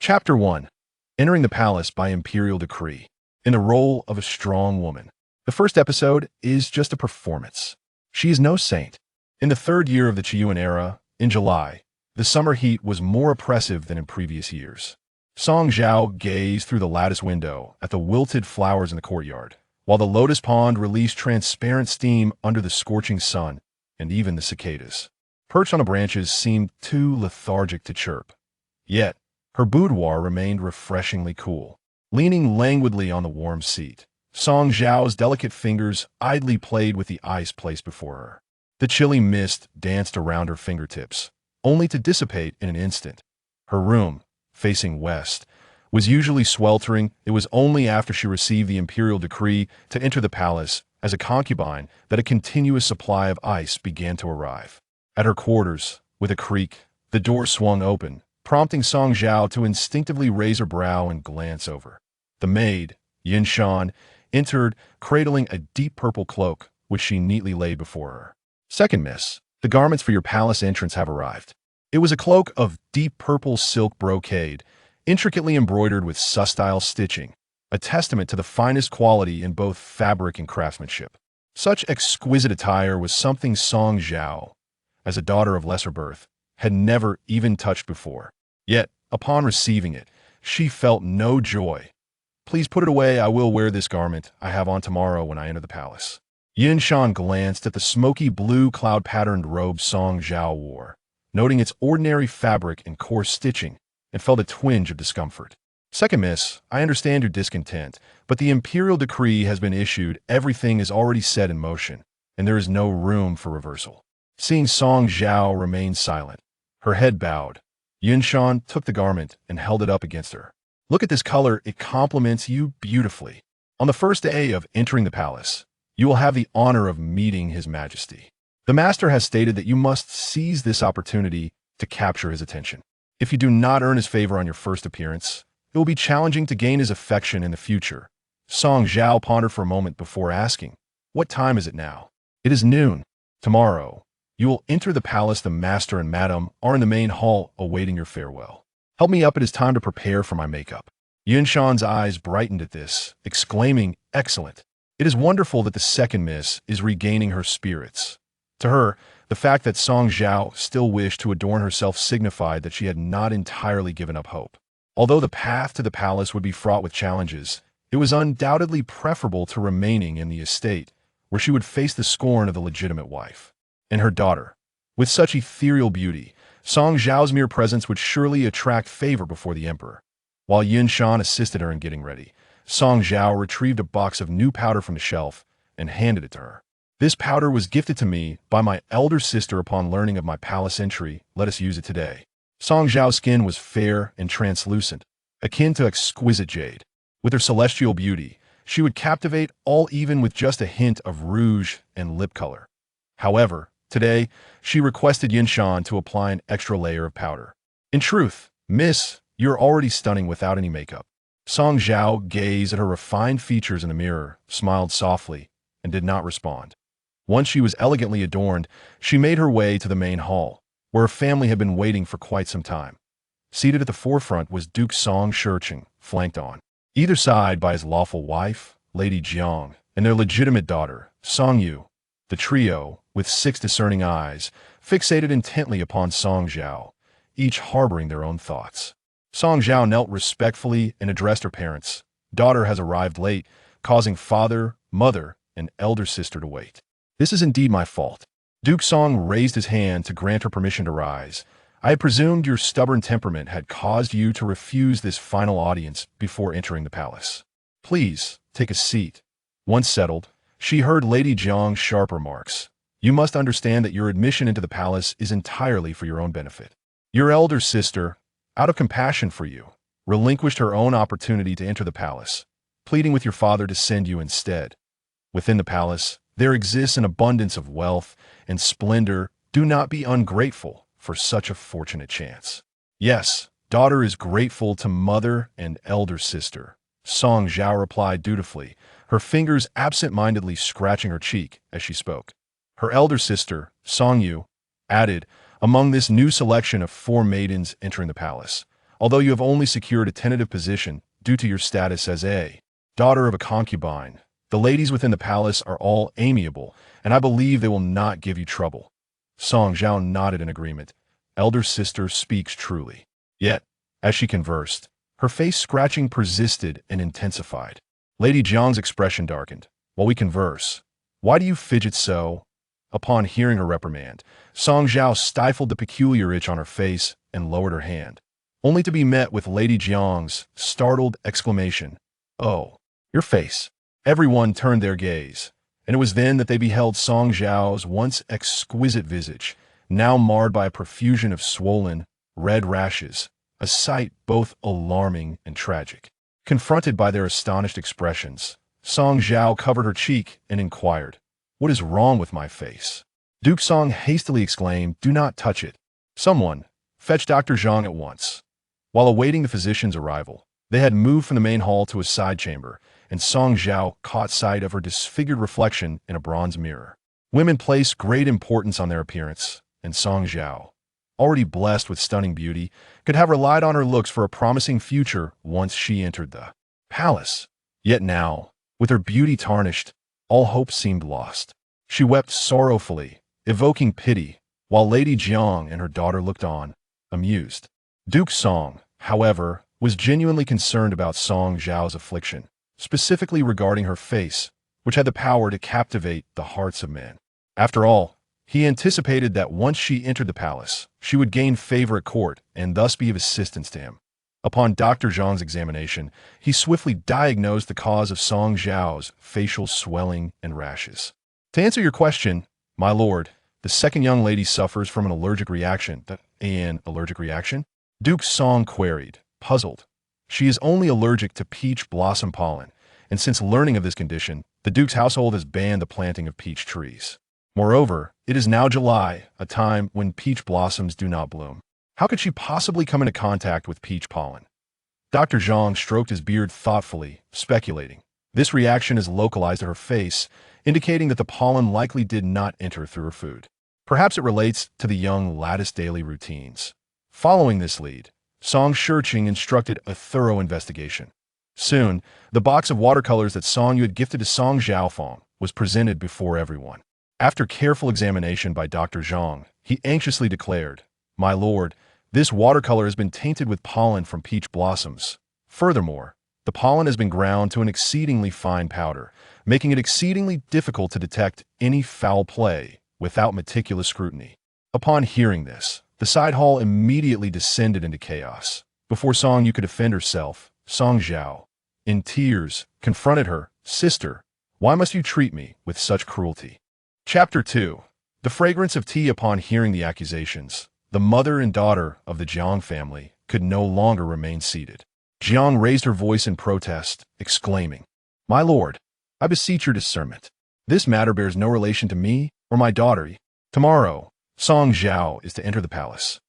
Chapter 1. Entering the Palace by Imperial Decree. In the role of a strong woman. The first episode is just a performance. She is no saint. In the third year of the Qiyuan era, in July, the summer heat was more oppressive than in previous years. Song Zhao gazed through the lattice window at the wilted flowers in the courtyard, while the lotus pond released transparent steam under the scorching sun, and even the cicadas, perched on the branches, seemed too lethargic to chirp. Yet, her boudoir remained refreshingly cool. Leaning languidly on the warm seat, Song Zhao's delicate fingers idly played with the ice placed before her. The chilly mist danced around her fingertips, only to dissipate in an instant. Her room, facing west, was usually sweltering. It was only after she received the imperial decree to enter the palace as a concubine that a continuous supply of ice began to arrive. At her quarters, with a creak, the door swung open, prompting Song Zhao to instinctively raise her brow and glance over. The maid, Yin Shan, entered, cradling a deep purple cloak, which she neatly laid before her. "Second miss, the garments for your palace entrance have arrived." It was a cloak of deep purple silk brocade, intricately embroidered with Su-style stitching, a testament to the finest quality in both fabric and craftsmanship. Such exquisite attire was something Song Zhao, as a daughter of lesser birth, had never even touched before. Yet, upon receiving it, she felt no joy. "Please put it away. I will wear this garment I have on tomorrow when I enter the palace." Yin Shan glanced at the smoky blue cloud-patterned robe Song Zhao wore, noting its ordinary fabric and coarse stitching, and felt a twinge of discomfort. "Second miss, I understand your discontent, but the imperial decree has been issued. Everything is already set in motion, and there is no room for reversal." Seeing Song Zhao remain silent, her head bowed, Yin Shan took the garment and held it up against her. "Look at this color. It complements you beautifully. On the first day of entering the palace, you will have the honor of meeting His Majesty. The Master has stated that you must seize this opportunity to capture his attention. If you do not earn his favor on your first appearance, it will be challenging to gain his affection in the future." Song Zhao pondered for a moment before asking, "What time is it now?" "It is noon. Tomorrow, you will enter the palace. The master and madam are in the main hall awaiting your farewell. Help me up. It is time to prepare for my makeup." Yin Shan's eyes brightened at this, exclaiming, "Excellent. It is wonderful that the second miss is regaining her spirits." To her, the fact that Song Zhao still wished to adorn herself signified that she had not entirely given up hope. Although the path to the palace would be fraught with challenges, it was undoubtedly preferable to remaining in the estate, where she would face the scorn of the legitimate wife. And her daughter. With such ethereal beauty, Song Zhao's mere presence would surely attract favor before the emperor. While Yin Shan assisted her in getting ready, Song Zhao retrieved a box of new powder from the shelf and handed it to her. "This powder was gifted to me by my elder sister upon learning of my palace entry. Let us use it today." Song Zhao's skin was fair and translucent, akin to exquisite jade. With her celestial beauty, she would captivate all even with just a hint of rouge and lip color. However, today, she requested Yin Shan to apply an extra layer of powder. "In truth, miss, you're already stunning without any makeup." Song Zhao gazed at her refined features in the mirror, smiled softly, and did not respond. Once she was elegantly adorned, she made her way to the main hall, where her family had been waiting for quite some time. Seated at the forefront was Duke Song Shurcheng, flanked on either side by his lawful wife, Lady Jiang, and their legitimate daughter, Song Yu. The trio, with 6 discerning eyes, fixated intently upon Song Zhao, each harboring their own thoughts. Song Zhao knelt respectfully and addressed her parents. "Daughter has arrived late, causing father, mother, and elder sister to wait. This is indeed my fault." Duke Song raised his hand to grant her permission to rise. "I had presumed your stubborn temperament had caused you to refuse this final audience before entering the palace. Please, take a seat." Once settled, she heard Lady Jiang's sharp remarks. "You must understand that your admission into the palace is entirely for your own benefit. Your elder sister, out of compassion for you, relinquished her own opportunity to enter the palace, pleading with your father to send you instead. Within the palace, there exists an abundance of wealth and splendor. Do not be ungrateful for such a fortunate chance." "Yes, daughter is grateful to mother and elder sister," Song Zhao replied dutifully, her fingers absent-mindedly scratching her cheek as she spoke. Her elder sister, Song Yu, added, "Among this new selection of 4 maidens entering the palace, although you have only secured a tentative position due to your status as a daughter of a concubine. The ladies within the palace are all amiable, and I believe they will not give you trouble." Song Zhao nodded in agreement. Elder sister speaks truly. Yet, as she conversed, her face scratching persisted and intensified. Lady Jiang's expression darkened. "While we converse, why do you fidget so?" Upon hearing her reprimand, Song Zhao stifled the peculiar itch on her face and lowered her hand, only to be met with Lady Jiang's startled exclamation, "Oh, your face." Everyone turned their gaze, and it was then that they beheld Song Zhao's once exquisite visage, now marred by a profusion of swollen, red rashes, a sight both alarming and tragic. Confronted by their astonished expressions, Song Zhao covered her cheek and inquired, "What is wrong with my face?" Duke Song hastily exclaimed, "Do not touch it. Someone, fetch Dr. Zhang at once." While awaiting the physician's arrival, they had moved from the main hall to a side chamber, and Song Zhao caught sight of her disfigured reflection in a bronze mirror. Women place great importance on their appearance, and Song Zhao, already blessed with stunning beauty, could have relied on her looks for a promising future once she entered the palace. Yet now, with her beauty tarnished, all hope seemed lost. She wept sorrowfully, evoking pity, while Lady Jiang and her daughter looked on, amused. Duke Song, however, was genuinely concerned about Song Zhao's affliction, specifically regarding her face, which had the power to captivate the hearts of men. After all, he anticipated that once she entered the palace, she would gain favor at court and thus be of assistance to him. Upon Dr. Zhang's examination, he swiftly diagnosed the cause of Song Zhao's facial swelling and rashes. "To answer your question, my lord, the second young lady suffers from an allergic reaction." "An allergic reaction?" Duke Song queried, puzzled. "She is only allergic to peach blossom pollen, and since learning of this condition, the Duke's household has banned the planting of peach trees. Moreover, it is now July, a time when peach blossoms do not bloom. How could she possibly come into contact with peach pollen?" Dr. Zhang stroked his beard thoughtfully, speculating. This reaction is localized to her face, indicating that the pollen likely did not enter through her food. Perhaps it relates to the young lattice daily routines. Following this lead, Song Shurqing instructed a thorough investigation. Soon, the box of watercolors that Song Yu had gifted to Song Zhaofeng was presented before everyone. After careful examination by Dr. Zhang, he anxiously declared, "My lord, this watercolor has been tainted with pollen from peach blossoms. Furthermore, the pollen has been ground to an exceedingly fine powder, making it exceedingly difficult to detect any foul play without meticulous scrutiny." Upon hearing this, the side hall immediately descended into chaos. Before Song Yu could defend herself, Song Zhao, in tears, confronted her, "Sister, why must you treat me with such cruelty?" Chapter 2. The fragrance of tea. Upon hearing the accusations, the mother and daughter of the Jiang family could no longer remain seated. Jiang raised her voice in protest, exclaiming, "My lord, I beseech your discernment. This matter bears no relation to me or my daughter. Tomorrow, Song Zhao is to enter the palace.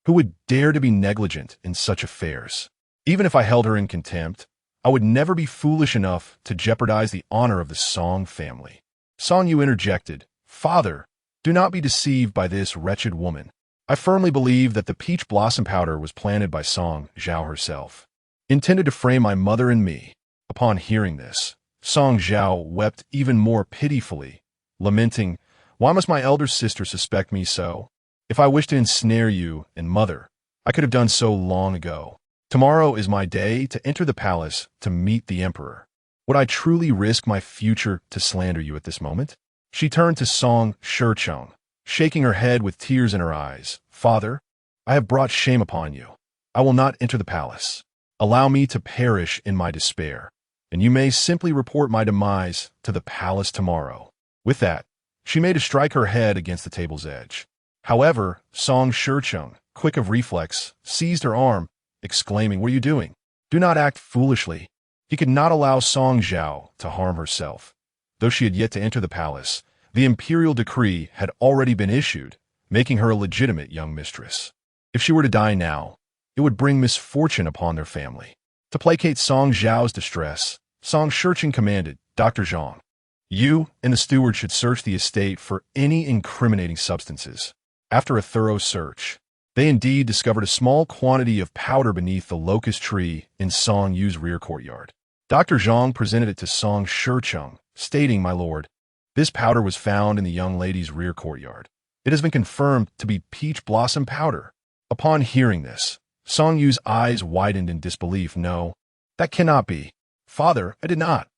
Who would dare to be negligent in such affairs? Even if I held her in contempt, I would never be foolish enough to jeopardize the honor of the Song family." Song Yu interjected, "Father, do not be deceived by this wretched woman. I firmly believe that the peach blossom powder was planted by Song Zhao herself, intended to frame my mother and me." Upon hearing this, Song Zhao wept even more pitifully, lamenting, "Why must my elder sister suspect me so? If I wished to ensnare you and mother, I could have done so long ago. Tomorrow is my day to enter the palace to meet the emperor. Would I truly risk my future to slander you at this moment?" She turned to Song Shurqing, shaking her head with tears in her eyes. "Father, I have brought shame upon you. I will not enter the palace. Allow me to perish in my despair, and you may simply report my demise to the palace tomorrow." With that, she made to strike her head against the table's edge. However, Song Shurqing, quick of reflex, seized her arm, exclaiming, "What are you doing? Do not act foolishly." He could not allow Song Zhao to harm herself. Though she had yet to enter the palace, the imperial decree had already been issued, making her a legitimate young mistress. If she were to die now, it would bring misfortune upon their family. To placate Song Zhao's distress, Song Shurqing commanded, "Dr. Zhang, you and the steward should search the estate for any incriminating substances." After a thorough search, They indeed discovered a small quantity of powder beneath the locust tree in Song Yu's rear courtyard. Dr. Zhang presented it to Song Shicheng, stating, "My lord, this powder was found in the young lady's rear courtyard. It has been confirmed to be peach blossom powder." Upon hearing this, Song Yu's eyes widened in disbelief. "No, that cannot be. Father, I did not."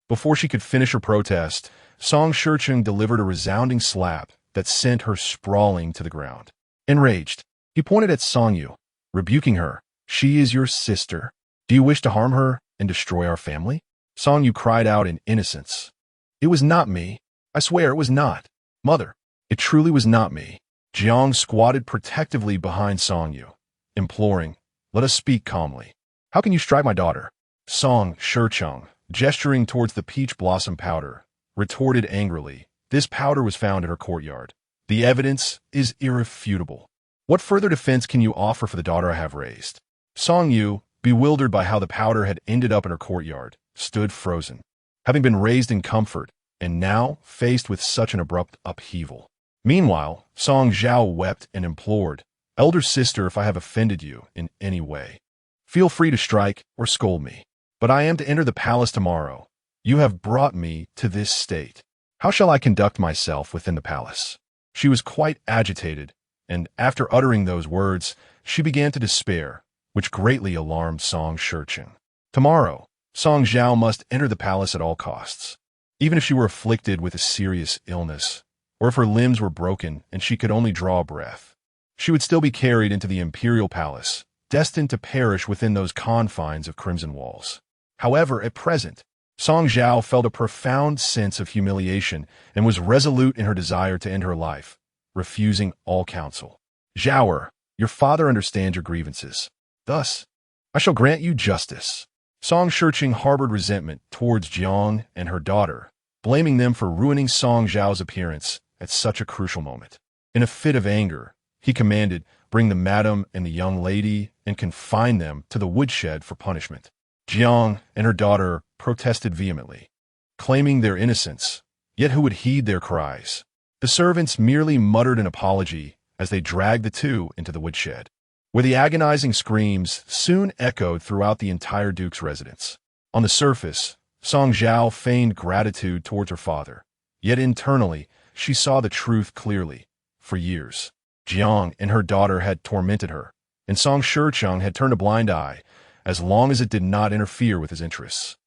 Before she could finish her protest, Song Shicheng delivered a resounding slap that sent her sprawling to the ground. Enraged, he pointed at Song Yu, rebuking her. "She is your sister. Do you wish to harm her and destroy our family?" Song Yu cried out in innocence. "It was not me. I swear it was not. Mother, it truly was not me." Jiang squatted protectively behind Song Yu, imploring, "Let us speak calmly. How can you strike my daughter?" Song Shicheng, gesturing towards the peach blossom powder, retorted angrily, "This powder was found in her courtyard. The evidence is irrefutable. What further defense can you offer for the daughter I have raised?" Song Yu, bewildered by how the powder had ended up in her courtyard, stood frozen, having been raised in comfort, and now faced with such an abrupt upheaval. Meanwhile, Song Zhao wept and implored, "Elder sister, if I have offended you in any way, feel free to strike or scold me. But I am to enter the palace tomorrow. You have brought me to this state. How shall I conduct myself within the palace?" She was quite agitated, and after uttering those words, she began to despair, which greatly alarmed Song Shicheng. Tomorrow, Song Zhao must enter the palace at all costs. Even if she were afflicted with a serious illness, or if her limbs were broken and she could only draw a breath, she would still be carried into the imperial palace, destined to perish within those confines of crimson walls. However, at present, Song Zhao felt a profound sense of humiliation and was resolute in her desire to end her life, refusing all counsel. "Zhao, your father understands your grievances. Thus, I shall grant you justice." Song Shicheng harbored resentment towards Jiang and her daughter, blaming them for ruining Song Zhao's appearance at such a crucial moment. In a fit of anger, he commanded, "Bring the madam and the young lady and confine them to the woodshed for punishment." Jiang and her daughter protested vehemently, claiming their innocence, yet who would heed their cries? The servants merely muttered an apology as they dragged the two into the woodshed, where the agonizing screams soon echoed throughout the entire duke's residence. On the surface, Song Zhao feigned gratitude towards her father, yet internally she saw the truth clearly. For years, Jiang and her daughter had tormented her, and Song Shicheng had turned a blind eye, as long as it did not interfere with his interests.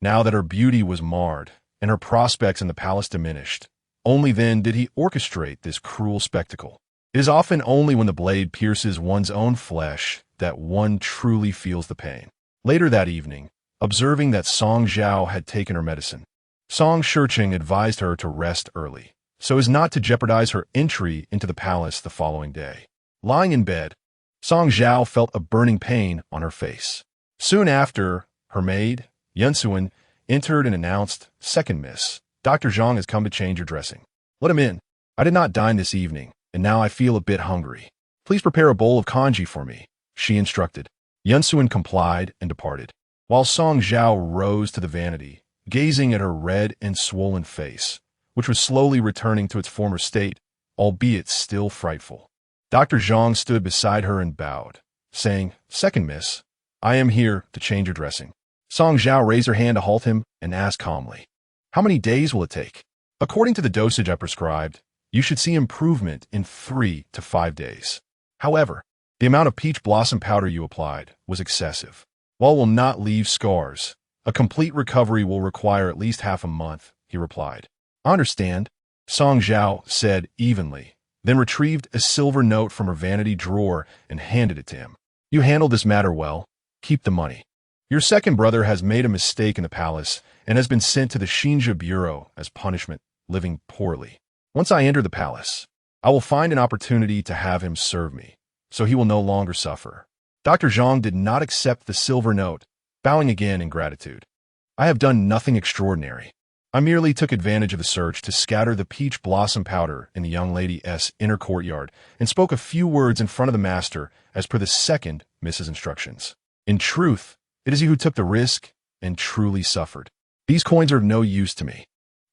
Now that her beauty was marred and her prospects in the palace diminished, only then did he orchestrate this cruel spectacle. It is often only when the blade pierces one's own flesh that one truly feels the pain. Later that evening, observing that Song Zhao had taken her medicine, Song Shicheng advised her to rest early, so as not to jeopardize her entry into the palace the following day. Lying in bed, Song Zhao felt a burning pain on her face. Soon after, her maid, Yunsuan, entered and announced, "Second miss, Dr. Zhang has come to change your dressing. Let him in. I did not dine this evening, and now I feel a bit hungry. Please prepare a bowl of congee for me," she instructed. Yunsuan complied and departed, while Song Zhao rose to the vanity, gazing at her red and swollen face, which was slowly returning to its former state, albeit still frightful. Dr. Zhang stood beside her and bowed, saying, "Second miss, I am here to change your dressing." Song Zhao raised her hand to halt him and asked calmly, "How many days will it take?" "According to the dosage I prescribed, you should see improvement in 3 to 5 days. However, the amount of peach blossom powder you applied was excessive. While it will not leave scars, a complete recovery will require at least half a month," he replied. "I understand," Song Zhao said evenly, then retrieved a silver note from her vanity drawer and handed it to him. "You handled this matter well. Keep the money. Your second brother has made a mistake in the palace and has been sent to the Xinjia Bureau as punishment, living poorly. Once I enter the palace, I will find an opportunity to have him serve me, so he will no longer suffer." Dr. Zhang did not accept the silver note, bowing again in gratitude. "I have done nothing extraordinary. I merely took advantage of the search to scatter the peach blossom powder in the young lady's inner courtyard and spoke a few words in front of the master as per the second Miss's instructions. In truth, it is you who took the risk and truly suffered. These coins are of no use to me.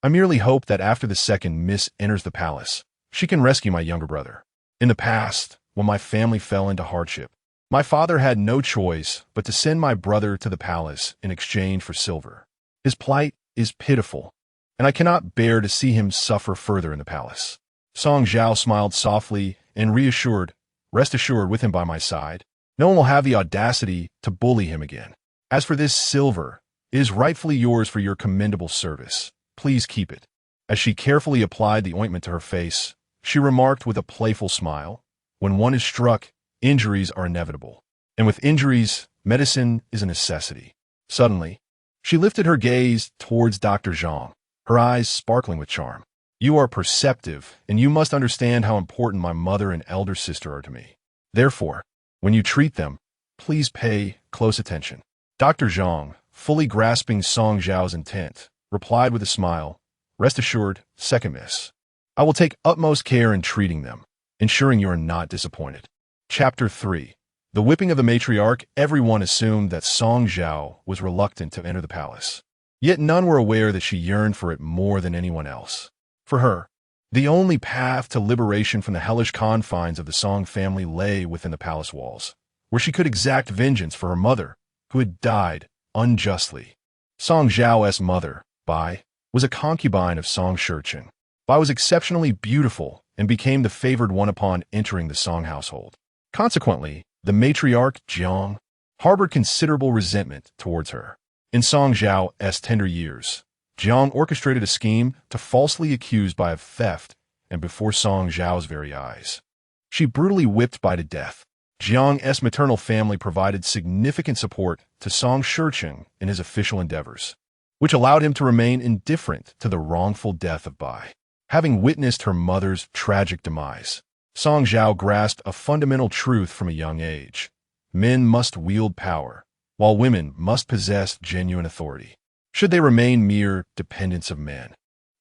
I merely hope that after the second Miss enters the palace, she can rescue my younger brother. In the past, when my family fell into hardship. My father had no choice but to send my brother to the palace in exchange for silver. His plight is pitiful, and I cannot bear to see him suffer further in the palace." Song Zhao smiled softly and reassured, "Rest assured, with him by my side, no one will have the audacity to bully him again. As for this silver, it is rightfully yours for your commendable service. Please keep it." As she carefully applied the ointment to her face, she remarked with a playful smile, "When one is struck, injuries are inevitable. And with injuries, medicine is a necessity." Suddenly, she lifted her gaze towards Dr. Zhang, her eyes sparkling with charm. "You are perceptive, and you must understand how important my mother and elder sister are to me. Therefore, when you treat them, please pay close attention." Dr. Zhang, fully grasping Song Zhao's intent, replied with a smile, "Rest assured, second miss. I will take utmost care in treating them, ensuring you are not disappointed." Chapter 3. The whipping of the matriarch. Everyone assumed that Song Zhao was reluctant to enter the palace. Yet none were aware that she yearned for it more than anyone else. For her, the only path to liberation from the hellish confines of the Song family lay within the palace walls, where she could exact vengeance for her mother, who had died unjustly. Song Zhao's mother, Bai, was a concubine of Song Shurchen. Bai was exceptionally beautiful and became the favored one upon entering the Song household. Consequently, the matriarch, Jiang, harbored considerable resentment towards her. In Song Zhao's tender years, Jiang orchestrated a scheme to falsely accuse Bai of theft, and before Song Zhao's very eyes, she brutally whipped Bai to death. Jiang's maternal family provided significant support to Song Shurchen in his official endeavors, which allowed him to remain indifferent to the wrongful death of Bai. Having witnessed her mother's tragic demise, Song Zhao grasped a fundamental truth from a young age. Men must wield power, while women must possess genuine authority. Should they remain mere dependents of men,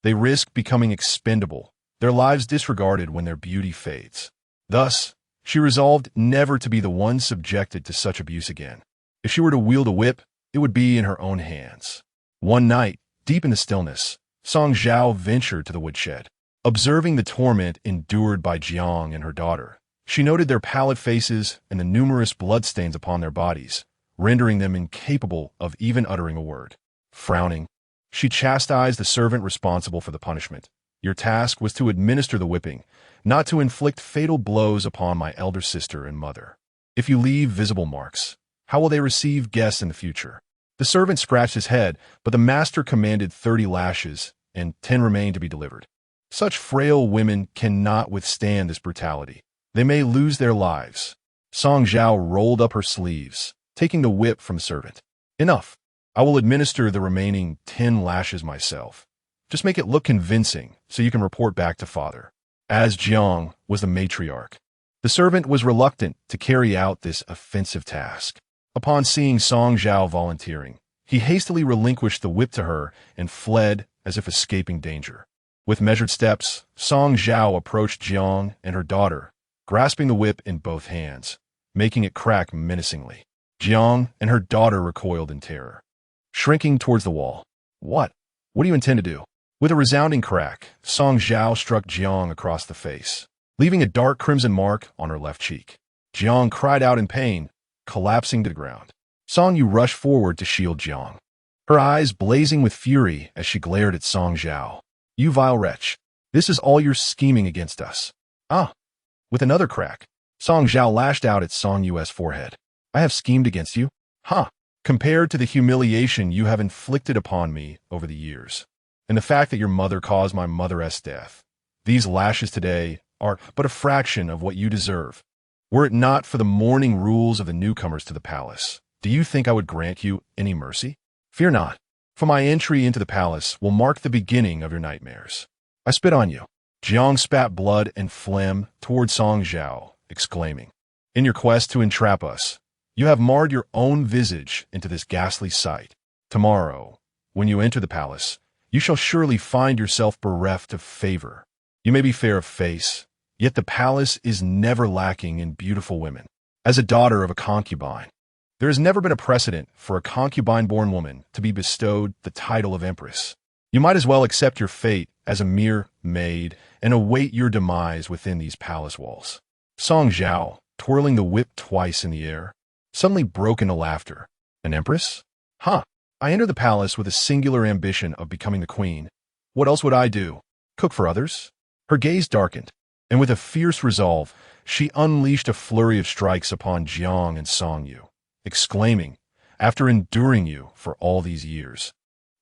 they risk becoming expendable, their lives disregarded when their beauty fades. Thus, she resolved never to be the one subjected to such abuse again. If she were to wield a whip, it would be in her own hands. One night, deep in the stillness, Song Zhao ventured to the woodshed. Observing the torment endured by Jiang and her daughter, she noted their pallid faces and the numerous bloodstains upon their bodies, rendering them incapable of even uttering a word. Frowning, she chastised the servant responsible for the punishment. "Your task was to administer the whipping, not to inflict fatal blows upon my elder sister and mother. If you leave visible marks, how will they receive guests in the future?" The servant scratched his head, but the master commanded 30 lashes, and 10 remained to be delivered. Such frail women cannot withstand this brutality. They may lose their lives. Song Zhao rolled up her sleeves, taking the whip from the servant. "Enough. I will administer the remaining 10 lashes myself. Just make it look convincing so you can report back to father." As Jiang was the matriarch, the servant was reluctant to carry out this offensive task. Upon seeing Song Zhao volunteering, he hastily relinquished the whip to her and fled as if escaping danger. With measured steps, Song Zhao approached Jiang and her daughter, grasping the whip in both hands, making it crack menacingly. Jiang and her daughter recoiled in terror, shrinking towards the wall. What do you intend to do?" With a resounding crack, Song Zhao struck Jiang across the face, leaving a dark crimson mark on her left cheek. Jiang cried out in pain, collapsing to the ground. Song Yu rushed forward to shield Jiang, her eyes blazing with fury as she glared at Song Zhao. "You vile wretch, this is all your scheming against us." "Ah!" With another crack, Song Zhao lashed out at Song Yu's forehead. "I have schemed against you? Ha! Compared to the humiliation you have inflicted upon me over the years, and the fact that your mother caused my mother's death, these lashes today are but a fraction of what you deserve. Were it not for the mourning rules of the newcomers to the palace, do you think I would grant you any mercy? Fear not, for my entry into the palace will mark the beginning of your nightmares. I spit on you." Jiang spat blood and phlegm toward Song Zhao, exclaiming, "In your quest to entrap us, you have marred your own visage into this ghastly sight. Tomorrow, when you enter the palace, you shall surely find yourself bereft of favor. You may be fair of face, yet the palace is never lacking in beautiful women. As a daughter of a concubine, there has never been a precedent for a concubine-born woman to be bestowed the title of Empress. You might as well accept your fate as a mere maid and await your demise within these palace walls." Song Zhao, twirling the whip twice in the air, suddenly broke into laughter. An empress? Huh. I entered the palace with a singular ambition of becoming the queen. What else would I do? Cook for others? Her gaze darkened, and with a fierce resolve, she unleashed a flurry of strikes upon Jiang and Song Yu, exclaiming, after enduring you for all these years,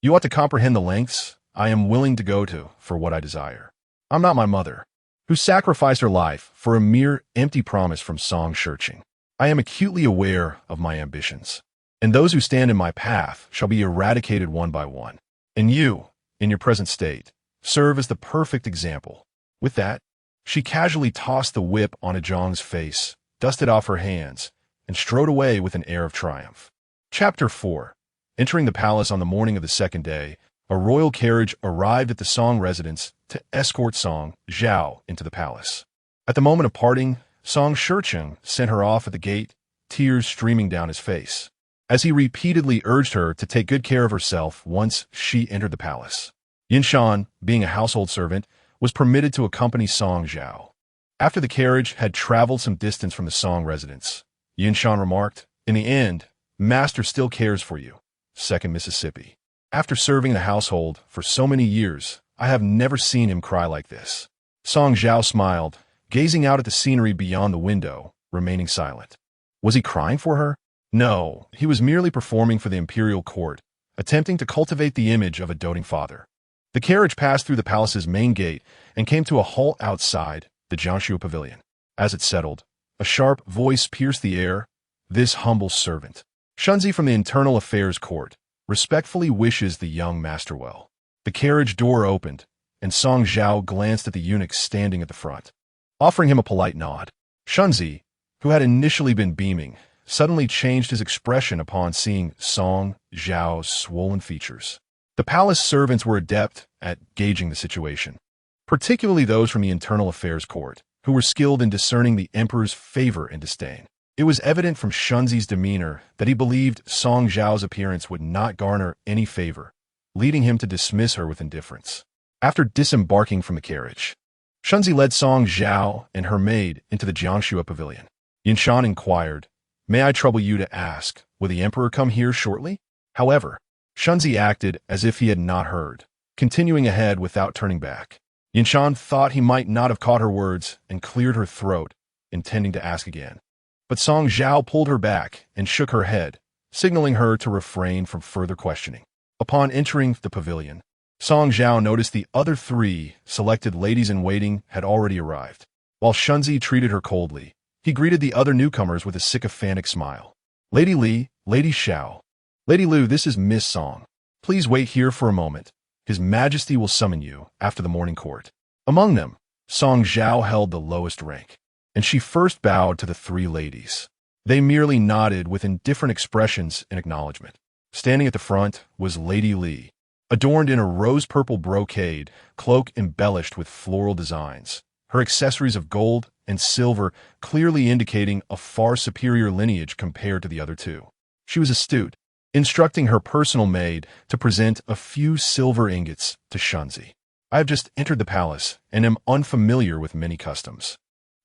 you ought to comprehend the lengths I am willing to go to for what I desire. I'm not my mother, who sacrificed her life for a mere empty promise from Song Shurching. I am acutely aware of my ambitions, and those who stand in my path shall be eradicated one by one. And you, in your present state, serve as the perfect example. With that, she casually tossed the whip onto Zhang's face, dusted off her hands, and strode away with an air of triumph. Chapter 4. Entering the palace on the morning of the second day, a royal carriage arrived at the Song residence to escort Song Zhao into the palace. At the moment of parting, Song Shurcheng sent her off at the gate, tears streaming down his face, as he repeatedly urged her to take good care of herself once she entered the palace. Yinshan, being a household servant, was permitted to accompany Song Zhao. After the carriage had traveled some distance from the Song residence, Yinshan remarked, "In the end, Master still cares for you." 2nd Mississippi. After serving the household for so many years, I have never seen him cry like this. Song Zhao smiled, gazing out at the scenery beyond the window, remaining silent. Was he crying for her? No, he was merely performing for the imperial court, attempting to cultivate the image of a doting father. The carriage passed through the palace's main gate and came to a halt outside the Jiangshu pavilion. As it settled, a sharp voice pierced the air. This humble servant, Shunzi from the Internal Affairs Court, respectfully wishes the young master well. The carriage door opened, and Song Zhao glanced at the eunuch standing at the front, offering him a polite nod. Shunzi, who had initially been beaming, suddenly changed his expression upon seeing Song Zhao's swollen features. The palace servants were adept at gauging the situation, particularly those from the Internal Affairs Court, who were skilled in discerning the emperor's favor and disdain. It was evident from Shunzi's demeanor that he believed Song Zhao's appearance would not garner any favor, leading him to dismiss her with indifference. After disembarking from the carriage, Shunzi led Song Zhao and her maid into the Jiangshua pavilion. Yinshan inquired, "May I trouble you to ask, will the emperor come here shortly?" However, Shunzi acted as if he had not heard, continuing ahead without turning back. Yinshan thought he might not have caught her words and cleared her throat, intending to ask again. But Song Zhao pulled her back and shook her head, signaling her to refrain from further questioning. Upon entering the pavilion, Song Zhao noticed the other 3 selected ladies-in-waiting had already arrived. While Shunzi treated her coldly, he greeted the other newcomers with a sycophantic smile. "Lady Li, Lady Xiao. Lady Lu, this is Miss Song. Please wait here for a moment. His Majesty will summon you after the morning court." Among them, Song Zhao held the lowest rank, and she first bowed to the 3 ladies. They merely nodded with indifferent expressions in acknowledgement. Standing at the front was Lady Li, adorned in a rose-purple brocade cloak embellished with floral designs, her accessories of gold and silver clearly indicating a far superior lineage compared to the other 2. She was astute, instructing her personal maid to present a few silver ingots to Shunzi. "I have just entered the palace and am unfamiliar with many customs.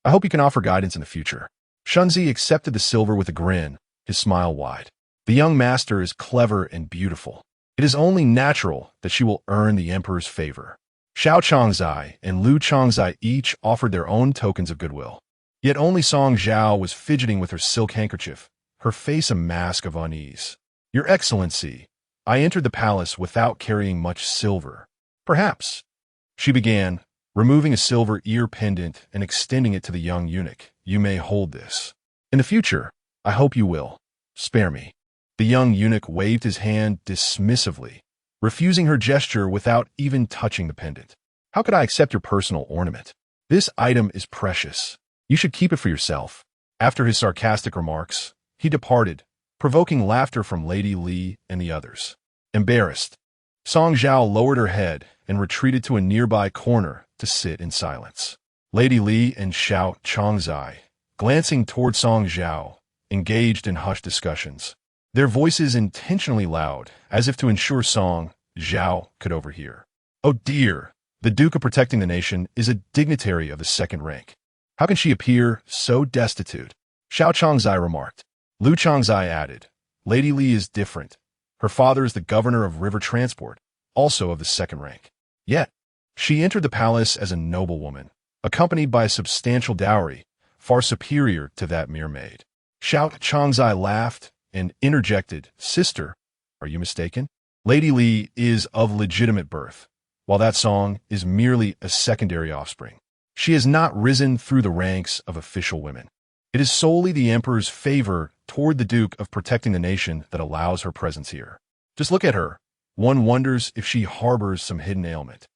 I hope you can offer guidance in the future." Shunzi accepted the silver with a grin, his smile wide. "The young master is clever and beautiful. It is only natural that she will earn the emperor's favor." Xiao Changzai and Lu Changzai each offered their own tokens of goodwill. Yet only Song Zhao was fidgeting with her silk handkerchief, her face a mask of unease. "Your Excellency, I entered the palace without carrying much silver. Perhaps," she began, removing a silver ear pendant and extending it to the young eunuch, "you may hold this. In the future, I hope you will. Spare me." The young eunuch waved his hand dismissively, refusing her gesture without even touching the pendant. "How could I accept your personal ornament? This item is precious. You should keep it for yourself." After his sarcastic remarks, he departed, provoking laughter from Lady Li and the others. Embarrassed, Song Zhao lowered her head and retreated to a nearby corner to sit in silence. Lady Li and Xiao Changzai, glancing toward Song Zhao, engaged in hushed discussions, their voices intentionally loud, as if to ensure Song Zhao could overhear. "Oh dear, the Duke of Protecting the Nation is a dignitary of the 2nd rank. How can she appear so destitute? Xiao Changzai remarked. Lu Changzai added, Lady Li is different. Her father is the governor of river transport, also of the second rank. Yet, she entered the palace as a noblewoman, accompanied by a substantial dowry, far superior to that mere maid. Xiao Changzai laughed and interjected, Sister, are you mistaken? Lady Li is of legitimate birth, while that song is merely a secondary offspring. She has not risen through the ranks of official women. It is solely the emperor's favor toward the Duke of protecting the nation that allows her presence here. Just look at her. One wonders if she harbors some hidden ailment.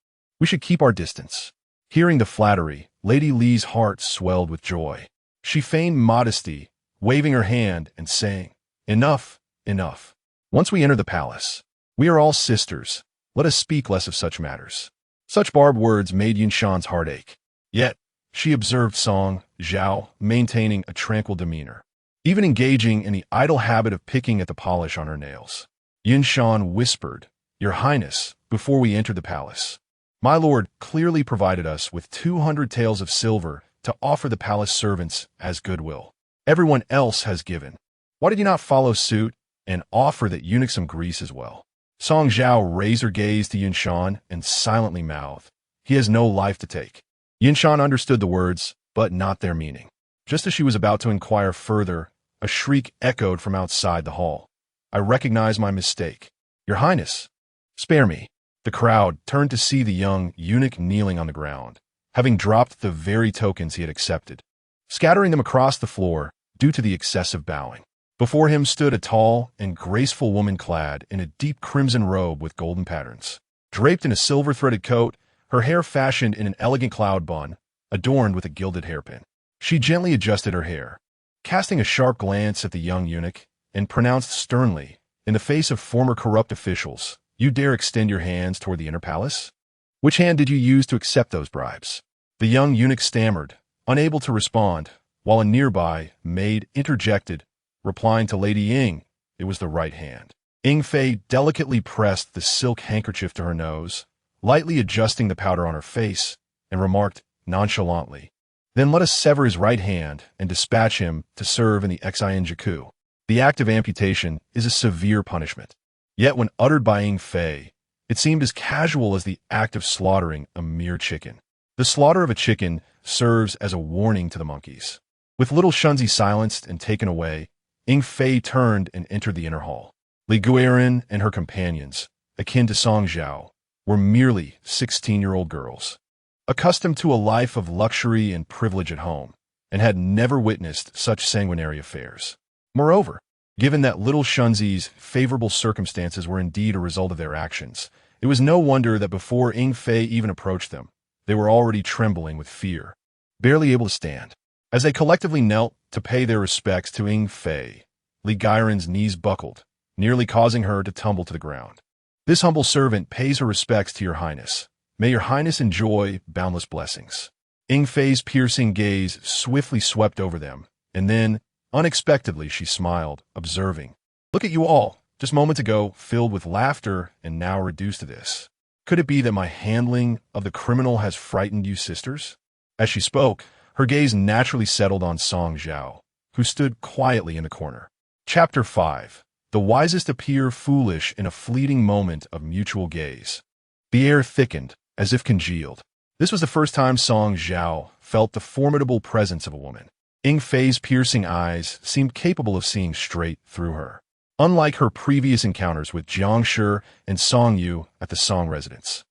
We should keep our distance. Hearing the flattery, Lady Li's heart swelled with joy. She feigned modesty, waving her hand and saying, Enough, enough. Once we enter the palace, we are all sisters. Let us speak less of such matters. Such barbed words made Yunshan's heart ache. Yet, she observed Song Zhao maintaining a tranquil demeanor, even engaging in the idle habit of picking at the polish on her nails. Yunshan whispered, Your Highness, before we entered the palace, my lord clearly provided us with 200 taels of silver to offer the palace servants as goodwill. Everyone else has given. Why did you not follow suit and offer that eunuch some grease as well? Song Zhao raised her gaze to Yunshan and silently mouthed, He has no life to take. Yunshan understood the words, but not their meaning. Just as she was about to inquire further, a shriek echoed from outside the hall. I recognize my mistake. Your Highness, spare me. The crowd turned to see the young eunuch kneeling on the ground, having dropped the very tokens he had accepted, scattering them across the floor due to the excessive bowing. Before him stood a tall and graceful woman clad in a deep crimson robe with golden patterns. Draped in a silver-threaded coat, her hair fashioned in an elegant cloud bun, adorned with a gilded hairpin. She gently adjusted her hair, casting a sharp glance at the young eunuch, and pronounced sternly, in the face of former corrupt officials, You dare extend your hands toward the inner palace? Which hand did you use to accept those bribes? The young eunuch stammered, unable to respond, while a nearby maid interjected, replying to Lady Ying, it was the right hand. Ying Fei delicately pressed the silk handkerchief to her nose, lightly adjusting the powder on her face, and remarked nonchalantly, Then let us sever his right hand and dispatch him to serve in the Xianjiku. The act of amputation is a severe punishment. Yet when uttered by Ying Fei, it seemed as casual as the act of slaughtering a mere chicken. The slaughter of a chicken serves as a warning to the monkeys. With little Shunzi silenced and taken away, Ying Fei turned and entered the inner hall. Li Guirin and her companions, akin to Song Zhao, were merely 16-year-old girls, accustomed to a life of luxury and privilege at home, and had never witnessed such sanguinary affairs. Moreover, given that little Shunzi's favorable circumstances were indeed a result of their actions, it was no wonder that before Ying Fei even approached them, they were already trembling with fear, barely able to stand. As they collectively knelt to pay their respects to Ying Fei, Li Guirin's knees buckled, nearly causing her to tumble to the ground. This humble servant pays her respects to your Highness. May your Highness enjoy boundless blessings. Ying Fei's piercing gaze swiftly swept over them, and then, unexpectedly, she smiled, observing, Look at you all, just moments ago filled with laughter and now reduced to this. Could it be that my handling of the criminal has frightened you sisters? As she spoke, her gaze naturally settled on Song Zhao, who stood quietly in the corner. Chapter 5. The wisest appear foolish in a fleeting moment of mutual gaze. The air thickened, as if congealed. This was the first time Song Zhao felt the formidable presence of a woman. Ying Fei's piercing eyes seemed capable of seeing straight through her, unlike her previous encounters with Jiang Shi and Song Yu at the Song residence.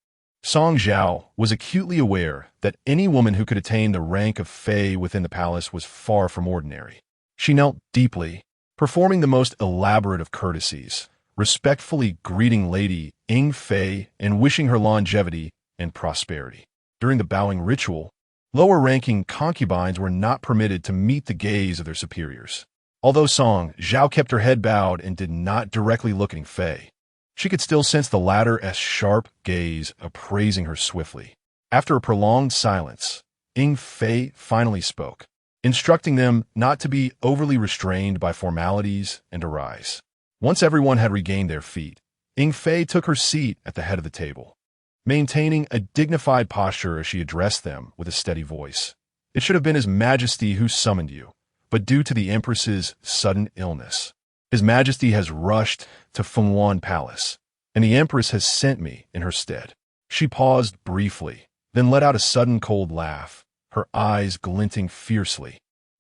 Song Zhao was acutely aware that any woman who could attain the rank of Fei within the palace was far from ordinary. She knelt deeply, performing the most elaborate of courtesies, respectfully greeting Lady Ying Fei and wishing her longevity and prosperity. During the bowing ritual, lower-ranking concubines were not permitted to meet the gaze of their superiors. Although Song Zhao kept her head bowed and did not directly look at Ying Fei, she could still sense the latter's sharp gaze appraising her swiftly. After a prolonged silence, Ying Fei finally spoke, instructing them not to be overly restrained by formalities and to rise. Once everyone had regained their feet, Ying Fei took her seat at the head of the table, maintaining a dignified posture as she addressed them with a steady voice. It should have been His Majesty who summoned you, but due to the Empress's sudden illness, His Majesty has rushed to Fenghuan Palace, and the Empress has sent me in her stead." She paused briefly, then let out a sudden cold laugh, her eyes glinting fiercely.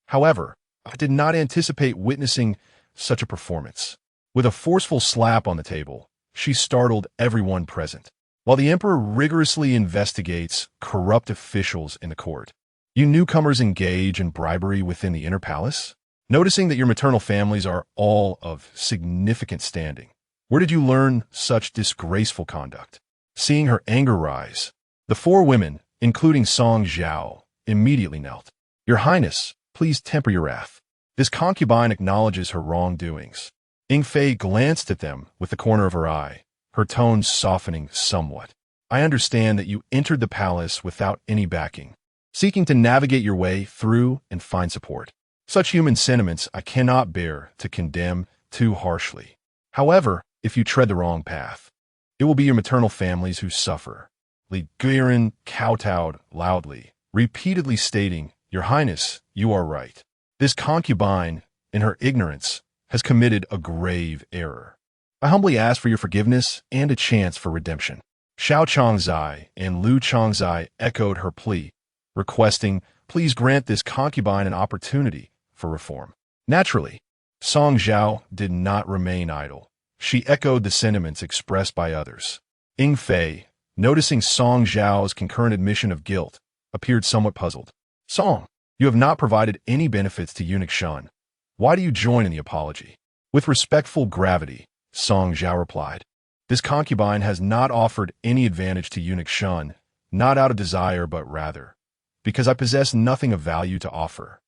"However, I did not anticipate witnessing such a performance." With a forceful slap on the table, she startled everyone present. While the Emperor rigorously investigates corrupt officials in the court, you newcomers engage in bribery within the inner palace? Noticing that your maternal families are all of significant standing, where did you learn such disgraceful conduct? Seeing her anger rise, the four women, including Song Zhao, immediately knelt. "Your Highness, please temper your wrath." This concubine acknowledges her wrongdoings. Yingfei glanced at them with the corner of her eye, her tone softening somewhat. "I understand that you entered the palace without any backing, seeking to navigate your way through and find support. Such human sentiments I cannot bear to condemn too harshly. However, if you tread the wrong path, it will be your maternal families who suffer." Li Guiran kowtowed loudly, repeatedly stating, "Your Highness, you are right. This concubine, in her ignorance, has committed a grave error. I humbly ask for your forgiveness and a chance for redemption." Xiao Chongzai and Lu Chongzai echoed her plea, requesting, "Please grant this concubine an opportunity for reform." Naturally, Song Zhao did not remain idle. She echoed the sentiments expressed by others. Yingfei, noticing Song Zhao's concurrent admission of guilt, appeared somewhat puzzled. "Song, you have not provided any benefits to eunuch Shun. Why do you join in the apology?" With respectful gravity, Song Zhao replied, "This concubine has not offered any advantage to eunuch Shun, not out of desire but rather because I possess nothing of value to offer.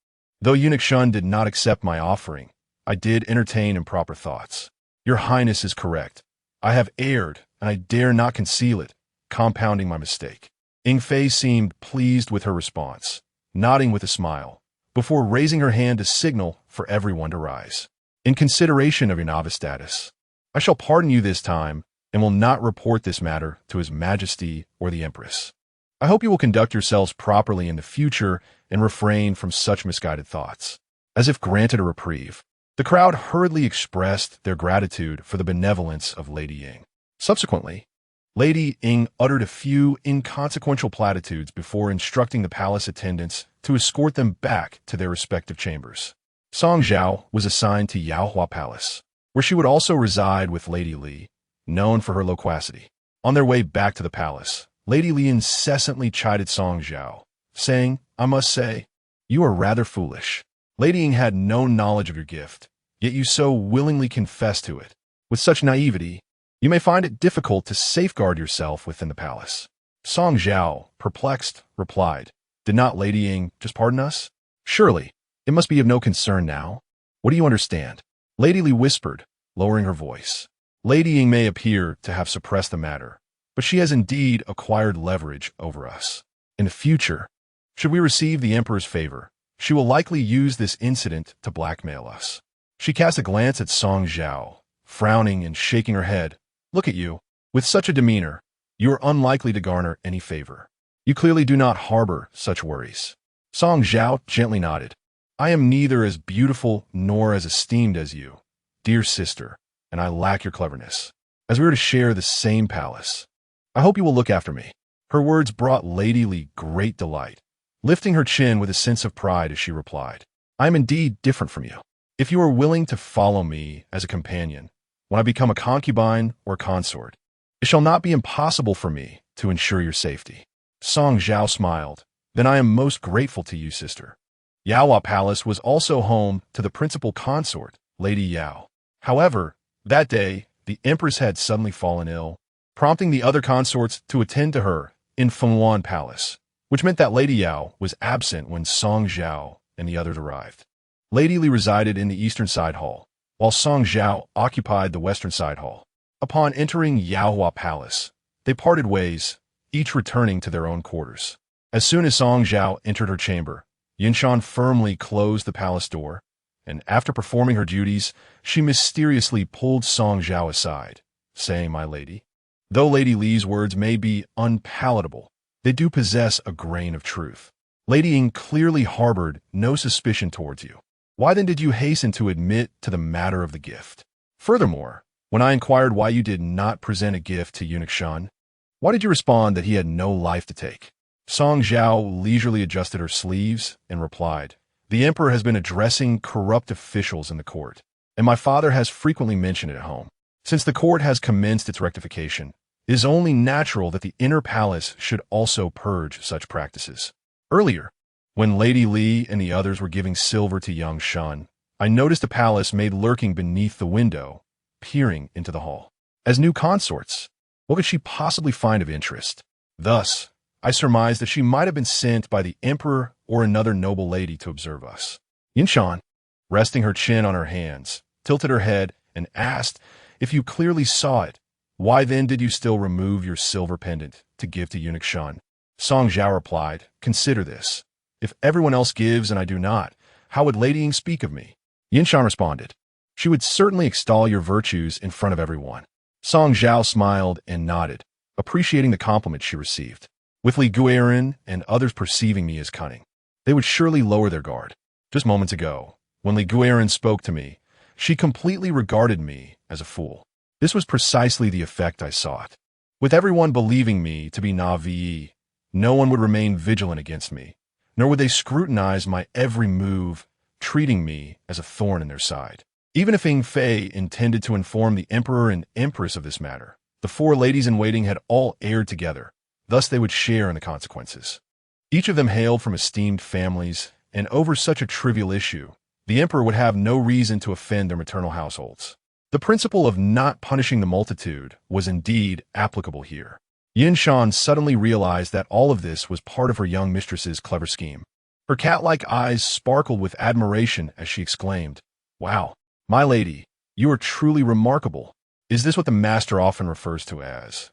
Though eunuch Shun did not accept my offering, I did entertain improper thoughts. Your Highness is correct. I have erred, and I dare not conceal it, compounding my mistake." Yingfei seemed pleased with her response, nodding with a smile, before raising her hand to signal for everyone to rise. "In consideration of your novice status, I shall pardon you this time and will not report this matter to His Majesty or the Empress. I hope you will conduct yourselves properly in the future and refrain from such misguided thoughts." As if granted a reprieve, the crowd hurriedly expressed their gratitude for the benevolence of Lady Ying. Subsequently, Lady Ying uttered a few inconsequential platitudes before instructing the palace attendants to escort them back to their respective chambers. Song Zhao was assigned to Yaohua Palace, where she would also reside with Lady Li, known for her loquacity. On their way back to the palace, Lady Li incessantly chided Song Zhao, saying, "I must say, you are rather foolish. Lady Ying had no knowledge of your gift, yet you so willingly confessed to it. With such naivety, you may find it difficult to safeguard yourself within the palace." Song Zhao, perplexed, replied, "Did not Lady Ying just pardon us? Surely, it must be of no concern now. What do you understand?" Lady Li whispered, lowering her voice. "Lady Ying may appear to have suppressed the matter, but she has indeed acquired leverage over us. In the future, should we receive the Emperor's favor, she will likely use this incident to blackmail us." She cast a glance at Song Zhao, frowning and shaking her head. "Look at you. With such a demeanor, you are unlikely to garner any favor. You clearly do not harbor such worries." Song Zhao gently nodded. "I am neither as beautiful nor as esteemed as you, dear sister, and I lack your cleverness. As we are to share the same palace, I hope you will look after me." Her words brought Lady Li great delight, lifting her chin with a sense of pride as she replied, "I am indeed different from you. If you are willing to follow me as a companion, when I become a concubine or consort, it shall not be impossible for me to ensure your safety." Song Zhao smiled. "Then I am most grateful to you, sister." Yaohua Palace was also home to the principal consort, Lady Yao. However, that day, the Empress had suddenly fallen ill, prompting the other consorts to attend to her in Fenghuan Palace, which meant that Lady Yao was absent when Song Zhao and the others arrived. Lady Li resided in the eastern side hall, while Song Zhao occupied the western side hall. Upon entering Yaohua Palace, they parted ways, each returning to their own quarters. As soon as Song Zhao entered her chamber, Yinshan firmly closed the palace door, and after performing her duties, she mysteriously pulled Song Zhao aside, saying, "My lady, though Lady Li's words may be unpalatable, they do possess a grain of truth. Lady Ying clearly harbored no suspicion towards you. Why then did you hasten to admit to the matter of the gift? Furthermore, when I inquired why you did not present a gift to Eunuch Shan, why did you respond that he had no life to take? Song Zhao leisurely adjusted her sleeves and replied, "The emperor has been addressing corrupt officials in the court, and my father has frequently mentioned it at home. Since the court has commenced its rectification, it is only natural that the inner palace should also purge such practices. Earlier, when Lady Li and the others were giving silver to young Shan, I noticed a palace maid lurking beneath the window, peering into the hall. As new consorts, what could she possibly find of interest? Thus, I surmised that she might have been sent by the emperor or another noble lady to observe us." Yin Shan, resting her chin on her hands, tilted her head and asked, "If you clearly saw it, why then did you still remove your silver pendant to give to Eunuch Shan?" Song Zhao replied, "Consider this. If everyone else gives and I do not, how would Lady Ying speak of me?" Yin Shan responded, "She would certainly extol your virtues in front of everyone." Song Zhao smiled and nodded, appreciating the compliment she received. With Li Guiran and others perceiving me as cunning, they would surely lower their guard. Just moments ago, when Li Guiran spoke to me, she completely regarded me as a fool. This was precisely the effect I sought. With everyone believing me to be Navi, no one would remain vigilant against me, nor would they scrutinize my every move, treating me as a thorn in their side. Even if Ying Fei intended to inform the Emperor and Empress of this matter, the four ladies-in-waiting had all erred together, thus they would share in the consequences. Each of them hailed from esteemed families, and over such a trivial issue, the Emperor would have no reason to offend their maternal households. The principle of not punishing the multitude was indeed applicable here. Yin Shan suddenly realized that all of this was part of her young mistress's clever scheme. Her cat-like eyes sparkled with admiration as she exclaimed, "Wow, my lady, you are truly remarkable. Is this what the master often refers to as,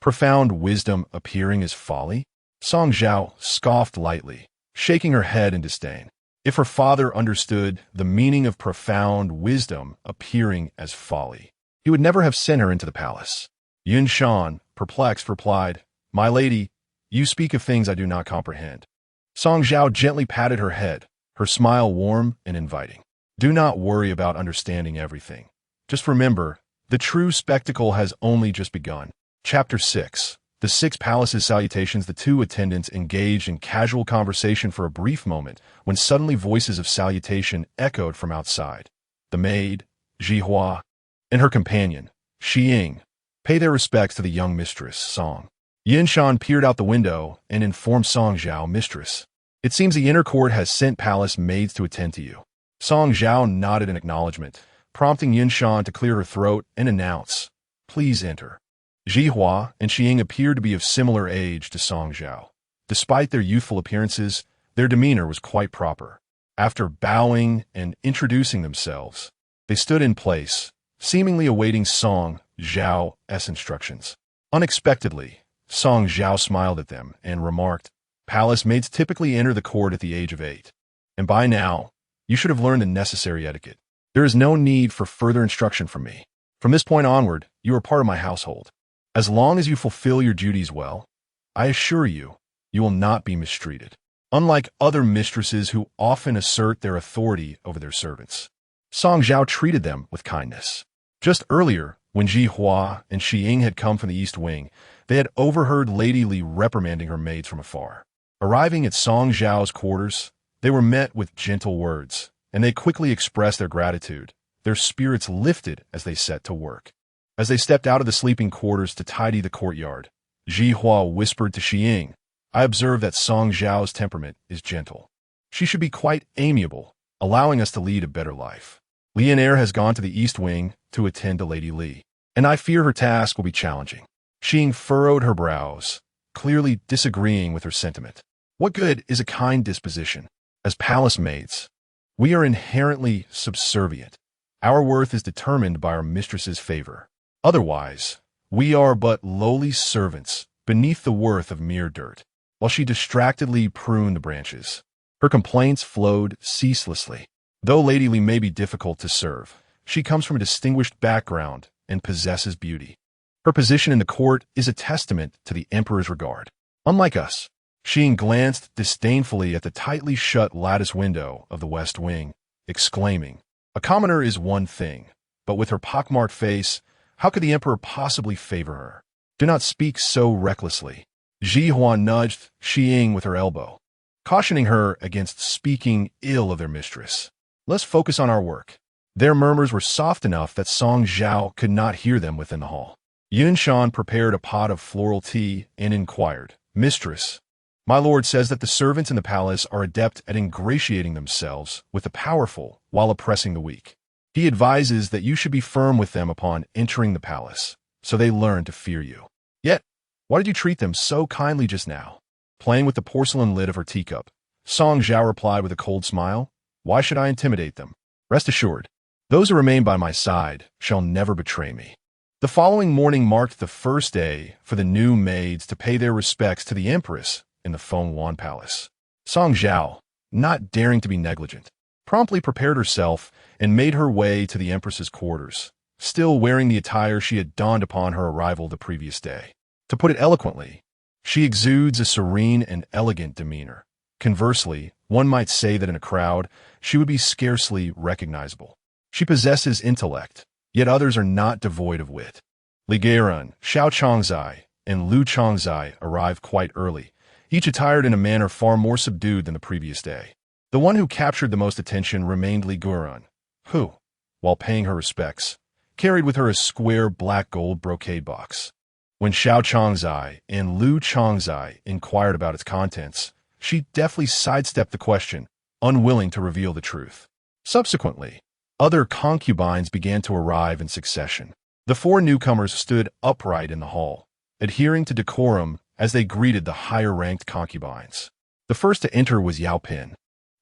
profound wisdom appearing as folly?" Song Zhao scoffed lightly, shaking her head in disdain. If her father understood the meaning of profound wisdom appearing as folly, he would never have sent her into the palace. Yin Shan, perplexed, replied, "My lady, you speak of things I do not comprehend." Song Zhao gently patted her head, her smile warm and inviting. "Do not worry about understanding everything. Just remember, the true spectacle has only just begun." Chapter 6. The Six Palaces' Salutations. The two attendants engaged in casual conversation for a brief moment when suddenly voices of salutation echoed from outside. The maid, Zhihua, and her companion, Xiying, pay their respects to the young mistress, Song. Yin Shan peered out the window and informed Song Zhao, "Mistress, it seems the inner court has sent palace maids to attend to you." Song Zhao nodded in acknowledgement, prompting Yin Shan to clear her throat and announce, "Please enter." Zhihua and Xiying appeared to be of similar age to Song Zhao. Despite their youthful appearances, their demeanor was quite proper. After bowing and introducing themselves, they stood in place, seemingly awaiting Song Zhao's instructions. Unexpectedly, Song Zhao smiled at them and remarked, "Palace maids typically enter the court at the age of 8, and by now, you should have learned the necessary etiquette. There is no need for further instruction from me. From this point onward, you are part of my household. As long as you fulfill your duties well, I assure you, you will not be mistreated, unlike other mistresses who often assert their authority over their servants." Song Zhao treated them with kindness. Just earlier, when Zhihua and Xiying had come from the East Wing, they had overheard Lady Li reprimanding her maids from afar. Arriving at Song Zhao's quarters, they were met with gentle words, and they quickly expressed their gratitude. Their spirits lifted as they set to work. As they stepped out of the sleeping quarters to tidy the courtyard, Zhihua whispered to Xiying, "I observe that Song Zhao's temperament is gentle. She should be quite amiable, allowing us to lead a better life. Lianaire has gone to the East Wing to attend to Lady Li, and I fear her task will be challenging." Xiying furrowed her brows, clearly disagreeing with her sentiment. What good is a kind disposition? As palace maids, we are inherently subservient. Our worth is determined by our mistress's favor. Otherwise, we are but lowly servants beneath the worth of mere dirt. While she distractedly pruned the branches, her complaints flowed ceaselessly. Though Lady Li may be difficult to serve, she comes from a distinguished background and possesses beauty. Her position in the court is a testament to the emperor's regard. Unlike us, Shi Ying glanced disdainfully at the tightly shut lattice window of the west wing, exclaiming, "A commoner is one thing, but with her pockmarked face, how could the emperor possibly favor her? Do not speak so recklessly." Ji Huan nudged Shi Ying with her elbow, cautioning her against speaking ill of their mistress. "Let's focus on our work." Their murmurs were soft enough that Song Zhao could not hear them within the hall. Yun Shan prepared a pot of floral tea and inquired, "Mistress, my lord says that the servants in the palace are adept at ingratiating themselves with the powerful while oppressing the weak. He advises that you should be firm with them upon entering the palace, so they learn to fear you. Yet, why did you treat them so kindly just now?" Playing with the porcelain lid of her teacup, Song Zhao replied with a cold smile, "Why should I intimidate them? Rest assured, those who remain by my side shall never betray me." The following morning marked the first day for the new maids to pay their respects to the Empress in the Fenghuan Palace. Song Zhao, not daring to be negligent, promptly prepared herself and made her way to the Empress's quarters, still wearing the attire she had donned upon her arrival the previous day. To put it eloquently, she exudes a serene and elegant demeanor. Conversely, one might say that in a crowd, she would be scarcely recognizable. She possesses intellect, yet others are not devoid of wit. Li Gairan, Xiao Chongzai, and Lu Chongzai arrived quite early, each attired in a manner far more subdued than the previous day. The one who captured the most attention remained Li Gairan, who, while paying her respects, carried with her a square black gold brocade box. When Xiao Chongzai and Lu Chongzai inquired about its contents, she deftly sidestepped the question, unwilling to reveal the truth. Subsequently, other concubines began to arrive in succession. The four newcomers stood upright in the hall, adhering to decorum as they greeted the higher-ranked concubines. The first to enter was Yao Pin,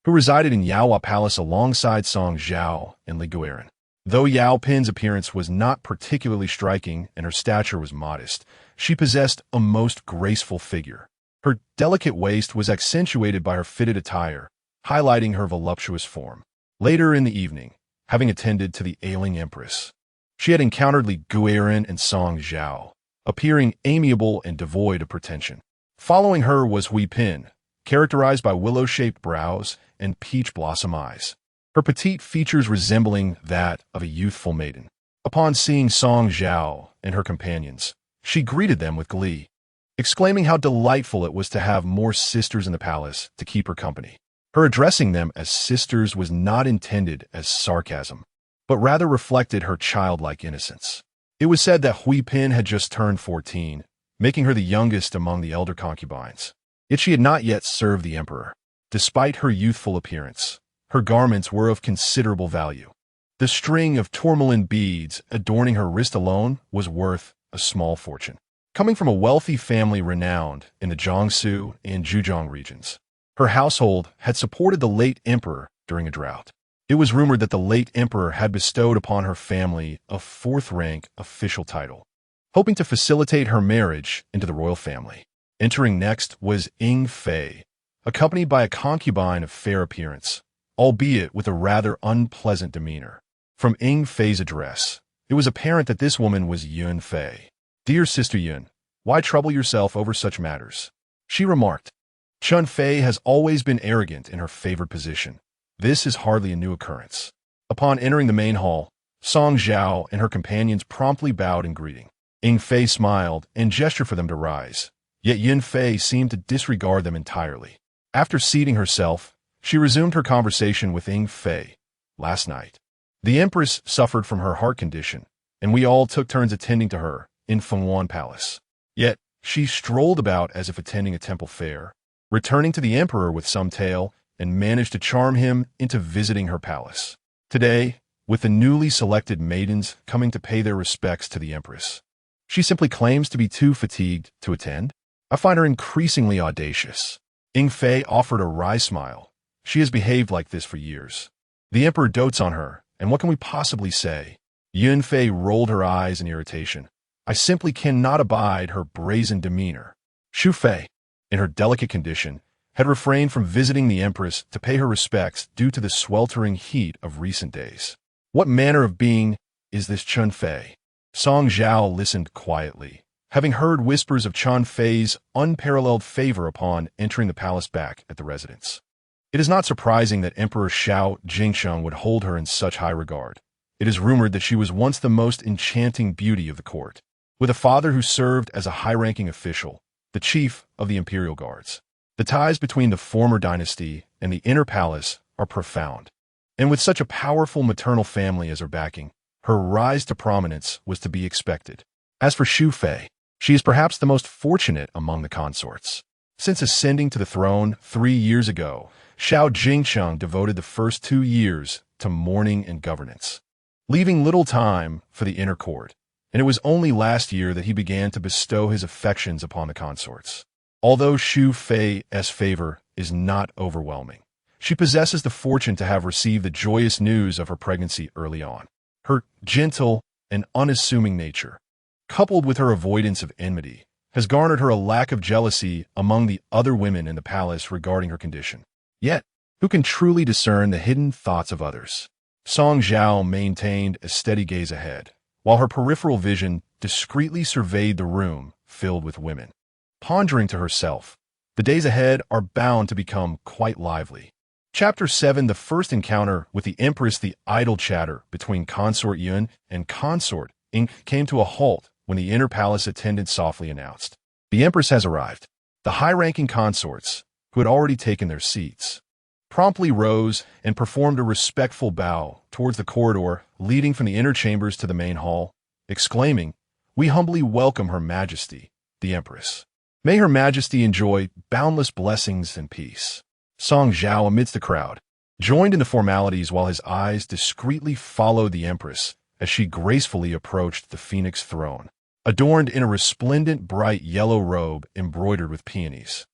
who resided in Yaohua Palace alongside Song Zhao and Li Gairan. Though Yao Pin's appearance was not particularly striking and her stature was modest, she possessed a most graceful figure. Her delicate waist was accentuated by her fitted attire, highlighting her voluptuous form. Later in the evening, having attended to the ailing Empress, she had encountered Li Gairan and Song Zhao, appearing amiable and devoid of pretension. Following her was Hui Pin, characterized by willow-shaped brows and peach blossom eyes, her petite features resembling that of a youthful maiden. Upon seeing Song Zhao and her companions, she greeted them with glee, exclaiming how delightful it was to have more sisters in the palace to keep her company. Her addressing them as sisters was not intended as sarcasm, but rather reflected her childlike innocence. It was said that Hui Pin had just turned 14, making her the youngest among the elder concubines. Yet she had not yet served the emperor. Despite her youthful appearance, her garments were of considerable value. The string of tourmaline beads adorning her wrist alone was worth a small fortune. Coming from a wealthy family renowned in the Jiangsu and Zhejiang regions, her household had supported the late emperor during a drought. It was rumored that the late emperor had bestowed upon her family a fourth-rank official title, hoping to facilitate her marriage into the royal family. Entering next was Ying Fei, accompanied by a concubine of fair appearance, albeit with a rather unpleasant demeanor. From Ying Fei's address, it was apparent that this woman was Yun Fei. "Dear Sister Yun, why trouble yourself over such matters?" she remarked. "Chun Fei has always been arrogant in her favored position. This is hardly a new occurrence." Upon entering the main hall, Song Zhao and her companions promptly bowed in greeting. Ying Fei smiled and gestured for them to rise, yet Yun Fei seemed to disregard them entirely. After seating herself, she resumed her conversation with Ying Fei. "Last night, the Empress suffered from her heart condition, and we all took turns attending to her in Fenghuan Palace. Yet, she strolled about as if attending a temple fair, returning to the emperor with some tale, and managed to charm him into visiting her palace. Today, with the newly selected maidens coming to pay their respects to the Empress, she simply claims to be too fatigued to attend. I find her increasingly audacious." Ying Fei offered a wry smile. "She has behaved like this for years. The emperor dotes on her, and what can we possibly say?" Yun Fei rolled her eyes in irritation. "I simply cannot abide her brazen demeanor." Xu Fei, in her delicate condition, had refrained from visiting the Empress to pay her respects due to the sweltering heat of recent days. "What manner of being is this Chun Fei?" Song Zhao listened quietly, having heard whispers of Qian Fei's unparalleled favor upon entering the palace back at the residence. It is not surprising that Emperor Zhao Jingsheng would hold her in such high regard. It is rumored that she was once the most enchanting beauty of the court, with a father who served as a high-ranking official, the chief of the imperial guards. The ties between the former dynasty and the inner palace are profound, and with such a powerful maternal family as her backing, her rise to prominence was to be expected. As for Xu Fei, she is perhaps the most fortunate among the consorts. Since ascending to the throne 3 years ago, Zhao Jingsheng devoted the first 2 years to mourning and governance, leaving little time for the inner court, and it was only last year that he began to bestow his affections upon the consorts. Although Xu Fei's favor is not overwhelming, she possesses the fortune to have received the joyous news of her pregnancy early on. Her gentle and unassuming nature, coupled with her avoidance of enmity, has garnered her a lack of jealousy among the other women in the palace regarding her condition. Yet, who can truly discern the hidden thoughts of others? Song Zhao maintained a steady gaze ahead, while her peripheral vision discreetly surveyed the room filled with women. Pondering to herself, the days ahead are bound to become quite lively. Chapter 7: The first encounter with the Empress. The idle chatter between Consort Yun and Consort Ing came to a halt when the inner palace attendant softly announced, "The Empress has arrived." The high-ranking consorts, who had already taken their seats, promptly rose and performed a respectful bow towards the corridor leading from the inner chambers to the main hall, exclaiming, "We humbly welcome Her Majesty, the Empress. May Her Majesty enjoy boundless blessings and peace." Song Zhao, amidst the crowd, joined in the formalities while his eyes discreetly followed the Empress as she gracefully approached the Phoenix throne, adorned in a resplendent bright yellow robe embroidered with peonies,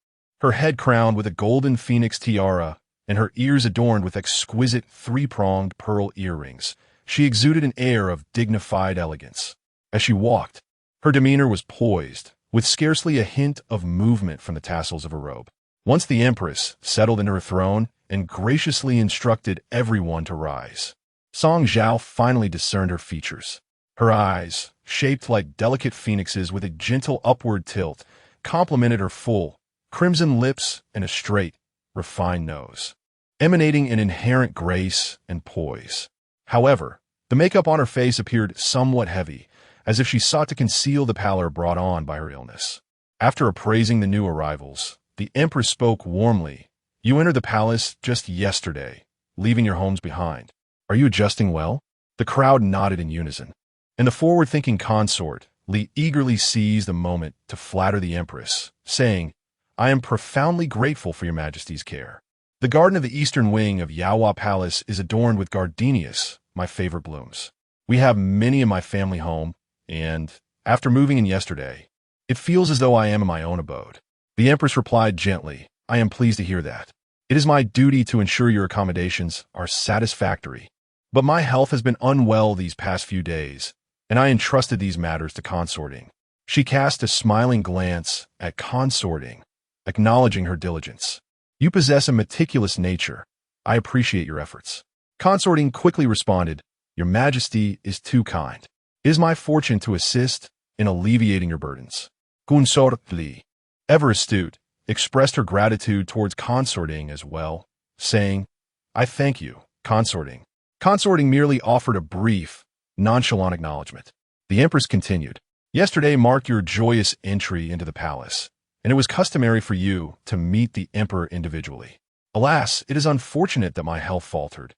her head crowned with a golden phoenix tiara and her ears adorned with exquisite 3-pronged pearl earrings. She exuded an air of dignified elegance. As she walked, her demeanor was poised, with scarcely a hint of movement from the tassels of her robe. Once the Empress settled into her throne and graciously instructed everyone to rise, Song Zhao finally discerned her features. Her eyes, shaped like delicate phoenixes with a gentle upward tilt, complemented her full, crimson lips and a straight, refined nose, emanating an inherent grace and poise. However, the makeup on her face appeared somewhat heavy, as if she sought to conceal the pallor brought on by her illness. After appraising the new arrivals, the Empress spoke warmly. "You entered the palace just yesterday, leaving your homes behind. Are you adjusting well?" The crowd nodded in unison, and the forward-thinking consort Li eagerly seized the moment to flatter the Empress, saying, "I am profoundly grateful for your Majesty's care. The garden of the eastern wing of Yaohua Palace is adorned with gardenias, my favorite blooms. We have many in my family home, and, after moving in yesterday, it feels as though I am in my own abode." The Empress replied gently, "I am pleased to hear that. It is my duty to ensure your accommodations are satisfactory, but my health has been unwell these past few days, and I entrusted these matters to Consorting." She cast a smiling glance at Consorting, acknowledging her diligence. "You possess a meticulous nature. I appreciate your efforts." Consorting quickly responded, "Your Majesty is too kind. It is my fortune to assist in alleviating your burdens." Consort Li, ever astute, expressed her gratitude towards Consorting as well, saying, "I thank you, Consorting." Consorting merely offered a brief, nonchalant acknowledgement. The Empress continued, "Yesterday marked your joyous entry into the palace, and it was customary for you to meet the Emperor individually. Alas, it is unfortunate that my health faltered,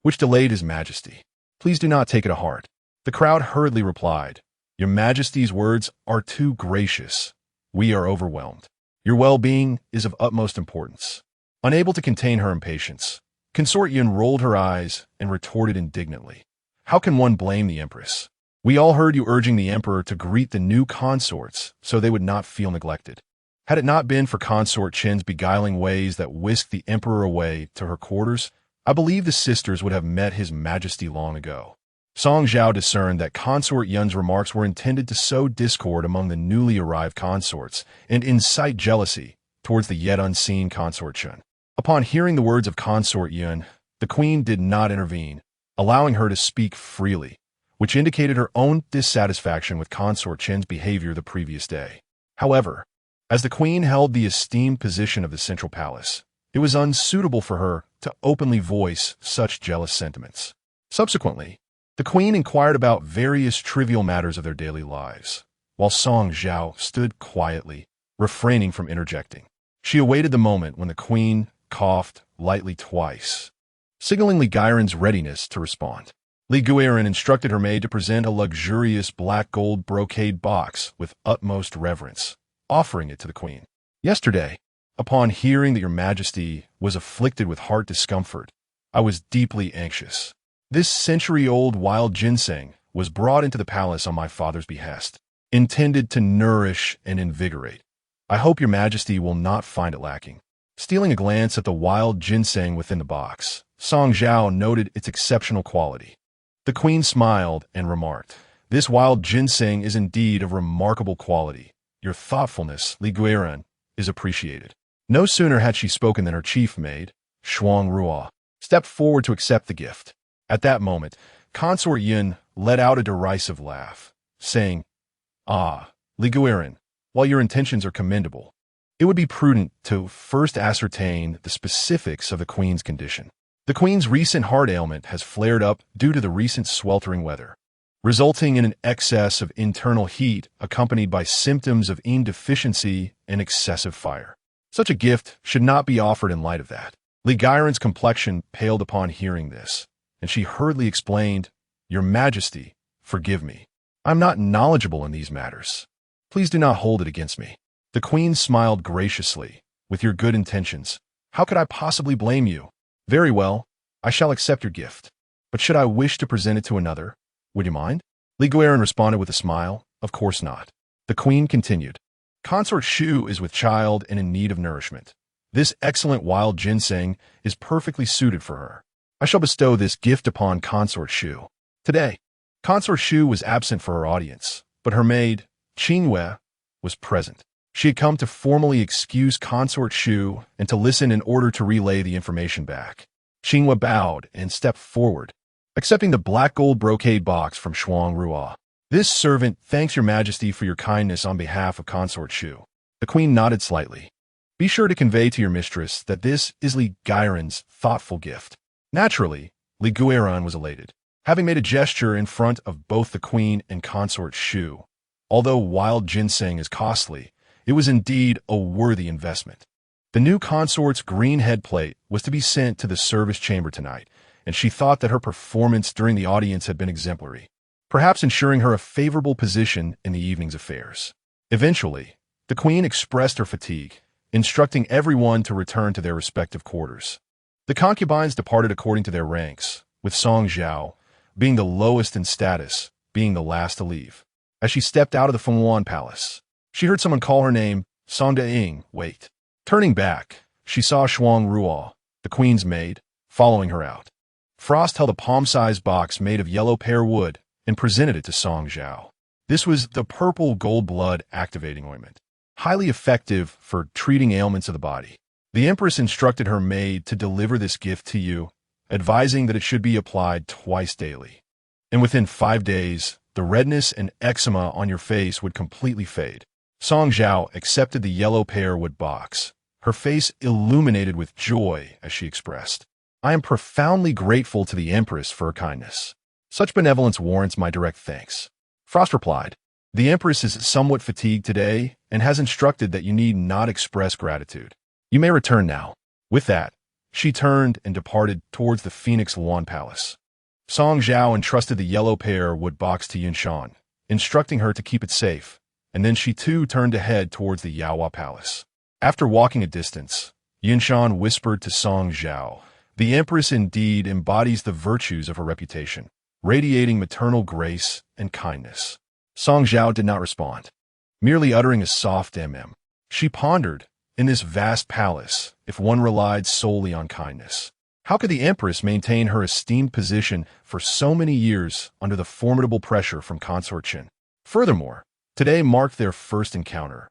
which delayed His Majesty. Please do not take it to heart." The crowd hurriedly replied, "Your Majesty's words are too gracious. We are overwhelmed. Your well-being is of utmost importance." Unable to contain her impatience, Consort Yun rolled her eyes and retorted indignantly, "How can one blame the Empress? We all heard you urging the Emperor to greet the new consorts so they would not feel neglected. Had it not been for Consort Chen's beguiling ways that whisked the Emperor away to her quarters, I believe the sisters would have met His Majesty long ago." Song Zhao discerned that Consort Yun's remarks were intended to sow discord among the newly arrived consorts and incite jealousy towards the yet unseen Consort Chen. Upon hearing the words of Consort Yun, the queen did not intervene, allowing her to speak freely, which indicated her own dissatisfaction with Consort Qin's behavior the previous day. However, as the queen held the esteemed position of the central palace, it was unsuitable for her to openly voice such jealous sentiments. Subsequently, the queen inquired about various trivial matters of their daily lives, while Song Zhao stood quietly, refraining from interjecting. She awaited the moment when the queen coughed lightly twice, signaling Li Guiren's readiness to respond. Li Guiren instructed her maid to present a luxurious black gold brocade box with utmost reverence, offering it to the queen. Yesterday, upon hearing that your majesty was afflicted with heart discomfort, I was deeply anxious. This century-old wild ginseng was brought into the palace on my father's behest, intended to nourish and invigorate. I hope your majesty will not find it lacking. Stealing a glance at the wild ginseng within the box, Song Zhao noted its exceptional quality. The queen smiled and remarked, "This wild ginseng is indeed of remarkable quality. Your thoughtfulness, Li Guiren, is appreciated." No sooner had she spoken than her chief maid, Shuang Ruo, stepped forward to accept the gift. At that moment, Consort Yin let out a derisive laugh, saying, "Ah, Li Guiren, while your intentions are commendable, it would be prudent to first ascertain the specifics of the queen's condition. The queen's recent heart ailment has flared up due to the recent sweltering weather, resulting in an excess of internal heat accompanied by symptoms of indeficiency and excessive fire. Such a gift should not be offered in light of that." Li Guiren's complexion paled upon hearing this, and she hurriedly explained, "Your Majesty, forgive me. I'm not knowledgeable in these matters. Please do not hold it against me." The queen smiled graciously. "With your good intentions, how could I possibly blame you? Very well, I shall accept your gift. But should I wish to present it to another, would you mind?" Li Guiren responded with a smile, "Of course not." The queen continued, "Consort Shu is with child and in need of nourishment. This excellent wild ginseng is perfectly suited for her. I shall bestow this gift upon Consort Shu." Today, Consort Shu was absent for her audience, but her maid, Qingyue, was present. She had come to formally excuse Consort Shu and to listen in order to relay the information back. Qingyue bowed and stepped forward, accepting the black gold brocade box from Shuang Ruo. "This servant thanks your majesty for your kindness on behalf of Consort Shu." The queen nodded slightly. "Be sure to convey to your mistress that this is Li Guiren's thoughtful gift." Naturally, Li Guiren was elated, having made a gesture in front of both the queen and Consort Shu. Although wild ginseng is costly, it was indeed a worthy investment. The new consort's green head plate was to be sent to the service chamber tonight, and she thought that her performance during the audience had been exemplary, perhaps ensuring her a favorable position in the evening's affairs. Eventually, the queen expressed her fatigue, instructing everyone to return to their respective quarters. The concubines departed according to their ranks, with Song Zhao, being the lowest in status, being the last to leave. As she stepped out of the Fenghuan Palace, she heard someone call her name, "Song De-ing, wait." Turning back, she saw Shuang Ruo, the queen's maid, following her out. Frost held a palm-sized box made of yellow pear wood and presented it to Song Zhao. This was the purple gold blood activating ointment, highly effective for treating ailments of the body. The Empress instructed her maid to deliver this gift to you, advising that it should be applied twice daily. And within 5 days, the redness and eczema on your face would completely fade. Song Zhao accepted the yellow pear wood box, her face illuminated with joy as she expressed, "I am profoundly grateful to the Empress for her kindness. Such benevolence warrants my direct thanks." Frost replied, "The Empress is somewhat fatigued today and has instructed that you need not express gratitude. You may return now." With that, she turned and departed towards the Phoenix Luan Palace. Song Zhao entrusted the yellow pear wood box to Yunshan, instructing her to keep it safe, and then she too turned to head towards the Yaohua Palace. After walking a distance, Yunshan whispered to Song Zhao, "The Empress indeed embodies the virtues of her reputation, radiating maternal grace and kindness." Song Zhao did not respond, merely uttering a soft mm. She pondered, in this vast palace, if one relied solely on kindness, how could the Empress maintain her esteemed position for so many years under the formidable pressure from Consort Qin? Furthermore, today marked their first encounter.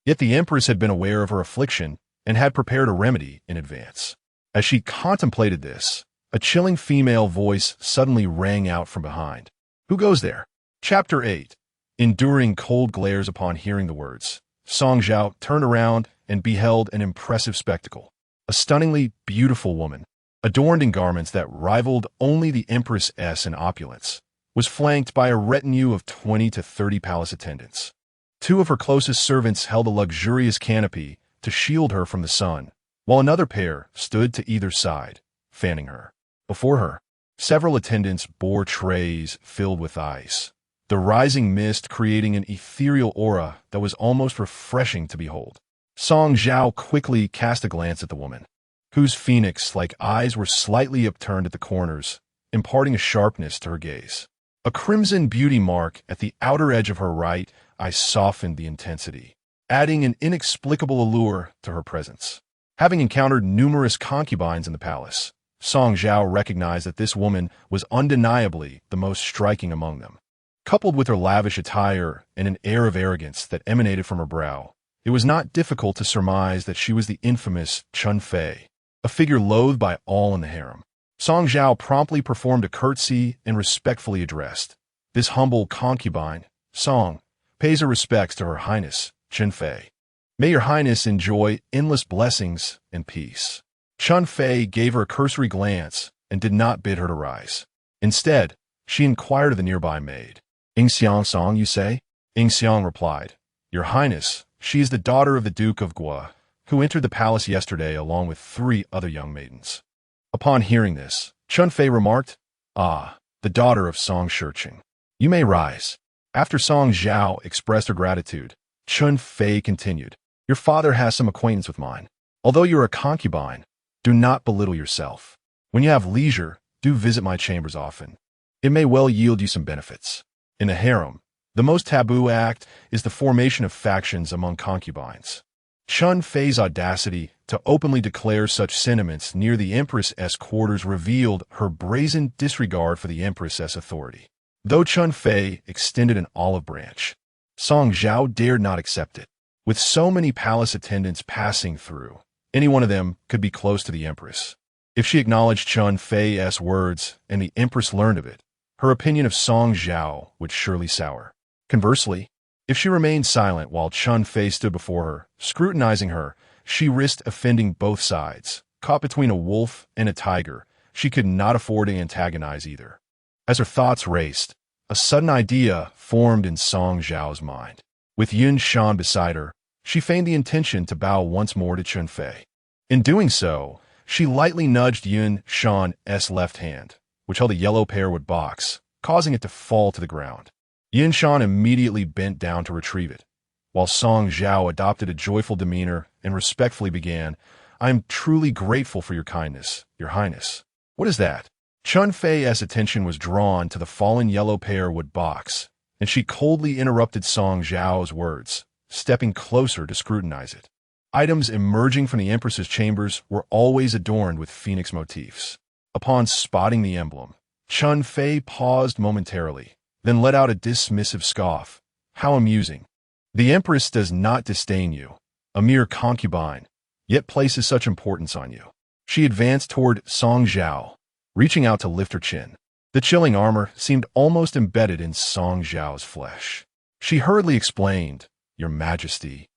Yet the Empress had been aware of her affliction and had prepared a remedy in advance. As she contemplated this, a chilling female voice suddenly rang out from behind. Who goes there? Chapter 8. Enduring cold glares upon hearing the words. Song Zhao turned around and beheld an impressive spectacle. A stunningly beautiful woman, adorned in garments that rivaled only the Empress' in opulence, was flanked by a retinue of 20 to 30 palace attendants. Two of her closest servants held a luxurious canopy to shield her from the sun, while another pair stood to either side, fanning her. Before her, several attendants bore trays filled with ice, the rising mist creating an ethereal aura that was almost refreshing to behold. Song Zhao quickly cast a glance at the woman, whose phoenix-like eyes were slightly upturned at the corners, imparting a sharpness to her gaze. A crimson beauty mark at the outer edge of her right eye softened the intensity, adding an inexplicable allure to her presence. Having encountered numerous concubines in the palace, Song Zhao recognized that this woman was undeniably the most striking among them. Coupled with her lavish attire and an air of arrogance that emanated from her brow, it was not difficult to surmise that she was the infamous Chun Fei, a figure loathed by all in the harem. Song Zhao promptly performed a curtsy and respectfully addressed. This humble concubine, Song, pays her respects to Her Highness, Chun Fei. May Your Highness enjoy endless blessings and peace. Chun Fei gave her a cursory glance and did not bid her to rise. Instead, she inquired of the nearby maid. Xiang Song, you say? Xiang replied, Your Highness, she is the daughter of the Duke of Gua, who entered the palace yesterday along with 3 other young maidens. Upon hearing this, Chun Fei remarked, Ah, the daughter of Song Shiqing. You may rise. After Song Zhao expressed her gratitude, Chun Fei continued, Your father has some acquaintance with mine. Although you are a concubine, do not belittle yourself. When you have leisure, do visit my chambers often. It may well yield you some benefits. In the harem, the most taboo act is the formation of factions among concubines. Chun Fei's audacity to openly declare such sentiments near the Empress' quarters revealed her brazen disregard for the Empress' authority. Though Chun Fei extended an olive branch, Song Zhao dared not accept it. With so many palace attendants passing through, any one of them could be close to the Empress. If she acknowledged Chun Fei's words and the Empress learned of it, her opinion of Song Zhao would surely sour. Conversely, if she remained silent while Chun Fei stood before her, scrutinizing her, she risked offending both sides. Caught between a wolf and a tiger, she could not afford to antagonize either. As her thoughts raced, a sudden idea formed in Song Zhao's mind. With Yun Shan beside her, she feigned the intention to bow once more to Chun Fei. In doing so, she lightly nudged Yun Shan's left hand, which held a yellow pearwood box, causing it to fall to the ground. Yun Shan immediately bent down to retrieve it, while Song Zhao adopted a joyful demeanor and respectfully began, I am truly grateful for your kindness, Your Highness. What is that? Chun Fei's attention was drawn to the fallen yellow pearwood box, and she coldly interrupted Song Zhao's words, stepping closer to scrutinize it. Items emerging from the Empress's chambers were always adorned with phoenix motifs. Upon spotting the emblem, Chun Fei paused momentarily, then let out a dismissive scoff. How amusing. The Empress does not disdain you, a mere concubine, yet places such importance on you. She advanced toward Song Zhao, reaching out to lift her chin. The chilling armor seemed almost embedded in Song Zhao's flesh. She hurriedly explained, Your Majesty.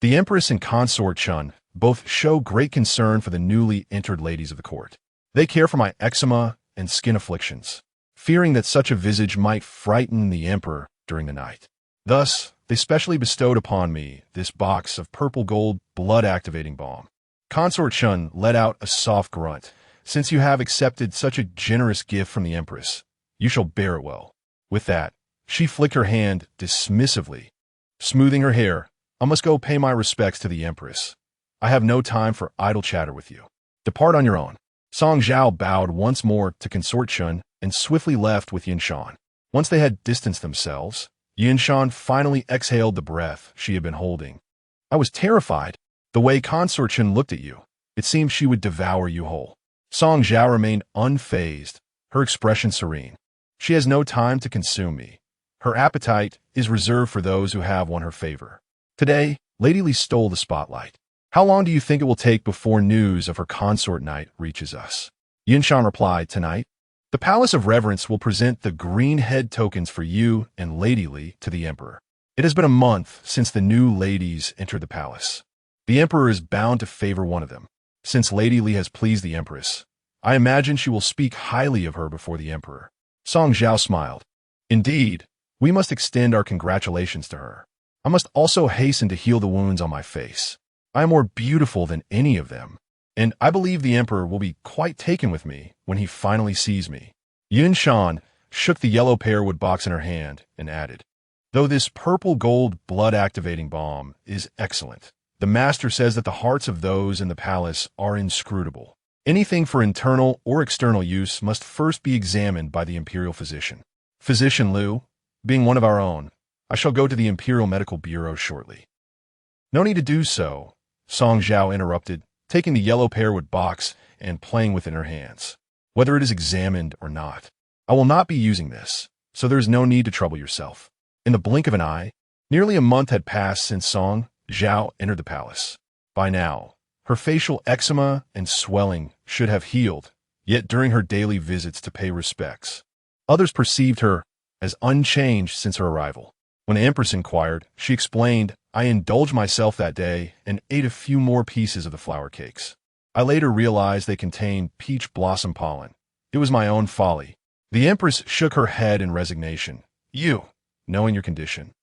The Empress and Consort Chun both show great concern for the newly entered ladies of the court. They care for my eczema and skin afflictions, fearing that such a visage might frighten the emperor during the night. Thus, they specially bestowed upon me this box of purple gold blood-activating balm. Consort Chun let out a soft grunt. Since you have accepted such a generous gift from the Empress, you shall bear it well. With that, she flicked her hand dismissively. Smoothing her hair, I must go pay my respects to the Empress. I have no time for idle chatter with you. Depart on your own. Song Zhao bowed once more to Consort Chun and swiftly left with Yin Shan. Once they had distanced themselves, Yin Shan finally exhaled the breath she had been holding. I was terrified. The way Consort Chun looked at you, it seemed she would devour you whole. Song Zhao remained unfazed, her expression serene. She has no time to consume me. Her appetite is reserved for those who have won her favor. Today, Lady Li stole the spotlight. How long do you think it will take before news of her consort night reaches us? Yin Shan replied, Tonight. The Palace of Reverence will present the green head tokens for you and Lady Li to the Emperor. It has been a month since the new ladies entered the palace. The Emperor is bound to favor one of them. Since Lady Li has pleased the Empress, I imagine she will speak highly of her before the Emperor. Song Zhao smiled. Indeed, we must extend our congratulations to her. I must also hasten to heal the wounds on my face. I am more beautiful than any of them, and I believe the Emperor will be quite taken with me when he finally sees me. Yun Shan shook the yellow pearwood box in her hand and added, though this purple gold blood-activating balm is excellent, the master says that the hearts of those in the palace are inscrutable. Anything for internal or external use must first be examined by the imperial physician. Physician Liu, being one of our own, I shall go to the Imperial Medical Bureau shortly. No need to do so, Song Zhao interrupted, taking the yellow pearwood box and playing with it in her hands. Whether it is examined or not, I will not be using this, so there is no need to trouble yourself. In the blink of an eye, nearly a month had passed since Song Zhao entered the palace. By now, her facial eczema and swelling should have healed, yet during her daily visits to pay respects, others perceived her as unchanged since her arrival. When the Empress inquired, she explained, I indulged myself that day and ate a few more pieces of the flower cakes. I later realized they contained peach blossom pollen. It was my own folly. The Empress shook her head in resignation. You, knowing your condition,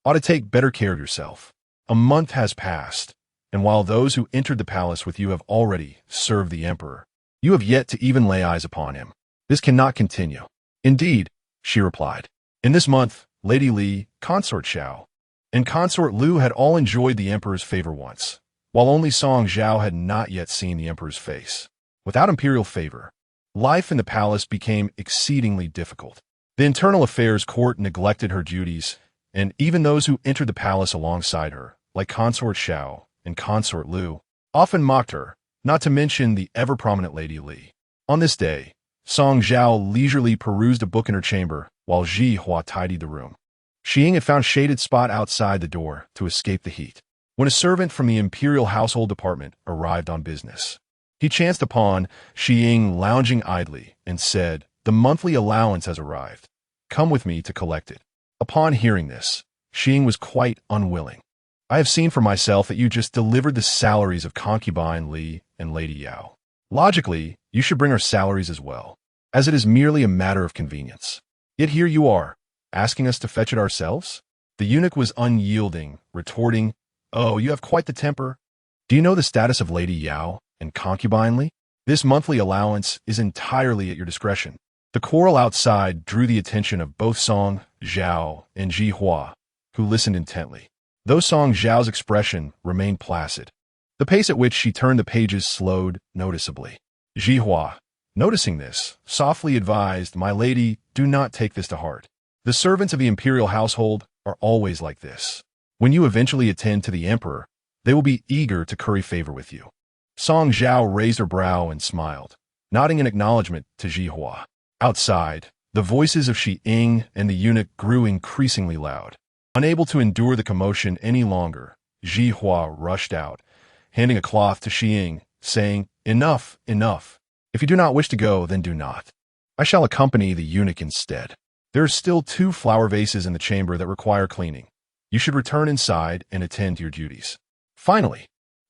ought to take better care of yourself. A month has passed, and while those who entered the palace with you have already served the Emperor, you have yet to even lay eyes upon him. This cannot continue. Indeed, she replied. In this month, Lady Li, Consort Zhao, and Consort Liu had all enjoyed the Emperor's favor once, while only Song Zhao had not yet seen the Emperor's face. Without imperial favor, life in the palace became exceedingly difficult. The internal affairs court neglected her duties, and even those who entered the palace alongside her, like Consort Zhao and Consort Liu, often mocked her, not to mention the ever-prominent Lady Li. On this day, Song Zhao leisurely perused a book in her chamber, while Zhihua tidied the room. Xiying had found a shaded spot outside the door to escape the heat. When a servant from the Imperial Household Department arrived on business, he chanced upon Xiying lounging idly and said, the monthly allowance has arrived. Come with me to collect it. Upon hearing this, Xiying was quite unwilling. I have seen for myself that you just delivered the salaries of concubine Li and Lady Yao. Logically, you should bring our salaries as well, as it is merely a matter of convenience. Yet here you are, asking us to fetch it ourselves? The eunuch was unyielding, retorting, oh, you have quite the temper. Do you know the status of Lady Yao and concubine Li? This monthly allowance is entirely at your discretion. The quarrel outside drew the attention of both Song Zhao and Zhihua, who listened intently. Though Song Zhao's expression remained placid, the pace at which she turned the pages slowed noticeably. Zhihua, noticing this, softly advised, my lady, do not take this to heart. The servants of the imperial household are always like this. When you eventually attend to the emperor, they will be eager to curry favor with you. Song Zhao raised her brow and smiled, nodding in acknowledgement to Zhihua. Outside, the voices of Xiying and the eunuch grew increasingly loud. Unable to endure the commotion any longer, Zhihua rushed out, handing a cloth to Xiying, saying, enough, enough. If you do not wish to go, then do not. I shall accompany the eunuch instead. There are still 2 flower vases in the chamber that require cleaning. You should return inside and attend to your duties. Finally,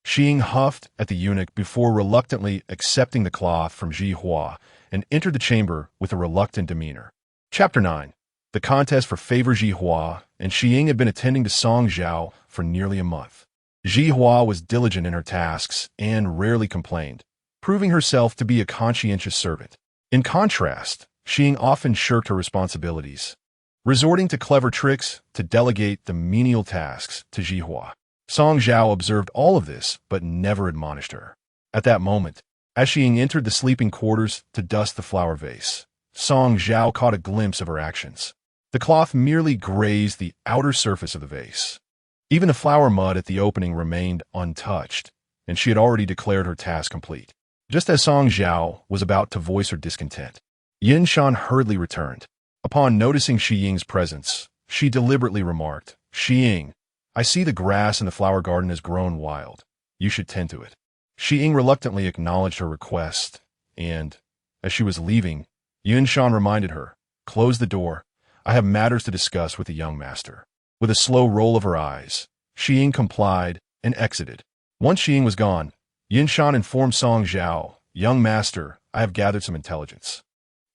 Xiying huffed at the eunuch before reluctantly accepting the cloth from Zhihua and entered the chamber with a reluctant demeanor. Chapter 9. The contest for favor. Zhihua and Xiying had been attending to Song Zhao for nearly a month. Zhihua was diligent in her tasks and rarely complained, proving herself to be a conscientious servant. In contrast, Xiying often shirked her responsibilities, resorting to clever tricks to delegate the menial tasks to Zhihua. Song Zhao observed all of this, but never admonished her. At that moment, as Xiying entered the sleeping quarters to dust the flower vase, Song Zhao caught a glimpse of her actions. The cloth merely grazed the outer surface of the vase. Even the flower mud at the opening remained untouched, and she had already declared her task complete. Just as Song Zhao was about to voice her discontent, Yin Shan hurriedly returned. Upon noticing Xiying's presence, she deliberately remarked, Xiying, I see the grass in the flower garden has grown wild. You should tend to it. Xiying reluctantly acknowledged her request, and, as she was leaving, Yunshan reminded her. Close the door. I have matters to discuss with the young master. With a slow roll of her eyes, Xiying complied and exited. Once Xiying was gone, Yunshan informed Song Zhao, Young master, I have gathered some intelligence.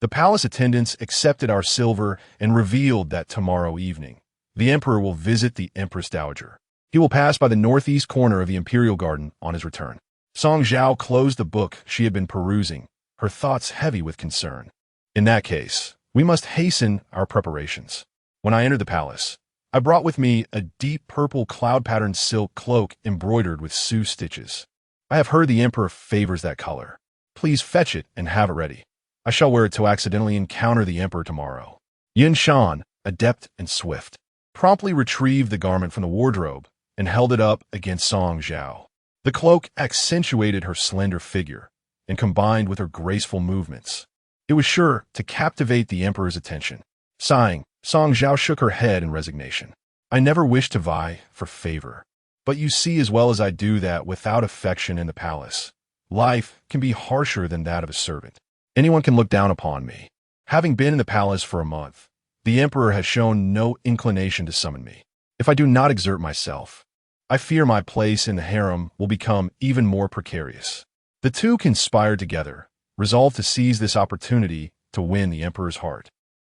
The palace attendants accepted our silver and revealed that tomorrow evening, the emperor will visit the Empress Dowager. He will pass by the northeast corner of the Imperial Garden on his return. Song Zhao closed the book she had been perusing, her thoughts heavy with concern. In that case, we must hasten our preparations. When I entered the palace, I brought with me a deep purple cloud-patterned silk cloak embroidered with Sioux stitches. I have heard the emperor favors that color. Please fetch it and have it ready. I shall wear it to accidentally encounter the emperor tomorrow. Yunshan, adept and swift, promptly retrieved the garment from the wardrobe and held it up against Song Zhao. The cloak accentuated her slender figure and combined with her graceful movements. It was sure to captivate the emperor's attention. Sighing, Song Zhao shook her head in resignation. I never wished to vie for favor. But you see as well as I do that without affection in the palace, life can be harsher than that of a servant. Anyone can look down upon me. Having been in the palace for a month, the emperor has shown no inclination to summon me. If I do not exert myself, I fear my place in the harem will become even more precarious. The two conspired together, resolved to seize this opportunity to win the emperor's heart.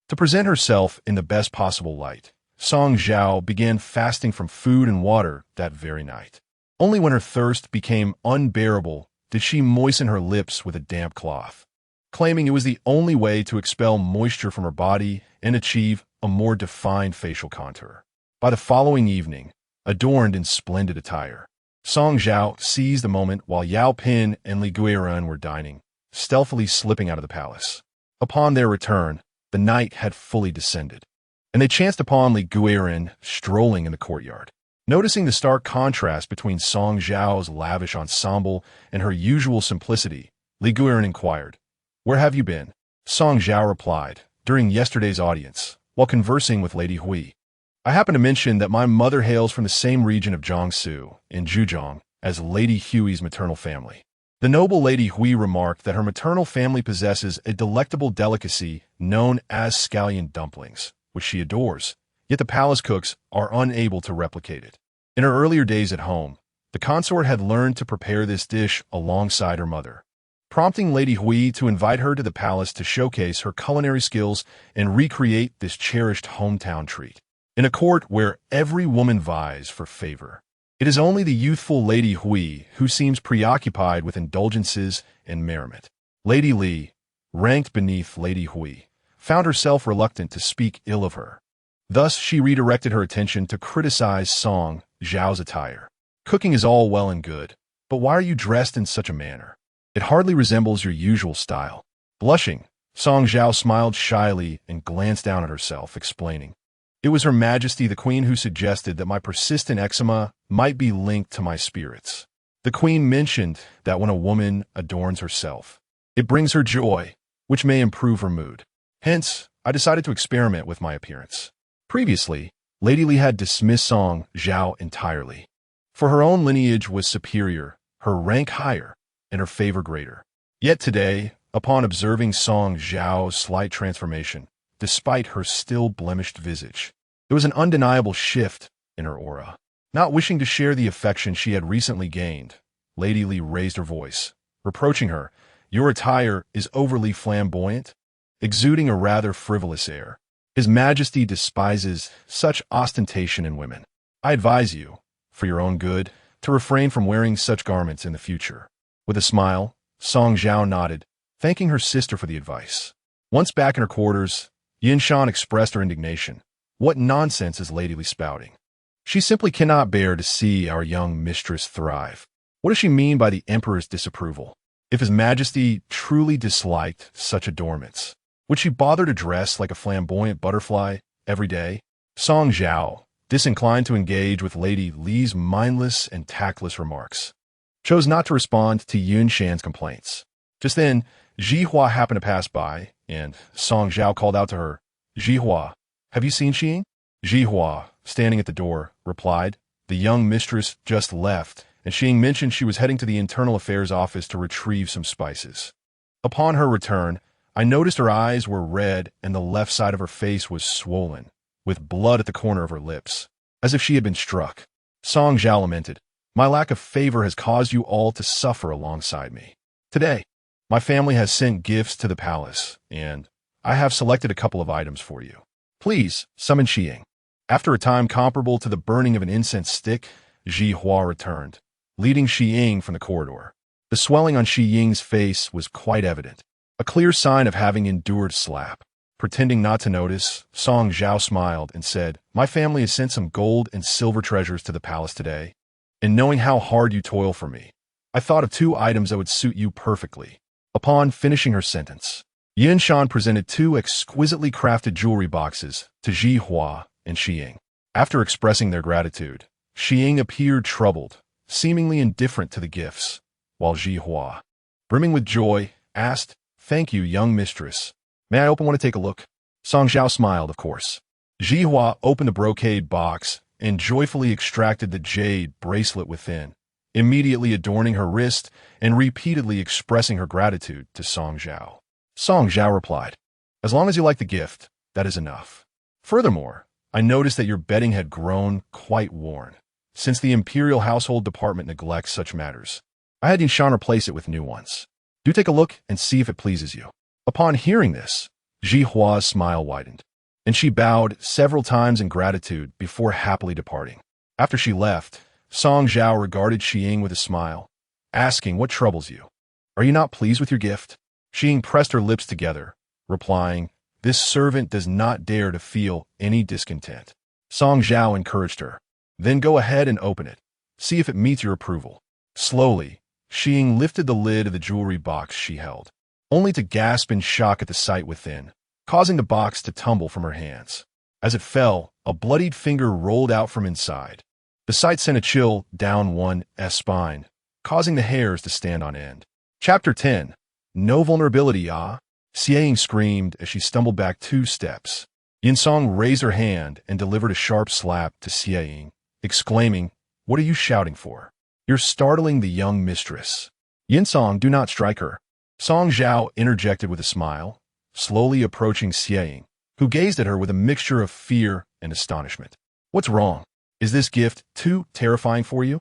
To present herself in the best possible light, Song Zhao began fasting from food and water that very night. Only when her thirst became unbearable did she moisten her lips with a damp cloth, claiming it was the only way to expel moisture from her body and achieve a more defined facial contour. By the following evening, adorned in splendid attire, Song Zhao seized the moment while Yao Pin and Li Guiran were dining, stealthily slipping out of the palace. Upon their return, the night had fully descended, and they chanced upon Li Guiran strolling in the courtyard. Noticing the stark contrast between Song Zhao's lavish ensemble and her usual simplicity, Li Guiran inquired, "Where have you been?" Song Zhao replied, "During yesterday's audience, while conversing with Lady Hui. I happen to mention that my mother hails from the same region of Jiangsu, in Zhejiang, as Lady Hui's maternal family." The noble Lady Hui remarked that her maternal family possesses a delectable delicacy known as scallion dumplings, which she adores, yet the palace cooks are unable to replicate it. In her earlier days at home, the consort had learned to prepare this dish alongside her mother, prompting Lady Hui to invite her to the palace to showcase her culinary skills and recreate this cherished hometown treat. In a court where every woman vies for favor, it is only the youthful Lady Hui who seems preoccupied with indulgences and merriment. Lady Li, ranked beneath Lady Hui, found herself reluctant to speak ill of her. Thus, she redirected her attention to criticize Song Zhao's attire. "Cooking is all well and good, but why are you dressed in such a manner? It hardly resembles your usual style." Blushing, Song Zhao smiled shyly and glanced down at herself, explaining, "It was Her Majesty the Queen who suggested that my persistent eczema might be linked to my spirits. The Queen mentioned that when a woman adorns herself, it brings her joy, which may improve her mood. Hence, I decided to experiment with my appearance." Previously, Lady Li had dismissed Song Zhao entirely, for her own lineage was superior, her rank higher, and her favor greater. Yet today, upon observing Song Zhao's slight transformation, despite her still blemished visage, there was an undeniable shift in her aura. Not wishing to share the affection she had recently gained, Lady Li raised her voice, reproaching her, "Your attire is overly flamboyant, exuding a rather frivolous air. His Majesty despises such ostentation in women. I advise you, for your own good, to refrain from wearing such garments in the future." With a smile, Song Zhao nodded, thanking her sister for the advice. Once back in her quarters, Yunshan expressed her indignation. "What nonsense is Lady Li spouting? She simply cannot bear to see our young mistress thrive. What does she mean by the Emperor's disapproval? If His Majesty truly disliked such adornments, would she bother to dress like a flamboyant butterfly every day?" Song Zhao, disinclined to engage with Lady Li's mindless and tactless remarks, chose not to respond to Yunshan's complaints. Just then, Zhihua happened to pass by, and Song Zhao called out to her, "Zhihua, have you seen Xiying?" Zhihua, standing at the door, replied, "The young mistress just left, and Xiying mentioned she was heading to the Internal Affairs office to retrieve some spices." Upon her return, I noticed her eyes were red and the left side of her face was swollen, with blood at the corner of her lips, as if she had been struck. Song Zhao lamented, "My lack of favor has caused you all to suffer alongside me. Today, my family has sent gifts to the palace, and I have selected a couple of items for you. Please summon Xiying." After a time comparable to the burning of an incense stick, Ji Hua returned, leading Xiying from the corridor. The swelling on Xiying's face was quite evident, a clear sign of having endured slap. Pretending not to notice, Song Zhao smiled and said, "My family has sent some gold and silver treasures to the palace today, and knowing how hard you toil for me, I thought of 2 items that would suit you perfectly." Upon finishing her sentence, Yin Shan presented 2 exquisitely crafted jewelry boxes to Ji Hua and Xiying. After expressing their gratitude, Xiying appeared troubled, seemingly indifferent to the gifts, while Ji Hua, brimming with joy, asked, "Thank you, young mistress. May I open one to take a look?" Song Zhao smiled, of course. Ji Hua opened the brocade box and joyfully extracted the jade bracelet within, immediately adorning her wrist and repeatedly expressing her gratitude to Song Zhao. Song Zhao replied, "As long as you like the gift, that is enough. Furthermore, I noticed that your bedding had grown quite worn, since the Imperial Household Department neglects such matters. I had Yinshan replace it with new ones. Do take a look and see if it pleases you." Upon hearing this, Ji Hua's smile widened, and she bowed several times in gratitude before happily departing. After she left, Song Zhao regarded Xiying with a smile, asking, "What troubles you? Are you not pleased with your gift?" Xiying pressed her lips together, replying, "This servant does not dare to feel any discontent." Song Zhao encouraged her, "Then go ahead and open it. See if it meets your approval." Slowly, Xiying lifted the lid of the jewelry box she held, only to gasp in shock at the sight within, causing the box to tumble from her hands. As it fell, a bloodied finger rolled out from inside. The sight sent a chill down one's spine, causing the hairs to stand on end. Chapter 10. No vulnerability, ah? Xiying screamed as she stumbled back 2 steps. Yinsong raised her hand and delivered a sharp slap to Xiying, exclaiming, "What are you shouting for? You're startling the young mistress." "Yinsong, do not strike her." Song Zhao interjected with a smile, slowly approaching Xiying, who gazed at her with a mixture of fear and astonishment. "What's wrong? Is this gift too terrifying for you?"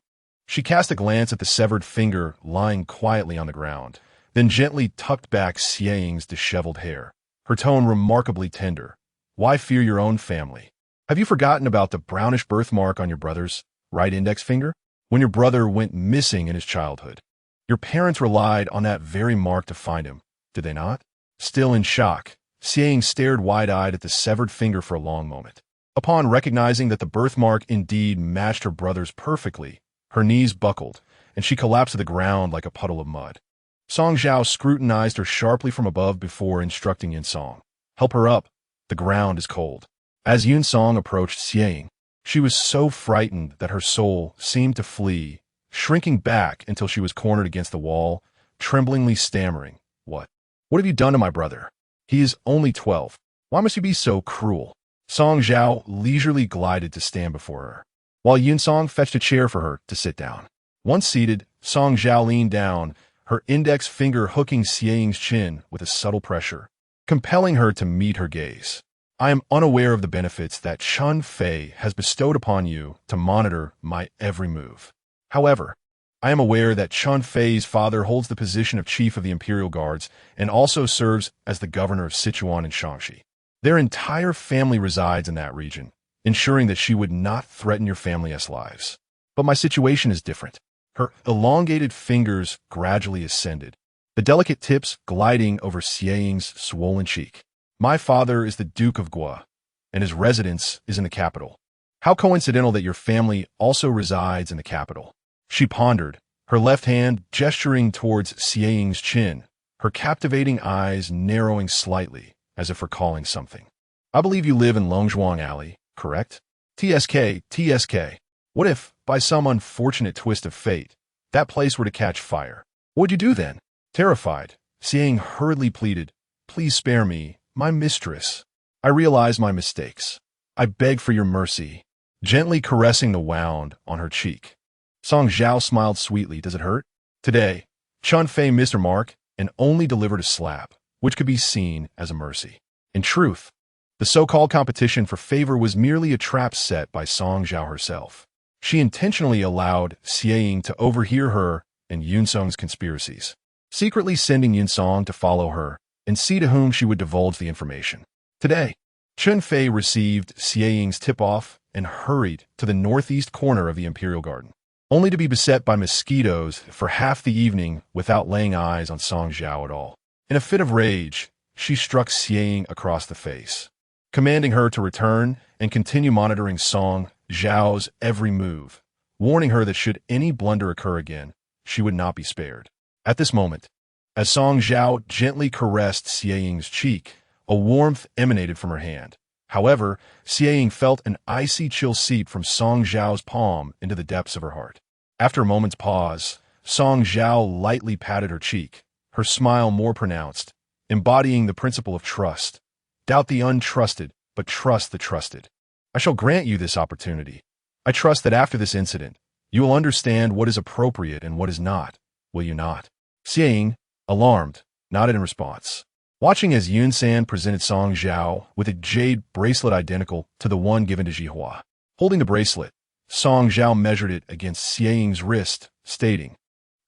She cast a glance at the severed finger lying quietly on the ground, then gently tucked back Xiying's disheveled hair, her tone remarkably tender. "Why fear your own family? Have you forgotten about the brownish birthmark on your brother's right index finger? When your brother went missing in his childhood, your parents relied on that very mark to find him, did they not?" Still in shock, Xiying stared wide-eyed at the severed finger for a long moment. Upon recognizing that the birthmark indeed matched her brother's perfectly, her knees buckled, and she collapsed to the ground like a puddle of mud. Song Zhao scrutinized her sharply from above before instructing Yinsong, "Help her up. The ground is cold." As Yinsong approached Xiying, she was so frightened that her soul seemed to flee, shrinking back until she was cornered against the wall, tremblingly stammering, What have you done to my brother? He is only 12. Why must you be so cruel?" Song Zhao leisurely glided to stand before her, while Yinsong fetched a chair for her to sit down. Once seated, Song Zhao leaned down, her index finger hooking Xiying's chin with a subtle pressure, compelling her to meet her gaze. "I am unaware of the benefits that Chun Fei has bestowed upon you to monitor my every move. However, I am aware that Chun Fei's father holds the position of chief of the Imperial Guards and also serves as the governor of Sichuan and Shaanxi. Their entire family resides in that region, ensuring that she would not threaten your family's lives. But my situation is different." Her elongated fingers gradually ascended, the delicate tips gliding over Xiying's swollen cheek. "My father is the Duke of Gua, and his residence is in the capital. How coincidental that your family also resides in the capital." She pondered, her left hand gesturing towards Xiying's chin, her captivating eyes narrowing slightly, as if recalling something. "I believe you live in Longzhuang Alley, correct?" TSK. What if, by some unfortunate twist of fate, that place were to catch fire? What would you do then? Terrified, Xiying hurriedly pleaded, "Please spare me, my mistress. I realize my mistakes. I beg for your mercy," gently caressing the wound on her cheek. Song Zhao smiled sweetly. "Does it hurt?" Today, Chun Fei missed her mark and only delivered a slap, which could be seen as a mercy. In truth, the so-called competition for favor was merely a trap set by Song Zhao herself. She intentionally allowed Xie to overhear her and Yunsong's conspiracies, secretly sending Yunsong to follow her and see to whom she would divulge the information. Today, Chun Fei received Xieying's tip-off and hurried to the northeast corner of the Imperial Garden, only to be beset by mosquitoes for half the evening without laying eyes on Song Zhao at all. In a fit of rage, she struck Xieying across the face, commanding her to return and continue monitoring Song Zhao's every move, warning her that should any blunder occur again, she would not be spared. At this moment, as Song Zhao gently caressed Xieying's cheek, a warmth emanated from her hand. However, Xieying felt an icy chill seep from Song Zhao's palm into the depths of her heart. After a moment's pause, Song Zhao lightly patted her cheek, her smile more pronounced, embodying the principle of trust. Doubt the untrusted, but trust the trusted. I shall grant you this opportunity. I trust that after this incident, you will understand what is appropriate and what is not, will you not? Xieying, alarmed, nodded in response. Watching as Yunsan presented Song Zhao with a jade bracelet identical to the one given to Jihua. Holding the bracelet, Song Zhao measured it against Xieying's wrist, stating,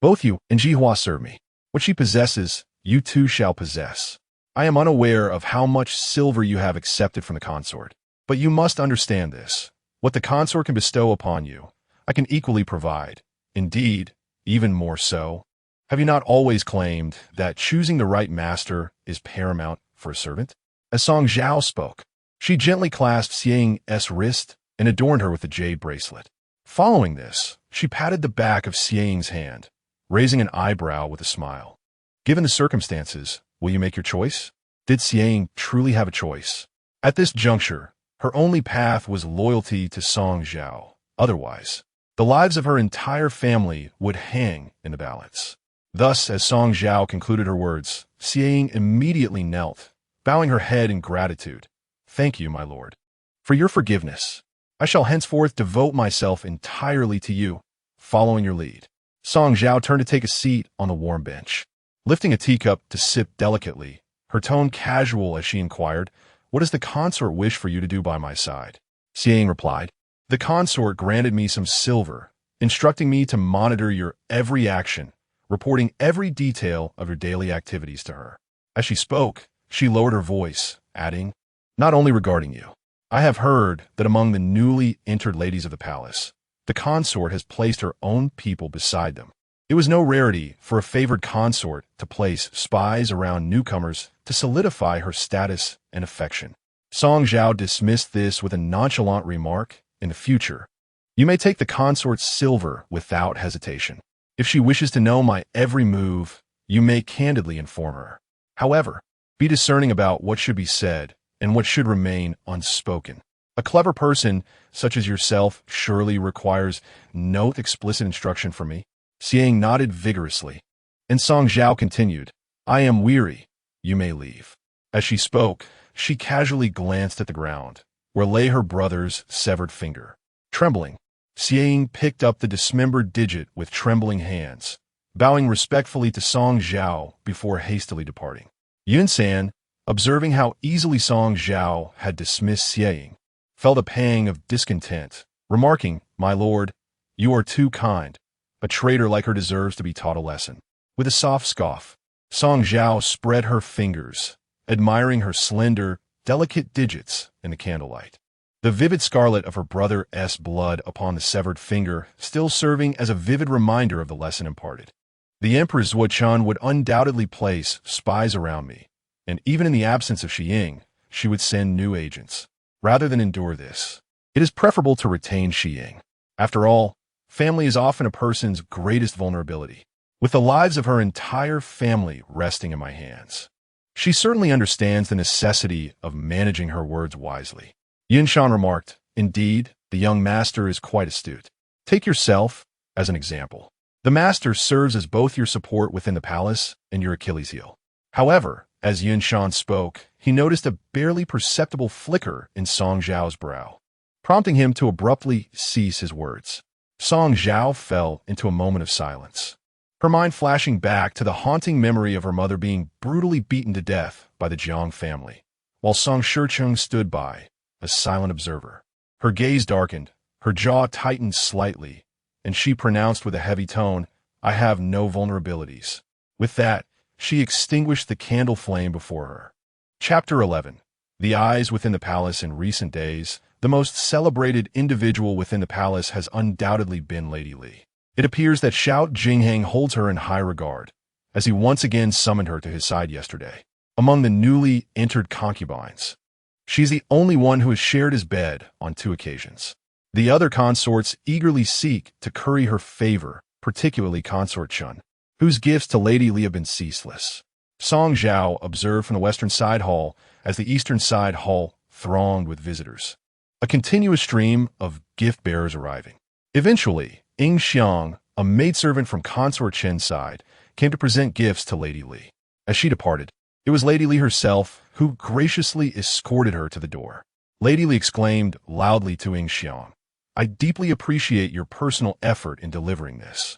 "Both you and Jihua serve me. What she possesses, you too shall possess. I am unaware of how much silver you have accepted from the consort, but you must understand this. What the consort can bestow upon you, I can equally provide. Indeed, even more so. Have you not always claimed that choosing the right master is paramount for a servant?" As Song Zhao spoke, she gently clasped Xieying's wrist and adorned her with the jade bracelet. Following this, she patted the back of Xieying's hand, raising an eyebrow with a smile. "Given the circumstances, will you make your choice?" Did Xieying truly have a choice? At this juncture, her only path was loyalty to Song Zhao. Otherwise, the lives of her entire family would hang in the balance. Thus, as Song Zhao concluded her words, Xieying immediately knelt, bowing her head in gratitude. "Thank you, my lord, for your forgiveness. I shall henceforth devote myself entirely to you, following your lead." Song Zhao turned to take a seat on the warm bench, lifting a teacup to sip delicately, her tone casual as she inquired, "What does the consort wish for you to do by my side?" Xieying replied, "The consort granted me some silver, instructing me to monitor your every action, reporting every detail of your daily activities to her." As she spoke, she lowered her voice, adding, "Not only regarding you. I have heard that among the newly entered ladies of the palace, the consort has placed her own people beside them. It was no rarity for a favored consort to place spies around newcomers to solidify her status and affection." Song Zhao dismissed this with a nonchalant remark, "In the future, you may take the consort's silver without hesitation. If she wishes to know my every move, you may candidly inform her. However, be discerning about what should be said and what should remain unspoken. A clever person, such as yourself, surely requires no explicit instruction from me." Xieying nodded vigorously, and Song Zhao continued, "I am weary. You may leave." As she spoke, she casually glanced at the ground, where lay her brother's severed finger. Trembling, Xieying picked up the dismembered digit with trembling hands, bowing respectfully to Song Zhao before hastily departing. Yunsan, observing how easily Song Zhao had dismissed Xieying, felt a pang of discontent, remarking, "My lord, you are too kind. A traitor like her deserves to be taught a lesson." With a soft scoff, Song Zhao spread her fingers, admiring her slender, delicate digits in the candlelight. The vivid scarlet of her brother's blood upon the severed finger still serving as a vivid reminder of the lesson imparted. "The Empress Wuchan would undoubtedly place spies around me, and even in the absence of Xiying, she would send new agents. Rather than endure this, it is preferable to retain Xiying. After all, family is often a person's greatest vulnerability, with the lives of her entire family resting in my hands. She certainly understands the necessity of managing her words wisely." Yunshan remarked, "Indeed, the young master is quite astute. Take yourself as an example. The master serves as both your support within the palace and your Achilles heel." However, as Yunshan spoke, he noticed a barely perceptible flicker in Song Zhao's brow, prompting him to abruptly cease his words. Song Zhao fell into a moment of silence, her mind flashing back to the haunting memory of her mother being brutally beaten to death by the Jiang family, while Song Shicheng stood by, a silent observer. Her gaze darkened, her jaw tightened slightly, and she pronounced with a heavy tone, "I have no vulnerabilities." With that, she extinguished the candle flame before her. Chapter 11. The eyes within the palace in recent days. The most celebrated individual within the palace has undoubtedly been Lady Li. It appears that Xiao Jingheng holds her in high regard, as he once again summoned her to his side yesterday. Among the newly entered concubines, she's the only one who has shared his bed on 2 occasions. The other consorts eagerly seek to curry her favor, particularly Consort Chun, whose gifts to Lady Li have been ceaseless. Song Zhao observed from the western side hall as the eastern side hall thronged with visitors. A continuous stream of gift-bearers arriving. Eventually, Ying Xiang, a maidservant from Consort Chen's side, came to present gifts to Lady Li. As she departed, it was Lady Li herself who graciously escorted her to the door. Lady Li exclaimed loudly to Ying Xiang, "I deeply appreciate your personal effort in delivering this.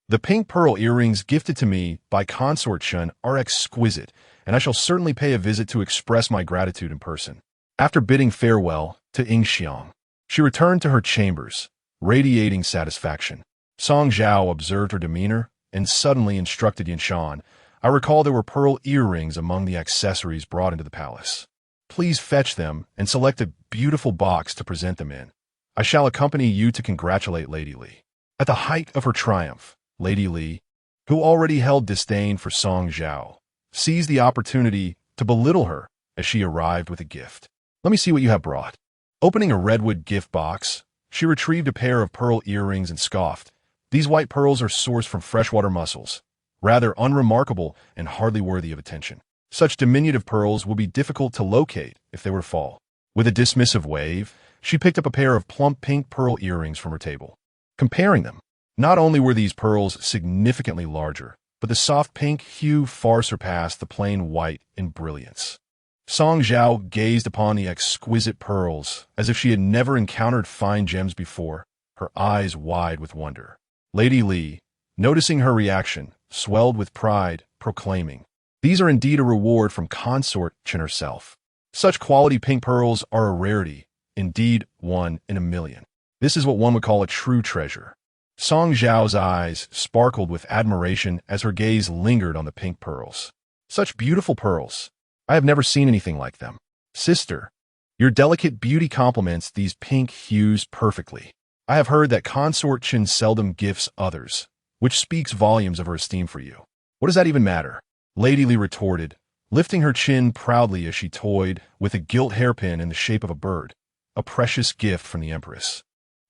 The pink pearl earrings gifted to me by Consort Chen are exquisite, and I shall certainly pay a visit to express my gratitude in person." After bidding farewell to Ying Xiang, she returned to her chambers, radiating satisfaction. Song Zhao observed her demeanor and suddenly instructed Yinshan, "I recall there were pearl earrings among the accessories brought into the palace. Please fetch them and select a beautiful box to present them in. I shall accompany you to congratulate Lady Li." At the height of her triumph, Lady Li, who already held disdain for Song Zhao, seized the opportunity to belittle her as she arrived with a gift. "Let me see what you have brought." Opening a redwood gift box, she retrieved a pair of pearl earrings and scoffed, "These white pearls are sourced from freshwater mussels, rather unremarkable and hardly worthy of attention. Such diminutive pearls will be difficult to locate if they were to fall." With a dismissive wave, she picked up a pair of plump pink pearl earrings from her table. Comparing them, not only were these pearls significantly larger, but the soft pink hue far surpassed the plain white in brilliance. Song Zhao gazed upon the exquisite pearls as if she had never encountered fine gems before, her eyes wide with wonder. Lady Li, noticing her reaction, swelled with pride, proclaiming, "These are indeed a reward from Consort Chen herself. Such quality pink pearls are a rarity, indeed one in a million. This is what one would call a true treasure." Song Zhao's eyes sparkled with admiration as her gaze lingered on the pink pearls. "Such beautiful pearls! I have never seen anything like them. Sister, your delicate beauty complements these pink hues perfectly. I have heard that Consort Chen seldom gifts others, which speaks volumes of her esteem for you." "What does that even matter?" Lady Li retorted, lifting her chin proudly as she toyed with a gilt hairpin in the shape of a bird, a precious gift from the Empress.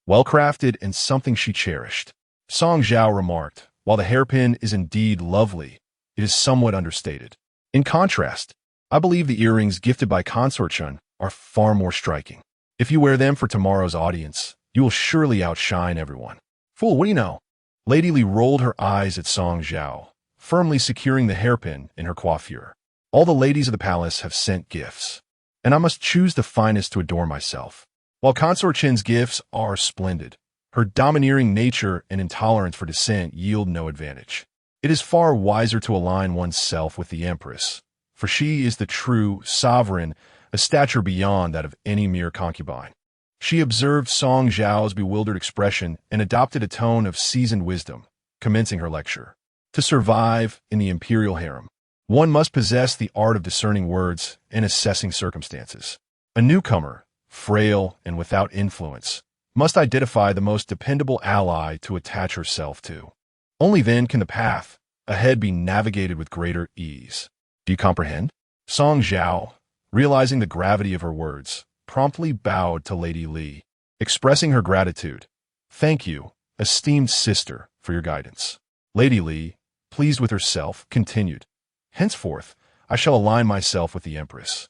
Well-crafted and something she cherished. Song Zhao remarked, "While the hairpin is indeed lovely, it is somewhat understated. In contrast, I believe the earrings gifted by Consort Chen are far more striking. If you wear them for tomorrow's audience, you will surely outshine everyone." "Fool, what do you know?" Lady Li rolled her eyes at Song Zhao, firmly securing the hairpin in her coiffure. "All the ladies of the palace have sent gifts, and I must choose the finest to adorn myself. While Consort Chen's gifts are splendid, her domineering nature and intolerance for dissent yield no advantage. It is far wiser to align oneself with the Empress, for she is the true sovereign, a stature beyond that of any mere concubine." She observed Song Zhao's bewildered expression and adopted a tone of seasoned wisdom, commencing her lecture. "To survive in the imperial harem, one must possess the art of discerning words and assessing circumstances. A newcomer, frail and without influence, must identify the most dependable ally to attach herself to. Only then can the path ahead be navigated with greater ease. Do you comprehend?" Song Zhao, realizing the gravity of her words, promptly bowed to Lady Li, expressing her gratitude. "Thank you, esteemed sister, for your guidance." Lady Li, pleased with herself, continued, "Henceforth, I shall align myself with the Empress,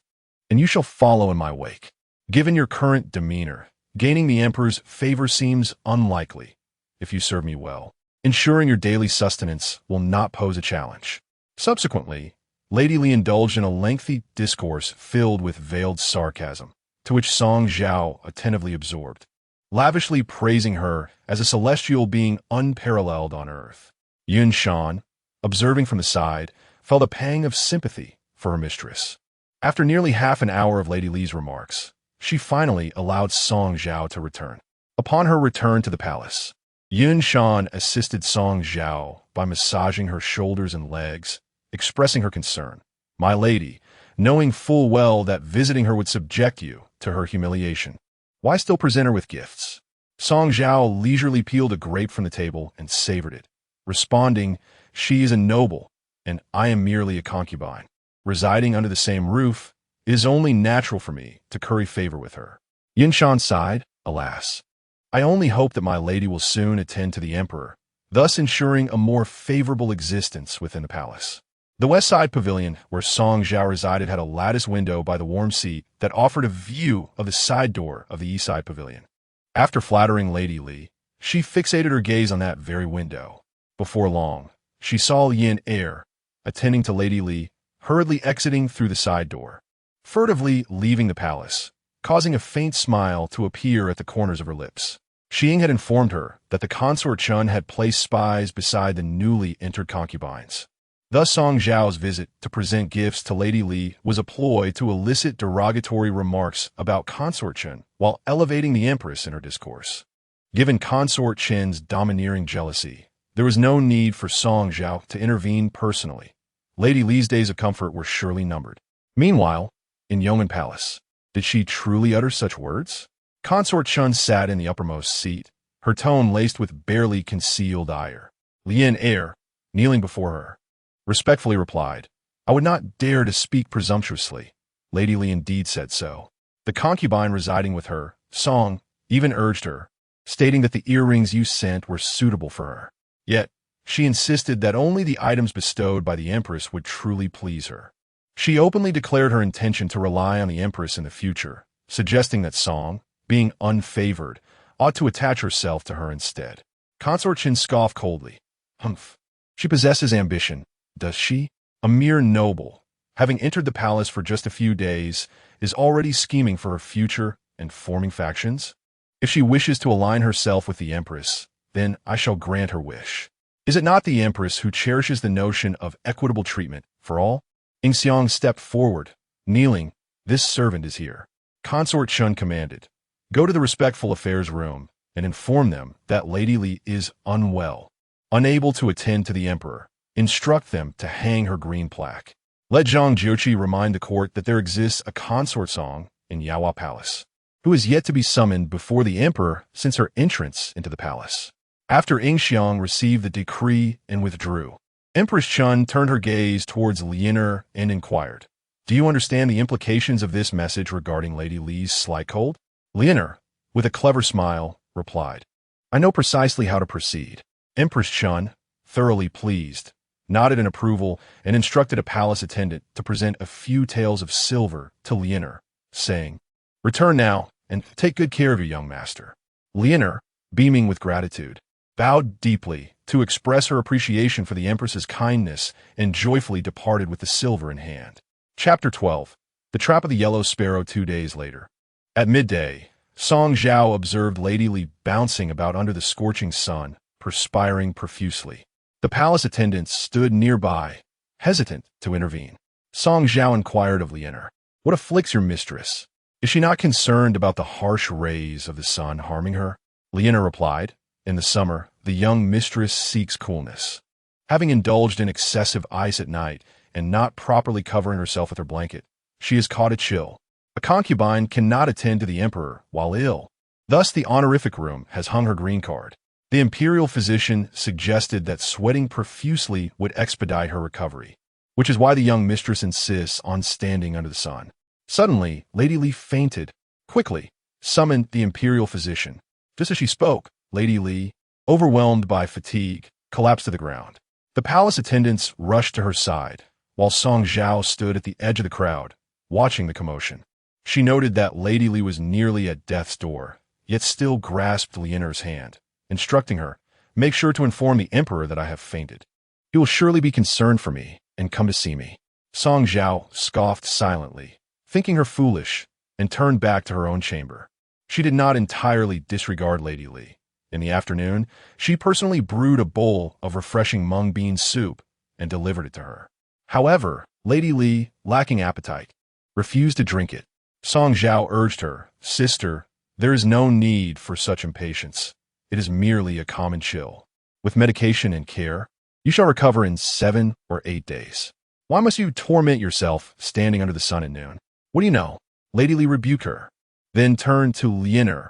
and you shall follow in my wake. Given your current demeanor, gaining the Emperor's favor seems unlikely. If you serve me well, ensuring your daily sustenance will not pose a challenge." Subsequently, Lady Li indulged in a lengthy discourse filled with veiled sarcasm, to which Song Zhao attentively absorbed, lavishly praising her as a celestial being unparalleled on earth. Yun Shan, observing from the side, felt a pang of sympathy for her mistress. After nearly half an hour of Lady Li's remarks, she finally allowed Song Zhao to return. Upon her return to the palace, Yun Shan assisted Song Zhao by massaging her shoulders and legs, expressing her concern. "My lady, knowing full well that visiting her would subject you to her humiliation, why still present her with gifts?" Song Zhao leisurely peeled a grape from the table and savored it, responding, "She is a noble, and I am merely a concubine. Residing under the same roof, it is only natural for me to curry favor with her." Yun Shan sighed, "Alas, I only hope that my lady will soon attend to the emperor, thus ensuring a more favorable existence within the palace." The west side pavilion where Song Zhao resided had a lattice window by the warm sea that offered a view of the side door of the east side pavilion. After flattering Lady Li, she fixated her gaze on that very window. Before long, she saw Lien Er, attending to Lady Li, hurriedly exiting through the side door, furtively leaving the palace, causing a faint smile to appear at the corners of her lips. Xing had informed her that the consort Chun had placed spies beside the newly entered concubines. Thus Song Zhao's visit to present gifts to Lady Li was a ploy to elicit derogatory remarks about Consort Chen while elevating the Empress in her discourse. Given Consort Chen's domineering jealousy, there was no need for Song Zhao to intervene personally. Lady Li's days of comfort were surely numbered. Meanwhile, in Yong'an Palace, did she truly utter such words? Consort Chun sat in the uppermost seat, her tone laced with barely concealed ire. Lien Er, kneeling before her, respectfully replied, "I would not dare to speak presumptuously." Lady Li indeed said so. The concubine residing with her, Song, even urged her, stating that the earrings you sent were suitable for her. Yet, she insisted that only the items bestowed by the Empress would truly please her. She openly declared her intention to rely on the Empress in the future, suggesting that Song, being unfavored, ought to attach herself to her instead. Consort Chin scoffed coldly. "Humph. She possesses ambition, does she? A mere noble, having entered the palace for just a few days, is already scheming for her future and forming factions? If she wishes to align herself with the Empress, then I shall grant her wish. Is it not the Empress who cherishes the notion of equitable treatment for all?" Ing Xiang stepped forward, kneeling. "This servant is here." Consort Chun commanded, "Go to the respectful affairs room and inform them that Lady Li is unwell, unable to attend to the emperor. Instruct them to hang her green plaque. Let Zhang Jiuqi remind the court that there exists a consort song in Yaohua Palace, who is yet to be summoned before the emperor since her entrance into the palace." After Ing Xiang received the decree and withdrew, Empress Chun turned her gaze towards Liener and inquired, "Do you understand the implications of this message regarding Lady Li's slight cold?" Liener, with a clever smile, replied, "I know precisely how to proceed." Empress Chun, thoroughly pleased, nodded in approval and instructed a palace attendant to present a few taels of silver to Liener, saying, "Return now and take good care of your young master." Liener, beaming with gratitude, bowed deeply to express her appreciation for the Empress's kindness and joyfully departed with the silver in hand. Chapter 12. The Trap of the Yellow Sparrow 2 days later. At midday, Song Zhao observed Lady Li bouncing about under the scorching sun, perspiring profusely. The palace attendants stood nearby, hesitant to intervene. Song Zhao inquired of Liener, "What afflicts your mistress? Is she not concerned about the harsh rays of the sun harming her?" Liener replied, "In the summer, the young mistress seeks coolness. Having indulged in excessive ice at night and not properly covering herself with her blanket, she has caught a chill. A concubine cannot attend to the emperor while ill. Thus the honorific room has hung her green card. The imperial physician suggested that sweating profusely would expedite her recovery, which is why the young mistress insists on standing under the sun." Suddenly, Lady Li fainted, quickly summoned the imperial physician. Just as she spoke, Lady Li, overwhelmed by fatigue, collapsed to the ground. The palace attendants rushed to her side, while Song Zhao stood at the edge of the crowd, watching the commotion. She noted that Lady Li was nearly at death's door, yet still grasped Liener's hand, instructing her, "Make sure to inform the emperor that I have fainted. He will surely be concerned for me and come to see me." Song Zhao scoffed silently, thinking her foolish, and turned back to her own chamber. She did not entirely disregard Lady Li. In the afternoon, she personally brewed a bowl of refreshing mung bean soup and delivered it to her. However, Lady Li, lacking appetite, refused to drink it. Song Zhao urged her, "Sister, there is no need for such impatience. It is merely a common chill. With medication and care, you shall recover in 7 or 8 days. Why must you torment yourself standing under the sun at noon? What do you know?" Lady Li rebuked her, then turned to Lianer,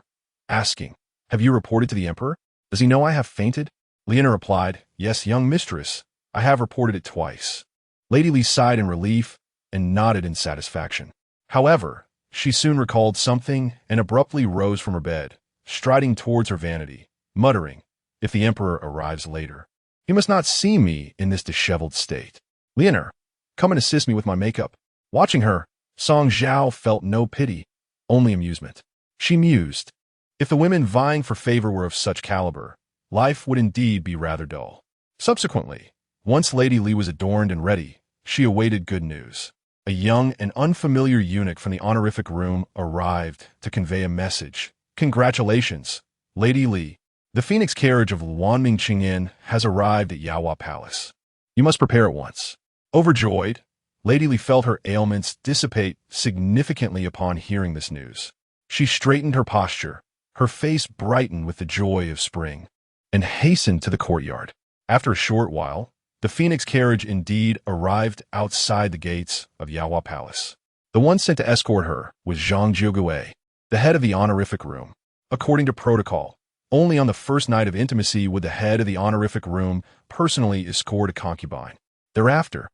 asking, "Have you reported to the emperor? Does he know I have fainted?" Lianer replied, "Yes, young mistress, I have reported it twice." Lady Li sighed in relief and nodded in satisfaction. However, she soon recalled something and abruptly rose from her bed, striding towards her vanity, muttering, "If the emperor arrives later, he must not see me in this disheveled state. Lianer, come and assist me with my makeup." Watching her, Song Zhao felt no pity, only amusement. She mused, if the women vying for favor were of such caliber, life would indeed be rather dull. Subsequently, once Lady Li was adorned and ready, she awaited good news. A young and unfamiliar eunuch from the honorific room arrived to convey a message. "Congratulations, Lady Li. The phoenix carriage of Wanming Qingyan has arrived at Yaohua Palace. You must prepare at once." Overjoyed, Lady Li felt her ailments dissipate significantly upon hearing this news. She straightened her posture, her face brightened with the joy of spring, and hastened to the courtyard. After a short while, the phoenix carriage indeed arrived outside the gates of Yaohua Palace. The one sent to escort her was Zhang Jiugui, the head of the honorific room. According to protocol, only on the first night of intimacy would the head of the honorific room personally escort a concubine. Thereafter,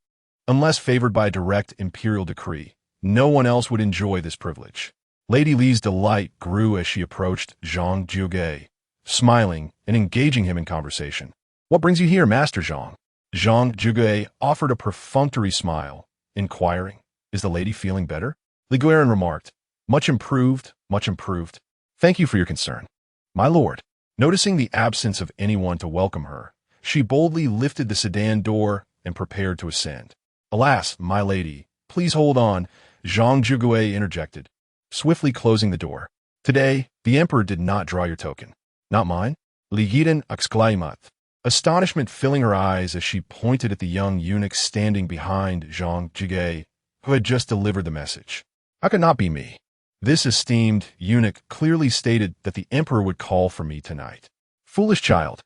unless favored by a direct imperial decree, no one else would enjoy this privilege. Lady Li's delight grew as she approached Zhang Jiugui, smiling and engaging him in conversation. "What brings you here, Master Zhang?" Zhang Jiugui offered a perfunctory smile, inquiring, "Is the lady feeling better?" Li Guiran remarked, much improved, much improved. Thank you for your concern." "My lord." Noticing the absence of anyone to welcome her, she boldly lifted the sedan door and prepared to ascend. "Alas, my lady, please hold on," Zhang Jiugui interjected, swiftly closing the door. "Today, the emperor did not draw your token." "Not mine?" Li Guiran exclaimed, astonishment filling her eyes as she pointed at the young eunuch standing behind Zhang Jiugui, who had just delivered the message. "How could not be me?" This esteemed eunuch clearly stated that the emperor would call for me tonight. "Foolish child."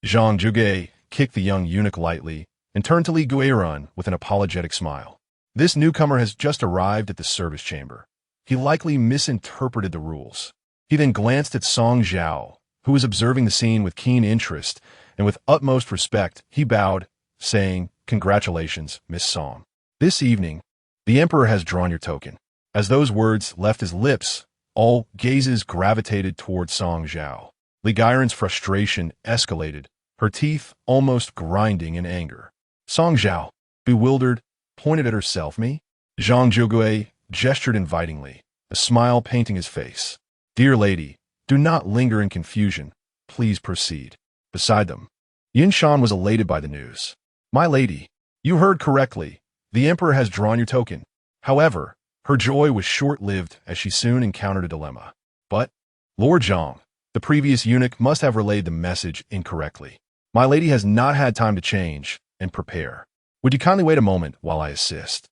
Zhang Jiugui kicked the young eunuch lightly and turned to Li Guiran with an apologetic smile. "This newcomer has just arrived at the service chamber. He likely misinterpreted the rules." He then glanced at Song Zhao, who was observing the scene with keen interest, and with utmost respect, he bowed, saying, "Congratulations, Miss Song. This evening, the emperor has drawn your token." As those words left his lips, all gazes gravitated toward Song Zhao. Li Guiran's frustration escalated, her teeth almost grinding in anger. Song Zhao, bewildered, pointed at herself. "Me?" Zhang Jiugui gestured invitingly, a smile painting his face. "Dear lady, do not linger in confusion. Please proceed." Beside them, Yin Shan was elated by the news. "My lady, you heard correctly. The emperor has drawn your token." However, her joy was short-lived as she soon encountered a dilemma. "But, Lord Zhang, the previous eunuch must have relayed the message incorrectly. My lady has not had time to change and prepare. Would you kindly wait a moment while I assist?"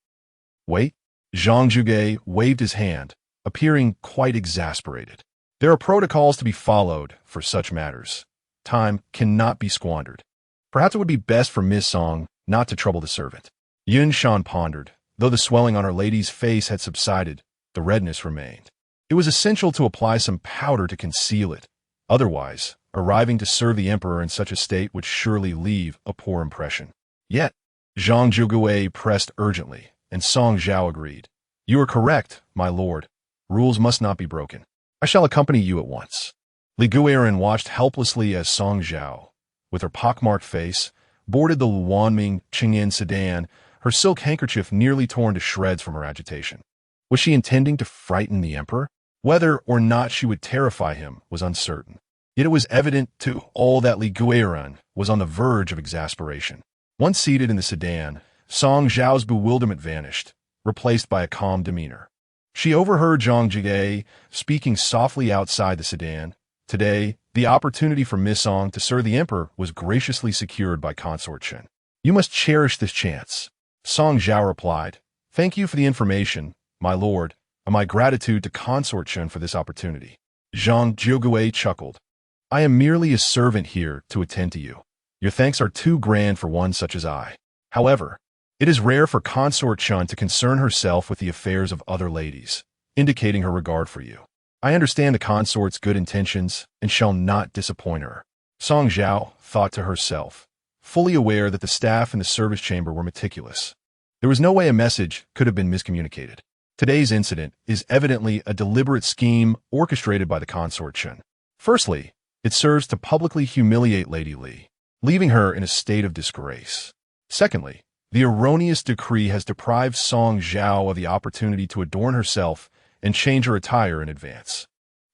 "Wait?" Zhang Jiugui waved his hand, appearing quite exasperated. "There are protocols to be followed for such matters. Time cannot be squandered. Perhaps it would be best for Miss Song not to trouble the servant." Yun Shan pondered. Though the swelling on her lady's face had subsided, the redness remained. It was essential to apply some powder to conceal it. Otherwise, arriving to serve the emperor in such a state would surely leave a poor impression. Yet, Zhang Jiugui pressed urgently, and Song Zhao agreed. "You are correct, my lord. Rules must not be broken. I shall accompany you at once." Li Guiran watched helplessly as Song Zhao, with her pockmarked face, boarded the Wanming Qingyan sedan, her silk handkerchief nearly torn to shreds from her agitation. Was she intending to frighten the emperor? Whether or not she would terrify him was uncertain. Yet it was evident to all that Li Guiran was on the verge of exasperation. Once seated in the sedan, Song Zhao's bewilderment vanished, replaced by a calm demeanor. She overheard Zhang Jiugui speaking softly outside the sedan. "Today, The opportunity for Miss Song to serve the emperor was graciously secured by Consort Chen. You must cherish this chance. Song Zhao replied, "Thank you for the information, my lord, and my gratitude to Consort Chen for this opportunity." Zhang Jiugui chuckled. "I am merely a servant here to attend to you. Your thanks are too grand for one such as I. However, it is rare for Consort Chen to concern herself with the affairs of other ladies, indicating her regard for you. I understand the consort's good intentions and shall not disappoint her." Song Zhao thought to herself, fully aware that the staff in the service chamber were meticulous. There was no way a message could have been miscommunicated. Today's incident is evidently a deliberate scheme orchestrated by the Consort Chen. Firstly, it serves to publicly humiliate Lady Li, leaving her in a state of disgrace. Secondly, the erroneous decree has deprived Song Zhao of the opportunity to adorn herself and change her attire in advance.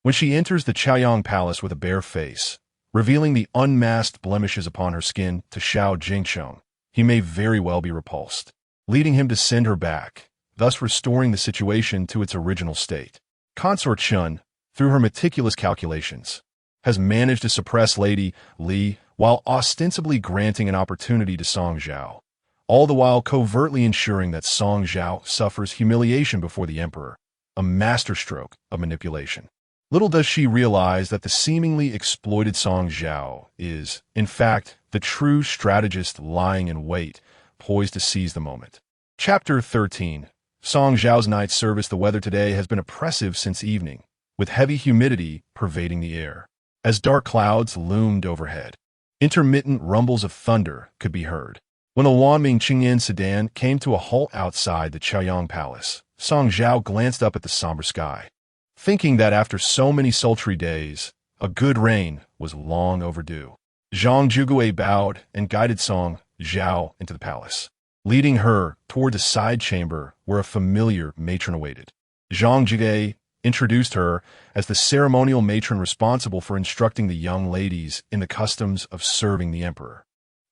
When she enters the Chaoyang Palace with a bare face, revealing the unmasked blemishes upon her skin to Xiao Jingcheng, he may very well be repulsed, leading him to send her back, thus restoring the situation to its original state. Consort Chen, through her meticulous calculations, has managed to suppress Lady Li while ostensibly granting an opportunity to Song Zhao, all the while covertly ensuring that Song Zhao suffers humiliation before the emperor, a masterstroke of manipulation. Little does she realize that the seemingly exploited Song Zhao is, in fact, the true strategist lying in wait, poised to seize the moment. Chapter 13. Song Zhao's night service. The weather today has been oppressive since evening, with heavy humidity pervading the air. As dark clouds loomed overhead, intermittent rumbles of thunder could be heard. When the Wanming Qingyan sedan came to a halt outside the Chaoyang Palace, Song Zhao glanced up at the somber sky, thinking that after so many sultry days, a good rain was long overdue. Zhang Jiugui bowed and guided Song Zhao into the palace, leading her toward a side chamber where a familiar matron awaited. Zhang Jiugui introduced her as the ceremonial matron responsible for instructing the young ladies in the customs of serving the emperor.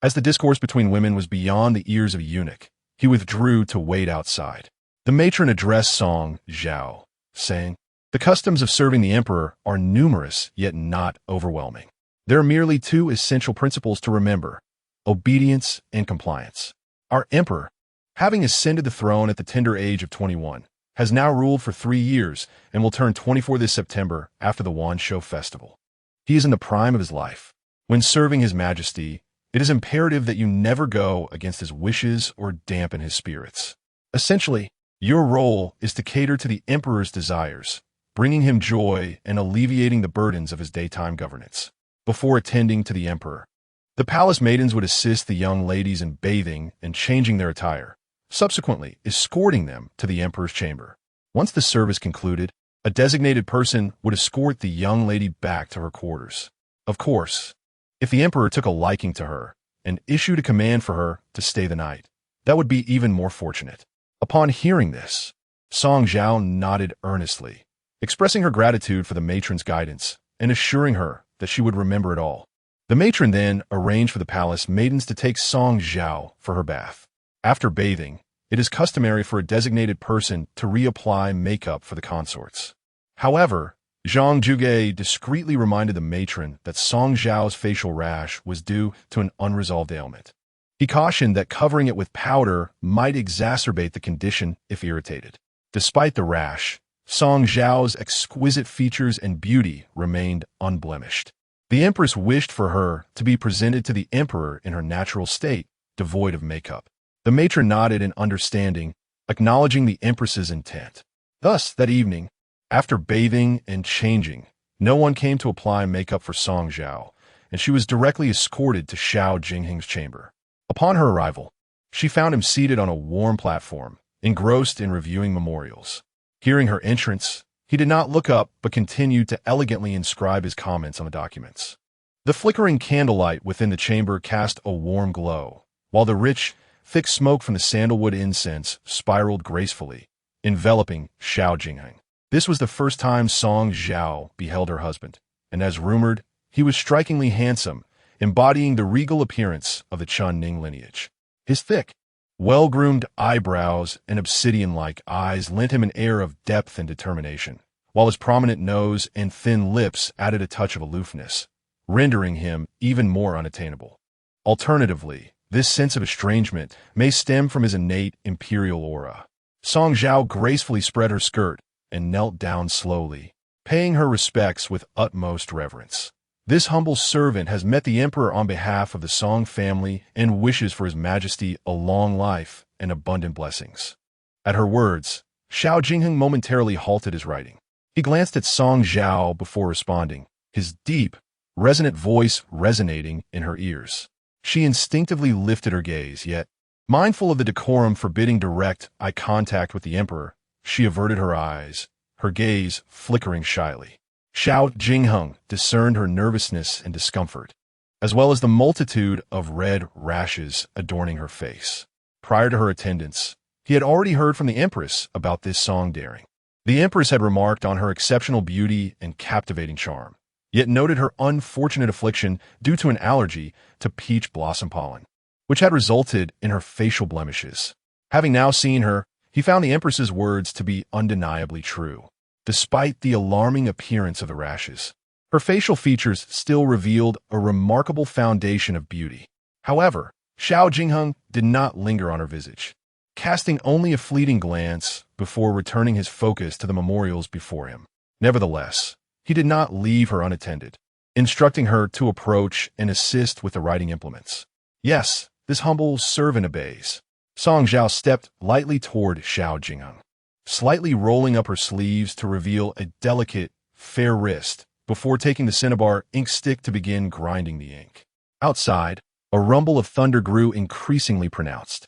As the discourse between women was beyond the ears of a eunuch, he withdrew to wait outside. The matron addressed Song Zhao, saying, "The customs of serving the emperor are numerous yet not overwhelming. There are merely two essential principles to remember: obedience and compliance. Our emperor, having ascended the throne at the tender age of 21, has now ruled for 3 years and will turn 24 this September after the Wan Shou festival. He is in the prime of his life. When serving His Majesty, it is imperative that you never go against his wishes or dampen his spirits. Essentially, your role is to cater to the emperor's desires, bringing him joy and alleviating the burdens of his daytime governance. Before attending to the emperor, the palace maidens would assist the young ladies in bathing and changing their attire, subsequently escorting them to the emperor's chamber. Once the service concluded, a designated person would escort the young lady back to her quarters. Of course, if the emperor took a liking to her and issued a command for her to stay the night, that would be even more fortunate. Upon hearing this, Song Zhao nodded earnestly, expressing her gratitude for the matron's guidance and assuring her that she would remember it all. The matron then arranged for the palace maidens to take Song Zhao for her bath. After bathing, it is customary for a designated person to reapply makeup for the consorts. However, Zhang Jiugui discreetly reminded the matron that Song Zhao's facial rash was due to an unresolved ailment. He cautioned that covering it with powder might exacerbate the condition if irritated. Despite the rash, Song Zhao's exquisite features and beauty remained unblemished. The Empress wished for her to be presented to the Emperor in her natural state, devoid of makeup. The matron nodded in understanding, acknowledging the Empress's intent. Thus, that evening, after bathing and changing, no one came to apply makeup for Song Zhao, and she was directly escorted to Xiao Jingheng's chamber. Upon her arrival, she found him seated on a warm platform, engrossed in reviewing memorials. Hearing her entrance, he did not look up but continued to elegantly inscribe his comments on the documents. The flickering candlelight within the chamber cast a warm glow, while the rich, thick smoke from the sandalwood incense spiraled gracefully, enveloping Xiao Jingheng. This was the first time Song Zhao beheld her husband, and as rumored, he was strikingly handsome, embodying the regal appearance of the Chun Ning lineage. His thick, well-groomed eyebrows and obsidian-like eyes lent him an air of depth and determination, while his prominent nose and thin lips added a touch of aloofness, rendering him even more unattainable. Alternatively, this sense of estrangement may stem from his innate imperial aura. Song Zhao gracefully spread her skirt and knelt down slowly, paying her respects with utmost reverence. This humble servant has met the emperor on behalf of the Song family and wishes for his majesty a long life and abundant blessings. At her words, Xiao Jingheng momentarily halted his writing. He glanced at Song Zhao before responding, his deep, resonant voice resonating in her ears. She instinctively lifted her gaze, yet, mindful of the decorum forbidding direct eye contact with the emperor, she averted her eyes, her gaze flickering shyly. Xiao Jingheng discerned her nervousness and discomfort, as well as the multitude of red rashes adorning her face. Prior to her attendance, he had already heard from the Empress about this song daring. The Empress had remarked on her exceptional beauty and captivating charm, yet noted her unfortunate affliction due to an allergy to peach blossom pollen, which had resulted in her facial blemishes. Having now seen her, he found the Empress's words to be undeniably true. Despite the alarming appearance of the rashes, her facial features still revealed a remarkable foundation of beauty. However, Xiao Jingheng did not linger on her visage, casting only a fleeting glance before returning his focus to the memorials before him. Nevertheless, he did not leave her unattended, instructing her to approach and assist with the writing implements. Yes, this humble servant obeys. Song Zhao stepped lightly toward Xiao Jingheng, slightly rolling up her sleeves to reveal a delicate, fair wrist before taking the cinnabar ink stick to begin grinding the ink. Outside, a rumble of thunder grew increasingly pronounced.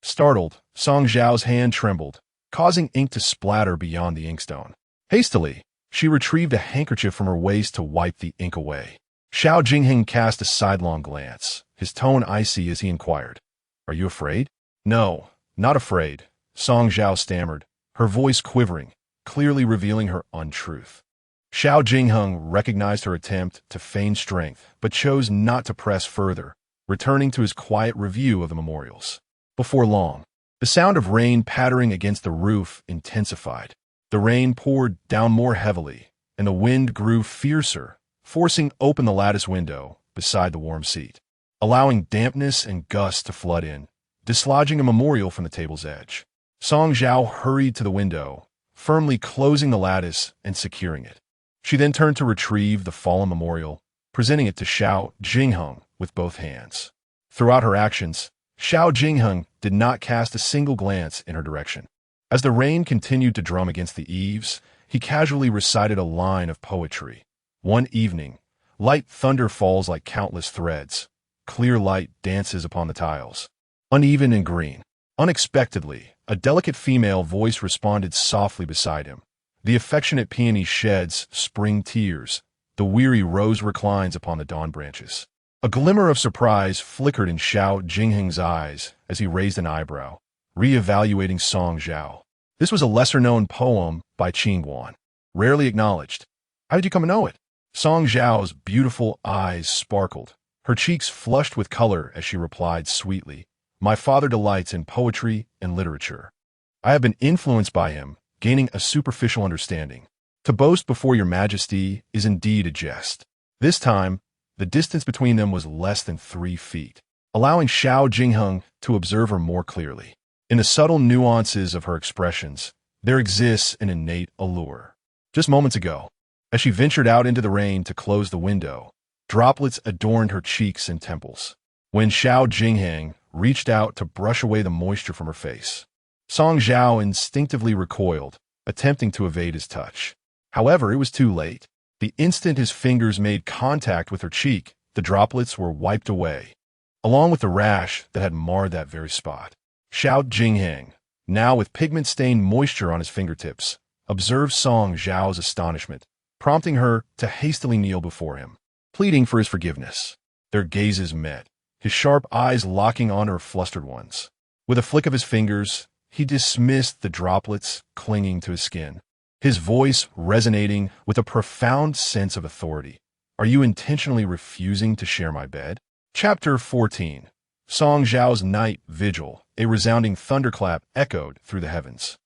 Startled, Song Zhao's hand trembled, causing ink to splatter beyond the inkstone. Hastily, she retrieved a handkerchief from her waist to wipe the ink away. Xiao Jingheng cast a sidelong glance, his tone icy as he inquired, "Are you afraid?" "No, not afraid," Song Zhao stammered, her voice quivering, clearly revealing her untruth. Xiao Jingheng recognized her attempt to feign strength, but chose not to press further, returning to his quiet review of the memorials. Before long, the sound of rain pattering against the roof intensified. The rain poured down more heavily, and the wind grew fiercer, forcing open the lattice window beside the warm seat, allowing dampness and gusts to flood in, dislodging a memorial from the table's edge. Song Zhao hurried to the window, firmly closing the lattice and securing it. She then turned to retrieve the fallen memorial, presenting it to Xiao Jingheng with both hands. Throughout her actions, Xiao Jingheng did not cast a single glance in her direction. As the rain continued to drum against the eaves, he casually recited a line of poetry. One evening, light thunder falls like countless threads. Clear light dances upon the tiles, uneven and green. Unexpectedly, a delicate female voice responded softly beside him. The affectionate peony sheds spring tears. The weary rose reclines upon the dawn branches. A glimmer of surprise flickered in Xiao Jingheng's eyes as he raised an eyebrow, re-evaluating Song Zhao. This was a lesser-known poem by Qing Guan, rarely acknowledged. How did you come to know it? Song Zhao's beautiful eyes sparkled, her cheeks flushed with color as she replied sweetly, "My father delights in poetry and literature. I have been influenced by him, gaining a superficial understanding. To boast before your majesty is indeed a jest." This time, the distance between them was less than 3 feet, allowing Xiao Jingheng to observe her more clearly. In the subtle nuances of her expressions, there exists an innate allure. Just moments ago, as she ventured out into the rain to close the window, droplets adorned her cheeks and temples. When Xiao Jingheng reached out to brush away the moisture from her face, Song Zhao instinctively recoiled, attempting to evade his touch. However, it was too late. The instant his fingers made contact with her cheek, the droplets were wiped away, along with the rash that had marred that very spot. Xiao Jingheng, now with pigment-stained moisture on his fingertips, observed Song Zhao's astonishment, prompting her to hastily kneel before him, pleading for his forgiveness. Their gazes met, his sharp eyes locking on her flustered ones. With a flick of his fingers, he dismissed the droplets clinging to his skin, his voice resonating with a profound sense of authority. "Are you intentionally refusing to share my bed?" Chapter 14. Song Zhao's Night Vigil. A resounding thunderclap echoed through the heavens,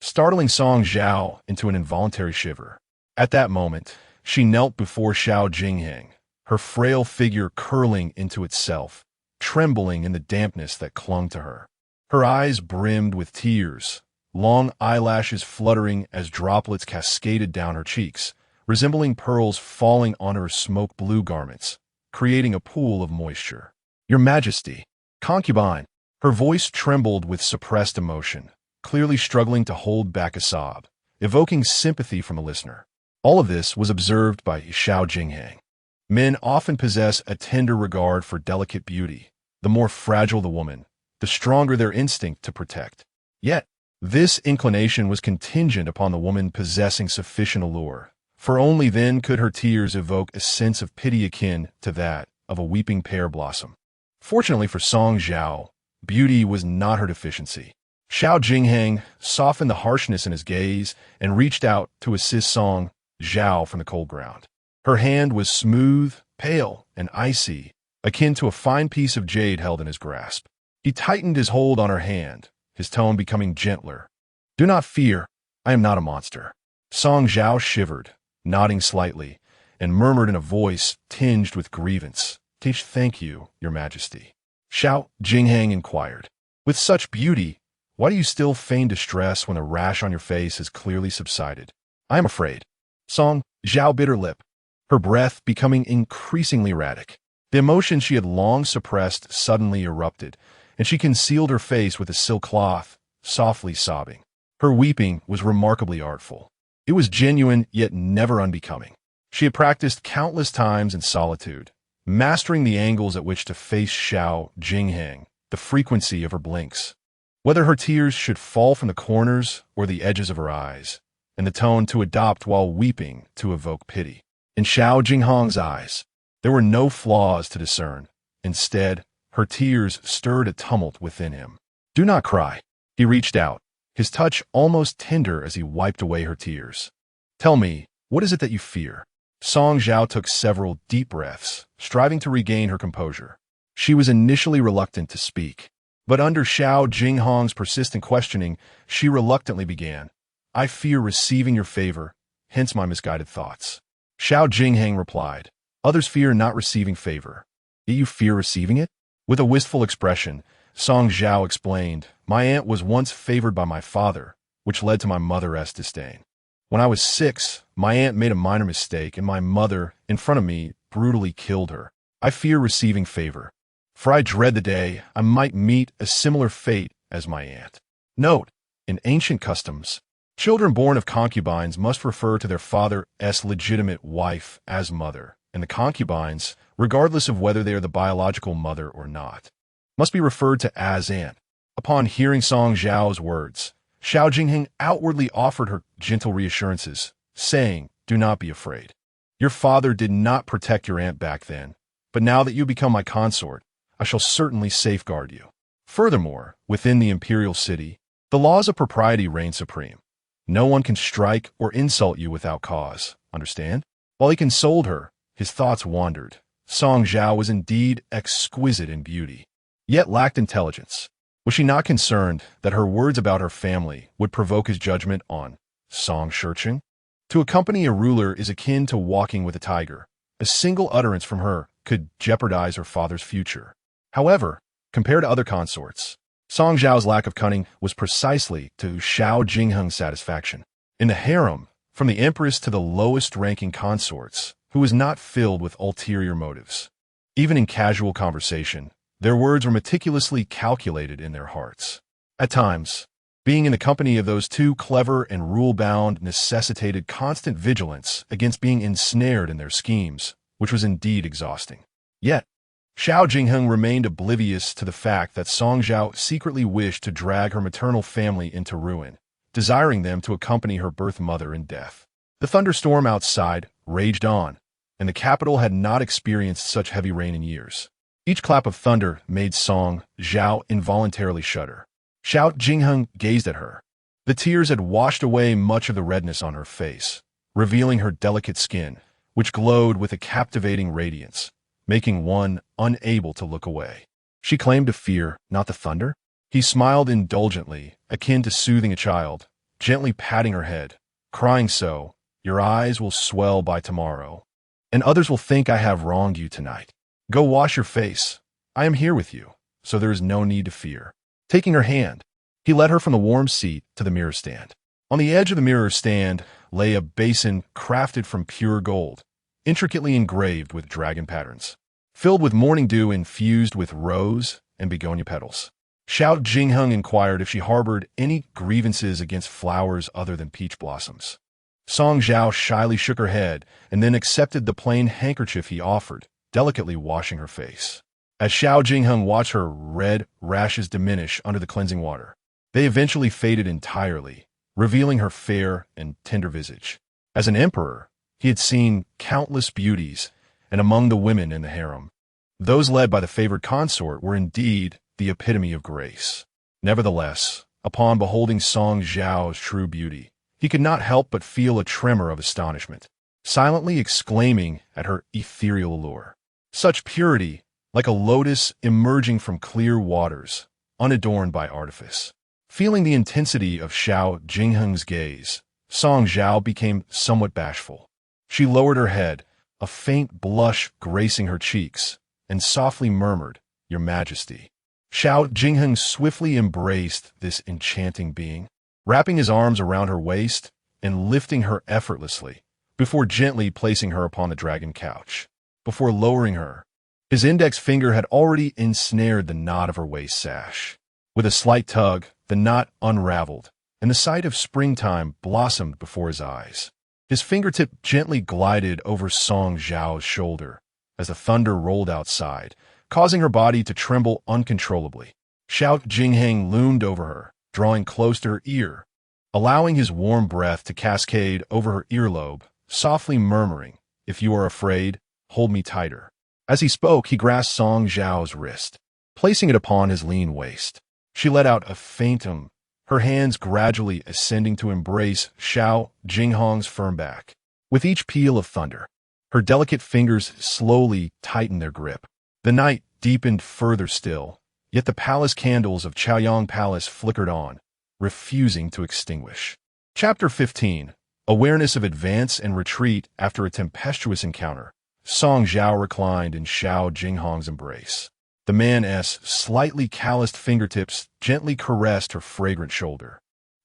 startling Song Zhao into an involuntary shiver. At that moment, she knelt before Xiao Jingheng, her frail figure curling into itself, trembling in the dampness that clung to her. Her eyes brimmed with tears, long eyelashes fluttering as droplets cascaded down her cheeks, resembling pearls falling on her smoke-blue garments, creating a pool of moisture. "Your Majesty," concubine. Her voice trembled with suppressed emotion, clearly struggling to hold back a sob, evoking sympathy from the listener. All of this was observed by Zhao Jinghang. Men often possess a tender regard for delicate beauty. The more fragile the woman, the stronger their instinct to protect. Yet, this inclination was contingent upon the woman possessing sufficient allure, for only then could her tears evoke a sense of pity akin to that of a weeping pear blossom. Fortunately for Song Zhao, beauty was not her deficiency. Zhao Jinghang softened the harshness in his gaze and reached out to assist Song Zhao from the cold ground. Her hand was smooth, pale, and icy, akin to a fine piece of jade held in his grasp. He tightened his hold on her hand, his tone becoming gentler. "Do not fear, I am not a monster." Song Zhao shivered, nodding slightly, and murmured in a voice tinged with grievance, "Thank you, Your Majesty." Zhao Jinghang inquired, "With such beauty, why do you still feign distress when the rash on your face has clearly subsided?" "I am afraid." Song Zhao bit her lip, her breath becoming increasingly erratic. The emotion she had long suppressed suddenly erupted, and she concealed her face with a silk cloth, softly sobbing. Her weeping was remarkably artful. It was genuine yet never unbecoming. She had practiced countless times in solitude, mastering the angles at which to face Zhao Jinghang, the frequency of her blinks, whether her tears should fall from the corners or the edges of her eyes, and the tone to adopt while weeping to evoke pity. In Zhao Jinghang's eyes, there were no flaws to discern. Instead, her tears stirred a tumult within him. "Do not cry." He reached out, his touch almost tender as he wiped away her tears. "Tell me, what is it that you fear?" Song Zhao took several deep breaths, striving to regain her composure. She was initially reluctant to speak, but under Zhao Jinghang's persistent questioning, she reluctantly began, "I fear receiving your favor, hence my misguided thoughts." Zhao Jinghang replied, "Others fear not receiving favor. Yet you fear receiving it?" With a wistful expression, Song Zhao explained, "My aunt was once favored by my father, which led to my mother's disdain. When I was 6, my aunt made a minor mistake, and my mother, in front of me, brutally killed her. I fear receiving favor, for I dread the day I might meet a similar fate as my aunt." Note: in ancient customs, children born of concubines must refer to their father's legitimate wife as mother, and the concubines, regardless of whether they are the biological mother or not, must be referred to as aunt. Upon hearing Song Zhao's words, Zhao Jinghang outwardly offered her gentle reassurances, saying, "Do not be afraid. Your father did not protect your aunt back then, but now that you become my consort, I shall certainly safeguard you." Furthermore, within the imperial city, the laws of propriety reign supreme. No one can strike or insult you without cause, understand? While he consoled her, his thoughts wandered. Song Zhao was indeed exquisite in beauty, yet lacked intelligence. Was she not concerned that her words about her family would provoke his judgment on Song Shurching? To accompany a ruler is akin to walking with a tiger. A single utterance from her could jeopardize her father's future. However, compared to other consorts, Song Zhao's lack of cunning was precisely to Zhao Jinghang's satisfaction. In the harem, from the Empress to the lowest-ranking consorts, who was not filled with ulterior motives. Even in casual conversation, their words were meticulously calculated in their hearts. At times, being in the company of those two clever and rule-bound necessitated constant vigilance against being ensnared in their schemes, which was indeed exhausting. Yet, Zhao Jinghang remained oblivious to the fact that Song Zhao secretly wished to drag her maternal family into ruin, desiring them to accompany her birth mother in death. The thunderstorm outside raged on, and the capital had not experienced such heavy rain in years. Each clap of thunder made Song Zhao involuntarily shudder. Zhao Jinghang gazed at her. The tears had washed away much of the redness on her face, revealing her delicate skin, which glowed with a captivating radiance, making one unable to look away. She claimed to fear not the thunder? He smiled indulgently, akin to soothing a child, gently patting her head, crying, "So, your eyes will swell by tomorrow." and others will think I have wronged you tonight. Go wash your face. I am here with you, so there is no need to fear." Taking her hand, he led her from the warm seat to the mirror stand. On the edge of the mirror stand lay a basin crafted from pure gold, intricately engraved with dragon patterns, filled with morning dew infused with rose and begonia petals. Xiao Jingheng inquired if she harbored any grievances against flowers other than peach blossoms. Song Zhao shyly shook her head and then accepted the plain handkerchief he offered, delicately washing her face. As Xiao Jingheng watched her red rashes diminish under the cleansing water, they eventually faded entirely, revealing her fair and tender visage. As an emperor, he had seen countless beauties, and among the women in the harem, those led by the favored consort were indeed the epitome of grace. Nevertheless, upon beholding Song Zhao's true beauty, he could not help but feel a tremor of astonishment, silently exclaiming at her ethereal allure. Such purity, like a lotus emerging from clear waters, unadorned by artifice. Feeling the intensity of Xiao Jingheng's gaze, Song Zhao became somewhat bashful. She lowered her head, a faint blush gracing her cheeks, and softly murmured, "Your Majesty." Xiao Jingheng swiftly embraced this enchanting being, wrapping his arms around her waist and lifting her effortlessly, before gently placing her upon the dragon couch. Before lowering her, his index finger had already ensnared the knot of her waist sash. With a slight tug, the knot unraveled, and the sight of springtime blossomed before his eyes. His fingertip gently glided over Song Zhao's shoulder as the thunder rolled outside, causing her body to tremble uncontrollably. Xiao Jingheng loomed over her, drawing close to her ear, allowing his warm breath to cascade over her earlobe, softly murmuring, "If you are afraid, hold me tighter." As he spoke, he grasped Song Zhao's wrist, placing it upon his lean waist. She let out a faint her hands gradually ascending to embrace Xiao Jingheng's firm back. With each peal of thunder, her delicate fingers slowly tightened their grip. The night deepened further still, yet the palace candles of Chaoyang Palace flickered on, refusing to extinguish. Chapter 15. Awareness of advance and retreat after a tempestuous encounter. Song Zhao reclined in Xiao Jingheng's embrace. The man's slightly calloused fingertips gently caressed her fragrant shoulder.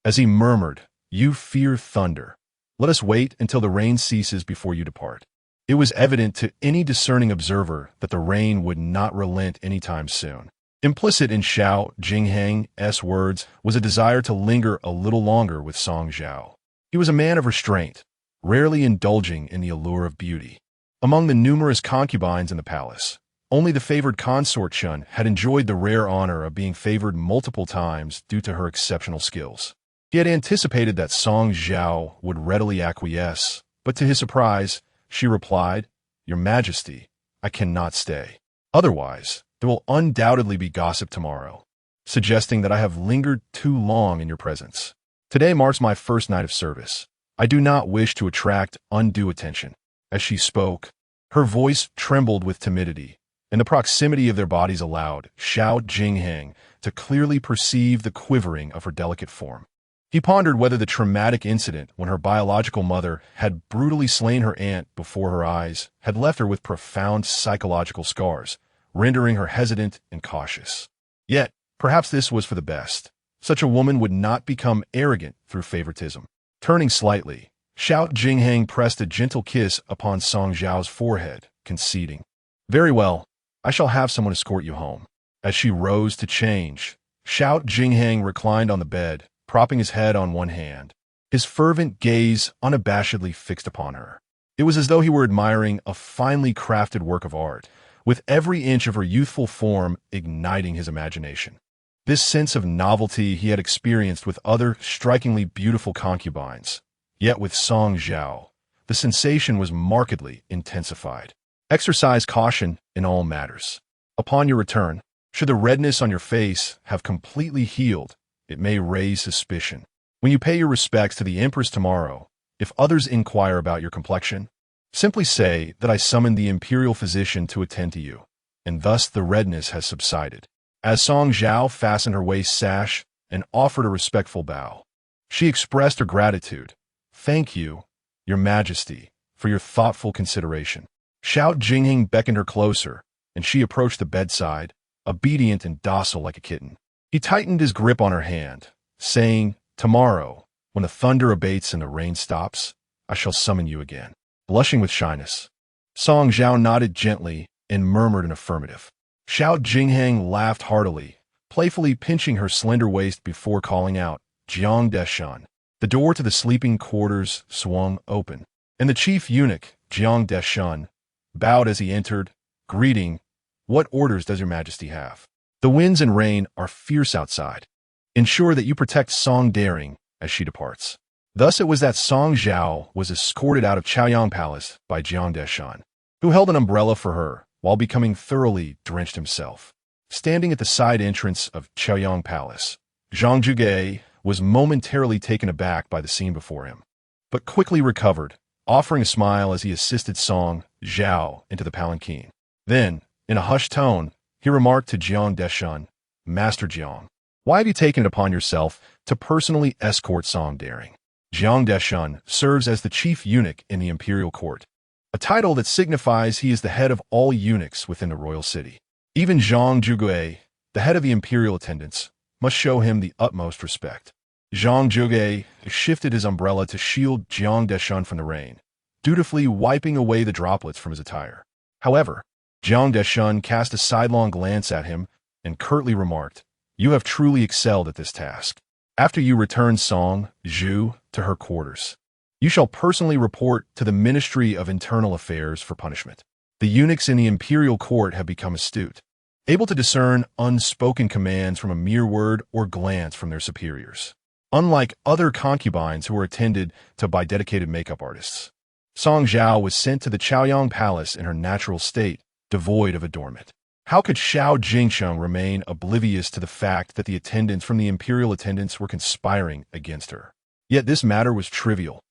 As he murmured, "You fear thunder. Let us wait until the rain ceases before you depart." It was evident to any discerning observer that the rain would not relent anytime soon. Implicit in Xiao Jingheng's words was a desire to linger a little longer with Song Zhao. He was a man of restraint, rarely indulging in the allure of beauty. Among the numerous concubines in the palace, only the favored consort Chun had enjoyed the rare honor of being favored multiple times due to her exceptional skills. He had anticipated that Song Zhao would readily acquiesce, but to his surprise, she replied, "Your Majesty, I cannot stay. Otherwise, there will undoubtedly be gossip tomorrow, suggesting that I have lingered too long in your presence. Today marks my first night of service. I do not wish to attract undue attention." As she spoke, her voice trembled with timidity, and the proximity of their bodies allowed Xiao Jingheng to clearly perceive the quivering of her delicate form. He pondered whether the traumatic incident when her biological mother had brutally slain her aunt before her eyes had left her with profound psychological scars, rendering her hesitant and cautious. Yet, perhaps this was for the best. Such a woman would not become arrogant through favoritism. Turning slightly, Xiao Jingheng pressed a gentle kiss upon Song Zhao's forehead, conceding, "Very well, I shall have someone escort you home." As she rose to change, Xiao Jingheng reclined on the bed, propping his head on one hand, his fervent gaze unabashedly fixed upon her. It was as though he were admiring a finely crafted work of art, with every inch of her youthful form igniting his imagination. This sense of novelty he had experienced with other strikingly beautiful concubines, yet with Song Zhao, the sensation was markedly intensified. Exercise caution in all matters. Upon your return, should the redness on your face have completely healed, it may raise suspicion. When you pay your respects to the Empress tomorrow, if others inquire about your complexion, simply say that I summoned the imperial physician to attend to you, and thus the redness has subsided. As Song Zhao fastened her waist sash and offered a respectful bow, she expressed her gratitude. "Thank you, Your Majesty, for your thoughtful consideration." Xiao Jingheng beckoned her closer, and she approached the bedside, obedient and docile like a kitten. He tightened his grip on her hand, saying, "Tomorrow, when the thunder abates and the rain stops, I shall summon you again." Blushing with shyness, Song Zhao nodded gently and murmured an affirmative. Xiao Jingheng laughed heartily, playfully pinching her slender waist before calling out, "Jiang Deshan." The door to the sleeping quarters swung open, and the chief eunuch, Jiang Deshan, bowed as he entered, greeting, "What orders does your majesty have?" "The winds and rain are fierce outside. Ensure that you protect Song Daring as she departs." Thus it was that Song Zhao was escorted out of Chaoyang Palace by Jiang Deshan, who held an umbrella for her while becoming thoroughly drenched himself. Standing at the side entrance of Chaoyang Palace, Zhang Zhuge was momentarily taken aback by the scene before him, but quickly recovered, offering a smile as he assisted Song Zhao into the palanquin. Then, in a hushed tone, he remarked to Jiang Deshan, "Master Jiang, why have you taken it upon yourself to personally escort Song Daring?" Jiang Deshan serves as the chief eunuch in the imperial court, a title that signifies he is the head of all eunuchs within the royal city. Even Zhang Zhuge, the head of the imperial attendants, must show him the utmost respect. Zhang Zhuge shifted his umbrella to shield Jiang Deshan from the rain, dutifully wiping away the droplets from his attire. However, Jiang Deshan cast a sidelong glance at him and curtly remarked, "You have truly excelled at this task. After you return Song Zhu to her quarters, you shall personally report to the Ministry of Internal Affairs for punishment." The eunuchs in the imperial court have become astute, able to discern unspoken commands from a mere word or glance from their superiors, unlike other concubines who were attended to by dedicated makeup artists. Song Zhao was sent to the Chaoyang Palace in her natural state, devoid of adornment. How could Xiao Jingsheng remain oblivious to the fact that the attendants from the imperial attendants were conspiring against her? Yet this matter was trivial.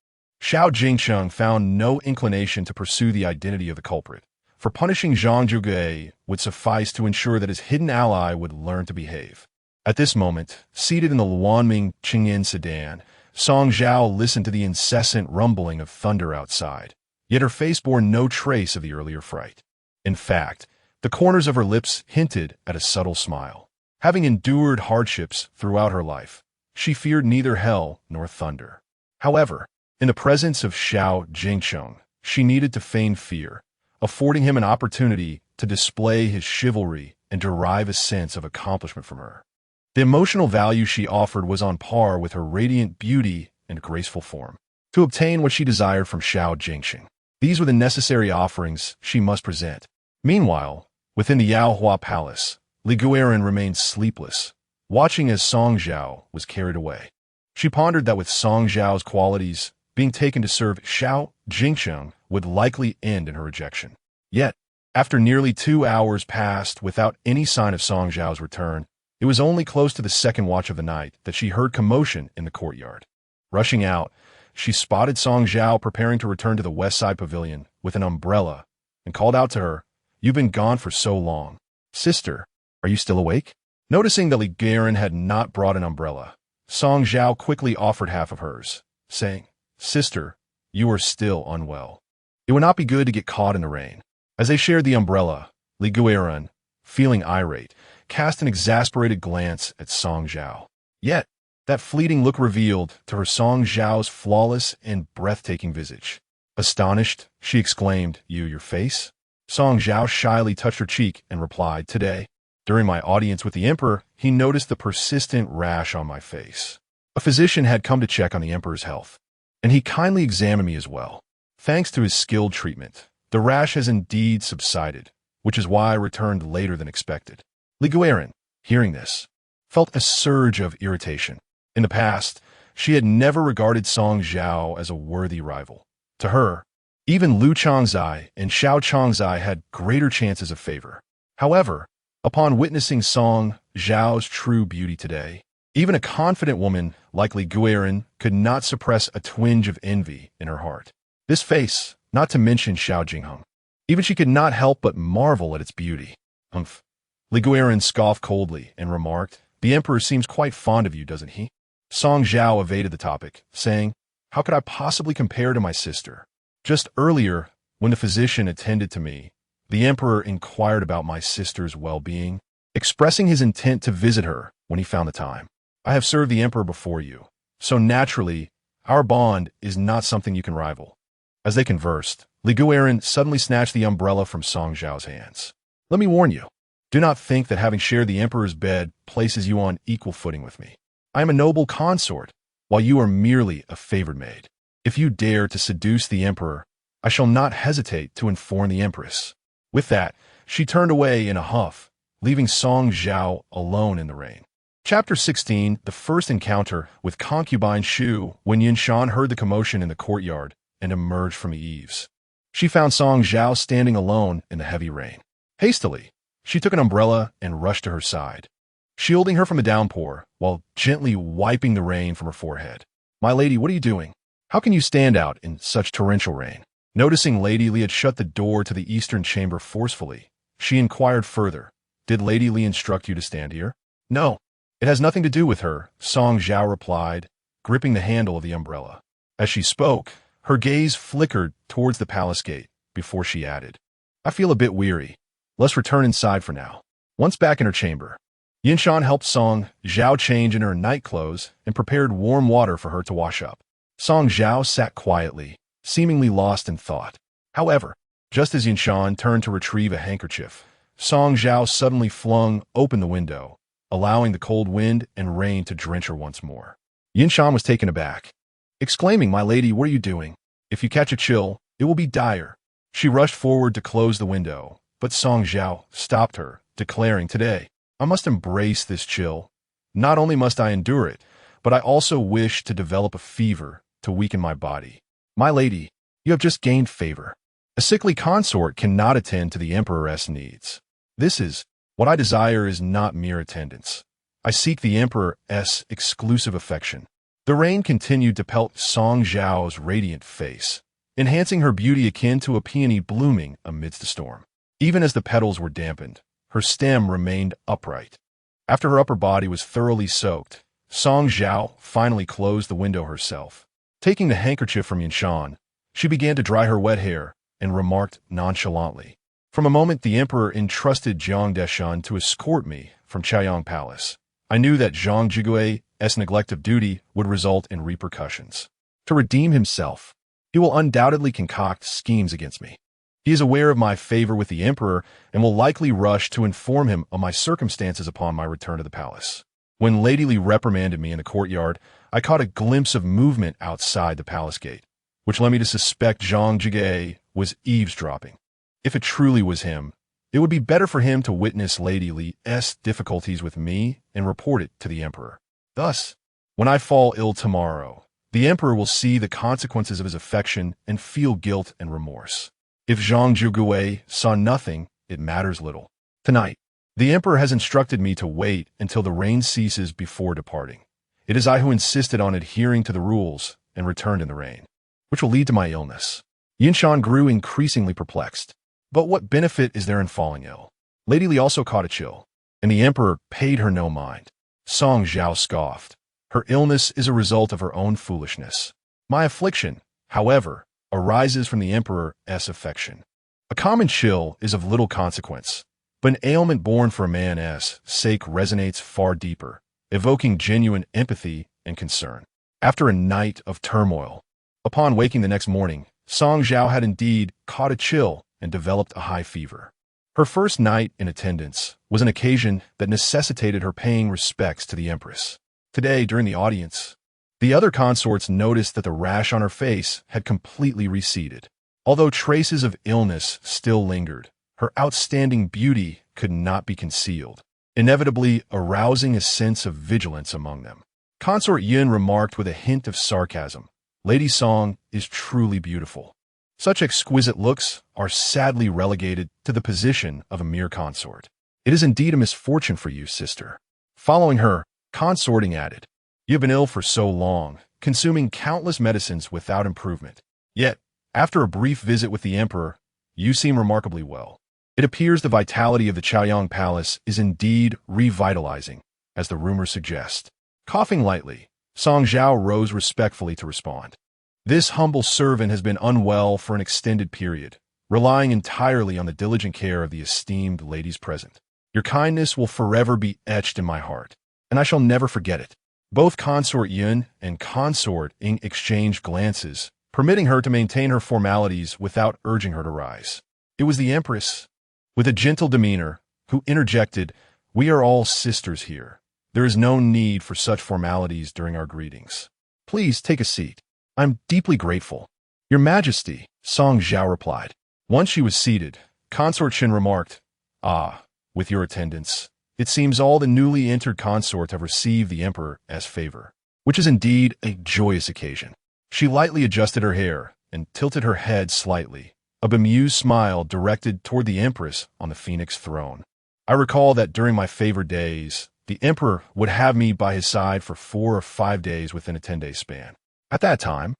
Xiao Jingsheng found no inclination to pursue the identity of the culprit, for punishing Zhang Zhuge would suffice to ensure that his hidden ally would learn to behave. At this moment, seated in the Luanming Qingyan sedan, Song Zhao listened to the incessant rumbling of thunder outside, yet her face bore no trace of the earlier fright. In fact, the corners of her lips hinted at a subtle smile. Having endured hardships throughout her life, she feared neither hell nor thunder. However, in the presence of Xiao Jingsheng, she needed to feign fear, affording him an opportunity to display his chivalry and derive a sense of accomplishment from her. The emotional value she offered was on par with her radiant beauty and graceful form. To obtain what she desired from Xiao Jingsheng, these were the necessary offerings she must present. Meanwhile, within the Yaohua Palace, Li Guiran remained sleepless, watching as Song Zhao was carried away. She pondered that with Song Zhao's qualities, being taken to serve Xiao Jingsheng would likely end in her rejection. Yet, after nearly 2 hours passed without any sign of Song Zhao's return, it was only close to the second watch of the night that she heard commotion in the courtyard. Rushing out, she spotted Song Zhao preparing to return to the west side pavilion with an umbrella and called out to her, "You've been gone for so long. Sister, are you still awake?" Noticing that Li Guiran had not brought an umbrella, Song Zhao quickly offered half of hers, saying, "Sister, you are still unwell. It would not be good to get caught in the rain." As they shared the umbrella, Li Guiran, feeling irate, cast an exasperated glance at Song Zhao. Yet, that fleeting look revealed to her Song Zhao's flawless and breathtaking visage. Astonished, she exclaimed, Your face?" Song Zhao shyly touched her cheek and replied, "Today, during my audience with the emperor, he noticed the persistent rash on my face. A physician had come to check on the emperor's health, and he kindly examined me as well. Thanks to his skilled treatment, the rash has indeed subsided, which is why I returned later than expected." Li Guiran, hearing this, felt a surge of irritation. In the past, she had never regarded Song Zhao as a worthy rival. To her, even Lu Changzai and Xiao Changzai had greater chances of favor. However, upon witnessing Song Zhao's true beauty today, even a confident woman like Li Guiran could not suppress a twinge of envy in her heart. This face, not to mention Xiao Jingheng, even she could not help but marvel at its beauty. "Humph." Li Guiran scoffed coldly and remarked, "The emperor seems quite fond of you, doesn't he?" Song Zhao evaded the topic, saying, "How could I possibly compare to my sister? Just earlier, When the physician attended to me, the emperor inquired about my sister's well-being, expressing his intent to visit her when he found the time. I have served the emperor before you, so naturally, our bond is not something you can rival. As they conversed, Li Guoran suddenly snatched the umbrella from Song Zhao's hands. Let me warn you, do not think that having shared the emperor's bed places you on equal footing with me. I am a noble consort, while you are merely a favored maid. If you dare to seduce the emperor, I shall not hesitate to inform the empress. With that, she turned away in a huff, leaving Song Zhao alone in the rain. Chapter 16, The First Encounter with Concubine Shu. When Yinshan heard the commotion in the courtyard and emerged from the eaves, she found Song Zhao standing alone in the heavy rain. Hastily, she took an umbrella and rushed to her side, shielding her from the downpour while gently wiping the rain from her forehead. "My lady, what are you doing? How can you stand out in such torrential rain?" Noticing Lady Li had shut the door to the eastern chamber forcefully, she inquired further, "Did Lady Li instruct you to stand here?" "No, it has nothing to do with her," Song Zhao replied, gripping the handle of the umbrella. As she spoke, her gaze flickered towards the palace gate before she added, "I feel a bit weary. Let's return inside for now." Once back in her chamber, Yinshan helped Song Zhao change in her night clothes and prepared warm water for her to wash up. Song Zhao sat quietly, seemingly lost in thought. However, just as Yinshan turned to retrieve a handkerchief, Song Zhao suddenly flung open the window, allowing the cold wind and rain to drench her once more. Yinshan was taken aback, exclaiming, "My lady, what are you doing? If you catch a chill, it will be dire." She rushed forward to close the window, but Song Zhao stopped her, declaring, "Today, I must embrace this chill. Not only must I endure it, but I also wish to develop a fever to weaken my body." "My lady, you have just gained favor. A sickly consort cannot attend to the emperor's needs. What I desire is not mere attendance. I seek the emperor's exclusive affection." The rain continued to pelt Song Zhao's radiant face, enhancing her beauty akin to a peony blooming amidst a storm. Even as the petals were dampened, her stem remained upright. After her upper body was thoroughly soaked, Song Zhao finally closed the window herself. Taking the handkerchief from Yinshan, she began to dry her wet hair and remarked nonchalantly, "From a moment the emperor entrusted Jiang Deshan to escort me from Chaoyang Palace, I knew that Zhang Jigui's neglect of duty would result in repercussions. To redeem himself, he will undoubtedly concoct schemes against me. He is aware of my favor with the emperor and will likely rush to inform him of my circumstances upon my return to the palace." When Lady Li reprimanded me in the courtyard, I caught a glimpse of movement outside the palace gate, which led me to suspect Zhang Jigui was eavesdropping. If it truly was him, it would be better for him to witness Lady Li's difficulties with me and report it to the emperor. Thus, when I fall ill tomorrow, the emperor will see the consequences of his affection and feel guilt and remorse. If Zhang Jigui saw nothing, it matters little. Tonight, the emperor has instructed me to wait until the rain ceases before departing. It is I who insisted on adhering to the rules and returned in the rain, which will lead to my illness. Yinshan grew increasingly perplexed. But what benefit is there in falling ill? Lady Li also caught a chill, and the emperor paid her no mind. Song Zhao scoffed. Her illness is a result of her own foolishness. My affliction, however, arises from the emperor's affection. A common chill is of little consequence, but an ailment born for a man's sake resonates far deeper, evoking genuine empathy and concern. After a night of turmoil, upon waking the next morning, Song Zhao had indeed caught a chill and developed a high fever. Her first night in attendance was an occasion that necessitated her paying respects to the Empress. Today, during the audience, the other consorts noticed that the rash on her face had completely receded. Although traces of illness still lingered, her outstanding beauty could not be concealed, inevitably arousing a sense of vigilance among them. Consort Yin remarked with a hint of sarcasm, "Lady Song is truly beautiful. Such exquisite looks are sadly relegated to the position of a mere consort. It is indeed a misfortune for you, sister." Following her, consorting added, "You have been ill for so long, consuming countless medicines without improvement. Yet, after a brief visit with the emperor, you seem remarkably well. It appears the vitality of the Chaoyang Palace is indeed revitalizing, as the rumors suggest." Coughing lightly, Song Zhao rose respectfully to respond. "This humble servant has been unwell for an extended period, relying entirely on the diligent care of the esteemed ladies present. Your kindness will forever be etched in my heart, and I shall never forget it. Both Consort Yun and Consort Ing exchanged glances, permitting her to maintain her formalities without urging her to rise. It was the Empress, with a gentle demeanor, who interjected, "We are all sisters here. There is no need for such formalities during our greetings. Please take a seat. I'm deeply grateful." "Your Majesty," Song Zhao replied. Once she was seated, Consort Shin remarked, "Ah, with your attendance, it seems all the newly entered consorts have received the Emperor as favor, which is indeed a joyous occasion." She lightly adjusted her hair and tilted her head slightly, a bemused smile directed toward the Empress on the Phoenix throne. "I recall that during my favored days, the Emperor would have me by his side for 4 or 5 days within a 10-day span. At that time,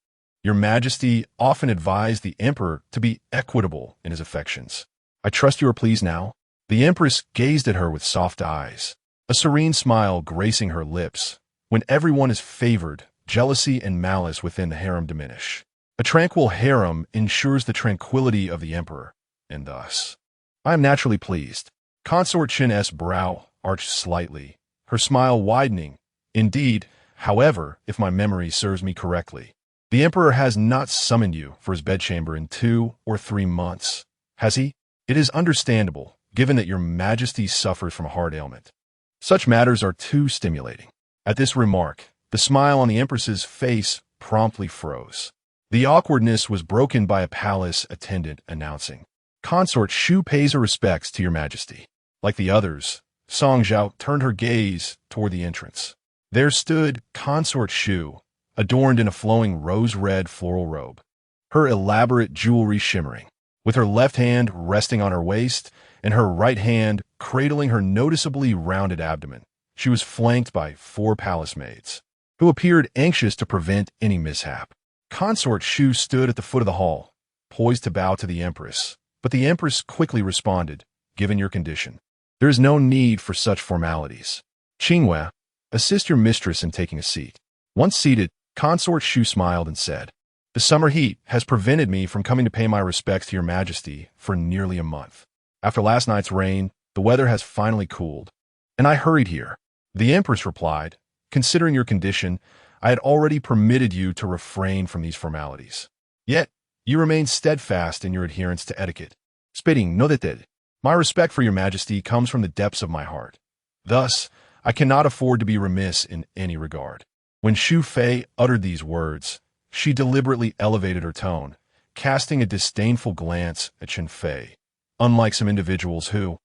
Your Majesty often advised the Emperor to be equitable in his affections. I trust you are pleased now?" The Empress gazed at her with soft eyes, a serene smile gracing her lips. When everyone is favored, jealousy and malice within the harem diminish. A tranquil harem ensures the tranquility of the Emperor, and thus, I am naturally pleased. Consort Chin's brow arched slightly, her smile widening. Indeed, however, if my memory serves me correctly, the Emperor has not summoned you for his bedchamber in 2 or 3 months, has he? It is understandable, given that your Majesty suffers from a heart ailment. Such matters are too stimulating. At this remark, the smile on the Empress's face promptly froze. The awkwardness was broken by a palace attendant announcing, "Consort Shu pays her respects to your Majesty." Like the others, Song Zhao turned her gaze toward the entrance. There stood Consort Shu, adorned in a flowing rose-red floral robe, her elaborate jewelry shimmering, with her left hand resting on her waist and her right hand cradling her noticeably rounded abdomen. She was flanked by 4 palace maids, who appeared anxious to prevent any mishap. Consort Shu stood at the foot of the hall, poised to bow to the Empress, but the Empress quickly responded, "Given your condition, there is no need for such formalities. Qinghua, assist your mistress in taking a seat." Once seated, Consort Shu smiled and said, "The summer heat has prevented me from coming to pay my respects to your Majesty for nearly a month. After last night's rain, the weather has finally cooled, and I hurried here." The Empress replied, "Considering your condition, I had already permitted you to refrain from these formalities. Yet, you remain steadfast in your adherence to etiquette. Spitting noted. My respect for your Majesty comes from the depths of my heart. Thus, I cannot afford to be remiss in any regard." When Xu Fei uttered these words, she deliberately elevated her tone, casting a disdainful glance at Chen Fei, unlike some individuals who,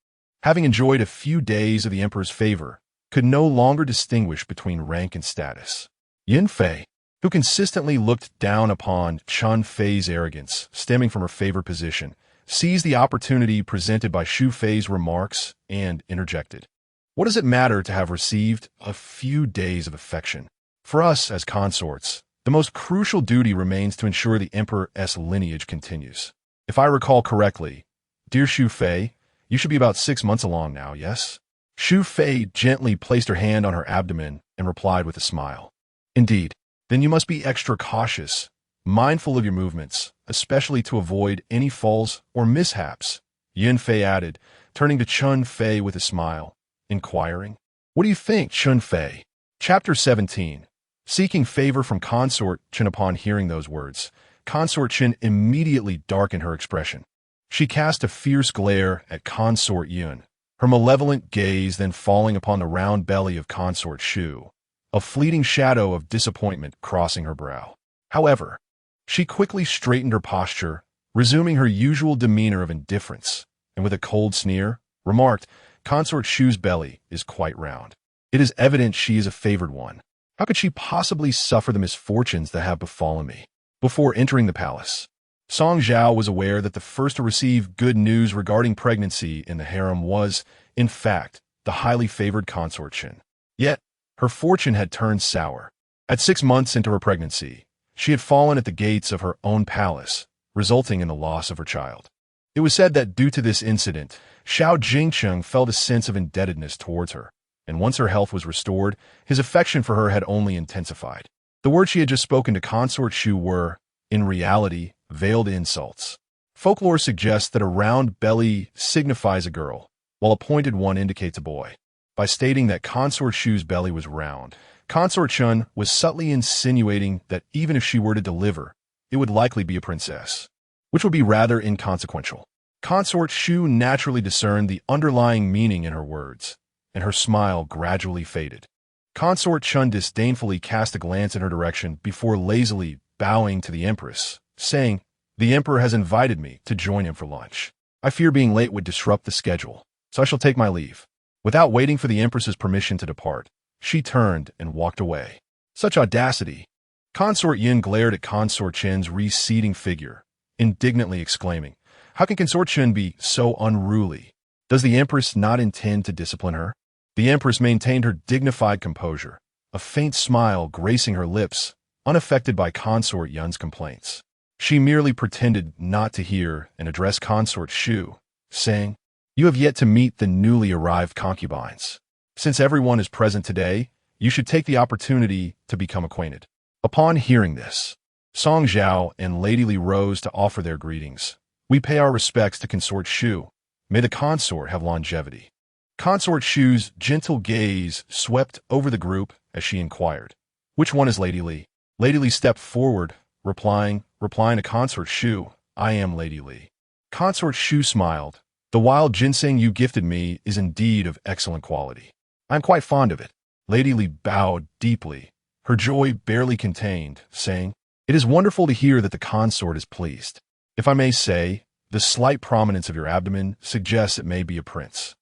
having enjoyed a few days of the Emperor's favor, could no longer distinguish between rank and status. Yin Fei, who consistently looked down upon Chen Fei's arrogance stemming from her favored position, seized the opportunity presented by Xu Fei's remarks and interjected. "What does it matter to have received a few days of affection? For us as consorts, the most crucial duty remains to ensure the Emperor's lineage continues. If I recall correctly, dear Xu Fei, you should be about 6 months along now, yes?" Xu Fei gently placed her hand on her abdomen and replied with a smile. "Indeed. Then you must be extra cautious, mindful of your movements, especially to avoid any falls or mishaps," Yin Fei added, turning to Chun Fei with a smile, inquiring, "What do you think, Chun Fei?" Chapter 17. Seeking favor from Consort Chen. Upon hearing those words, Consort Chen immediately darkened her expression. She cast a fierce glare at Consort Yun, her malevolent gaze then falling upon the round belly of Consort Shu, a fleeting shadow of disappointment crossing her brow. However, she quickly straightened her posture, resuming her usual demeanor of indifference, and with a cold sneer, remarked, "Consort Shu's belly is quite round. It is evident she is a favored one. How could she possibly suffer the misfortunes that have befallen me?" Before entering the palace, Song Zhao was aware that the first to receive good news regarding pregnancy in the harem was, in fact, the highly favored Consort Chen. Yet, her fortune had turned sour. At 6 months into her pregnancy, she had fallen at the gates of her own palace, resulting in the loss of her child. It was said that due to this incident, Xiao Jingcheng felt a sense of indebtedness towards her, and once her health was restored, his affection for her had only intensified. The words she had just spoken to Consort Shu were, in reality, veiled insults. Folklore suggests that a round belly signifies a girl, while a pointed one indicates a boy. By stating that Consort Shu's belly was round, Consort Chun was subtly insinuating that even if she were to deliver, it would likely be a princess, which would be rather inconsequential. Consort Shu naturally discerned the underlying meaning in her words, and her smile gradually faded. Consort Chun disdainfully cast a glance in her direction before lazily bowing to the Empress, saying, "The Emperor has invited me to join him for lunch. I fear being late would disrupt the schedule, so I shall take my leave." Without waiting for the Empress's permission to depart, she turned and walked away. Such audacity! Consort Yin glared at Consort Chin's receding figure, indignantly exclaiming, "How can Consort Chin be so unruly? Does the Empress not intend to discipline her?" The Empress maintained her dignified composure, a faint smile gracing her lips, unaffected by Consort Yun's complaints. She merely pretended not to hear and addressed Consort Shu, saying, "You have yet to meet the newly arrived concubines. Since everyone is present today, you should take the opportunity to become acquainted." Upon hearing this, Song Zhao and Lady Li rose to offer their greetings. "We pay our respects to Consort Shu. May the consort have longevity." Consort Shu's gentle gaze swept over the group as she inquired, "Which one is Lady Li?" Lady Li stepped forward, replying to Consort Shu, "I am Lady Li." Consort Shu smiled. "The wild ginseng you gifted me is indeed of excellent quality. I am quite fond of it." Lady Li bowed deeply, her joy barely contained, saying, "It is wonderful to hear that the consort is pleased. If I may say, the slight prominence of your abdomen suggests it may be a prince.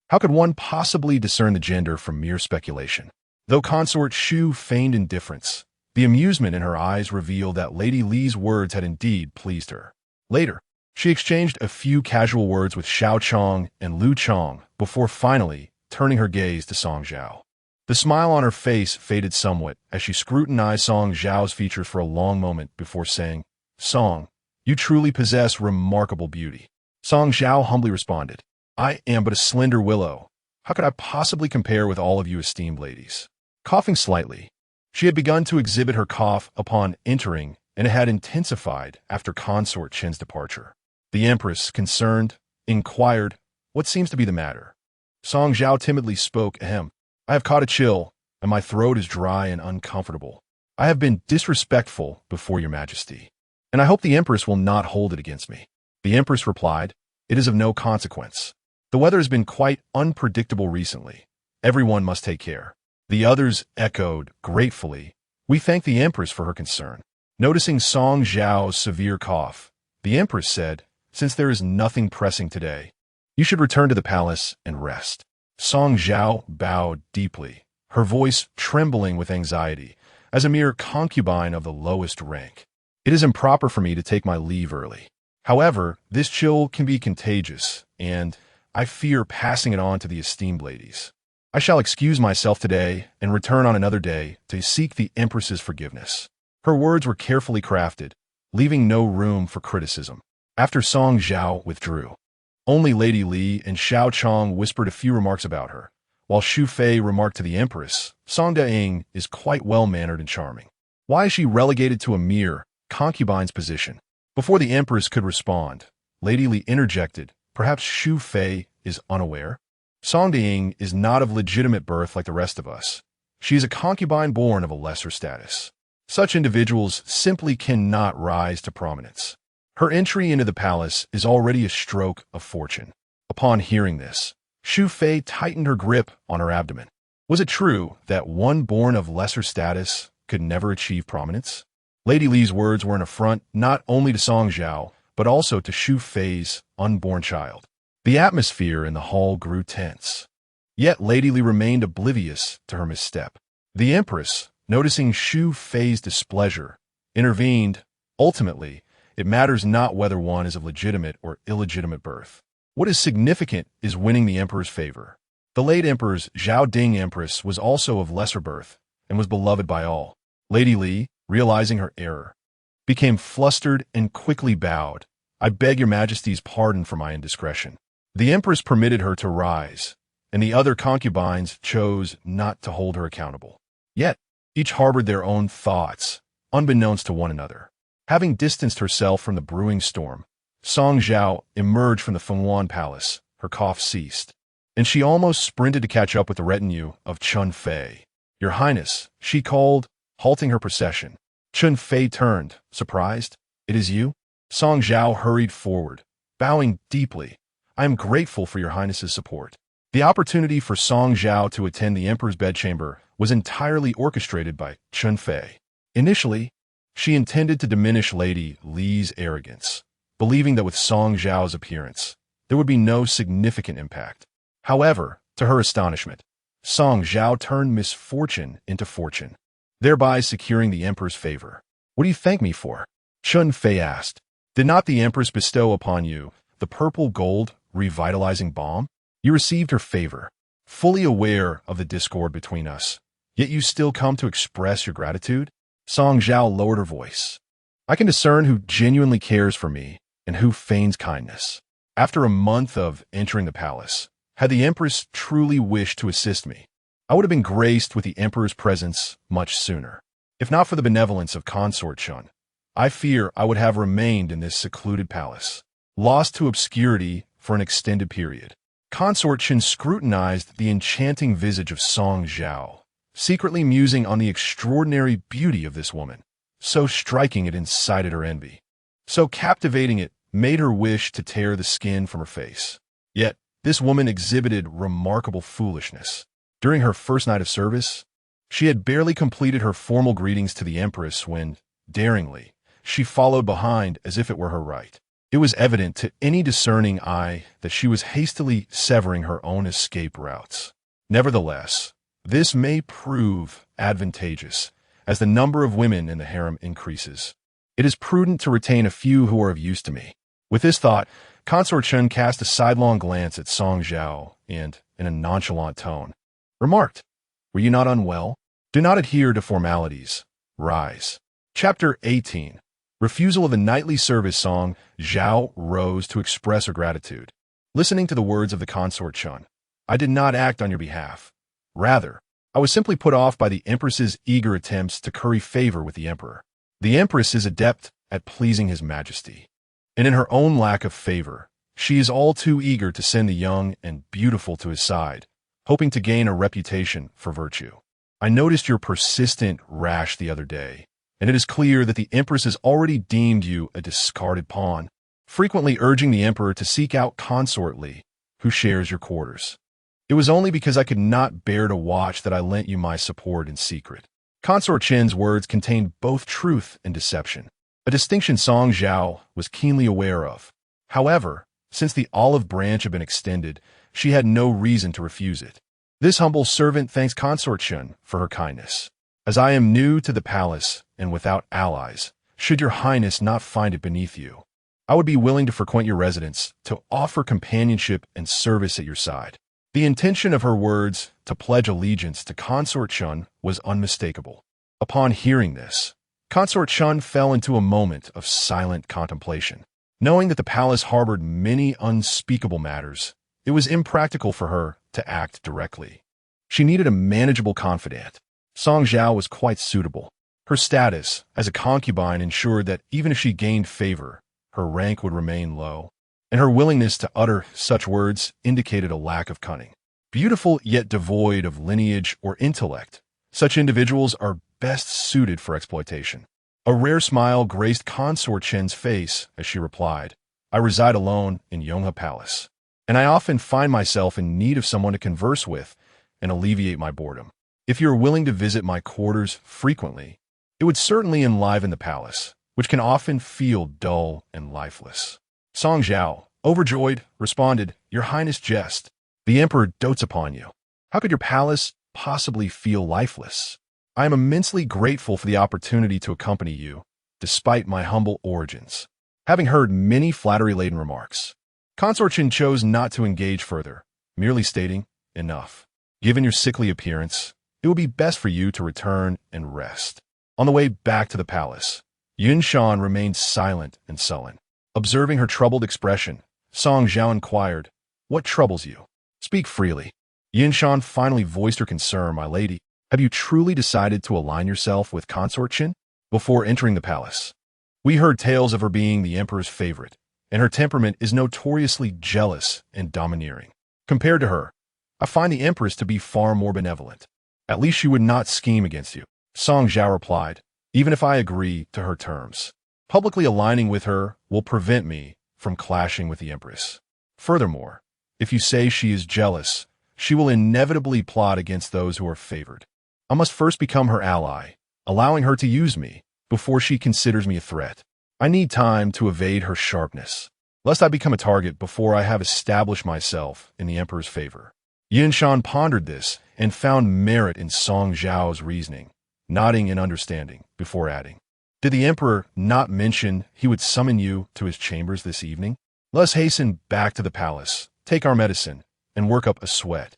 How could one possibly discern the gender from mere speculation?" Though Consort Shu feigned indifference, the amusement in her eyes revealed that Lady Li's words had indeed pleased her. Later, she exchanged a few casual words with Xiao Chong and Lu Chong before finally turning her gaze to Song Zhao. The smile on her face faded somewhat as she scrutinized Song Zhao's features for a long moment before saying, "Song, you truly possess remarkable beauty." Song Zhao humbly responded, "I am but a slender willow. How could I possibly compare with all of you esteemed ladies?" Coughing slightly, she had begun to exhibit her cough upon entering, and it had intensified after Consort Chin's departure. The Empress, concerned, inquired, "What seems to be the matter?" Song Zhao timidly spoke, "Ahem. I have caught a chill, and my throat is dry and uncomfortable. I have been disrespectful before your majesty, and I hope the Empress will not hold it against me." The Empress replied, "It is of no consequence. The weather has been quite unpredictable recently. Everyone must take care." The others echoed gratefully, "We thank the Empress for her concern." Noticing Song Zhao's severe cough, the Empress said, "Since there is nothing pressing today, you should return to the palace and rest." Song Zhao bowed deeply, her voice trembling with anxiety, as a mere concubine of the lowest rank. "It is improper for me to take my leave early. However, this chill can be contagious, and I fear passing it on to the esteemed ladies. I shall excuse myself today and return on another day to seek the Empress's forgiveness." Her words were carefully crafted, leaving no room for criticism. After Song Zhao withdrew, only Lady Li and Xiao Chong whispered a few remarks about her, while Xu Fei remarked to the Empress, "Song Daing is quite well-mannered and charming. Why is she relegated to a mere concubine's position?" Before the Empress could respond, Lady Li interjected, "Perhaps Xu Fei is unaware? Song Daing is not of legitimate birth like the rest of us. She is a concubine born of a lesser status. Such individuals simply cannot rise to prominence. Her entry into the palace is already a stroke of fortune." Upon hearing this, Xu Fei tightened her grip on her abdomen. Was it true that one born of lesser status could never achieve prominence? Lady Li's words were an affront not only to Song Zhao, but also to Xu Fei's unborn child. The atmosphere in the hall grew tense. Yet Lady Li remained oblivious to her misstep. The Empress, noticing Xu Fei's displeasure, intervened. "Ultimately, it matters not whether one is of legitimate or illegitimate birth. What is significant is winning the Emperor's favor. The late Emperor's Zhao Ding Empress was also of lesser birth and was beloved by all." Lady Li, realizing her error, became flustered and quickly bowed. "I beg your majesty's pardon for my indiscretion." The Empress permitted her to rise, and the other concubines chose not to hold her accountable. Yet, each harbored their own thoughts, unbeknownst to one another. Having distanced herself from the brewing storm, Song Zhao emerged from the Fenghuan Palace. Her cough ceased, and she almost sprinted to catch up with the retinue of Chun Fei. "Your Highness," she called, halting her procession. Chun Fei turned, surprised. "It is you?" Song Zhao hurried forward, bowing deeply. "I am grateful for your Highness's support." The opportunity for Song Zhao to attend the Emperor's bedchamber was entirely orchestrated by Chun Fei. Initially, she intended to diminish Lady Li's arrogance, believing that with Song Zhao's appearance, there would be no significant impact. However, to her astonishment, Song Zhao turned misfortune into fortune, thereby securing the Emperor's favor. "What do you thank me for?" Chun Fei asked. "Did not the Empress bestow upon you the purple gold revitalizing balm?" You received her favor, fully aware of the discord between us, yet you still come to express your gratitude? Song Zhao lowered her voice. "I can discern who genuinely cares for me and who feigns kindness." After a month of entering the palace, had the Empress truly wished to assist me, I would have been graced with the Emperor's presence much sooner. If not for the benevolence of Consort Chun, I fear I would have remained in this secluded palace, lost to obscurity for an extended period. Consort Chun scrutinized the enchanting visage of Song Zhao, secretly musing on the extraordinary beauty of this woman. So striking it incited her envy. So captivating it made her wish to tear the skin from her face. Yet, this woman exhibited remarkable foolishness. During her first night of service, she had barely completed her formal greetings to the Empress when, daringly, she followed behind as if it were her right. It was evident to any discerning eye that she was hastily severing her own escape routes. Nevertheless, this may prove advantageous as the number of women in the harem increases. It is prudent to retain a few who are of use to me. With this thought, Consort Chun cast a sidelong glance at Song Zhao and, in a nonchalant tone, remarked, "Were you not unwell? Do not adhere to formalities. Rise." Chapter 18. Refusal of the nightly service song. Zhao rose to express her gratitude. Listening to the words of the Consort Chun, "I did not act on your behalf. Rather, I was simply put off by the Empress's eager attempts to curry favor with the Emperor. The Empress is adept at pleasing His Majesty, and in her own lack of favor, she is all too eager to send the young and beautiful to his side, hoping to gain a reputation for virtue. I noticed your persistent rash the other day, and it is clear that the Empress has already deemed you a discarded pawn, frequently urging the Emperor to seek out Consort Li, who shares your quarters. It was only because I could not bear to watch that I lent you my support in secret." Consort Chen's words contained both truth and deception, a distinction Song Zhao was keenly aware of. However, since the olive branch had been extended, she had no reason to refuse it. "This humble servant thanks Consort Chen for her kindness. As I am new to the palace and without allies, should your Highness not find it beneath you, I would be willing to frequent your residence to offer companionship and service at your side." The intention of her words to pledge allegiance to Consort Chun was unmistakable. Upon hearing this, Consort Chun fell into a moment of silent contemplation. Knowing that the palace harbored many unspeakable matters, it was impractical for her to act directly. She needed a manageable confidant. Song Zhao was quite suitable. Her status as a concubine ensured that even if she gained favor, her rank would remain low, and her willingness to utter such words indicated a lack of cunning. Beautiful yet devoid of lineage or intellect, such individuals are best suited for exploitation. A rare smile graced Consort Chen's face as she replied, "I reside alone in Yonghe Palace, and I often find myself in need of someone to converse with and alleviate my boredom. If you are willing to visit my quarters frequently, it would certainly enliven the palace, which can often feel dull and lifeless." Song Zhao, overjoyed, responded, "Your Highness jest. The Emperor dotes upon you. How could your palace possibly feel lifeless? I am immensely grateful for the opportunity to accompany you, despite my humble origins." Having heard many flattery-laden remarks, Consort Chin chose not to engage further, merely stating, "Enough. Given your sickly appearance, it will be best for you to return and rest." On the way back to the palace, Yun Shan remained silent and sullen. Observing her troubled expression, Song Zhao inquired, "What troubles you? Speak freely." Yun Shan finally voiced her concern. "My lady, have you truly decided to align yourself with Consort Chin?" Before entering the palace, we heard tales of her being the Emperor's favorite, and her temperament is notoriously jealous and domineering. Compared to her, I find the Empress to be far more benevolent. At least she would not scheme against you, Song Zhao replied, even if I agree to her terms. Publicly aligning with her will prevent me from clashing with the Empress. Furthermore, if you say she is jealous, she will inevitably plot against those who are favored. I must first become her ally, allowing her to use me before she considers me a threat. I need time to evade her sharpness, lest I become a target before I have established myself in the Emperor's favor. Yinshan pondered this and found merit in Song Zhao's reasoning, nodding in understanding before adding, "Did the Emperor not mention he would summon you to his chambers this evening? Let us hasten back to the palace, take our medicine, and work up a sweat.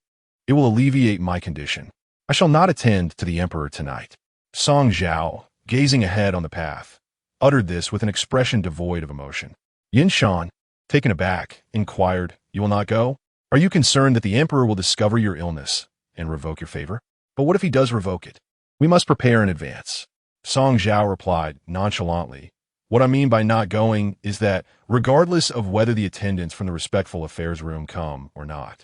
It will alleviate my condition. I shall not attend to the Emperor tonight." Song Zhao, gazing ahead on the path, uttered this with an expression devoid of emotion. Yinshan, taken aback, inquired, "You will not go? Are you concerned that the Emperor will discover your illness and revoke your favor? But what if he does revoke it? We must prepare in advance." Song Zhao replied nonchalantly, "What I mean by not going is that, regardless of whether the attendants from the respectful affairs room come or not,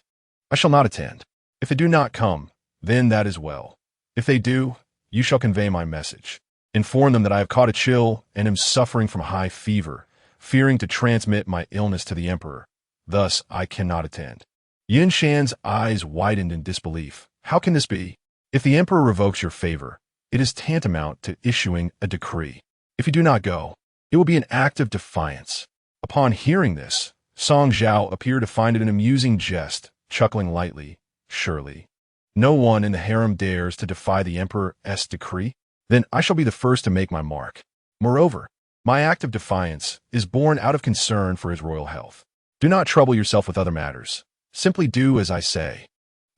I shall not attend. If they do not come, then that is well. If they do, you shall convey my message. Inform them that I have caught a chill and am suffering from high fever, fearing to transmit my illness to the Emperor. Thus, I cannot attend." Yin Shan's eyes widened in disbelief. "How can this be? If the Emperor revokes your favor, it is tantamount to issuing a decree. If you do not go, it will be an act of defiance." Upon hearing this, Song Zhao appeared to find it an amusing jest, chuckling lightly. "Surely, no one in the harem dares to defy the Emperor's decree? Then I shall be the first to make my mark. Moreover, my act of defiance is born out of concern for his royal health. Do not trouble yourself with other matters. Simply do as I say."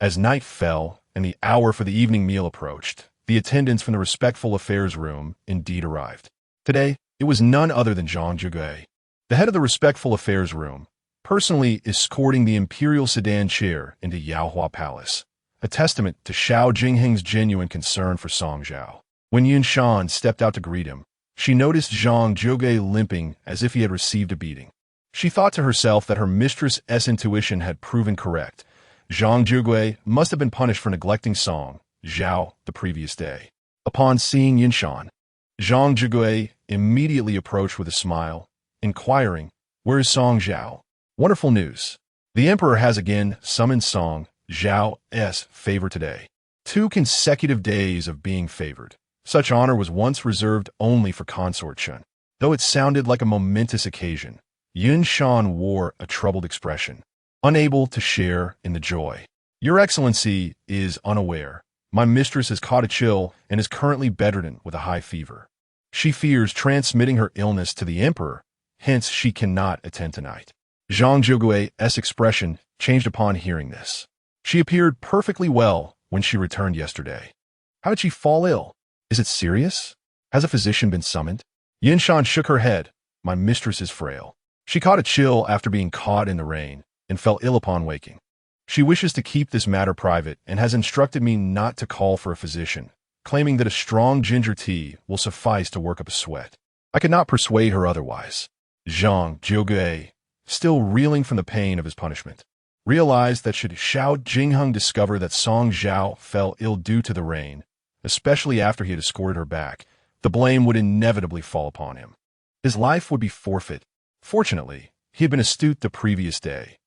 As night fell and the hour for the evening meal approached, the attendants from the respectful affairs room indeed arrived. Today, it was none other than Zhang Zhigui, the head of the respectful affairs room, personally escorting the imperial sedan chair into Yaohua Palace, a testament to Xiao Jingheng's genuine concern for Song Zhao. When Yinshan stepped out to greet him, she noticed Zhang Zhigui limping as if he had received a beating. She thought to herself that her mistress's intuition had proven correct. Zhang Zhigui must have been punished for neglecting Song Zhao the previous day. Upon seeing Yinshan, Zhang Zhigui immediately approached with a smile, inquiring, "Where is Song Zhao?" "Wonderful news. The Emperor has again summoned Song Zhao's favor today. 2 consecutive days of being favored. Such honor was once reserved only for Consort Chen." Though it sounded like a momentous occasion, Yinshan wore a troubled expression, unable to share in the joy. "Your Excellency is unaware. My mistress has caught a chill and is currently bedridden with a high fever. She fears transmitting her illness to the Emperor, hence she cannot attend tonight." Zhang Zhigui's expression changed upon hearing this. She appeared perfectly well when she returned yesterday. How did she fall ill? Is it serious? Has a physician been summoned? Yinshan shook her head. "My mistress is frail. She caught a chill after being caught in the rain and fell ill upon waking. She wishes to keep this matter private and has instructed me not to call for a physician, claiming that a strong ginger tea will suffice to work up a sweat. I could not persuade her otherwise." Zhang Zhigui, still reeling from the pain of his punishment, realized that should Xiao Jingheng discover that Song Zhao fell ill due to the rain, especially after he had escorted her back, the blame would inevitably fall upon him. His life would be forfeit. Fortunately, he had been astute the previous day.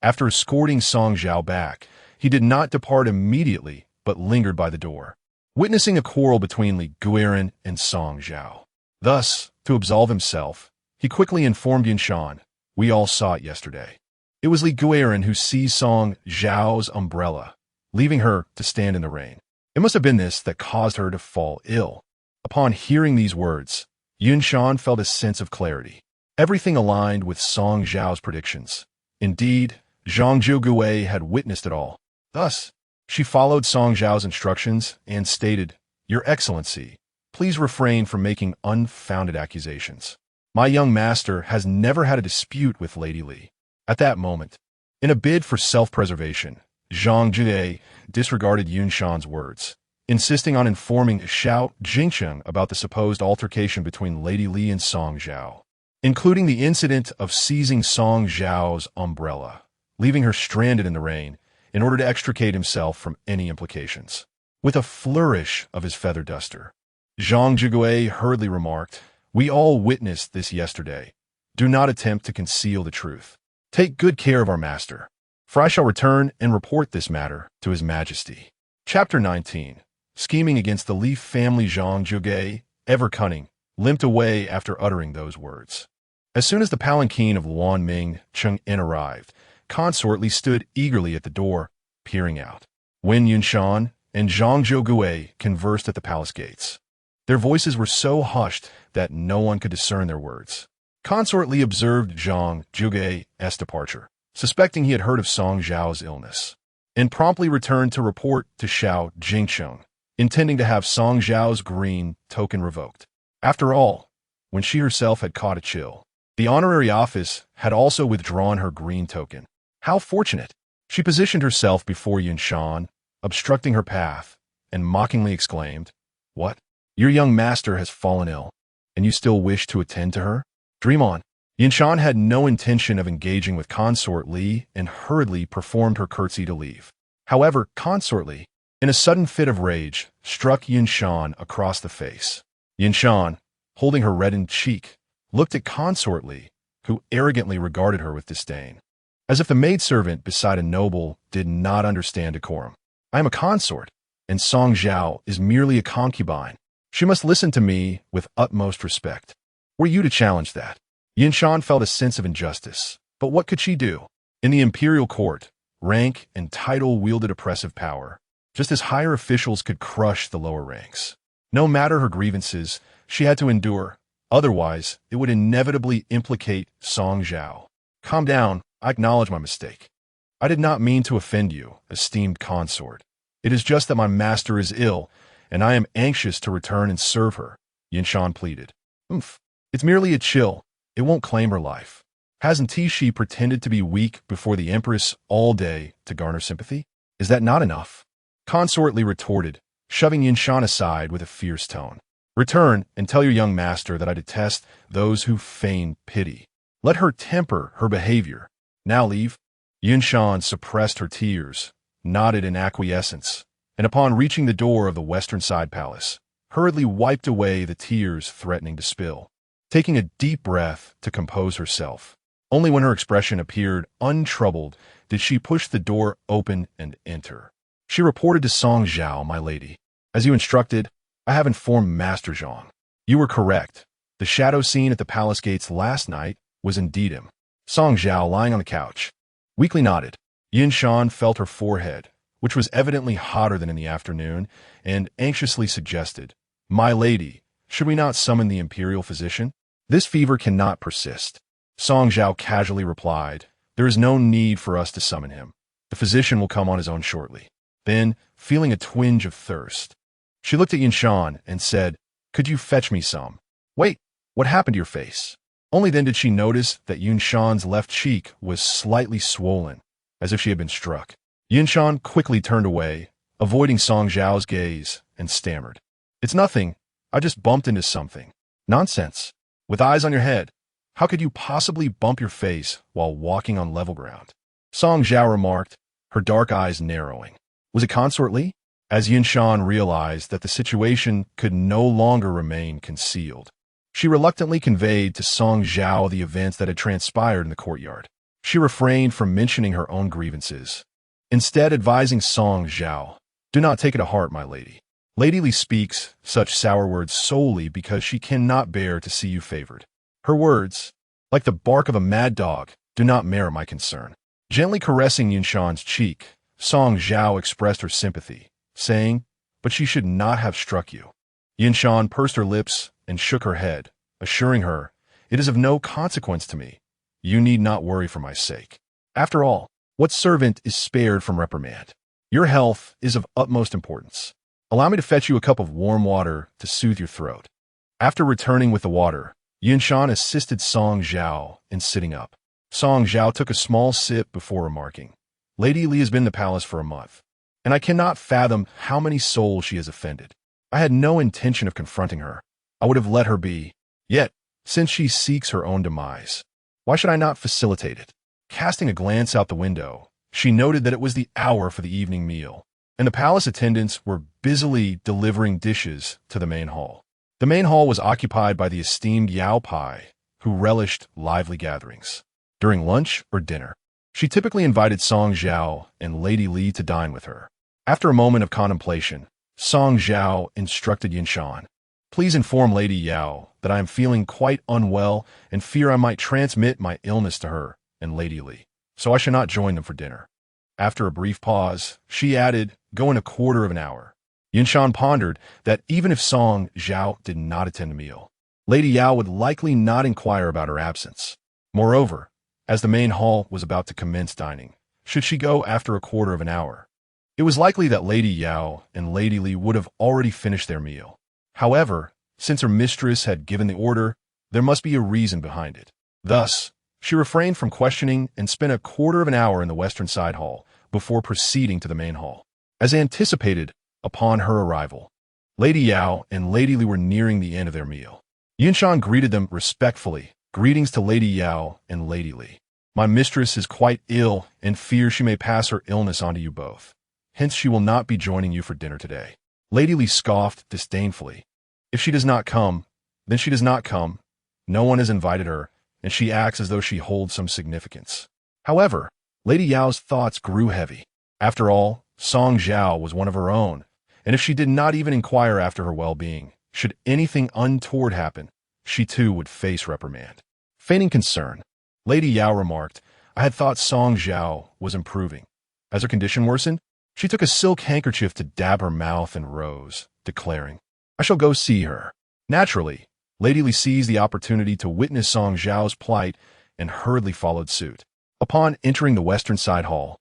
After escorting Song Zhao back, he did not depart immediately, but lingered by the door, witnessing a quarrel between Li Guiran and Song Zhao. Thus, to absolve himself, he quickly informed Yinshan, "We all saw it yesterday. It was Li Guiran who seized Song Zhao's umbrella, leaving her to stand in the rain. It must have been this that caused her to fall ill." Upon hearing these words, Yinshan felt a sense of clarity. Everything aligned with Song Zhao's predictions. Indeed, Zhang Zhigui had witnessed it all. Thus, she followed Song Zhao's instructions and stated, "Your Excellency, please refrain from making unfounded accusations. My young master has never had a dispute with Lady Li." At that moment, in a bid for self-preservation, Zhang Zhigui disregarded Yinshan's words, insisting on informing Xiao Jingheng about the supposed altercation between Lady Li and Song Zhao. including the incident of seizing Song Zhao's umbrella, leaving her stranded in the rain in order to extricate himself from any implications. With a flourish of his feather duster, Zhang Jigui hurriedly remarked, "We all witnessed this yesterday. Do not attempt to conceal the truth. Take good care of our master, for I shall return and report this matter to His Majesty." Chapter 19. Scheming against the Li family. Zhang Jigui, ever cunning, limped away after uttering those words. As soon as the palanquin of Luan Ming Cheng-en arrived, Consort Li stood eagerly at the door, peering out. Wen Yunshan and Zhang Jigui conversed at the palace gates. Their voices were so hushed that no one could discern their words. Consort Li observed Zhang Jigui's departure, suspecting he had heard of Song Zhao's illness, and promptly returned to report to Xiao Jingcheng, intending to have Song Zhao's green token revoked. After all, when she herself had caught a chill, the honorary office had also withdrawn her green token. How fortunate! She positioned herself before Yunshan, obstructing her path, and mockingly exclaimed, "What? Your young master has fallen ill, and you still wish to attend to her? Dream on." Yunshan had no intention of engaging with Consort Li and hurriedly performed her curtsy to leave. However, Consort Li, in a sudden fit of rage, struck Yunshan across the face. Yunshan, holding her reddened cheek, looked at Consort Li, who arrogantly regarded her with disdain, as if the maidservant beside a noble did not understand decorum. "I am a consort, and Song Zhao is merely a concubine. She must listen to me with utmost respect. Were you to challenge that?" Yunshan felt a sense of injustice, but what could she do? In the imperial court, rank and title wielded oppressive power, just as higher officials could crush the lower ranks. No matter her grievances, she had to endure, otherwise it would inevitably implicate Song Zhao. "Calm down, I acknowledge my mistake. I did not mean to offend you, esteemed consort. It is just that my master is ill, and I am anxious to return and serve her," Yunshan pleaded. It's merely a chill. It won't claim her life. Hasn't she pretended to be weak before the Empress all day to garner sympathy? Is that not enough?" Consort Li retorted, shoving Yunshan aside with a fierce tone. "Return and tell your young master that I detest those who feign pity. Let her temper her behavior. Now leave." Yunshan suppressed her tears, nodded in acquiescence, and upon reaching the door of the western side palace, hurriedly wiped away the tears threatening to spill, taking a deep breath to compose herself. Only when her expression appeared untroubled did she push the door open and enter. She reported to Song Zhao, "My lady, as you instructed, I have informed Master Zhang. You were correct. The shadow seen at the palace gates last night was indeed him." Song Zhao, lying on the couch, weakly nodded. Yunshan felt her forehead, which was evidently hotter than in the afternoon, and anxiously suggested, "My lady, should we not summon the imperial physician? This fever cannot persist." Song Zhao casually replied, "There is no need for us to summon him. The physician will come on his own shortly." Then, feeling a twinge of thirst, she looked at Yunshan and said, "Could you fetch me some?" "Wait, what happened to your face?" Only then did she notice that Yunshan's left cheek was slightly swollen, as if she had been struck. Yunshan quickly turned away, avoiding Song Zhao's gaze, and stammered, "It's nothing. I just bumped into something." "Nonsense. With eyes on your head, how could you possibly bump your face while walking on level ground?" Song Zhao remarked, her dark eyes narrowing. Was it Consort Li? As Yunshan realized that the situation could no longer remain concealed, she reluctantly conveyed to Song Zhao the events that had transpired in the courtyard. She refrained from mentioning her own grievances, instead advising Song Zhao, "Do not take it to heart, my lady. Lady Li speaks such sour words solely because she cannot bear to see you favored. Her words, like the bark of a mad dog, do not merit my concern." Gently caressing Yunshan's cheek, Song Zhao expressed her sympathy, saying, "But she should not have struck you." Yunshan pursed her lips and shook her head, assuring her, "It is of no consequence to me. You need not worry for my sake. After all, what servant is spared from reprimand? Your health is of utmost importance. Allow me to fetch you a cup of warm water to soothe your throat." After returning with the water, Yunshan assisted Song Zhao in sitting up. Song Zhao took a small sip before remarking, "Lady Li has been in the palace for a month, and I cannot fathom how many souls she has offended. I had no intention of confronting her. I would have let her be. Yet, since she seeks her own demise. Why should I not facilitate it? Casting a glance out the window, she noted that it was the hour for the evening meal, and the palace attendants were busily delivering dishes to the main hall. The main hall was occupied by the esteemed Yao Pai, who relished lively gatherings. During lunch or dinner, she typically invited Song Zhao and Lady Li to dine with her. After a moment of contemplation, Song Zhao instructed Yinshan, "Please inform Lady Yao that I am feeling quite unwell and fear I might transmit my illness to her and Lady Li, so I shall not join them for dinner." After a brief pause, she added, "Go in a quarter of an hour." Yinshan pondered that even if Song Zhao did not attend the meal, Lady Yao would likely not inquire about her absence. Moreover, as the main hall was about to commence dining, should she go after a quarter of an hour, it was likely that Lady Yao and Lady Li would have already finished their meal. However, since her mistress had given the order, there must be a reason behind it. Thus, she refrained from questioning and spent a quarter of an hour in the western side hall before proceeding to the main hall. As anticipated, upon her arrival, Lady Yao and Lady Li were nearing the end of their meal. Yinshan greeted them respectfully. "Greetings to Lady Yao and Lady Li. My mistress is quite ill and fears she may pass her illness on to you both. Hence she will not be joining you for dinner today." Lady Li scoffed disdainfully. "If she does not come, then she does not come. No one has invited her, and she acts as though she holds some significance." However, Lady Yao's thoughts grew heavy. After all, Song Zhao was one of her own, and if she did not even inquire after her well-being, should anything untoward happen, she too would face reprimand. Feigning concern, Lady Yao remarked, "I had thought Song Zhao was improving." As her condition worsened, she took a silk handkerchief to dab her mouth and rose, declaring, "I shall go see her." Naturally, Lady Li seized the opportunity to witness Song Zhao's plight and hurriedly followed suit. Upon entering the western side hall,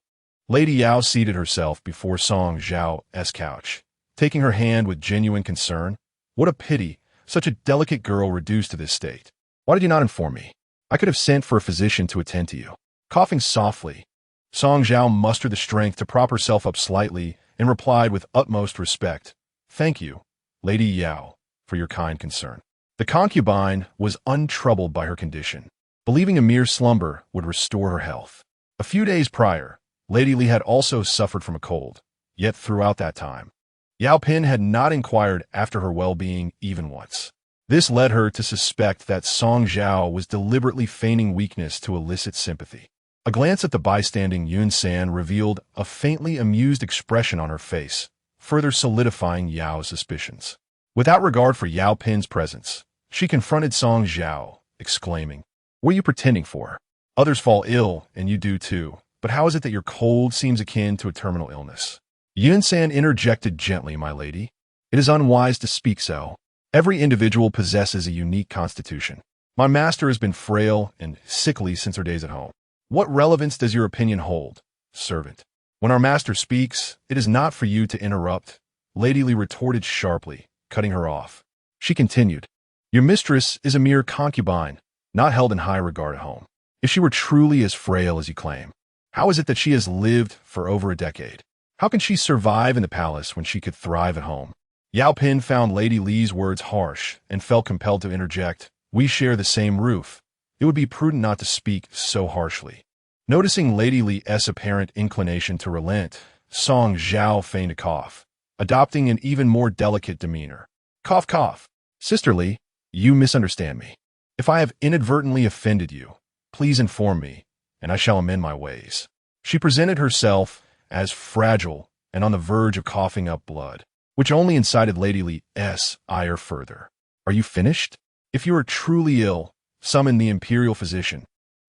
Lady Yao seated herself before Song Zhao's couch, taking her hand with genuine concern. "What a pity, such a delicate girl reduced to this state. Why did you not inform me? I could have sent for a physician to attend to you." Coughing softly, Song Zhao mustered the strength to prop herself up slightly and replied with utmost respect, "Thank you, Lady Yao, for your kind concern." The concubine was untroubled by her condition, believing a mere slumber would restore her health. A few days prior, Lady Li had also suffered from a cold, yet throughout that time, Yao Pin had not inquired after her well-being even once. This led her to suspect that Song Zhao was deliberately feigning weakness to elicit sympathy. A glance at the bystanding Yun San revealed a faintly amused expression on her face, further solidifying Yao's suspicions. Without regard for Yao Pin's presence, she confronted Song Zhao, exclaiming, "What are you pretending for? Others fall ill, and you do too. But how is it that your cold seems akin to a terminal illness?" Yun San interjected gently, "My lady, it is unwise to speak so. Every individual possesses a unique constitution. My master has been frail and sickly since her days at home. What relevance does your opinion hold, servant? When our master speaks, it is not for you to interrupt." Lady Li retorted sharply, cutting her off. She continued, "Your mistress is a mere concubine, not held in high regard at home. If she were truly as frail as you claim, how is it that she has lived for over a decade? How can she survive in the palace when she could thrive at home?" Yao Pin found Lady Li's words harsh and felt compelled to interject, "We share the same roof. It would be prudent not to speak so harshly." Noticing Lady Li's apparent inclination to relent, Song Zhao feigned a cough, adopting an even more delicate demeanor. "Cough, cough. Sister Li, you misunderstand me. If I have inadvertently offended you, please inform me, and I shall amend my ways." She presented herself as fragile and on the verge of coughing up blood, which only incited Lady Li's ire further. "Are you finished? If you are truly ill, summon the imperial physician.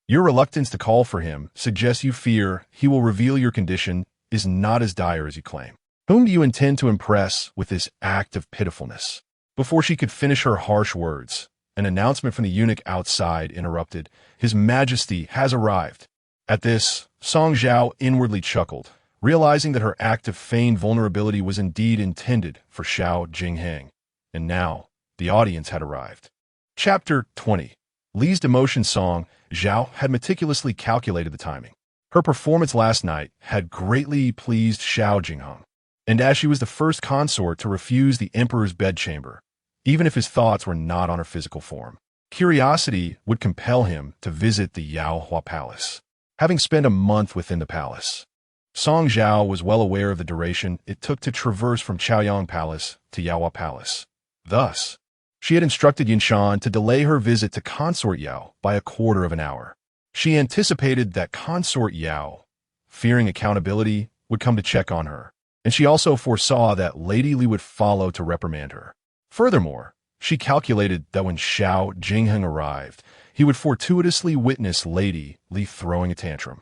Your reluctance to call for him suggests you fear he will reveal your condition is not as dire as you claim. Whom do you intend to impress with this act of pitifulness?" Before she could finish her harsh words, an announcement from the eunuch outside interrupted, "His Majesty has arrived." At this, Song Zhao inwardly chuckled, realizing that her act of feigned vulnerability was indeed intended for Xiao Jingheng, and now the audience had arrived. Chapter 20. Li's demotion song. Zhao had meticulously calculated the timing. Her performance last night had greatly pleased Xiao Jingheng, and as she was the first consort to refuse the emperor's bedchamber, even if his thoughts were not on her physical form, Curiosity would compel him to visit the Yaohua Palace. Having spent a month within the palace, Song Zhao was well aware of the duration it took to traverse from Chaoyang Palace to Yaohua Palace. Thus, she had instructed Yinshan to delay her visit to Consort Yao by a quarter of an hour. She anticipated that Consort Yao, fearing accountability, would come to check on her, and she also foresaw that Lady Li would follow to reprimand her. Furthermore, she calculated that when Xiao Jingheng arrived, he would fortuitously witness Lady Li throwing a tantrum.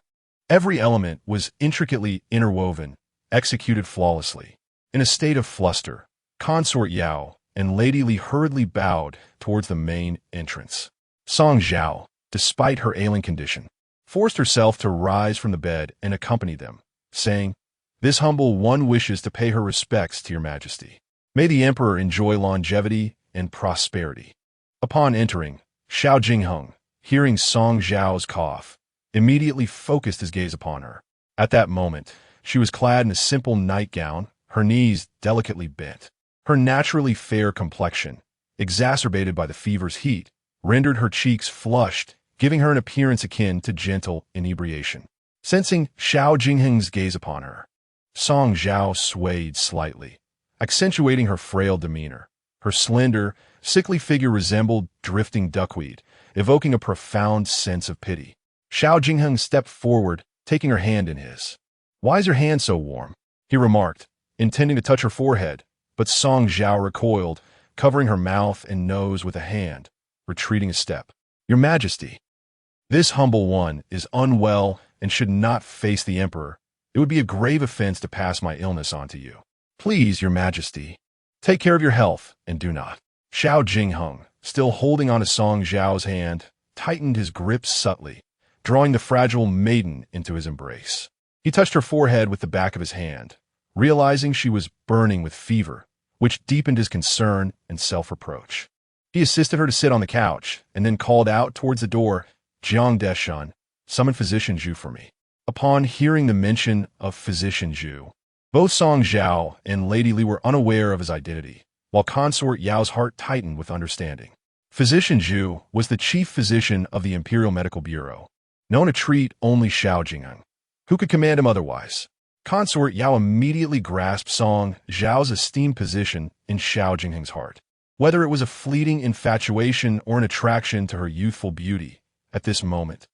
Every element was intricately interwoven, executed flawlessly. In a state of fluster, Consort Yao and Lady Li hurriedly bowed towards the main entrance. Song Zhao, despite her ailing condition, forced herself to rise from the bed and accompany them, saying, "This humble one wishes to pay her respects to your majesty. May the emperor enjoy longevity and prosperity." Upon entering, Xiao Jingheng, hearing Song Zhao's cough, immediately focused his gaze upon her. At that moment, she was clad in a simple nightgown, her knees delicately bent. Her naturally fair complexion, exacerbated by the fever's heat, rendered her cheeks flushed, giving her an appearance akin to gentle inebriation. Sensing Xiao Jingheng's gaze upon her, Song Zhao swayed slightly, accentuating her frail demeanor. Her slender, sickly figure resembled drifting duckweed, evoking a profound sense of pity. Xiao Jingheng stepped forward, taking her hand in his. "Why is your hand so warm?" he remarked, intending to touch her forehead, but Song Zhao recoiled, covering her mouth and nose with a hand, retreating a step. "Your Majesty, this humble one is unwell and should not face the emperor. It would be a grave offense to pass my illness on to you. Please, Your Majesty, take care of your health and do not." Xiao Jingheng, still holding on to Song Zhao's hand, tightened his grip subtly, drawing the fragile maiden into his embrace. He touched her forehead with the back of his hand, realizing she was burning with fever, which deepened his concern and self-reproach. He assisted her to sit on the couch and then called out towards the door, "Jiang Deshan, summon Physician Zhu for me." Upon hearing the mention of Physician Zhu, both Song Zhao and Lady Li were unaware of his identity, while Consort Yao's heart tightened with understanding. Physician Zhu was the chief physician of the Imperial Medical Bureau, known to treat only Xiao Jingheng. Who could command him otherwise? Consort Yao immediately grasped Song Zhao's esteemed position in Xiao Jingheng's heart. Whether it was a fleeting infatuation or an attraction to her youthful beauty, at this moment,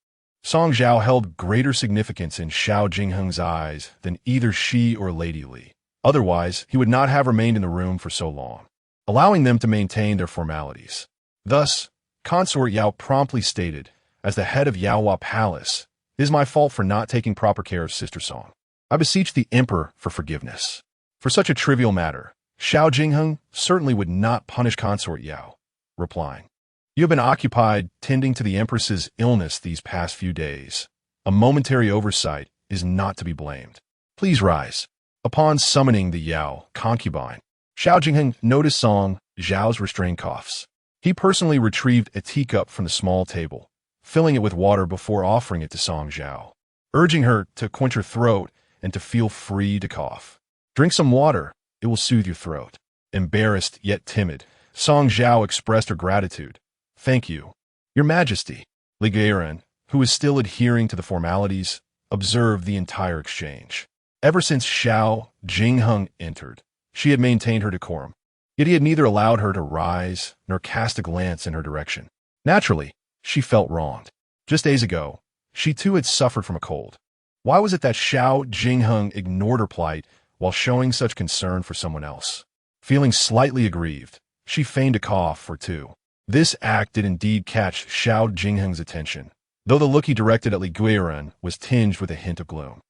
Song Zhao held greater significance in Xiao Jingheng's eyes than either she or Lady Li. Otherwise, he would not have remained in the room for so long, allowing them to maintain their formalities. Thus, Consort Yao promptly stated, as the head of Yaohua Palace, "It is my fault for not taking proper care of Sister Song. I beseech the emperor for forgiveness." For such a trivial matter, Xiao Jingheng certainly would not punish Consort Yao, replying, "You have been occupied tending to the Empress's illness these past few days. A momentary oversight is not to be blamed. Please rise." Upon summoning the Yao concubine, Xiao Jingheng noticed Song Zhao's restrained coughs. He personally retrieved a teacup from the small table, filling it with water before offering it to Song Zhao, urging her to quench her throat and to feel free to cough. "Drink some water, it will soothe your throat." Embarrassed yet timid, Song Zhao expressed her gratitude. "Thank you, Your Majesty." Li Guiran, who was still adhering to the formalities, observed the entire exchange. Ever since Xiao Jingheng entered, she had maintained her decorum, yet he had neither allowed her to rise nor cast a glance in her direction. Naturally, she felt wronged. Just days ago, she too had suffered from a cold. Why was it that Xiao Jingheng ignored her plight while showing such concern for someone else? Feeling slightly aggrieved, she feigned a cough or two. This act did indeed catch Xiao Jingheng's attention, though the look he directed at Li Guiran was tinged with a hint of gloom.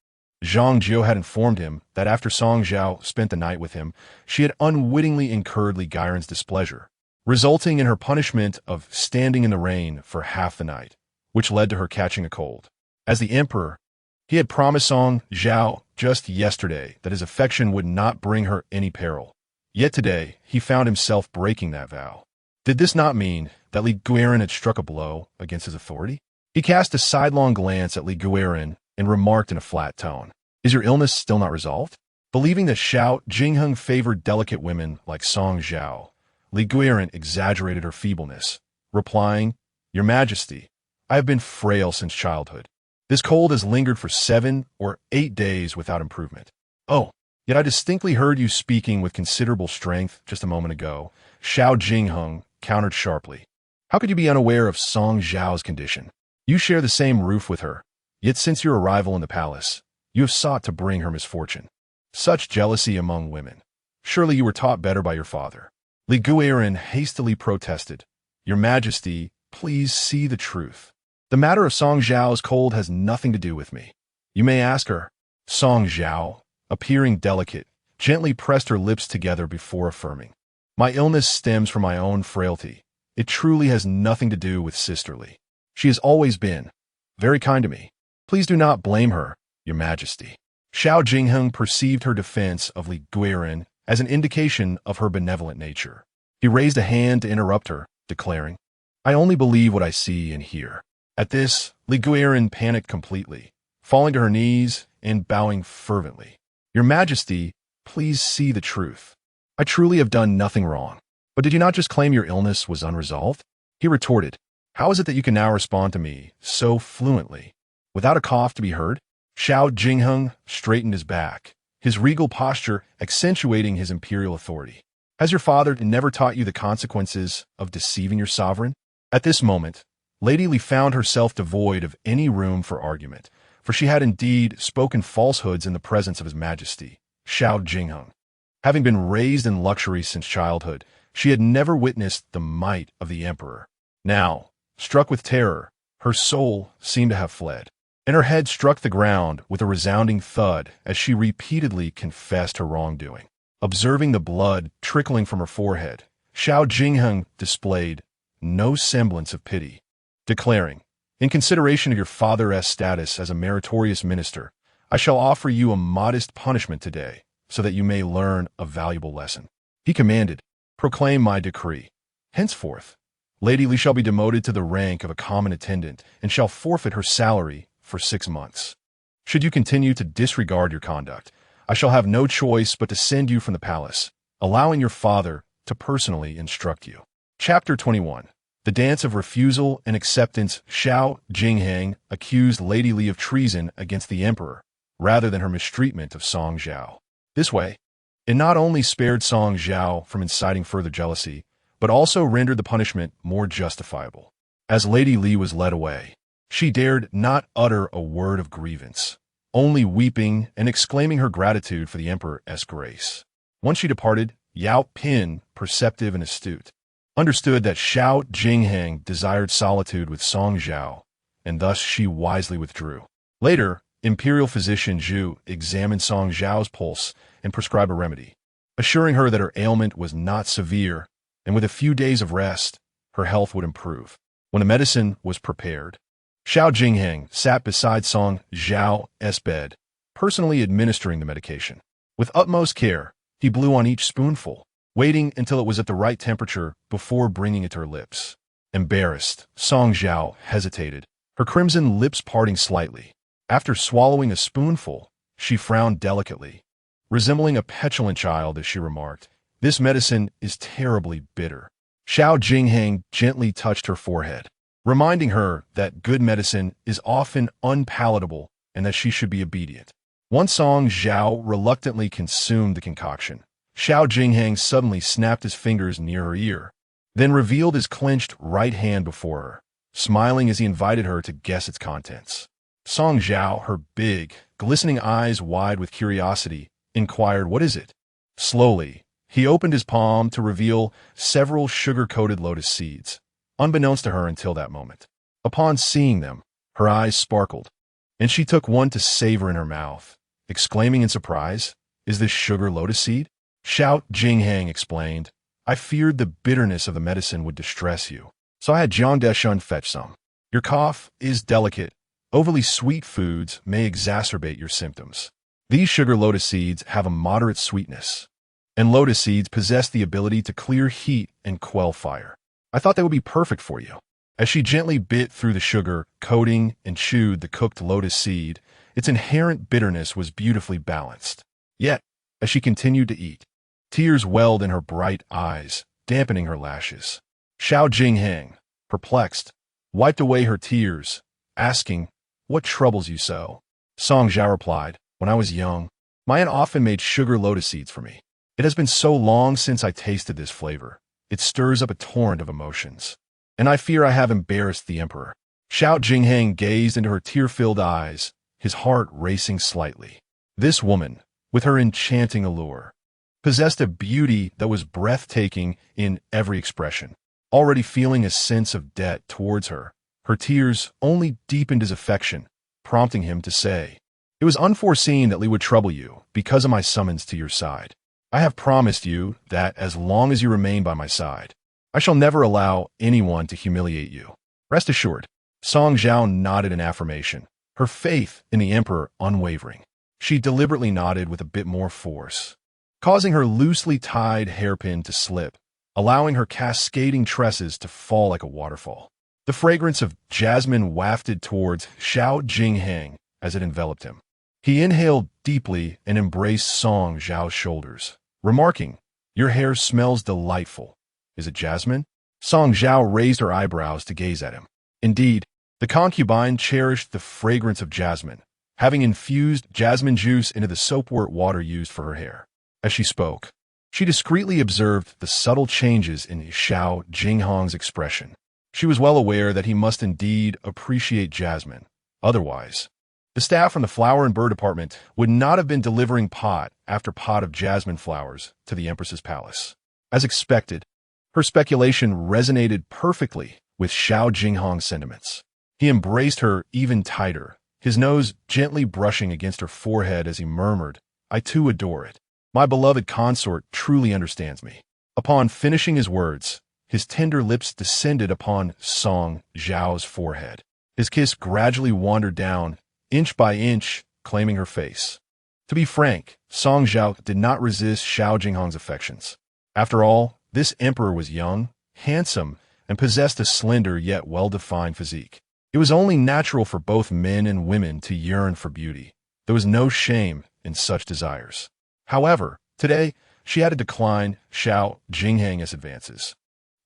Zhang Jiu had informed him that after Song Zhao spent the night with him, she had unwittingly incurred Li Guiran's displeasure, resulting in her punishment of standing in the rain for half the night, which led to her catching a cold. As the emperor, he had promised Song Zhao just yesterday that his affection would not bring her any peril. Yet today, he found himself breaking that vow. Did this not mean that Li Guiran had struck a blow against his authority? He cast a sidelong glance at Li Guiran and remarked in a flat tone, "Is your illness still not resolved?" Believing that Xiao Jingheng favored delicate women like Song Zhao, Li Guiran exaggerated her feebleness, replying, "Your Majesty, I have been frail since childhood. This cold has lingered for 7 or 8 days without improvement. Oh, yet I distinctly heard you speaking with considerable strength just a moment ago." Xiao Jingheng countered sharply. "How could you be unaware of Song Zhao's condition? You share the same roof with her, yet since your arrival in the palace, you have sought to bring her misfortune. Such jealousy among women. Surely you were taught better by your father." Li Guiran hastily protested, "Your Majesty, please see the truth. The matter of Song Zhao's cold has nothing to do with me. You may ask her." Song Zhao, appearing delicate, gently pressed her lips together before affirming, "My illness stems from my own frailty. It truly has nothing to do with sisterly. She has always been very kind to me. Please do not blame her, Your Majesty." Xiao Jingheng perceived her defense of Li Guiran as an indication of her benevolent nature. He raised a hand to interrupt her, declaring, "I only believe what I see and hear." At this, Li Guiran panicked completely, falling to her knees and bowing fervently. "Your Majesty, please see the truth. I truly have done nothing wrong. But did you not just claim your illness was unresolved?" He retorted, "How is it that you can now respond to me so fluently, without a cough to be heard?" Xiao Jingheng straightened his back, his regal posture accentuating his imperial authority. "Has your father never taught you the consequences of deceiving your sovereign?" At this moment, Lady Li found herself devoid of any room for argument, for she had indeed spoken falsehoods in the presence of His Majesty, Xiao Jingheng. Having been raised in luxury since childhood, she had never witnessed the might of the emperor. Now, struck with terror, her soul seemed to have fled, and her head struck the ground with a resounding thud as she repeatedly confessed her wrongdoing. Observing the blood trickling from her forehead, Xiao Jingheng displayed no semblance of pity, declaring, "In consideration of your father's status as a meritorious minister, I shall offer you a modest punishment today, so that you may learn a valuable lesson." He commanded, "Proclaim my decree. Henceforth, Lady Li shall be demoted to the rank of a common attendant and shall forfeit her salary for 6 months. Should you continue to disregard your conduct, I shall have no choice but to send you from the palace, allowing your father to personally instruct you." Chapter 21. The Dance of Refusal and Acceptance. Xiao Jingheng accused Lady Li of treason against the emperor, rather than her mistreatment of Song Zhao. This way, it not only spared Song Zhao from inciting further jealousy, but also rendered the punishment more justifiable. As Lady Li was led away, she dared not utter a word of grievance, only weeping and exclaiming her gratitude for the emperor's grace. Once she departed, Yao Pin, perceptive and astute, understood that Xiao Jingheng desired solitude with Song Zhao, and thus she wisely withdrew. Later, Imperial physician Zhu examined Song Zhao's pulse and prescribed a remedy, assuring her that her ailment was not severe, and with a few days of rest, her health would improve. When the medicine was prepared, Xiao Jingheng sat beside Song Zhao's bed, personally administering the medication. With utmost care, he blew on each spoonful, waiting until it was at the right temperature before bringing it to her lips. Embarrassed, Song Zhao hesitated, her crimson lips parting slightly. After swallowing a spoonful, she frowned delicately, resembling a petulant child as she remarked, "This medicine is terribly bitter." Xiao Jingheng gently touched her forehead, reminding her that good medicine is often unpalatable and that she should be obedient. Once Song Zhao reluctantly consumed the concoction, Xiao Jingheng suddenly snapped his fingers near her ear, then revealed his clenched right hand before her, smiling as he invited her to guess its contents. Song Zhao, her big, glistening eyes wide with curiosity, inquired, "What is it?" Slowly, he opened his palm to reveal several sugar-coated lotus seeds, unbeknownst to her until that moment. Upon seeing them, her eyes sparkled, and she took one to savor in her mouth, exclaiming in surprise, "Is this sugar lotus seed?" Xiao Jingheng explained, "I feared the bitterness of the medicine would distress you, so I had Jiang Deshun fetch some. Your cough is delicate. Overly sweet foods may exacerbate your symptoms. These sugar lotus seeds have a moderate sweetness, and lotus seeds possess the ability to clear heat and quell fire. I thought they would be perfect for you." As she gently bit through the sugar coating and chewed the cooked lotus seed, its inherent bitterness was beautifully balanced. Yet, as she continued to eat, tears welled in her bright eyes, dampening her lashes. Xiao Jingheng, perplexed, wiped away her tears, asking, "What troubles you so?" Song Zhao replied, "When I was young, my aunt often made sugar lotus seeds for me. It has been so long since I tasted this flavor. It stirs up a torrent of emotions. And I fear I have embarrassed the emperor." Xiao Jinghang gazed into her tear-filled eyes, his heart racing slightly. This woman, with her enchanting allure, possessed a beauty that was breathtaking in every expression. Already feeling a sense of debt towards her, her tears only deepened his affection, prompting him to say, "It was unforeseen that Li would trouble you because of my summons to your side. I have promised you that as long as you remain by my side, I shall never allow anyone to humiliate you. Rest assured." Song Zhao nodded in affirmation, her faith in the emperor unwavering. She deliberately nodded with a bit more force, causing her loosely tied hairpin to slip, allowing her cascading tresses to fall like a waterfall. The fragrance of jasmine wafted towards Xiao Jinghang as it enveloped him. He inhaled deeply and embraced Song Zhao's shoulders, remarking, "Your hair smells delightful. Is it jasmine?" Song Zhao raised her eyebrows to gaze at him. Indeed, the concubine cherished the fragrance of jasmine, having infused jasmine juice into the soapwort water used for her hair. As she spoke, she discreetly observed the subtle changes in Xiao Jinghang's expression. She was well aware that he must indeed appreciate jasmine. Otherwise, the staff from the flower and bird department would not have been delivering pot after pot of jasmine flowers to the Empress's palace. As expected, her speculation resonated perfectly with Xiao Jinghang's sentiments. He embraced her even tighter, his nose gently brushing against her forehead as he murmured, "I too adore it. My beloved consort truly understands me." Upon finishing his words, his tender lips descended upon Song Zhao's forehead. His kiss gradually wandered down, inch by inch, claiming her face. To be frank, Song Zhao did not resist Xiao Jinghang's affections. After all, this emperor was young, handsome, and possessed a slender yet well-defined physique. It was only natural for both men and women to yearn for beauty. There was no shame in such desires. However, today, she had to decline Xiao Jinghang's advances.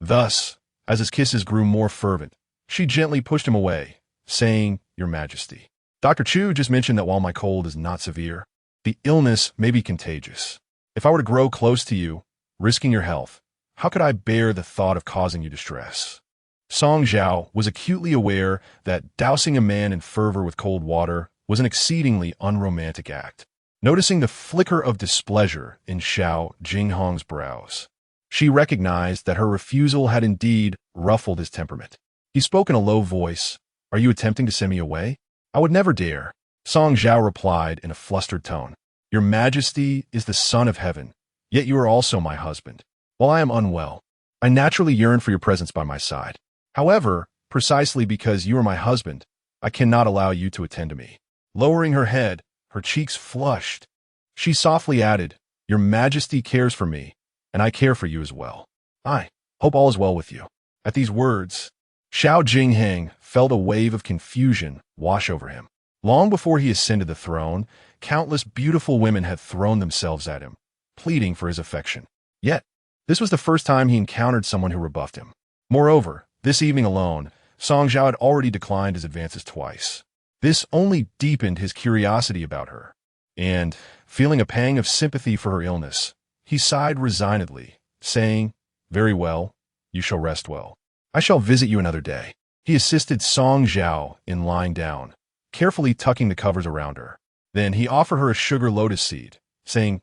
Thus, as his kisses grew more fervent, she gently pushed him away, saying, "Your Majesty, Dr. Chu just mentioned that while my cold is not severe, the illness may be contagious. If I were to grow close to you, risking your health, how could I bear the thought of causing you distress?" Song Zhao was acutely aware that dousing a man in fervor with cold water was an exceedingly unromantic act. Noticing the flicker of displeasure in Xiao Jinghang's brows, she recognized that her refusal had indeed ruffled his temperament. He spoke in a low voice, "Are you attempting to send me away?" "I would never dare." Song Zhao replied in a flustered tone, "Your Majesty is the Son of Heaven, yet you are also my husband. While I am unwell, I naturally yearn for your presence by my side. However, precisely because you are my husband, I cannot allow you to attend to me." Lowering her head, her cheeks flushed, she softly added, "Your Majesty cares for me, and I care for you as well. I hope all is well with you." At these words, Xiao Jinghang felt a wave of confusion wash over him. Long before he ascended the throne, countless beautiful women had thrown themselves at him, pleading for his affection. Yet, this was the first time he encountered someone who rebuffed him. Moreover, this evening alone, Song Zhao had already declined his advances twice. This only deepened his curiosity about her, and, feeling a pang of sympathy for her illness, he sighed resignedly, saying, "Very well, you shall rest well. I shall visit you another day." He assisted Song Zhao in lying down, carefully tucking the covers around her. Then he offered her a sugar lotus seed, saying,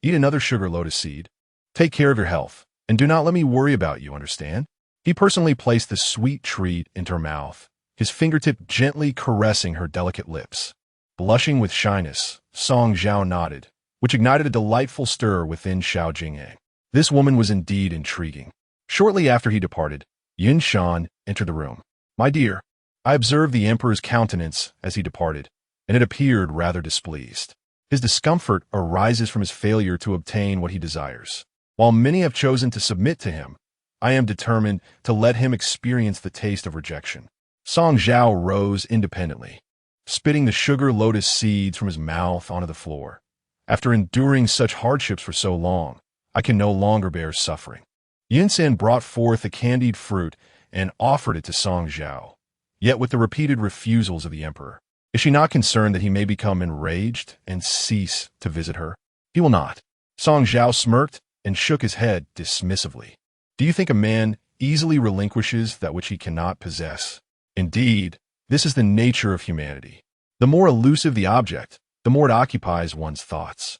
"Eat another sugar lotus seed. Take care of your health, and do not let me worry about you, understand?" He personally placed the sweet treat into her mouth, his fingertip gently caressing her delicate lips. Blushing with shyness, Song Zhao nodded, which ignited a delightful stir within Xiao Jinghang. This woman was indeed intriguing. Shortly after he departed, Yin Shan entered the room. "My dear, I observed the emperor's countenance as he departed, and it appeared rather displeased. His discomfort arises from his failure to obtain what he desires. While many have chosen to submit to him, I am determined to let him experience the taste of rejection." Song Zhao rose independently, spitting the sugar lotus seeds from his mouth onto the floor. "After enduring such hardships for so long, I can no longer bear suffering." Yin San brought forth the candied fruit and offered it to Song Zhao. Yet with the repeated refusals of the emperor, is she not concerned that he may become enraged and cease to visit her? He will not. Song Zhao smirked and shook his head dismissively. Do you think a man easily relinquishes that which he cannot possess? Indeed, this is the nature of humanity. The more elusive the object, the more it occupies one's thoughts.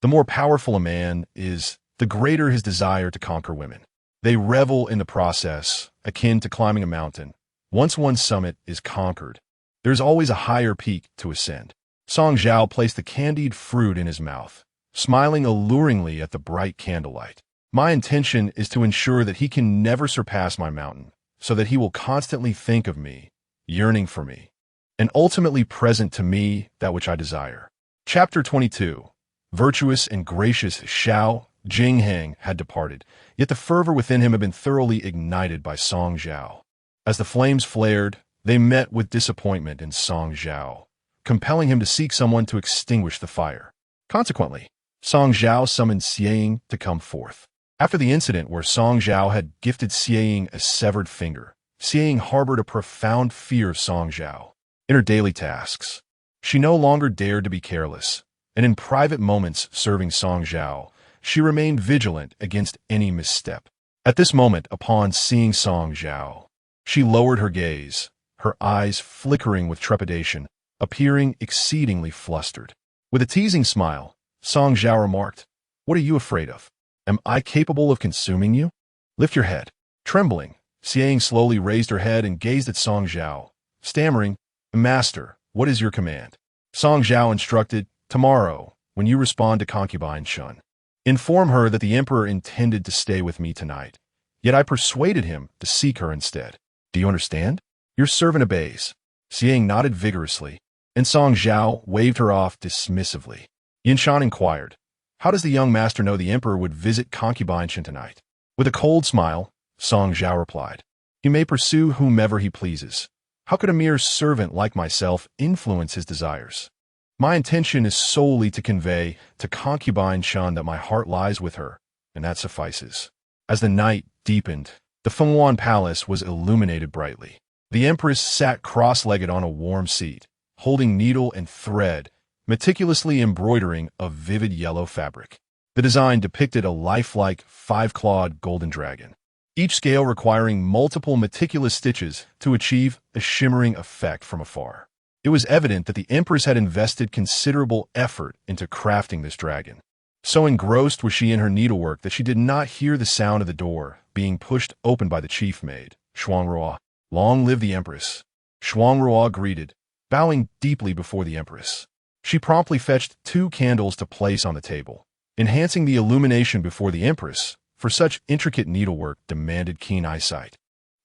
The more powerful a man is, the greater his desire to conquer women. They revel in the process, akin to climbing a mountain. Once one's summit is conquered, there's always a higher peak to ascend. Song Zhao placed the candied fruit in his mouth, smiling alluringly at the bright candlelight. My intention is to ensure that he can never surpass my mountain, so that he will constantly think of me, yearning for me, and ultimately present to me that which I desire. Chapter 22. Virtuous and gracious Zhao Jingheng had departed, yet the fervor within him had been thoroughly ignited by Song Zhao. As the flames flared, they met with disappointment in Song Zhao, compelling him to seek someone to extinguish the fire. Consequently, Song Zhao summoned Xieying to come forth. After the incident where Song Zhao had gifted Xieying a severed finger, Xieying harbored a profound fear of Song Zhao. In her daily tasks, she no longer dared to be careless, and in private moments serving Song Zhao, she remained vigilant against any misstep. At this moment, upon seeing Song Zhao, she lowered her gaze, her eyes flickering with trepidation, appearing exceedingly flustered. With a teasing smile, Song Zhao remarked, "What are you afraid of? Am I capable of consuming you? Lift your head." Trembling, Xieying slowly raised her head and gazed at Song Zhao, stammering, "Master, what is your command?" Song Zhao instructed, "Tomorrow, when you respond to concubine Shun, inform her that the emperor intended to stay with me tonight, yet I persuaded him to seek her instead. Do you understand? Your servant obeys." Xieying nodded vigorously, and Song Zhao waved her off dismissively. Yinshan inquired, "How does the young master know the emperor would visit concubine Shin tonight?" With a cold smile, Song Zhao replied, "He may pursue whomever he pleases. How could a mere servant like myself influence his desires? My intention is solely to convey to concubine Shun that my heart lies with her, and that suffices." As the night deepened, the Fenghuan Palace was illuminated brightly. The Empress sat cross-legged on a warm seat, holding needle and thread, meticulously embroidering a vivid yellow fabric. The design depicted a lifelike five-clawed golden dragon, each scale requiring multiple meticulous stitches to achieve a shimmering effect from afar. It was evident that the Empress had invested considerable effort into crafting this dragon. So engrossed was she in her needlework that she did not hear the sound of the door being pushed open by the chief maid, Shuangruo. "Long live the Empress." Shuangruo greeted, bowing deeply before the Empress. She promptly fetched 2 candles to place on the table, enhancing the illumination before the Empress, for such intricate needlework demanded keen eyesight.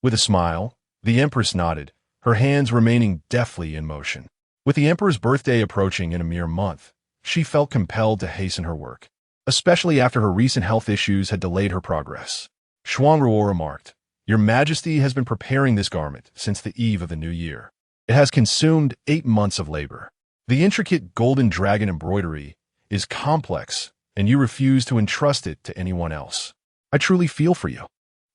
With a smile, the Empress nodded, her hands remaining deftly in motion. With the Emperor's birthday approaching in a mere month, she felt compelled to hasten her work, especially after her recent health issues had delayed her progress. Shuangruo remarked, "Your Majesty has been preparing this garment since the eve of the new year. It has consumed 8 months of labor. The intricate golden dragon embroidery is complex, and you refuse to entrust it to anyone else. I truly feel for you.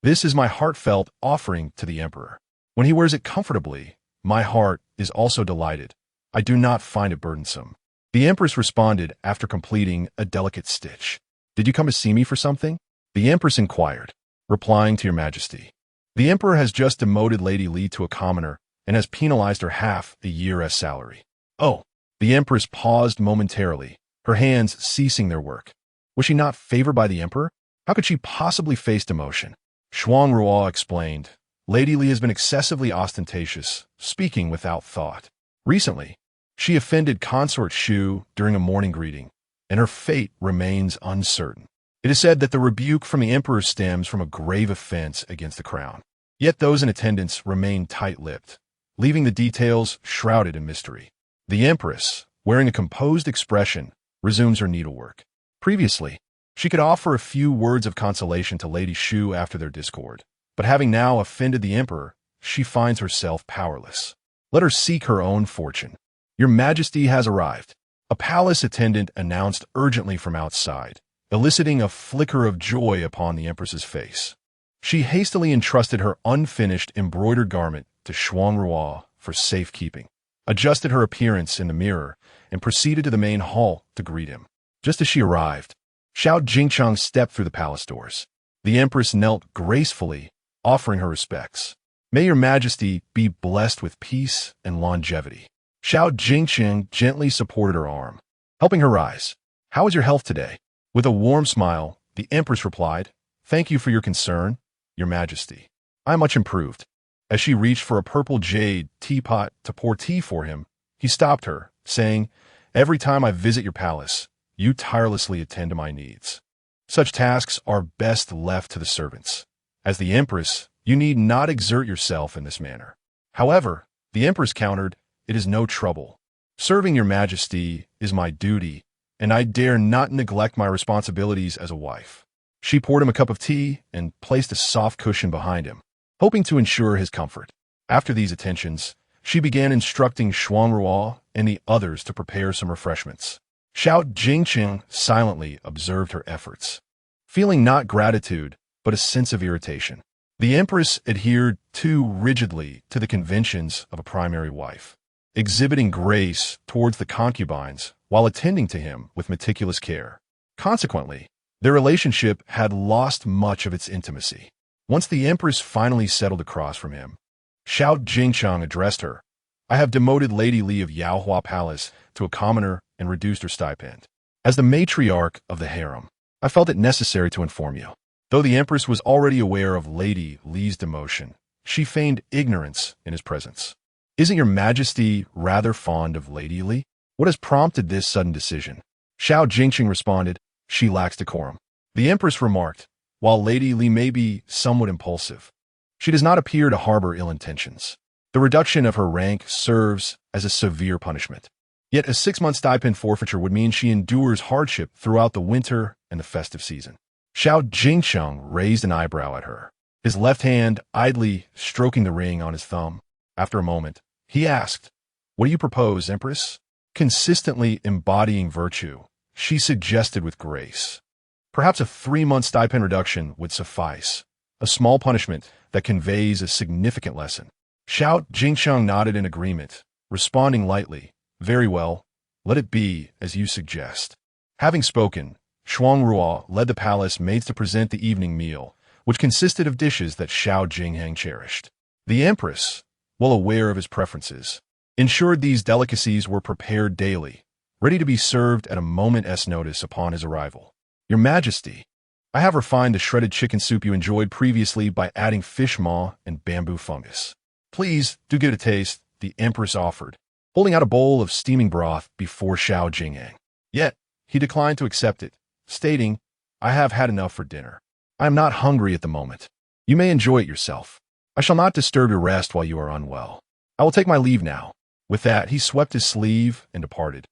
This is my heartfelt offering to the Emperor. When he wears it comfortably, my heart is also delighted. I do not find it burdensome." The Empress responded after completing a delicate stitch. "Did you come to see me for something?" The Empress inquired, replying to your Majesty. "The Emperor has just demoted Lady Li to a commoner and has penalized her half a year as salary." "Oh." The Empress paused momentarily, her hands ceasing their work. Was she not favored by the Emperor? How could she possibly face demotion? Shuangruo explained, "Lady Li has been excessively ostentatious, speaking without thought. Recently, she offended Consort Shu during a morning greeting, and her fate remains uncertain. It is said that the rebuke from the Emperor stems from a grave offense against the crown. Yet those in attendance remain tight-lipped, leaving the details shrouded in mystery." The Empress, wearing a composed expression, resumes her needlework. Previously, she could offer a few words of consolation to Lady Shu after their discord, but having now offended the Emperor, she finds herself powerless. Let her seek her own fortune. "Your Majesty has arrived." A palace attendant announced urgently from outside, eliciting a flicker of joy upon the Empress's face. She hastily entrusted her unfinished embroidered garment to Shuangruo for safekeeping, adjusted her appearance in the mirror, and proceeded to the main hall to greet him. Just as she arrived, Xiao Jingcheng stepped through the palace doors. The Empress knelt gracefully, offering her respects. "May your Majesty be blessed with peace and longevity." Xiao Jingcheng gently supported her arm, helping her rise. "How is your health today?" With a warm smile, the Empress replied, "Thank you for your concern, Your Majesty. I am much improved." As she reached for a purple jade teapot to pour tea for him, he stopped her, saying, "Every time I visit your palace, you tirelessly attend to my needs. Such tasks are best left to the servants. As the Empress, you need not exert yourself in this manner." However, the Empress countered, "It is no trouble. Serving your Majesty is my duty, and I dare not neglect my responsibilities as a wife." She poured him a cup of tea and placed a soft cushion behind him, hoping to ensure his comfort. After these attentions, she began instructing Shuangruo and the others to prepare some refreshments. Xiao Jingcheng silently observed her efforts, feeling not gratitude, but a sense of irritation. The Empress adhered too rigidly to the conventions of a primary wife, exhibiting grace towards the concubines while attending to him with meticulous care. Consequently, their relationship had lost much of its intimacy. Once the Empress finally settled across from him, Xiao Jingcheng addressed her. "I have demoted Lady Li of Yaohua Palace to a commoner and reduced her stipend. As the matriarch of the harem, I felt it necessary to inform you." Though the Empress was already aware of Lady Li's demotion, she feigned ignorance in his presence. "Isn't your Majesty rather fond of Lady Li? What has prompted this sudden decision?" Xiao Jingcheng responded, "She lacks decorum." The Empress remarked, "While Lady Li may be somewhat impulsive, she does not appear to harbor ill intentions. The reduction of her rank serves as a severe punishment. Yet a 6-month stipend forfeiture would mean she endures hardship throughout the winter and the festive season." Xiao Jingcheng raised an eyebrow at her, his left hand idly stroking the ring on his thumb. After a moment, he asked, "What do you propose, Empress?" Consistently embodying virtue, she suggested with grace, "Perhaps a 3-month stipend reduction would suffice, a small punishment that conveys a significant lesson." Xiao Jingcheng nodded in agreement, responding lightly, "Very well, let it be as you suggest." Having spoken, Shuangruo led the palace maids to present the evening meal, which consisted of dishes that Xiao Jingcheng cherished. The Empress, well aware of his preferences, ensured these delicacies were prepared daily, ready to be served at a moment's notice upon his arrival. "Your Majesty, I have refined the shredded chicken soup you enjoyed previously by adding fish maw and bamboo fungus. Please do give it a taste," the Empress offered, holding out a bowl of steaming broth before Xiao Jingcheng. Yet, he declined to accept it, stating, "I have had enough for dinner. I am not hungry at the moment. You may enjoy it yourself. I shall not disturb your rest while you are unwell. I will take my leave now." With that, he swept his sleeve and departed,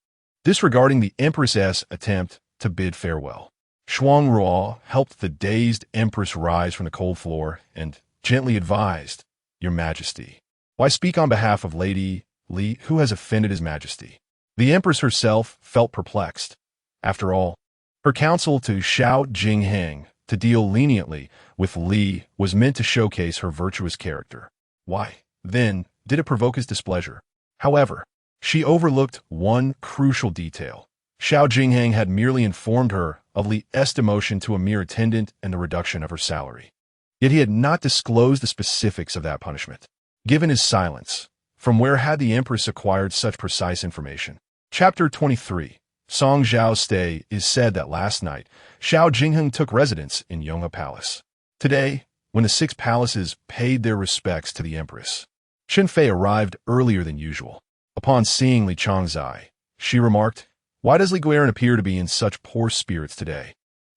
disregarding the Empress's attempt to bid farewell. Shuangruo helped the dazed Empress rise from the cold floor and gently advised, "Your Majesty, why speak on behalf of Lady Li, who has offended His Majesty?" The Empress herself felt perplexed. After all, her counsel to Xiao Jingcheng to deal leniently with Li was meant to showcase her virtuous character. Why, then, did it provoke his displeasure? However, she overlooked one crucial detail. Xiao Jingcheng had merely informed her of Li's demotion to a mere attendant and the reduction of her salary. Yet he had not disclosed the specifics of that punishment. Given his silence, from where had the Empress acquired such precise information? Chapter 23. Song Zhao's stay. Is said that last night, Xiao Jingcheng took residence in Yonghe Palace. Today, when the 6 palaces paid their respects to the Empress, Chen Fei arrived earlier than usual. Upon seeing Li Changzai, she remarked, "Why does Li Guiran appear to be in such poor spirits today?"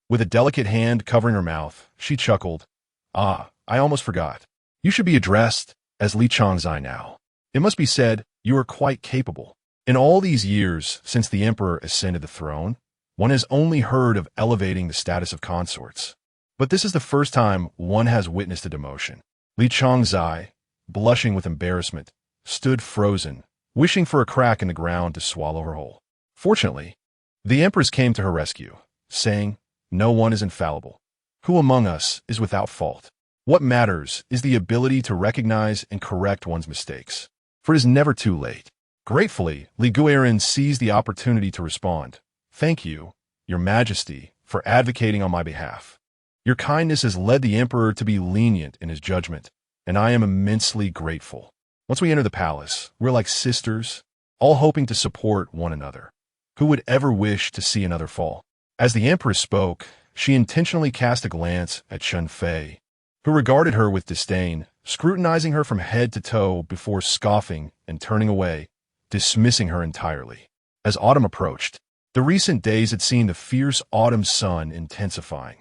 With a delicate hand covering her mouth, she chuckled, "Ah, I almost forgot. You should be addressed as Li Changzai now. It must be said, you are quite capable. In all these years since the emperor ascended the throne, one has only heard of elevating the status of consorts. But this is the first time one has witnessed a demotion." Li Changzai, blushing with embarrassment, stood frozen, wishing for a crack in the ground to swallow her whole. Fortunately, the Empress came to her rescue, saying, "No one is infallible. Who among us is without fault? What matters is the ability to recognize and correct one's mistakes. For it is never too late. Gratefully, Li Guiran seized the opportunity to respond. Thank you, Your Majesty, for advocating on my behalf. Your kindness has led the Emperor to be lenient in his judgment, and I am immensely grateful. Once we enter the palace, we're like sisters, all hoping to support one another. Who would ever wish to see another fall? As the Empress spoke, she intentionally cast a glance at Chen Fei, who regarded her with disdain, scrutinizing her from head to toe before scoffing and turning away, dismissing her entirely. As autumn approached, the recent days had seen the fierce autumn sun intensifying.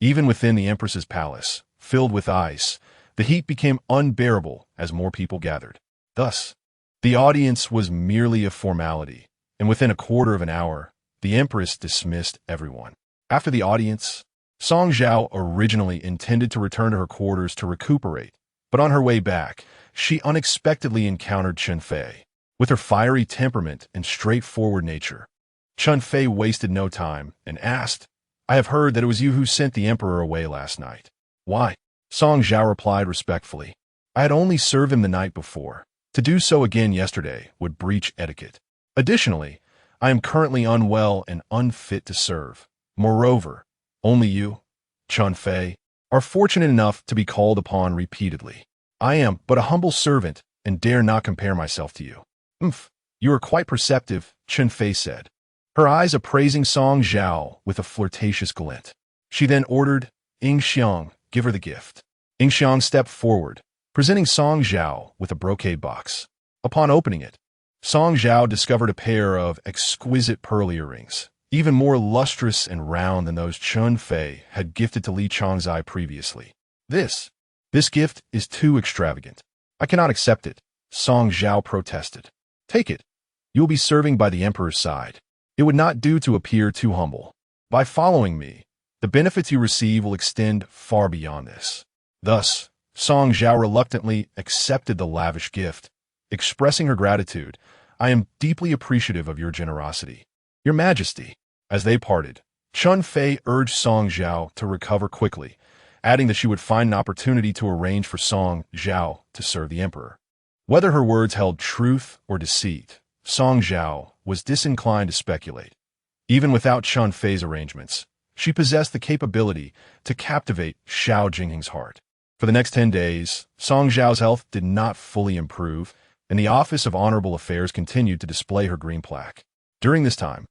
Even within the Empress's palace, filled with ice, the heat became unbearable as more people gathered. Thus, the audience was merely a formality, and within a quarter of an hour, the Empress dismissed everyone. After the audience, Song Zhao originally intended to return to her quarters to recuperate, but on her way back, she unexpectedly encountered Chen Fei. With her fiery temperament and straightforward nature, Chen Fei wasted no time and asked, I have heard that it was you who sent the Emperor away last night. Why? Song Zhao replied respectfully. I had only served him the night before. To do so again yesterday would breach etiquette. Additionally, I am currently unwell and unfit to serve. Moreover, only you, Chen Fei, are fortunate enough to be called upon repeatedly. I am but a humble servant and dare not compare myself to you. You are quite perceptive, Chen Fei said, her eyes appraising Song Zhao with a flirtatious glint. She then ordered, Ying Xiang, give her the gift. Ying Xiang stepped forward, presenting Song Zhao with a brocade box. Upon opening it, Song Zhao discovered a pair of exquisite pearl earrings, even more lustrous and round than those Chen Fei had gifted to Li Changzai previously. This gift is too extravagant. I cannot accept it, Song Zhao protested. Take it. You will be serving by the Emperor's side. It would not do to appear too humble. By following me, the benefits you receive will extend far beyond this. Thus, Song Zhao reluctantly accepted the lavish gift, expressing her gratitude. I am deeply appreciative of your generosity. Your Majesty. As they parted, Chen Fei urged Song Zhao to recover quickly, adding that she would find an opportunity to arrange for Song Zhao to serve the Emperor. Whether her words held truth or deceit, Song Zhao was disinclined to speculate. Even without Chen Fei's arrangements, she possessed the capability to captivate Xiao Jingheng's heart. For the next 10 days, Song Zhao's health did not fully improve, and the Office of Honorable Affairs continued to display her green plaque. During this time,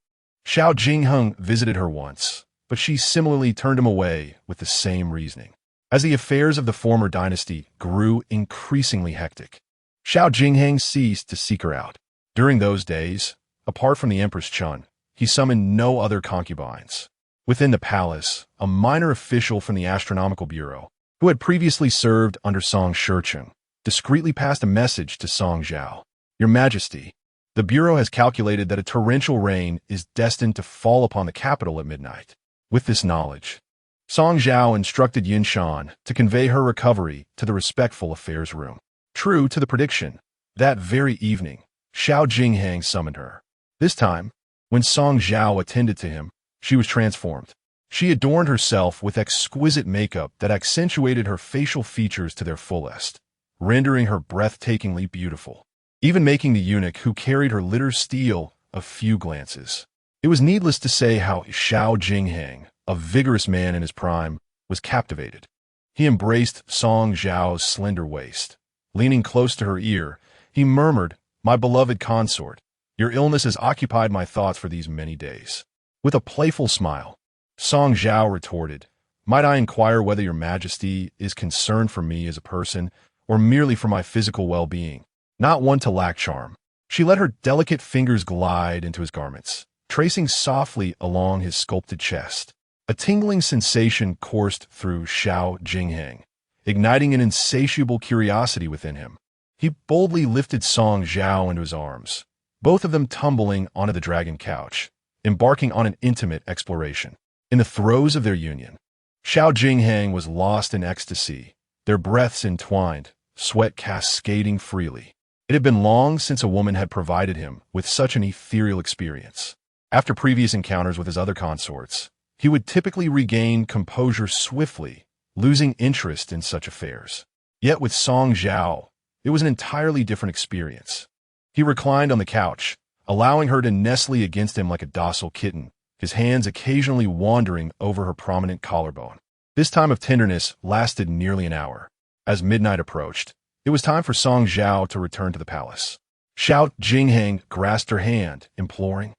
Xiao Jingheng visited her once, but she similarly turned him away with the same reasoning. As the affairs of the former dynasty grew increasingly hectic, Xiao Jingheng ceased to seek her out. During those days, apart from the Empress Chen, he summoned no other concubines. Within the palace, a minor official from the Astronomical Bureau, who had previously served under Song Shicheng, discreetly passed a message to Song Zhao. Your Majesty, the Bureau has calculated that a torrential rain is destined to fall upon the capital at midnight. With this knowledge, Song Zhao instructed Yin Shan to convey her recovery to the respectful affairs room. True to the prediction, that very evening, Xiao Jingheng summoned her. This time, when Song Zhao attended to him, she was transformed. She adorned herself with exquisite makeup that accentuated her facial features to their fullest, rendering her breathtakingly beautiful, even making the eunuch who carried her litter steal a few glances. It was needless to say how Xiao Jingheng, a vigorous man in his prime, was captivated. He embraced Song Zhao's slender waist. Leaning close to her ear, he murmured, My beloved consort, your illness has occupied my thoughts for these many days. With a playful smile, Song Zhao retorted, Might I inquire whether your Majesty is concerned for me as a person, or merely for my physical well-being? Not one to lack charm. She let her delicate fingers glide into his garments, tracing softly along his sculpted chest. A tingling sensation coursed through Xiao Jingheng, igniting an insatiable curiosity within him. He boldly lifted Song Zhao into his arms, both of them tumbling onto the dragon couch, embarking on an intimate exploration. In the throes of their union, Xiao Jingheng was lost in ecstasy, their breaths entwined, sweat cascading freely. It had been long since a woman had provided him with such an ethereal experience. After previous encounters with his other consorts, he would typically regain composure swiftly, losing interest in such affairs. Yet with Song Zhao, it was an entirely different experience. He reclined on the couch, allowing her to nestle against him like a docile kitten, his hands occasionally wandering over her prominent collarbone. This time of tenderness lasted nearly an hour. As midnight approached, it was time for Song Zhao to return to the palace. Xiao Jingheng grasped her hand, imploring,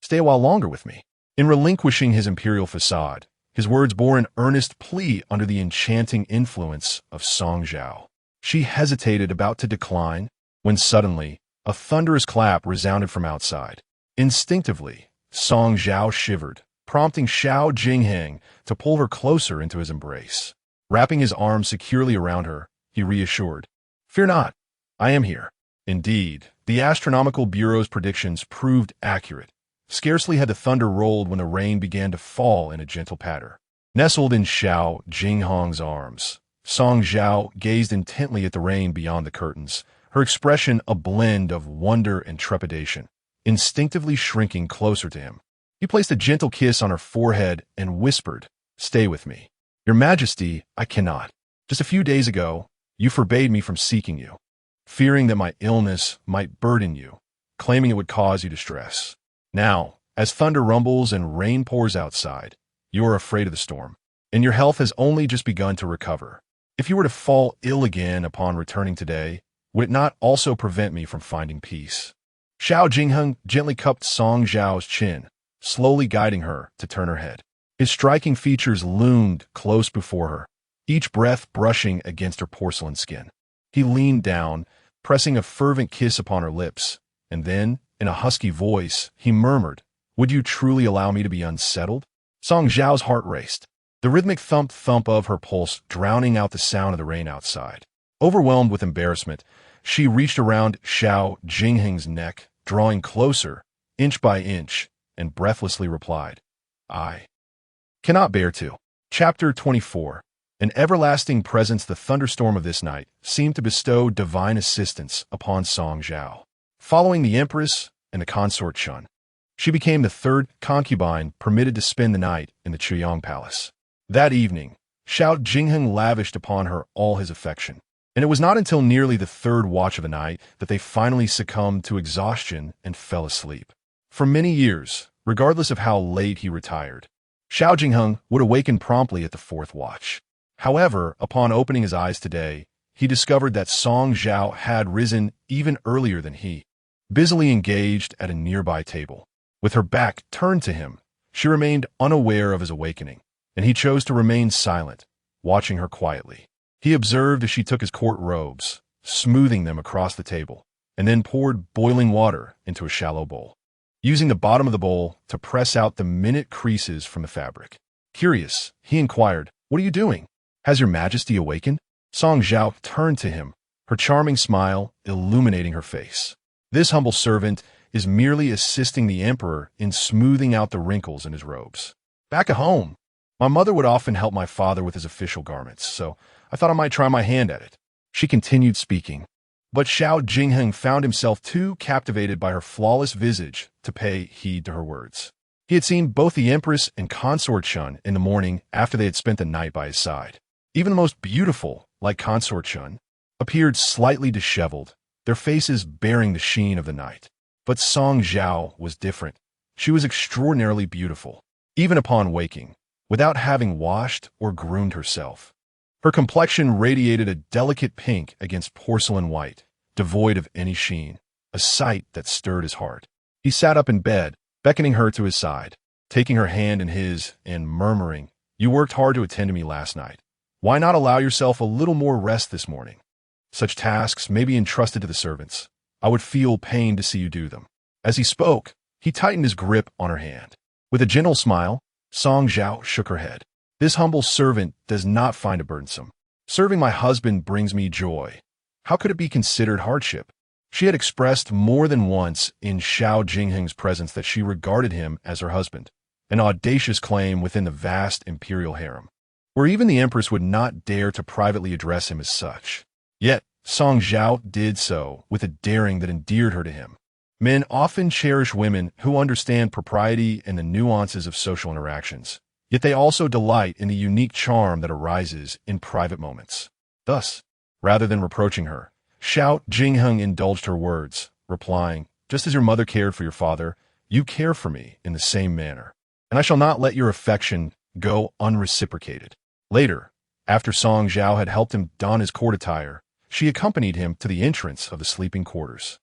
"Stay a while longer with me." In relinquishing his imperial facade, his words bore an earnest plea under the enchanting influence of Song Zhao. She hesitated about to decline, when suddenly, a thunderous clap resounded from outside. Instinctively, Song Zhao shivered, prompting Xiao Jingheng to pull her closer into his embrace. Wrapping his arms securely around her, he reassured, "Fear not, I am here." Indeed, the Astronomical Bureau's predictions proved accurate. Scarcely had the thunder rolled when the rain began to fall in a gentle patter. Nestled in Xiao Jingheng's arms, Song Zhao gazed intently at the rain beyond the curtains, her expression a blend of wonder and trepidation, instinctively shrinking closer to him. He placed a gentle kiss on her forehead and whispered, "Stay with me." "Your Majesty, I cannot. Just a few days ago, you forbade me from seeking you, fearing that my illness might burden you, claiming it would cause you distress. Now, as thunder rumbles and rain pours outside, you are afraid of the storm, and your health has only just begun to recover. If you were to fall ill again upon returning today, would it not also prevent me from finding peace?" Xiao Jingheng gently cupped Song Zhao's chin, slowly guiding her to turn her head. His striking features loomed close before her, each breath brushing against her porcelain skin. He leaned down, pressing a fervent kiss upon her lips, and then, in a husky voice, he murmured, "Would you truly allow me to be unsettled?" Song Zhao's heart raced, the rhythmic thump-thump of her pulse drowning out the sound of the rain outside. Overwhelmed with embarrassment, she reached around Xiao Jingheng's neck, drawing closer, inch by inch, and breathlessly replied, "I cannot bear to." Chapter 24. An everlasting presence. The thunderstorm of this night seemed to bestow divine assistance upon Song Zhao. Following the Empress and the Consort Shun, she became the third concubine permitted to spend the night in the Chuyang Palace. That evening, Xiao Jingheng lavished upon her all his affection, and it was not until nearly the third watch of the night that they finally succumbed to exhaustion and fell asleep. For many years, regardless of how late he retired, Xiao Jingheng would awaken promptly at the fourth watch. However, upon opening his eyes today, he discovered that Song Zhao had risen even earlier than he, busily engaged at a nearby table. With her back turned to him, she remained unaware of his awakening, and he chose to remain silent, watching her quietly. He observed as she took his court robes, smoothing them across the table, and then poured boiling water into a shallow bowl, using the bottom of the bowl to press out the minute creases from the fabric. Curious, he inquired, "What are you doing? Has your Majesty awakened?" Song Zhao turned to him, her charming smile illuminating her face. "This humble servant is merely assisting the Emperor in smoothing out the wrinkles in his robes. Back at home, my mother would often help my father with his official garments, so I thought I might try my hand at it." She continued speaking, but Xiao Jingheng found himself too captivated by her flawless visage to pay heed to her words. He had seen both the Empress and Consort Shun in the morning after they had spent the night by his side. Even the most beautiful, like Consort Shun, appeared slightly disheveled, their faces bearing the sheen of the night. But Song Zhao was different. She was extraordinarily beautiful, even upon waking, without having washed or groomed herself. Her complexion radiated a delicate pink against porcelain white, devoid of any sheen, a sight that stirred his heart. He sat up in bed, beckoning her to his side, taking her hand in his and murmuring, "You worked hard to attend to me last night. Why not allow yourself a little more rest this morning? Such tasks may be entrusted to the servants. I would feel pain to see you do them." As he spoke, he tightened his grip on her hand. With a gentle smile, Song Zhao shook her head. "This humble servant does not find it burdensome. Serving my husband brings me joy. How could it be considered hardship?" She had expressed more than once in Xiao Jingheng's presence that she regarded him as her husband, an audacious claim within the vast imperial harem, where even the Empress would not dare to privately address him as such. Yet, Song Zhao did so with a daring that endeared her to him. Men often cherish women who understand propriety and the nuances of social interactions, Yet they also delight in the unique charm that arises in private moments. Thus, rather than reproaching her, Xiao Jingheng indulged her words, replying, "Just as your mother cared for your father, you care for me in the same manner, and I shall not let your affection go unreciprocated." Later, after Song Zhao had helped him don his court attire, she accompanied him to the entrance of the sleeping quarters.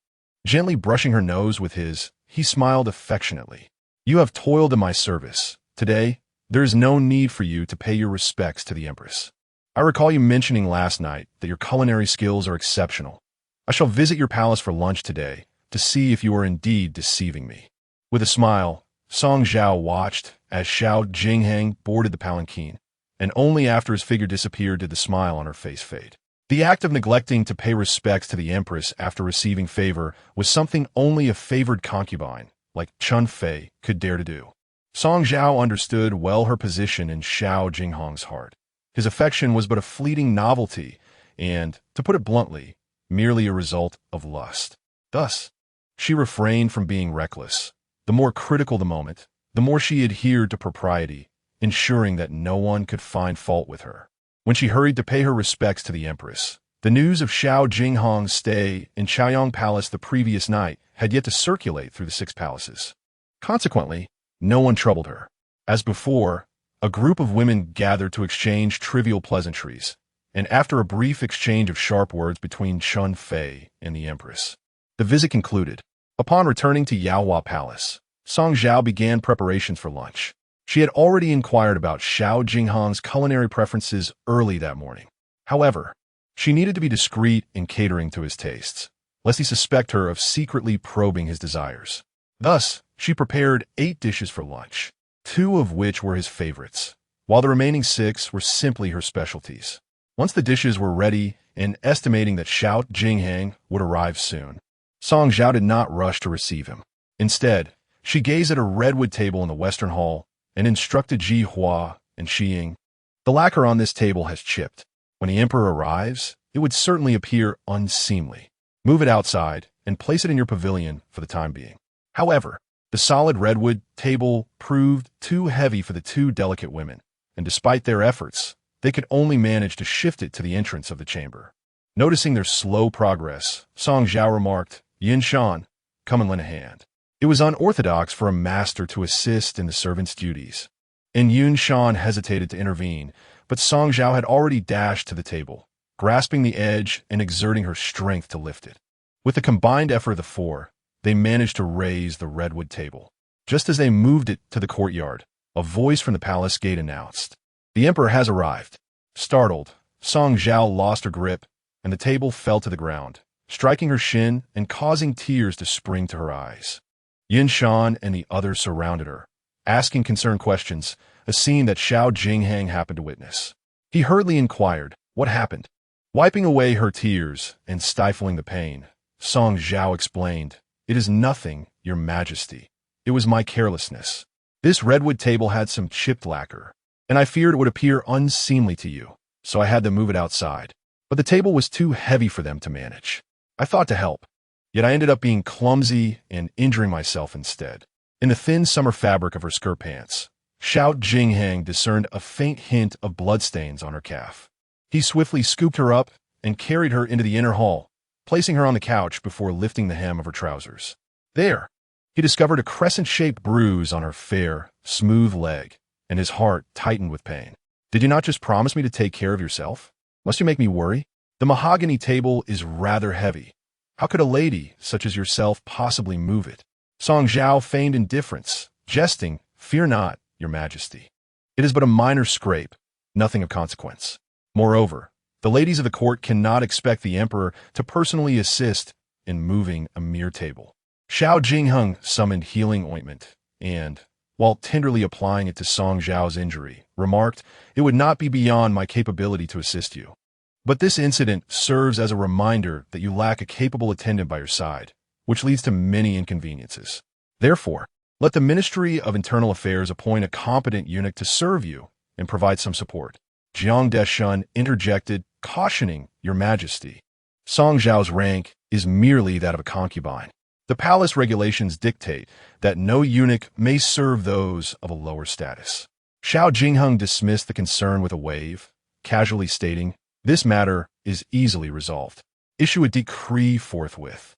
Gently brushing her nose with his, he smiled affectionately. "You have toiled in my service. Today, there is no need for you to pay your respects to the Empress. I recall you mentioning last night that your culinary skills are exceptional. I shall visit your palace for lunch today to see if you are indeed deceiving me." With a smile, Song Zhao watched as Xiao Jingheng boarded the palanquin, and only after his figure disappeared did the smile on her face fade. The act of neglecting to pay respects to the Empress after receiving favor was something only a favored concubine, like Chun Fei, could dare to do. Song Zhao understood well her position in Xiao Jingheng's heart. His affection was but a fleeting novelty and, to put it bluntly, merely a result of lust. Thus, she refrained from being reckless. The more critical the moment, the more she adhered to propriety, ensuring that no one could find fault with her. When she hurried to pay her respects to the Empress, the news of Xiao Jingheng's stay in Chaoyang Palace the previous night had yet to circulate through the six palaces. Consequently, no one troubled her. As before, a group of women gathered to exchange trivial pleasantries, and after a brief exchange of sharp words between Chun Fei and the Empress, the visit concluded. Upon returning to Yaohua Palace, Song Zhao began preparations for lunch. She had already inquired about Xiao Jingheng's culinary preferences early that morning. However, she needed to be discreet in catering to his tastes, lest he suspect her of secretly probing his desires. Thus, she prepared 8 dishes for lunch, 2 of which were his favorites, while the remaining 6 were simply her specialties. Once the dishes were ready, and estimating that Xiao Jingheng would arrive soon, Song Zhao did not rush to receive him. Instead, she gazed at a redwood table in the western hall and instructed Ji Hua and Xiying, "The lacquer on this table has chipped. When the emperor arrives, it would certainly appear unseemly. Move it outside and place it in your pavilion for the time being." However, the solid redwood table proved too heavy for the 2 delicate women, and despite their efforts, they could only manage to shift it to the entrance of the chamber. Noticing their slow progress, Song Zhao remarked, "Yin Shan, come and lend a hand." It was unorthodox for a master to assist in the servant's duties, and Yun Shan hesitated to intervene, but Song Zhao had already dashed to the table, grasping the edge and exerting her strength to lift it. With the combined effort of the 4, they managed to raise the redwood table. Just as they moved it to the courtyard, a voice from the palace gate announced, "The emperor has arrived." Startled, Song Zhao lost her grip, and the table fell to the ground, striking her shin and causing tears to spring to her eyes. Yin Shan and the others surrounded her, asking concerned questions, a scene that Xiao Jingheng happened to witness. He hurriedly inquired, "What happened?" Wiping away her tears and stifling the pain, Song Zhao explained, "It is nothing, your majesty. It was my carelessness. This redwood table had some chipped lacquer, and I feared it would appear unseemly to you, so I had to move it outside. But the table was too heavy for them to manage. I thought to help, yet I ended up being clumsy and injuring myself instead." In the thin summer fabric of her skirt pants, Xiao Jingheng discerned a faint hint of bloodstains on her calf. He swiftly scooped her up and carried her into the inner hall, placing her on the couch before lifting the hem of her trousers. There, he discovered a crescent-shaped bruise on her fair, smooth leg, and his heart tightened with pain. "Did you not just promise me to take care of yourself? Must you make me worry? The mahogany table is rather heavy. How could a lady such as yourself possibly move it?" Song Zhao feigned indifference, jesting, "Fear not, your majesty. It is but a minor scrape, nothing of consequence. Moreover, the ladies of the court cannot expect the emperor to personally assist in moving a mere table." Xiao Jingheng summoned healing ointment and, while tenderly applying it to Song Zhao's injury, remarked, "It would not be beyond my capability to assist you. But this incident serves as a reminder that you lack a capable attendant by your side, which leads to many inconveniences. Therefore, let the Ministry of Internal Affairs appoint a competent eunuch to serve you and provide some support." Jiang Deshun interjected, cautioning, "Your Majesty, Song Zhao's rank is merely that of a concubine. The palace regulations dictate that no eunuch may serve those of a lower status." Xiao Jingheng dismissed the concern with a wave, casually stating, "This matter is easily resolved. Issue a decree forthwith,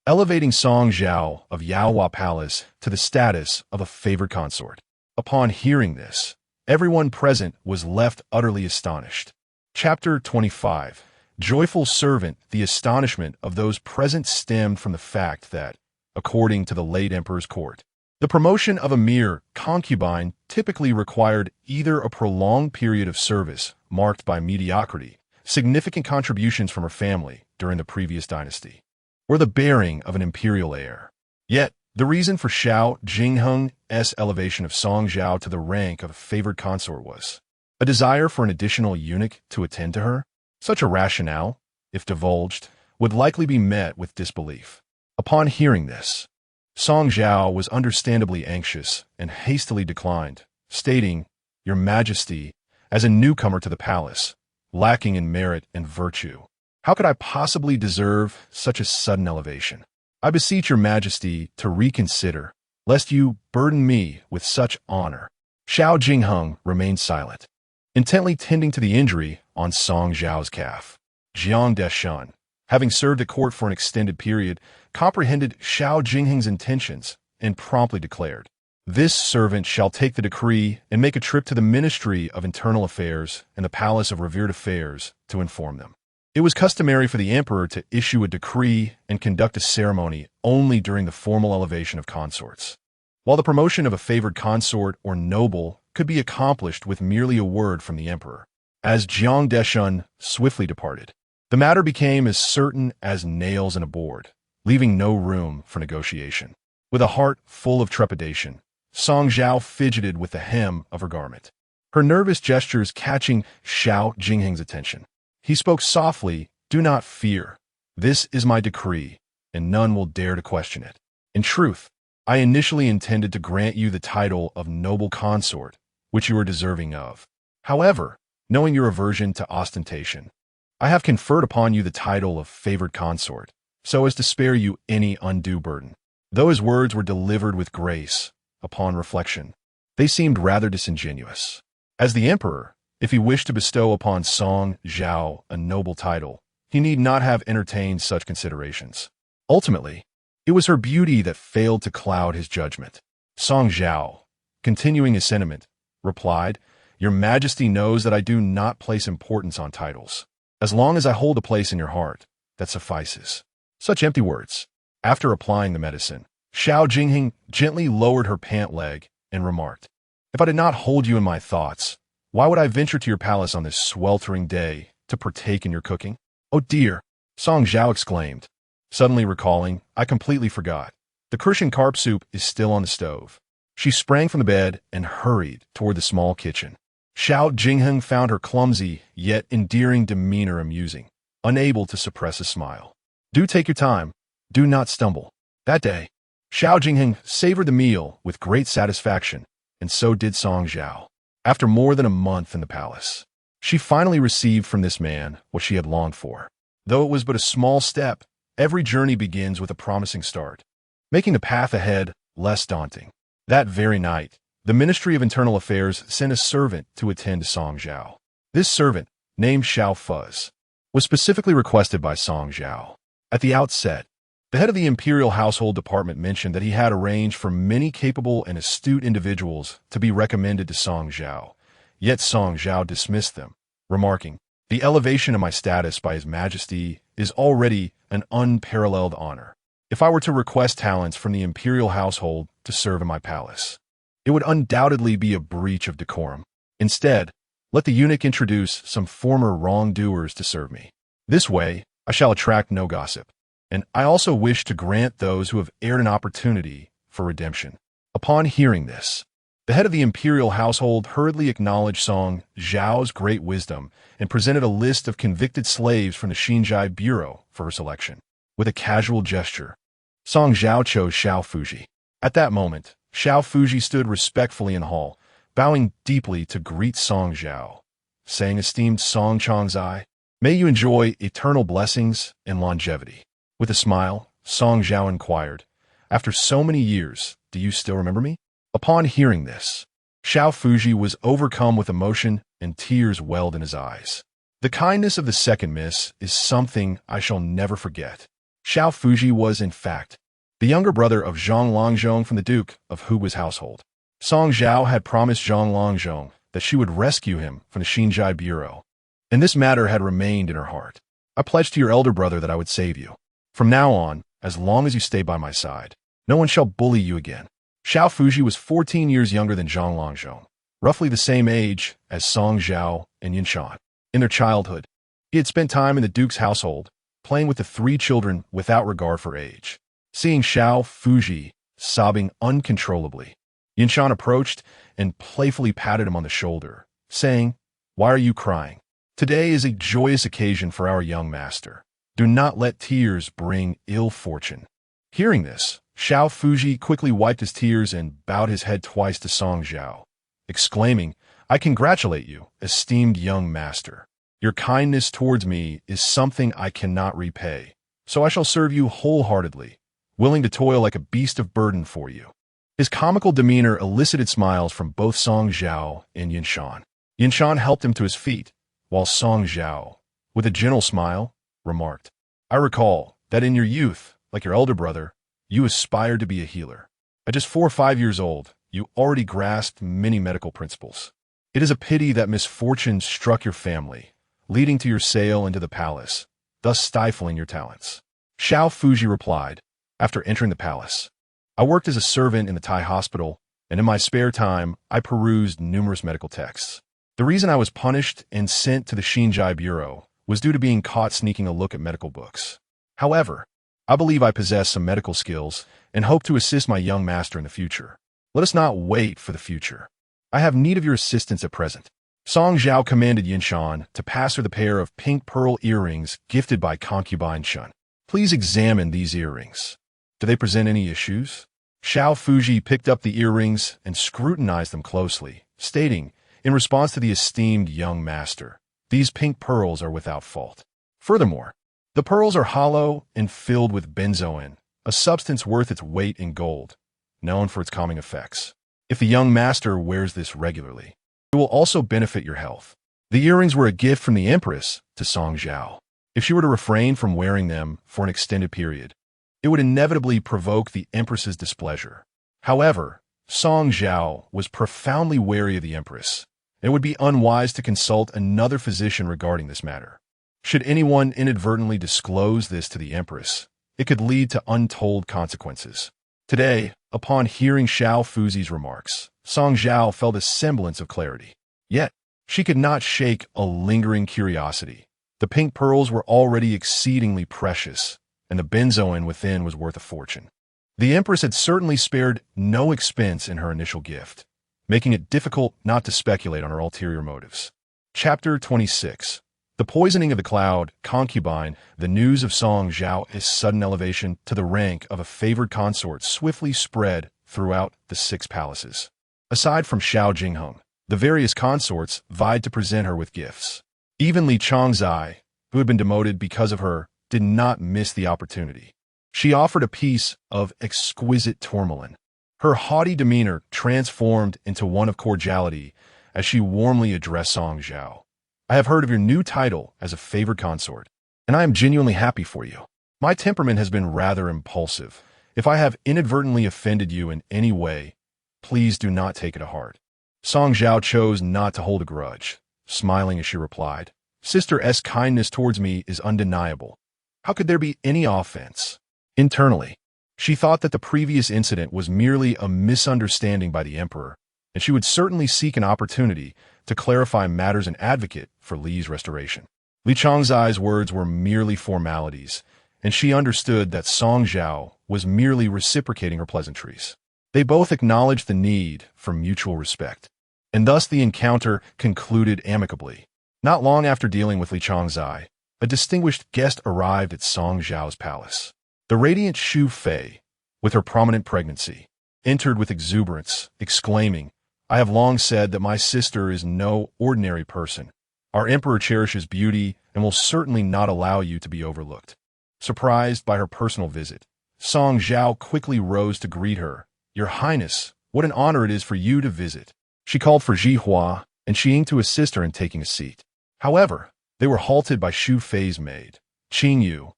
elevating Song Zhao of Yaohua Palace to the status of a favored consort." Upon hearing this, everyone present was left utterly astonished. Chapter 25. Joyful Servant. The astonishment of those present stemmed from the fact that, according to the late emperor's court, the promotion of a mere concubine typically required either a prolonged period of service marked by mediocrity, significant contributions from her family during the previous dynasty, or the bearing of an imperial heir. Yet, the reason for Xiao Jingheng's elevation of Song Zhao to the rank of a favored consort was a desire for an additional eunuch to attend to her. Such a rationale, if divulged, would likely be met with disbelief. Upon hearing this, Song Zhao was understandably anxious and hastily declined, stating, "Your Majesty, as a newcomer to the palace, lacking in merit and virtue, how could I possibly deserve such a sudden elevation? I beseech your Majesty to reconsider, lest you burden me with such honor." Xiao Jingheng remained silent, intently tending to the injury on Song Zhao's calf. Jiang Deshun, having served at court for an extended period, comprehended Xiao Jingheng's intentions and promptly declared, "This servant shall take the decree and make a trip to the Ministry of Internal Affairs and the Palace of Revered Affairs to inform them." It was customary for the emperor to issue a decree and conduct a ceremony only during the formal elevation of consorts, while the promotion of a favored consort or noble could be accomplished with merely a word from the emperor. As Jiang Deshun swiftly departed, the matter became as certain as nails in a board, leaving no room for negotiation. With a heart full of trepidation, Song Zhao fidgeted with the hem of her garment, her nervous gestures catching Xiao Jingheng's attention. He spoke softly, "Do not fear. This is my decree, and none will dare to question it. In truth, I initially intended to grant you the title of noble consort, which you are deserving of. However, knowing your aversion to ostentation, I have conferred upon you the title of favored consort, so as to spare you any undue burden." Though his words were delivered with grace, upon reflection, they seemed rather disingenuous. As the emperor, if he wished to bestow upon Song Zhao a noble title, he need not have entertained such considerations. Ultimately, it was her beauty that failed to cloud his judgment. Song Zhao, continuing his sentiment, replied, "Your Majesty knows that I do not place importance on titles. As long as I hold a place in your heart, that suffices." Such empty words. After applying the medicine, Xiao Jingheng gently lowered her pant leg and remarked, "If I did not hold you in my thoughts, why would I venture to your palace on this sweltering day to partake in your cooking?" "Oh dear," Song Zhao exclaimed, suddenly recalling, "I completely forgot. The Crucian carp soup is still on the stove." She sprang from the bed and hurried toward the small kitchen. Xiao Jingheng found her clumsy yet endearing demeanor amusing, unable to suppress a smile. "Do take your time. Do not stumble." That day, Xiao Jingheng savored the meal with great satisfaction, and so did Song Zhao. After more than a month in the palace, she finally received from this man what she had longed for. Though it was but a small step, every journey begins with a promising start, making the path ahead less daunting. That very night, the Ministry of Internal Affairs sent a servant to attend to Song Zhao. This servant, named Xiao Fuzz, was specifically requested by Song Zhao. At the outset, the head of the Imperial Household Department mentioned that he had arranged for many capable and astute individuals to be recommended to Song Zhao, yet Song Zhao dismissed them, remarking, "The elevation of my status by His Majesty is already an unparalleled honor. If I were to request talents from the imperial household to serve in my palace, it would undoubtedly be a breach of decorum. Instead, let the eunuch introduce some former wrongdoers to serve me. This way, I shall attract no gossip. And I also wish to grant those who have erred an opportunity for redemption." Upon hearing this, the head of the imperial household hurriedly acknowledged Song Zhao's great wisdom and presented a list of convicted slaves from the Xinzhai Bureau for her selection. With a casual gesture, Song Zhao chose Xiao Fuji. At that moment, Xiao Fuji stood respectfully in the hall, bowing deeply to greet Song Zhao, saying, "Esteemed Song Changzai, may you enjoy eternal blessings and longevity." With a smile, Song Zhao inquired, "After so many years, do you still remember me?" Upon hearing this, Xiao Fuji was overcome with emotion and tears welled in his eyes. The kindness of the second miss is something I shall never forget. Xiao Fuji was, in fact, the younger brother of Zhang Longzhong from the Duke of Hugua's household. Song Zhao had promised Zhang Longzhong that she would rescue him from the Xinjai Bureau, and this matter had remained in her heart. I pledged to your elder brother that I would save you. From now on, as long as you stay by my side, no one shall bully you again. Xiao Fuji was 14 years younger than Zhang Longzhong, roughly the same age as Song Zhao and Yinshan. In their childhood, he had spent time in the Duke's household, playing with the three children without regard for age. Seeing Xiao Fuji sobbing uncontrollably, Yinshan approached and playfully patted him on the shoulder, saying, "Why are you crying? Today is a joyous occasion for our young master. Do not let tears bring ill fortune." Hearing this, Xiao Fuji quickly wiped his tears and bowed his head twice to Song Zhao, exclaiming, "I congratulate you, esteemed young master. Your kindness towards me is something I cannot repay, so I shall serve you wholeheartedly, willing to toil like a beast of burden for you." His comical demeanor elicited smiles from both Song Zhao and Yinshan. Yinshan helped him to his feet, while Song Zhao, with a gentle smile, remarked, "I recall that in your youth, like your elder brother, you aspired to be a healer. At just 4 or 5 years old, you already grasped many medical principles. It is a pity that misfortune struck your family, leading to your sale into the palace, thus stifling your talents." Xiao Fuji replied, after entering the palace, "I worked as a servant in the Thai hospital, and in my spare time, I perused numerous medical texts. The reason I was punished and sent to the Xinjai Bureau was due to being caught sneaking a look at medical books. However, I believe I possess some medical skills and hope to assist my young master in the future. Let us not wait for the future. I have need of your assistance at present." Song Zhao commanded Yinshan to pass her the pair of pink pearl earrings gifted by concubine Shun. "Please examine these earrings. Do they present any issues?" Xiao Fuji picked up the earrings and scrutinized them closely, stating, in response to the esteemed young master, "These pink pearls are without fault. Furthermore, the pearls are hollow and filled with benzoin, a substance worth its weight in gold, known for its calming effects. If the young master wears this regularly, it will also benefit your health." The earrings were a gift from the Empress to Song Zhao. If she were to refrain from wearing them for an extended period, it would inevitably provoke the Empress's displeasure. However, Song Zhao was profoundly wary of the Empress. It would be unwise to consult another physician regarding this matter. Should anyone inadvertently disclose this to the Empress, it could lead to untold consequences. Today, upon hearing Xiao Fuji's remarks, Song Zhao felt a semblance of clarity. Yet, she could not shake a lingering curiosity. The pink pearls were already exceedingly precious, and the benzoin within was worth a fortune. The Empress had certainly spared no expense in her initial gift, making it difficult not to speculate on her ulterior motives. Chapter 26. The poisoning of the cloud, concubine, the news of Song Zhao's sudden elevation to the rank of a favored consort swiftly spread throughout the 6 palaces. Aside from Xiao Jingheng, the various consorts vied to present her with gifts. Even Li Changzai, who had been demoted because of her, did not miss the opportunity. She offered a piece of exquisite tourmaline. Her haughty demeanor transformed into one of cordiality as she warmly addressed Song Zhao. "I have heard of your new title as a favored consort, and I am genuinely happy for you. My temperament has been rather impulsive. If I have inadvertently offended you in any way, please do not take it to heart." Song Zhao chose not to hold a grudge, smiling as she replied, "Sister S' kindness towards me is undeniable. How could there be any offense?" Internally, she thought that the previous incident was merely a misunderstanding by the emperor, and she would certainly seek an opportunity to clarify matters and advocate for Li's restoration. Li Changzai's words were merely formalities, and she understood that Song Zhao was merely reciprocating her pleasantries. They both acknowledged the need for mutual respect, and thus the encounter concluded amicably. Not long after dealing with Li Changzai, a distinguished guest arrived at Song Zhao's palace. The radiant Xu Fei, with her prominent pregnancy, entered with exuberance, exclaiming, "I have long said that my sister is no ordinary person. Our emperor cherishes beauty and will certainly not allow you to be overlooked." Surprised by her personal visit, Song Zhao quickly rose to greet her. "Your Highness, what an honor it is for you to visit." She called for Zhihua and Qing to assist her in taking a seat. However, they were halted by Xu Fei's maid, Qing Yu,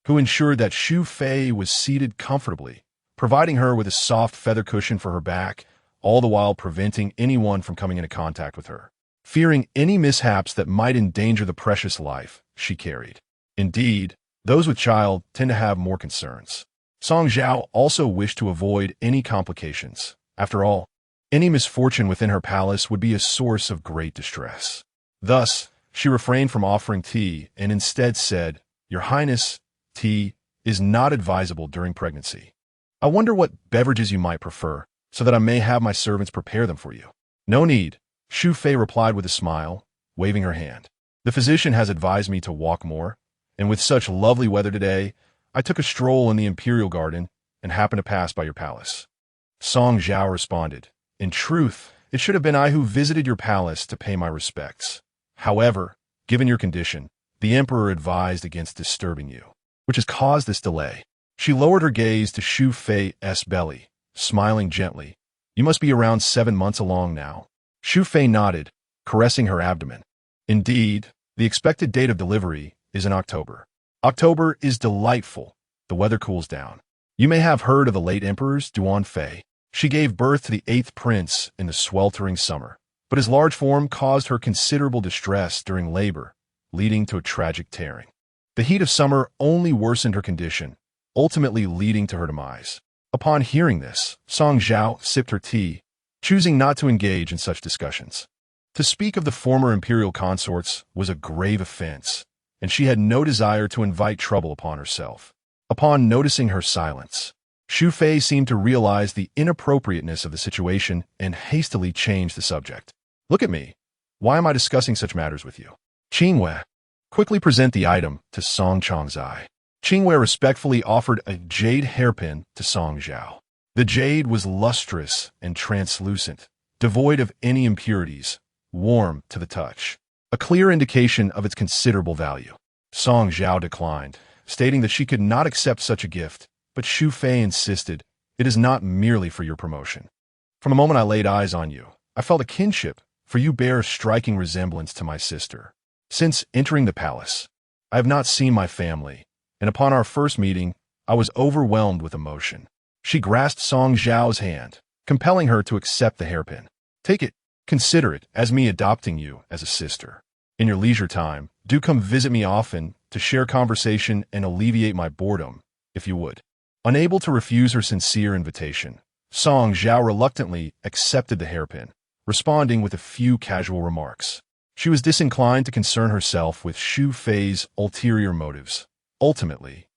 who ensured that Xu Fei was seated comfortably, providing her with a soft feather cushion for her back, all the while preventing anyone from coming into contact with her, fearing any mishaps that might endanger the precious life she carried. Indeed, those with child tend to have more concerns. Song Zhao also wished to avoid any complications. After all, any misfortune within her palace would be a source of great distress. Thus, she refrained from offering tea and instead said, "Your Highness, tea is not advisable during pregnancy. I wonder what beverages you might prefer, so that I may have my servants prepare them for you." "No need," Xu Fei replied with a smile, waving her hand. "The physician has advised me to walk more, and with such lovely weather today, I took a stroll in the imperial garden and happened to pass by your palace." Song Zhao responded, "In truth, it should have been I who visited your palace to pay my respects. However, given your condition, the emperor advised against disturbing you, which has caused this delay." She lowered her gaze to Xu Fei's belly, smiling gently. "You must be around 7 months along now." Xu Fei nodded, caressing her abdomen. "Indeed, the expected date of delivery is in October. October is delightful. The weather cools down. You may have heard of the late emperor's Duan Fei. She gave birth to the 8th prince in the sweltering summer, but his large form caused her considerable distress during labor, leading to a tragic tearing. The heat of summer only worsened her condition, ultimately leading to her demise. Upon hearing this, Song Zhao sipped her tea, choosing not to engage in such discussions. To speak of the former imperial consorts was a grave offense, and she had no desire to invite trouble upon herself. Upon noticing her silence, Xu Fei seemed to realize the inappropriateness of the situation and hastily changed the subject. "Look at me. Why am I discussing such matters with you?" "Qingwei, quickly present the item to Song Changzai." Qingwei respectfully offered a jade hairpin to Song Zhao. The jade was lustrous and translucent, devoid of any impurities, warm to the touch, a clear indication of its considerable value. Song Zhao declined, stating that she could not accept such a gift, but Xu Fei insisted, "It is not merely for your promotion. From the moment I laid eyes on you, I felt a kinship, for you bear a striking resemblance to my sister. Since entering the palace, I have not seen my family, and upon our first meeting, I was overwhelmed with emotion." She grasped Song Zhao's hand, compelling her to accept the hairpin. "Take it. Consider it as me adopting you as a sister. In your leisure time, do come visit me often to share conversation and alleviate my boredom, if you would." Unable to refuse her sincere invitation, Song Zhao reluctantly accepted the hairpin, responding with a few casual remarks. She was disinclined to concern herself with Xu Fei's ulterior motives. Ultimately,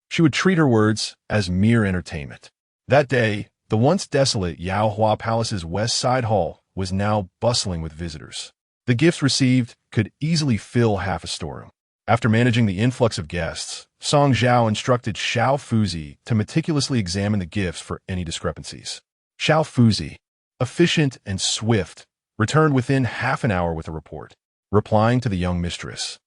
she would treat her words as mere entertainment. That day, the once desolate Yaohua Palace's west side hall was now bustling with visitors. The gifts received could easily fill half a storeroom. After managing the influx of guests, Song Zhao instructed Xiao Fuzi to meticulously examine the gifts for any discrepancies. Xiao Fuzi, efficient and swift, returned within half an hour with a report, replying to the young mistress.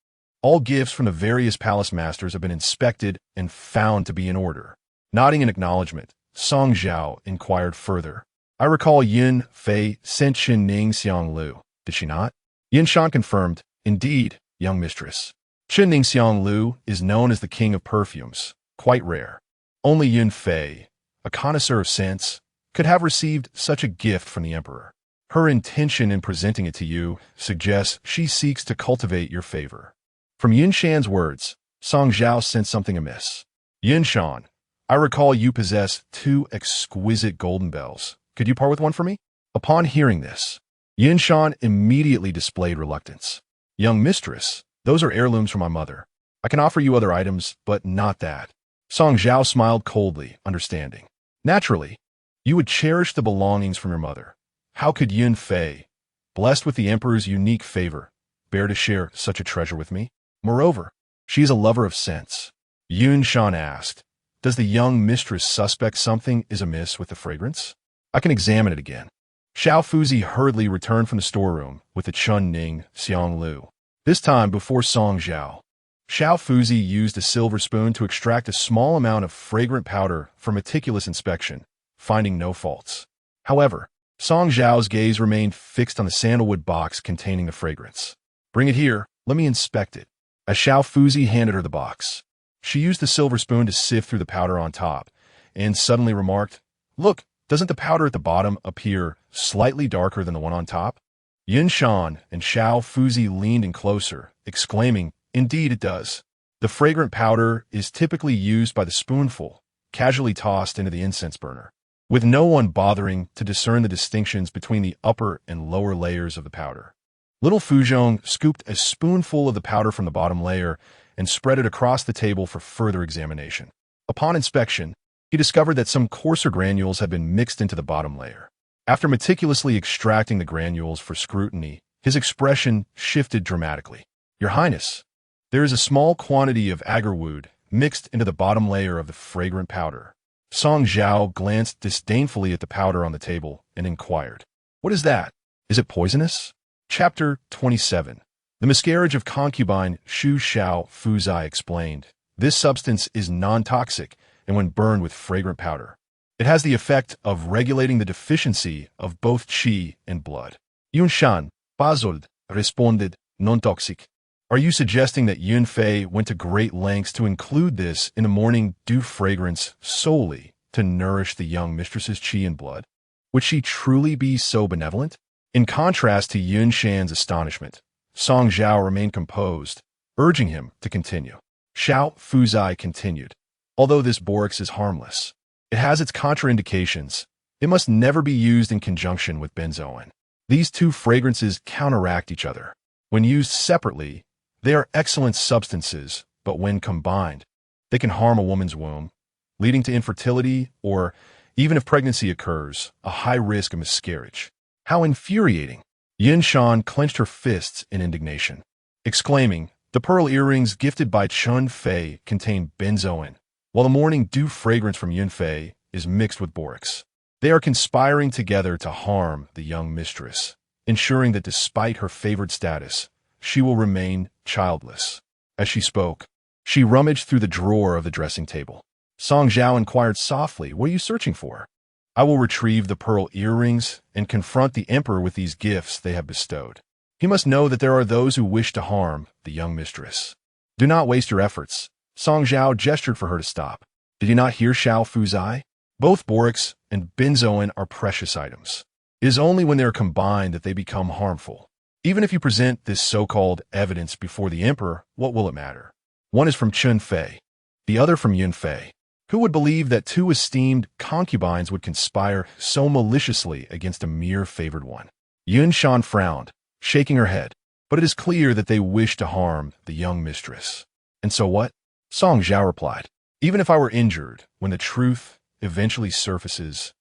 "All gifts from the various palace masters have been inspected and found to be in order." Nodding in acknowledgement, Song Zhao inquired further. "I recall Yun Fei sent Chen Ning Xiang Lu, did she not?" Yin Shan confirmed, "Indeed, young mistress. Chen Ning Xiang Lu is known as the king of perfumes, quite rare. Only Yun Fei, a connoisseur of scents, could have received such a gift from the emperor. Her intention in presenting it to you suggests she seeks to cultivate your favor." From Yin Shan's words, Song Zhao sensed something amiss. "Yin Shan, I recall you possess 2 exquisite golden bells. Could you part with one for me?" Upon hearing this, Yin Shan immediately displayed reluctance. "Young mistress, those are heirlooms from my mother. I can offer you other items, but not that." Song Zhao smiled coldly, understanding. "Naturally, you would cherish the belongings from your mother. How could Yun Fei, blessed with the emperor's unique favor, bear to share such a treasure with me? Moreover, she is a lover of scents." Yun Shan asked, "Does the young mistress suspect something is amiss with the fragrance? I can examine it again." Xiao Fuzi hurriedly returned from the storeroom with the Chun Ning Xiang Lu. This time before Song Zhao. Xiao Fuzi used a silver spoon to extract a small amount of fragrant powder for meticulous inspection, finding no faults. However, Song Zhao's gaze remained fixed on the sandalwood box containing the fragrance. Bring it here, let me inspect it. As Xiao Fuzi handed her the box, she used the silver spoon to sift through the powder on top, and suddenly remarked, "Look, doesn't the powder at the bottom appear slightly darker than the one on top?" Yun Shan and Xiao Fuzi leaned in closer, exclaiming, "Indeed it does." The fragrant powder is typically used by the spoonful, casually tossed into the incense burner, with no one bothering to discern the distinctions between the upper and lower layers of the powder. Little Fuzhong scooped a spoonful of the powder from the bottom layer and spread it across the table for further examination. Upon inspection, he discovered that some coarser granules had been mixed into the bottom layer. After meticulously extracting the granules for scrutiny, his expression shifted dramatically. "Your Highness, there is a small quantity of agarwood mixed into the bottom layer of the fragrant powder." Song Zhao glanced disdainfully at the powder on the table and inquired, "What is that? Is it poisonous?" Chapter 27. The miscarriage of concubine Shu Xiao Fuzai explained, "This substance is non-toxic, and when burned with fragrant powder, it has the effect of regulating the deficiency of both qi and blood." Yun Shan, puzzled, responded, "Non-toxic. Are you suggesting that Yun Fei went to great lengths to include this in the morning dew fragrance solely to nourish the young mistress's qi and blood? Would she truly be so benevolent?" In contrast to Yun Shan's astonishment, Song Zhao remained composed, urging him to continue. Xiao Fuzai continued, "Although this borax is harmless, it has its contraindications. It must never be used in conjunction with benzoin. These two fragrances counteract each other. When used separately, they are excellent substances, but when combined, they can harm a woman's womb, leading to infertility or, even if pregnancy occurs, a high risk of miscarriage." How infuriating! Yin Shan clenched her fists in indignation, exclaiming, "The pearl earrings gifted by Chun Fei contain benzoin, while the morning dew fragrance from Yun Fei is mixed with borax. They are conspiring together to harm the young mistress, ensuring that despite her favored status, she will remain childless." As she spoke, she rummaged through the drawer of the dressing table. Song Zhao inquired softly, "What are you searching for?" "I will retrieve the pearl earrings and confront the emperor with these gifts they have bestowed. He must know that there are those who wish to harm the young mistress." "Do not waste your efforts." Song Zhao gestured for her to stop. "Did you not hear Xiao Fuzai? Both borax and benzoin are precious items. It is only when they are combined that they become harmful. Even if you present this so-called evidence before the emperor, what will it matter? One is from Chun Fei, the other from Yun Fei. Who would believe that two esteemed concubines would conspire so maliciously against a mere favored one?" Yun Shan frowned, shaking her head, "But it is clear that they wish to harm the young mistress." "And so what?" Song Zhao replied, "Even if I were injured, when the truth eventually surfaces,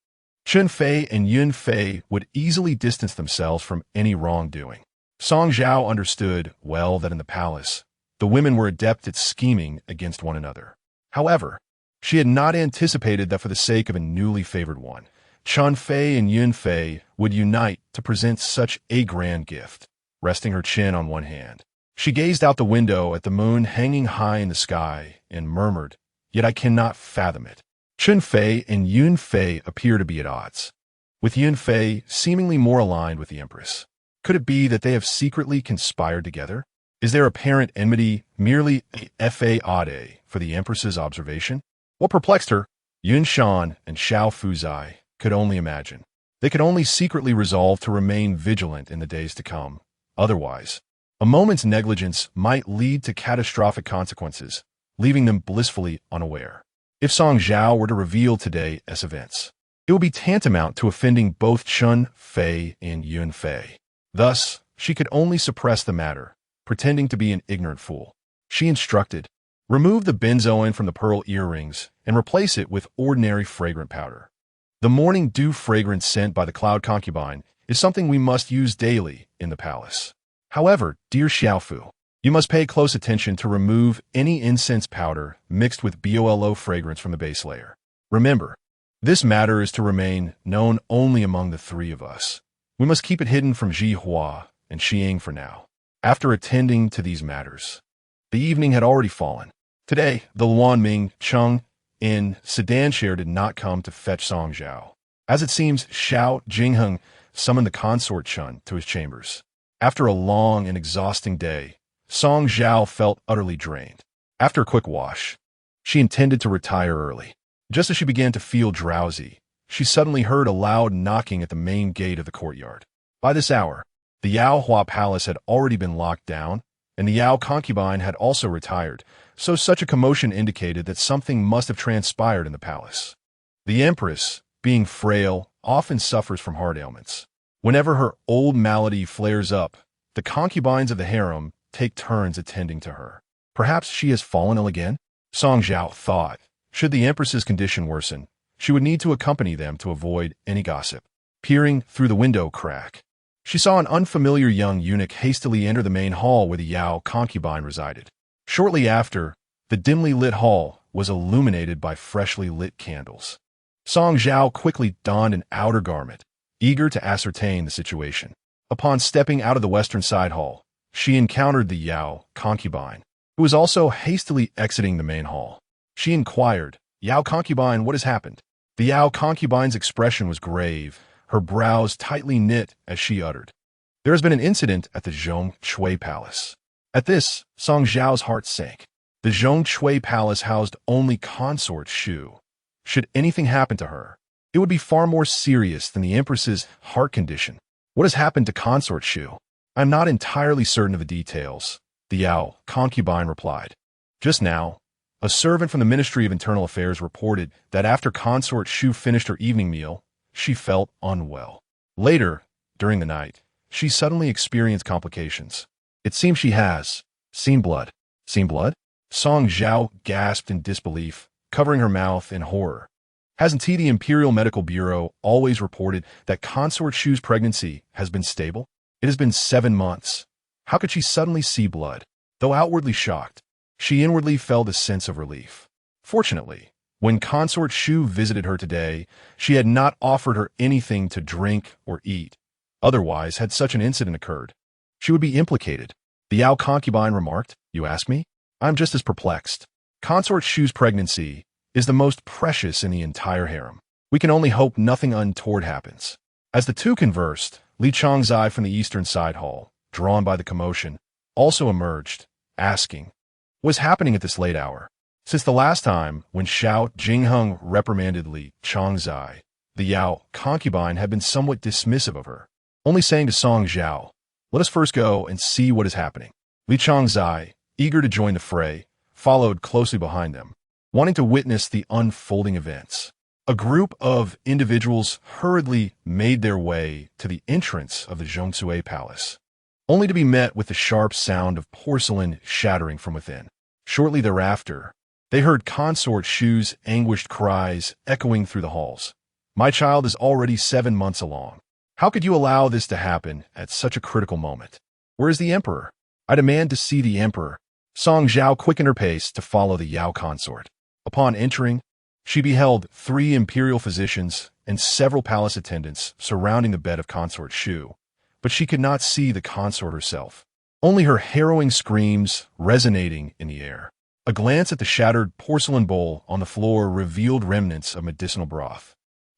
Chun Fei and Yun Fei would easily distance themselves from any wrongdoing." Song Zhao understood well that in the palace, the women were adept at scheming against one another. However, she had not anticipated that for the sake of a newly favored one, Chun Fei and Yun Fei would unite to present such a grand gift. Resting her chin on one hand, she gazed out the window at the moon hanging high in the sky and murmured, "Yet I cannot fathom it. Chun Fei and Yun Fei appear to be at odds, with Yun Fei seemingly more aligned with the Empress. Could it be that they have secretly conspired together? Is their apparent enmity merely a fade for the Empress's observation?" What perplexed her, Yun Shan and Xiao Fuzai could only imagine. They could only secretly resolve to remain vigilant in the days to come. Otherwise, a moment's negligence might lead to catastrophic consequences, leaving them blissfully unaware. If Song Zhao were to reveal today's events, it would be tantamount to offending both Chun Fei and Yun Fei. Thus, she could only suppress the matter, pretending to be an ignorant fool. She instructed, "Remove the benzoin from the pearl earrings and replace it with ordinary fragrant powder. The morning dew fragrance sent by the cloud concubine is something we must use daily in the palace. However, dear Xiaofu, you must pay close attention to remove any incense powder mixed with BOLO fragrance from the base layer. Remember, this matter is to remain known only among the three of us. We must keep it hidden from Ji Hua and Xiang for now." After attending to these matters, the evening had already fallen. Today, the Luan Ming, Cheng, and sedan share did not come to fetch Song Zhao. As it seems, Xiao Jingheng summoned the consort Chun to his chambers. After a long and exhausting day, Song Zhao felt utterly drained. After a quick wash, she intended to retire early. Just as she began to feel drowsy, she suddenly heard a loud knocking at the main gate of the courtyard. By this hour, the Yao Hua Palace had already been locked down, and the Yao concubine had also retired, so such a commotion indicated that something must have transpired in the palace. The Empress, being frail, often suffers from heart ailments. Whenever her old malady flares up, the concubines of the harem take turns attending to her. Perhaps she has fallen ill again? Song Zhao thought. Should the Empress's condition worsen, she would need to accompany them to avoid any gossip. Peering through the window crack, she saw an unfamiliar young eunuch hastily enter the main hall where the Yao concubine resided. Shortly after, the dimly lit hall was illuminated by freshly lit candles. Song Zhao quickly donned an outer garment, eager to ascertain the situation. Upon stepping out of the western side hall, she encountered the Yao concubine, who was also hastily exiting the main hall. She inquired, "Yao concubine, what has happened?" The Yao concubine's expression was grave, her brows tightly knit as she uttered, "There has been an incident at the Zhongshui Palace." At this, Song Zhao's heart sank. The Zhongshui Palace housed only Consort Shu. Should anything happen to her, it would be far more serious than the Empress's heart condition. What has happened to Consort Shu? I'm not entirely certain of the details, the Yao concubine replied. Just now, a servant from the Ministry of Internal Affairs reported that after Consort Shu finished her evening meal, she felt unwell. Later, during the night, she suddenly experienced complications. It seems she has seen blood. Seen blood? Song Zhao gasped in disbelief, covering her mouth in horror. Hasn't the Imperial Medical Bureau always reported that Consort Shu's pregnancy has been stable? It has been 7 months. How could she suddenly see blood? Though outwardly shocked, she inwardly felt a sense of relief. Fortunately, when Consort Shu visited her today, she had not offered her anything to drink or eat. Otherwise, had such an incident occurred, she would be implicated. The Yao concubine remarked, "You ask me? I'm just as perplexed. Consort Shu's pregnancy is the most precious in the entire harem. We can only hope nothing untoward happens." As the two conversed, Li Changzai from the eastern side hall, drawn by the commotion, also emerged, asking, "What is happening at this late hour?" Since the last time when Xiao Jingheng reprimanded Li Changzai, the Yao concubine had been somewhat dismissive of her, only saying to Song Zhao, "Let us first go and see what is happening." Li Changzai, eager to join the fray, followed closely behind them, wanting to witness the unfolding events. A group of individuals hurriedly made their way to the entrance of the Zhongshui Palace, only to be met with the sharp sound of porcelain shattering from within. Shortly thereafter, they heard Consort Shu's anguished cries echoing through the halls. "My child is already 7 months along. How could you allow this to happen at such a critical moment? Where is the emperor? I demand to see the emperor." Song Zhao quickened her pace to follow the Yao consort. Upon entering, she beheld 3 imperial physicians and several palace attendants surrounding the bed of Consort Shu, but she could not see the consort herself, only her harrowing screams resonating in the air. A glance at the shattered porcelain bowl on the floor revealed remnants of medicinal broth,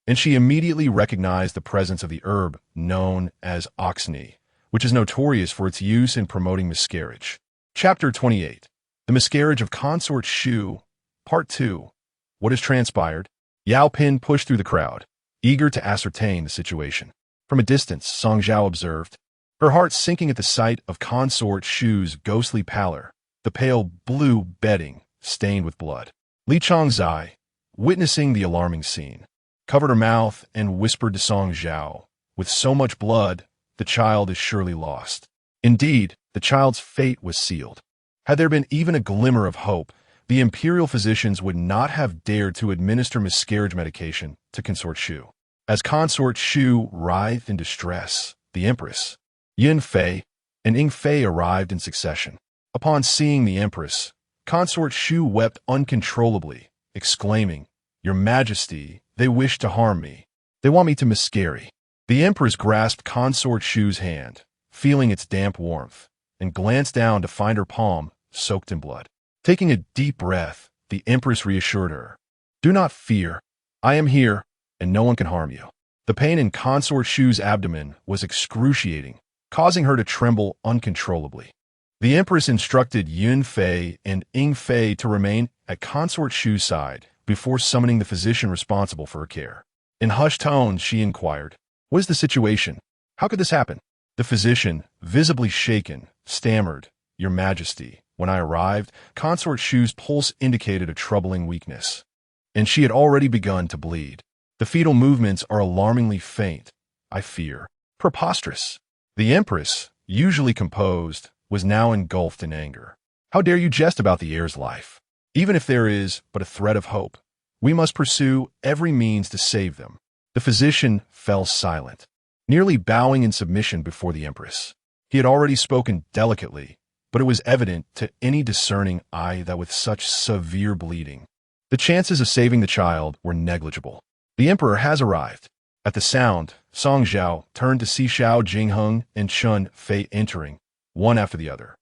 and she immediately recognized the presence of the herb known as oxney, which is notorious for its use in promoting miscarriage. Chapter 28. The Miscarriage of Consort Shu, Part 2. What has transpired? Yao Pin pushed through the crowd, eager to ascertain the situation. From a distance, Song Zhao observed, her heart sinking at the sight of Consort Shu's ghostly pallor, the pale blue bedding stained with blood. Li Changzai, witnessing the alarming scene, covered her mouth and whispered to Song Zhao, "With so much blood, the child is surely lost." Indeed, the child's fate was sealed. Had there been even a glimmer of hope, the imperial physicians would not have dared to administer miscarriage medication to Consort Shu. As Consort Shu writhed in distress, the Empress, Yin Fei, and Ying Fei arrived in succession. Upon seeing the Empress, Consort Shu wept uncontrollably, exclaiming, "Your Majesty, they wish to harm me. They want me to miscarry." The Empress grasped Consort Shu's hand, feeling its damp warmth, and glanced down to find her palm soaked in blood. Taking a deep breath, the Empress reassured her, "Do not fear. I am here, and no one can harm you." The pain in Consort Shu's abdomen was excruciating, causing her to tremble uncontrollably. The Empress instructed Yun Fei and Ying Fei to remain at Consort Shu's side before summoning the physician responsible for her care. In hushed tones, she inquired, "What is the situation? How could this happen?" The physician, visibly shaken, stammered, "Your Majesty, when I arrived, Consort Shu's pulse indicated a troubling weakness, and she had already begun to bleed. The fetal movements are alarmingly faint, I fear." Preposterous. The Empress, usually composed, was now engulfed in anger. "How dare you jest about the heir's life? Even if there is but a thread of hope, we must pursue every means to save them." The physician fell silent, nearly bowing in submission before the Empress. He had already spoken delicately, but it was evident to any discerning eye that with such severe bleeding, the chances of saving the child were negligible. "The Emperor has arrived." At the sound, Song Zhao turned to see Xiao Jingheng and Chun Fei entering, one after the other.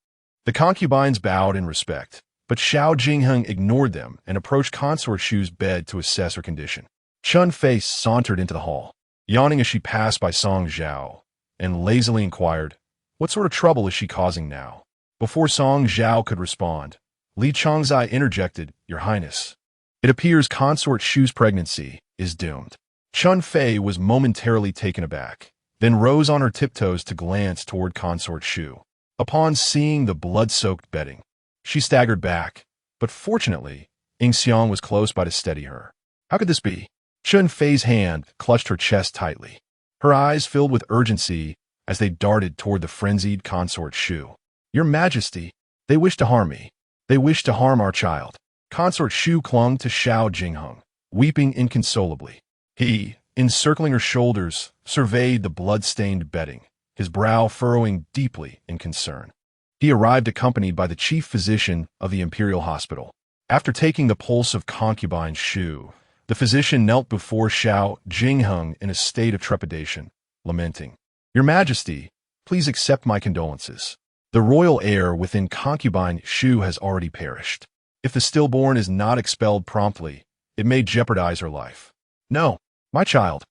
The concubines bowed in respect, but Xiao Jingheng ignored them and approached Consort Shu's bed to assess her condition. Chun Fei sauntered into the hall, yawning as she passed by Song Zhao, and lazily inquired, "What sort of trouble is she causing now?" Before Song Zhao could respond, Li Chongzai interjected, "Your Highness, it appears Consort Shu's pregnancy is doomed." Chun Fei was momentarily taken aback, then rose on her tiptoes to glance toward Consort Shu. Upon seeing the blood-soaked bedding, she staggered back, but fortunately, Ying Xiang was close by to steady her. How could this be? Chun Fei's hand clutched her chest tightly. Her eyes filled with urgency as they darted toward the frenzied Consort Shu. "Your Majesty, they wish to harm me. They wish to harm our child." Consort Shu clung to Xiao Jingheng, weeping inconsolably. He, encircling her shoulders, surveyed the blood-stained bedding, his brow furrowing deeply in concern. He arrived accompanied by the chief physician of the Imperial Hospital. After taking the pulse of concubine Shu, the physician knelt before Xiao Jingheng in a state of trepidation, lamenting, "Your Majesty, please accept my condolences. The royal heir within concubine Shu has already perished. If the stillborn is not expelled promptly, it may jeopardize her life." "No, my child."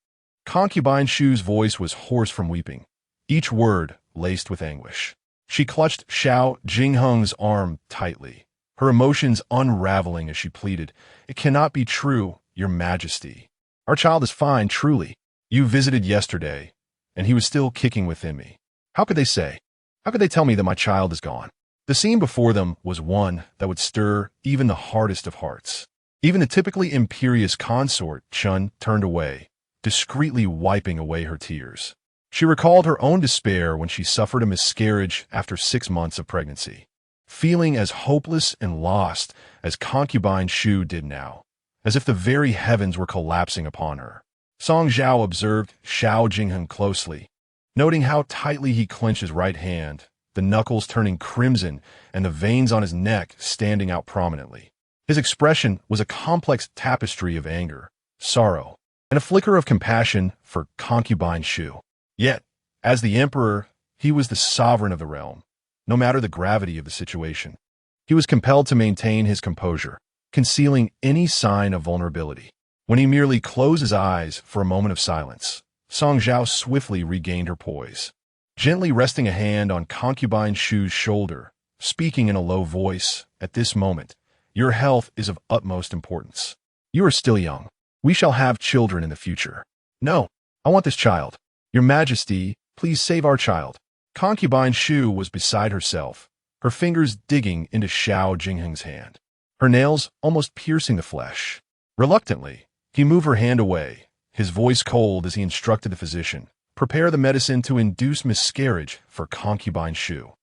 Concubine Shu's voice was hoarse from weeping, each word laced with anguish. She clutched Xiao Jingheng's arm tightly, her emotions unraveling as she pleaded, "It cannot be true, Your Majesty. Our child is fine, truly. You visited yesterday, and he was still kicking within me. How could they say? How could they tell me that my child is gone?" The scene before them was one that would stir even the hardest of hearts. Even the typically imperious consort, Chun, turned away, discreetly wiping away her tears. She recalled her own despair when she suffered a miscarriage after 6 months of pregnancy, feeling as hopeless and lost as concubine Shu did now, as if the very heavens were collapsing upon her. Song Zhao observed Xiao Jingheng closely, noting how tightly he clenched his right hand, the knuckles turning crimson and the veins on his neck standing out prominently. His expression was a complex tapestry of anger, sorrow, and a flicker of compassion for concubine Shu. Yet, as the emperor, he was the sovereign of the realm. No matter the gravity of the situation, he was compelled to maintain his composure, concealing any sign of vulnerability. When he merely closed his eyes for a moment of silence, Song Zhao swiftly regained her poise, gently resting a hand on concubine Shu's shoulder, speaking in a low voice, "At this moment, your health is of utmost importance. You are still young. We shall have children in the future. No, I want this child. Your Majesty, please save our child." Concubine Shu was beside herself, her fingers digging into Xiao Jingheng's hand, her nails almost piercing the flesh. Reluctantly, he moved her hand away, his voice cold as he instructed the physician, "Prepare the medicine to induce miscarriage for concubine Shu."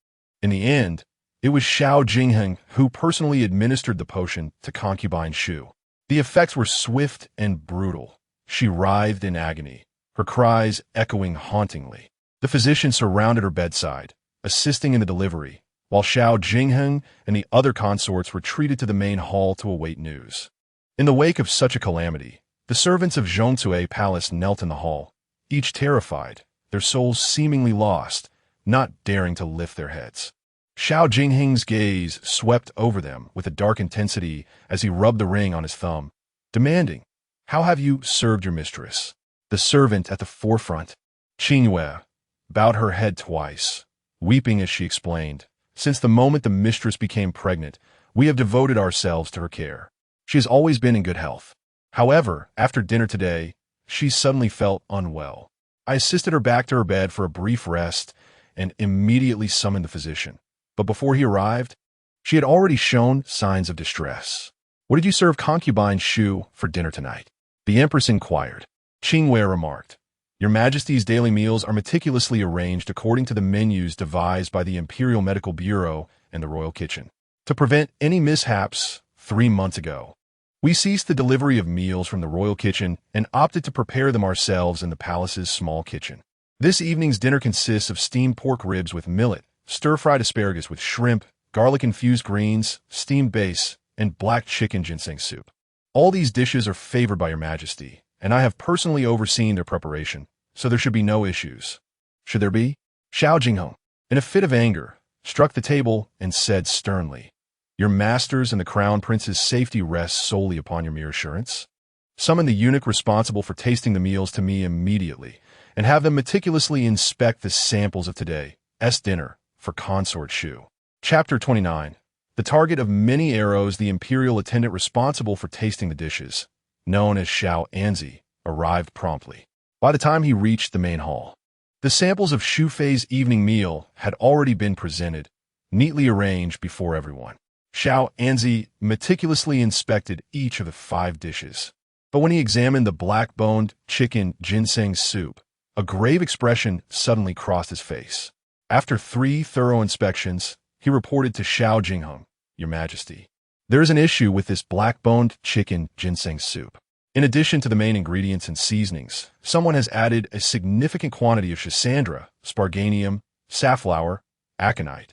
In the end, it was Xiao Jingheng who personally administered the potion to concubine Shu. The effects were swift and brutal. She writhed in agony, her cries echoing hauntingly. The physician surrounded her bedside, assisting in the delivery, while Xiao Jingheng and the other consorts retreated to the main hall to await news. In the wake of such a calamity, the servants of Zhongsui Palace knelt in the hall, each terrified, their souls seemingly lost, not daring to lift their heads. Xiao Jingheng's gaze swept over them with a dark intensity as he rubbed the ring on his thumb, demanding, "How have you served your mistress?" The servant at the forefront, Qingyue, bowed her head twice, weeping as she explained, "Since the moment the mistress became pregnant, we have devoted ourselves to her care. She has always been in good health. However, after dinner today, she suddenly felt unwell. I assisted her back to her bed for a brief rest and immediately summoned the physician. But before he arrived, she had already shown signs of distress. What did you serve concubine Shu for dinner tonight?" The Empress inquired. Qingyue remarked, "Your Majesty's daily meals are meticulously arranged according to the menus devised by the Imperial Medical Bureau and the Royal Kitchen. To prevent any mishaps, 3 months ago, we ceased the delivery of meals from the Royal Kitchen and opted to prepare them ourselves in the palace's small kitchen. This evening's dinner consists of steamed pork ribs with millet, stir-fried asparagus with shrimp, garlic-infused greens, steamed base, and black chicken ginseng soup. All these dishes are favored by Your Majesty, and I have personally overseen their preparation, so there should be no issues. Should there be?" Zhao Jingheng, in a fit of anger, struck the table and said sternly, "Your master's and the crown prince's safety rests solely upon your mere assurance. Summon the eunuch responsible for tasting the meals to me immediately, and have them meticulously inspect the samples of today's dinner for Consort Shu." Chapter 29. The target of many arrows, the imperial attendant responsible for tasting the dishes, known as Shao Anzi, arrived promptly. By the time he reached the main hall, the samples of Shu Fei's evening meal had already been presented, neatly arranged before everyone. Shao Anzi meticulously inspected each of the 5 dishes. But when he examined the black-boned chicken ginseng soup, a grave expression suddenly crossed his face. After 3 thorough inspections, he reported to Zhao Jingheng, "Your Majesty, there is an issue with this black-boned chicken ginseng soup. In addition to the main ingredients and seasonings, someone has added a significant quantity of schisandra, sparganium, safflower, aconite,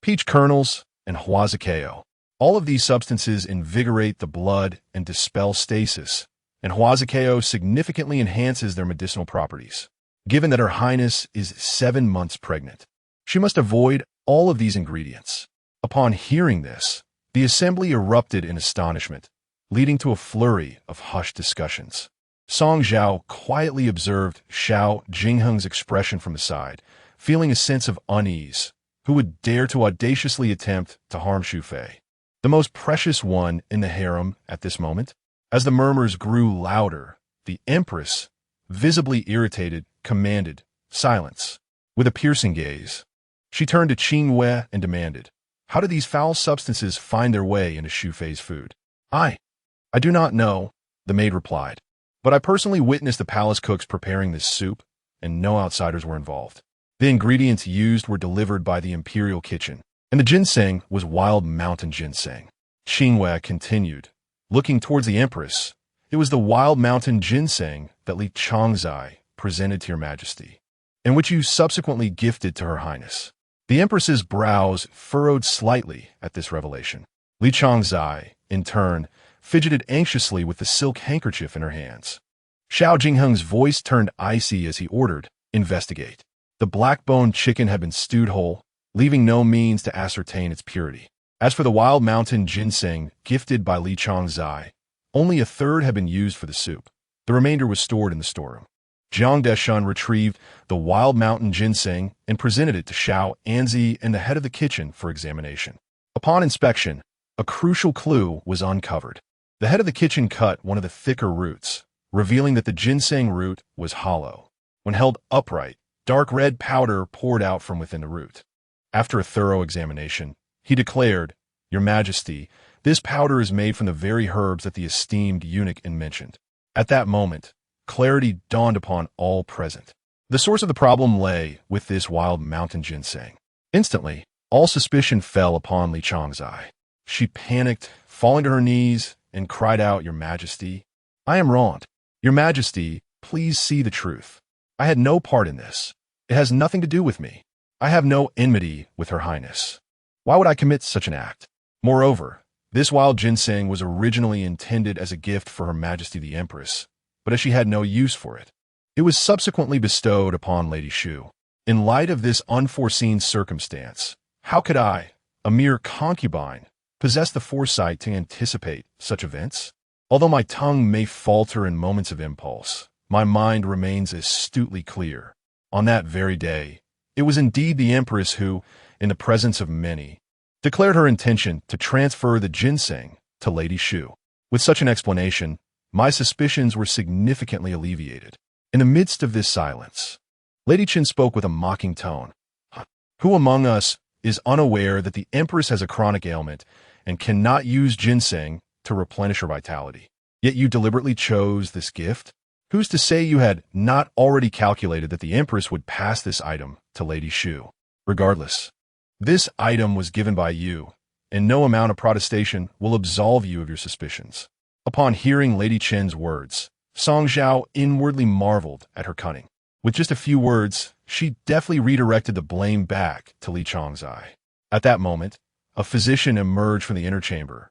peach kernels, and huazacao. All of these substances invigorate the blood and dispel stasis, and huazacao significantly enhances their medicinal properties. Given that Her Highness is 7 months pregnant, she must avoid all of these ingredients." Upon hearing this, the assembly erupted in astonishment, leading to a flurry of hushed discussions. Song Zhao quietly observed Zhao Jingheng's expression from the side, feeling a sense of unease. Who would dare to audaciously attempt to harm Shu Fei, the most precious one in the harem at this moment? As the murmurs grew louder, the Empress, visibly irritated, commanded, "Silence." With a piercing gaze, she turned to Qingyue and demanded, "How did these foul substances find their way into Shu Fei's food?" I do not know," the maid replied, "but I personally witnessed the palace cooks preparing this soup, and no outsiders were involved. The ingredients used were delivered by the Imperial Kitchen, and the ginseng was wild mountain ginseng." Qingyue continued, looking towards the Empress. "It was the wild mountain ginseng that Li Changzai presented to Your Majesty, and which you subsequently gifted to Her Highness." The Empress's brows furrowed slightly at this revelation. Li Changzai, in turn, fidgeted anxiously with the silk handkerchief in her hands. Zhao Jingheng's voice turned icy as he ordered, "Investigate." The black-boned chicken had been stewed whole, leaving no means to ascertain its purity. As for the wild mountain ginseng gifted by Li Changzai, only a third had been used for the soup. The remainder was stored in the storeroom. Jiang Deshun retrieved the wild mountain ginseng and presented it to Shao Anzi and the head of the kitchen for examination. Upon inspection, a crucial clue was uncovered. The head of the kitchen cut one of the thicker roots, revealing that the ginseng root was hollow. When held upright, dark red powder poured out from within the root. After a thorough examination, he declared, "Your Majesty, this powder is made from the very herbs that the esteemed eunuch mentioned." At that moment, clarity dawned upon all present. The source of the problem lay with this wild mountain ginseng. Instantly, all suspicion fell upon Li Changzai. She panicked, falling to her knees, and cried out, "Your Majesty, I am wronged. Your Majesty, please see the truth. I had no part in this. It has nothing to do with me. I have no enmity with Her Highness. Why would I commit such an act? Moreover, this wild ginseng was originally intended as a gift for Her Majesty the Empress, but as she had no use for it, it was subsequently bestowed upon Lady Shu. In light of this unforeseen circumstance, how could I, a mere concubine, possess the foresight to anticipate such events? Although my tongue may falter in moments of impulse, my mind remains astutely clear. On that very day, it was indeed the Empress who, in the presence of many, declared her intention to transfer the ginseng to Lady Shu. With such an explanation, my suspicions were significantly alleviated. In the midst of this silence, Lady Qin spoke with a mocking tone. Who among us is unaware that the Empress has a chronic ailment and cannot use ginseng to replenish her vitality? Yet you deliberately chose this gift? Who's to say you had not already calculated that the Empress would pass this item to Lady Shu? Regardless, this item was given by you, and no amount of protestation will absolve you of your suspicions. Upon hearing Lady Qin's words, Song Zhao inwardly marveled at her cunning. With just a few words, she deftly redirected the blame back to Li Changzai. At that moment, a physician emerged from the inner chamber,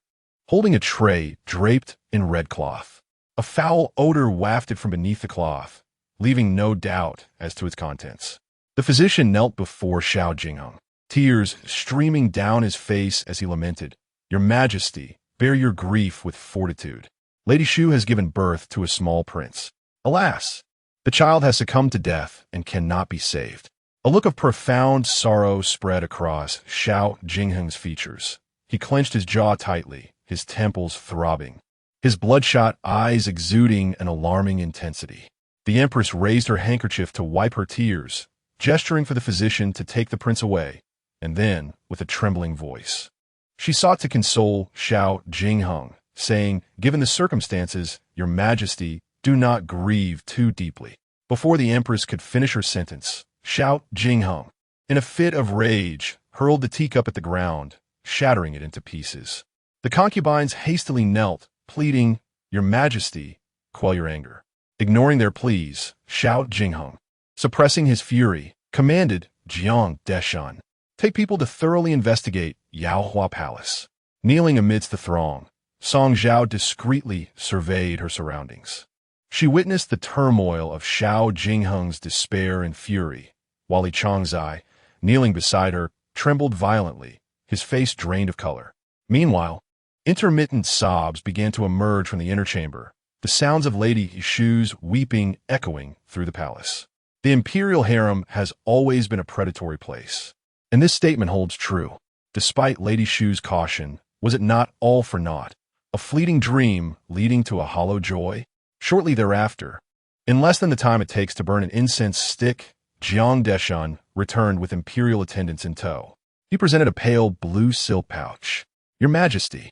holding a tray draped in red cloth. A foul odor wafted from beneath the cloth, leaving no doubt as to its contents. The physician knelt before Xiao Jingheng, tears streaming down his face as he lamented, "Your Majesty, bear your grief with fortitude. Lady Shu has given birth to a small prince. Alas, the child has succumbed to death and cannot be saved." A look of profound sorrow spread across Xiao Jingheng's features. He clenched his jaw tightly, his temples throbbing, his bloodshot eyes exuding an alarming intensity. The Empress raised her handkerchief to wipe her tears, gesturing for the physician to take the prince away, and then, with a trembling voice, she sought to console Xiao Jingheng, saying, "Given the circumstances, Your Majesty, do not grieve too deeply." Before the Empress could finish her sentence, Xiao Jingheng, in a fit of rage, hurled the teacup at the ground, shattering it into pieces. The concubines hastily knelt, pleading, "Your Majesty, quell your anger." Ignoring their pleas, Xiao Jingheng, suppressing his fury, commanded Jiang Deshan, "Take people to thoroughly investigate Yaohua Palace." Kneeling amidst the throng, Song Zhao discreetly surveyed her surroundings. She witnessed the turmoil of Xiao Jingheng's despair and fury, while Li Changzai, kneeling beside her, trembled violently, his face drained of color. Meanwhile, intermittent sobs began to emerge from the inner chamber, the sounds of Lady Shu's weeping echoing through the palace. The imperial harem has always been a predatory place, and this statement holds true. Despite Lady Shu's caution, was it not all for naught? A fleeting dream leading to a hollow joy? Shortly thereafter, in less than the time it takes to burn an incense stick, Jiang Deshan returned with imperial attendants in tow. He presented a pale blue silk pouch. "Your Majesty,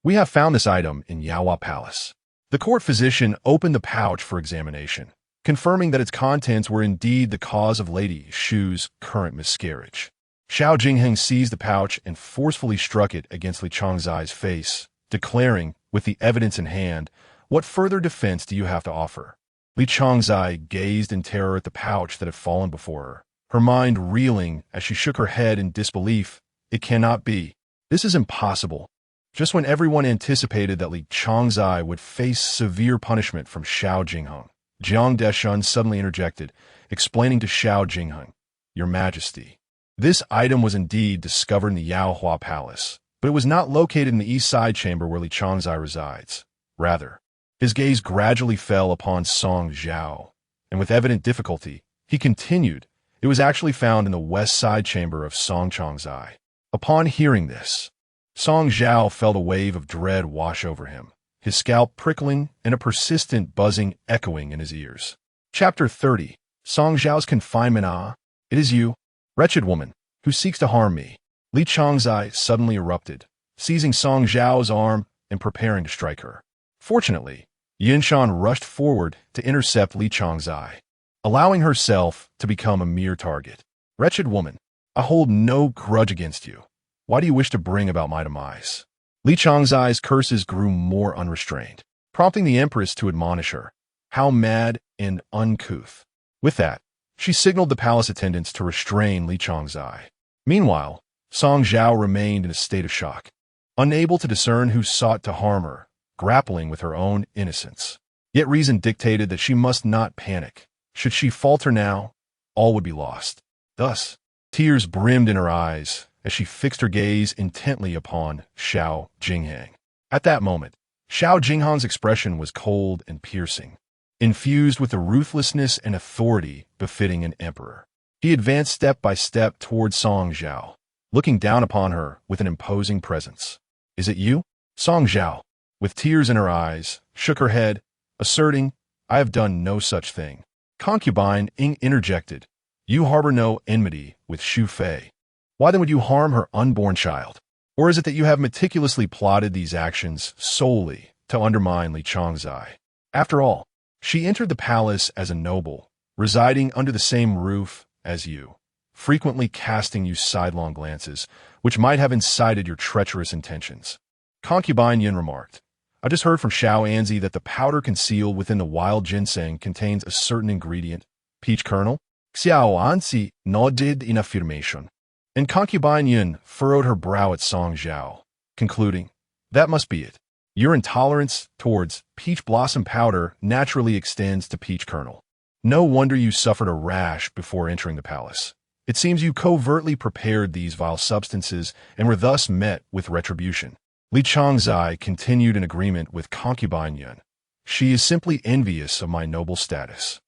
we have found this item in Yaohua Palace." The court physician opened the pouch for examination, confirming that its contents were indeed the cause of Lady Shu's current miscarriage. Xiao Jingheng seized the pouch and forcefully struck it against Li Changzai's face, declaring, with the evidence in hand, "What further defense do you have to offer?" Li Changzai gazed in terror at the pouch that had fallen before her, her mind reeling as she shook her head in disbelief. "It cannot be. This is impossible." Just when everyone anticipated that Li Changzai would face severe punishment from Xiao Jingheng, Jiang Deshan suddenly interjected, explaining to Xiao Jingheng, "Your Majesty, this item was indeed discovered in the Yaohua Palace, but it was not located in the east side chamber where Li Changzai resides. Rather, his gaze gradually fell upon Song Zhao, and with evident difficulty, he continued, it was actually found in the west side chamber of Song Changzai." Upon hearing this, Song Zhao felt a wave of dread wash over him, his scalp prickling and a persistent buzzing echoing in his ears. Chapter 30. Song Zhao's confinement. "Ah, it is you, wretched woman, who seeks to harm me." Li Changzai suddenly erupted, seizing Song Zhao's arm and preparing to strike her. Fortunately, Yinshan rushed forward to intercept Li Changzai, allowing herself to become a mere target. "Wretched woman, I hold no grudge against you. Why do you wish to bring about my demise?" Li Changzai's curses grew more unrestrained, prompting the Empress to admonish her. How mad and uncouth. With that, she signaled the palace attendants to restrain Li Changzai. Meanwhile, Song Zhao remained in a state of shock, unable to discern who sought to harm her, grappling with her own innocence. Yet reason dictated that she must not panic. Should she falter now, all would be lost. Thus, tears brimmed in her eyes as she fixed her gaze intently upon Xiao Jingheng. At that moment, Xiao Jingheng's expression was cold and piercing. infused with the ruthlessness and authority befitting an emperor. He advanced step by step toward Song Zhao, looking down upon her with an imposing presence. "Is it you?" Song Zhao, with tears in her eyes, shook her head, asserting, "I have done no such thing." Concubine Ying interjected, "You harbor no enmity with Xu Fei. Why then would you harm her unborn child? Or is it that you have meticulously plotted these actions solely to undermine Li Changzai? After all, she entered the palace as a noble, residing under the same roof as you, frequently casting you sidelong glances, which might have incited your treacherous intentions." Concubine Yin remarked, "I just heard from Xiao Anzi that the powder concealed within the wild ginseng contains a certain ingredient, peach kernel." Xiao Anzi nodded in affirmation, and Concubine Yin furrowed her brow at Song Zhao, concluding, "That must be it. Your intolerance towards peach blossom powder naturally extends to peach kernel. No wonder you suffered a rash before entering the palace. It seems you covertly prepared these vile substances and were thus met with retribution." Li Changzai continued in agreement with Concubine Yun. "She is simply envious of my noble status.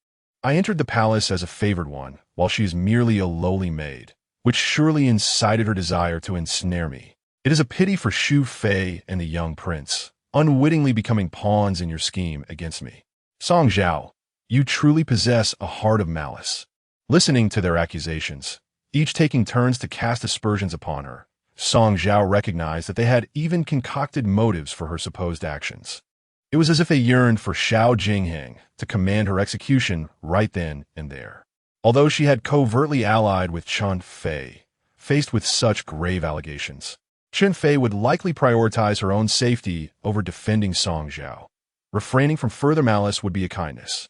I entered the palace as a favored one, while she is merely a lowly maid, which surely incited her desire to ensnare me. It is a pity for Xu Fei and the young prince, unwittingly becoming pawns in your scheme against me. Song Zhao, you truly possess a heart of malice." Listening to their accusations, each taking turns to cast aspersions upon her, Song Zhao recognized that they had even concocted motives for her supposed actions. It was as if they yearned for Xiao Jingheng to command her execution right then and there. Although she had covertly allied with Chen Fei, faced with such grave allegations, Chen Fei would likely prioritize her own safety over defending Song Zhao. Refraining from further malice would be a kindness.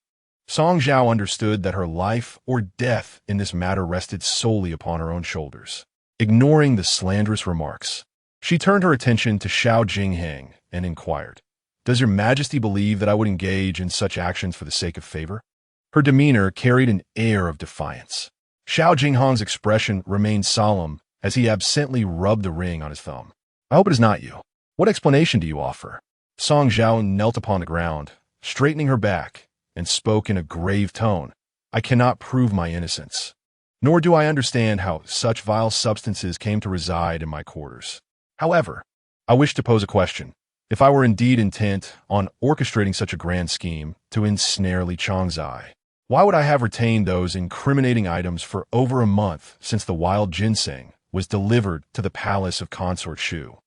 Song Zhao understood that her life or death in this matter rested solely upon her own shoulders. Ignoring the slanderous remarks, she turned her attention to Xiao Jingheng and inquired, "Does your majesty believe that I would engage in such actions for the sake of favor?" Her demeanor carried an air of defiance. Xiao Jingheng's expression remained solemn as he absently rubbed the ring on his thumb. "I hope it is not you. What explanation do you offer?" Song Zhao knelt upon the ground, straightening her back, and spoke in a grave tone, "I cannot prove my innocence. Nor do I understand how such vile substances came to reside in my quarters. However, I wish to pose a question. If I were indeed intent on orchestrating such a grand scheme to ensnare Li Changzai, why would I have retained those incriminating items for over a month since the wild ginseng was delivered to the palace of Consort Shu?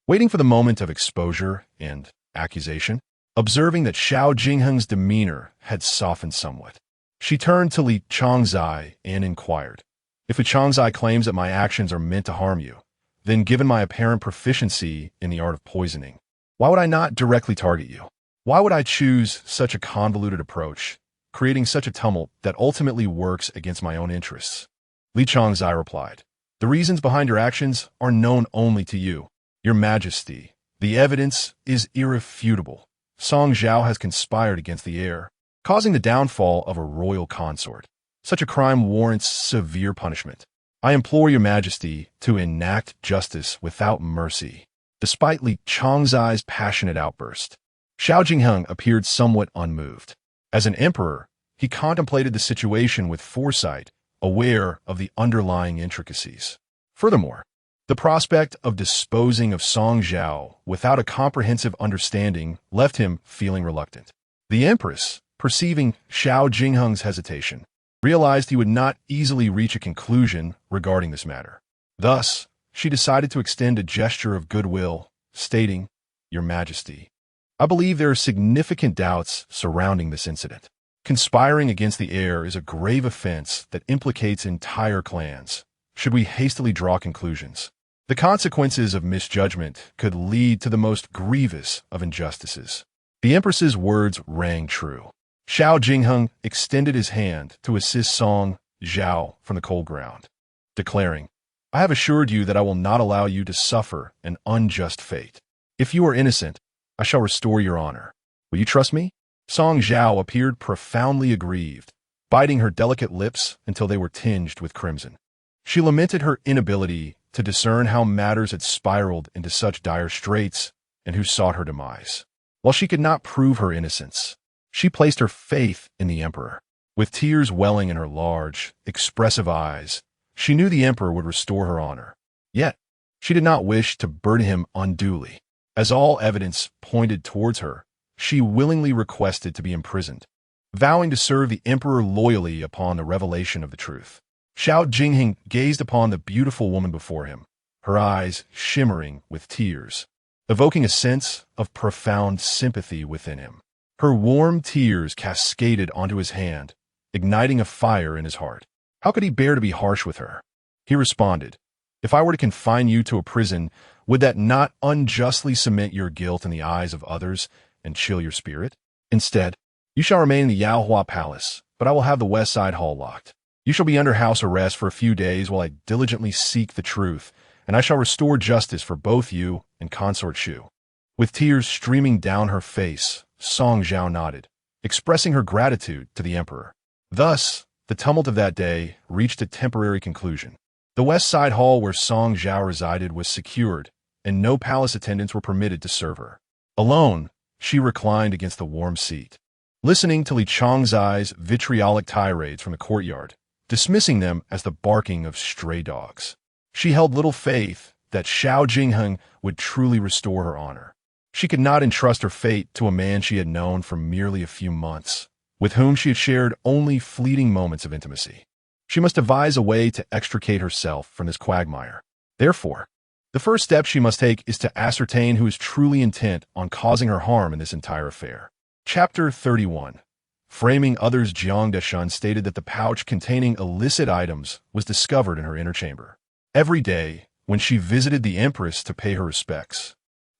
Waiting for the moment of exposure and accusation, observing that Xiao Jingheng's demeanor had softened somewhat, she turned to Li Changzai and inquired, "If Li Changzai claims that my actions are meant to harm you, then given my apparent proficiency in the art of poisoning, why would I not directly target you? Why would I choose such a convoluted approach, creating such a tumult that ultimately works against my own interests?" Li Changzai replied, "The reasons behind your actions are known only to you. Your Majesty, the evidence is irrefutable. Song Zhao has conspired against the heir, causing the downfall of a royal consort. Such a crime warrants severe punishment. I implore your majesty to enact justice without mercy." Despite Li Changzai's passionate outburst, Xiao Jingheng appeared somewhat unmoved. As an emperor, he contemplated the situation with foresight, aware of the underlying intricacies. Furthermore, the prospect of disposing of Song Zhao without a comprehensive understanding left him feeling reluctant. The Empress, perceiving Xiao Jingheng's hesitation, realized he would not easily reach a conclusion regarding this matter. Thus, she decided to extend a gesture of goodwill, stating, "Your Majesty, I believe there are significant doubts surrounding this incident. Conspiring against the heir is a grave offense that implicates entire clans. Should we hastily draw conclusions, the consequences of misjudgment could lead to the most grievous of injustices." The Empress's words rang true. Xiao Jingheng extended his hand to assist Song Zhao from the cold ground, declaring, "I have assured you that I will not allow you to suffer an unjust fate. If you are innocent, I shall restore your honor. Will you trust me?" Song Zhao appeared profoundly aggrieved, biting her delicate lips until they were tinged with crimson. She lamented her inability to discern how matters had spiraled into such dire straits and who sought her demise. While she could not prove her innocence, She placed her faith in the emperor. With tears welling in her large, expressive eyes, she knew the emperor would restore her honor. Yet, she did not wish to burden him unduly. As all evidence pointed towards her, she willingly requested to be imprisoned, vowing to serve the emperor loyally upon the revelation of the truth. Zhao Jingheng gazed upon the beautiful woman before him, her eyes shimmering with tears, evoking a sense of profound sympathy within him. Her warm tears cascaded onto his hand, igniting a fire in his heart. How could he bear to be harsh with her? He responded, "If I were to confine you to a prison, would that not unjustly cement your guilt in the eyes of others and chill your spirit? Instead, you shall remain in the Yaohua Palace, but I will have the West Side Hall locked. You shall be under house arrest for a few days while I diligently seek the truth, and I shall restore justice for both you and Consort Shu." With tears streaming down her face, Song Zhao nodded, expressing her gratitude to the emperor. Thus, the tumult of that day reached a temporary conclusion. The West Side Hall where Song Zhao resided was secured, and no palace attendants were permitted to serve her. Alone, she reclined against the warm seat, listening to Li Changzai's vitriolic tirades from the courtyard, dismissing them as the barking of stray dogs. She held little faith that Zhao Jingheng would truly restore her honor. She could not entrust her fate to a man she had known for merely a few months, with whom she had shared only fleeting moments of intimacy. She must devise a way to extricate herself from this quagmire. Therefore, the first step she must take is to ascertain who is truly intent on causing her harm in this entire affair. Chapter 31. Framing others. Jiang Deshun stated that the pouch containing illicit items was discovered in her inner chamber. Every day, when she visited the Empress to pay her respects,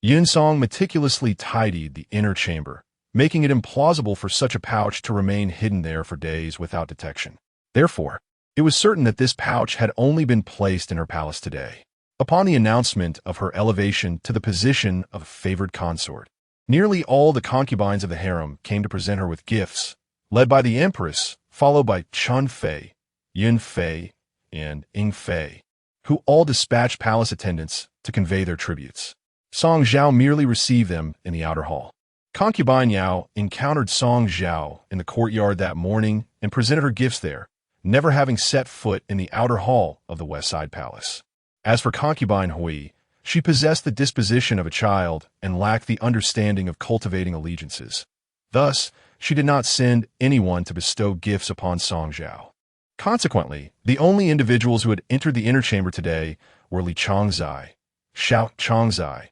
Yunsong meticulously tidied the inner chamber, making it implausible for such a pouch to remain hidden there for days without detection. Therefore, it was certain that this pouch had only been placed in her palace today. Upon the announcement of her elevation to the position of a favored consort, nearly all the concubines of the harem came to present her with gifts, led by the Empress, followed by Chun Fei, Yin Fei, and Ying Fei, who all dispatched palace attendants to convey their tributes. Song Zhao merely received them in the outer hall. Concubine Yao encountered Song Zhao in the courtyard that morning and presented her gifts there, never having set foot in the outer hall of the West Side Palace. As for concubine Hui, she possessed the disposition of a child and lacked the understanding of cultivating allegiances. Thus, she did not send anyone to bestow gifts upon Song Zhao. Consequently, the only individuals who had entered the inner chamber today were Li Changzai, Xiao Changzai,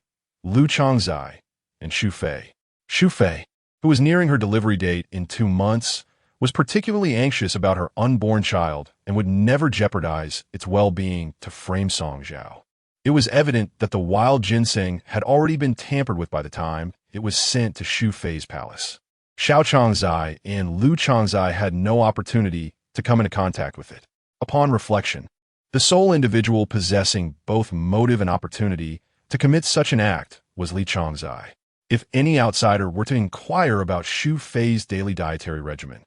Lu Changzai, and Xu Fei. Xu Fei, who was nearing her delivery date in 2 months, was particularly anxious about her unborn child and would never jeopardize its well-being to frame Song Zhao. It was evident that the wild ginseng had already been tampered with by the time it was sent to Xu Fei's palace. Xiao Changzai and Lu Changzai had no opportunity to come into contact with it. Upon reflection, the sole individual possessing both motive and opportunity to commit such an act was Li Changzai. If any outsider were to inquire about Xu Fei's daily dietary regimen,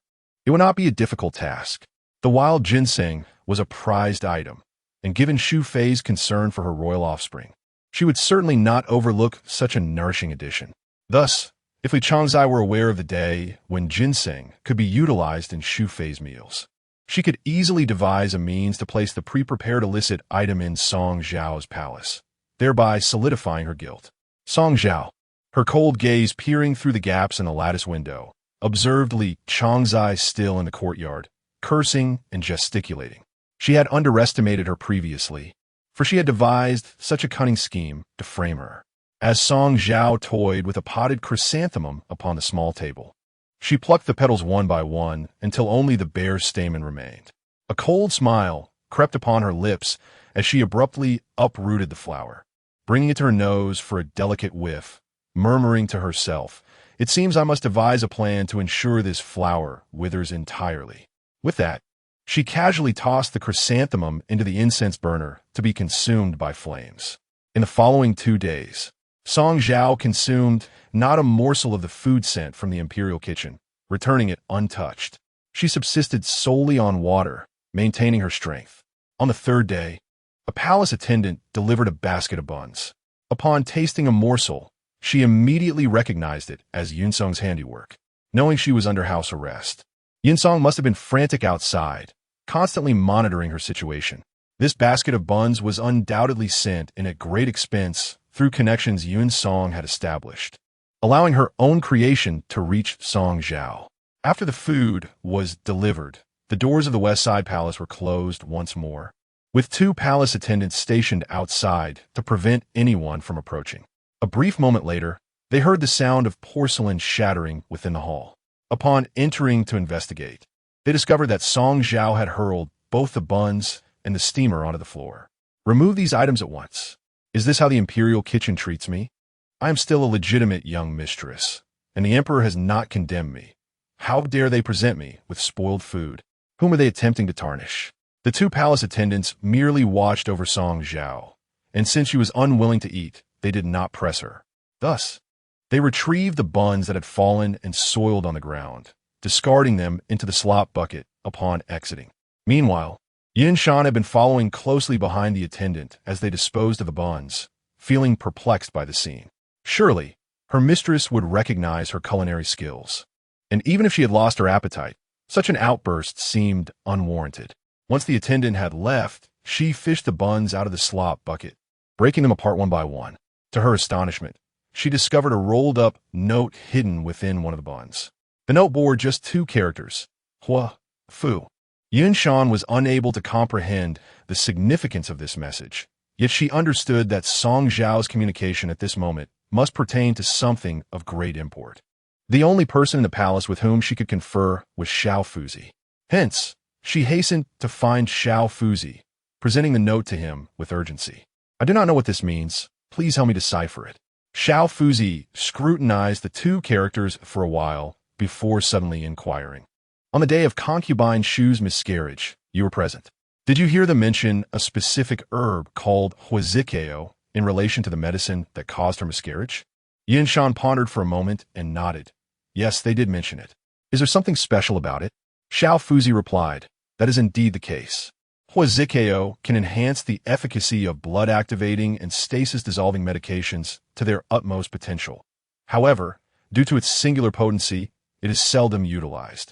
it would not be a difficult task. The wild ginseng was a prized item, and given Xu Fei's concern for her royal offspring, she would certainly not overlook such a nourishing addition. Thus, if Li Changzai were aware of the day when ginseng could be utilized in Xu Fei's meals, she could easily devise a means to place the pre-prepared illicit item in Song Zhao's palace, thereby solidifying her guilt. Song Zhao, her cold gaze peering through the gaps in the lattice window, observed Li Changzai still in the courtyard, cursing and gesticulating. She had underestimated her previously, for she had devised such a cunning scheme to frame her. As Song Zhao toyed with a potted chrysanthemum upon the small table, she plucked the petals one by one until only the bare stamen remained. A cold smile crept upon her lips as she abruptly uprooted the flower, bringing it to her nose for a delicate whiff, murmuring to herself, "It seems I must devise a plan to ensure this flower withers entirely." With that, she casually tossed the chrysanthemum into the incense burner to be consumed by flames. In the following 2 days, Song Zhao consumed not a morsel of the food sent from the imperial kitchen, returning it untouched. She subsisted solely on water, maintaining her strength. On the 3rd day, a palace attendant delivered a basket of buns. Upon tasting a morsel, she immediately recognized it as Yunsong's handiwork. knowing she was under house arrest. Yinsong must have been frantic outside, constantly monitoring her situation. This basket of buns was undoubtedly sent in at great expense through connections Yinsong had established, allowing her own creation to reach Song Zhao. After the food was delivered, the doors of the West Side Palace were closed once more, with 2 palace attendants stationed outside to prevent anyone from approaching. A brief moment later, they heard the sound of porcelain shattering within the hall. Upon entering to investigate, they discovered that Song Zhao had hurled both the buns and the steamer onto the floor. Remove these items at once. Is this how the imperial kitchen treats me? I am still a legitimate young mistress, and the emperor has not condemned me. How dare they present me with spoiled food? Whom are they attempting to tarnish? The 2 palace attendants merely watched over Song Zhao, and since she was unwilling to eat, they did not press her. Thus, they retrieved the buns that had fallen and soiled on the ground, discarding them into the slop bucket upon exiting. Meanwhile, Yinshan had been following closely behind the attendant as they disposed of the buns, feeling perplexed by the scene. Surely, her mistress would recognize her culinary skills. And even if she had lost her appetite, such an outburst seemed unwarranted. Once the attendant had left, she fished the buns out of the slop bucket, breaking them apart one by one. To her astonishment, she discovered a rolled-up note hidden within one of the buns. The note bore just 2 characters, Hua, Fu. Yinshan was unable to comprehend the significance of this message, yet she understood that Song Zhao's communication at this moment must pertain to something of great import. The only person in the palace with whom she could confer was Xiao Fuzi. Hence, she hastened to find Xiao Fuzi, presenting the note to him with urgency. I do not know what this means. Please help me decipher it. Xiao Fuzi scrutinized the 2 characters for a while before suddenly inquiring. On the day of concubine Shu's miscarriage, you were present. Did you hear them mention a specific herb called huazikeo in relation to the medicine that caused her miscarriage? Yinshan pondered for a moment and nodded. Yes, they did mention it. Is there something special about it? Xiao Fuzi replied, that is indeed the case. Huazikeo can enhance the efficacy of blood-activating and stasis-dissolving medications to their utmost potential. However, due to its singular potency, it is seldom utilized.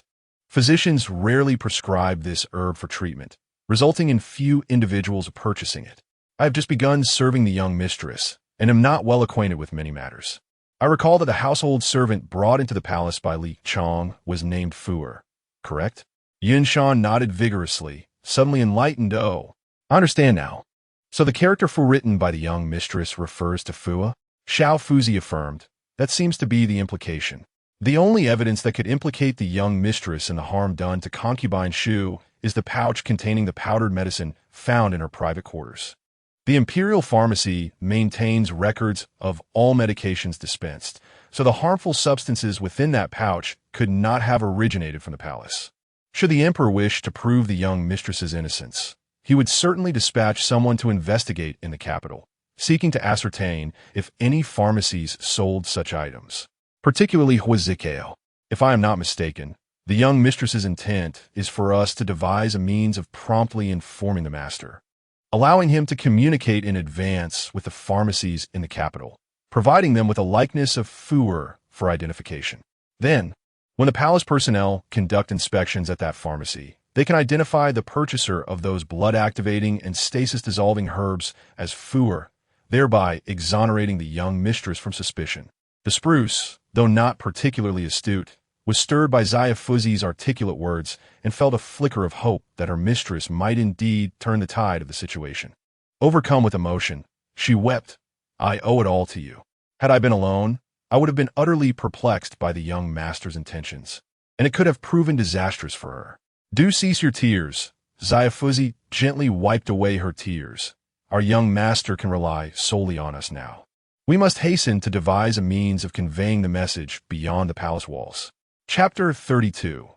Physicians rarely prescribe this herb for treatment, resulting in few individuals purchasing it. I have just begun serving the young mistress, and am not well acquainted with many matters. I recall that the household servant brought into the palace by Li Chong was named Fuer, correct? Yinshan nodded vigorously, suddenly enlightened. Oh, I understand now. So the character Fu written by the young mistress refers to Fua? Xiao Fuzi affirmed. That seems to be the implication. The only evidence that could implicate the young mistress in the harm done to concubine Shu is the pouch containing the powdered medicine found in her private quarters. The Imperial Pharmacy maintains records of all medications dispensed, so the harmful substances within that pouch could not have originated from the palace. Should the Emperor wish to prove the young mistress's innocence, he would certainly dispatch someone to investigate in the capital, seeking to ascertain if any pharmacies sold such items, particularly huazikeo. If I am not mistaken, the young mistress's intent is for us to devise a means of promptly informing the master, allowing him to communicate in advance with the pharmacies in the capital, providing them with a likeness of Fuer for identification. Then, when the palace personnel conduct inspections at that pharmacy, they can identify the purchaser of those blood-activating and stasis-dissolving herbs as Fuer, thereby exonerating the young mistress from suspicion. The spruce, though not particularly astute, was stirred by Zhao Fuzi's articulate words and felt a flicker of hope that her mistress might indeed turn the tide of the situation. Overcome with emotion, she wept. I owe it all to you. Had I been alone, I would have been utterly perplexed by the young master's intentions, and it could have proven disastrous for her. Do cease your tears. Zhao Fuzi gently wiped away her tears. Our young master can rely solely on us now. We must hasten to devise a means of conveying the message beyond the palace walls. Chapter 32.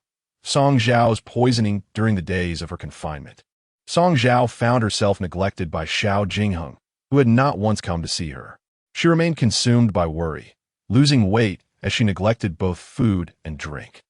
Song Zhao's poisoning during the days of her confinement. Song Zhao found herself neglected by Xiao Jingheng, who had not once come to see her. She remained consumed by worry, losing weight as she neglected both food and drink.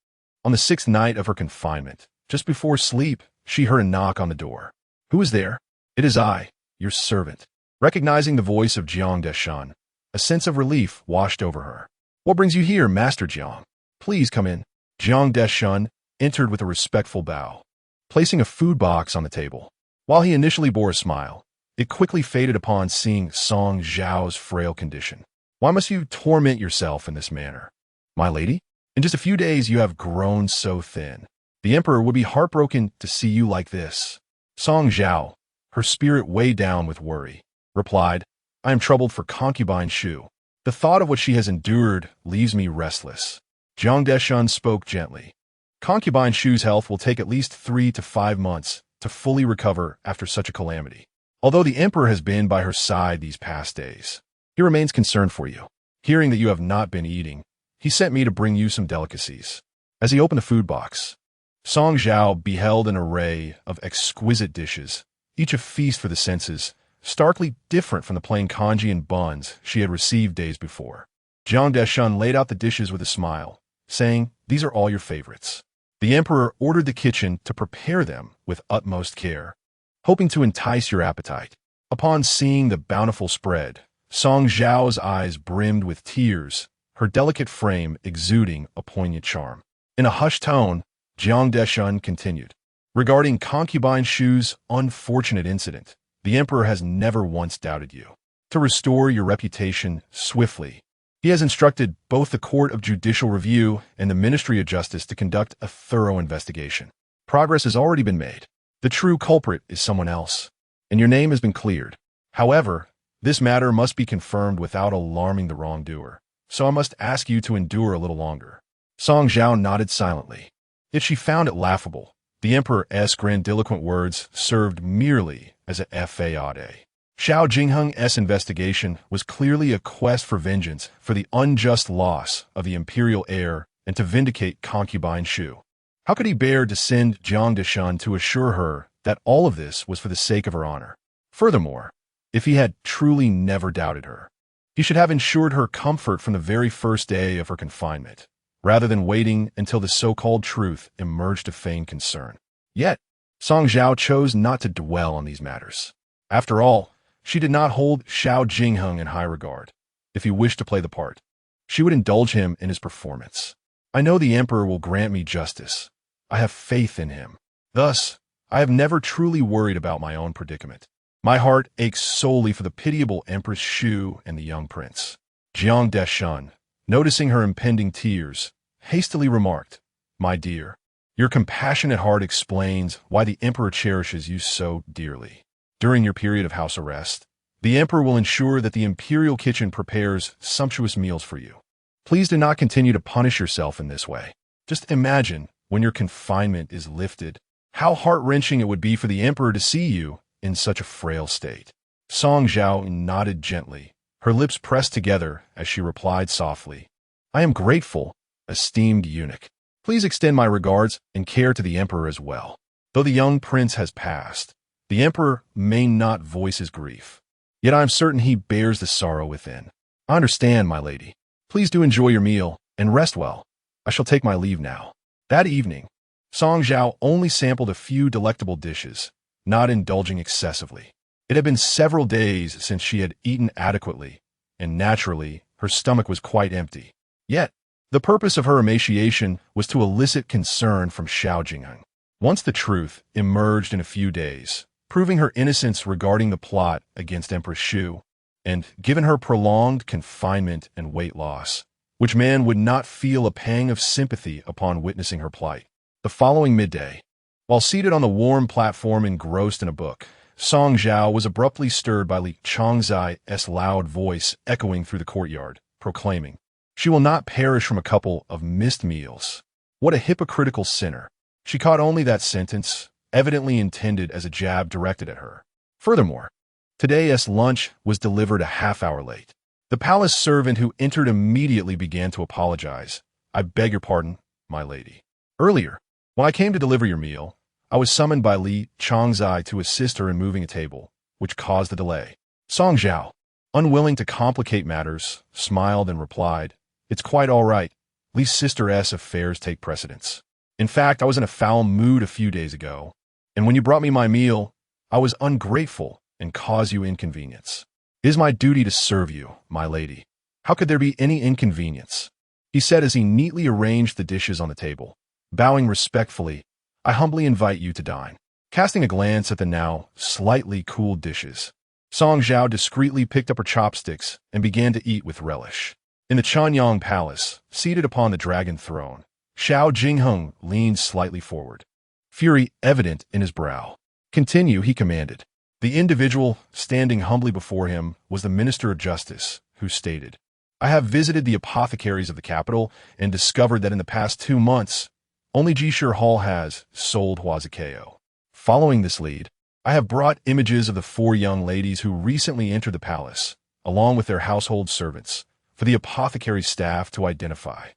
On the 6th night of her confinement, just before sleep, she heard a knock on the door. Who is there? It is I, your servant. Recognizing the voice of Jiang Deshan, a sense of relief washed over her. What brings you here, Master Jiang? Please come in. Jiang Deshun entered with a respectful bow, placing a food box on the table. While he initially bore a smile, it quickly faded upon seeing Song Zhao's frail condition. Why must you torment yourself in this manner, my lady? In just a few days you have grown so thin. The emperor would be heartbroken to see you like this. Song Zhao, her spirit weighed down with worry, replied, I am troubled for concubine Shu. The thought of what she has endured leaves me restless. Jiang Deshun spoke gently. Concubine Shu's health will take at least 3 to 5 months to fully recover after such a calamity. Although the emperor has been by her side these past days, he remains concerned for you. Hearing that you have not been eating, he sent me to bring you some delicacies. As he opened the food box, Song Zhao beheld an array of exquisite dishes, each a feast for the senses, starkly different from the plain congee and buns she had received days before. Jiang Deshun laid out the dishes with a smile, saying, These are all your favorites. The emperor ordered the kitchen to prepare them with utmost care, hoping to entice your appetite. Upon seeing the bountiful spread, Song Zhao's eyes brimmed with tears, her delicate frame exuding a poignant charm. In a hushed tone, Jiang Deshun continued, Regarding concubine Shu's unfortunate incident, the emperor has never once doubted you. To restore your reputation swiftly, he has instructed both the Court of Judicial Review and the Ministry of Justice to conduct a thorough investigation. Progress has already been made. The true culprit is someone else, and your name has been cleared. However, this matter must be confirmed without alarming the wrongdoer, so I must ask you to endure a little longer. Song Zhao nodded silently. Yet she found it laughable. The emperor's grandiloquent words served merely as a fade. Xiao Jingheng's investigation was clearly a quest for vengeance for the unjust loss of the imperial heir and to vindicate concubine Shu. How could he bear to send Jiang Deshun to assure her that all of this was for the sake of her honor? Furthermore, if he had truly never doubted her, he should have ensured her comfort from the very first day of her confinement, rather than waiting until the so-called truth emerged to feign concern. Yet, Song Zhao chose not to dwell on these matters. After all, she did not hold Xiao Jingheng in high regard. If he wished to play the part, she would indulge him in his performance. I know the emperor will grant me justice. I have faith in him. Thus, I have never truly worried about my own predicament. My heart aches solely for the pitiable Empress Shu and the young prince. Jiang Deshun, noticing her impending tears, hastily remarked, My dear, your compassionate heart explains why the emperor cherishes you so dearly. During your period of house arrest, the emperor will ensure that the imperial kitchen prepares sumptuous meals for you. Please do not continue to punish yourself in this way. Just imagine, when your confinement is lifted, how heart-wrenching it would be for the emperor to see you in such a frail state. Song Zhao nodded gently, her lips pressed together as she replied softly, I am grateful, esteemed eunuch. Please extend my regards and care to the emperor as well. Though the young prince has passed, the emperor may not voice his grief. Yet I am certain he bears the sorrow within. I understand, my lady. Please do enjoy your meal and rest well. I shall take my leave now. That evening, Song Zhao only sampled a few delectable dishes, not indulging excessively. It had been several days since she had eaten adequately, and naturally, her stomach was quite empty. Yet, the purpose of her emaciation was to elicit concern from Xiao Jingheng. Once the truth emerged in a few days, proving her innocence regarding the plot against Empress Shu, and given her prolonged confinement and weight loss, which man would not feel a pang of sympathy upon witnessing her plight. The following midday, while seated on the warm platform engrossed in a book, Song Zhao was abruptly stirred by Li Chongzai's loud voice echoing through the courtyard, proclaiming, She will not perish from a couple of missed meals. What a hypocritical sinner. She caught only that sentence, evidently intended as a jab directed at her. Furthermore, today's lunch was delivered a half-hour late. The palace servant who entered immediately began to apologize. I beg your pardon, my lady. Earlier, when I came to deliver your meal, I was summoned by Li Chongzai to assist her in moving a table, which caused the delay. Song Zhao, unwilling to complicate matters, smiled and replied, It's quite all right. Li's sister's affairs take precedence. In fact, I was in a foul mood a few days ago, and when you brought me my meal, I was ungrateful and caused you inconvenience. It is my duty to serve you, my lady. How could there be any inconvenience? he said as he neatly arranged the dishes on the table. Bowing respectfully, I humbly invite you to dine. Casting a glance at the now slightly cooled dishes, Song Zhao discreetly picked up her chopsticks and began to eat with relish. In the Chanyang Palace, seated upon the dragon throne, Xiao Jingheng leaned slightly forward, fury evident in his brow. Continue, he commanded. The individual standing humbly before him was the Minister of Justice, who stated, I have visited the apothecaries of the capital and discovered that in the past 2 months, only Jishir Hall has sold Huazikeo. Following this lead, I have brought images of the 4 young ladies who recently entered the palace, along with their household servants, for the apothecary staff to identify.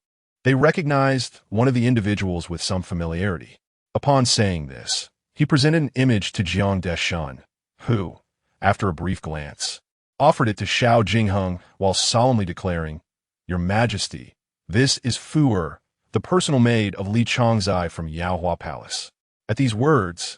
They recognized one of the individuals with some familiarity. Upon saying this, he presented an image to Jiang Deshan, who, after a brief glance, offered it to Xiao Jingheng while solemnly declaring, Your Majesty, this is Fu the personal maid of Li Changzai from Yaohua Palace. At these words,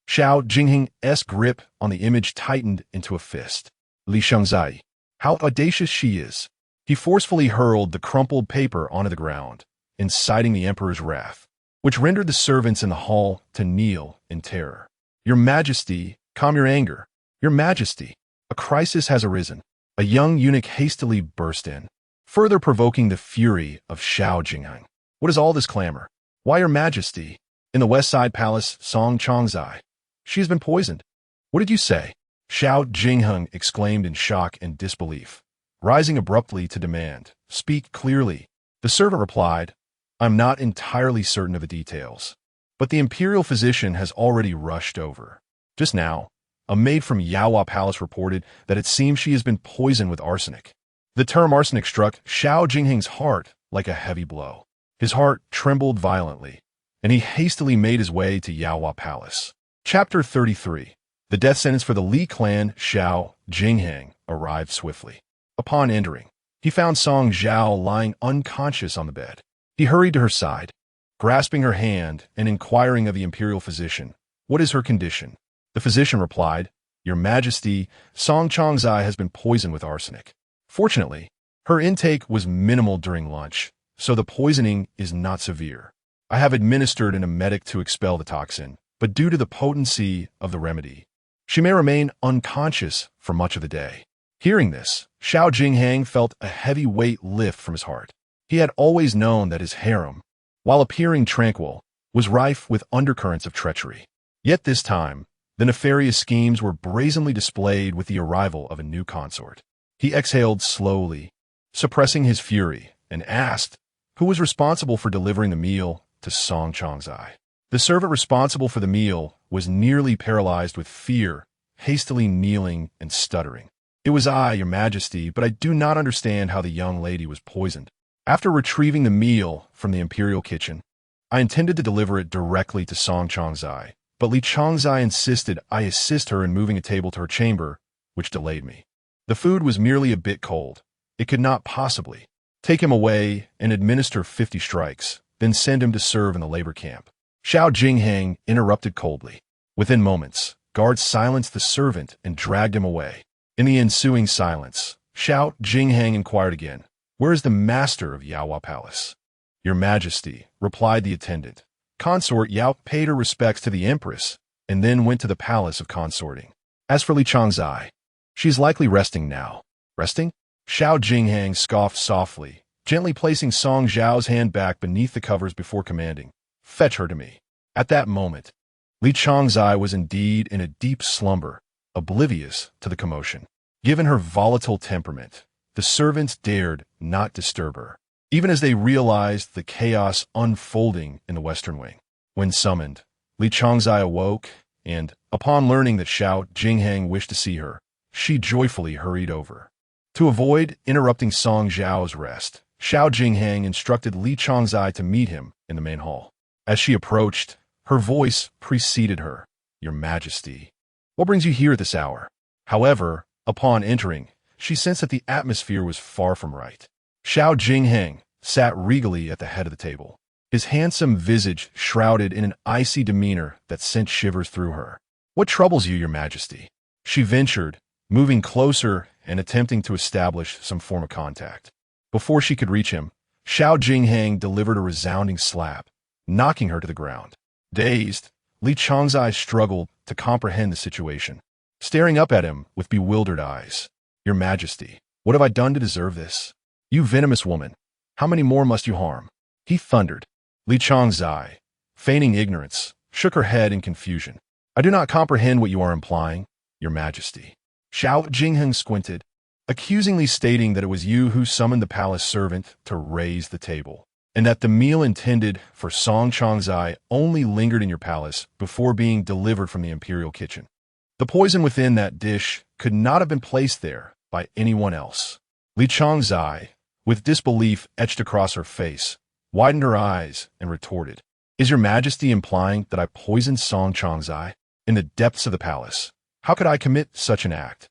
Xiao Jingheng's grip on the image tightened into a fist. Li Changzai, how audacious she is. He forcefully hurled the crumpled paper onto the ground, inciting the emperor's wrath, which rendered the servants in the hall to kneel in terror. Your Majesty, calm your anger. Your Majesty, a crisis has arisen. A young eunuch hastily burst in, further provoking the fury of Xiao Jingheng. What is all this clamor? Why, Your Majesty? In the West Side Palace, Song Changzai. She has been poisoned. What did you say? Xiao Jingheng exclaimed in shock and disbelief, rising abruptly to demand, Speak clearly. The servant replied, I'm not entirely certain of the details, but the imperial physician has already rushed over. Just now, a maid from Yaohua Palace reported that it seems she has been poisoned with arsenic. The term arsenic struck Xiao Jingheng's heart like a heavy blow. His heart trembled violently, and he hastily made his way to Yaohua Palace. Chapter 33. The death sentence for the Li clan Xiao Jingheng arrived swiftly. Upon entering, he found Song Zhao lying unconscious on the bed. He hurried to her side, grasping her hand and inquiring of the imperial physician, What is her condition? The physician replied, Your Majesty, Song Changzai has been poisoned with arsenic. Fortunately, her intake was minimal during lunch, so the poisoning is not severe. I have administered an emetic to expel the toxin, but due to the potency of the remedy, she may remain unconscious for much of the day. Hearing this, Xiao Jingheng felt a heavy weight lift from his heart. He had always known that his harem, while appearing tranquil, was rife with undercurrents of treachery. Yet this time, the nefarious schemes were brazenly displayed with the arrival of a new consort. He exhaled slowly, suppressing his fury, and asked, who was responsible for delivering the meal to Song Changzai? The servant responsible for the meal was nearly paralyzed with fear, hastily kneeling and stuttering. It was I, Your Majesty, but I do not understand how the young lady was poisoned. After retrieving the meal from the imperial kitchen, I intended to deliver it directly to Song Changzai, but Li Changzai insisted I assist her in moving a table to her chamber, which delayed me. The food was merely a bit cold. It could not possibly take him away and administer 50 strikes, then send him to serve in the labor camp. Xiao Jingheng interrupted coldly. Within moments, guards silenced the servant and dragged him away. In the ensuing silence, Xiao Jingheng inquired again, Where is the master of Yaohua Palace? Your Majesty, replied the attendant. Consort Yao paid her respects to the Empress and then went to the palace of consorting. As for Li Changzai, she is likely resting now. Resting? Xiao Jingheng scoffed softly, gently placing Song Zhao's hand back beneath the covers before commanding, Fetch her to me. At that moment, Li Changzai was indeed in a deep slumber, oblivious to the commotion. Given her volatile temperament, the servants dared not disturb her, even as they realized the chaos unfolding in the western wing. When summoned, Li Changzai awoke, and, upon learning that Xiao Jingheng wished to see her, she joyfully hurried over. To avoid interrupting Song Zhao's rest, Xiao Jingheng instructed Li Changzai to meet him in the main hall. As she approached, her voice preceded her, Your Majesty. What brings you here at this hour? However, upon entering, she sensed that the atmosphere was far from right. Xiao Jingheng sat regally at the head of the table, his handsome visage shrouded in an icy demeanor that sent shivers through her. What troubles you, Your Majesty? She ventured, moving closer and attempting to establish some form of contact. Before she could reach him, Xiao Jingheng delivered a resounding slap, knocking her to the ground. Dazed, Li Changzai struggled to comprehend the situation, staring up at him with bewildered eyes. Your Majesty, what have I done to deserve this? You venomous woman, how many more must you harm? He thundered. Li Changzai, feigning ignorance, shook her head in confusion. I do not comprehend what you are implying, Your Majesty. Xiao Jingheng squinted, accusingly stating that it was you who summoned the palace servant to raise the table, and that the meal intended for Song Changzai only lingered in your palace before being delivered from the imperial kitchen. The poison within that dish could not have been placed there by anyone else. Li Changzai, with disbelief etched across her face, widened her eyes and retorted, Is Your Majesty implying that I poisoned Song Changzai in the depths of the palace? How could I commit such an act?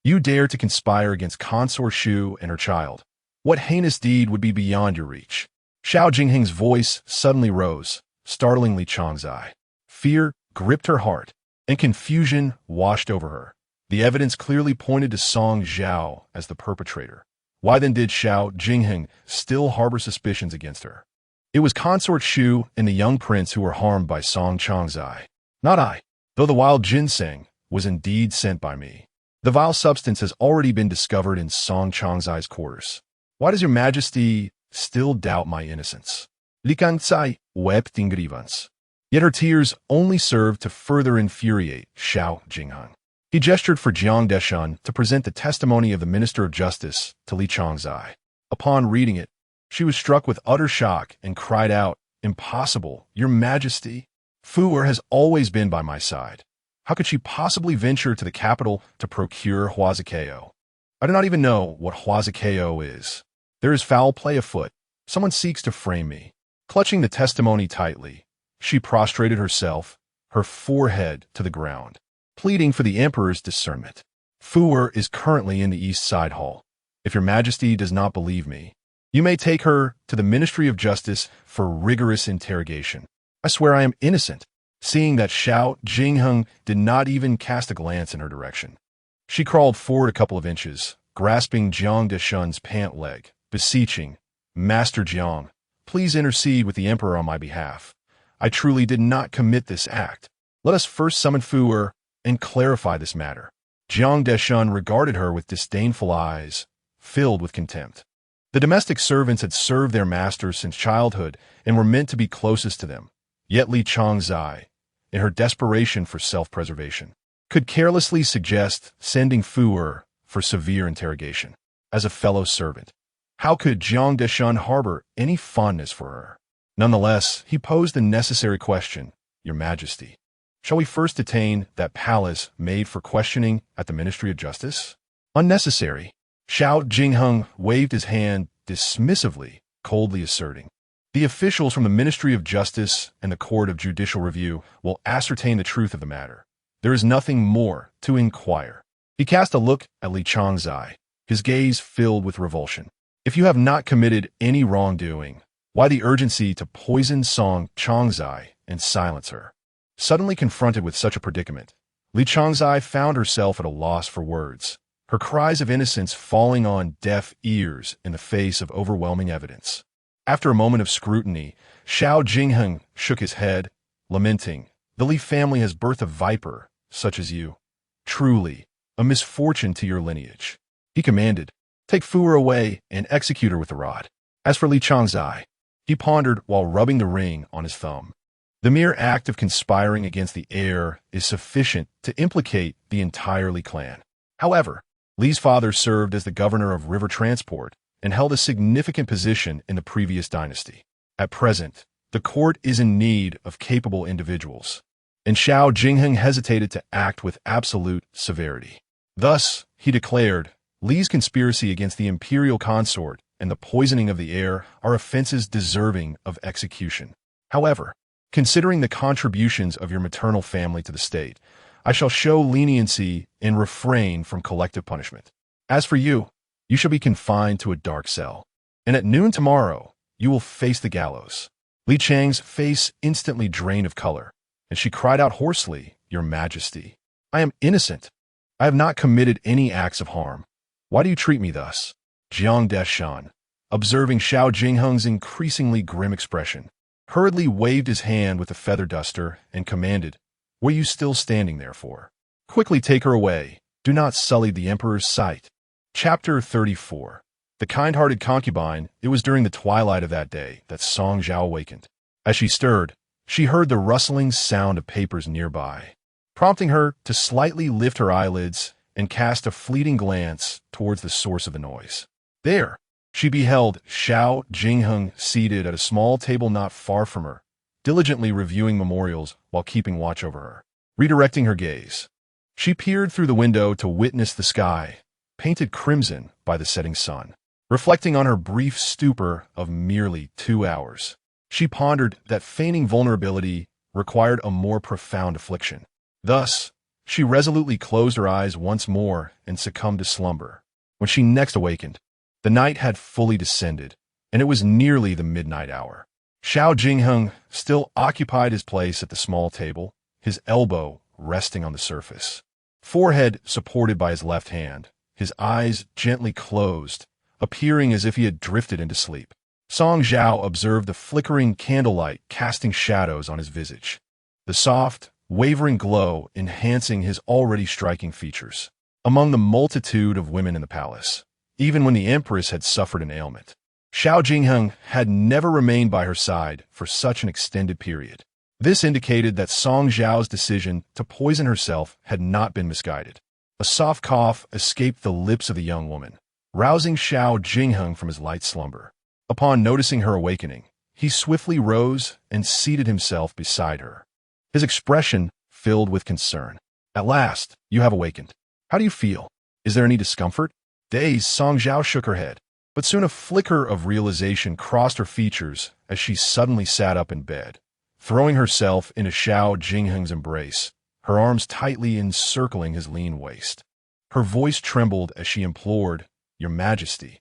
You dare to conspire against Consort Shu and her child. What heinous deed would be beyond your reach? Xiao Jingheng's voice suddenly rose, startling Li Changzai. Fear gripped her heart, and confusion washed over her. The evidence clearly pointed to Song Zhao as the perpetrator. Why then did Xiao Jingheng still harbor suspicions against her? It was Consort Shu and the young prince who were harmed by Song Changzai, not I, though the wild ginseng was indeed sent by me. The vile substance has already been discovered in Song Changzai's quarters. Why does Your Majesty still doubt my innocence? Li Kangzai wept in grievance. Yet her tears only served to further infuriate Xiao Jingheng. He gestured for Jiang Deshun to present the testimony of the Minister of Justice to Li Changzai. Upon reading it, she was struck with utter shock and cried out, Impossible, Your Majesty! Fu Er has always been by my side. How could she possibly venture to the capital to procure huazakeo? I do not even know what huazakeo is. There is foul play afoot. Someone seeks to frame me. Clutching the testimony tightly, she prostrated herself, her forehead to the ground, pleading for the Emperor's discernment. Fu Er is currently in the East Side Hall. If Your Majesty does not believe me, you may take her to the Ministry of Justice for rigorous interrogation. I swear I am innocent. Seeing that Xiao Jingheng did not even cast a glance in her direction, she crawled forward a couple of inches, grasping Jiang Deshun's pant leg, beseeching, Master Jiang, please intercede with the Emperor on my behalf. I truly did not commit this act. Let us first summon Fu Er and clarify this matter. Jiang Deshun regarded her with disdainful eyes, filled with contempt. The domestic servants had served their masters since childhood and were meant to be closest to them. Yet Li Changzai, in her desperation for self-preservation, could carelessly suggest sending Fu Er for severe interrogation. As a fellow servant, how could Jiang Deshun harbor any fondness for her? Nonetheless, he posed the necessary question, Your Majesty, shall we first detain that palace made for questioning at the Ministry of Justice? Unnecessary. Xiao Jingheng waved his hand dismissively, coldly asserting, The officials from the Ministry of Justice and the Court of Judicial Review will ascertain the truth of the matter. There is nothing more to inquire. He cast a look at Li Changzai, his gaze filled with revulsion. If you have not committed any wrongdoing, why the urgency to poison Song Changzai and silence her? Suddenly confronted with such a predicament, Li Changzai found herself at a loss for words, her cries of innocence falling on deaf ears in the face of overwhelming evidence. After a moment of scrutiny, Xiao Jingheng shook his head, lamenting, The Li family has birthed a viper, such as you. Truly, a misfortune to your lineage. He commanded, Take Fu Er away and execute her with the rod. As for Li Changzai, he pondered while rubbing the ring on his thumb. The mere act of conspiring against the heir is sufficient to implicate the entire Li clan. However, Li's father served as the governor of river transport and held a significant position in the previous dynasty. At present, the court is in need of capable individuals, and Xiao Jingheng hesitated to act with absolute severity. Thus, he declared, Li's conspiracy against the imperial consort and the poisoning of the heir are offenses deserving of execution. However, considering the contributions of your maternal family to the state, I shall show leniency and refrain from collective punishment. As for you, you shall be confined to a dark cell, and at noon tomorrow, you will face the gallows. Li Chang's face instantly drained of color, and she cried out hoarsely, Your Majesty, I am innocent. I have not committed any acts of harm. Why do you treat me thus? Jiang Deshun, observing Xiao Jingheng's increasingly grim expression, hurriedly waved his hand with the feather duster and commanded, "What are you still standing there for? Quickly take her away. Do not sully the emperor's sight." Chapter 34. The kind-hearted concubine. It was during the twilight of that day that Song Zhao awakened. As she stirred, she heard the rustling sound of papers nearby, prompting her to slightly lift her eyelids and cast a fleeting glance towards the source of the noise. There, she beheld Xiao Jingheng seated at a small table not far from her, diligently reviewing memorials while keeping watch over her. Redirecting her gaze, she peered through the window to witness the sky, painted crimson by the setting sun. Reflecting on her brief stupor of merely 2 hours, she pondered that feigning vulnerability required a more profound affliction. Thus, she resolutely closed her eyes once more and succumbed to slumber. When she next awakened, the night had fully descended, and it was nearly the midnight hour. Xiao Jingheng still occupied his place at the small table, his elbow resting on the surface. Forehead supported by his left hand, his eyes gently closed, appearing as if he had drifted into sleep. Song Zhao observed the flickering candlelight casting shadows on his visage, the soft, wavering glow enhancing his already striking features. Among the multitude of women in the palace, even when the Empress had suffered an ailment, Xiao Jingheng had never remained by her side for such an extended period. This indicated that Song Zhao's decision to poison herself had not been misguided. A soft cough escaped the lips of the young woman, rousing Xiao Jingheng from his light slumber. Upon noticing her awakening, he swiftly rose and seated himself beside her, his expression filled with concern. "At last, you have awakened. How do you feel? Is there any discomfort?" Dazed, Song Zhao shook her head, but soon a flicker of realization crossed her features as she suddenly sat up in bed, throwing herself into Xiao Jingheng's embrace, her arms tightly encircling his lean waist. Her voice trembled as she implored, "Your Majesty,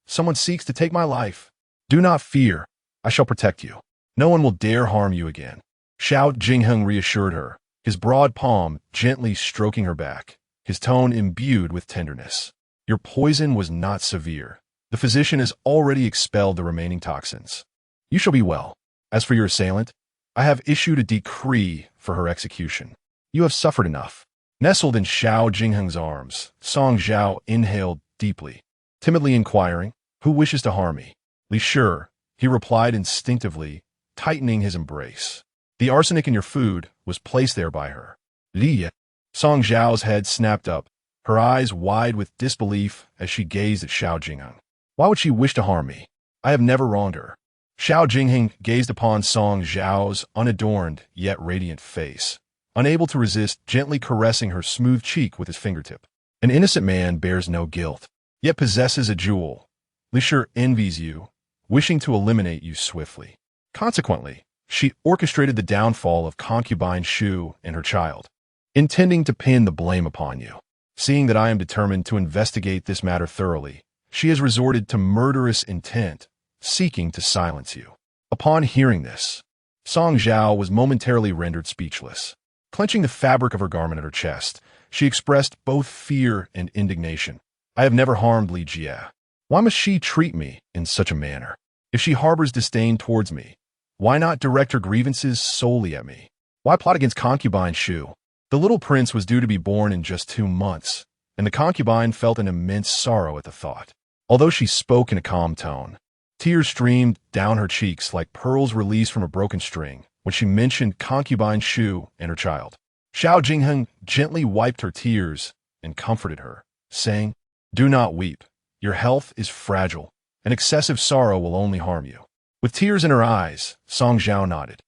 someone seeks to take my life. Do not fear. I shall protect you. No one will dare harm you again." Xiao Jingheng reassured her, his broad palm gently stroking her back, his tone imbued with tenderness. "Your poison was not severe. The physician has already expelled the remaining toxins. You shall be well. As for your assailant, I have issued a decree for her execution. You have suffered enough." Nestled in Xiao Jingheng's arms, Song Zhao inhaled deeply, timidly inquiring, "Who wishes to harm me?" "Li Shi," he replied instinctively, tightening his embrace. "The arsenic in your food was placed there by her." "Li." Song Zhao's head snapped up, her eyes wide with disbelief as she gazed at Xiao Jingheng. "Why would she wish to harm me? I have never wronged her." Xiao Jingheng gazed upon Song Zhao's unadorned yet radiant face, unable to resist gently caressing her smooth cheek with his fingertip. "An innocent man bears no guilt, yet possesses a jewel. Li Shi envies you, wishing to eliminate you swiftly. Consequently, she orchestrated the downfall of concubine Shu and her child, intending to pin the blame upon you. Seeing that I am determined to investigate this matter thoroughly, she has resorted to murderous intent, seeking to silence you." Upon hearing this, Song Zhao was momentarily rendered speechless. Clenching the fabric of her garment at her chest, she expressed both fear and indignation. "I have never harmed Li Jie. Why must she treat me in such a manner? If she harbors disdain towards me, why not direct her grievances solely at me? Why plot against concubine Shu?" The little prince was due to be born in just 2 months, and the concubine felt an immense sorrow at the thought. Although she spoke in a calm tone, tears streamed down her cheeks like pearls released from a broken string when she mentioned concubine Shu and her child. Xiao Jingheng gently wiped her tears and comforted her, saying, "Do not weep. Your health is fragile, and excessive sorrow will only harm you." With tears in her eyes, Song Zhao nodded,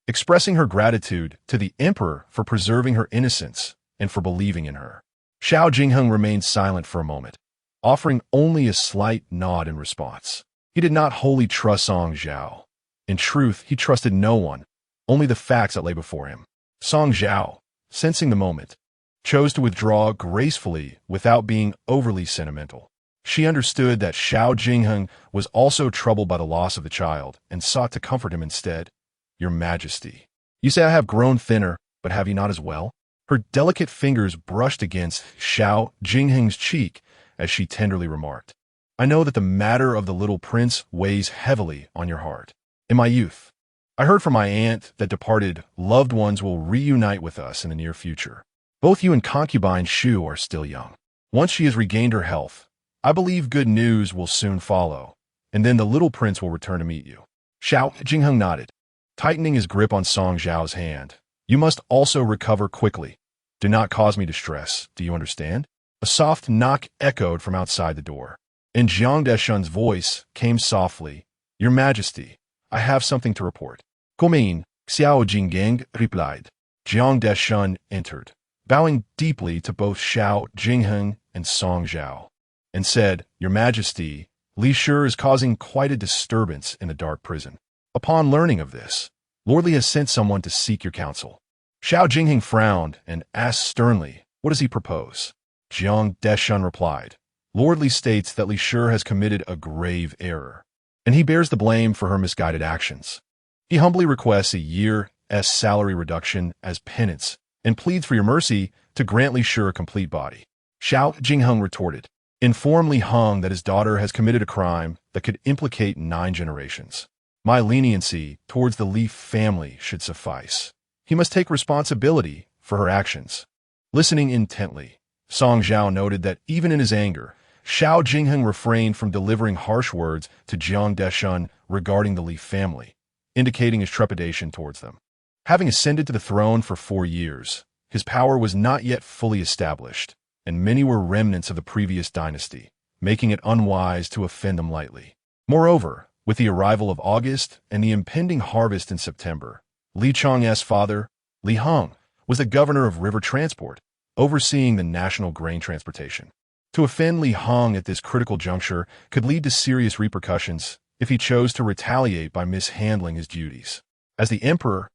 expressing her gratitude to the emperor for preserving her innocence and for believing in her. Xiao Jingheng remained silent for a moment, offering only a slight nod in response. He did not wholly trust Song Zhao. In truth, he trusted no one, only the facts that lay before him. Song Zhao, sensing the moment, chose to withdraw gracefully without being overly sentimental. She understood that Xiao Jingheng was also troubled by the loss of the child and sought to comfort him instead. "Your Majesty, you say I have grown thinner, but have you not as well?" Her delicate fingers brushed against Xiao Jingheng's cheek as she tenderly remarked, I know that the matter of the little prince weighs heavily on your heart. In my youth, I heard from my aunt that departed loved ones will reunite with us in the near future. Both you and concubine Shu are still young. Once she has regained her health, I believe good news will soon follow, and then the little prince will return to meet you. Xiao Jingheng nodded, tightening his grip on Song Zhao's hand. You must also recover quickly. Do not cause me distress. Do you understand? A soft knock echoed from outside the door, and Jiang Deshun's voice came softly. Your Majesty, I have something to report. Coming, Xiao Jinggeng replied. Jiang Deshun entered, bowing deeply to both Xiao Jingheng and Song Zhao, and said, Your Majesty, Li Shi is causing quite a disturbance in the dark prison. Upon learning of this, Lord Li has sent someone to seek your counsel. Xiao Jingheng frowned and asked sternly, What does he propose? Jiang Deshun replied, Lord Li states that Li Shi has committed a grave error, and he bears the blame for her misguided actions. He humbly requests a year's salary reduction as penance and pleads for your mercy to grant Li Shi a complete body. Xiao Jingheng retorted, Inform Li Heng that his daughter has committed a crime that could implicate 9 generations. My leniency towards the Li family should suffice. He must take responsibility for her actions. Listening intently, Song Zhao noted that even in his anger, Xiao Jingheng refrained from delivering harsh words to Jiang Deshun regarding the Li family, indicating his trepidation towards them. Having ascended to the throne for 4 years, his power was not yet fully established, and many were remnants of the previous dynasty, making it unwise to offend them lightly. Moreover, with the arrival of August and the impending harvest in September, Li Chang's father, Li Heng, was the governor of river transport, overseeing the national grain transportation. To offend Li Heng at this critical juncture could lead to serious repercussions if he chose to retaliate by mishandling his duties. As the emperor,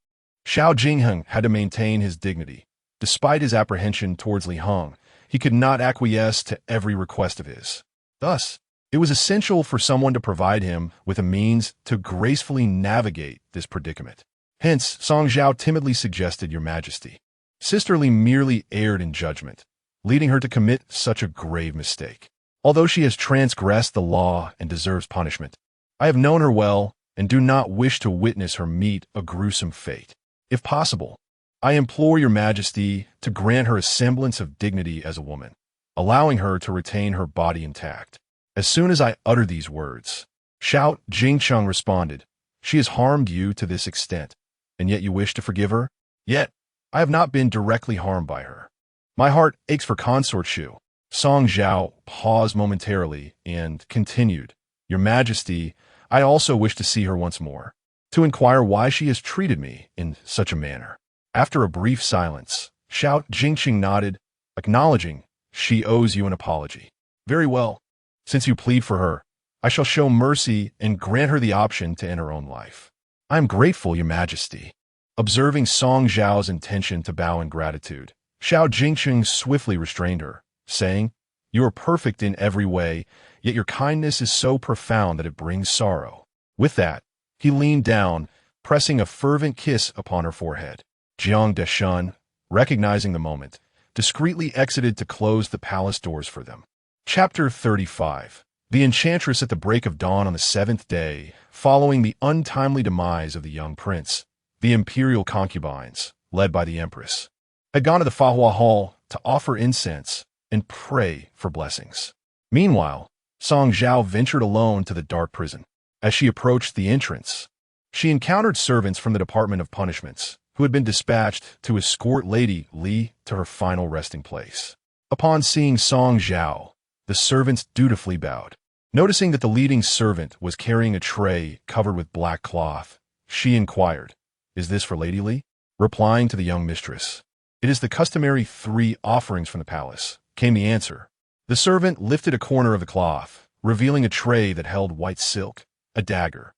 Xiao Jingheng had to maintain his dignity. Despite his apprehension towards Li Heng, he could not acquiesce to every request of his. Thus, it was essential for someone to provide him with a means to gracefully navigate this predicament. Hence, Song Zhao timidly suggested, Your Majesty. Sister Li merely erred in judgment, leading her to commit such a grave mistake. Although she has transgressed the law and deserves punishment, I have known her well and do not wish to witness her meet a gruesome fate. If possible, I implore Your Majesty to grant her a semblance of dignity as a woman, allowing her to retain her body intact. As soon as I uttered these words, Xiao Jingcheng responded, She has harmed you to this extent, and yet you wish to forgive her? Yet, I have not been directly harmed by her. My heart aches for Consort Shu. Song Zhao paused momentarily and continued, Your Majesty, I also wish to see her once more, to inquire why she has treated me in such a manner. After a brief silence, Xiao Jingqing nodded, acknowledging she owes you an apology. Very well. Since you plead for her, I shall show mercy and grant her the option to end her own life. I am grateful, Your Majesty. Observing Song Zhao's intention to bow in gratitude, Xiao Jingqing swiftly restrained her, saying, You are perfect in every way, yet your kindness is so profound that it brings sorrow. With that, he leaned down, pressing a fervent kiss upon her forehead. Jiang Deshun, recognizing the moment, discreetly exited to close the palace doors for them. Chapter 35. The Enchantress at the break of dawn on the 7th day, following the untimely demise of the young prince, the imperial concubines, led by the Empress, had gone to the Fahua Hall to offer incense and pray for blessings. Meanwhile, Song Zhao ventured alone to the dark prison. As she approached the entrance, she encountered servants from the Department of Punishments, who had been dispatched to escort Lady Li to her final resting place. Upon seeing Song Zhao, the servants dutifully bowed. Noticing that the leading servant was carrying a tray covered with black cloth, she inquired, Is this for Lady Li? Replying to the young mistress, It is the customary 3 offerings from the palace, came the answer. The servant lifted a corner of the cloth, revealing a tray that held white silk, a dagger,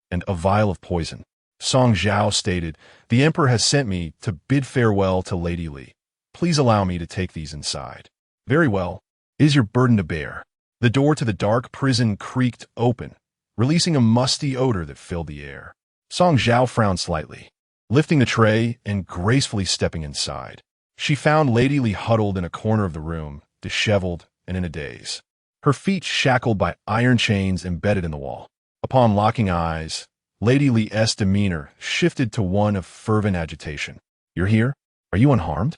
and a vial of poison. Song Zhao stated, The Emperor has sent me to bid farewell to Lady Li. Please allow me to take these inside. Very well. It is your burden to bear. The door to the dark prison creaked open, releasing a musty odor that filled the air. Song Zhao frowned slightly, lifting the tray and gracefully stepping inside. She found Lady Li huddled in a corner of the room, disheveled and in a daze. her feet shackled by iron chains embedded in the wall. Upon locking eyes, Lady Li's demeanor shifted to one of fervent agitation. "You're here? Are you unharmed?"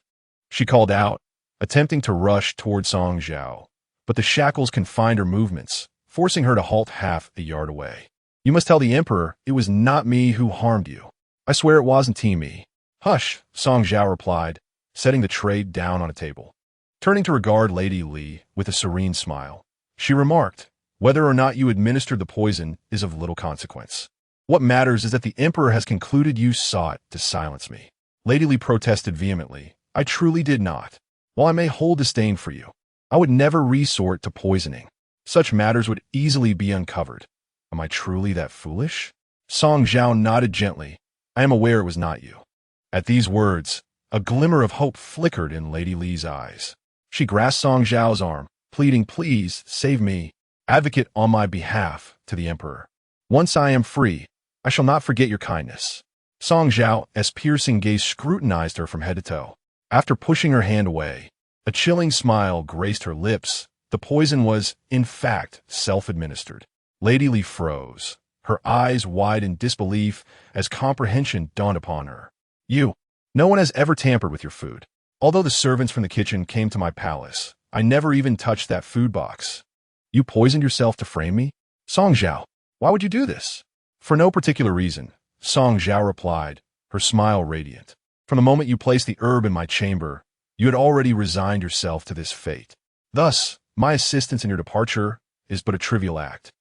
she called out, attempting to rush toward Song Zhao, but the shackles confined her movements, forcing her to halt half a yard away. "You must tell the Emperor it was not me who harmed you. I swear it wasn't me." "Hush," Song Zhao replied, setting the tray down on a table. Turning to regard Lady Li with a serene smile, she remarked, "Whether or not you administered the poison is of little consequence. What matters is that the Emperor has concluded you sought to silence me." Lady Li protested vehemently, "I truly did not. While I may hold disdain for you, I would never resort to poisoning. Such matters would easily be uncovered. Am I truly that foolish?" Song Zhao nodded gently. "I am aware it was not you." At these words, a glimmer of hope flickered in Lady Li's eyes. She grasped Song Zhao's arm, pleading, "Please, save me. Advocate on my behalf to the Emperor. Once I am free, I shall not forget your kindness." Song Zhao's piercing gaze scrutinized her from head to toe. After pushing her hand away, a chilling smile graced her lips. The poison was, in fact, self-administered. Lady Li froze, her eyes wide in disbelief as comprehension dawned upon her. No one has ever tampered with your food. Although the servants from the kitchen came to my palace, I never even touched that food box. You poisoned yourself to frame me? Song Zhao, why would you do this? For no particular reason, Song Zhao replied, her smile radiant. From the moment you placed the herb in my chamber, you had already resigned yourself to this fate. Thus, my assistance in your departure is but a trivial act.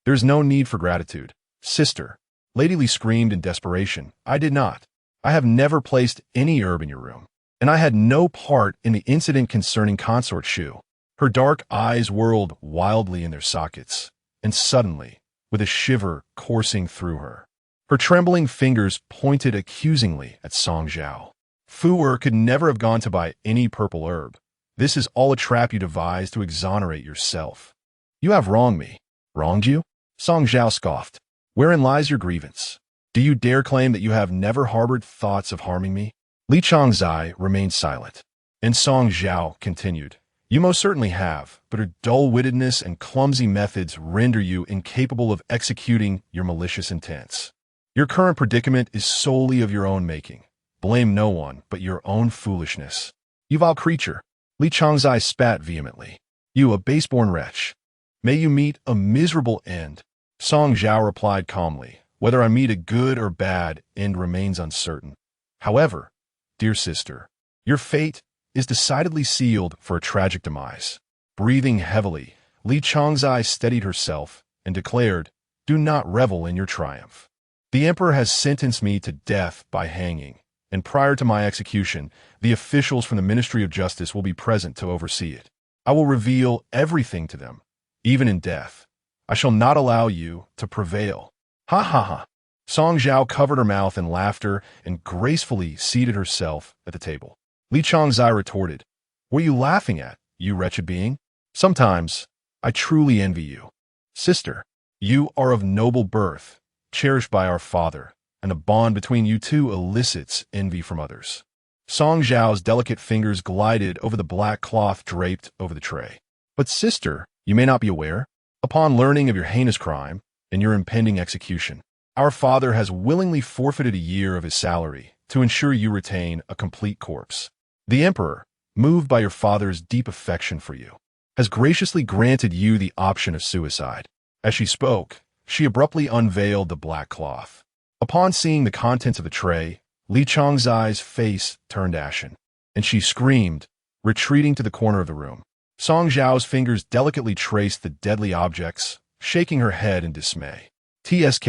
There is no need for gratitude. Sister, Lady Li screamed in desperation, I did not. I have never placed any herb in your room, and I had no part in the incident concerning Consort Shu. Her dark eyes whirled wildly in their sockets, and suddenly, with a shiver coursing through her, her trembling fingers pointed accusingly at Song Zhao. Fu could never have gone to buy any purple herb. This is all a trap you devised to exonerate yourself. You have wronged me. Wronged you? Song Zhao scoffed. Wherein lies your grievance? Do you dare claim that you have never harbored thoughts of harming me? Li Changzai remained silent, and Song Zhao continued. You most certainly have, but her dull-wittedness and clumsy methods render you incapable of executing your malicious intents. Your current predicament is solely of your own making. Blame no one but your own foolishness. You vile creature, Li Changzai spat vehemently. You, a base-born wretch. May you meet a miserable end. Song Zhao replied calmly. Whether I meet a good or bad end remains uncertain. However, dear sister, your fate is decidedly sealed for a tragic demise. Breathing heavily, Li Changzai steadied herself and declared, Do not revel in your triumph. The Emperor has sentenced me to death by hanging, and prior to my execution, the officials from the Ministry of Justice will be present to oversee it. I will reveal everything to them, even in death. I shall not allow you to prevail. Ha ha ha. Song Zhao covered her mouth in laughter and gracefully seated herself at the table. Li Changzai retorted, What are you laughing at, you wretched being? Sometimes I truly envy you. Sister, you are of noble birth, cherished by our father, and the bond between you two elicits envy from others. Song Zhao's delicate fingers glided over the black cloth draped over the tray. But sister, you may not be aware, upon learning of your heinous crime and your impending execution, our father has willingly forfeited a year of his salary to ensure you retain a complete corpse. The Emperor, moved by your father's deep affection for you, has graciously granted you the option of suicide. As she spoke, she abruptly unveiled the black cloth. Upon seeing the contents of the tray, Li Changzai's face turned ashen, and she screamed, retreating to the corner of the room. Song Zhao's fingers delicately traced the deadly objects, shaking her head in dismay. TSK.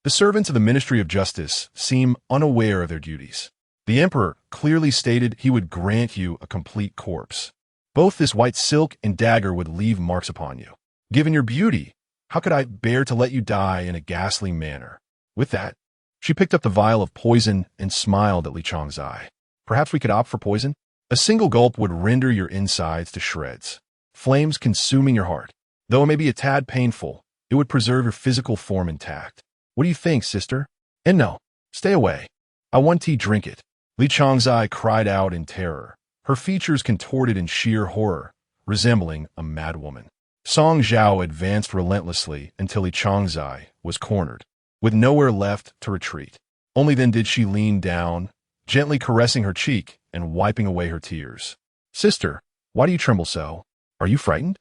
The servants of the Ministry of Justice seem unaware of their duties. The Emperor clearly stated he would grant you a complete corpse. Both this white silk and dagger would leave marks upon you. Given your beauty, how could I bear to let you die in a ghastly manner? With that, she picked up the vial of poison and smiled at Li Changzai. Perhaps we could opt for poison? A single gulp would render your insides to shreds, flames consuming your heart. Though it may be a tad painful, it would preserve your physical form intact. What do you think, sister? And no, stay away. I want tea, drink it. Li Changzai cried out in terror, her features contorted in sheer horror, resembling a madwoman. Song Zhao advanced relentlessly until Li Changzai was cornered, with nowhere left to retreat. Only then did she lean down, gently caressing her cheek and wiping away her tears. "Sister, why do you tremble so? Are you frightened?"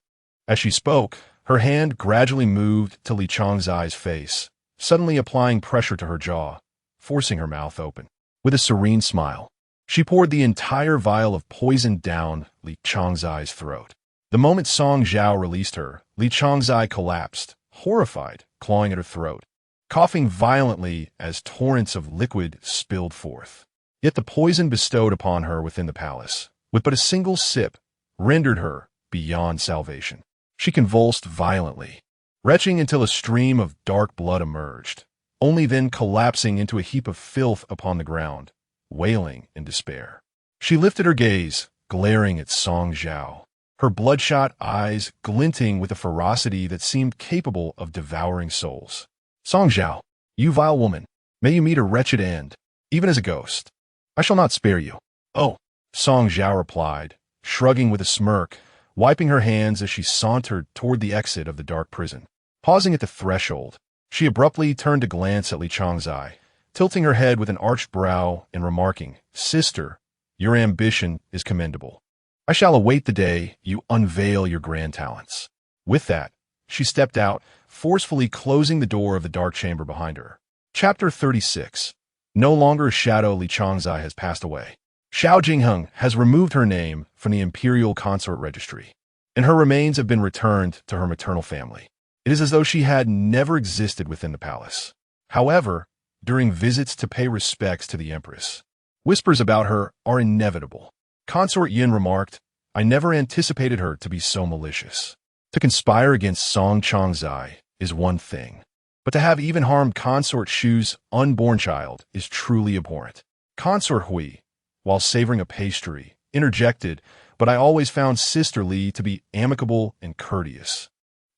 As she spoke, her hand gradually moved to Li Changzai's face, suddenly applying pressure to her jaw, forcing her mouth open. With a serene smile, she poured the entire vial of poison down Li Changzai's throat. The moment Song Zhao released her, Li Changzai collapsed, horrified, clawing at her throat, coughing violently as torrents of liquid spilled forth. Yet the poison bestowed upon her within the palace, with but a single sip, rendered her beyond salvation. She convulsed violently, retching until a stream of dark blood emerged, only then collapsing into a heap of filth upon the ground, wailing in despair. She lifted her gaze, glaring at Song Zhao, her bloodshot eyes glinting with a ferocity that seemed capable of devouring souls. "Song Zhao, you vile woman, may you meet a wretched end, even as a ghost. I shall not spare you." "Oh," Song Zhao replied, shrugging with a smirk, wiping her hands as she sauntered toward the exit of the dark prison. Pausing at the threshold, she abruptly turned to glance at Li Changzai, tilting her head with an arched brow and remarking, "Sister, your ambition is commendable. I shall await the day you unveil your grand talents." With that, she stepped out, forcefully closing the door of the dark chamber behind her. Chapter 36. No longer a shadow, Li Changzai has passed away. Xiao Jingheng has removed her name from the imperial consort registry, and her remains have been returned to her maternal family. It is as though she had never existed within the palace. However, during visits to pay respects to the Empress, whispers about her are inevitable. Consort Yin remarked, "I never anticipated her to be so malicious. To conspire against Song Changzai is one thing, but to have even harmed Consort Shu's unborn child is truly abhorrent." Consort Hui, while savoring a pastry, interjected, "But I always found Sister Li to be amicable and courteous.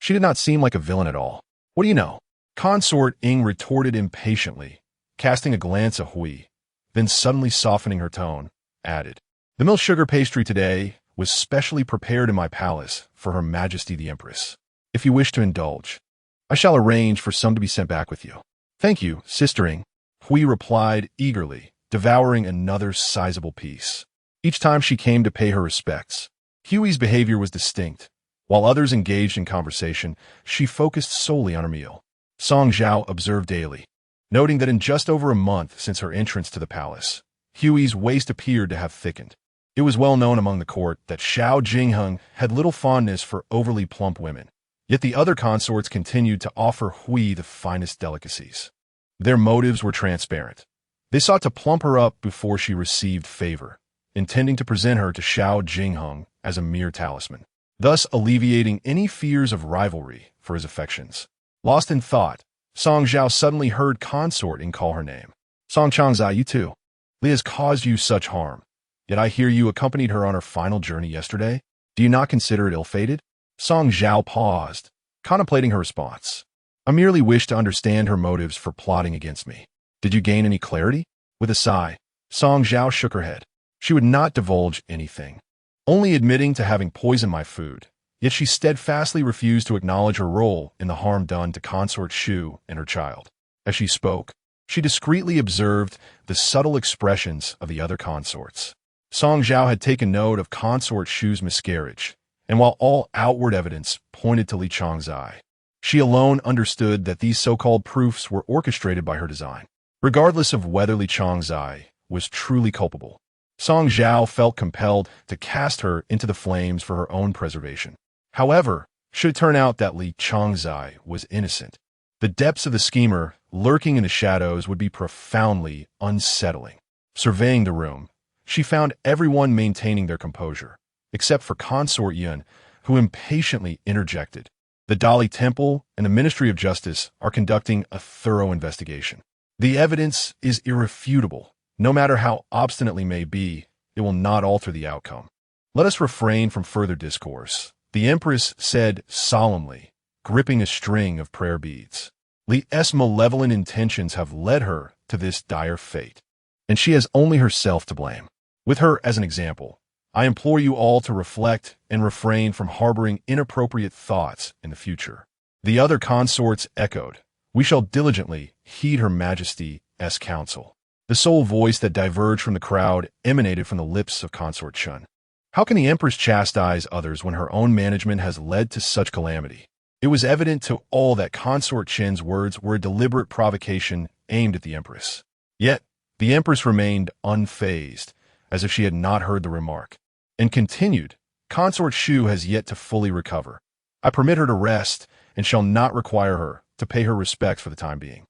She did not seem like a villain at all. What do you know?" Consort Ing retorted impatiently, casting a glance at Hui, then suddenly softening her tone, added, "The milk sugar pastry today was specially prepared in my palace for Her Majesty the Empress. If you wish to indulge, I shall arrange for some to be sent back with you." "Thank you, Sister Ing," Hui replied eagerly, devouring another sizable piece. Each time she came to pay her respects, Huey's behavior was distinct. While others engaged in conversation, she focused solely on her meal. Song Zhao observed daily, noting that in just over a month since her entrance to the palace, Huey's waist appeared to have thickened. It was well known among the court that Xiao Jingheng had little fondness for overly plump women, yet the other consorts continued to offer Hui the finest delicacies. Their motives were transparent. They sought to plump her up before she received favor, intending to present her to Xiao Jingheng as a mere talisman, thus alleviating any fears of rivalry for his affections. Lost in thought, Song Zhao suddenly heard Consort Ing call her name. "Song Changzai, you too. Li has caused you such harm. Yet I hear you accompanied her on her final journey yesterday. Do you not consider it ill-fated?" Song Zhao paused, contemplating her response. "I merely wish to understand her motives for plotting against me. Did you gain any clarity?" With a sigh, Song Zhao shook her head. She would not divulge anything, only admitting to having poisoned my food. Yet she steadfastly refused to acknowledge her role in the harm done to Consort Shu and her child. As she spoke, she discreetly observed the subtle expressions of the other consorts. Song Zhao had taken note of Consort Shu's miscarriage, and while all outward evidence pointed to Li Changzai, she alone understood that these so-called proofs were orchestrated by her design. Regardless of whether Li Changzai was truly culpable, Song Zhao felt compelled to cast her into the flames for her own preservation. However, should it turn out that Li Changzai was innocent, the depths of the schemer lurking in the shadows would be profoundly unsettling. Surveying the room, she found everyone maintaining their composure, except for Consort Yun, who impatiently interjected. "The Dali Temple and the Ministry of Justice are conducting a thorough investigation. The evidence is irrefutable. No matter how obstinately may be, it will not alter the outcome. Let us refrain from further discourse," the Empress said solemnly, gripping a string of prayer beads. "Li's malevolent intentions have led her to this dire fate, and she has only herself to blame. With her as an example, I implore you all to reflect and refrain from harboring inappropriate thoughts in the future." The other consorts echoed, "We shall diligently heed Her Majesty's counsel." The sole voice that diverged from the crowd emanated from the lips of Consort Shun. How can the Empress chastise others when her own management has led to such calamity? It was evident to all that Consort Chin's words were a deliberate provocation aimed at the Empress. Yet, the Empress remained unfazed, as if she had not heard the remark, and continued, "Consort Shu has yet to fully recover. I permit her to rest and shall not require her to pay her respects for the time being.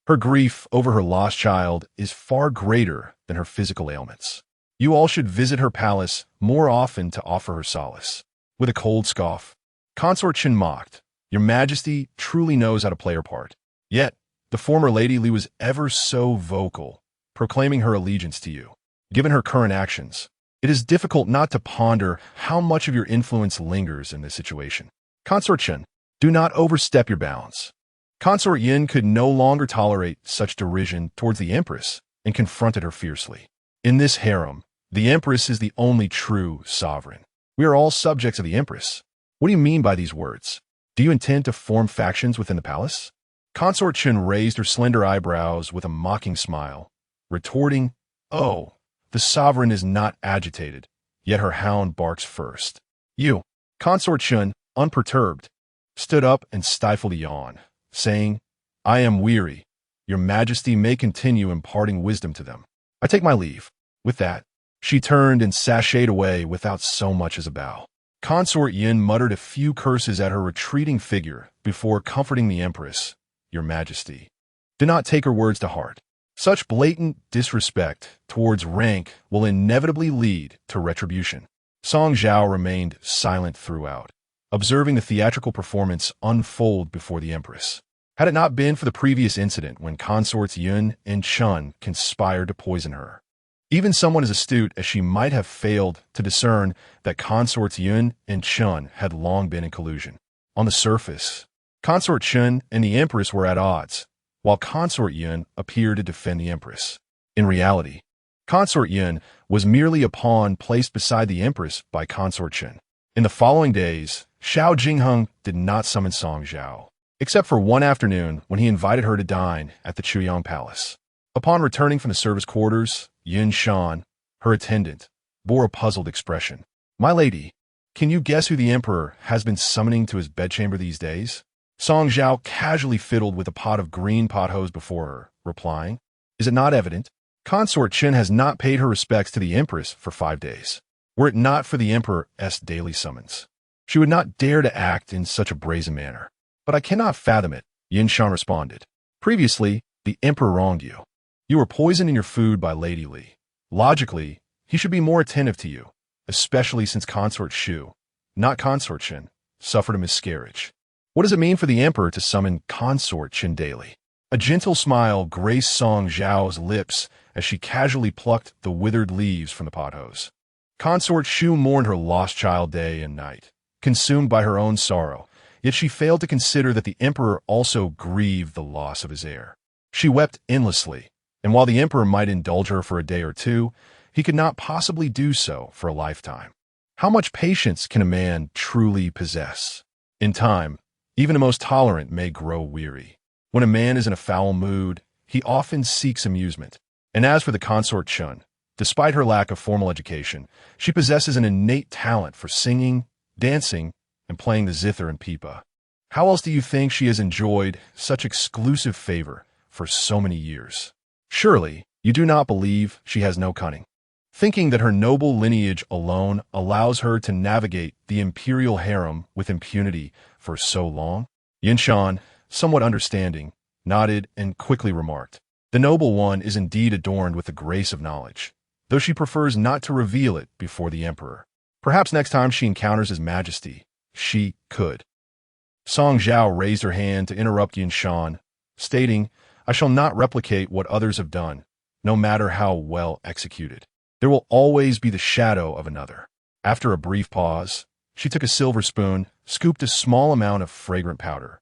Her grief over her lost child is far greater than her physical ailments. You all should visit her palace more often to offer her solace." With a cold scoff, Consort Chin mocked, "Your Majesty truly knows how to play her part." Yet, the former Lady Li was ever so vocal, proclaiming her allegiance to you. Given her current actions, it is difficult not to ponder how much of your influence lingers in this situation. Consort Chin, do not overstep your bounds. Consort Yin could no longer tolerate such derision towards the Empress and confronted her fiercely. "In this harem, the Empress is the only true sovereign. We are all subjects of the Empress. What do you mean by these words? Do you intend to form factions within the palace?" Consort Chin raised her slender eyebrows with a mocking smile, retorting, "Oh, the sovereign is not agitated, yet her hound barks first." You, Consort Chin, unperturbed, stood up and stifled a yawn, saying, "I am weary. Your Majesty may continue imparting wisdom to them. I take my leave." With that, she turned and sashayed away without so much as a bow. Consort Yin muttered a few curses at her retreating figure before comforting the Empress. "Your Majesty, do not take her words to heart. Such blatant disrespect towards rank will inevitably lead to retribution." Song Zhao remained silent throughout, observing the theatrical performance unfold before the Empress. Had it not been for the previous incident when Consorts Yun and Chun conspired to poison her, even someone as astute as she might have failed to discern that Consorts Yun and Chun had long been in collusion. On the surface, Consort Chun and the Empress were at odds, while Consort Yun appeared to defend the Empress. In reality, Consort Yun was merely a pawn placed beside the Empress by Consort Chun. In the following days, Xiao Jingheng did not summon Song Zhao, except for one afternoon when he invited her to dine at the Chuyang Palace. Upon returning from the service quarters, Yun Shan, her attendant, bore a puzzled expression. "My lady, can you guess who the Emperor has been summoning to his bedchamber these days?" Song Zhao casually fiddled with a pot of green pothose before her, replying, "Is it not evident? Consort Chin has not paid her respects to the Empress for 5 days. Were it not for the Emperor's daily summons, she would not dare to act in such a brazen manner." "But I cannot fathom it," Yin Shan responded. "Previously, the Emperor wronged you. You were poisoned in your food by Lady Li. Logically, he should be more attentive to you, especially since Consort Shu, not Consort Chin, suffered a miscarriage. What does it mean for the Emperor to summon Consort Chin daily?" A gentle smile graced Song Zhao's lips as she casually plucked the withered leaves from the pothose. Consort Shu mourned her lost child day and night, consumed by her own sorrow, yet she failed to consider that the Emperor also grieved the loss of his heir. She wept endlessly, and while the Emperor might indulge her for a day or two, he could not possibly do so for a lifetime. How much patience can a man truly possess? In time, even the most tolerant may grow weary. When a man is in a foul mood, he often seeks amusement. And as for the Consort Chun, despite her lack of formal education, she possesses an innate talent for singing, dancing, and playing the zither and pipa. How else do you think she has enjoyed such exclusive favor for so many years? Surely, you do not believe she has no cunning, thinking that her noble lineage alone allows her to navigate the imperial harem with impunity for so long? Yin Shan, somewhat understanding, nodded and quickly remarked, "The noble one is indeed adorned with the grace of knowledge, though she prefers not to reveal it before the Emperor. Perhaps next time she encounters His Majesty, she could." Song Zhao raised her hand to interrupt Yin Shan, stating, "I shall not replicate what others have done, no matter how well executed. There will always be the shadow of another." After a brief pause, she took a silver spoon, scooped a small amount of fragrant powder,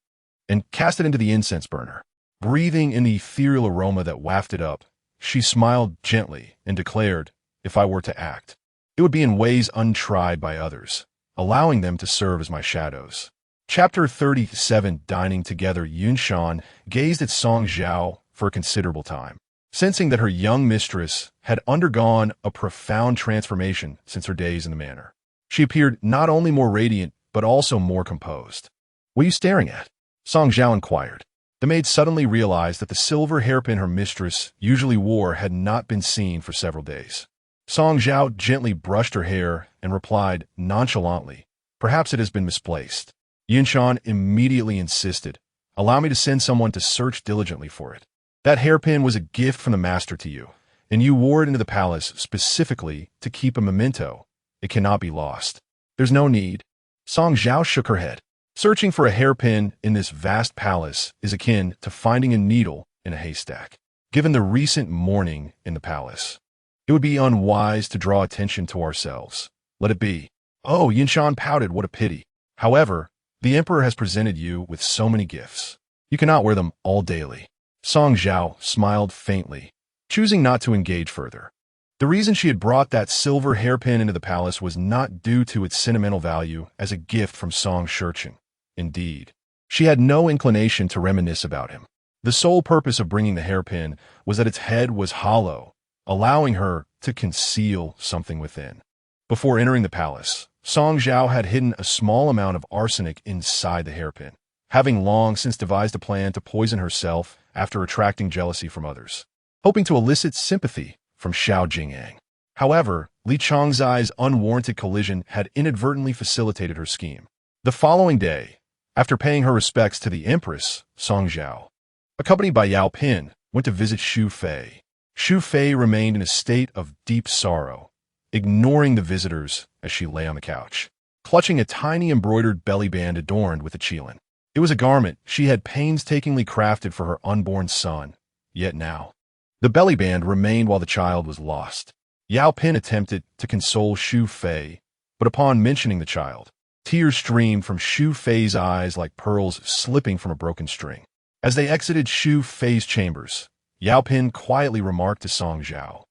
and cast it into the incense burner. Breathing in the ethereal aroma that wafted up, she smiled gently and declared, "If I were to act, It would be in ways untried by others, allowing them to serve as my shadows. Chapter 37. Dining together. Yunshan gazed at Song Zhao for a considerable time, sensing that her young mistress had undergone a profound transformation since her days in the manor. She appeared not only more radiant, but also more composed. "What are you staring at?" Song Zhao inquired. The maid suddenly realized that the silver hairpin her mistress usually wore had not been seen for several days. Song Zhao gently brushed her hair and replied nonchalantly, "Perhaps it has been misplaced." Yunshan immediately insisted, "Allow me to send someone to search diligently for it. That hairpin was a gift from the master to you, and you wore it into the palace specifically to keep a memento. It cannot be lost." "There's no need." Song Zhao shook her head. Searching for a hairpin in this vast palace is akin to finding a needle in a haystack. Given the recent mourning in the palace, it would be unwise to draw attention to ourselves. Let it be. "Oh," Yunshan pouted, "what a pity. However, the emperor has presented you with so many gifts. You cannot wear them all daily." Song Zhao smiled faintly, choosing not to engage further. The reason she had brought that silver hairpin into the palace was not due to its sentimental value as a gift from Song Shurchen. Indeed, she had no inclination to reminisce about him. The sole purpose of bringing the hairpin was that its head was hollow, allowing her to conceal something within. Before entering the palace, Song Zhao had hidden a small amount of arsenic inside the hairpin, having long since devised a plan to poison herself after attracting jealousy from others, hoping to elicit sympathy from Xiao Jingyang. However, Li Changzai's unwarranted collision had inadvertently facilitated her scheme. The following day, after paying her respects to the Empress, Song Zhao, accompanied by Yao Pin, went to visit Xu Fei. Xu Fei remained in a state of deep sorrow, ignoring the visitors as she lay on the couch, clutching a tiny embroidered belly band adorned with a qilin. It was a garment she had painstakingly crafted for her unborn son, yet now the belly band remained while the child was lost. Yao Pin attempted to console Xu Fei, but upon mentioning the child, tears streamed from Xu Fei's eyes like pearls slipping from a broken string. As they exited Xu Fei's chambers, Yao Pin quietly remarked to Song Zhao,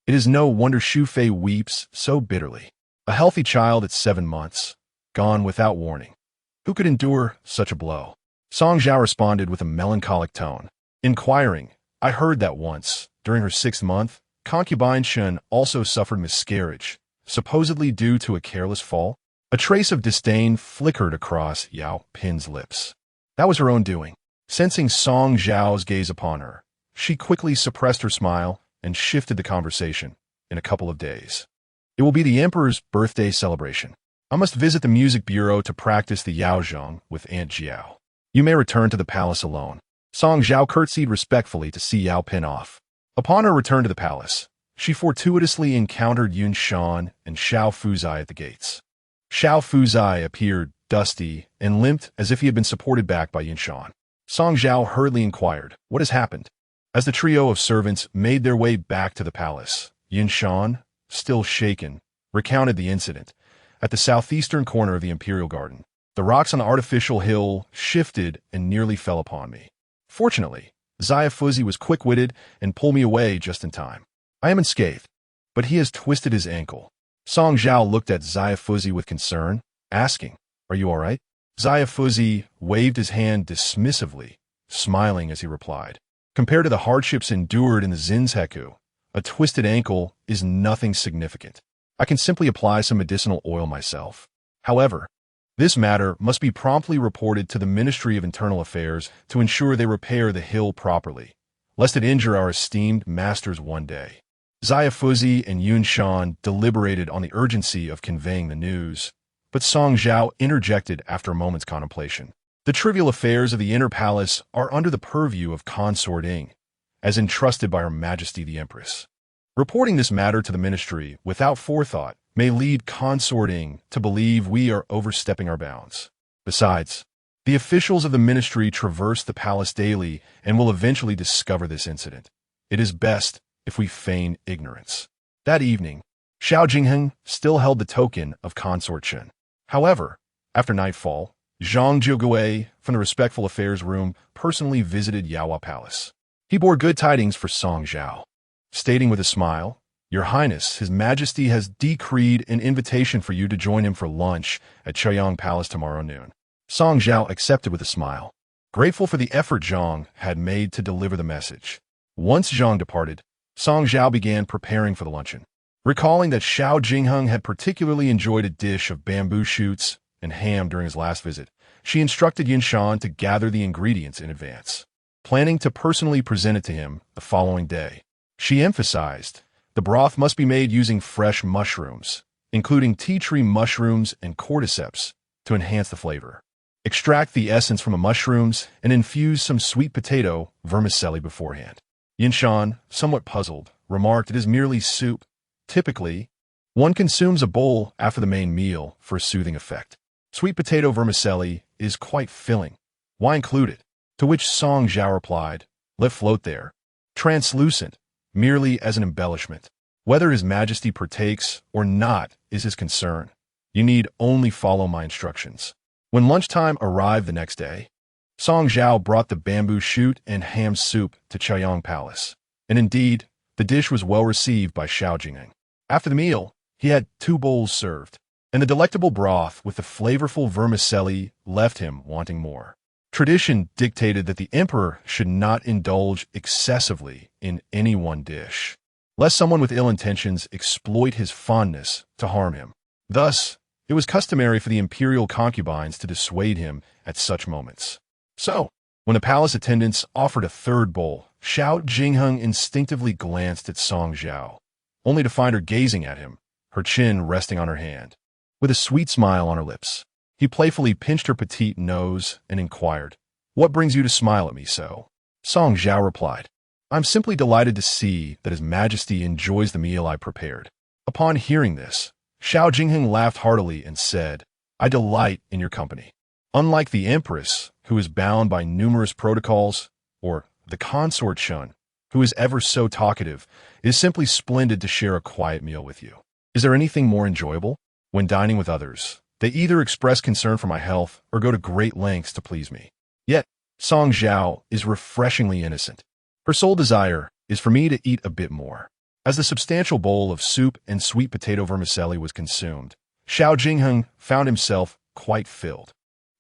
"It is no wonder Xu Fei weeps so bitterly. A healthy child at 7 months, gone without warning. Who could endure such a blow?" Song Zhao responded with a melancholic tone, inquiring, "I heard that once, during her 6th month, concubine Shen also suffered miscarriage, supposedly due to a careless fall." A trace of disdain flickered across Yao Pin's lips. That was her own doing. Sensing Song Zhao's gaze upon her, she quickly suppressed her smile and shifted the conversation. "In a couple of days, it will be the emperor's birthday celebration. I must visit the music bureau to practice the yaozhong with Aunt Jiao. You may return to the palace alone." Song Zhao curtsied respectfully to see Yao Pin off. Upon her return to the palace, she fortuitously encountered Yunshan and Xiao Fuzai at the gates. Xiao Fuzai appeared dusty and limped as if he had been supported back by Yunshan. Song Zhao hurriedly inquired, "What has happened?" As the trio of servants made their way back to the palace, Yunshan, still shaken, recounted the incident. At the southeastern corner of the Imperial Garden, the rocks on the artificial hill shifted and nearly fell upon me. Fortunately, Zhao Fuzi was quick-witted and pulled me away just in time. I am unscathed, but he has twisted his ankle. Song Zhao looked at Zhao Fuzi with concern, asking, "Are you all right?" Zhao Fuzi waved his hand dismissively, smiling as he replied, "Compared to the hardships endured in the Zinzheku, a twisted ankle is nothing significant. I can simply apply some medicinal oil myself. However, this matter must be promptly reported to the Ministry of Internal Affairs to ensure they repair the hill properly, lest it injure our esteemed masters one day." Zhao Fuzi and Yunshan deliberated on the urgency of conveying the news, but Song Zhao interjected after a moment's contemplation. "The trivial affairs of the inner palace are under the purview of Consort, as entrusted by Her Majesty the Empress. Reporting this matter to the ministry without forethought may lead Consort to believe we are overstepping our bounds. Besides, the officials of the ministry traverse the palace daily and will eventually discover this incident. It is best if we feign ignorance." That evening, Xiao Jingheng still held the token of Consort Chen. However, after nightfall, Zhang Jiugui from the Respectful Affairs Room personally visited Yaowa Palace. He bore good tidings for Song Zhao, stating with a smile, Your Highness, His Majesty has decreed an invitation for you to join him for lunch at Chaoyang Palace tomorrow noon. Song Zhao accepted with a smile, grateful for the effort Zhang had made to deliver the message. Once Zhang departed, Song Zhao began preparing for the luncheon. Recalling that Xiao Jingheng had particularly enjoyed a dish of bamboo shoots and ham during his last visit, she instructed Yinshan to gather the ingredients in advance, planning to personally present it to him the following day. She emphasized, the broth must be made using fresh mushrooms, including tea tree mushrooms and cordyceps, to enhance the flavor. Extract the essence from the mushrooms and infuse some sweet potato vermicelli beforehand. Yinshan, somewhat puzzled, remarked it is merely soup. Typically, one consumes a bowl after the main meal for a soothing effect. Sweet potato vermicelli is quite filling. Why include it? To which Song Zhao replied, let float there, translucent, merely as an embellishment. Whether His Majesty partakes or not is his concern. You need only follow my instructions. When lunchtime arrived the next day, Song Zhao brought the bamboo shoot and ham soup to Chaoyang Palace, and indeed, the dish was well received by Xiao Jingheng. After the meal, he had 2 bowls served, and the delectable broth with the flavorful vermicelli left him wanting more. Tradition dictated that the emperor should not indulge excessively in any one dish, lest someone with ill intentions exploit his fondness to harm him. Thus, it was customary for the imperial concubines to dissuade him at such moments. So, when the palace attendants offered a 3rd bowl, Xiao Jingheng instinctively glanced at Song Zhao, only to find her gazing at him, her chin resting on her hand. With a sweet smile on her lips, he playfully pinched her petite nose and inquired, what brings you to smile at me so? Song Zhao replied, I'm simply delighted to see that His Majesty enjoys the meal I prepared. Upon hearing this, Xiao Jingheng laughed heartily and said, I delight in your company. Unlike the Empress, who is bound by numerous protocols, or the Consort Shun, who is ever so talkative, it is simply splendid to share a quiet meal with you. Is there anything more enjoyable? When dining with others, they either express concern for my health or go to great lengths to please me. Yet, Song Zhao is refreshingly innocent. Her sole desire is for me to eat a bit more. As the substantial bowl of soup and sweet potato vermicelli was consumed, Xiao Jingheng found himself quite filled.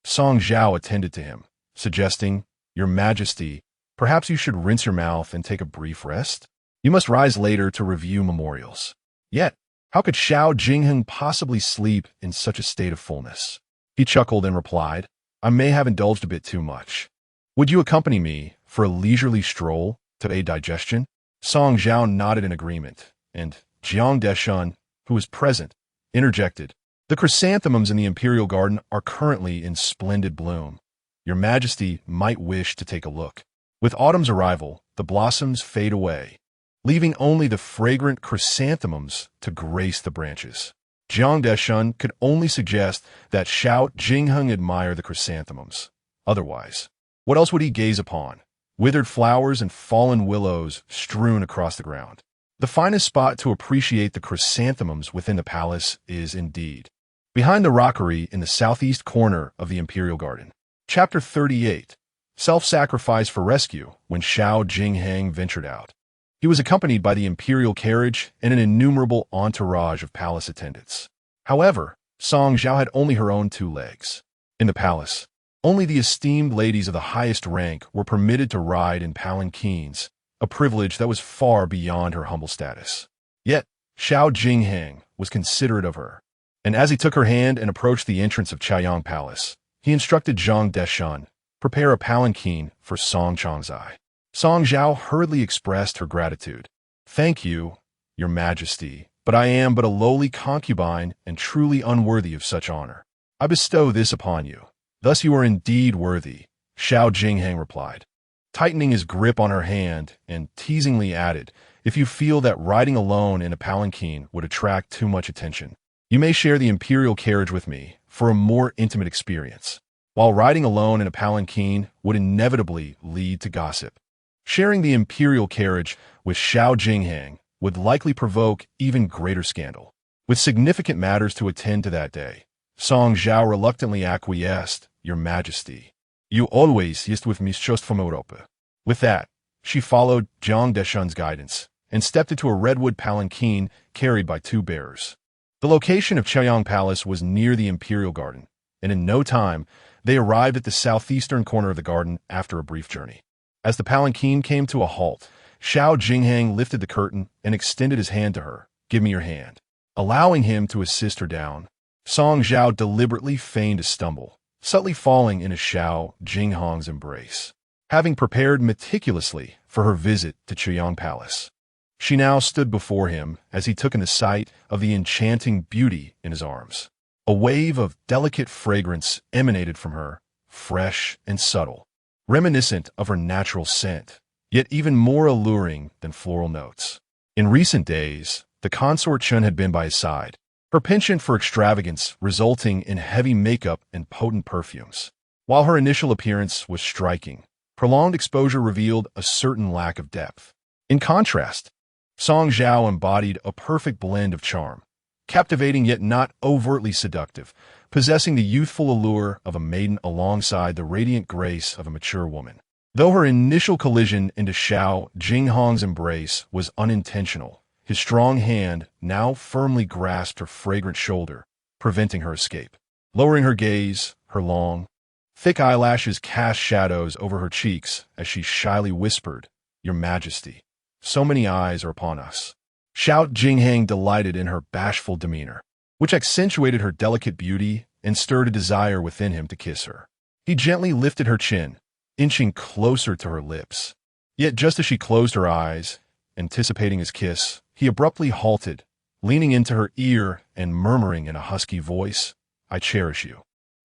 Song Zhao attended to him, suggesting, Your Majesty, perhaps you should rinse your mouth and take a brief rest? You must rise later to review memorials. Yet, how could Xiao Jingheng possibly sleep in such a state of fullness? He chuckled and replied, I may have indulged a bit too much. Would you accompany me for a leisurely stroll to aid digestion? Song Zhao nodded in agreement, and Jiang Deshun, who was present, interjected, The chrysanthemums in the imperial garden are currently in splendid bloom. Your Majesty might wish to take a look. With autumn's arrival, the blossoms fade away, leaving only the fragrant chrysanthemums to grace the branches. Jiang Deshun could only suggest that Xiao Jingheng admire the chrysanthemums. Otherwise, what else would he gaze upon? Withered flowers and fallen willows strewn across the ground. The finest spot to appreciate the chrysanthemums within the palace is, indeed, behind the rockery in the southeast corner of the imperial garden. Chapter 38. Self-sacrifice for rescue when Xiao Jingheng ventured out. He was accompanied by the imperial carriage and an innumerable entourage of palace attendants. However, Song Zhao had only her own 2 legs. In the palace, only the esteemed ladies of the highest rank were permitted to ride in palanquins, a privilege that was far beyond her humble status. Yet, Xiao Jingheng was considerate of her, and as he took her hand and approached the entrance of Chaoyang Palace, he instructed Jiang Deshun, prepare a palanquin for Song Changzai. Song Zhao hurriedly expressed her gratitude. Thank you, Your Majesty, but I am but a lowly concubine and truly unworthy of such honor. I bestow this upon you. Thus you are indeed worthy, Xiao Jingheng replied, tightening his grip on her hand and teasingly added, if you feel that riding alone in a palanquin would attract too much attention, you may share the imperial carriage with me for a more intimate experience. While riding alone in a palanquin would inevitably lead to gossip, sharing the imperial carriage with Xiao Jingheng would likely provoke even greater scandal. With significant matters to attend to that day, Song Zhao reluctantly acquiesced, Your Majesty. You always jest with mistrust from Europa. With that, she followed Jiang Deshun's guidance and stepped into a redwood palanquin carried by two bearers. The location of Chaoyang Palace was near the Imperial Garden, and in no time, they arrived at the southeastern corner of the garden after a brief journey. As the palanquin came to a halt, Xiao Jinghang lifted the curtain and extended his hand to her. "Give me your hand." Allowing him to assist her down, Song Zhao deliberately feigned a stumble, subtly falling into Xiao Jinghang's embrace. Having prepared meticulously for her visit to Chaoyang Palace, she now stood before him as he took in the sight of the enchanting beauty in his arms. A wave of delicate fragrance emanated from her, fresh and subtle, reminiscent of her natural scent, yet even more alluring than floral notes. In recent days, the consort Chun had been by his side, her penchant for extravagance resulting in heavy makeup and potent perfumes. While her initial appearance was striking, prolonged exposure revealed a certain lack of depth. In contrast, Song Zhao embodied a perfect blend of charm, captivating yet not overtly seductive, possessing the youthful allure of a maiden alongside the radiant grace of a mature woman. Though her initial collision into Xiao Jinghang's embrace was unintentional, his strong hand now firmly grasped her fragrant shoulder, preventing her escape. Lowering her gaze, her long, thick eyelashes cast shadows over her cheeks as she shyly whispered, "Your Majesty, so many eyes are upon us." Xiao Jinghang delighted in her bashful demeanor, which accentuated her delicate beauty and stirred a desire within him to kiss her. He gently lifted her chin, inching closer to her lips. Yet just as she closed her eyes, anticipating his kiss, he abruptly halted, leaning into her ear and murmuring in a husky voice, "I cherish you.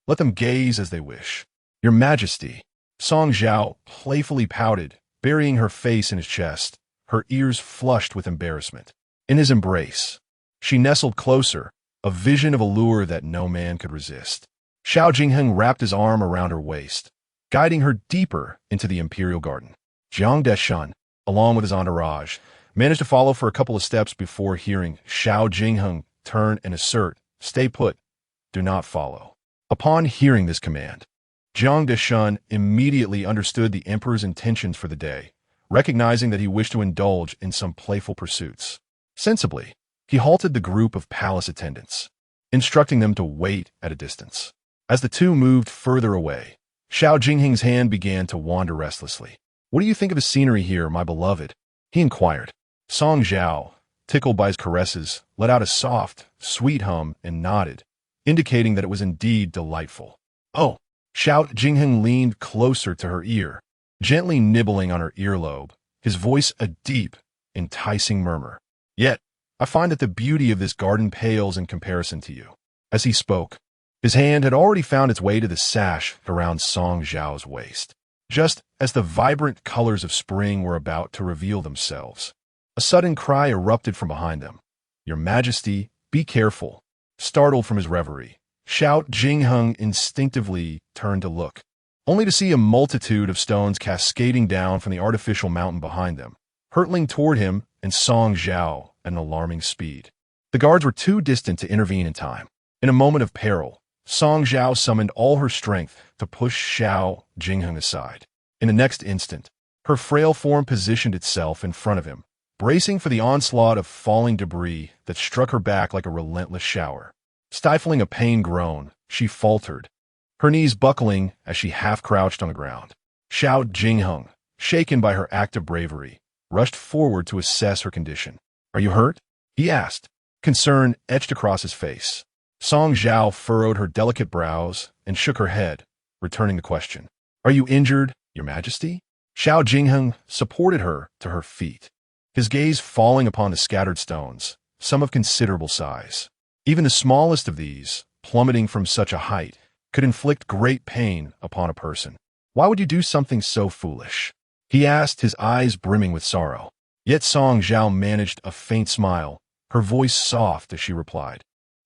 Let them gaze as they wish." "Your Majesty." Song Zhao playfully pouted, burying her face in his chest, her ears flushed with embarrassment. In his embrace, she nestled closer, a vision of allure that no man could resist. Xiao Jingheng wrapped his arm around her waist, guiding her deeper into the imperial garden. Jiang Deshan, along with his entourage, managed to follow for a couple of steps before hearing Xiao Jingheng turn and assert, "Stay put, do not follow." Upon hearing this command, Jiang Deshan immediately understood the emperor's intentions for the day, recognizing that he wished to indulge in some playful pursuits. Sensibly, he halted the group of palace attendants, instructing them to wait at a distance. As the two moved further away, Xiao Jingheng's hand began to wander restlessly. "What do you think of the scenery here, my beloved?" he inquired. Song Zhao, tickled by his caresses, let out a soft, sweet hum and nodded, indicating that it was indeed delightful. "Oh!" Xiao Jingheng leaned closer to her ear, gently nibbling on her earlobe, his voice a deep, enticing murmur. "Yet, I find that the beauty of this garden pales in comparison to you." As he spoke, his hand had already found its way to the sash around Song Zhao's waist. Just as the vibrant colors of spring were about to reveal themselves, a sudden cry erupted from behind them. "Your Majesty, be careful." Startled from his reverie, Xiao Jingheng instinctively turned to look, only to see a multitude of stones cascading down from the artificial mountain behind them, hurtling toward him and Song Zhao at an alarming speed. The guards were too distant to intervene in time. In a moment of peril, Song Zhao summoned all her strength to push Xiao Jingheng aside. In the next instant, her frail form positioned itself in front of him, bracing for the onslaught of falling debris that struck her back like a relentless shower. Stifling a pain groan, she faltered, her knees buckling as she half-crouched on the ground. Xiao Jingheng, shaken by her act of bravery, rushed forward to assess her condition. "Are you hurt?" he asked, concern etched across his face. Song Zhao furrowed her delicate brows and shook her head, returning the question. "Are you injured, Your Majesty?" Xiao Jingheng supported her to her feet, his gaze falling upon the scattered stones, some of considerable size. Even the smallest of these, plummeting from such a height, could inflict great pain upon a person. "Why would you do something so foolish?" he asked, his eyes brimming with sorrow. Yet Song Zhao managed a faint smile, her voice soft as she replied,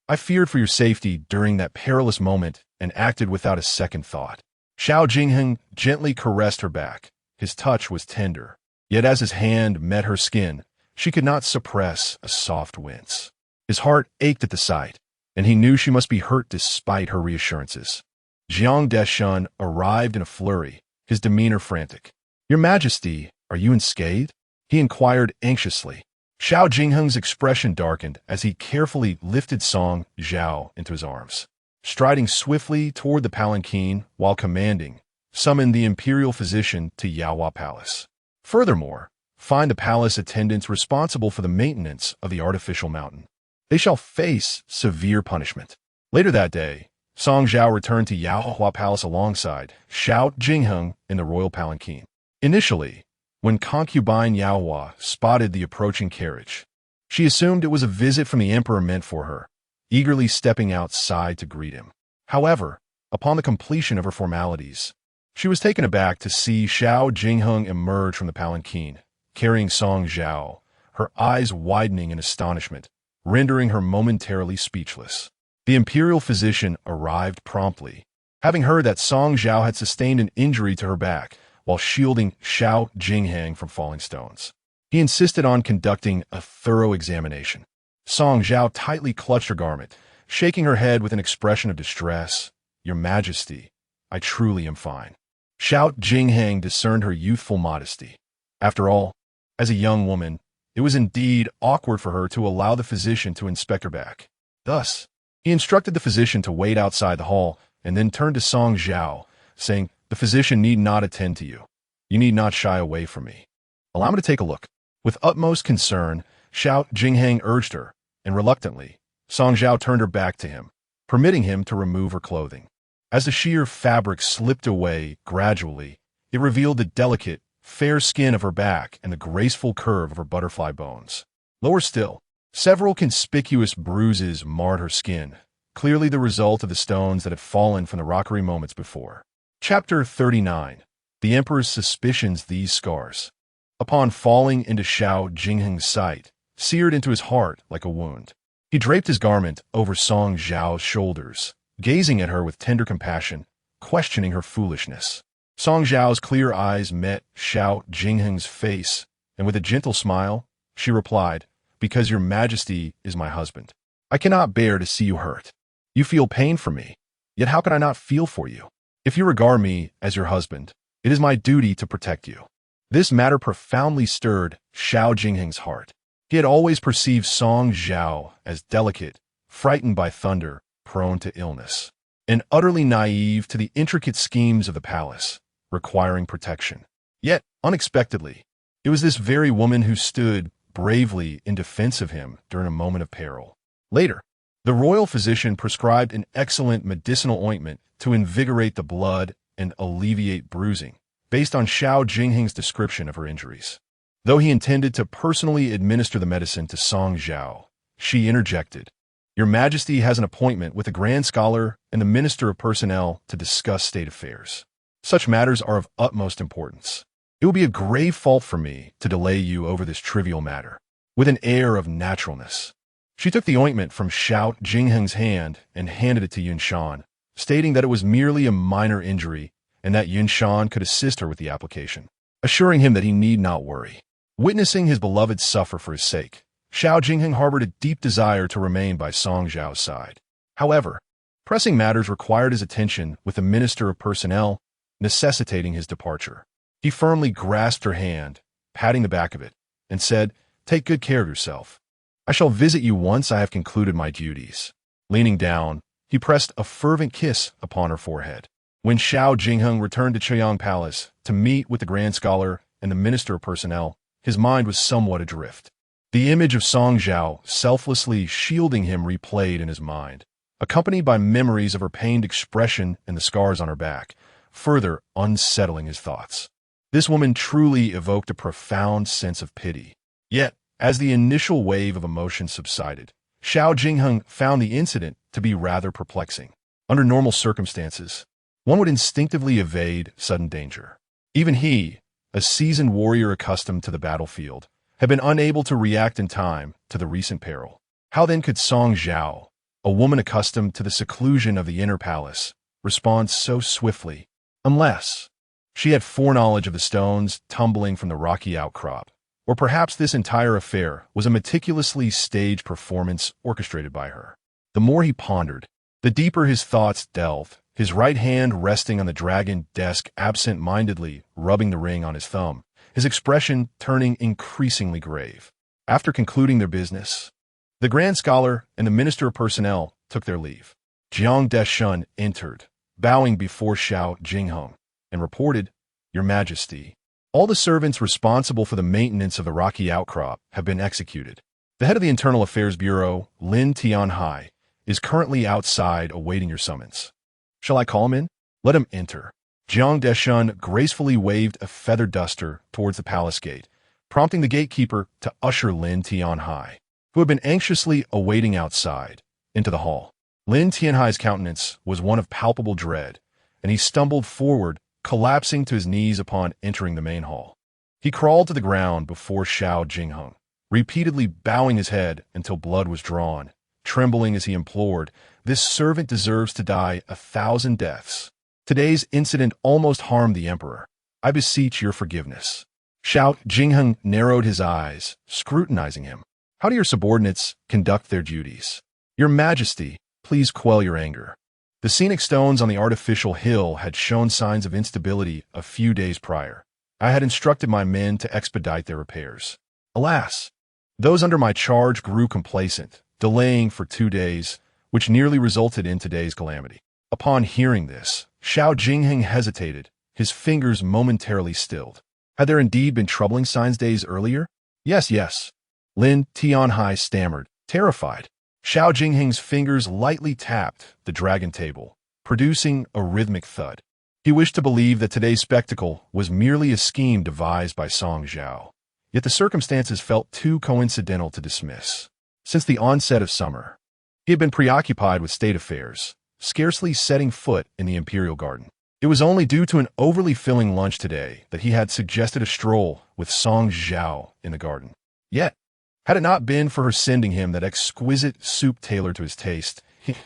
"I feared for your safety during that perilous moment and acted without a second thought." Xiao Jingheng gently caressed her back. His touch was tender, yet as his hand met her skin, she could not suppress a soft wince. His heart ached at the sight, and he knew she must be hurt despite her reassurances. Jiang Deshan arrived in a flurry, his demeanor frantic. "Your Majesty, are you unscathed?" he inquired anxiously. Xiao Jingheng's expression darkened as he carefully lifted Song Zhao into his arms. Striding swiftly toward the palanquin while commanding, summon the imperial physician to Yaohua Palace. Furthermore, find the palace attendants responsible for the maintenance of the artificial mountain. They shall face severe punishment. Later that day, Song Zhao returned to Yaohua Palace alongside Xiao Jingheng in the royal palanquin. Initially, when concubine Yaohua spotted the approaching carriage, she assumed it was a visit from the emperor meant for her, eagerly stepping outside to greet him. However, upon the completion of her formalities, she was taken aback to see Xiao Jingheng emerge from the palanquin, carrying Song Zhao, her eyes widening in astonishment, rendering her momentarily speechless. The imperial physician arrived promptly, having heard that Song Zhao had sustained an injury to her back while shielding Xiao Jingheng from falling stones. He insisted on conducting a thorough examination. Song Zhao tightly clutched her garment, shaking her head with an expression of distress. "Your Majesty, I truly am fine." Xiao Jingheng discerned her youthful modesty. After all, as a young woman, it was indeed awkward for her to allow the physician to inspect her back. Thus, he instructed the physician to wait outside the hall and then turned to Song Zhao, saying, "The physician need not attend to you. You need not shy away from me. Allow me to take a look." With utmost concern, Xiao Jingheng urged her, and reluctantly, Song Zhao turned her back to him, permitting him to remove her clothing. As the sheer fabric slipped away gradually, it revealed the delicate, fair skin of her back and the graceful curve of her butterfly bones. Lower still, several conspicuous bruises marred her skin, clearly the result of the stones that had fallen from the rockery moments before. Chapter 39. The Emperor's suspicions. These scars, upon falling into Xiao Jingheng's sight, seared into his heart like a wound. He draped his garment over Song Zhao's shoulders, gazing at her with tender compassion, questioning her foolishness. Song Zhao's clear eyes met Xiao Jingheng's face, and with a gentle smile, she replied, "Because your Majesty is my husband. I cannot bear to see you hurt. You feel pain for me, yet how can I not feel for you? If you regard me as your husband, it is my duty to protect you." This matter profoundly stirred Xiao Jingheng's heart. He had always perceived Song Zhao as delicate, frightened by thunder, prone to illness, and utterly naive to the intricate schemes of the palace, requiring protection. Yet, unexpectedly, it was this very woman who stood bravely in defense of him during a moment of peril. Later, the royal physician prescribed an excellent medicinal ointment to invigorate the blood and alleviate bruising, based on Xiao Jingheng's description of her injuries. Though he intended to personally administer the medicine to Song Zhao, she interjected, "Your Majesty has an appointment with the Grand Scholar and the Minister of Personnel to discuss state affairs. Such matters are of utmost importance. It will be a grave fault for me to delay you over this trivial matter." With an air of naturalness, she took the ointment from Xiao Jingheng's hand and handed it to Yunshan, stating that it was merely a minor injury and that Yunshan could assist her with the application, assuring him that he need not worry. Witnessing his beloved suffer for his sake, Xiao Jingheng harbored a deep desire to remain by Song Zhao's side. However, pressing matters required his attention with the Minister of Personnel, necessitating his departure. He firmly grasped her hand, patting the back of it, and said, "Take good care of yourself. I shall visit you once I have concluded my duties." Leaning down, he pressed a fervent kiss upon her forehead. When Xiao Jingheng returned to Chaoyang Palace to meet with the Grand Scholar and the Minister of Personnel, his mind was somewhat adrift. The image of Song Zhao selflessly shielding him replayed in his mind, accompanied by memories of her pained expression and the scars on her back, further unsettling his thoughts. This woman truly evoked a profound sense of pity. Yet, as the initial wave of emotion subsided, Xiao Jingheng found the incident to be rather perplexing. Under normal circumstances, one would instinctively evade sudden danger. Even he, a seasoned warrior accustomed to the battlefield, had been unable to react in time to the recent peril. How then could Song Zhao, a woman accustomed to the seclusion of the inner palace, respond so swiftly, unless she had foreknowledge of the stones tumbling from the rocky outcrop? Or perhaps this entire affair was a meticulously staged performance orchestrated by her. The more he pondered, the deeper his thoughts delved, his right hand resting on the dragon desk absent-mindedly rubbing the ring on his thumb, his expression turning increasingly grave. After concluding their business, the Grand Scholar and the Minister of Personnel took their leave. Jiang Deshun entered, bowing before Zhao Jingheng, and reported, "Your Majesty, all the servants responsible for the maintenance of the rocky outcrop have been executed. The head of the Internal Affairs Bureau, Lin Tianhai, is currently outside awaiting your summons. Shall I call him in? Let him enter." Jiang Deshun gracefully waved a feather duster towards the palace gate, prompting the gatekeeper to usher Lin Tianhai, who had been anxiously awaiting outside, into the hall. Lin Tianhai's countenance was one of palpable dread, and he stumbled forward, collapsing to his knees upon entering the main hall. He crawled to the ground before Zhao Jingheng, repeatedly bowing his head until blood was drawn, trembling as he implored, "This servant deserves to die 1,000 deaths. Today's incident almost harmed the emperor. I beseech your forgiveness." Zhao Jingheng narrowed his eyes, scrutinizing him. "How do your subordinates conduct their duties? Your Majesty, please quell your anger." The scenic stones on the artificial hill had shown signs of instability a few days prior. I had instructed my men to expedite their repairs. Alas, those under my charge grew complacent, delaying for 2 days, which nearly resulted in today's calamity. Upon hearing this, Zhao Jingheng hesitated, his fingers momentarily stilled. Had there indeed been troubling signs days earlier? Yes. Lin Tianhai stammered, terrified. Zhao Jingheng's fingers lightly tapped the dragon table, producing a rhythmic thud. He wished to believe that today's spectacle was merely a scheme devised by Song Zhao, yet the circumstances felt too coincidental to dismiss. Since the onset of summer, he had been preoccupied with state affairs, scarcely setting foot in the imperial garden. It was only due to an overly filling lunch today that he had suggested a stroll with Song Zhao in the garden. Yet, had it not been for her sending him that exquisite soup tailored to his taste, he,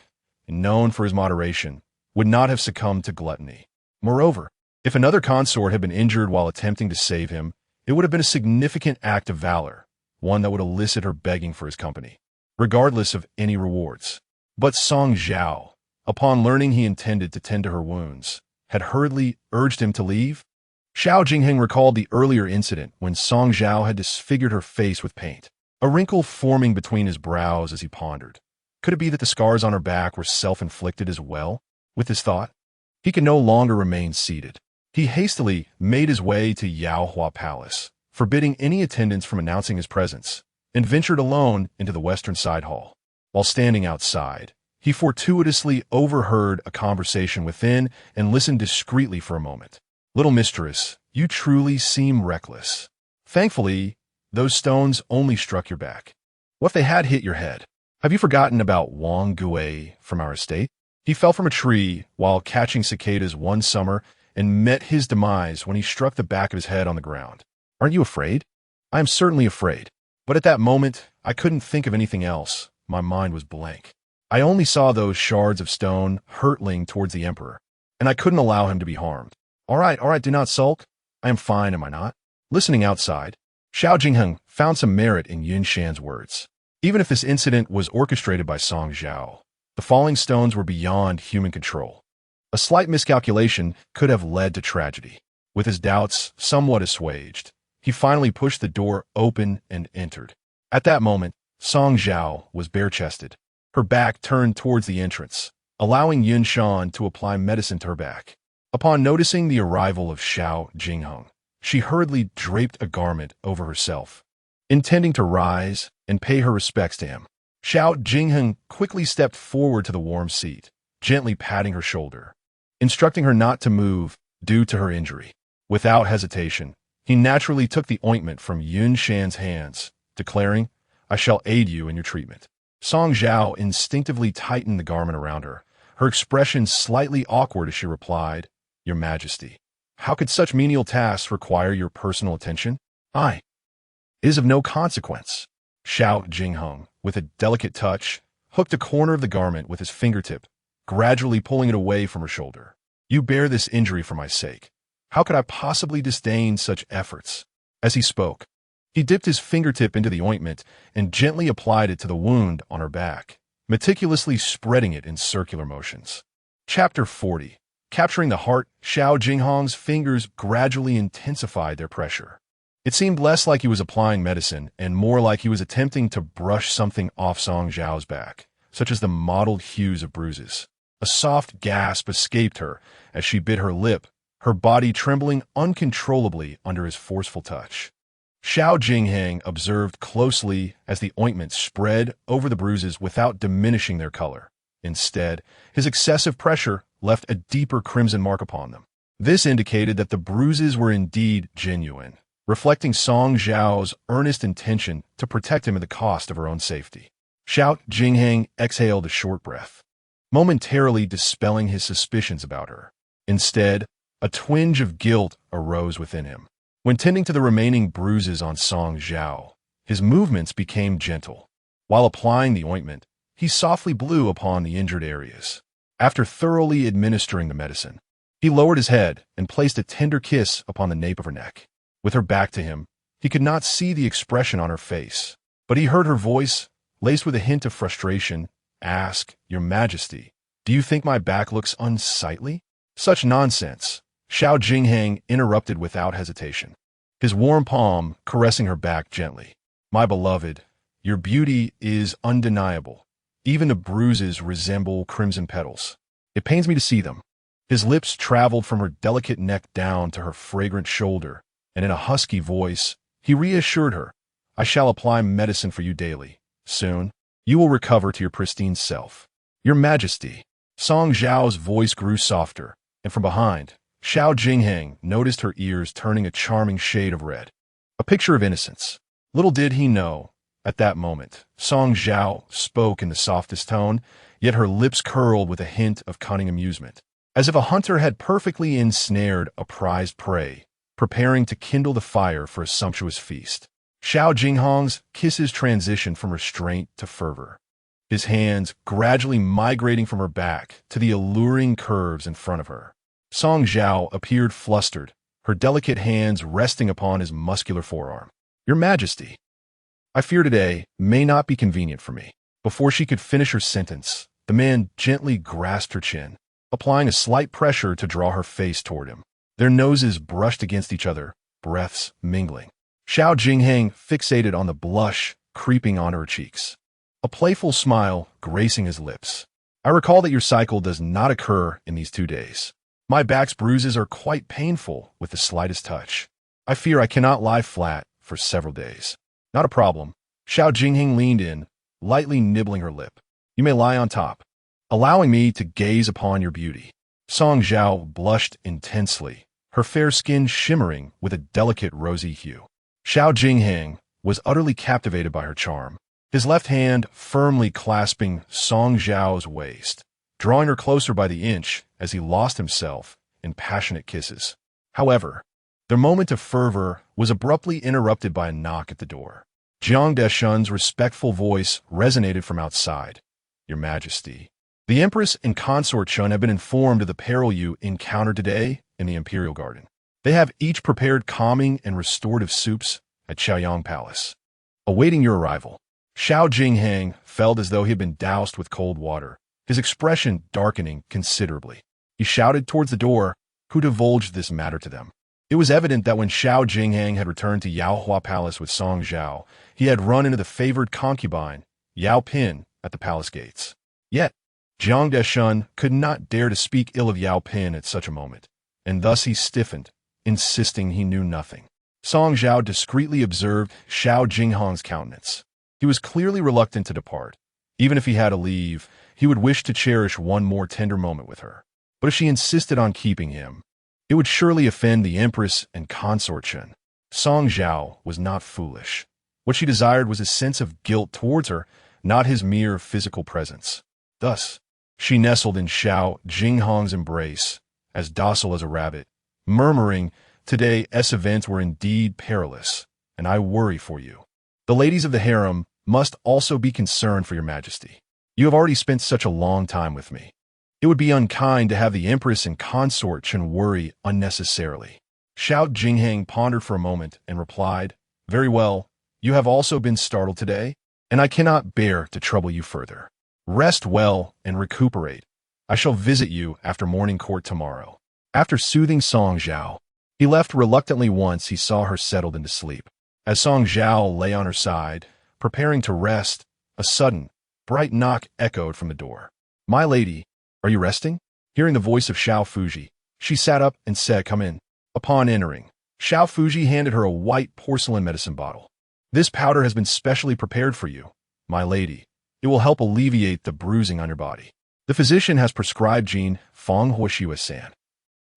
known for his moderation, would not have succumbed to gluttony. Moreover, if another consort had been injured while attempting to save him, it would have been a significant act of valor, one that would elicit her begging for his company, regardless of any rewards. But Song Zhao, upon learning he intended to tend to her wounds, had hurriedly urged him to leave. Zhao Jingheng recalled the earlier incident when Song Zhao had disfigured her face with paint, a wrinkle forming between his brows as he pondered. Could it be that the scars on her back were self-inflicted as well? With this thought, he could no longer remain seated. He hastily made his way to Yaohua Palace, forbidding any attendance from announcing his presence, and ventured alone into the western side hall. While standing outside, he fortuitously overheard a conversation within and listened discreetly for a moment. "Little mistress, you truly seem reckless. Thankfully, those stones only struck your back. What if they had hit your head? Have you forgotten about Wang Gui from our estate? He fell from a tree while catching cicadas one summer and met his demise when he struck the back of his head on the ground. Aren't you afraid?" "I am certainly afraid. But at that moment, I couldn't think of anything else. My mind was blank. I only saw those shards of stone hurtling towards the emperor, and I couldn't allow him to be harmed." All right, do not sulk. I am fine, am I not?" Listening outside, Zhao Jingheng found some merit in Yun Shan's words. Even if this incident was orchestrated by Song Zhao, the falling stones were beyond human control. A slight miscalculation could have led to tragedy. With his doubts somewhat assuaged, he finally pushed the door open and entered. At that moment, Song Zhao was bare-chested, her back turned towards the entrance, allowing Yun Shan to apply medicine to her back. Upon noticing the arrival of Zhao Jingheng, she hurriedly draped a garment over herself, intending to rise and pay her respects to him. Zhao Jingheng quickly stepped forward to the warm seat, gently patting her shoulder, instructing her not to move due to her injury. Without hesitation, he naturally took the ointment from Yun Shan's hands, declaring, "I shall aid you in your treatment." Song Zhao instinctively tightened the garment around her, her expression slightly awkward as she replied, "Your Majesty, how could such menial tasks require your personal attention?" "It is of no consequence." Zhao Jingheng, with a delicate touch, hooked a corner of the garment with his fingertip, gradually pulling it away from her shoulder. "You bear this injury for my sake. How could I possibly disdain such efforts?" As he spoke, he dipped his fingertip into the ointment and gently applied it to the wound on her back, meticulously spreading it in circular motions. Chapter 40. Capturing the heart, Zhao Jingheng's fingers gradually intensified their pressure. It seemed less like he was applying medicine and more like he was attempting to brush something off Song Zhao's back, such as the mottled hues of bruises. A soft gasp escaped her as she bit her lip, her body trembling uncontrollably under his forceful touch. Xiao Jinghang observed closely as the ointment spread over the bruises without diminishing their color. Instead, his excessive pressure left a deeper crimson mark upon them. This indicated that the bruises were indeed genuine, reflecting Song Zhao's earnest intention to protect him at the cost of her own safety. Xiao Jinghang exhaled a short breath, momentarily dispelling his suspicions about her. Instead, a twinge of guilt arose within him. When tending to the remaining bruises on Song Zhao, his movements became gentle. While applying the ointment, he softly blew upon the injured areas. After thoroughly administering the medicine, he lowered his head and placed a tender kiss upon the nape of her neck. With her back to him, he could not see the expression on her face, but he heard her voice, laced with a hint of frustration, ask, "Your Majesty, do you think my back looks unsightly?" "Such nonsense," Xiao Jinghang interrupted without hesitation, his warm palm caressing her back gently. "My beloved, your beauty is undeniable. Even the bruises resemble crimson petals. It pains me to see them." His lips traveled from her delicate neck down to her fragrant shoulder, and in a husky voice, he reassured her, "I shall apply medicine for you daily. Soon, you will recover to your pristine self." "Your Majesty." Song Zhao's voice grew softer, and from behind, Xiao Jinghang noticed her ears turning a charming shade of red. A picture of innocence. Little did he know, at that moment, Song Zhao spoke in the softest tone, yet her lips curled with a hint of cunning amusement, as if a hunter had perfectly ensnared a prized prey, preparing to kindle the fire for a sumptuous feast. Xiao Jinghang's kisses transitioned from restraint to fervor, his hands gradually migrating from her back to the alluring curves in front of her. Song Zhao appeared flustered, her delicate hands resting upon his muscular forearm. "Your Majesty, I fear today may not be convenient for me." Before she could finish her sentence, the man gently grasped her chin, applying a slight pressure to draw her face toward him. Their noses brushed against each other, breaths mingling. Xiao Jinghang fixated on the blush creeping onto her cheeks, a playful smile gracing his lips. "I recall that your cycle does not occur in these 2 days. My back's bruises are quite painful with the slightest touch. I fear I cannot lie flat for several days." "Not a problem." Xiao Jinghang leaned in, lightly nibbling her lip. "You may lie on top, allowing me to gaze upon your beauty." Song Zhao blushed intensely, her fair skin shimmering with a delicate rosy hue. Xiao Jinghang was utterly captivated by her charm, his left hand firmly clasping Song Zhao's waist, drawing her closer by the inch as he lost himself in passionate kisses. However, their moment of fervor was abruptly interrupted by a knock at the door. Jiang Deshun's respectful voice resonated from outside. "Your Majesty, the Empress and Consort Shun have been informed of the peril you encountered today in the Imperial Garden. They have each prepared calming and restorative soups at Chaoyang Palace, awaiting your arrival." Xiao Jinghang felt as though he had been doused with cold water, his expression darkening considerably. He shouted towards the door, who divulged this matter to them. It was evident that when Xiao Jinghang had returned to Yaohua Palace with Song Zhao, he had run into the favored concubine, Yao Pin, at the palace gates. Yet, Jiang Deshun could not dare to speak ill of Yao Pin at such a moment, and thus he stiffened, insisting he knew nothing. Song Zhao discreetly observed Xiao Jinghang's countenance. He was clearly reluctant to depart. Even if he had to leave, he would wish to cherish one more tender moment with her. But if she insisted on keeping him, it would surely offend the Empress and Consort Chen. Song Zhao was not foolish. What she desired was a sense of guilt towards her, not his mere physical presence. Thus, she nestled in Xiao Jinghang's embrace, as docile as a rabbit, murmuring, "Today's events were indeed perilous, and I worry for you. The ladies of the harem must also be concerned for your Majesty. You have already spent such a long time with me. It would be unkind to have the Empress and Consort Chen worry unnecessarily." Xiao Jinghang pondered for a moment and replied, "Very well, you have also been startled today, and I cannot bear to trouble you further. Rest well and recuperate. I shall visit you after morning court tomorrow." After soothing Song Zhao, He left reluctantly once he saw her settled into sleep. As Song Zhao lay on her side, preparing to rest, a sudden, bright knock echoed from the door. "My lady, are you resting?" Hearing the voice of Xiao Fuji, she sat up and said, "Come in." Upon entering, Xiao Fuji handed her a white porcelain medicine bottle. "This powder has been specially prepared for you, my lady. It will help alleviate the bruising on your body. The physician has prescribed Jin Fong Huoxiwa-san.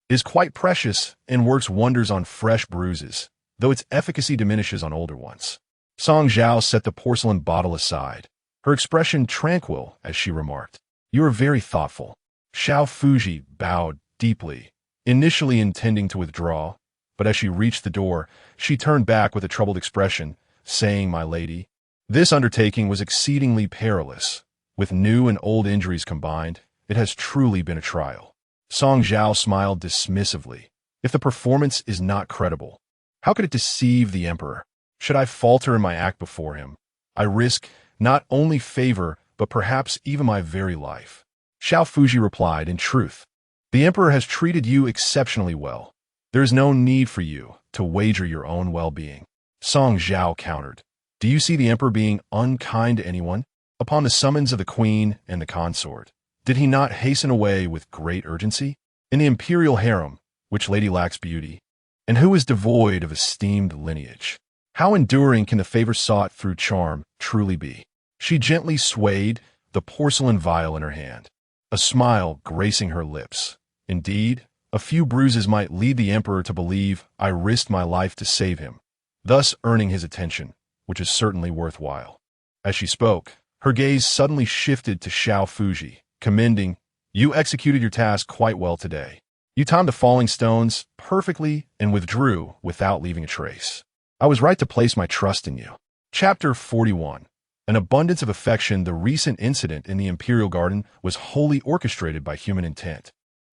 It is quite precious and works wonders on fresh bruises, though its efficacy diminishes on older ones." Song Zhao set the porcelain bottle aside, her expression tranquil as she remarked, "You are very thoughtful." Xiao Fuji bowed deeply, initially intending to withdraw, but as she reached the door, she turned back with a troubled expression, saying, "My lady, this undertaking was exceedingly perilous. With new and old injuries combined, it has truly been a trial." Song Zhao smiled dismissively. "If the performance is not credible, how could it deceive the emperor? Should I falter in my act before him, I risk not only favor, but perhaps even my very life." Xiao Fuji replied, "In truth, the emperor has treated you exceptionally well. There is no need for you to wager your own well-being." Song Zhao countered, "Do you see the emperor being unkind to anyone? Upon the summons of the queen and the consort, did he not hasten away with great urgency? In the imperial harem, which lady lacks beauty, and who is devoid of esteemed lineage? How enduring can the favor sought through charm truly be?" She gently swayed the porcelain vial in her hand, a smile gracing her lips. "Indeed, a few bruises might lead the emperor to believe I risked my life to save him, thus earning his attention, which is certainly worthwhile." As she spoke, her gaze suddenly shifted to Xiao Fuji, commending, "You executed your task quite well today. You timed the falling stones perfectly and withdrew without leaving a trace. I was right to place my trust in you." Chapter 41. An abundance of affection. The recent incident in the Imperial Garden was wholly orchestrated by human intent,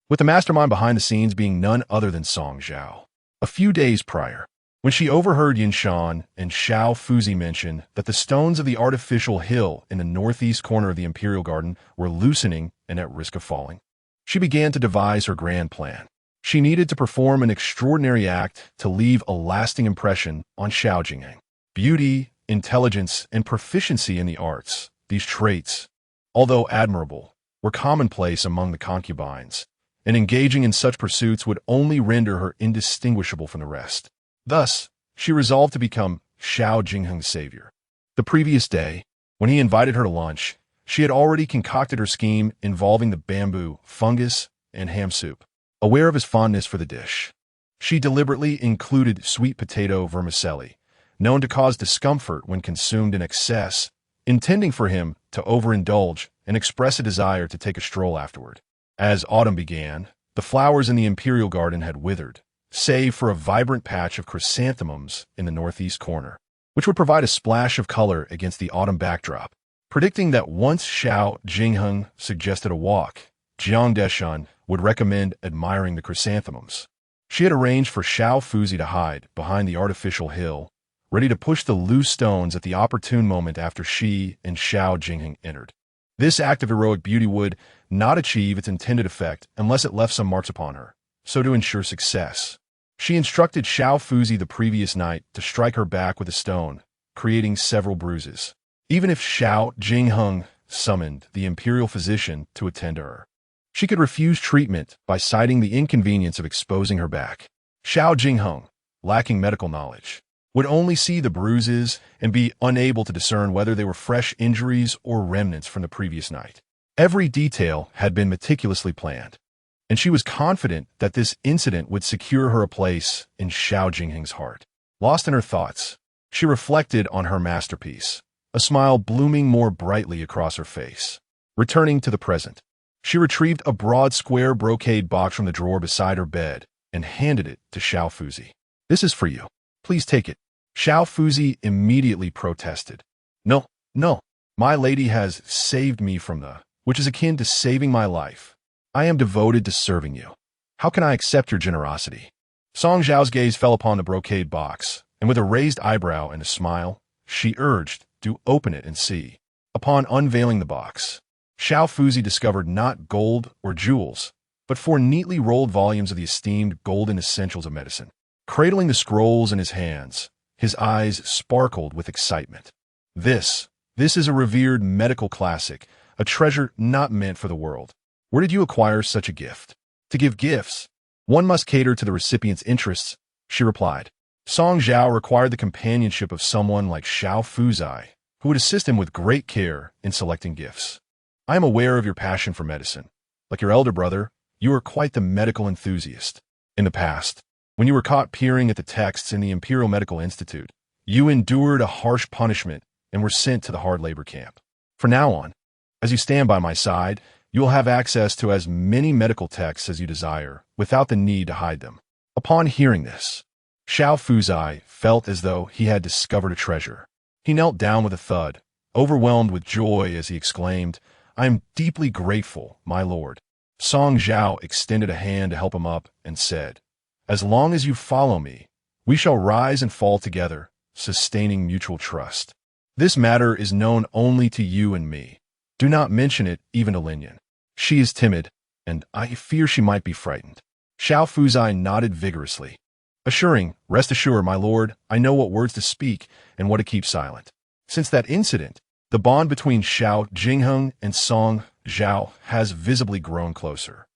with the mastermind behind the scenes being none other than Song Zhao. A few days prior, when she overheard Yin Shan and Xiao Fuzi mention that the stones of the artificial hill in the northeast corner of the Imperial Garden were loosening and at risk of falling, she began to devise her grand plan. She needed to perform an extraordinary act to leave a lasting impression on Xiao Jingyang. Beauty, intelligence, and proficiency in the arts, these traits, although admirable, were commonplace among the concubines, and engaging in such pursuits would only render her indistinguishable from the rest. Thus, she resolved to become Xiao Jingheng's savior. The previous day, when he invited her to lunch, she had already concocted her scheme involving the bamboo, fungus, and ham soup. Aware of his fondness for the dish, she deliberately included sweet potato vermicelli, known to cause discomfort when consumed in excess, intending for him to overindulge and express a desire to take a stroll afterward. As autumn began, the flowers in the Imperial Garden had withered, save for a vibrant patch of chrysanthemums in the northeast corner, which would provide a splash of color against the autumn backdrop. Predicting that once Xiao Jingheng suggested a walk, Jiang Deshan would recommend admiring the chrysanthemums. She had arranged for Xiao Fuzi to hide behind the artificial hill, ready to push the loose stones at the opportune moment after she and Xiao Jingheng entered. This act of heroic beauty would not achieve its intended effect unless it left some marks upon her. So to ensure success, she instructed Xiao Fuzi the previous night to strike her back with a stone, creating several bruises. Even if Xiao Jingheng summoned the imperial physician to attend to her, she could refuse treatment by citing the inconvenience of exposing her back. Xiao Jingheng, lacking medical knowledge, would only see the bruises and be unable to discern whether they were fresh injuries or remnants from the previous night. Every detail had been meticulously planned, and she was confident that this incident would secure her a place in Xiao Jingheng's heart. Lost in her thoughts, she reflected on her masterpiece, a smile blooming more brightly across her face. Returning to the present, she retrieved a broad square brocade box from the drawer beside her bed and handed it to Xiao Fuzi. "This is for you. Please take it." Xiao Fuzi immediately protested. No, my lady has saved me from which is akin to saving my life. I am devoted to serving you. How can I accept your generosity?" Song Zhao's gaze fell upon the brocade box, and with a raised eyebrow and a smile, she urged, "Do open it and see." Upon unveiling the box, Xiao Fuzi discovered not gold or jewels, but 4 neatly rolled volumes of the esteemed golden essentials of medicine. Cradling the scrolls in his hands, his eyes sparkled with excitement. This is a revered medical classic, a treasure not meant for the world. Where did you acquire such a gift? To give gifts, one must cater to the recipient's interests, she replied. Song Zhao required the companionship of someone like Xiao Fuzai, who would assist him with great care in selecting gifts. I am aware of your passion for medicine. Like your elder brother, you are quite the medical enthusiast. In the past, when you were caught peering at the texts in the Imperial Medical Institute, you endured a harsh punishment and were sent to the hard labor camp. From now on, as you stand by my side, you will have access to as many medical texts as you desire, without the need to hide them. Upon hearing this, Xiao Fuzai felt as though he had discovered a treasure. He knelt down with a thud, overwhelmed with joy as he exclaimed, I am deeply grateful, my lord. Song Zhao extended a hand to help him up and said, As long as you follow me, we shall rise and fall together, sustaining mutual trust. This matter is known only to you and me. Do not mention it even to Linyan. She is timid, and I fear she might be frightened. Xiao Fuzai nodded vigorously, assuring, Rest assured, my lord, I know what words to speak and what to keep silent. Since that incident, the bond between Xiao Jingheng and Song Zhao has visibly grown closer.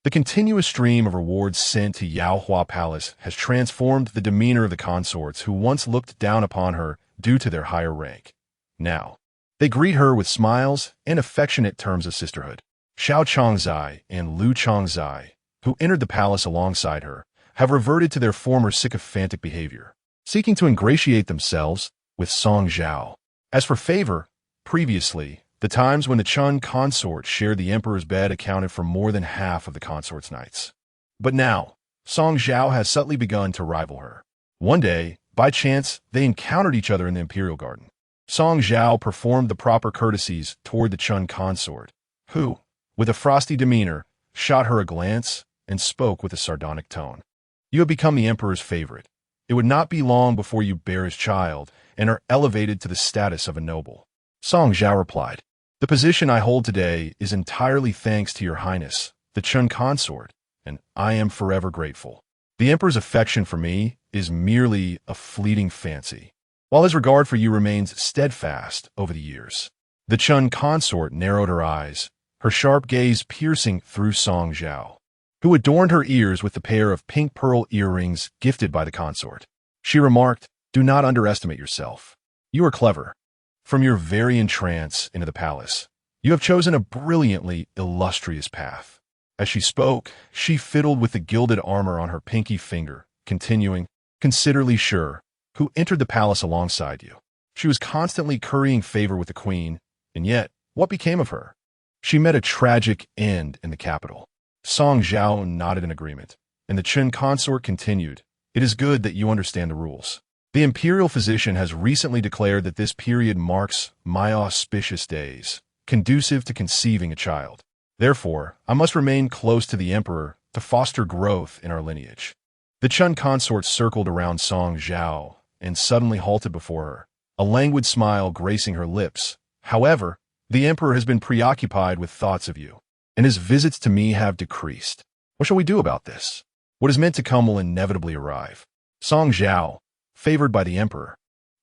The continuous stream of rewards sent to Yaohua Palace has transformed the demeanor of the consorts who once looked down upon her due to their higher rank. Now, they greet her with smiles and affectionate terms of sisterhood. Xiao Chongzai and Lu Chongzai, who entered the palace alongside her, have reverted to their former sycophantic behavior, seeking to ingratiate themselves with Song Zhao. As for favor, previously, the times when the Chun consort shared the emperor's bed accounted for more than half of the consort's nights. But now, Song Zhao has subtly begun to rival her. One day, by chance, they encountered each other in the imperial garden. Song Zhao performed the proper courtesies toward the Chun consort, who, with a frosty demeanor, shot her a glance and spoke with a sardonic tone. You have become the emperor's favorite. It would not be long before you bear his child and are elevated to the status of a noble. Song Zhao replied, The position I hold today is entirely thanks to your highness, the Chun consort, and I am forever grateful. The emperor's affection for me is merely a fleeting fancy, while his regard for you remains steadfast over the years. The Chun consort narrowed her eyes, her sharp gaze piercing through Song Zhao, who adorned her ears with the pair of pink pearl earrings gifted by the consort. She remarked, Do not underestimate yourself. You are clever. From your very entrance into the palace, you have chosen a brilliantly illustrious path. As she spoke, she fiddled with the gilded armor on her pinky finger, continuing, Consider Li Shi, who entered the palace alongside you. She was constantly currying favor with the queen, and yet, what became of her? She met a tragic end in the capital. Song Zhao nodded in agreement, and the Chun consort continued, It is good that you understand the rules. The imperial physician has recently declared that this period marks my auspicious days, conducive to conceiving a child. Therefore, I must remain close to the emperor to foster growth in our lineage. The Chun consort circled around Song Zhao and suddenly halted before her, a languid smile gracing her lips. However, the emperor has been preoccupied with thoughts of you, and his visits to me have decreased. What shall we do about this? What is meant to come will inevitably arrive. Song Zhao, favored by the emperor,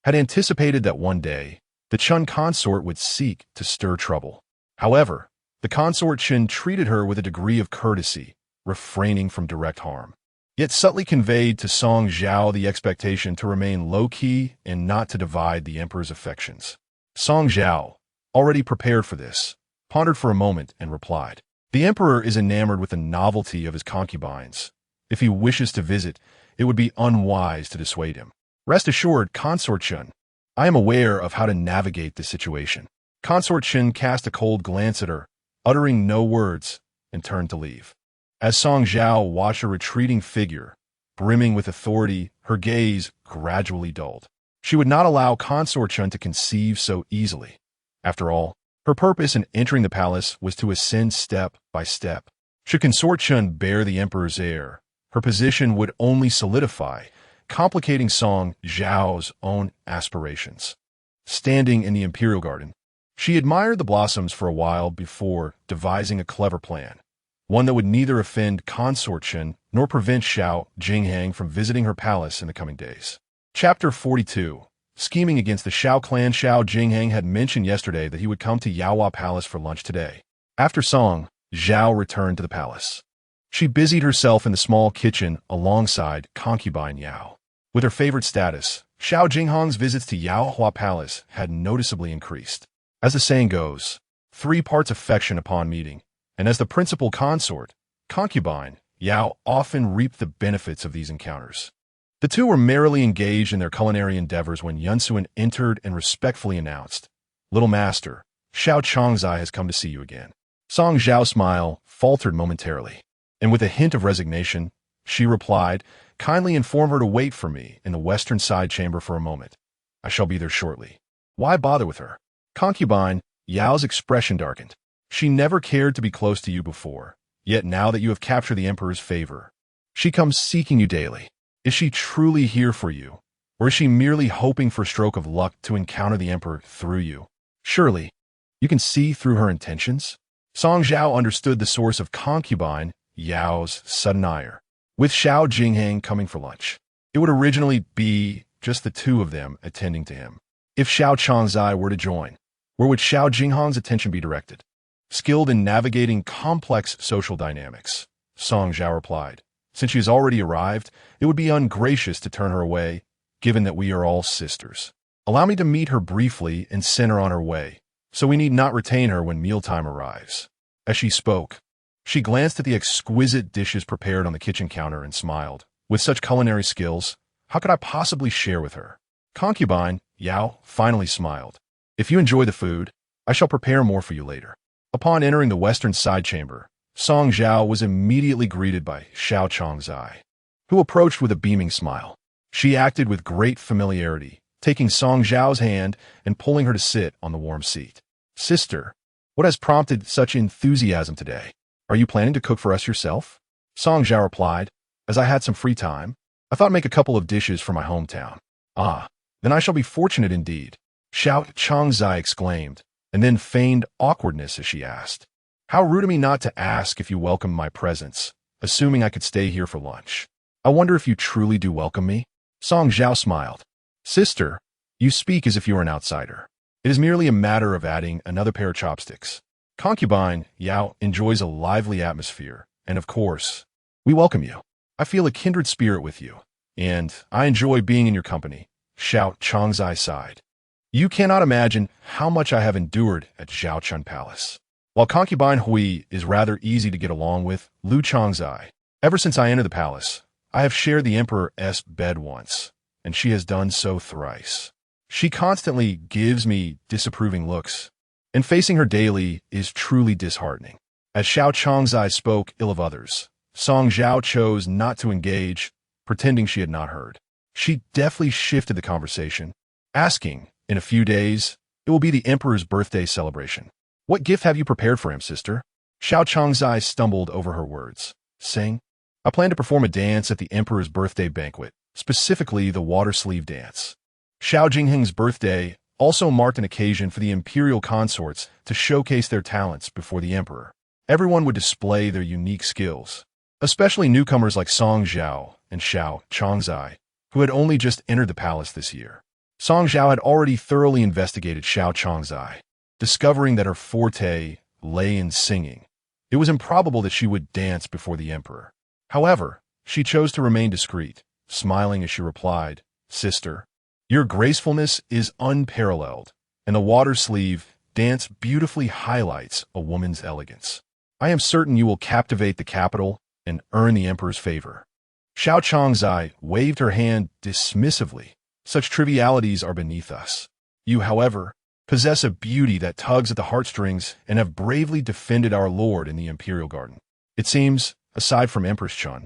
had anticipated that one day the Chun consort would seek to stir trouble. However, the consort Chun treated her with a degree of courtesy, refraining from direct harm, yet subtly conveyed to Song Zhao the expectation to remain low-key and not to divide the emperor's affections. Song Zhao, already prepared for this, pondered for a moment and replied, The emperor is enamored with the novelty of his concubines. If he wishes to visit, it would be unwise to dissuade him. Rest assured, Consort Chun, I am aware of how to navigate this situation. Consort Chun cast a cold glance at her, uttering no words, and turned to leave. As Song Zhao watched her retreating figure, brimming with authority, her gaze gradually dulled. She would not allow Consort Chun to conceive so easily. After all, her purpose in entering the palace was to ascend step by step. Should Consort Chun bear the emperor's heir, her position would only solidify, complicating Song Zhao's own aspirations. Standing in the imperial garden, she admired the blossoms for a while before devising a clever plan. one that would neither offend Consort nor prevent Zhao Jinghang from visiting her palace in the coming days. Chapter 42. Scheming against the Zhao clan. Zhao Jinghang had mentioned yesterday that he would come to Yaohua Palace for lunch today. After song, Zhao returned to the palace. She busied herself in the small kitchen alongside concubine Yao. With her favorite status, Zhao Jinghang's visits to Yaohua Palace had noticeably increased. As the saying goes, 3 parts affection upon meeting, and as the principal consort, concubine, Yao often reaped the benefits of these encounters. The two were merrily engaged in their culinary endeavors when Yunsuan entered and respectfully announced, "Little master, Xiao Changzai has come to see you again." Song Zhao's smile faltered momentarily, and with a hint of resignation, she replied, "Kindly inform her to wait for me in the western side chamber for a moment. I shall be there shortly." Why bother with her? Concubine, Yao's expression darkened. She never cared to be close to you before, yet now that you have captured the emperor's favor, she comes seeking you daily. Is she truly here for you, or is she merely hoping for a stroke of luck to encounter the emperor through you? Surely, you can see through her intentions? Song Zhao understood the source of concubine Yao's sudden ire. With Zhao Jinghang coming for lunch, it would originally be just the two of them attending to him. If Xiao Changzai were to join, where would Zhao Jinghang's attention be directed? Skilled in navigating complex social dynamics, Song Zhao replied, "Since she has already arrived, it would be ungracious to turn her away, given that we are all sisters. Allow me to meet her briefly and send her on her way, so we need not retain her when mealtime arrives." As she spoke, she glanced at the exquisite dishes prepared on the kitchen counter and smiled. With such culinary skills, how could I possibly share with her? Concubine, Yao, finally smiled. "If you enjoy the food, I shall prepare more for you later." Upon entering the western side chamber, Song Zhao was immediately greeted by Xiao Changzai, who approached with a beaming smile. She acted with great familiarity, taking Song Zhao's hand and pulling her to sit on the warm seat. "Sister, what has prompted such enthusiasm today? Are you planning to cook for us yourself?" Song Zhao replied, "As I had some free time, I thought make a couple of dishes for my hometown." "Ah, then I shall be fortunate indeed," Xiao Changzai exclaimed, and then feigned awkwardness as she asked, "How rude of me not to ask if you welcome my presence, assuming I could stay here for lunch. I wonder if you truly do welcome me?" Song Zhao smiled. "Sister, you speak as if you were an outsider. It is merely a matter of adding another pair of chopsticks. Concubine, Yao enjoys a lively atmosphere, and of course, we welcome you. I feel a kindred spirit with you, and I enjoy being in your company," Xiao Changzai sighed. "You cannot imagine how much I have endured at Zhaochun Palace. While concubine Hui is rather easy to get along with, Lu Changzai, ever since I entered the palace, I have shared the emperor's bed once, and she has done so thrice. She constantly gives me disapproving looks, and facing her daily is truly disheartening." As Xiao Changzai spoke ill of others, Song Zhao chose not to engage, pretending she had not heard. She deftly shifted the conversation, asking, "In a few days, it will be the emperor's birthday celebration. What gift have you prepared for him, sister?" Xiao Changzai stumbled over her words, saying, "I plan to perform a dance at the emperor's birthday banquet, specifically the water sleeve dance." Xiao Jingheng's birthday also marked an occasion for the imperial consorts to showcase their talents before the emperor. Everyone would display their unique skills, especially newcomers like Song Zhao and Xiao Changzai, who had only just entered the palace this year. Song Zhao had already thoroughly investigated Xiao Changzai, discovering that her forte lay in singing. It was improbable that she would dance before the emperor. However, she chose to remain discreet, smiling as she replied, "Sister, your gracefulness is unparalleled, and the water sleeve dance beautifully highlights a woman's elegance. I am certain you will captivate the capital and earn the emperor's favor." Xiao Changzai waved her hand dismissively. "Such trivialities are beneath us. You, however, possess a beauty that tugs at the heartstrings and have bravely defended our lord in the imperial garden. It seems, aside from Empress Chun,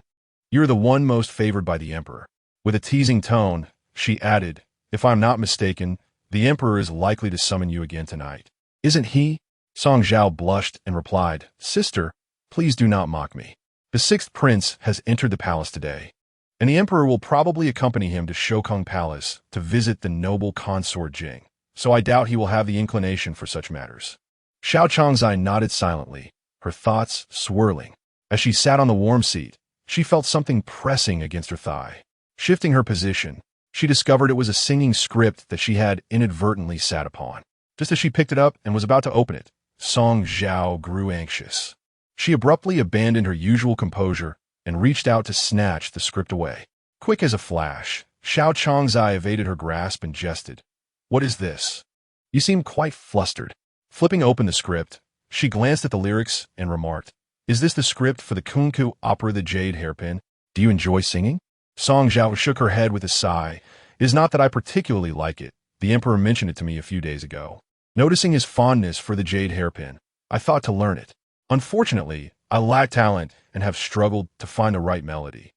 you're the one most favored by the emperor." With a teasing tone, she added, "If I'm not mistaken, the emperor is likely to summon you again tonight. Isn't he?" Song Zhao blushed and replied, "Sister, please do not mock me. The 6th prince has entered the palace today, and the emperor will probably accompany him to Shokong Palace to visit the noble consort Jing, so I doubt he will have the inclination for such matters." Xiao Changzai nodded silently, her thoughts swirling. As she sat on the warm seat, she felt something pressing against her thigh. Shifting her position, she discovered it was a singing script that she had inadvertently sat upon. Just as she picked it up and was about to open it, Song Zhao grew anxious. She abruptly abandoned her usual composure and reached out to snatch the script away. Quick as a flash, Xiao Changzai evaded her grasp and jested. "What is this? You seem quite flustered." Flipping open the script, she glanced at the lyrics and remarked, "Is this the script for the Kunku opera The Jade Hairpin? Do you enjoy singing?" Song Zhao shook her head with a sigh. "It is not that I particularly like it. The emperor mentioned it to me a few days ago. Noticing his fondness for the jade hairpin, I thought to learn it. Unfortunately, I lack talent and have struggled to find the right melody."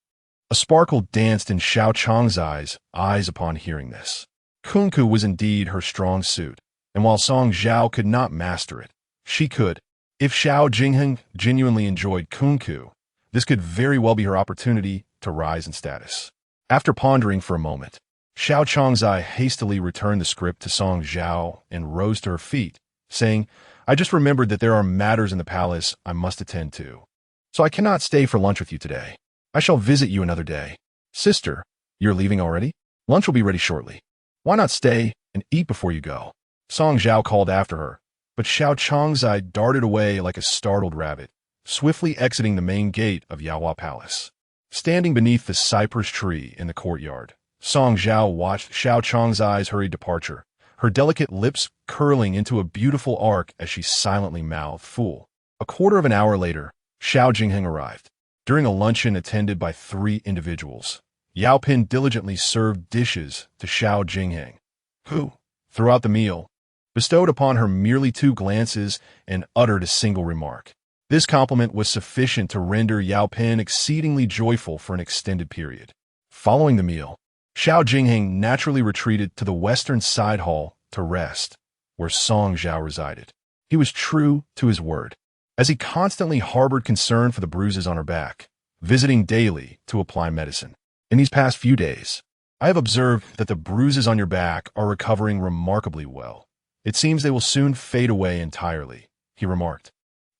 A sparkle danced in Xiao Changzai's eyes upon hearing this. Kunku was indeed her strong suit, and while Song Zhao could not master it, she could. If Xiao Jingheng genuinely enjoyed Kunku, this could very well be her opportunity to rise in status. After pondering for a moment, Xiao Changzai hastily returned the script to Song Zhao and rose to her feet, saying, "I just remembered that there are matters in the palace I must attend to, so I cannot stay for lunch with you today. I shall visit you another day." "Sister, you're leaving already? Lunch will be ready shortly. Why not stay and eat before you go?" Song Zhao called after her, but Xiao Changzai darted away like a startled rabbit, swiftly exiting the main gate of Yaohua Palace. Standing beneath the cypress tree in the courtyard, Song Zhao watched Xiao Changzai's hurried departure, her delicate lips curling into a beautiful arc as she silently mouthed, "Fool." A quarter of an hour later, Xiao Jingheng arrived. During a luncheon attended by 3 individuals, Yao Pin diligently served dishes to Xiao Jingheng, who, throughout the meal, bestowed upon her merely 2 glances and uttered a single remark. This compliment was sufficient to render Yao Pin exceedingly joyful for an extended period. Following the meal, Xiao Jingheng naturally retreated to the western side hall to rest, where Song Zhao resided. He was true to his word, as he constantly harbored concern for the bruises on her back, visiting daily to apply medicine. "In these past few days, I have observed that the bruises on your back are recovering remarkably well. It seems they will soon fade away entirely," he remarked.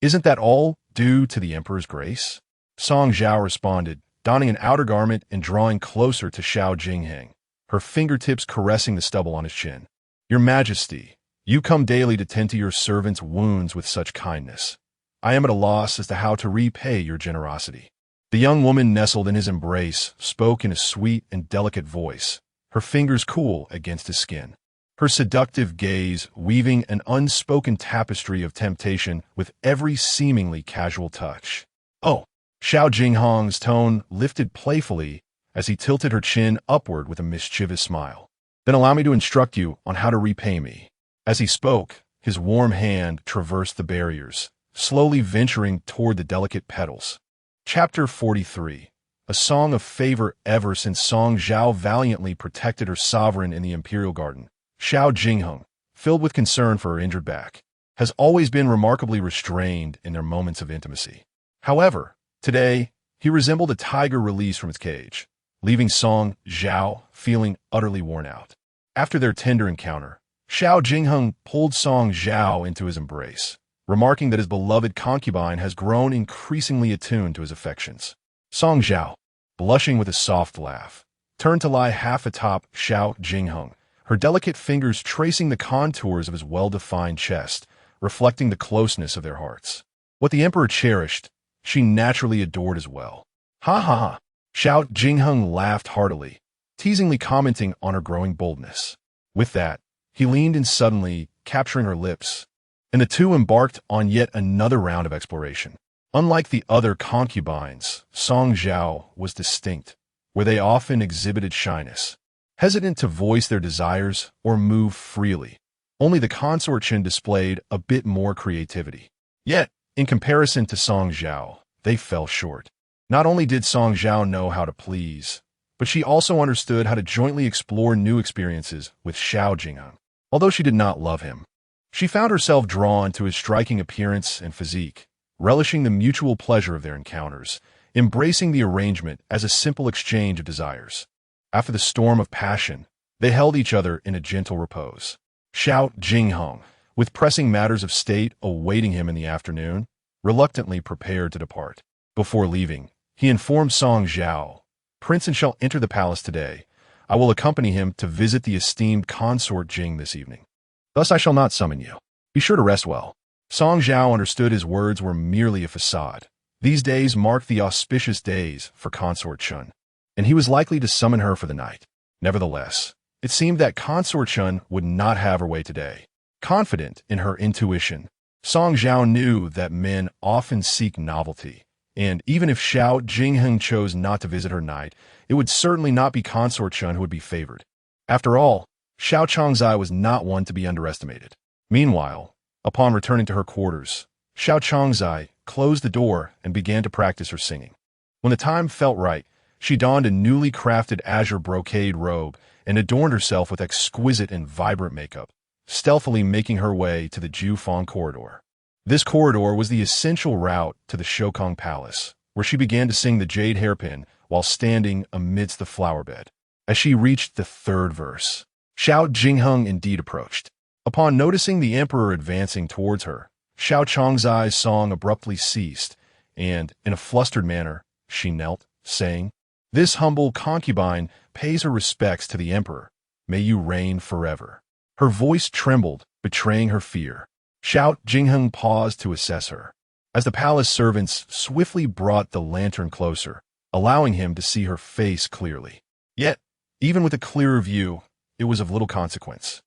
"Isn't that all due to the emperor's grace?" Song Zhao responded, donning an outer garment and drawing closer to Xiao Jingheng, her fingertips caressing the stubble on his chin. "Your Majesty, you come daily to tend to your servant's wounds with such kindness. I am at a loss as to how to repay your generosity." The young woman nestled in his embrace spoke in a sweet and delicate voice, her fingers cool against his skin. Her seductive gaze weaving an unspoken tapestry of temptation with every seemingly casual touch. "Oh," Xiao Jingheng's tone lifted playfully as he tilted her chin upward with a mischievous smile. "Then allow me to instruct you on how to repay me." As he spoke, his warm hand traversed the barriers, slowly venturing toward the delicate petals. Chapter 43. A song of favor. Ever since Song Zhao valiantly protected her sovereign in the imperial garden, Xiao Jingheng, filled with concern for her injured back, has always been remarkably restrained in their moments of intimacy. However, today, he resembled a tiger released from its cage, leaving Song Zhao feeling utterly worn out. After their tender encounter, Xiao Jingheng pulled Song Zhao into his embrace, remarking that his beloved concubine has grown increasingly attuned to his affections. Song Zhao, blushing with a soft laugh, turned to lie half atop Xiao Jingheng, her delicate fingers tracing the contours of his well-defined chest, reflecting the closeness of their hearts. What the emperor cherished, she naturally adored as well. "Ha ha ha!" Xiao Jingheng laughed heartily, teasingly commenting on her growing boldness. With that, he leaned in suddenly, capturing her lips, and the two embarked on yet another round of exploration. Unlike the other concubines, Song Zhao was distinct, where they often exhibited shyness, hesitant to voice their desires or move freely. Only the consort Chen displayed a bit more creativity. Yet, in comparison to Song Zhao, they fell short. Not only did Song Zhao know how to please, but she also understood how to jointly explore new experiences with Xiao Jingheng. Although she did not love him, she found herself drawn to his striking appearance and physique, relishing the mutual pleasure of their encounters, embracing the arrangement as a simple exchange of desires. After the storm of passion, they held each other in a gentle repose. Xiao Jingheng, with pressing matters of state awaiting him in the afternoon, reluctantly prepared to depart. Before leaving, he informed Song Zhao, "Prince shall enter the palace today. I will accompany him to visit the esteemed consort Jing this evening. Thus I shall not summon you. Be sure to rest well." Song Zhao understood his words were merely a facade. These days marked the auspicious days for Consort Chun, and he was likely to summon her for the night. Nevertheless, it seemed that Consort Chun would not have her way today. Confident in her intuition, Song Zhao knew that men often seek novelty, and even if Xiao Jingheng chose not to visit her night, it would certainly not be Consort Chun who would be favored. After all, Xiao Changzai was not one to be underestimated. Meanwhile, upon returning to her quarters, Xiao Changzai closed the door and began to practice her singing. When the time felt right, she donned a newly crafted azure brocade robe and adorned herself with exquisite and vibrant makeup, stealthily making her way to the Jufang corridor. This corridor was the essential route to the Shokong Palace, where she began to sing the Jade Hairpin while standing amidst the flower bed. As she reached the third verse, Xiao Jingheng indeed approached. Upon noticing the emperor advancing towards her, Xiao Changzai's song abruptly ceased, and, in a flustered manner, she knelt, saying, "This humble concubine pays her respects to the emperor. May you reign forever." Her voice trembled, betraying her fear. Xiao Jingheng paused to assess her, as the palace servants swiftly brought the lantern closer, allowing him to see her face clearly. Yet, even with a clearer view, it was of little consequence,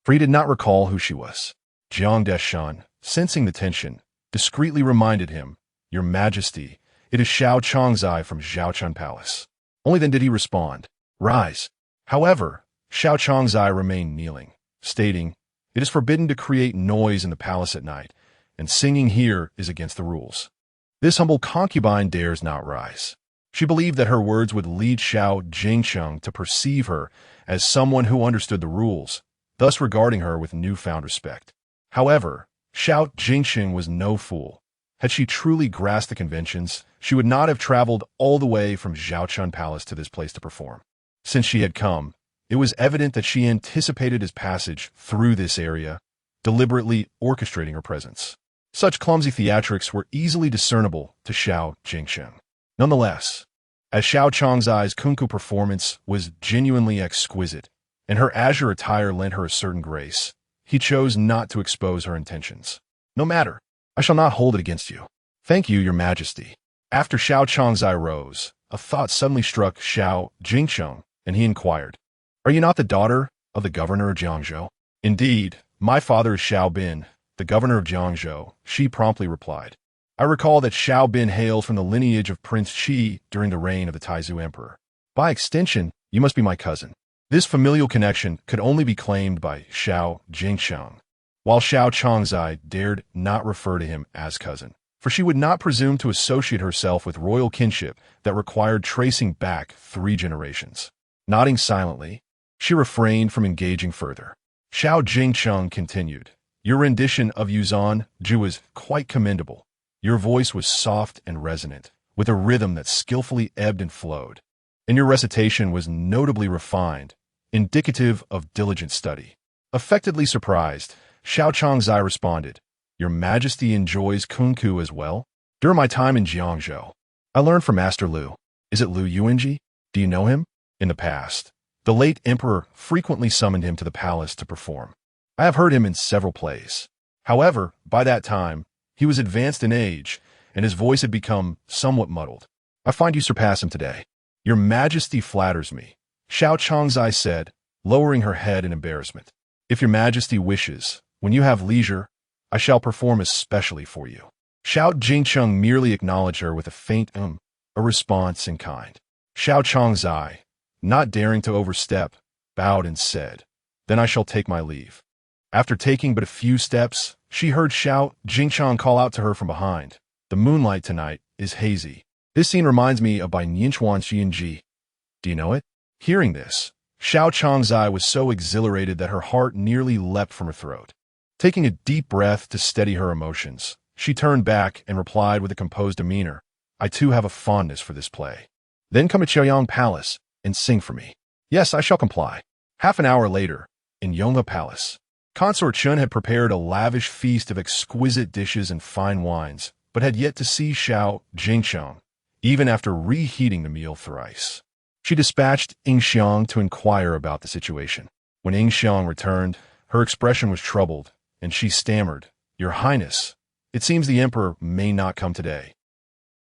for he did not recall who she was. Jiang Deshan, sensing the tension, discreetly reminded him, "Your Majesty, it is Xiao Changzai from Zhaochun Palace." Only then did he respond, "Rise." However, Xiao Changzai remained kneeling, stating, "It is forbidden to create noise in the palace at night, and singing here is against the rules." This humble concubine dares not rise. She believed that her words would lead Xiao Jingcheng to perceive her as someone who understood the rules, thus regarding her with newfound respect. However, Xiao Jingcheng was no fool. Had she truly grasped the conventions, she would not have traveled all the way from Zhaochun Palace to this place to perform. Since she had come, it was evident that she anticipated his passage through this area, deliberately orchestrating her presence. Such clumsy theatrics were easily discernible to Xiao Jingcheng. Nonetheless, as Xiao Changzai's kunku performance was genuinely exquisite, and her azure attire lent her a certain grace, he chose not to expose her intentions. "No matter, I shall not hold it against you. Thank you, Your Majesty." After Xiao Changzai rose, a thought suddenly struck Xiao Jingcheng, and he inquired, "Are you not the daughter of the governor of Jiangzhou?" "Indeed, my father is Xiao Bin, the governor of Jiangzhou," she promptly replied. "I recall that Xiao Bin hailed from the lineage of Prince Qi during the reign of the Taizu Emperor. By extension, you must be my cousin." This familial connection could only be claimed by Xiao Jingcheng, while Xiao Changzai dared not refer to him as cousin, for she would not presume to associate herself with royal kinship that required tracing back 3 generations. Nodding silently, she refrained from engaging further. Xiao Jingcheng continued, "Your rendition of Yuzan Ju is quite commendable. Your voice was soft and resonant, with a rhythm that skillfully ebbed and flowed, and your recitation was notably refined, indicative of diligent study." Affectedly surprised, Xiao Changzai responded, "Your Majesty enjoys kunku as well?" "During my time in Jiangzhou, I learned from Master Liu. Is it Liu Yuanji? Do you know him?" In the past, the late emperor frequently summoned him to the palace to perform. I have heard him in several plays. However, by that time, he was advanced in age, and his voice had become somewhat muddled. "I find you surpass him today." "Your Majesty flatters me," Xiao Changzai said, lowering her head in embarrassment. "If your Majesty wishes, when you have leisure, I shall perform especially for you." Xiao Jingcheng merely acknowledged her with a faint a response in kind. Xiao Changzai, not daring to overstep, bowed and said, "Then I shall take my leave." After taking but a few steps, she heard Xiao Jingcheng call out to her from behind, "The moonlight tonight is hazy. This scene reminds me of Bai Nianchuan's Jianji. Do you know it?" Hearing this, Xiao Changzai was so exhilarated that her heart nearly leapt from her throat. Taking a deep breath to steady her emotions, she turned back and replied with a composed demeanor, "I too have a fondness for this play. Then come to Chaoyang Palace and sing for me." "Yes, I shall comply." Half an hour later, in Yonghe Palace, Consort Chun had prepared a lavish feast of exquisite dishes and fine wines, but had yet to see Zhao Jingxiang, even after reheating the meal thrice. She dispatched Ying Xiang to inquire about the situation. When Ying Xiang returned, her expression was troubled, and she stammered, "Your Highness, it seems the Emperor may not come today."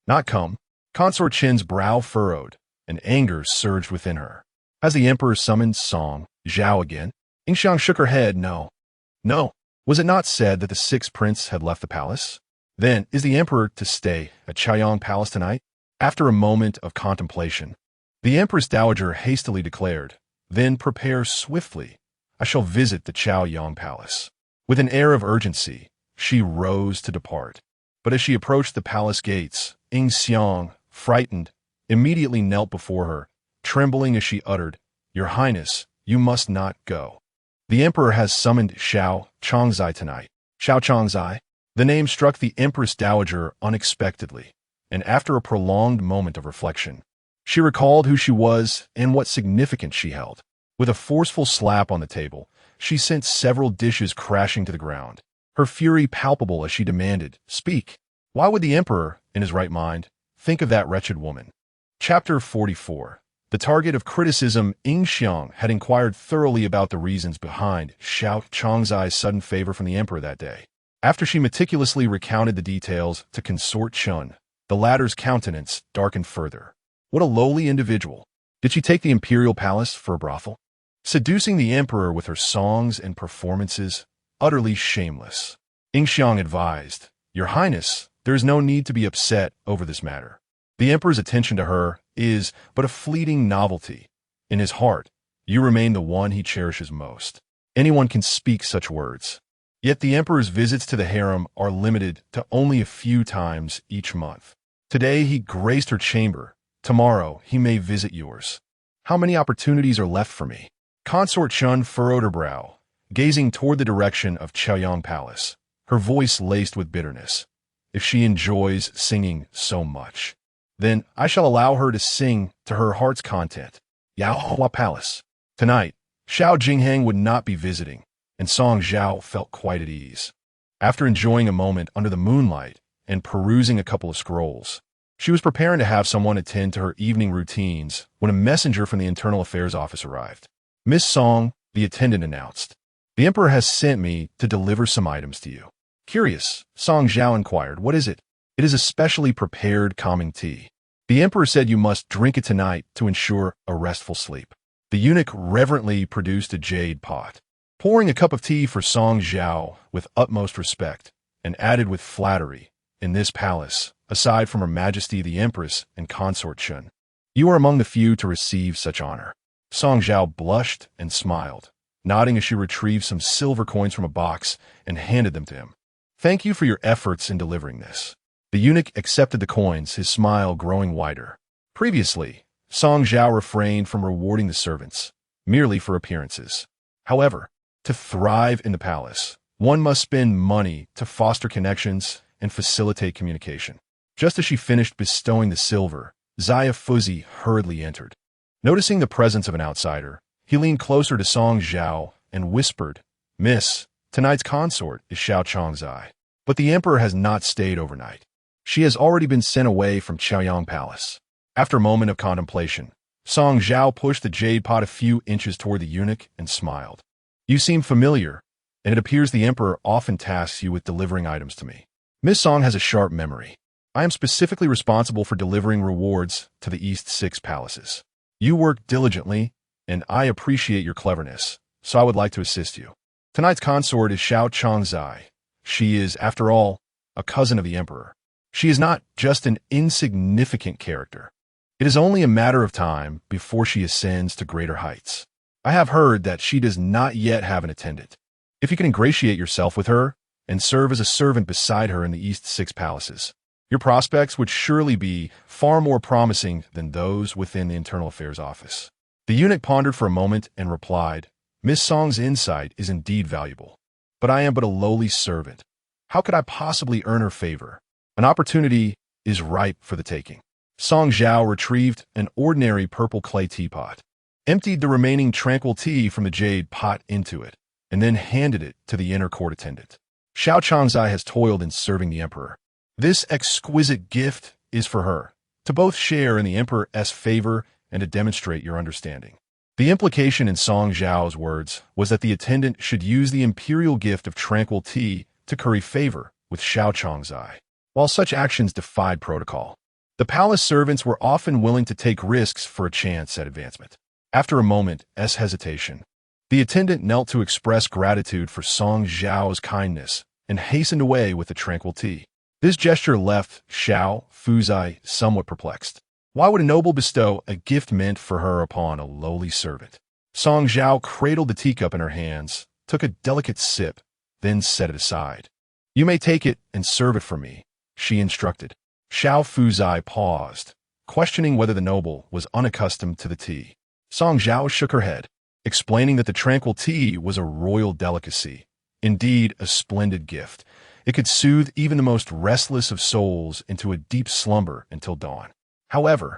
"Not come?" Consort Qin's brow furrowed, and anger surged within her. Has the Emperor summoned Song Zhao again? Ying Xiang shook her head. No. No. Was it not said that the sixth prince had left the palace? Then, is the Emperor to stay at Chaoyang Palace tonight? After a moment of contemplation, the Empress Dowager hastily declared, "Then prepare swiftly. I shall visit the Chaoyang Palace." With an air of urgency, she rose to depart. But as she approached the palace gates, Ying Xiang, frightened, immediately knelt before her, trembling as she uttered, "Your Highness, you must not go. The Emperor has summoned Zhao Chongzai tonight." Zhao Chongzai? The name struck the Empress Dowager unexpectedly, and after a prolonged moment of reflection, she recalled who she was and what significance she held. With a forceful slap on the table, she sent several dishes crashing to the ground, her fury palpable as she demanded, "Speak. Why would the Emperor, in his right mind, think of that wretched woman?" Chapter 44. The target of criticism. Ying Xiang had inquired thoroughly about the reasons behind Zhao Chongzai's sudden favor from the Emperor that day. After she meticulously recounted the details to Consort Chun, the latter's countenance darkened further. What a lowly individual. Did she take the imperial palace for a brothel? Seducing the Emperor with her songs and performances, utterly shameless. Ying Xiang advised, "Your Highness, there is no need to be upset over this matter. The Emperor's attention to her is but a fleeting novelty. In his heart, you remain the one he cherishes most." Anyone can speak such words. Yet the Emperor's visits to the harem are limited to only a few times each month. Today he graced her chamber. Tomorrow he may visit yours. How many opportunities are left for me? Consort Chun furrowed her brow, gazing toward the direction of Chaoyang Palace, her voice laced with bitterness. If she enjoys singing so much, then I shall allow her to sing to her heart's content. Yaohua Palace. Tonight, Zhao Jinghang would not be visiting, and Song Zhao felt quite at ease. After enjoying a moment under the moonlight and perusing a couple of scrolls, she was preparing to have someone attend to her evening routines when a messenger from the Internal Affairs Office arrived. "Miss Song," the attendant announced, "the Emperor has sent me to deliver some items to you." Curious, Song Zhao inquired, "What is it?" "It is a specially prepared calming tea. The Emperor said you must drink it tonight to ensure a restful sleep." The eunuch reverently produced a jade pot, pouring a cup of tea for Song Zhao with utmost respect, and added with flattery, "In this palace, aside from Her Majesty the Empress and Consort Chun, you are among the few to receive such honor." Song Zhao blushed and smiled, nodding as she retrieved some silver coins from a box and handed them to him. "Thank you for your efforts in delivering this." The eunuch accepted the coins, his smile growing wider. Previously, Song Zhao refrained from rewarding the servants, merely for appearances. However, to thrive in the palace, one must spend money to foster connections and facilitate communication. Just as she finished bestowing the silver, Zaya Fuzzy hurriedly entered. Noticing the presence of an outsider, he leaned closer to Song Zhao and whispered, "Miss, tonight's consort is Zhao Chongzai, but the Emperor has not stayed overnight. She has already been sent away from Chaoyang Palace." After a moment of contemplation, Song Zhao pushed the jade pot a few inches toward the eunuch and smiled. "You seem familiar, and it appears the Emperor often tasks you with delivering items to me." Miss Song has a sharp memory. "I am specifically responsible for delivering rewards to the East Six palaces. You work diligently, and I appreciate your cleverness, so I would like to assist you. Tonight's consort is Zhao Chongzai. She is, after all, a cousin of the Emperor. She is not just an insignificant character. It is only a matter of time before she ascends to greater heights. I have heard that she does not yet have an attendant. If you can ingratiate yourself with her and serve as a servant beside her in the East Six palaces, your prospects would surely be far more promising than those within the Internal Affairs Office." The eunuch pondered for a moment and replied, "Miss Song's insight is indeed valuable, but I am but a lowly servant. How could I possibly earn her favor? An opportunity is ripe for the taking." Song Zhao retrieved an ordinary purple clay teapot, emptied the remaining tranquil tea from the jade pot into it, and then handed it to the inner court attendant. "Zhao Chongzai has toiled in serving the Emperor. This exquisite gift is for her, to both share in the emperor's favor and to demonstrate your understanding. The implication in Song Zhao's words was that the attendant should use the imperial gift of tranquil tea to curry favor with Xiao Chongzai. While such actions defied protocol, the palace servants were often willing to take risks for a chance at advancement. After a moment's hesitation, the attendant knelt to express gratitude for Song Zhao's kindness and hastened away with the tranquil tea. This gesture left Xiao Fuzai somewhat perplexed. Why would a noble bestow a gift meant for her upon a lowly servant? Song Zhao cradled the teacup in her hands, took a delicate sip, then set it aside. "You may take it and serve it for me," she instructed. Xiao Fuzai paused, questioning whether the noble was unaccustomed to the tea. Song Zhao shook her head, explaining that the tranquil tea was a royal delicacy, indeed a splendid gift. It could soothe even the most restless of souls into a deep slumber until dawn. However,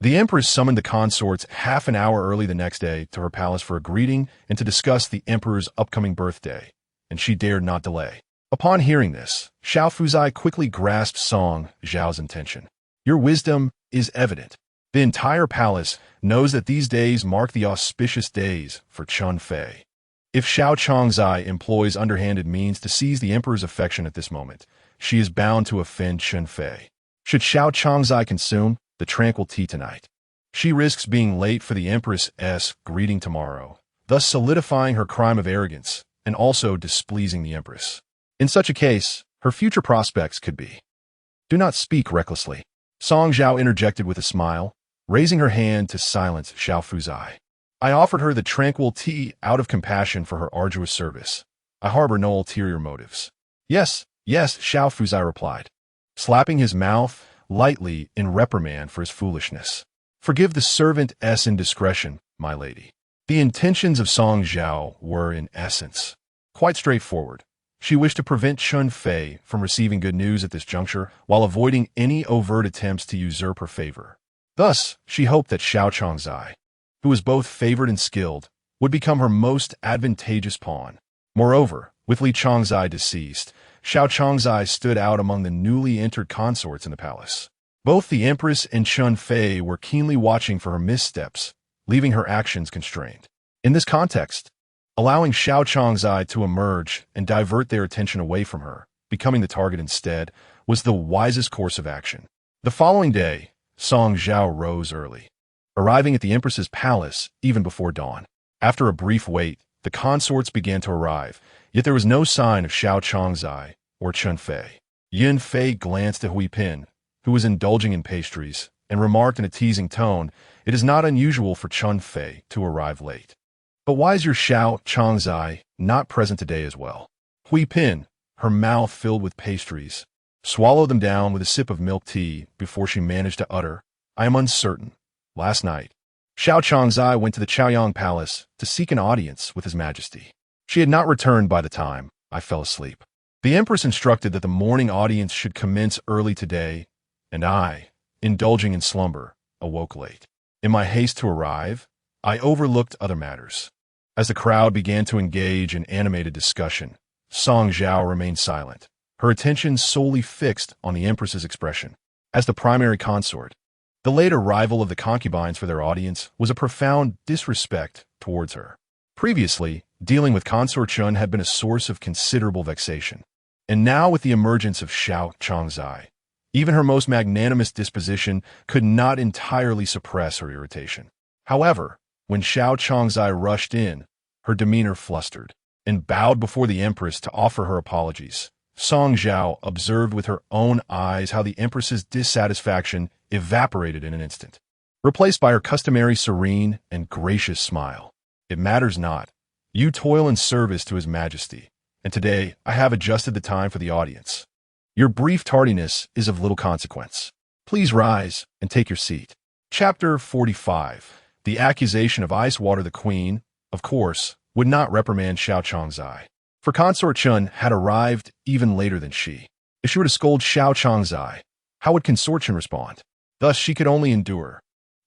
the Empress summoned the consorts half an hour early the next day to her palace for a greeting and to discuss the emperor's upcoming birthday, and she dared not delay. Upon hearing this, Xiao Fuzai quickly grasped Song Zhao's intention. "Your wisdom is evident. The entire palace knows that these days mark the auspicious days for Chun Fei. If Xiao Chongzai employs underhanded means to seize the emperor's affection at this moment, she is bound to offend Chun Fei. Should Xiao Chongzai consume the tranquil tea tonight, she risks being late for the empress's greeting tomorrow, thus solidifying her crime of arrogance and also displeasing the empress. In such a case, her future prospects could be." "Do not speak recklessly," Song Zhao interjected with a smile, raising her hand to silence Xiao Fuzai. "I offered her the tranquil tea out of compassion for her arduous service. I harbor no ulterior motives." Yes, Xiao Fuzai replied, slapping his mouth lightly in reprimand for his foolishness. "Forgive the servant's indiscretion, my lady." The intentions of Song Zhao were, in essence, quite straightforward. She wished to prevent Chun Fei from receiving good news at this juncture while avoiding any overt attempts to usurp her favor. Thus, she hoped that Xiao Chongzai, who was both favored and skilled, would become her most advantageous pawn. Moreover, with Li Chongzai deceased, Xiao Chongzai stood out among the newly entered consorts in the palace. Both the Empress and Chun Fei were keenly watching for her missteps, leaving her actions constrained. In this context, allowing Xiao Chongzai to emerge and divert their attention away from her, becoming the target instead, was the wisest course of action. The following day, Song Zhao rose early, arriving at the Empress's palace even before dawn. After a brief wait, the consorts began to arrive, yet there was no sign of Xiao Chongzai or Chun Fei. Yin Fei glanced at Hui Pin, who was indulging in pastries, and remarked in a teasing tone, "It is not unusual for Chun Fei to arrive late. But why is your Xiao Chongzai not present today as well?" Hui Pin, her mouth filled with pastries, swallowed them down with a sip of milk tea before she managed to utter, "I am uncertain. Last night, Xiao Chongzai went to the Chaoyang Palace to seek an audience with His Majesty. She had not returned by the time I fell asleep. The Empress instructed that the morning audience should commence early today, and I, indulging in slumber, awoke late. In my haste to arrive, I overlooked other matters." As the crowd began to engage in animated discussion, Song Zhao remained silent, her attention solely fixed on the Empress's expression. As the primary consort, the late arrival of the concubines for their audience was a profound disrespect towards her. Previously, dealing with Consort Chun had been a source of considerable vexation, and now with the emergence of Xiao Chongzai, even her most magnanimous disposition could not entirely suppress her irritation. However, when Xiao Chongzai rushed in, her demeanor flustered, and bowed before the Empress to offer her apologies. Song Zhao observed with her own eyes how the Empress's dissatisfaction evaporated in an instant, replaced by her customary serene and gracious smile. "It matters not. You toil in service to His Majesty, and today I have adjusted the time for the audience. Your brief tardiness is of little consequence. Please rise and take your seat." Chapter 45. The accusation of Ice Water. The Queen, of course, would not reprimand Xiao Chongzai, for Consort Chun had arrived even later than she. If she were to scold Xiao Chongzai, how would Consort Chun respond? Thus she could only endure.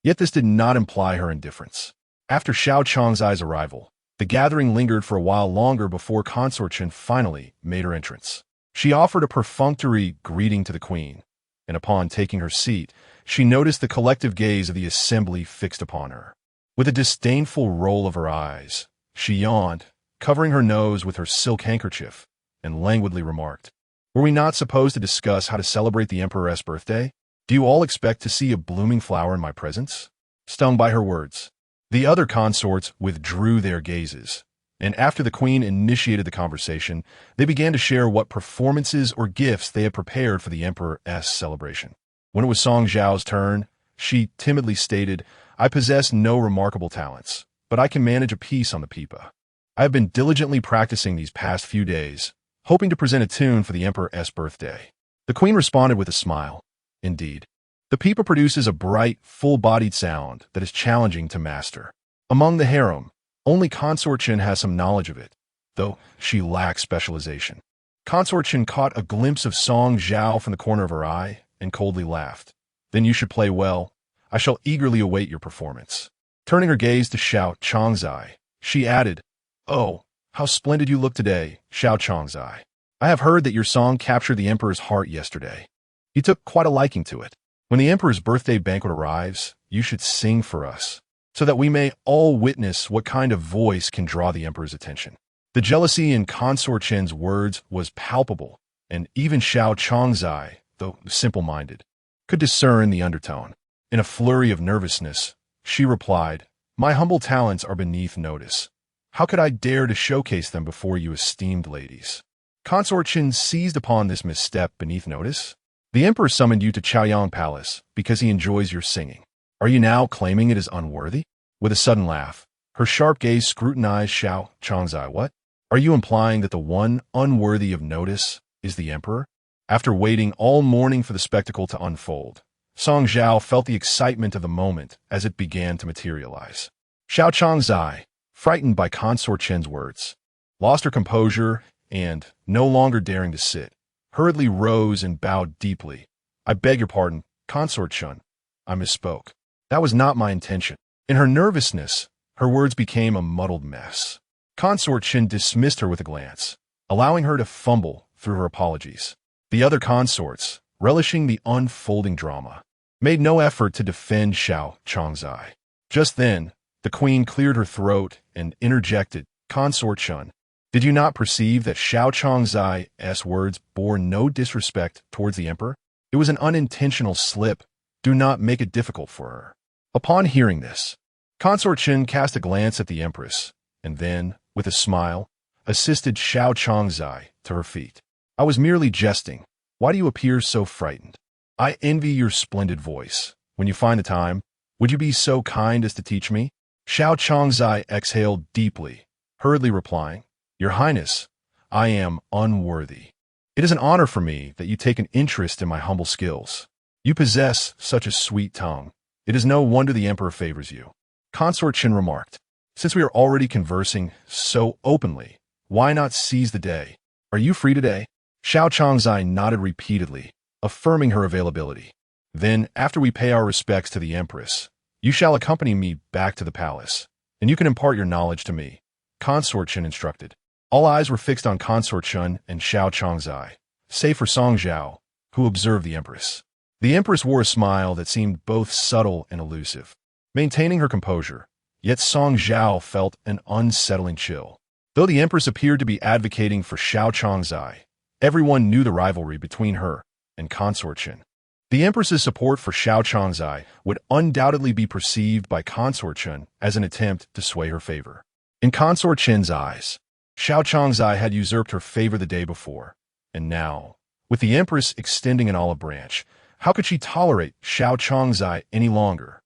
Yet this did not imply her indifference. After Xiao Chongzai's arrival, the gathering lingered for a while longer before Consort Chun finally made her entrance. She offered a perfunctory greeting to the queen, and upon taking her seat, she noticed the collective gaze of the assembly fixed upon her. With a disdainful roll of her eyes, she yawned, covering her nose with her silk handkerchief, and languidly remarked, "Were we not supposed to discuss how to celebrate the Emperor's birthday? Do you all expect to see a blooming flower in my presence?" Stung by her words, the other consorts withdrew their gazes, and after the queen initiated the conversation, they began to share what performances or gifts they had prepared for the Emperor's celebration. When it was Song Zhao's turn, she timidly stated, "I possess no remarkable talents, but I can manage a piece on the pipa. I have been diligently practicing these past few days, hoping to present a tune for the Emperor's birthday." The queen responded with a smile. "Indeed, the pipa produces a bright, full-bodied sound that is challenging to master. Among the harem, only Consort Chen has some knowledge of it, though she lacks specialization." Consort Chen caught a glimpse of Song Zhao from the corner of her eye and coldly laughed. "Then you should play well. I shall eagerly await your performance." Turning her gaze to Xiao Chongzai, she added, "Oh, how splendid you look today, Xiao Chongzai. I have heard that your song captured the Emperor's heart yesterday. He took quite a liking to it. When the Emperor's birthday banquet arrives, you should sing for us, so that we may all witness what kind of voice can draw the Emperor's attention." The jealousy in Consort Chen's words was palpable, and even Xiao Chongzai, though simple-minded, could discern the undertone. In a flurry of nervousness, she replied, "My humble talents are beneath notice. How could I dare to showcase them before you esteemed ladies?" Consort Chen seized upon this misstep beneath notice. "The Emperor summoned you to Chaoyang Palace because he enjoys your singing. Are you now claiming it is unworthy?" With a sudden laugh, her sharp gaze scrutinized Xiao Chongzai. "What? Are you implying that the one unworthy of notice is the Emperor?" After waiting all morning for the spectacle to unfold, Song Zhao felt the excitement of the moment as it began to materialize. Xiao Chongzai, frightened by Consort Chen's words, lost her composure and, no longer daring to sit, hurriedly rose and bowed deeply. "I beg your pardon, Consort Chen. I misspoke. That was not my intention." In her nervousness, her words became a muddled mess. Consort Chen dismissed her with a glance, allowing her to fumble through her apologies. The other consorts, relishing the unfolding drama, made no effort to defend Xiao Chongzai. Just then, the queen cleared her throat and interjected, "Consort Chen, did you not perceive that Xiao Chongzai's words bore no disrespect towards the Emperor? It was an unintentional slip. Do not make it difficult for her." Upon hearing this, Consort Chen cast a glance at the Empress, and then, with a smile, assisted Xiao Chongzai to her feet. "I was merely jesting. Why do you appear so frightened? I envy your splendid voice. When you find the time, would you be so kind as to teach me?" Xiao Chongzai exhaled deeply, hurriedly replying, "Your Highness, I am unworthy. It is an honor for me that you take an interest in my humble skills. You possess such a sweet tongue. It is no wonder the Emperor favors you." Consort Chen remarked, "Since we are already conversing so openly, why not seize the day? Are you free today?" Xiao Chongzai nodded repeatedly, affirming her availability. "Then, after we pay our respects to the Empress, you shall accompany me back to the palace, and you can impart your knowledge to me," Consort Chen instructed. All eyes were fixed on Consort Chen and Xiao Chongzai, save for Song Zhao, who observed the Empress. The Empress wore a smile that seemed both subtle and elusive, maintaining her composure, yet Song Zhao felt an unsettling chill. Though the Empress appeared to be advocating for Xiao Chongzai, everyone knew the rivalry between her and Consort Chen. The Empress's support for Xiao Chongzai would undoubtedly be perceived by Consort Chen as an attempt to sway her favor. In Consort Chen's eyes, Xiao Chongzai had usurped her favor the day before, and now, with the Empress extending an olive branch, how could she tolerate Xiao Chongzai any longer?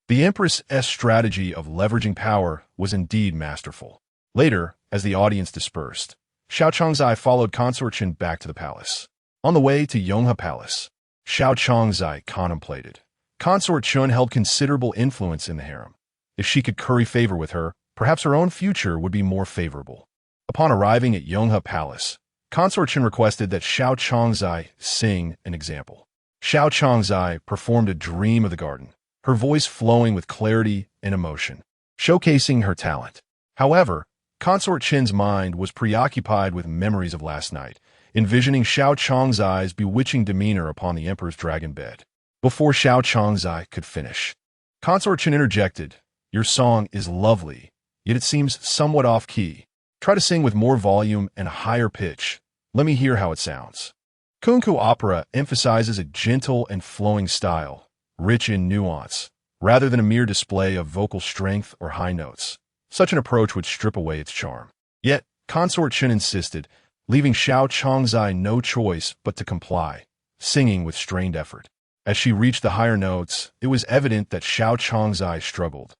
The Empress's strategy of leveraging power was indeed masterful. Later, as the audience dispersed, Xiao Chongzai followed Consort Chen back to the palace. On the way to Yonghe Palace, Xiao Chongzai contemplated. Consort Chen held considerable influence in the harem. If she could curry favor with her, perhaps her own future would be more favorable. Upon arriving at Yonghe Palace, Consort Chen requested that Xiao Chongzai sing an example. Xiao Chongzai performed a dream of the garden, her voice flowing with clarity and emotion, showcasing her talent. However, Consort Chen's mind was preoccupied with memories of last night, envisioning Xiao Changzai's bewitching demeanor upon the emperor's dragon bed. Before Xiao Changzai could finish, Consort Chen interjected, "Your song is lovely, yet it seems somewhat off-key. Try to sing with more volume and a higher pitch. Let me hear how it sounds." Kunku opera emphasizes a gentle and flowing style, rich in nuance, rather than a mere display of vocal strength or high notes. Such an approach would strip away its charm. Yet, Consort Chen insisted, leaving Xiao Changzai no choice but to comply, singing with strained effort. As she reached the higher notes, it was evident that Xiao Changzai struggled,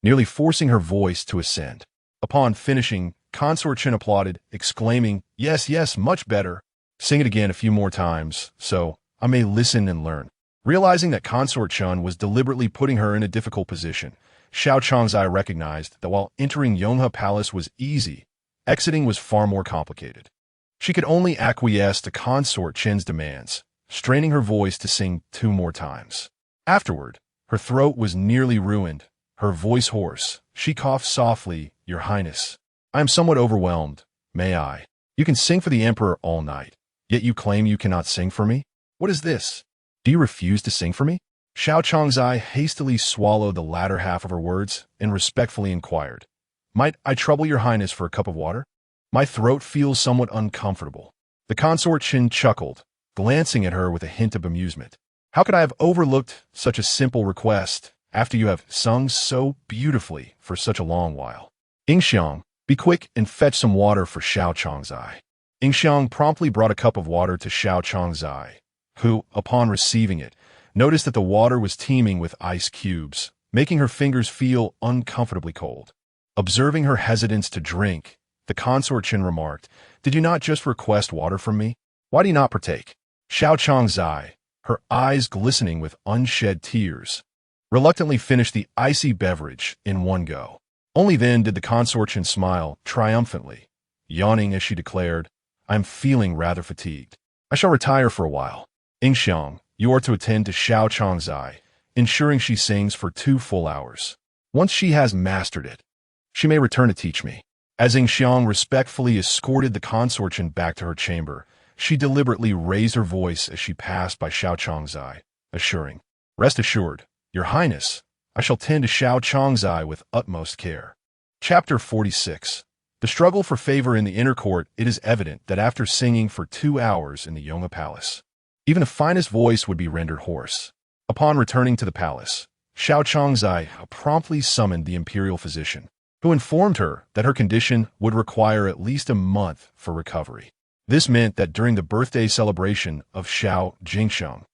nearly forcing her voice to ascend. Upon finishing, Consort Chen applauded, exclaiming, "Yes, yes, much better. Sing it again a few more times, so I may listen and learn." Realizing that Consort Chen was deliberately putting her in a difficult position, Xiao Changzai recognized that while entering Yonghe Palace was easy, exiting was far more complicated. She could only acquiesce to Consort Chen's demands, straining her voice to sing 2 more times. Afterward, her throat was nearly ruined, her voice hoarse. She coughed softly, "Your Highness, I am somewhat overwhelmed. May I? You can sing for the Emperor all night, yet you claim you cannot sing for me? What is this? Do you refuse to sing for me?" Xiao Changzai hastily swallowed the latter half of her words and respectfully inquired, "Might I trouble your Highness for a cup of water? My throat feels somewhat uncomfortable." The Consort Chen chuckled, glancing at her with a hint of amusement. "How could I have overlooked such a simple request after you have sung so beautifully for such a long while? Yingxiang, be quick and fetch some water for Xiao Changzai." Yingxiang promptly brought a cup of water to Xiao Changzai, who, upon receiving it, noticed that the water was teeming with ice cubes, making her fingers feel uncomfortably cold. Observing her hesitance to drink, the Consort Chen remarked, "Did you not just request water from me? Why do you not partake?" Xiao Changzai, her eyes glistening with unshed tears, reluctantly finished the icy beverage in one go. Only then did the Consort Chen smile triumphantly, yawning as she declared, "I am feeling rather fatigued. I shall retire for a while. Yingxiang, you are to attend to Xiao Changzai, ensuring she sings for 2 full hours. Once she has mastered it, she may return to teach me." As Yingxiang respectfully escorted the Consort Chen back to her chamber, she deliberately raised her voice as she passed by Xiao Changzai, assuring, "Rest assured, Your Highness, I shall tend to Xiao Changzai with utmost care." Chapter 46. The struggle for favor in the inner court. It is evident that after singing for 2 hours in the Yonghe Palace, even the finest voice would be rendered hoarse. Upon returning to the palace, Xiao Changzai promptly summoned the imperial physician, who informed her that her condition would require at least a month for recovery. This meant that during the birthday celebration of Xiao Jingsheng,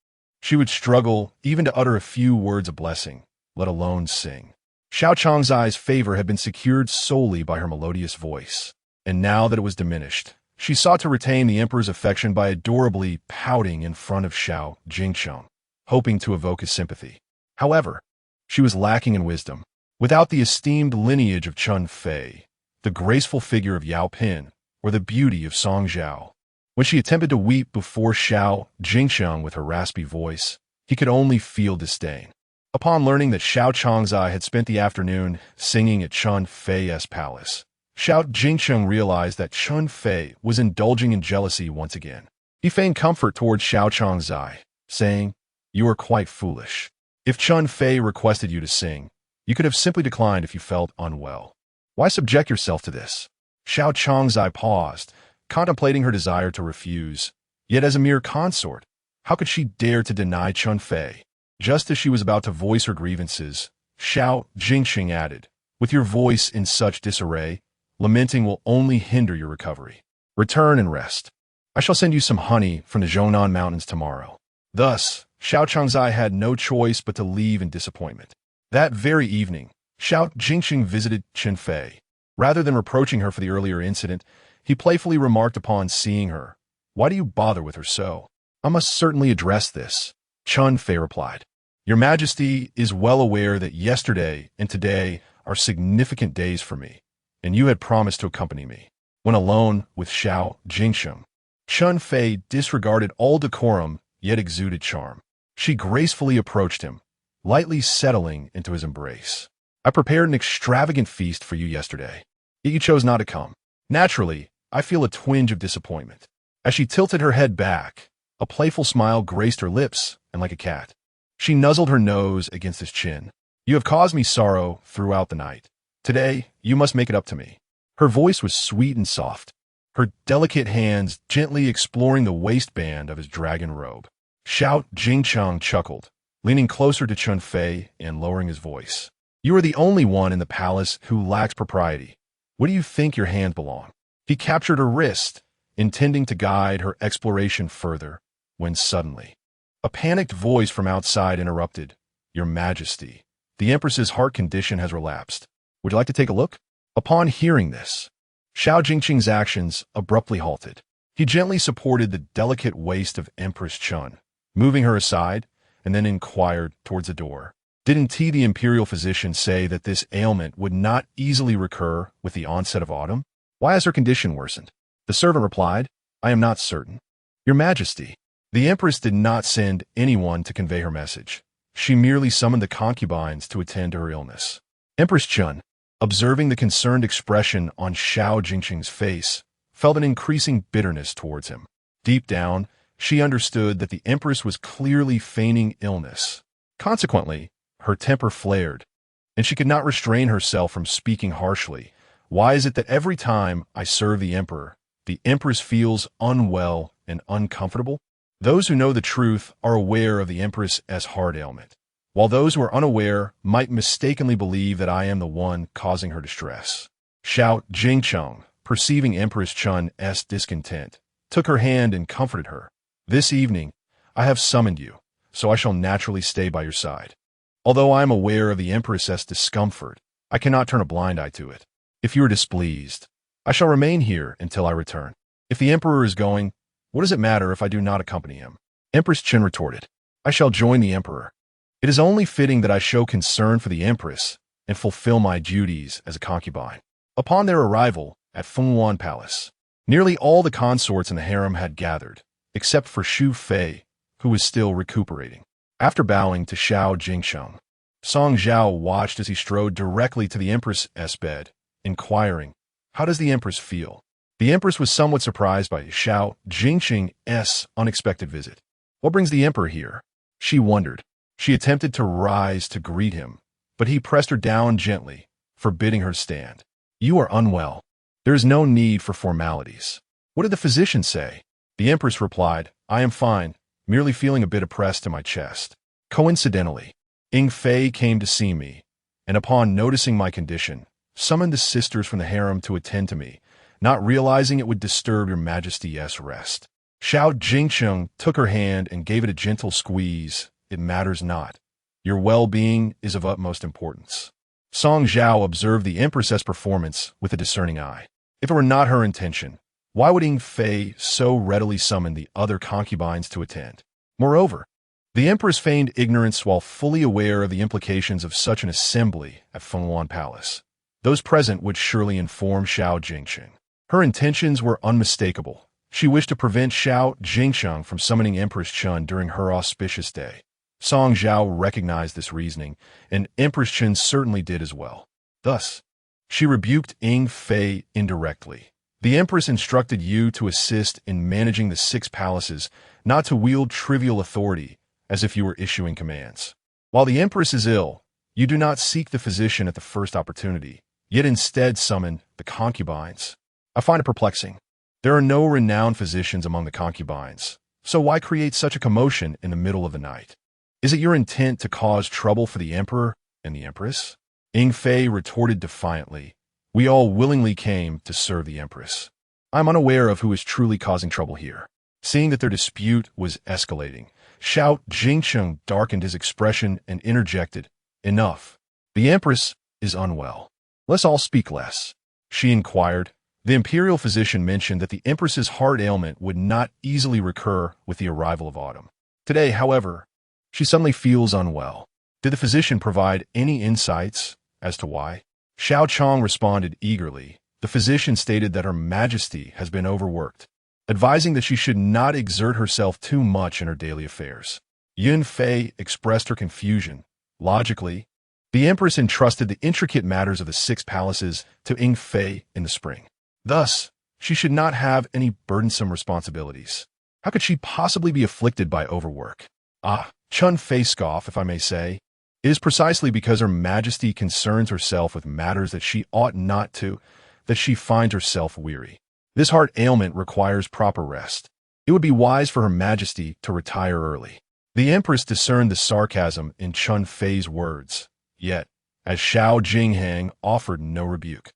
she would struggle even to utter a few words of blessing, let alone sing. Xiao Changzai's favor had been secured solely by her melodious voice, and now that it was diminished, she sought to retain the emperor's affection by adorably pouting in front of Xiao Jingsheng, hoping to evoke his sympathy. However, she was lacking in wisdom. Without the esteemed lineage of Chun Fei, the graceful figure of Yao Pin, or the beauty of Song Zhao, when she attempted to weep before Xiao Jingsheng with her raspy voice, he could only feel disdain. Upon learning that Xiao Changzai had spent the afternoon singing at Chun Fei's palace, Xiao Jingsheng realized that Chun Fei was indulging in jealousy once again. He feigned comfort towards Xiao Changzai, saying, "You are quite foolish. If Chun Fei requested you to sing, you could have simply declined if you felt unwell. Why subject yourself to this?" Xiao Changzai paused, contemplating her desire to refuse. Yet as a mere consort, how could she dare to deny Chun Fei? Just as she was about to voice her grievances, Xiao Jingsheng added, "With your voice in such disarray, lamenting will only hinder your recovery. Return and rest. I shall send you some honey from the Zhongnan Mountains tomorrow." Thus, Xiao Changzai had no choice but to leave in disappointment. That very evening, Xiao Jingsheng visited Chun Fei. Rather than reproaching her for the earlier incident, he playfully remarked upon seeing her, "Why do you bother with her so?" "I must certainly address this," Chun Fei replied. "Your Majesty is well aware that yesterday and today are significant days for me, and you had promised to accompany me." When alone with Xiao Jingsheng, Chun Fei disregarded all decorum yet exuded charm. She gracefully approached him, lightly settling into his embrace. "I prepared an extravagant feast for you yesterday, yet you chose not to come. Naturally, I feel a twinge of disappointment. As she tilted her head back, a playful smile graced her lips, and like a cat, she nuzzled her nose against his chin. You have caused me sorrow throughout the night. Today, you must make it up to me. Her voice was sweet and soft, her delicate hands gently exploring the waistband of his dragon robe. Xiao Jingcheng chuckled, leaning closer to Chun Fei and lowering his voice. You are the only one in the palace who lacks propriety. Where do you think your hands belong? He captured her wrist, intending to guide her exploration further, when suddenly, a panicked voice from outside interrupted. Your Majesty, the Empress's heart condition has relapsed. Would you like to take a look? Upon hearing this, Xiao Jingqing's actions abruptly halted. He gently supported the delicate waist of Empress Chun, moving her aside, and then inquired towards the door. Didn't the imperial physician say that this ailment would not easily recur with the onset of autumn? Why has her condition worsened? The servant replied, I am not certain. Your Majesty, the Empress did not send anyone to convey her message. She merely summoned the concubines to attend to her illness. Empress Chun, observing the concerned expression on Xiao Jingqing's face, felt an increasing bitterness towards him. Deep down, she understood that the Empress was clearly feigning illness. Consequently, her temper flared, and she could not restrain herself from speaking harshly. Why is it that every time I serve the Emperor, the Empress feels unwell and uncomfortable? Those who know the truth are aware of the Empress's heart ailment, while those who are unaware might mistakenly believe that I am the one causing her distress. Xiao Jingcheng, perceiving Empress Chun's discontent, took her hand and comforted her. This evening, I have summoned you, so I shall naturally stay by your side. Although I am aware of the Empress's discomfort, I cannot turn a blind eye to it. If you are displeased, I shall remain here until I return. If the Emperor is going, what does it matter if I do not accompany him? Empress Chen retorted, I shall join the Emperor. It is only fitting that I show concern for the Empress and fulfill my duties as a concubine. Upon their arrival at Fenghuan Palace, nearly all the consorts in the harem had gathered, except for Xu Fei, who was still recuperating. After bowing to Xiao Jingsheng, Song Zhao watched as he strode directly to the Empress's bed, inquiring, how does the Empress feel? The Empress was somewhat surprised by Xiao Jingqing's unexpected visit. What brings the Emperor here? She wondered. She attempted to rise to greet him, but he pressed her down gently, forbidding her to stand. You are unwell. There is no need for formalities. What did the physician say? The Empress replied, I am fine, merely feeling a bit oppressed in my chest. Coincidentally, Ying Fei came to see me, and upon noticing my condition, summoned the sisters from the harem to attend to me, not realizing it would disturb your Majesty's rest. Xiao Jingsheng took her hand and gave it a gentle squeeze. It matters not. Your well-being is of utmost importance. Song Zhao observed the Empress's performance with a discerning eye. If it were not her intention, why would Ying Fei so readily summon the other concubines to attend? Moreover, the Empress feigned ignorance while fully aware of the implications of such an assembly at Fenghuan Palace. Those present would surely inform Xiao Jingsheng. Her intentions were unmistakable. She wished to prevent Xiao Jingsheng from summoning Empress Chun during her auspicious day. Song Zhao recognized this reasoning, and Empress Chun certainly did as well. Thus, she rebuked Ying Fei indirectly. The Empress instructed you to assist in managing the 6 palaces, not to wield trivial authority as if you were issuing commands. While the Empress is ill, you do not seek the physician at the first opportunity, yet instead summon the concubines. I find it perplexing. There are no renowned physicians among the concubines, so why create such a commotion in the middle of the night? Is it your intent to cause trouble for the Emperor and the Empress? Ying Fei retorted defiantly, we all willingly came to serve the Empress. I'm unaware of who is truly causing trouble here. Seeing that their dispute was escalating, Xiao Jingsheng darkened his expression and interjected, enough. The Empress is unwell. Let's all speak less. She inquired. The imperial physician mentioned that the Empress's heart ailment would not easily recur with the arrival of autumn. Today, however, she suddenly feels unwell. Did the physician provide any insights as to why? Xiao Chong responded eagerly. The physician stated that Her Majesty has been overworked, advising that she should not exert herself too much in her daily affairs. Yun Fei expressed her confusion. Logically, the Empress entrusted the intricate matters of the 6 palaces to Ying Fei in the spring. Thus, She should not have any burdensome responsibilities. How could she possibly be afflicted by overwork? Ah, Chun Fei scoff, if I may say. It is precisely because Her Majesty concerns herself with matters that she ought not to, that she finds herself weary. This heart ailment requires proper rest. It would be wise for Her Majesty to retire early. The Empress discerned the sarcasm in Chun Fei's words, yet, as Zhao Jinghang offered no rebuke.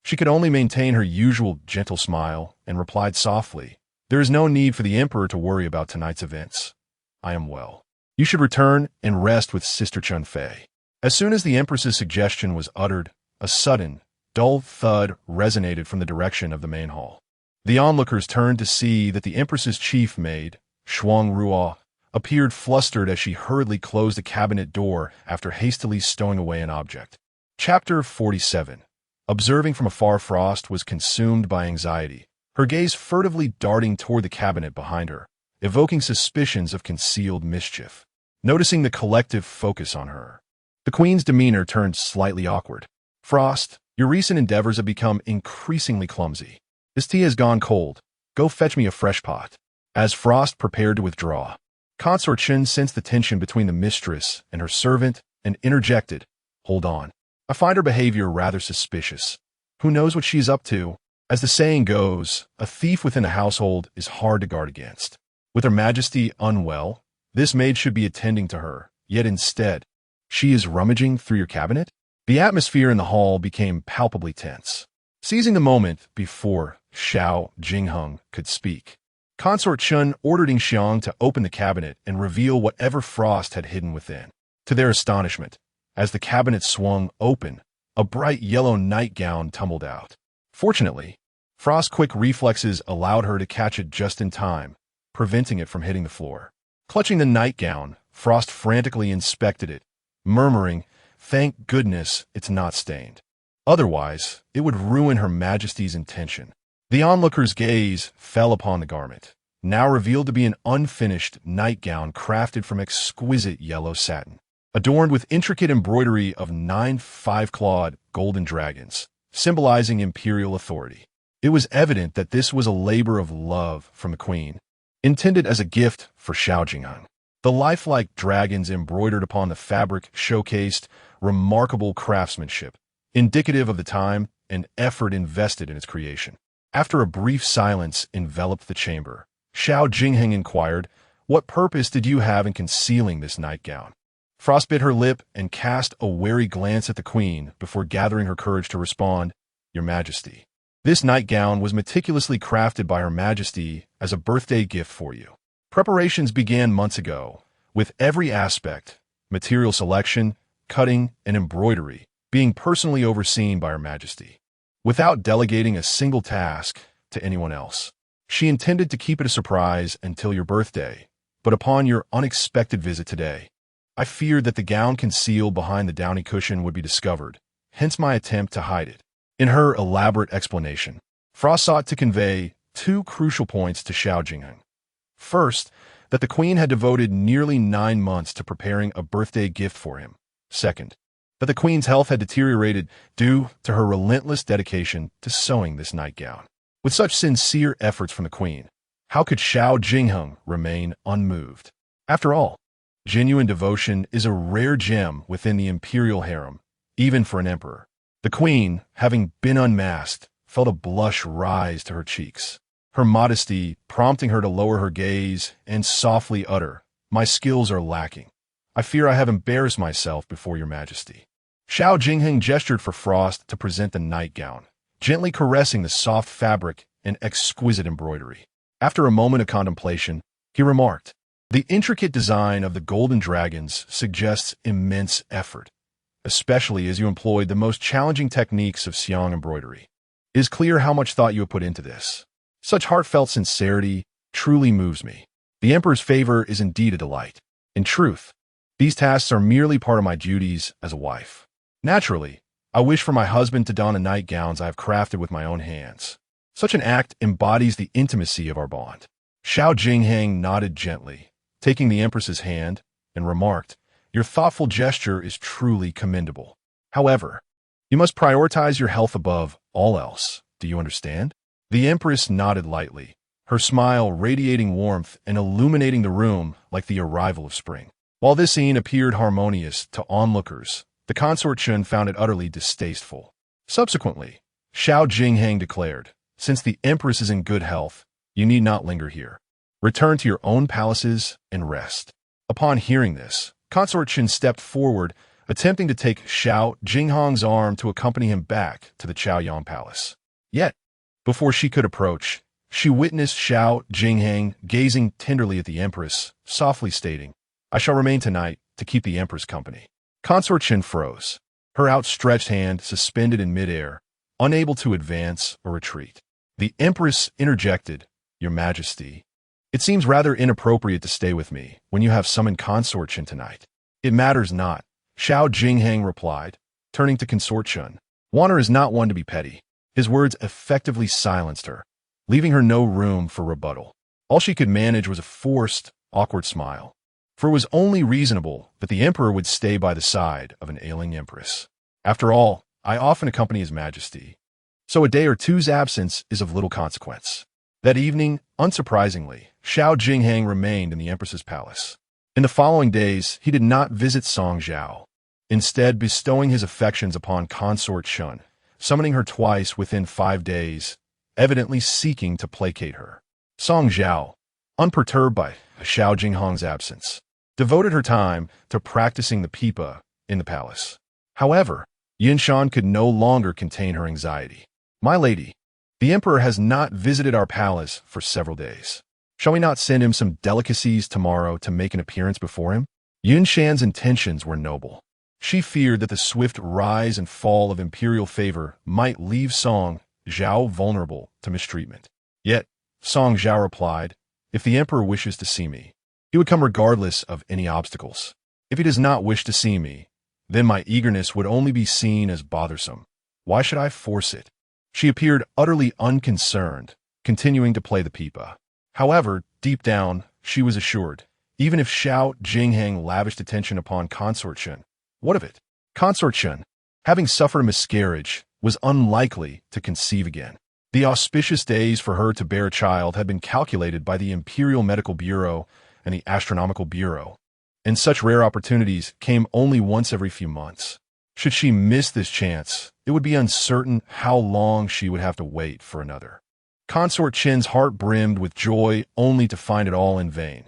She could only maintain her usual gentle smile and replied softly, "There is no need for the Emperor to worry about tonight's events. I am well. You should return and rest with Sister Chun Fei." As soon as the Empress's suggestion was uttered, a sudden, dull thud resonated from the direction of the main hall. The onlookers turned to see that the Empress's chief maid, Shuang Ruo, appeared flustered as she hurriedly closed the cabinet door after hastily stowing away an object. Chapter 47. Observing from afar, Frost was consumed by anxiety, her gaze furtively darting toward the cabinet behind her, evoking suspicions of concealed mischief. Noticing the collective focus on her, the Queen's demeanor turned slightly awkward. "Frost, your recent endeavors have become increasingly clumsy. This tea has gone cold. Go fetch me a fresh pot." As Frost prepared to withdraw, Consort Chen sensed the tension between the mistress and her servant and interjected, "Hold on. I find her behavior rather suspicious. Who knows what she's up to?" As the saying goes, a thief within a household is hard to guard against. With Her Majesty unwell, this maid should be attending to her, yet instead, she is rummaging through your cabinet? The atmosphere in the hall became palpably tense. Seizing the moment before Zhao Jingheng could speak, Consort Chen ordered Xiang to open the cabinet and reveal whatever Frost had hidden within. To their astonishment, as the cabinet swung open, a bright yellow nightgown tumbled out. Fortunately, Frost's quick reflexes allowed her to catch it just in time, preventing it from hitting the floor. Clutching the nightgown, Frost frantically inspected it, murmuring, "Thank goodness it's not stained. Otherwise, it would ruin Her Majesty's intention." The onlooker's gaze fell upon the garment, now revealed to be an unfinished nightgown crafted from exquisite yellow satin, adorned with intricate embroidery of 9 five-clawed golden dragons, symbolizing imperial authority. It was evident that this was a labor of love from the Queen, intended as a gift for Zhao Jingheng. The lifelike dragons embroidered upon the fabric showcased remarkable craftsmanship, indicative of the time and effort invested in its creation. After a brief silence enveloped the chamber, Zhao Jingheng inquired, "What purpose did you have in concealing this nightgown?" Frost bit her lip and cast a wary glance at the Queen before gathering her courage to respond, "Your Majesty, this nightgown was meticulously crafted by Her Majesty as a birthday gift for you. Preparations began months ago, with every aspect, material selection, cutting, and embroidery, being personally overseen by Her Majesty, without delegating a single task to anyone else. She intended to keep it a surprise until your birthday, but upon your unexpected visit today, I feared that the gown concealed behind the downy cushion would be discovered, hence my attempt to hide it." In her elaborate explanation, Frost sought to convey 2 crucial points to Zhao Jingheng. First, that the Queen had devoted nearly 9 months to preparing a birthday gift for him. Second, that the Queen's health had deteriorated due to her relentless dedication to sewing this nightgown. With such sincere efforts from the Queen, how could Zhao Jingheng remain unmoved? After all, genuine devotion is a rare gem within the imperial harem, even for an emperor. The Queen, having been unmasked, felt a blush rise to her cheeks, her modesty prompting her to lower her gaze and softly utter, "My skills are lacking. I fear I have embarrassed myself before your Majesty." Zhao Jingheng gestured for Frost to present the nightgown, gently caressing the soft fabric and exquisite embroidery. After a moment of contemplation, he remarked, "The intricate design of the golden dragons suggests immense effort, especially as you employed the most challenging techniques of Xiang embroidery. It is clear how much thought you have put into this. Such heartfelt sincerity truly moves me. The Emperor's favor is indeed a delight. In truth, these tasks are merely part of my duties as a wife. Naturally, I wish for my husband to don the nightgowns I have crafted with my own hands. Such an act embodies the intimacy of our bond." Zhao Jingheng nodded gently, taking the Empress's hand, and remarked, "Your thoughtful gesture is truly commendable. However, you must prioritize your health above all else. Do you understand?" The Empress nodded lightly, her smile radiating warmth and illuminating the room like the arrival of spring. While this scene appeared harmonious to onlookers, the consort Chun found it utterly distasteful. Subsequently, Xiao Jinghang declared, "Since the Empress is in good health, you need not linger here. Return to your own palaces and rest." Upon hearing this, Consort Chun stepped forward, attempting to take Xiao Jinghang's arm to accompany him back to the Chaoyang Palace. Yet, before she could approach, she witnessed Xiao Jinghang gazing tenderly at the Empress, softly stating, "I shall remain tonight to keep the Empress company." Consort Chun froze, her outstretched hand suspended in midair, unable to advance or retreat. The Empress interjected, "Your Majesty, it seems rather inappropriate to stay with me when you have summoned Consort Chun tonight." "It matters not," Xiao Jinghang replied, turning to Consort Chun. Wanner is not one to be petty. His words effectively silenced her, leaving her no room for rebuttal. All she could manage was a forced, awkward smile, for it was only reasonable that the Emperor would stay by the side of an ailing Empress. "After all, I often accompany His Majesty, so a day or two's absence is of little consequence." That evening, unsurprisingly, Xiao Jinghang remained in the Empress's palace. In the following days, he did not visit Song Zhao, instead bestowing his affections upon Consort Chun, summoning her twice within 5 days, evidently seeking to placate her. Song Zhao, unperturbed by Xiao Jinghang's absence, devoted her time to practicing the pipa in the palace. However, Yinshan could no longer contain her anxiety. "My lady, the Emperor has not visited our palace for several days. Shall we not send him some delicacies tomorrow to make an appearance before him?" Yinshan's intentions were noble. She feared that the swift rise and fall of imperial favor might leave Song Zhao vulnerable to mistreatment. Yet, Song Zhao replied, "If the Emperor wishes to see me, he would come regardless of any obstacles. If he does not wish to see me, then my eagerness would only be seen as bothersome. Why should I force it?" She appeared utterly unconcerned, continuing to play the pipa. However, deep down, she was assured, even if Xiao Jinghang lavished attention upon Consort Chun, what of it? Consort Chun, having suffered a miscarriage, was unlikely to conceive again. The auspicious days for her to bear a child had been calculated by the Imperial Medical Bureau and the Astronomical Bureau, and such rare opportunities came only once every few months. Should she miss this chance, it would be uncertain how long she would have to wait for another. Consort Chun's heart brimmed with joy only to find it all in vain,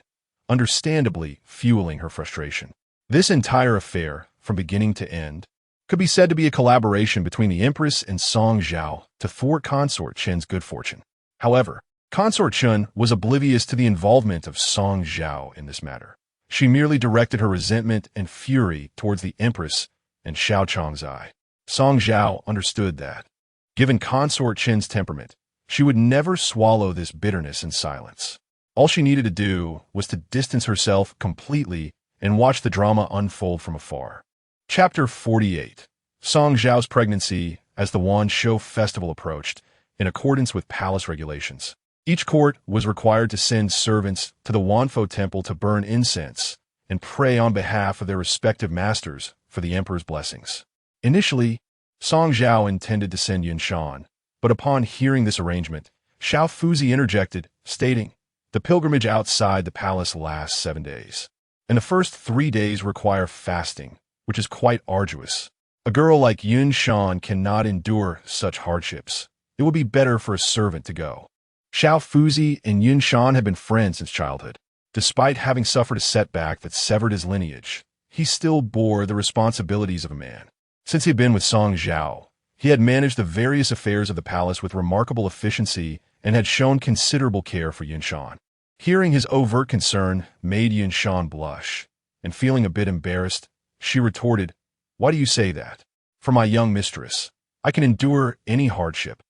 understandably fueling her frustration. This entire affair, from beginning to end, could be said to be a collaboration between the Empress and Song Zhao to thwart Consort Chun's good fortune. However, Consort Chun was oblivious to the involvement of Song Zhao in this matter. She merely directed her resentment and fury towards the Empress and Xiao Changzai. Song Zhao understood that, given Consort Chun's temperament, she would never swallow this bitterness in silence. All she needed to do was to distance herself completely and watch the drama unfold from afar. Chapter 48. Song Zhao's pregnancy as the Wan Shou festival approached, in accordance with palace regulations. Each court was required to send servants to the Wanfo temple to burn incense and pray on behalf of their respective masters for the emperor's blessings. Initially, Song Zhao intended to send Yinshan, but upon hearing this arrangement, Xiao Fuzi interjected, stating, "The pilgrimage outside the palace lasts 7 days, and the first 3 days require fasting, which is quite arduous. A girl like Yinshan cannot endure such hardships. It would be better for a servant to go." Xiao Fuzi and Yinshan had been friends since childhood. Despite having suffered a setback that severed his lineage, he still bore the responsibilities of a man. Since he had been with Song Zhao, he had managed the various affairs of the palace with remarkable efficiency and had shown considerable care for Yinshan. Hearing his overt concern made Yinshan blush, and feeling a bit embarrassed, she retorted, "Why do you say that? For my young mistress, I can endure any hardship.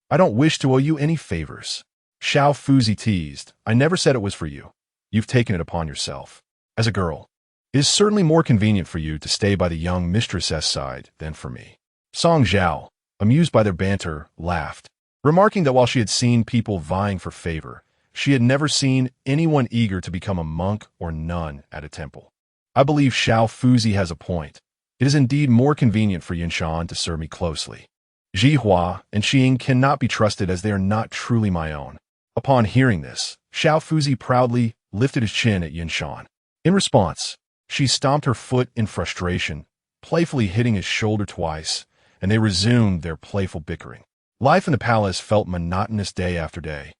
I don't wish to owe you any favors." Xiao Fuzi teased, "I never said it was for you. You've taken it upon yourself. As a girl, it is certainly more convenient for you to stay by the young mistress's side than for me." Song Zhao, amused by their banter, laughed, remarking that while she had seen people vying for favor, she had never seen anyone eager to become a monk or nun at a temple. "I believe Xiao Fuzi has a point. It is indeed more convenient for Yinshan to serve me closely. Jihua and Xing cannot be trusted as they are not truly my own. Upon hearing this, Xiao Fuzi proudly lifted his chin at Yinshan. In response, she stomped her foot in frustration, playfully hitting his shoulder twice, and they resumed their playful bickering. Life in the palace felt monotonous day after day.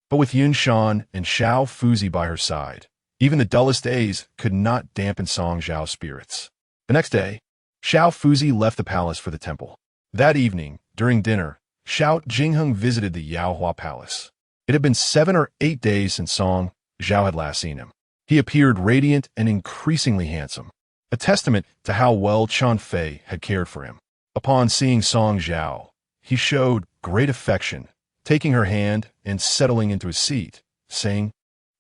But with Yinshan and Xiao Fuzi by her side, even the dullest days could not dampen Song Zhao's spirits. The next day, Xiao Fuzi left the palace for the temple. That evening, during dinner, Xiao Jingheng visited the Yaohua Palace. It had been 7 or 8 days since Song Zhao had last seen him. He appeared radiant and increasingly handsome, a testament to how well Qian Fei had cared for him. Upon seeing Song Zhao, he showed great affection, taking her hand and settling into his seat, saying,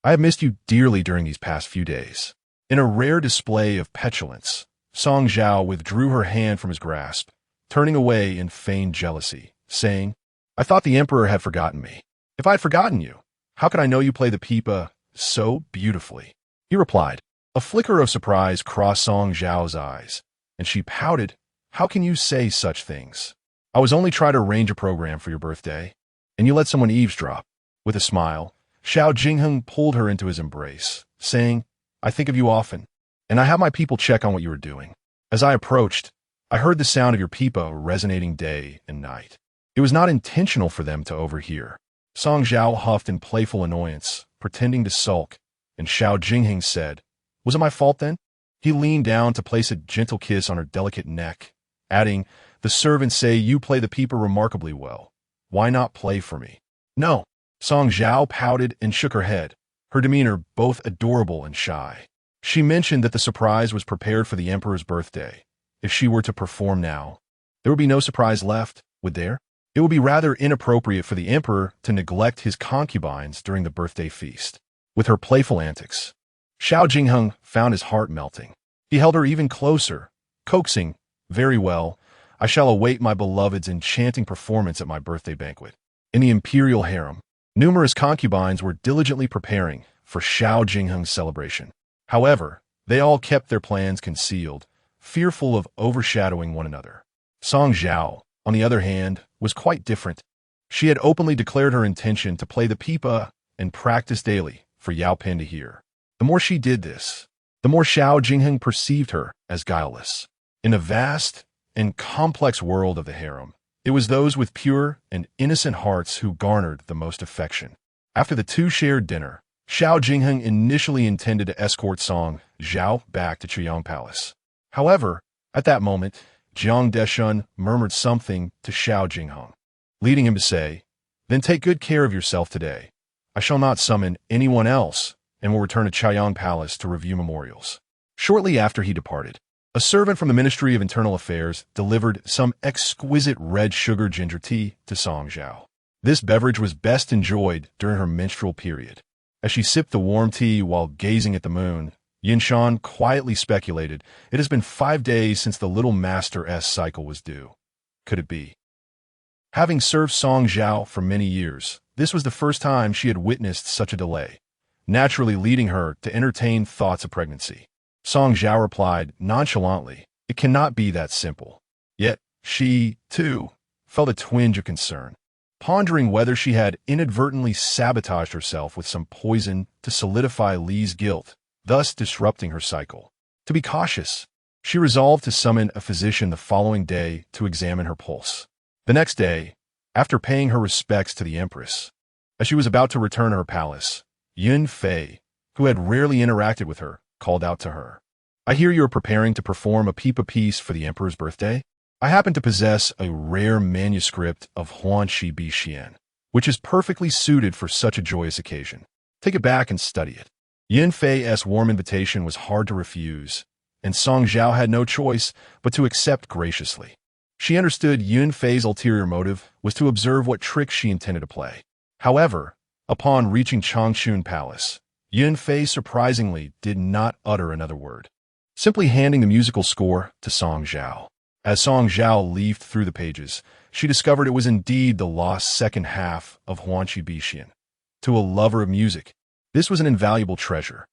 "I have missed you dearly during these past few days." In a rare display of petulance, Song Zhao withdrew her hand from his grasp, turning away in feigned jealousy, saying, "I thought the emperor had forgotten me. If I had forgotten you, how could I know you play the pipa so beautifully?" He replied. A flicker of surprise crossed Song Zhao's eyes, and she pouted, "How can you say such things? I was only trying to arrange a program for your birthday, and you let someone eavesdrop." With a smile, Xiao Jingheng pulled her into his embrace, saying, "I think of you often, and I have my people check on what you are doing. As I approached, I heard the sound of your pipa resonating day and night. It was not intentional for them to overhear." Song Zhao huffed in playful annoyance, pretending to sulk, and Xiao Jingheng said, "Was it my fault then?" He leaned down to place a gentle kiss on her delicate neck, adding, "The servants say you play the pipa remarkably well. Why not play for me?" "No." Song Zhao pouted and shook her head, her demeanor both adorable and shy. She mentioned that the surprise was prepared for the emperor's birthday. If she were to perform now, there would be no surprise left, would there? It would be rather inappropriate for the emperor to neglect his concubines during the birthday feast. With her playful antics, Xiao Jingheng found his heart melting. He held her even closer, coaxing, "Very well, I shall await my beloved's enchanting performance at my birthday banquet." In the imperial harem, numerous concubines were diligently preparing for Xiao Jingheng's celebration. However, they all kept their plans concealed, fearful of overshadowing one another. Song Zhao, on the other hand, was quite different. She had openly declared her intention to play the pipa and practice daily for Yao Pin to hear. The more she did this, the more Xiao Jingheng perceived her as guileless. In the vast and complex world of the harem, it was those with pure and innocent hearts who garnered the most affection. After the two shared dinner, Xiao Jingheng initially intended to escort Song Zhao back to Chiyang Palace. However, at that moment, Jiang Deshun murmured something to Xiao Jingheng, leading him to say, "Then take good care of yourself today. I shall not summon anyone else and will return to Chiyang Palace to review memorials." Shortly after he departed, a servant from the Ministry of Internal Affairs delivered some exquisite red sugar ginger tea to Song Zhao. This beverage was best enjoyed during her menstrual period. As she sipped the warm tea while gazing at the moon, Yinshan quietly speculated, "It has been 5 days since the little master's cycle was due. Could it be?" Having served Song Zhao for many years, this was the first time she had witnessed such a delay, naturally leading her to entertain thoughts of pregnancy. Song Zhao replied nonchalantly, "It cannot be that simple." Yet, she, too, felt a twinge of concern, pondering whether she had inadvertently sabotaged herself with some poison to solidify Li's guilt, thus disrupting her cycle. To be cautious, she resolved to summon a physician the following day to examine her pulse. The next day, after paying her respects to the Empress, as she was about to return to her palace, Yun Fei, who had rarely interacted with her, called out to her, "I hear you are preparing to perform a pipa piece for the emperor's birthday. I happen to possess a rare manuscript of Huanqi Bixian, which is perfectly suited for such a joyous occasion. Take it back and study it." Yin Fei's warm invitation was hard to refuse, and Song Zhao had no choice but to accept graciously. She understood Yun Fei's ulterior motive was to observe what tricks she intended to play. However, upon reaching Changchun Palace, Yun Fei surprisingly did not utter another word, simply handing the musical score to Song Zhao. As Song Zhao leafed through the pages, she discovered it was indeed the lost second half of Huanqi Bixian. To a lover of music, this was an invaluable treasure.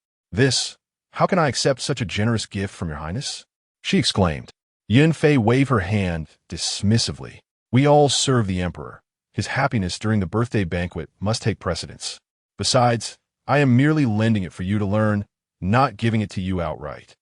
How can I accept such a generous gift from your highness?" she exclaimed. Yun Fei waved her hand dismissively, We all serve the emperor. His happiness during the birthday banquet must take precedence. Besides, I am merely lending it for you to learn, not giving it to you outright.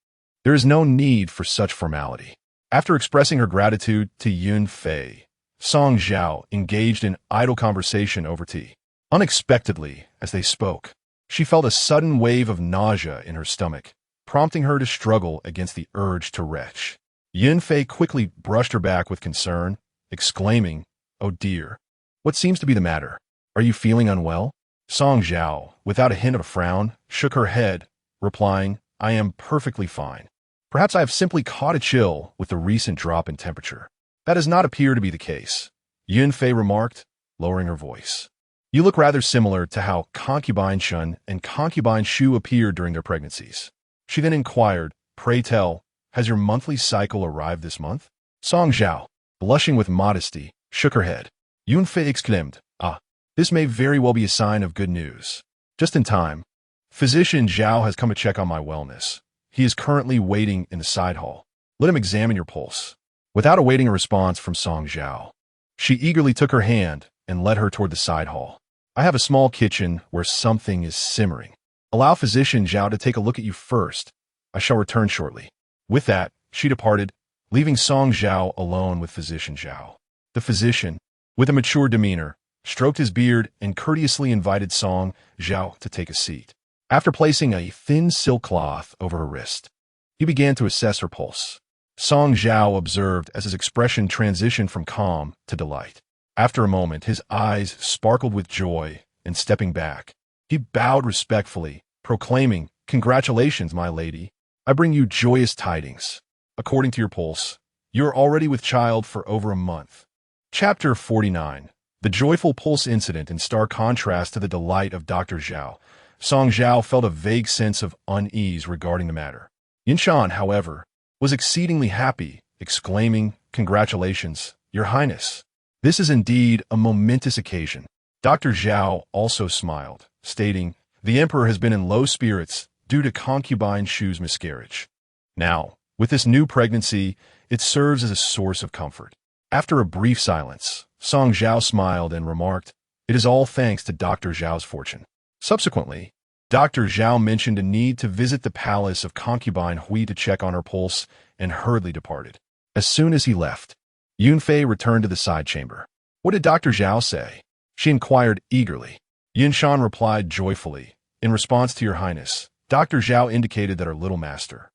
There is no need for such formality. After expressing her gratitude to Yun Fei, Song Zhao engaged in idle conversation over tea. Unexpectedly, as they spoke, she felt a sudden wave of nausea in her stomach, prompting her to struggle against the urge to retch. Yun Fei quickly brushed her back with concern, exclaiming, "Oh dear, what seems to be the matter? Are you feeling unwell?" Song Zhao, without a hint of a frown, shook her head, replying, "I am perfectly fine. Perhaps I have simply caught a chill with the recent drop in temperature." "That does not appear to be the case," Yun Fei remarked, lowering her voice. "You look rather similar to how concubine Shun and concubine Shu appeared during their pregnancies." She then inquired, "Pray tell, has your monthly cycle arrived this month?" Song Zhao, blushing with modesty, shook her head. Yun Fei exclaimed, "Ah, this may very well be a sign of good news. Just in time. Physician Zhao has come to check on my wellness. He is currently waiting in the side hall. Let him examine your pulse." Without awaiting a response from Song Zhao, she eagerly took her hand and led her toward the side hall. "I have a small kitchen where something is simmering. Allow Physician Zhao to take a look at you first. I shall return shortly." With that, she departed, leaving Song Zhao alone with Physician Zhao. The physician, with a mature demeanor, stroked his beard and courteously invited Song Zhao to take a seat. After placing a thin silk cloth over her wrist, he began to assess her pulse. Song Zhao observed as his expression transitioned from calm to delight. After a moment, his eyes sparkled with joy, and stepping back, he bowed respectfully, proclaiming, "Congratulations, my lady. I bring you joyous tidings. According to your pulse, you are already with child for over a month." Chapter 49. The joyful pulse incident. In stark contrast to the delight of Dr. Zhao, Song Zhao felt a vague sense of unease regarding the matter. Yinshan, however, was exceedingly happy, exclaiming, "Congratulations, Your Highness. This is indeed a momentous occasion." Dr. Zhao also smiled, stating, "The Emperor has been in low spirits due to concubine Shu's miscarriage. Now, with this new pregnancy, it serves as a source of comfort." After a brief silence, Song Zhao smiled and remarked, "It is all thanks to Dr. Zhao's fortune." Subsequently, Dr. Zhao mentioned a need to visit the palace of concubine Hui to check on her pulse and hurriedly departed. As soon as he left, Yun Fei returned to the side chamber. "What did Dr. Zhao say?" she inquired eagerly. Yinshan replied joyfully, "In response to Your Highness, Dr. Zhao indicated that our little master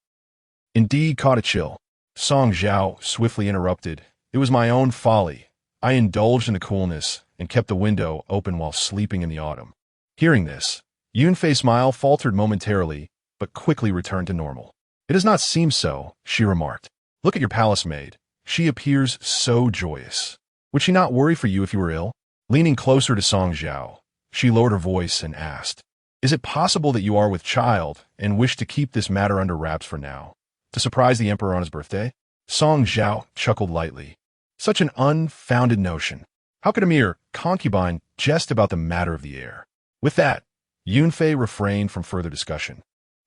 indeed caught a chill." Song Zhao swiftly interrupted, "It was my own folly. I indulged in the coolness and kept the window open while sleeping in the autumn." Hearing this, Yun Fei's smile faltered momentarily, but quickly returned to normal. "It does not seem so," she remarked. "Look at your palace maid. She appears so joyous. Would she not worry for you if you were ill?" Leaning closer to Song Zhao, she lowered her voice and asked, "Is it possible that you are with child and wish to keep this matter under wraps for now, to surprise the emperor on his birthday?" Song Zhao chuckled lightly. "Such an unfounded notion. How could a mere concubine jest about the matter of the heir?" With that, Yun Fei refrained from further discussion,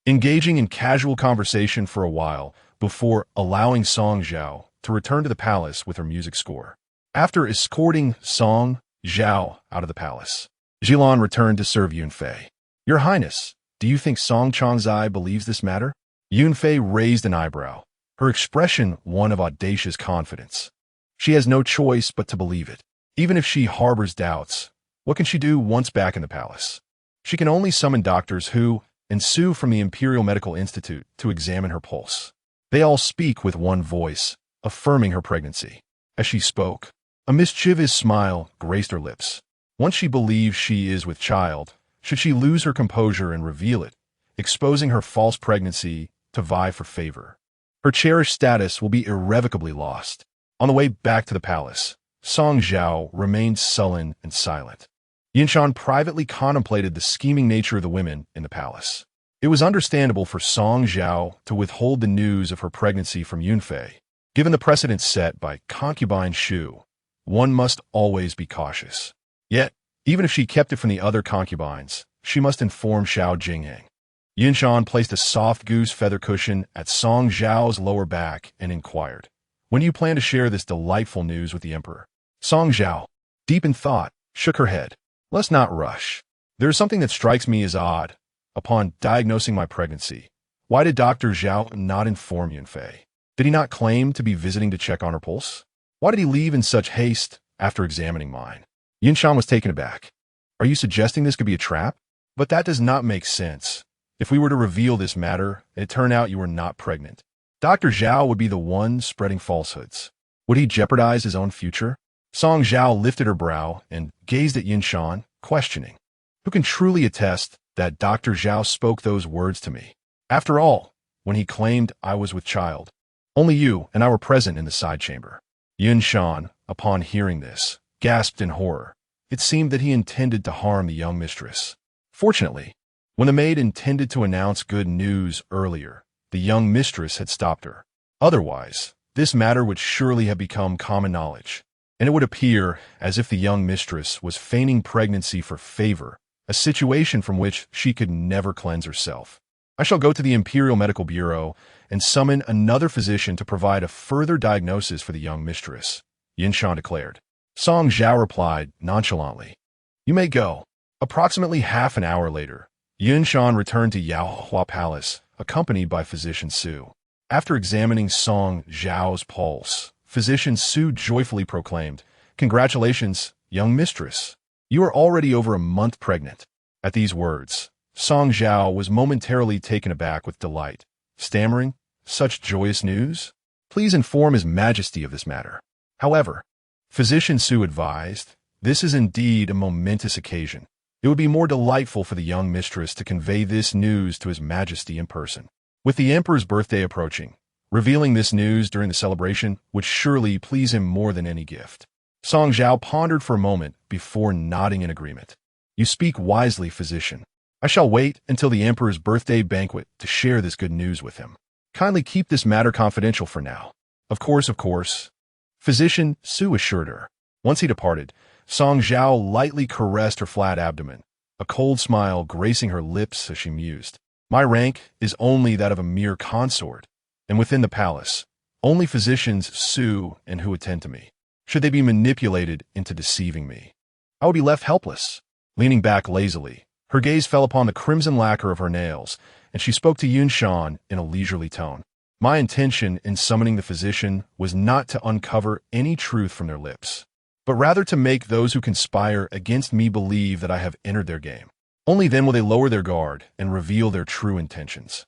engaging in casual conversation for a while before allowing Song Zhao to return to the palace with her music score. After escorting Song Zhao out of the palace, Jilan returned to serve Yun Fei. "Your Highness, do you think Song Changzai believes this matter?" Yun Fei raised an eyebrow, her expression one of audacious confidence. She has no choice but to believe it. Even if she harbors doubts, what can she do once back in the palace? She can only summon doctors who ensue from the Imperial Medical Institute to examine her pulse. They all speak with one voice, affirming her pregnancy. As she spoke, a mischievous smile graced her lips. Once she believes she is with child, should she lose her composure and reveal it, exposing her false pregnancy to vie for favor, her cherished status will be irrevocably lost. On the way back to the palace, Song Zhao remained sullen and silent. Yinshan privately contemplated the scheming nature of the women in the palace. It was understandable for Song Zhao to withhold the news of her pregnancy from Yun Fei. Given the precedent set by concubine Shu, one must always be cautious. Yet, even if she kept it from the other concubines, she must inform Xiao Jingyang. Yinshan placed a soft goose feather cushion at Song Zhao's lower back and inquired, "When do you plan to share this delightful news with the emperor?" Song Zhao, deep in thought, shook her head. Let's not rush. There is something that strikes me as odd. Upon diagnosing my pregnancy, why did Dr. Zhao not inform Yunfei? Did he not claim to be visiting to check on her pulse? Why did he leave in such haste after examining mine? Yunshan was taken aback. Are you suggesting this could be a trap? But that does not make sense. If we were to reveal this matter, and it turned out you were not pregnant, Dr. Zhao would be the one spreading falsehoods. Would he jeopardize his own future? Song Zhao lifted her brow and gazed at Yunshan, questioning. Who can truly attest that Dr. Zhao spoke those words to me? After all, when he claimed I was with child, only you and I were present in the side chamber. Yunshan, upon hearing this, gasped in horror. It seemed that he intended to harm the young mistress. Fortunately, when the maid intended to announce good news earlier, the young mistress had stopped her. Otherwise, this matter would surely have become common knowledge, and it would appear as if the young mistress was feigning pregnancy for favor, a situation from which she could never cleanse herself. I shall go to the Imperial Medical Bureau and summon another physician to provide a further diagnosis for the young mistress, Yunshan declared. Song Zhao replied nonchalantly. You may go. Approximately half an hour later, Yunshan returned to Yaohua Palace, accompanied by Physician Su. After examining Song Zhao's pulse, Physician Su joyfully proclaimed, Congratulations, young mistress. You are already over a month pregnant. At these words, Song Zhao was momentarily taken aback with delight, stammering, Such joyous news? Please inform His Majesty of this matter. However, Physician Su advised, this is indeed a momentous occasion. It would be more delightful for the young mistress to convey this news to His Majesty in person. With the Emperor's birthday approaching, revealing this news during the celebration would surely please him more than any gift. Song Zhao pondered for a moment before nodding in agreement. You speak wisely, physician. I shall wait until the Emperor's birthday banquet to share this good news with him. Kindly keep this matter confidential for now. Of course. Physician Su assured her. Once he departed, Song Zhao lightly caressed her flat abdomen, a cold smile gracing her lips as she mused. My rank is only that of a mere consort, and within the palace, only physicians Su and who attend to me. Should they be manipulated into deceiving me, I would be left helpless. Leaning back lazily, her gaze fell upon the crimson lacquer of her nails, and she spoke to Yunshan in a leisurely tone. My intention in summoning the physician was not to uncover any truth from their lips, but rather to make those who conspire against me believe that I have entered their game. Only then will they lower their guard and reveal their true intentions.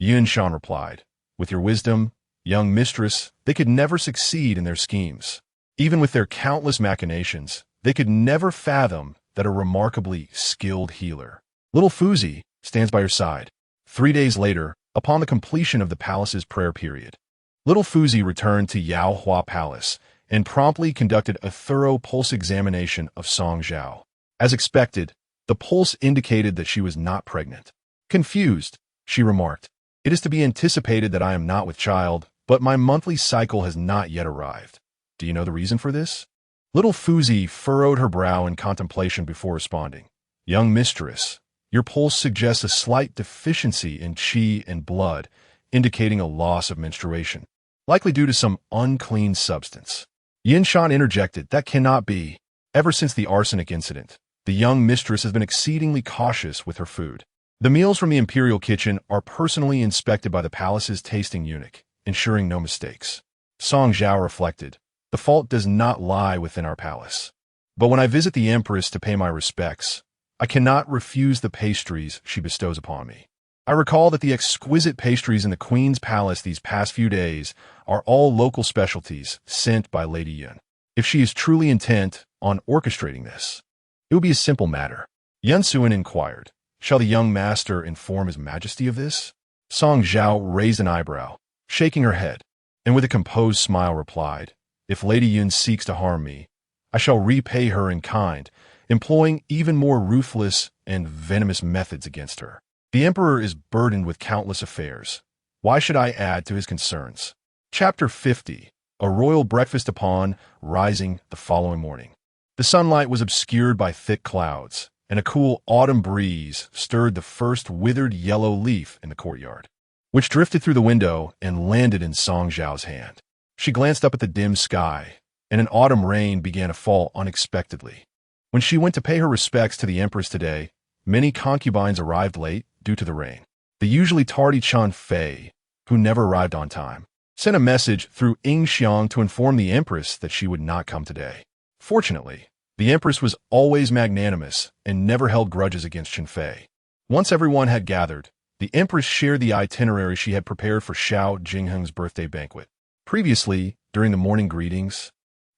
Yunshan replied, With your wisdom, young mistress, they could never succeed in their schemes. Even with their countless machinations, they could never fathom that a remarkably skilled healer, little Fuzi, stands by her side. 3 days later, upon the completion of the palace's prayer period, little Fuzi returned to Yaohua Palace and promptly conducted a thorough pulse examination of Song Zhao. As expected, the pulse indicated that she was not pregnant. Confused, she remarked, It is to be anticipated that I am not with child, but my monthly cycle has not yet arrived. Do you know the reason for this? Little Fuzi furrowed her brow in contemplation before responding. Young mistress, your pulse suggests a slight deficiency in qi and blood, indicating a loss of menstruation, likely due to some unclean substance. Yunshan interjected, That cannot be. Ever since the arsenic incident, the young mistress has been exceedingly cautious with her food. The meals from the imperial kitchen are personally inspected by the palace's tasting eunuch, ensuring no mistakes. Song Zhao reflected, The fault does not lie within our palace. But when I visit the Empress to pay my respects, I cannot refuse the pastries she bestows upon me. I recall that the exquisite pastries in the Queen's palace these past few days are all local specialties sent by Lady Yun. If she is truly intent on orchestrating this, it would be a simple matter. Yun Suin inquired, Shall the young master inform His Majesty of this? Song Zhao raised an eyebrow, shaking her head, and with a composed smile replied, If Lady Yun seeks to harm me, I shall repay her in kind, employing even more ruthless and venomous methods against her. The Emperor is burdened with countless affairs. Why should I add to his concerns? Chapter 50. A royal breakfast upon rising the following morning. The sunlight was obscured by thick clouds, and a cool autumn breeze stirred the first withered yellow leaf in the courtyard, which drifted through the window and landed in Song Zhao's hand. She glanced up at the dim sky, and an autumn rain began to fall unexpectedly. When she went to pay her respects to the Empress today, many concubines arrived late due to the rain. The usually tardy Chen Fei, who never arrived on time, sent a message through Ying Xiang to inform the Empress that she would not come today. Fortunately, the Empress was always magnanimous and never held grudges against Chen Fei. Once everyone had gathered, the Empress shared the itinerary she had prepared for Zhao Jingheng's birthday banquet. Previously, during the morning greetings,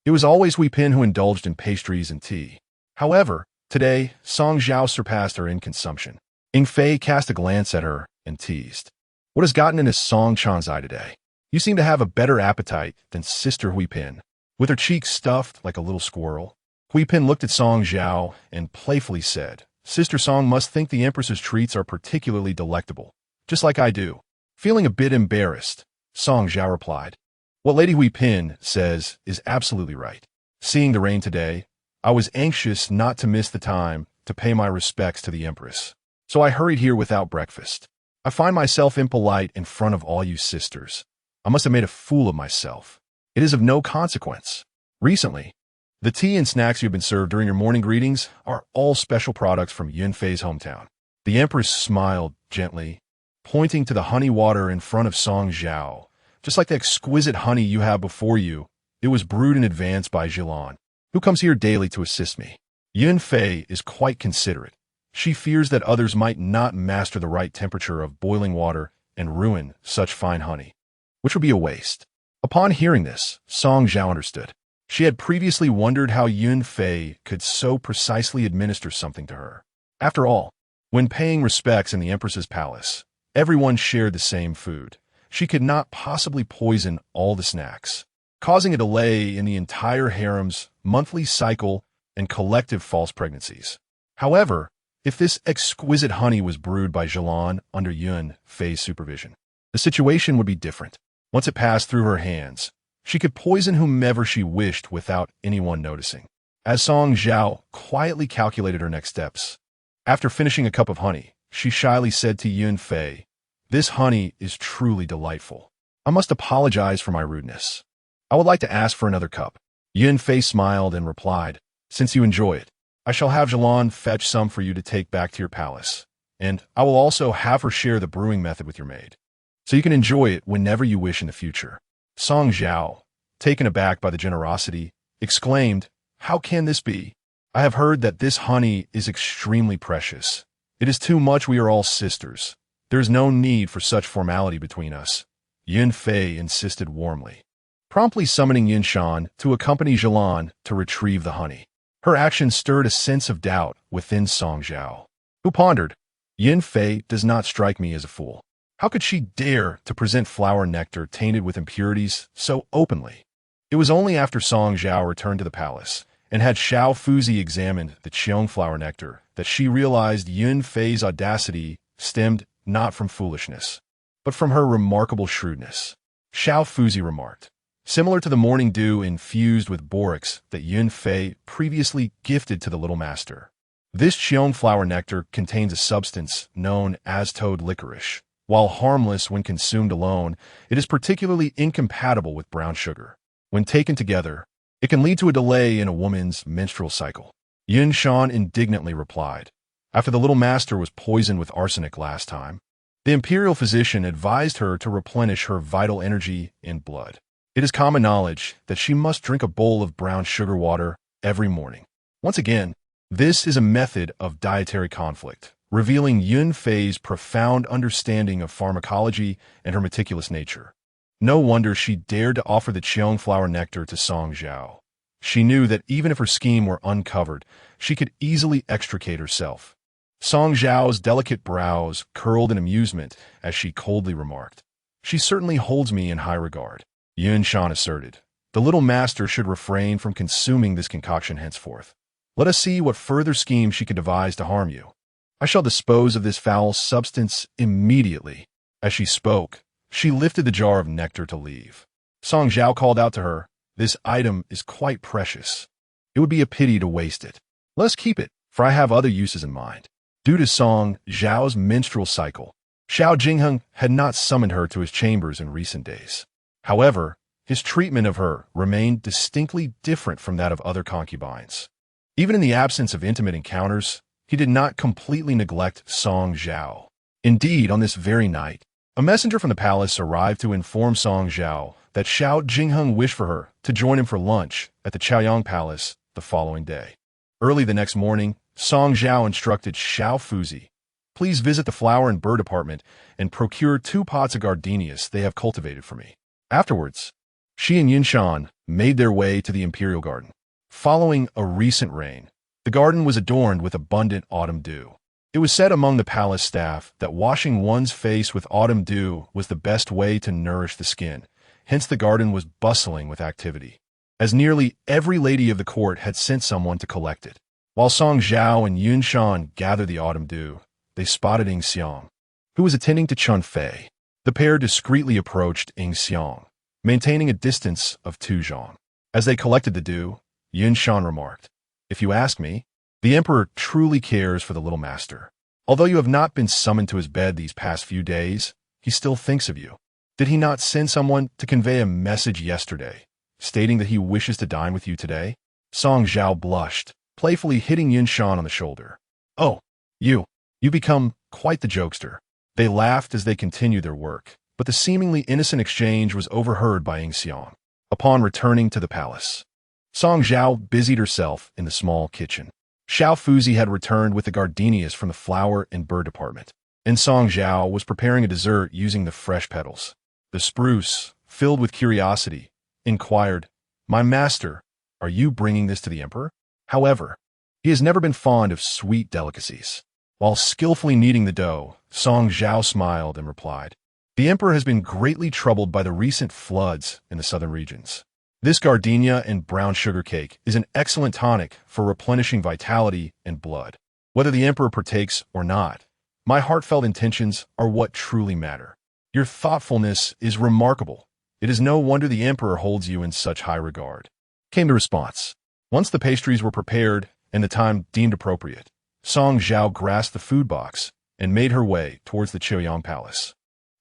it was always Hui Pin who indulged in pastries and tea. However, today, Song Zhao surpassed her in consumption. Ying Fei cast a glance at her and teased, "What has gotten into Song Chan's eye today? You seem to have a better appetite than Sister Hui Pin." With her cheeks stuffed like a little squirrel, Hui Pin looked at Song Zhao and playfully said, "Sister Song must think the Empress's treats are particularly delectable, just like I do." Feeling a bit embarrassed, Song Zhao replied, "What Lady Hui Pin says is absolutely right. Seeing the rain today, I was anxious not to miss the time to pay my respects to the Empress, so I hurried here without breakfast. I find myself impolite in front of all you sisters. I must have made a fool of myself. It is of no consequence. Recently, the tea and snacks you've been served during your morning greetings are all special products from Yun Fei's hometown." The Empress smiled gently, pointing to the honey water in front of Song Zhao. "Just like the exquisite honey you have before you, it was brewed in advance by Jilan, who comes here daily to assist me. Yun Fei is quite considerate. She fears that others might not master the right temperature of boiling water and ruin such fine honey, which would be a waste." Upon hearing this, Song Zhao understood. She had previously wondered how Yun Fei could so precisely administer something to her. After all, when paying respects in the Empress's palace, everyone shared the same food. She could not possibly poison all the snacks, causing a delay in the entire harem's monthly cycle and collective false pregnancies. However, if this exquisite honey was brewed by Jilan under Yun Fei's supervision, the situation would be different. Once it passed through her hands, she could poison whomever she wished without anyone noticing. As Song Zhao quietly calculated her next steps, after finishing a cup of honey, she shyly said to Yun Fei, "This honey is truly delightful. I must apologize for my rudeness. I would like to ask for another cup." Yun Fei smiled and replied, "Since you enjoy it, I shall have Jilan fetch some for you to take back to your palace, and I will also have her share the brewing method with your maid, so you can enjoy it whenever you wish in the future." Song Zhao, taken aback by the generosity, exclaimed, "How can this be? I have heard that this honey is extremely precious. It is too much. We are all sisters. There is no need for such formality between us." Yun Fei insisted warmly, promptly summoning Yin Shan to accompany Jilan to retrieve the honey. Her action stirred a sense of doubt within Song Zhao, who pondered, "Yin Fei does not strike me as a fool. How could she dare to present flower nectar tainted with impurities so openly?" It was only after Song Zhao returned to the palace and had Xiao Fuzi examined the Qiong flower nectar that she realized Yun Fei's audacity stemmed not from foolishness, but from her remarkable shrewdness. Xiao Fuzi remarked, "Similar to the morning dew infused with borax that Yun Fei previously gifted to the little master, this Qiong flower nectar contains a substance known as toad licorice. While harmless when consumed alone, it is particularly incompatible with brown sugar. When taken together, it can lead to a delay in a woman's menstrual cycle." Yun Shan indignantly replied, "After the little master was poisoned with arsenic last time, the imperial physician advised her to replenish her vital energy in blood. It is common knowledge that she must drink a bowl of brown sugar water every morning." Once again, this is a method of dietary conflict, revealing Yun Fei's profound understanding of pharmacology and her meticulous nature. No wonder she dared to offer the Qiong flower nectar to Song Zhao. She knew that even if her scheme were uncovered, she could easily extricate herself. Song Zhao's delicate brows curled in amusement as she coldly remarked, "She certainly holds me in high regard." Yun Shan asserted, "The little master should refrain from consuming this concoction henceforth. Let us see what further scheme she could devise to harm you. I shall dispose of this foul substance immediately." As she spoke, she lifted the jar of nectar to leave. Song Zhao called out to her, "This item is quite precious. It would be a pity to waste it. Let us keep it, for I have other uses in mind." Due to Song Zhao's menstrual cycle, Zhao Jingheng had not summoned her to his chambers in recent days. However, his treatment of her remained distinctly different from that of other concubines. Even in the absence of intimate encounters, he did not completely neglect Song Zhao. Indeed, on this very night, a messenger from the palace arrived to inform Song Zhao that Xiao Jingheng wished for her to join him for lunch at the Chaoyang Palace the following day. Early the next morning, Song Zhao instructed Xiao Fuzi, "Please visit the flower and bird department and procure 2 pots of gardenias they have cultivated for me." Afterwards, she and Yinshan made their way to the imperial garden. Following a recent rain, the garden was adorned with abundant autumn dew. It was said among the palace staff that washing one's face with autumn dew was the best way to nourish the skin, hence the garden was bustling with activity, as nearly every lady of the court had sent someone to collect it. While Song Zhao and Yunshan gathered the autumn dew, they spotted Ying Xiang, who was attending to Chun Fei. The pair discreetly approached Ying Xiang, maintaining a distance of 2 zhang. As they collected the dew, Yunshan remarked, "If you ask me, the emperor truly cares for the little master. Although you have not been summoned to his bed these past few days, he still thinks of you. Did he not send someone to convey a message yesterday, stating that he wishes to dine with you today?" Song Zhao blushed, playfully hitting Yunshan on the shoulder. "Oh, you become quite the jokester." They laughed as they continued their work, but the seemingly innocent exchange was overheard by Ying Xiang. Upon returning to the palace, Song Zhao busied herself in the small kitchen. Xiao Fuzi had returned with the gardenias from the flower and bird department, and Song Zhao was preparing a dessert using the fresh petals. The spruce, filled with curiosity, inquired, "My master, are you bringing this to the emperor?" However, he has never been fond of sweet delicacies. While skillfully kneading the dough, Song Zhao smiled and replied, "The emperor has been greatly troubled by the recent floods in the southern regions. This gardenia and brown sugar cake is an excellent tonic for replenishing vitality and blood. Whether the emperor partakes or not, my heartfelt intentions are what truly matter. Your thoughtfulness is remarkable. It is no wonder the emperor holds you in such high regard," came the response. Once the pastries were prepared and the time deemed appropriate, Song Zhao grasped the food box and made her way towards the Chaoyang Palace.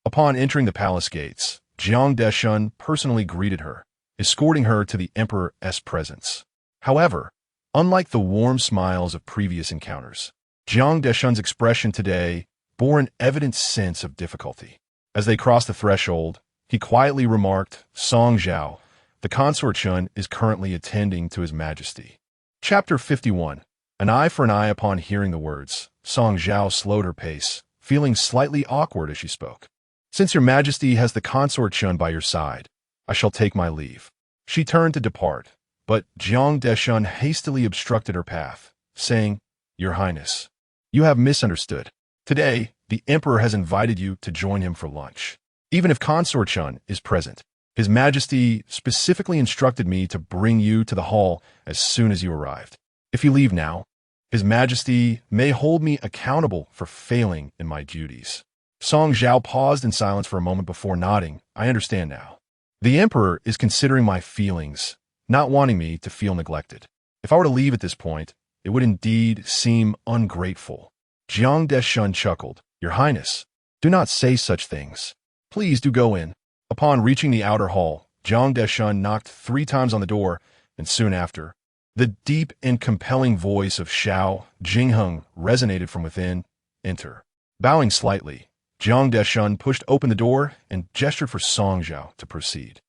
Upon entering the palace gates, Jiang Deshun personally greeted her, escorting her to the emperor's presence. However, unlike the warm smiles of previous encounters, Jiang Deshun's expression today bore an evident sense of difficulty. As they crossed the threshold, he quietly remarked, "Song Zhao, the consort Chun is currently attending to His Majesty." Chapter 51. An eye for an eye. Upon hearing the words, Song Zhao slowed her pace, feeling slightly awkward as she spoke. "Since your Majesty has the consort Chun by your side, I shall take my leave." She turned to depart, but Jiang Deshun hastily obstructed her path, saying, "Your Highness, you have misunderstood. Today, the Emperor has invited you to join him for lunch. Even if Consort Chun is present, His Majesty specifically instructed me to bring you to the hall as soon as you arrived. If you leave now, His Majesty may hold me accountable for failing in my duties." Song Zhao paused in silence for a moment before nodding. "I understand now. The Emperor is considering my feelings, not wanting me to feel neglected. If I were to leave at this point, it would indeed seem ungrateful." Jiang Deshun chuckled. "Your Highness, do not say such things. Please do go in." Upon reaching the outer hall, Jiang Deshun knocked 3 times on the door, and soon after, the deep and compelling voice of Xiao Jingheng resonated from within. "Enter." Bowing slightly, Jiang Deshun pushed open the door and gestured for Song Zhao to proceed.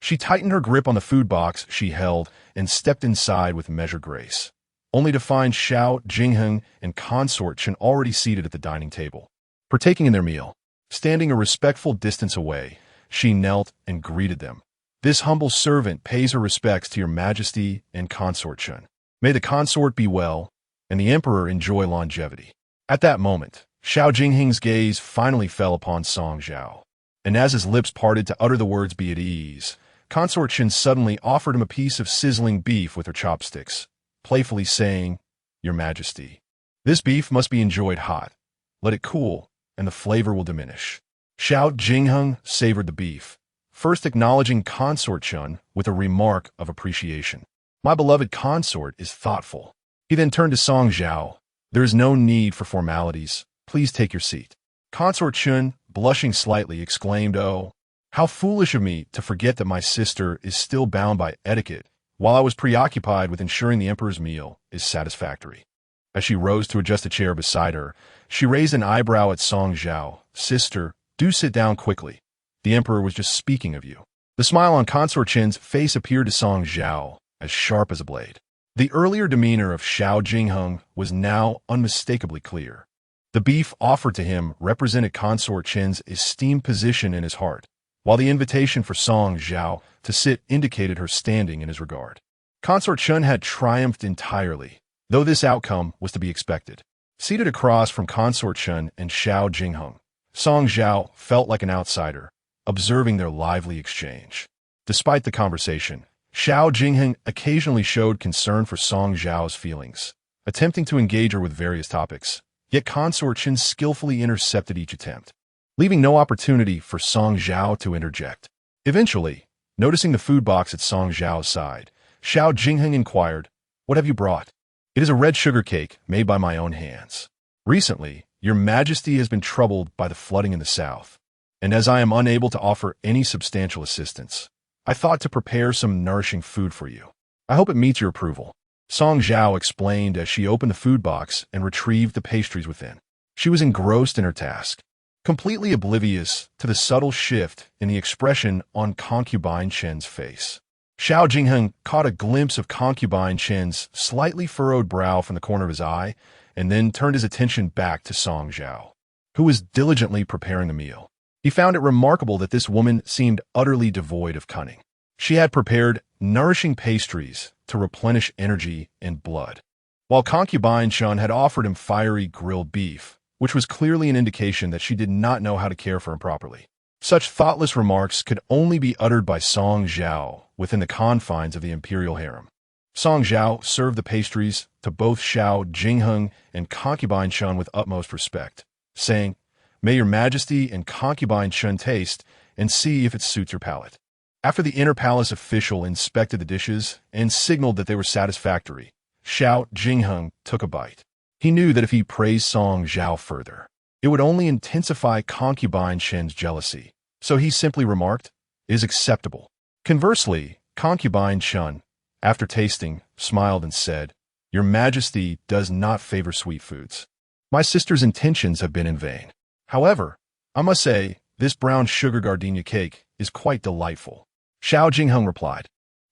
She tightened her grip on the food box she held and stepped inside with measured grace, only to find Xiao Jingheng and Consort Chen already seated at the dining table, partaking in their meal. Standing a respectful distance away, she knelt and greeted them. "This humble servant pays her respects to your Majesty and Consort Chen. May the consort be well, and the Emperor enjoy longevity." At that moment, Xiao Jingheng's gaze finally fell upon Song Zhao, and as his lips parted to utter the words "be at ease," Consort Chen suddenly offered him a piece of sizzling beef with her chopsticks, playfully saying, "Your Majesty, this beef must be enjoyed hot. Let it cool, and the flavor will diminish." Xiao Jingheng savored the beef, first acknowledging Consort Chen with a remark of appreciation. "My beloved consort is thoughtful." He then turned to Song Zhao. "There is no need for formalities. Please take your seat." Consort Chen, blushing slightly, exclaimed, "Oh, How foolish of me to forget that my sister is still bound by etiquette while I was preoccupied with ensuring the emperor's meal is satisfactory. As she rose to adjust a chair beside her, she raised an eyebrow at Song Zhao. Sister, do sit down quickly. The emperor was just speaking of you. The smile on Consort Chen's face appeared to Song Zhao as sharp as a blade. The earlier demeanor of Xiao Jingheng was now unmistakably clear. The beef offered to him represented Consort Chen's esteemed position in his heart, while the invitation for Song Zhao to sit indicated her standing in his regard. Consort Chen had triumphed entirely, though this outcome was to be expected. Seated across from Consort Chen and Xiao Jingheng, Song Zhao felt like an outsider, observing their lively exchange. Despite the conversation, Xiao Jingheng occasionally showed concern for Song Zhao's feelings, attempting to engage her with various topics, yet Consort Chen skillfully intercepted each attempt, leaving no opportunity for Song Zhao to interject. Eventually, noticing the food box at Song Zhao's side, Xiao Jingheng inquired, "What have you brought?" "It is a red sugar cake made by my own hands. Recently, your majesty has been troubled by the flooding in the south, and as I am unable to offer any substantial assistance, I thought to prepare some nourishing food for you. I hope it meets your approval." Song Zhao explained as she opened the food box and retrieved the pastries within. She was engrossed in her task, completely oblivious to the subtle shift in the expression on Concubine Chen's face. Xiao Jingheng caught a glimpse of Concubine Chen's slightly furrowed brow from the corner of his eye, and then turned his attention back to Song Zhao, who was diligently preparing the meal. He found it remarkable that this woman seemed utterly devoid of cunning. She had prepared nourishing pastries to replenish energy and blood, while Concubine Chen had offered him fiery grilled beef, which was clearly an indication that she did not know how to care for him properly. Such thoughtless remarks could only be uttered by Song Zhao within the confines of the imperial harem. Song Zhao served the pastries to both Xiao Jingheng and Concubine Chen with utmost respect, saying, "May your majesty and Concubine Chen taste and see if it suits your palate." After the inner palace official inspected the dishes and signaled that they were satisfactory, Xiao Jingheng took a bite. He knew that if he praised Song Zhao further, it would only intensify Concubine Chen's jealousy, so he simply remarked, "It is acceptable." Conversely, Concubine Chen, after tasting, smiled and said, "Your majesty does not favor sweet foods. My sister's intentions have been in vain. However, I must say, this brown sugar gardenia cake is quite delightful." Xiao Jingheng replied,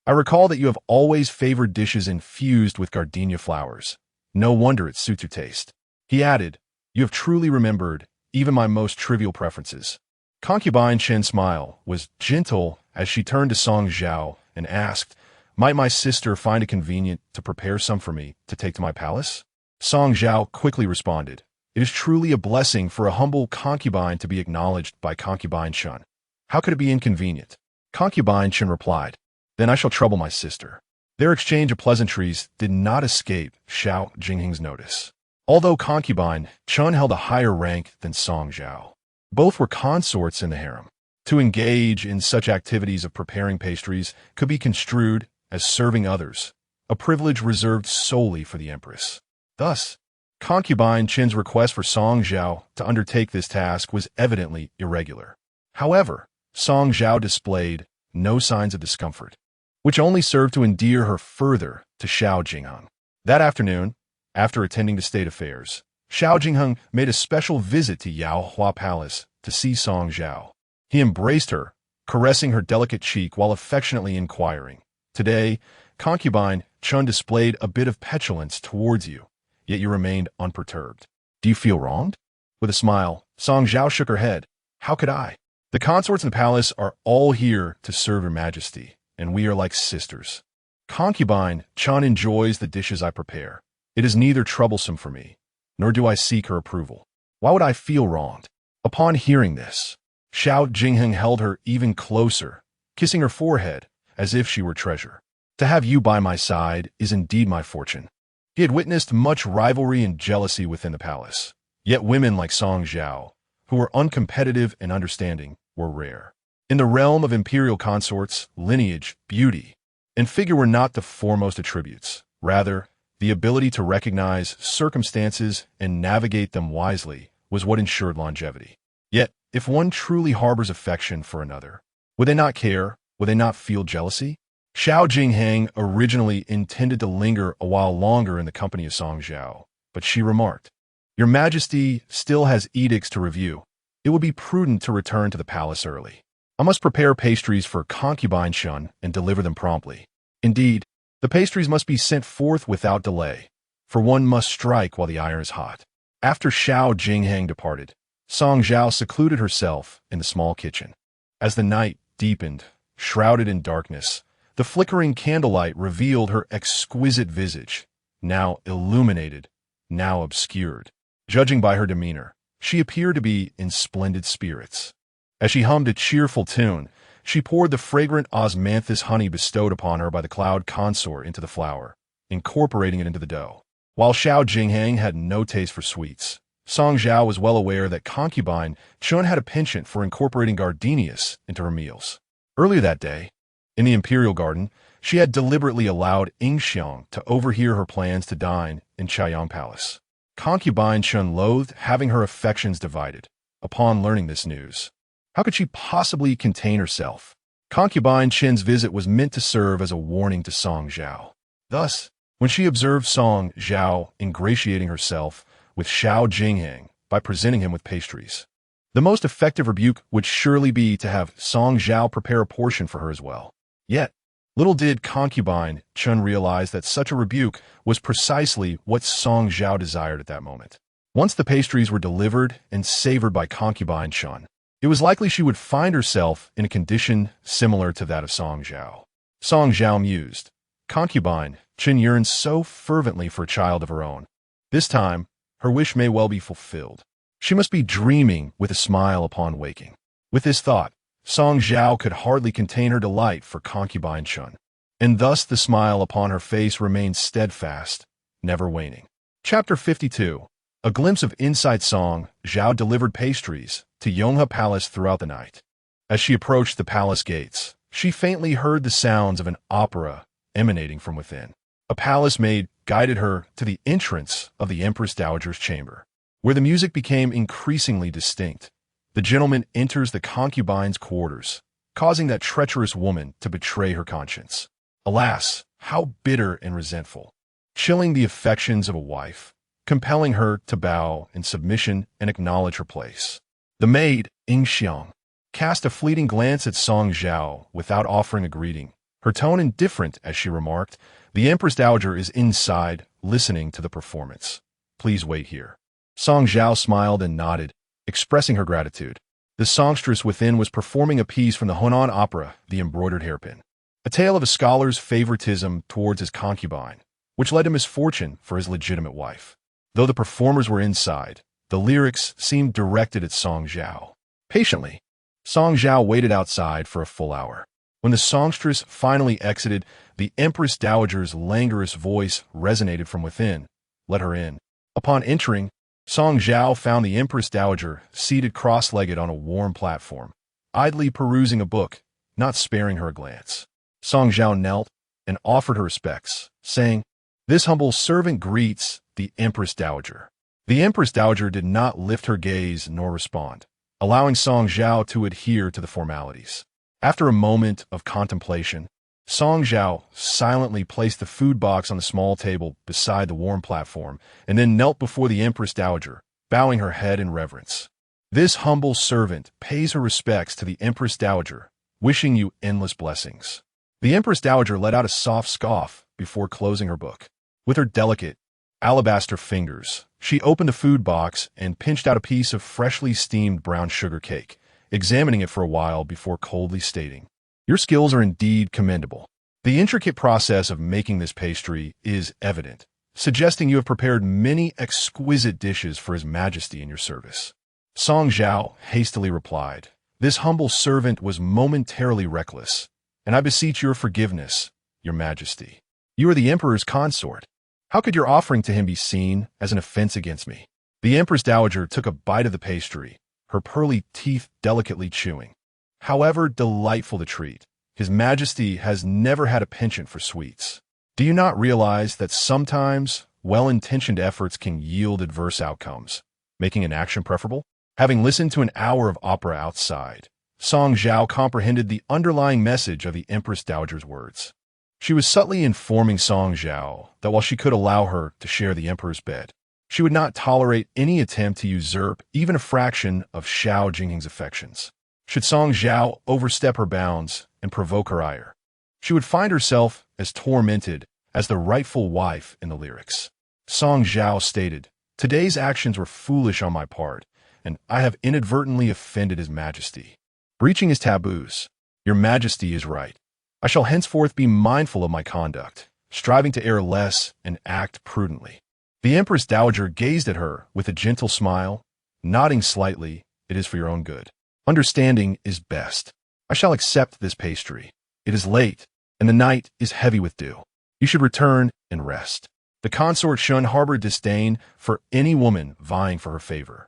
"I recall that you have always favored dishes infused with gardenia flowers. No wonder it suits your taste." He added, "You have truly remembered even my most trivial preferences." Concubine Chen's smile was gentle as she turned to Song Zhao and asked, "Might my sister find it convenient to prepare some for me to take to my palace?" Song Zhao quickly responded, "It is truly a blessing for a humble concubine to be acknowledged by Concubine Chen. How could it be inconvenient?" Concubine Chen replied, "Then I shall trouble my sister." Their exchange of pleasantries did not escape Xiao Jingheng's notice. Although Concubine Chen held a higher rank than Song Zhao, both were consorts in the harem. To engage in such activities of preparing pastries could be construed as serving others, a privilege reserved solely for the Empress. Thus, Concubine Chen's request for Song Zhao to undertake this task was evidently irregular. However, Song Zhao displayed no signs of discomfort, which only served to endear her further to Xiao Jingheng. That afternoon, after attending to state affairs, Xiao Jingheng made a special visit to Yao Hua Palace to see Song Zhao. He embraced her, caressing her delicate cheek while affectionately inquiring, "Today, Concubine Chen displayed a bit of petulance towards you, yet you remained unperturbed. Do you feel wronged?" With a smile, Song Zhao shook her head. "How could I? The consorts in the palace are all here to serve your majesty, and we are like sisters. Concubine Chen enjoys the dishes I prepare. It is neither troublesome for me, nor do I seek her approval. Why would I feel wronged?" Upon hearing this, Xiao Jingheng held her even closer, kissing her forehead as if she were treasure. "To have you by my side is indeed my fortune." He had witnessed much rivalry and jealousy within the palace, yet women like Song Zhao, who were uncompetitive and understanding, were rare. In the realm of imperial consorts, lineage, beauty, and figure were not the foremost attributes. Rather, the ability to recognize circumstances and navigate them wisely was what ensured longevity. Yet, if one truly harbors affection for another, Would they not care? Would they not feel jealousy? Xiao Jinghang originally intended to linger a while longer in the company of Song Zhao, but she remarked, "Your Majesty still has edicts to review. It would be prudent to return to the palace early. I must prepare pastries for concubine Shun and deliver them promptly. Indeed, the pastries must be sent forth without delay, for one must strike while the iron is hot." After Xiao Jinghang departed, Song Zhao secluded herself in the small kitchen. As the night deepened, shrouded in darkness, the flickering candlelight revealed her exquisite visage, now illuminated, now obscured. Judging by her demeanor, she appeared to be in splendid spirits. As she hummed a cheerful tune, she poured the fragrant osmanthus honey bestowed upon her by the cloud Consort into the flour, incorporating it into the dough. While Xiao Jinghang had no taste for sweets, Song Zhao was well aware that concubine Chun had a penchant for incorporating gardenias into her meals. Earlier that day, in the imperial garden, she had deliberately allowed Yingxiang to overhear her plans to dine in Chaoyang Palace. Concubine Chun loathed having her affections divided. Upon learning this news, how could she possibly contain herself? Concubine Chin's visit was meant to serve as a warning to Song Zhao. Thus, when she observed Song Zhao ingratiating herself with Xiao Jinghang by presenting him with pastries, the most effective rebuke would surely be to have Song Zhao prepare a portion for her as well. Yet, little did concubine Chun realize that such a rebuke was precisely what Song Zhao desired at that moment. Once the pastries were delivered and savored by concubine Chun, it was likely she would find herself in a condition similar to that of Song Zhao. Song Zhao mused. Concubine Chun yearns so fervently for a child of her own. This time, her wish may well be fulfilled. She must be dreaming with a smile upon waking. With this thought, Song Zhao could hardly contain her delight for concubine Chun, and thus the smile upon her face remained steadfast, never waning. Chapter 52. A glimpse of inside Song Zhao delivered pastries to Yonghe Palace throughout the night. As she approached the palace gates, she faintly heard the sounds of an opera emanating from within. A palace maid guided her to the entrance of the Empress Dowager's chamber, where the music became increasingly distinct. The gentleman enters the concubine's quarters, causing that treacherous woman to betray her conscience. Alas, how bitter and resentful, chilling the affections of a wife, compelling her to bow in submission and acknowledge her place. The maid, Yingxiang, cast a fleeting glance at Song Zhao without offering a greeting, her tone indifferent as she remarked, "The Empress Dowager is inside, listening to the performance. Please wait here." Song Zhao smiled and nodded, expressing her gratitude. The songstress within was performing a piece from the Hunan opera, The Embroidered Hairpin, a tale of a scholar's favoritism towards his concubine, which led to misfortune for his legitimate wife. Though the performers were inside, the lyrics seemed directed at Song Zhao. Patiently, Song Zhao waited outside for a full hour. When the songstress finally exited, the Empress Dowager's languorous voice resonated from within. "Let her in." Upon entering, Song Zhao found the Empress Dowager seated cross-legged on a warm platform, idly perusing a book, not sparing her a glance. Song Zhao knelt and offered her respects, saying, "This humble servant greets the Empress Dowager." The Empress Dowager did not lift her gaze nor respond, allowing Song Zhao to adhere to the formalities. After a moment of contemplation, Song Zhao silently placed the food box on the small table beside the warm platform and then knelt before the Empress Dowager, bowing her head in reverence. "This humble servant pays her respects to the Empress Dowager, wishing you endless blessings." The Empress Dowager let out a soft scoff before closing her book. With her delicate, alabaster fingers, she opened the food box and pinched out a piece of freshly steamed brown sugar cake, examining it for a while before coldly stating, "Your skills are indeed commendable. The intricate process of making this pastry is evident, suggesting you have prepared many exquisite dishes for His Majesty in your service." Song Zhao hastily replied, "This humble servant was momentarily reckless, and I beseech your forgiveness, Your Majesty. You are the Emperor's consort. How could your offering to him be seen as an offense against me?" The Empress Dowager took a bite of the pastry, her pearly teeth delicately chewing. "However delightful the treat, His Majesty has never had a penchant for sweets. Do you not realize that sometimes well-intentioned efforts can yield adverse outcomes, making inaction preferable?" Having listened to an hour of opera outside, Song Zhao comprehended the underlying message of the Empress Dowager's words. She was subtly informing Song Zhao that while she could allow her to share the emperor's bed, she would not tolerate any attempt to usurp even a fraction of Xiao Jingying's affections. Should Song Zhao overstep her bounds and provoke her ire, she would find herself as tormented as the rightful wife in the lyrics. Song Zhao stated, "Today's actions were foolish on my part, and I have inadvertently offended His Majesty. Breaching his taboos, Your Majesty is right. I shall henceforth be mindful of my conduct, striving to err less and act prudently." The Empress Dowager gazed at her with a gentle smile, nodding slightly. "It is for your own good. Understanding is best. I shall accept this pastry. It is late, and the night is heavy with dew. You should return and rest." The consort Shun harbored disdain for any woman vying for her favor.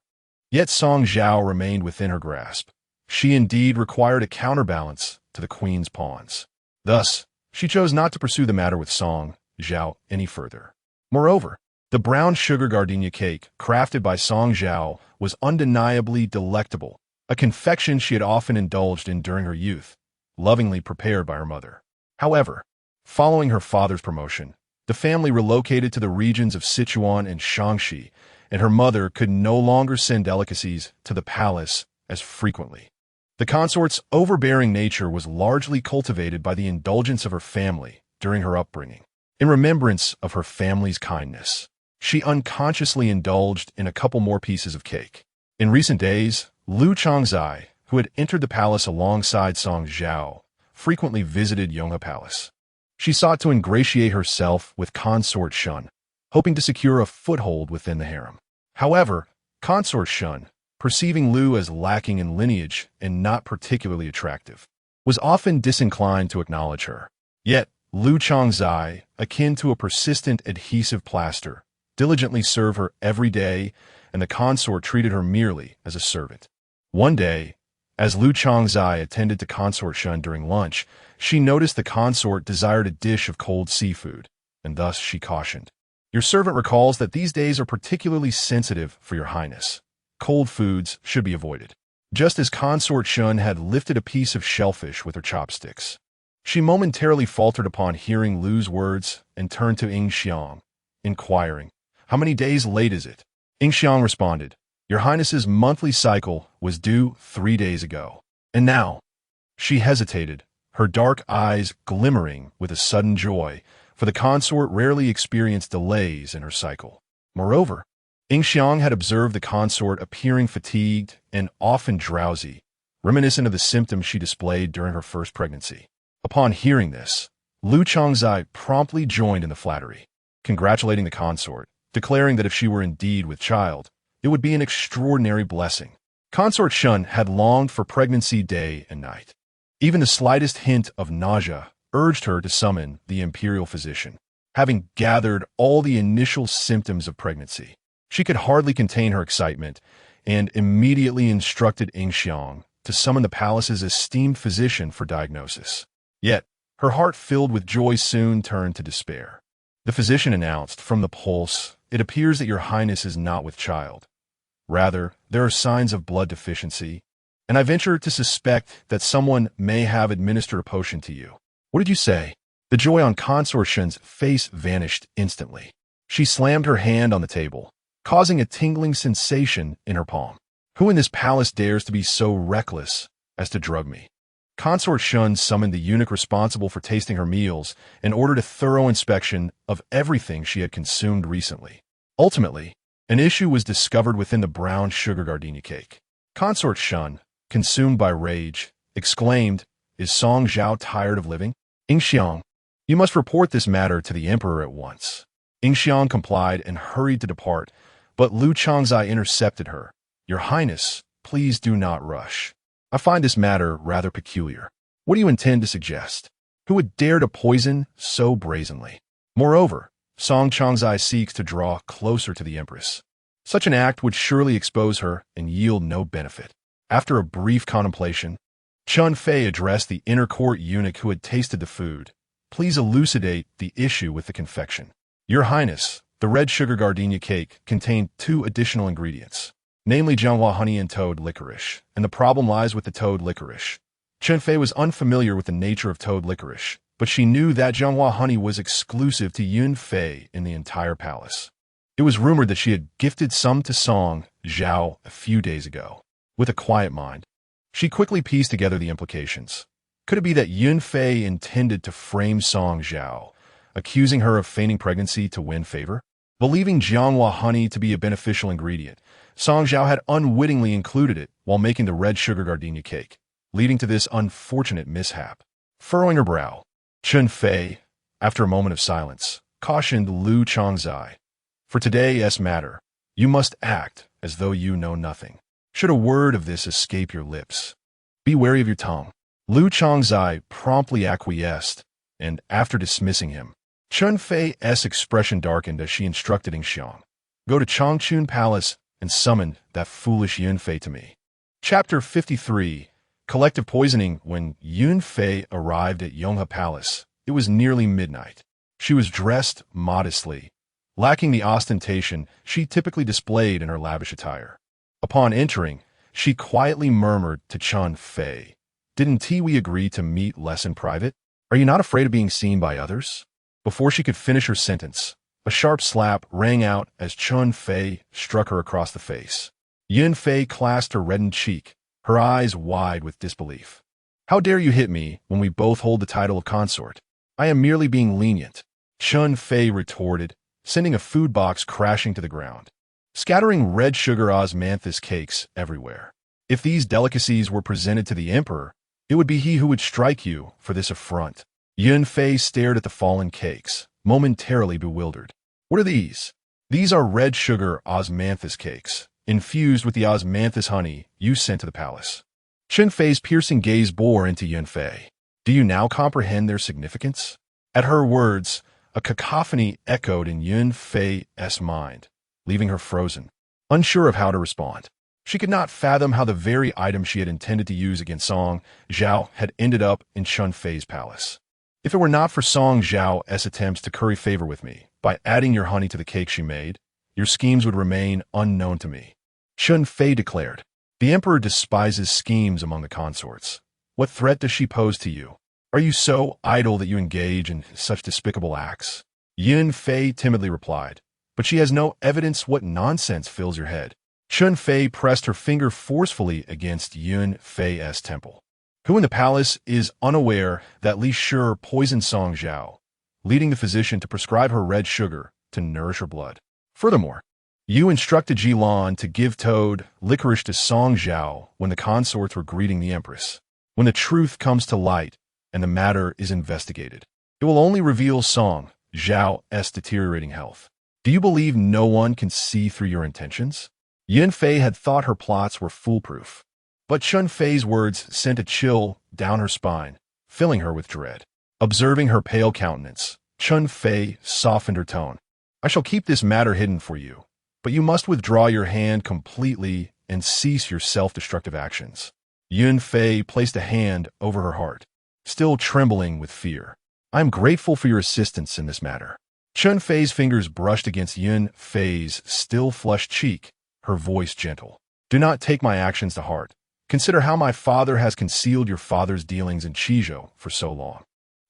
Yet Song Zhao remained within her grasp. She indeed required a counterbalance to the queen's pawns. Thus, she chose not to pursue the matter with Song Zhao any further. Moreover, the brown sugar gardenia cake crafted by Song Zhao was undeniably delectable, a confection she had often indulged in during her youth, lovingly prepared by her mother. However, following her father's promotion, the family relocated to the regions of Sichuan and Shaanxi, and her mother could no longer send delicacies to the palace as frequently. The consort's overbearing nature was largely cultivated by the indulgence of her family during her upbringing. In remembrance of her family's kindness, she unconsciously indulged in a couple more pieces of cake. In recent days, Lu Changzai, who had entered the palace alongside Song Zhao, frequently visited Yonghe Palace. She sought to ingratiate herself with Consort Shun, hoping to secure a foothold within the harem. However, Consort Shun, perceiving Lu as lacking in lineage and not particularly attractive, was often disinclined to acknowledge her. Yet, Lu Changzai, akin to a persistent adhesive plaster, diligently served her every day, and the consort treated her merely as a servant. One day, as Lu Changzai attended to Consort Shun during lunch, she noticed the consort desired a dish of cold seafood, and thus she cautioned, "Your servant recalls that these days are particularly sensitive for your highness. Cold foods should be avoided." Just as Consort Shun had lifted a piece of shellfish with her chopsticks, she momentarily faltered upon hearing Lu's words and turned to Ying Xiang, inquiring, "How many days late is it?" Ying Xiang responded, "Your Highness's monthly cycle was due 3 days ago. And now?" She hesitated, her dark eyes glimmering with a sudden joy, for the consort rarely experienced delays in her cycle. Moreover, Ying Xiang had observed the consort appearing fatigued and often drowsy, reminiscent of the symptoms she displayed during her first pregnancy. Upon hearing this, Lu Changzai promptly joined in the flattery, congratulating the consort, declaring that if she were indeed with child, it would be an extraordinary blessing. Consort Shun had longed for pregnancy day and night. Even the slightest hint of nausea urged her to summon the imperial physician. Having gathered all the initial symptoms of pregnancy, she could hardly contain her excitement and immediately instructed Ying Xiang to summon the palace's esteemed physician for diagnosis. Yet, her heart filled with joy soon turned to despair. The physician announced, "From the pulse, it appears that your highness is not with child. Rather, there are signs of blood deficiency, and I venture to suspect that someone may have administered a potion to you." "What did you say?" The joy on Consort Shun's face vanished instantly. She slammed her hand on the table, causing a tingling sensation in her palm. "Who in this palace dares to be so reckless as to drug me?" Consort Shun summoned the eunuch responsible for tasting her meals and ordered a thorough inspection of everything she had consumed recently. Ultimately, an issue was discovered within the brown sugar gardenia cake. Consort Shun, consumed by rage, exclaimed, "Is Song Zhao tired of living? Ying Xiang, you must report this matter to the emperor at once." Ying Xiang complied and hurried to depart, but Lu Changzai intercepted her. "Your Highness, please do not rush. I find this matter rather peculiar. What do you intend to suggest? Who would dare to poison so brazenly? Moreover, Song Changzai seeks to draw closer to the Empress. Such an act would surely expose her and yield no benefit." After a brief contemplation, Chun Fei addressed the inner court eunuch who had tasted the food. "Please elucidate the issue with the confection." "Your Highness, the red sugar gardenia cake contained 2 additional ingredients. namely Jianghua honey and toad licorice, and the problem lies with the toad licorice. Chen Fei was unfamiliar with the nature of toad licorice, but she knew that Jianghua honey was exclusive to Yun Fei in the entire palace. It was rumored that she had gifted some to Song Zhao a few days ago. With a quiet mind, she quickly pieced together the implications. Could it be that Yun Fei intended to frame Song Zhao, accusing her of feigning pregnancy to win favor? Believing Jianghua honey to be a beneficial ingredient, Song Zhao had unwittingly included it while making the red sugar gardenia cake, leading to this unfortunate mishap. Furrowing her brow, Chen Fei, after a moment of silence, cautioned Lu Changzai, "For today's matter, you must act as though you know nothing. Should a word of this escape your lips, be wary of your tongue." Lu Changzai promptly acquiesced, and after dismissing him, Chen Fei's expression darkened as she instructed Xiang, "Go to Changchun Palace and summon that foolish Yun Fei to me." Chapter 53. Collective Poisoning. When Yun Fei arrived at Yonghe Palace, it was nearly midnight. She was dressed modestly, lacking the ostentation she typically displayed in her lavish attire. Upon entering, she quietly murmured to Chen Fei, "Didn't we agree to meet less in private? Are you not afraid of being seen by others?" Before she could finish her sentence, a sharp slap rang out as Chen Fei struck her across the face. Yun Fei clasped her reddened cheek, her eyes wide with disbelief. "How dare you hit me when we both hold the title of consort? I am merely being lenient," Chen Fei retorted, sending a food box crashing to the ground, scattering red sugar osmanthus cakes everywhere. If these delicacies were presented to the emperor, it would be he who would strike you for this affront. Yun Fei stared at the fallen cakes, momentarily bewildered. "What are these?" "These are red sugar osmanthus cakes, infused with the osmanthus honey you sent to the palace." Chen Fei's piercing gaze bore into Yun Fei. "Do you now comprehend their significance?" At her words, a cacophony echoed in Yun Fei's mind, leaving her frozen, unsure of how to respond. She could not fathom how the very item she had intended to use against Song Zhao had ended up in Chen Fei's palace. "If it were not for Song Zhao's attempts to curry favor with me by adding your honey to the cake she made, your schemes would remain unknown to me," Chen Fei declared. "The emperor despises schemes among the consorts. What threat does she pose to you? Are you so idle that you engage in such despicable acts?" Yun Fei timidly replied, "But she has no evidence. What nonsense fills your head?" Chen Fei pressed her finger forcefully against Yun Fei's temple. "Who in the palace is unaware that Li Shi poisoned Song Zhao, leading the physician to prescribe her red sugar to nourish her blood? Furthermore, you instructed Jilan to give toad licorice to Song Zhao when the consorts were greeting the Empress. When the truth comes to light and the matter is investigated, it will only reveal Song Zhao's deteriorating health. Do you believe no one can see through your intentions?" Yun Fei had thought her plots were foolproof, but Chen Fei's words sent a chill down her spine, filling her with dread. Observing her pale countenance, Chen Fei softened her tone. "I shall keep this matter hidden for you, but you must withdraw your hand completely and cease your self-destructive actions." Yun Fei placed a hand over her heart, still trembling with fear. "I am grateful for your assistance in this matter." Chen Fei's fingers brushed against Yun Fei's still flushed cheek, her voice gentle. "Do not take my actions to heart. Consider how my father has concealed your father's dealings in Qizhou for so long.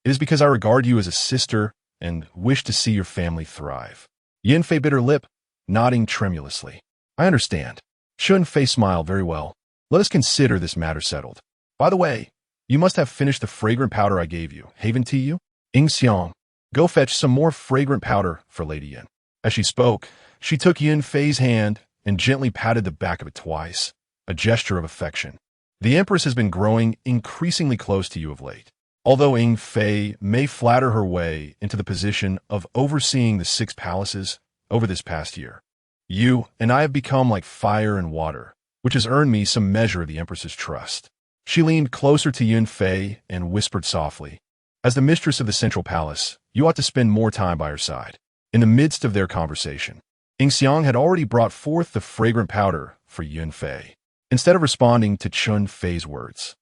It is because I regard you as a sister and wish to see your family thrive." Yun Fei bit her lip, nodding tremulously. "I understand." Chen Fei smiled. "Very well. Let us consider this matter settled. By the way, you must have finished the fragrant powder I gave you. Haven't you? Xiang, go fetch some more fragrant powder for Lady Yin." As she spoke, she took Yun Fei's hand and gently patted the back of it twice, a gesture of affection. "The Empress has been growing increasingly close to you of late. Although Ying Fei may flatter her way into the position of overseeing the 6 palaces over this past year, you and I have become like fire and water, which has earned me some measure of the Empress's trust." She leaned closer to Yun Fei and whispered softly, "As the mistress of the Central Palace, you ought to spend more time by her side." In the midst of their conversation, Xiang had already brought forth the fragrant powder for Yun Fei. Instead of responding to Chen Fei's words,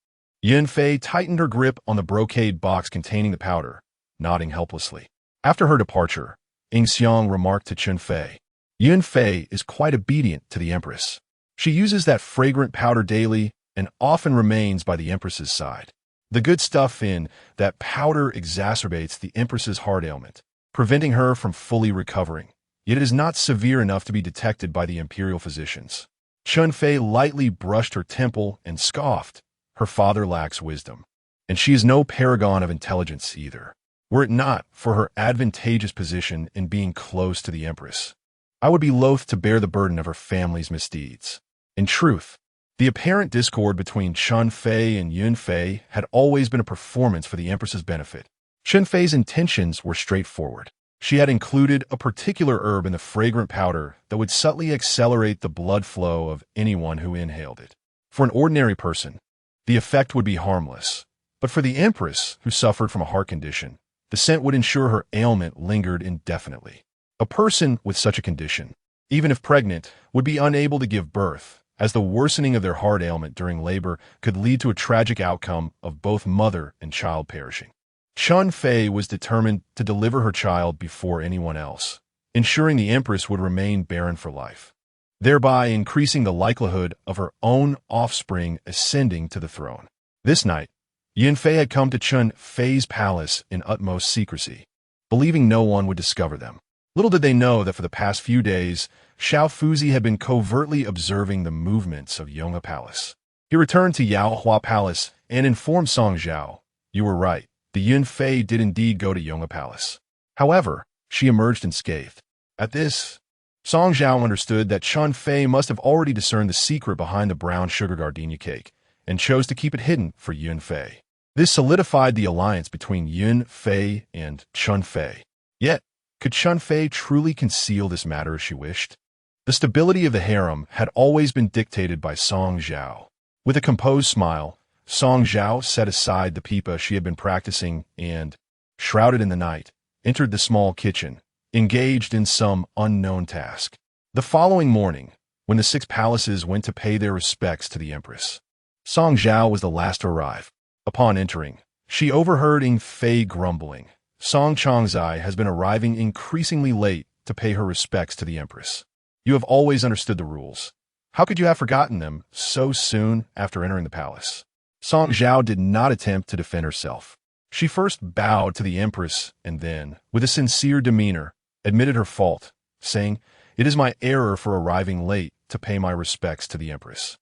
Yun Fei tightened her grip on the brocade box containing the powder, nodding helplessly. After her departure, Xiang remarked to Chen Fei, "Yun Fei is quite obedient to the Empress. She uses that fragrant powder daily and often remains by the Empress's side. The good stuff in that powder exacerbates the Empress's heart ailment, preventing her from fully recovering. Yet it is not severe enough to be detected by the imperial physicians. Chun-Fei lightly brushed her temple and scoffed. Her father lacks wisdom, and she is no paragon of intelligence either. Were it not for her advantageous position in being close to the Empress, I would be loath to bear the burden of her family's misdeeds. In truth, the apparent discord between Chun-Fei and Yun-Fei had always been a performance for the Empress's benefit. Chun-Fei's intentions were straightforward. She had included a particular herb in the fragrant powder that would subtly accelerate the blood flow of anyone who inhaled it. For an ordinary person, the effect would be harmless. But for the Empress, who suffered from a heart condition, the scent would ensure her ailment lingered indefinitely. A person with such a condition, even if pregnant, would be unable to give birth, as the worsening of their heart ailment during labor could lead to a tragic outcome of both mother and child perishing. Chun-Fei was determined to deliver her child before anyone else, ensuring the Empress would remain barren for life, thereby increasing the likelihood of her own offspring ascending to the throne. This night, Yun-Fei had come to Chun-Fei's palace in utmost secrecy, believing no one would discover them. Little did they know that for the past few days, Xiao Fuzi had been covertly observing the movements of Yonga Palace. He returned to Yaohua Palace and informed Song Zhao, "You were right. The Yun-Fei did indeed go to Yonga Palace." However, she emerged unscathed. At this, Song Zhao understood that Chun-Fei must have already discerned the secret behind the brown sugar gardenia cake and chose to keep it hidden for Yun-Fei. This solidified the alliance between Yun-Fei and Chun-Fei. Yet, could Chun-Fei truly conceal this matter as she wished? The stability of the harem had always been dictated by Song Zhao. With a composed smile, Song Zhao set aside the pipa she had been practicing and, shrouded in the night, entered the small kitchen, engaged in some unknown task. The following morning, when the 6 palaces went to pay their respects to the Empress, Song Zhao was the last to arrive. Upon entering, she overheard Ying-Fei grumbling. Song Changzai has been arriving increasingly late to pay her respects to the Empress. You have always understood the rules. How could you have forgotten them so soon after entering the palace? Song Zhao did not attempt to defend herself. She first bowed to the Empress and then, with a sincere demeanor, admitted her fault, saying, "It is my error for arriving late to pay my respects to the Empress.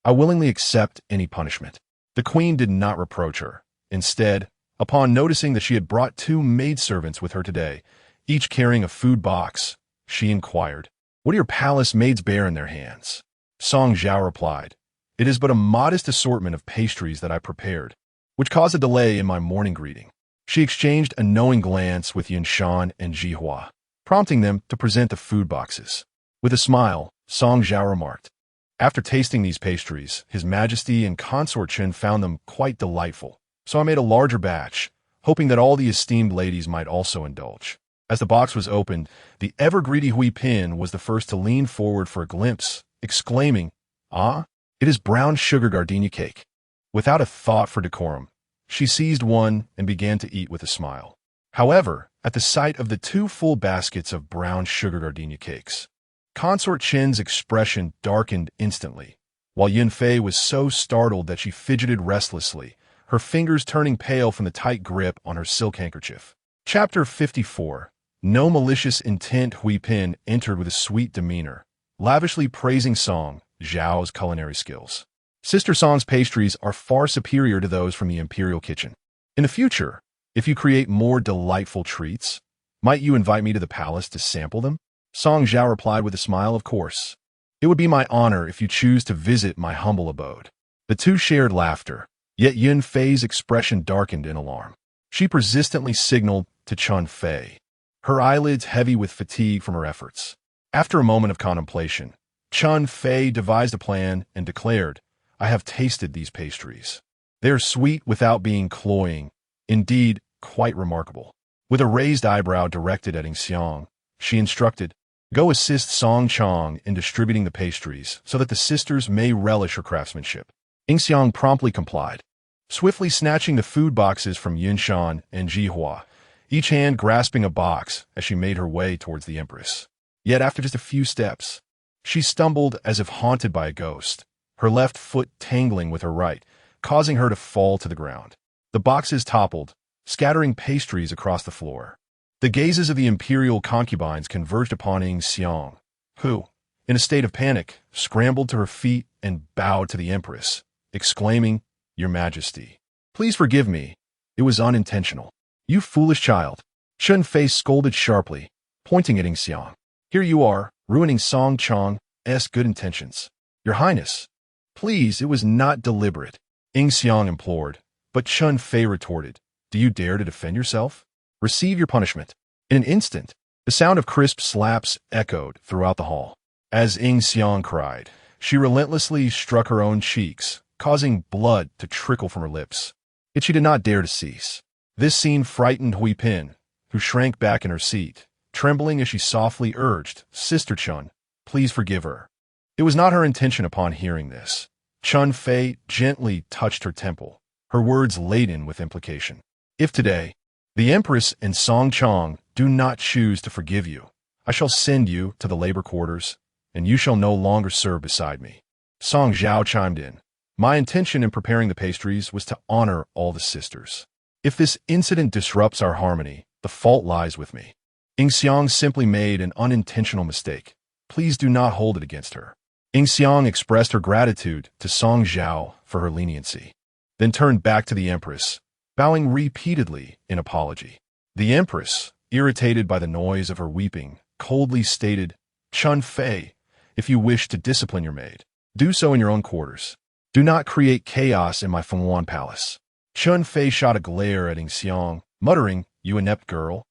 I willingly accept any punishment." The queen did not reproach her. Instead, upon noticing that she had brought 2 maidservants with her today, each carrying a food box, she inquired, "What do your palace maids bear in their hands?" Song Zhao replied, "It is but a modest assortment of pastries that I prepared, which caused a delay in my morning greeting." She exchanged a knowing glance with Yunshan and Jihua, prompting them to present the food boxes. With a smile, Song Zhao remarked, "After tasting these pastries, His Majesty and Consort Chen found them quite delightful, so I made a larger batch, hoping that all the esteemed ladies might also indulge." As the box was opened, the ever-greedy Hui Pin was the first to lean forward for a glimpse, exclaiming, "Ah, it is brown sugar gardenia cake." Without a thought for decorum, she seized one and began to eat with a smile. However, at the sight of the 2 full baskets of brown sugar gardenia cakes, Consort Chen's expression darkened instantly, while Yun-Fei was so startled that she fidgeted restlessly, her fingers turning pale from the tight grip on her silk handkerchief. Chapter 54. No malicious intent. Hui Pin entered with a sweet demeanor, lavishly praising Song Zhao's culinary skills. Sister Song's pastries are far superior to those from the imperial kitchen. In the future, if you create more delightful treats, might you invite me to the palace to sample them? Song Zhao replied with a smile, "Of course. It would be my honor if you choose to visit my humble abode." The 2 shared laughter, yet Yun-Fei's expression darkened in alarm. She persistently signaled to Chun-Fei, her eyelids heavy with fatigue from her efforts. After a moment of contemplation, Chun-Fei devised a plan and declared, "I have tasted these pastries. They are sweet without being cloying, indeed, quite remarkable." With a raised eyebrow directed at Yingxiang, she instructed, "Go assist Song Chang in distributing the pastries so that the sisters may relish her craftsmanship." Yingxiang promptly complied, swiftly snatching the food boxes from Yunshan and Jihua, each hand grasping a box as she made her way towards the Empress. Yet after just a few steps, She stumbled as if haunted by a ghost, her left foot tangling with her right, causing her to fall to the ground. The boxes toppled, scattering pastries across the floor. The gazes of the imperial concubines converged upon Ing Xiang, who, in a state of panic, scrambled to her feet and bowed to the Empress, exclaiming, "Your Majesty, please forgive me. It was unintentional." "You foolish child," Chun Fei scolded sharply, pointing at Ing Xiang. "Here you are, ruining Song Chang's good intentions." "Your Highness, please, it was not deliberate," Ing Xiang implored, but Chun Fei retorted, "Do you dare to defend yourself? Receive your punishment." In an instant, the sound of crisp slaps echoed throughout the hall. As Ing Xiang cried, she relentlessly struck her own cheeks, causing blood to trickle from her lips. Yet she did not dare to cease. This scene frightened Hui Pin, who shrank back in her seat, trembling as she softly urged, "Sister Chun, please forgive her." It was not her intention upon hearing this. Chun Fei gently touched her temple, her words laden with implication. "If today, the Empress and Song Chang do not choose to forgive you, I shall send you to the labor quarters, and you shall no longer serve beside me." Song Zhao chimed in. "My intention in preparing the pastries was to honor all the sisters. If this incident disrupts our harmony, the fault lies with me. Ing Xiang simply made an unintentional mistake. Please do not hold it against her." Ing Xiang expressed her gratitude to Song Zhao for her leniency, then turned back to the Empress, bowing repeatedly in apology. The Empress, irritated by the noise of her weeping, coldly stated, "Chun Fei, if you wish to discipline your maid, do so in your own quarters. Do not create chaos in my Fenghuan palace." Chun Fei shot a glare at Ing Xiang, muttering, "You inept girl.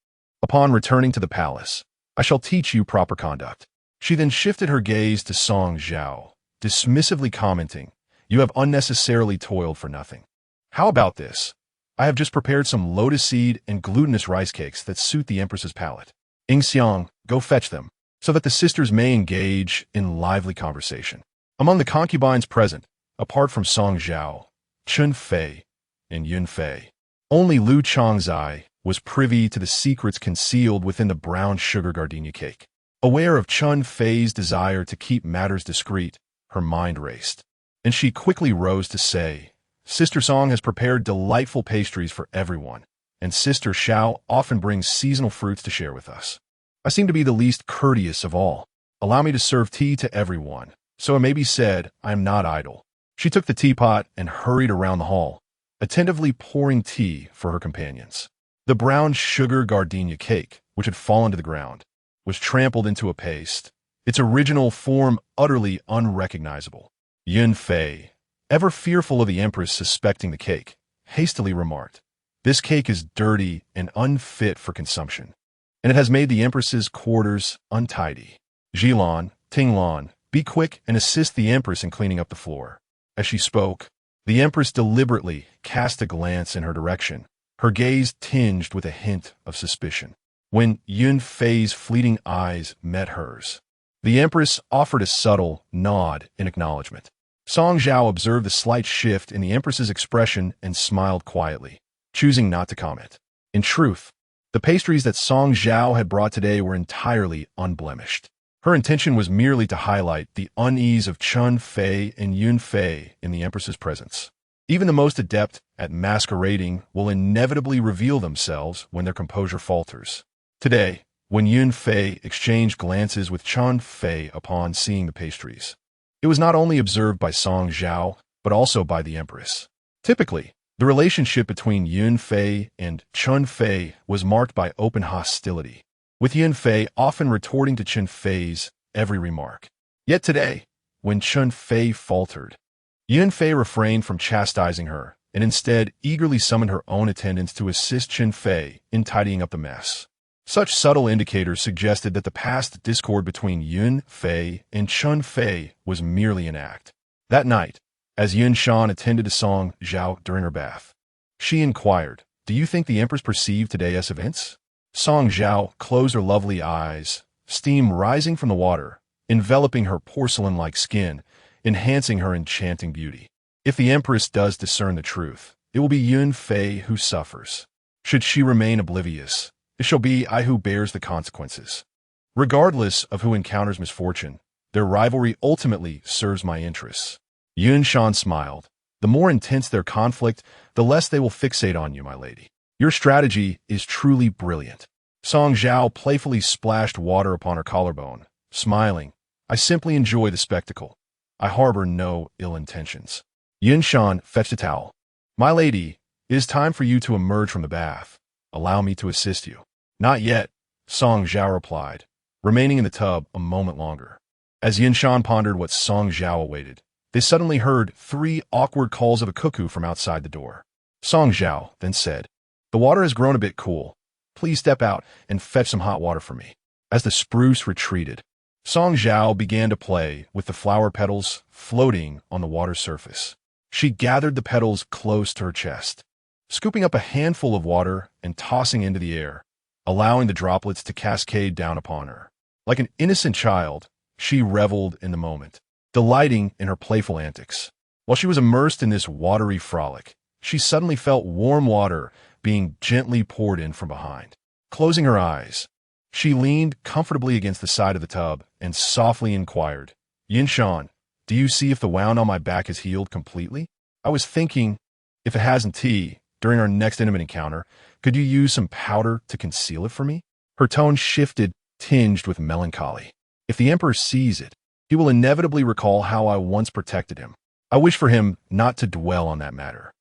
Upon returning to the palace, I shall teach you proper conduct." She then shifted her gaze to Song Zhao, dismissively commenting, "You have unnecessarily toiled for nothing. How about this? I have just prepared some lotus seed and glutinous rice cakes that suit the Empress's palate. Ing Xiang, go fetch them, so that the sisters may engage in lively conversation." Among the concubines present, apart from Song Zhao, Chun Fei, and Yun Fei, only Lu Changzai was privy to the secrets concealed within the brown sugar gardenia cake. Aware of Chun Fei's desire to keep matters discreet, her mind raced, and she quickly rose to say, "Sister Song has prepared delightful pastries for everyone, and Sister Xiao often brings seasonal fruits to share with us. I seem to be the least courteous of all. Allow me to serve tea to everyone, so it may be said I am not idle." She took the teapot and hurried around the hall, attentively pouring tea for her companions. The brown sugar gardenia cake, which had fallen to the ground, was trampled into a paste, its original form utterly unrecognizable. Yun Fei, ever fearful of the Empress suspecting the cake, hastily remarked, "This cake is dirty and unfit for consumption, and it has made the Empress's quarters untidy. Jilan, Tinglan, be quick and assist the Empress in cleaning up the floor." As she spoke, the Empress deliberately cast a glance in her direction, her gaze tinged with a hint of suspicion. When Yun Fei's fleeting eyes met hers, the Empress offered a subtle nod in acknowledgement. Song Zhao observed the slight shift in the Empress's expression and smiled quietly, choosing not to comment. In truth, the pastries that Song Zhao had brought today were entirely unblemished. Her intention was merely to highlight the unease of Chun Fei and Yun Fei in the Empress's presence. Even the most adept at masquerading will inevitably reveal themselves when their composure falters. Today, when Yun Fei exchanged glances with Chun Fei upon seeing the pastries, it was not only observed by Song Zhao, but also by the Empress. Typically, the relationship between Yun Fei and Chun Fei was marked by open hostility, with Yun Fei often retorting to Chun Fei's every remark. Yet today, when Chun Fei faltered, Yun Fei refrained from chastising her and instead eagerly summoned her own attendants to assist Chun Fei in tidying up the mess. Such subtle indicators suggested that the past discord between Yun Fei and Chun Fei was merely an act. That night, as Yun Shan attended to Song Zhao during her bath, she inquired, "Do you think the Empress perceived today's events?" Song Zhao closed her lovely eyes, steam rising from the water, enveloping her porcelain-like skin, enhancing her enchanting beauty. If the Empress does discern the truth, it will be Yun Fei who suffers. Should she remain oblivious, it shall be I who bears the consequences. Regardless of who encounters misfortune, Their rivalry ultimately serves my interests. Yun Shan smiled. The more intense their conflict, the less they will fixate on you, my lady. Your strategy is truly brilliant. Song Zhao playfully splashed water upon her collarbone, smiling. I simply enjoy the spectacle. I harbor no ill intentions. Yun Shan fetched a towel. My lady, it is time for you to emerge from the bath. Allow me to assist you. Not yet, Song Zhao replied, remaining in the tub a moment longer. As Yin Shan pondered what Song Zhao awaited, they suddenly heard 3 awkward calls of a cuckoo from outside the door. Song Zhao then said, "The water has grown a bit cool. Please step out and fetch some hot water for me." As the spruce retreated, Song Zhao began to play with the flower petals floating on the water's surface. She gathered the petals close to her chest, scooping up a handful of water and tossing into the air, allowing the droplets to cascade down upon her. Like an innocent child, she reveled in the moment, delighting in her playful antics. While she was immersed in this watery frolic, she suddenly felt warm water being gently poured in from behind. Closing her eyes, she leaned comfortably against the side of the tub and softly inquired, "Yin Shan, do you see if the wound on my back has healed completely? I was thinking, if it hasn't, during our next intimate encounter, could you use some powder to conceal it for me?" Her tone shifted, tinged with melancholy. "If the Emperor sees it, he will inevitably recall how I once protected him. I wish for him not to dwell on that matter.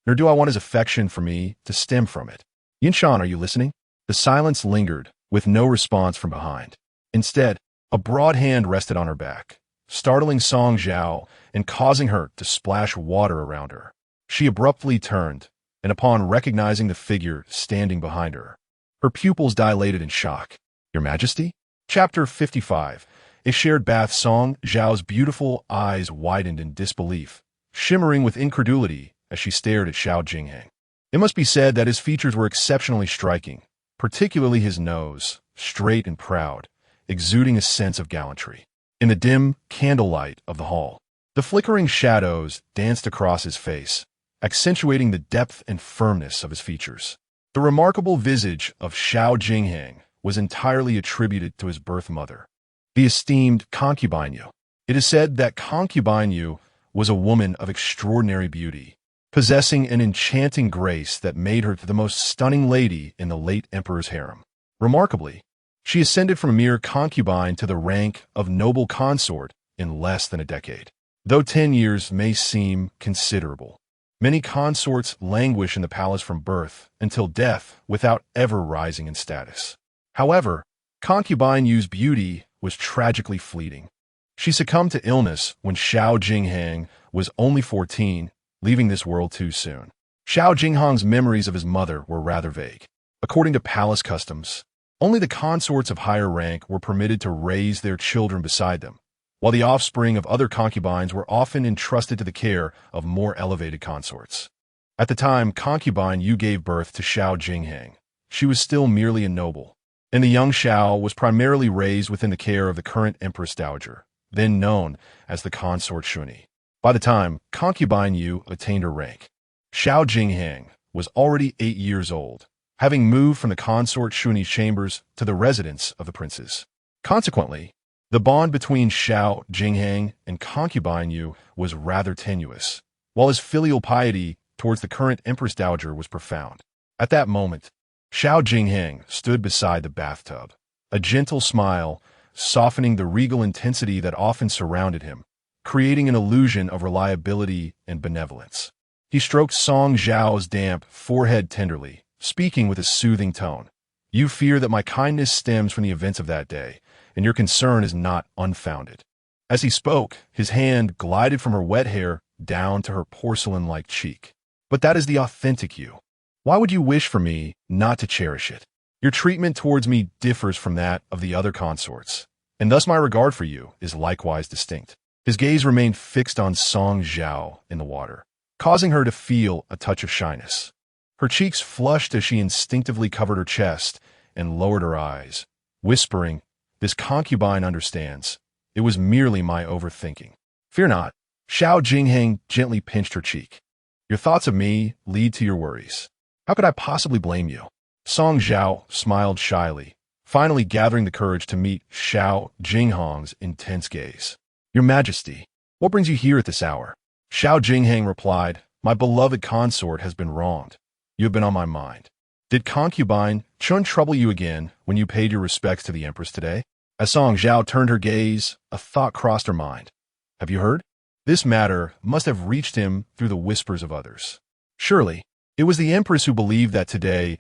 Nor do I want his affection for me to stem from it. Yin Shan, are you listening?" The silence lingered, with no response from behind. Instead, a broad hand rested on her back, startling Song Zhao and causing her to splash water around her. She abruptly turned, and upon recognizing the figure standing behind her, her pupils dilated in shock. "Your Majesty?" Chapter 55. A shared bath. Song Zhao's beautiful eyes widened in disbelief, shimmering with incredulity as she stared at Xiao Jingheng. It must be said that his features were exceptionally striking, particularly his nose, straight and proud, exuding a sense of gallantry. In the dim candlelight of the hall, the flickering shadows danced across his face, accentuating the depth and firmness of his features. The remarkable visage of Xiao Jingheng was entirely attributed to his birth mother, the esteemed concubine Yu. It is said that concubine Yu was a woman of extraordinary beauty, possessing an enchanting grace that made her the most stunning lady in the late emperor's harem. Remarkably, she ascended from a mere concubine to the rank of noble consort in less than a decade. Though 10 years may seem considerable, many consorts languish in the palace from birth until death without ever rising in status. However, concubine Yu's beauty was tragically fleeting. She succumbed to illness when Xiao Jingheng was only 14, leaving this world too soon. Xiao Jingheng's memories of his mother were rather vague. According to palace customs, only the consorts of higher rank were permitted to raise their children beside them, while the offspring of other concubines were often entrusted to the care of more elevated consorts. At the time concubine Yu gave birth to Xiao Jingheng, she was still merely a noble, and the young Xiao was primarily raised within the care of the current Empress Dowager, then known as the Consort Shuni. By the time concubine Yu attained her rank, Xiao Jingheng was already 8 years old, having moved from the Consort Shuni's chambers to the residence of the princes. Consequently, the bond between Xiao Jingheng and concubine Yu was rather tenuous, while his filial piety towards the current Empress Dowager was profound. At that moment, Xiao Jingheng stood beside the bathtub, a gentle smile softening the regal intensity that often surrounded him, creating an illusion of reliability and benevolence. He stroked Song Zhao's damp forehead tenderly, speaking with a soothing tone. "You fear that my kindness stems from the events of that day, and your concern is not unfounded." As he spoke, his hand glided from her wet hair down to her porcelain-like cheek. "But that is the authentic you. Why would you wish for me not to cherish it? Your treatment towards me differs from that of the other consorts, and thus my regard for you is likewise distinct." His gaze remained fixed on Song Zhao in the water, causing her to feel a touch of shyness. Her cheeks flushed as she instinctively covered her chest and lowered her eyes, whispering, "This concubine understands. It was merely my overthinking." "Fear not." Xiao Jingheng gently pinched her cheek. "Your thoughts of me lead to your worries. How could I possibly blame you?" Song Zhao smiled shyly, finally gathering the courage to meet Zhao Jinghang's intense gaze. "Your Majesty, what brings you here at this hour?" Zhao Jinghang replied, "My beloved consort has been wronged. You have been on my mind. Did concubine Chun trouble you again when you paid your respects to the Empress today?" As Song Zhao turned her gaze, a thought crossed her mind. "Have you heard? This matter must have reached him through the whispers of others. Surely, it was the Empress who believed that today's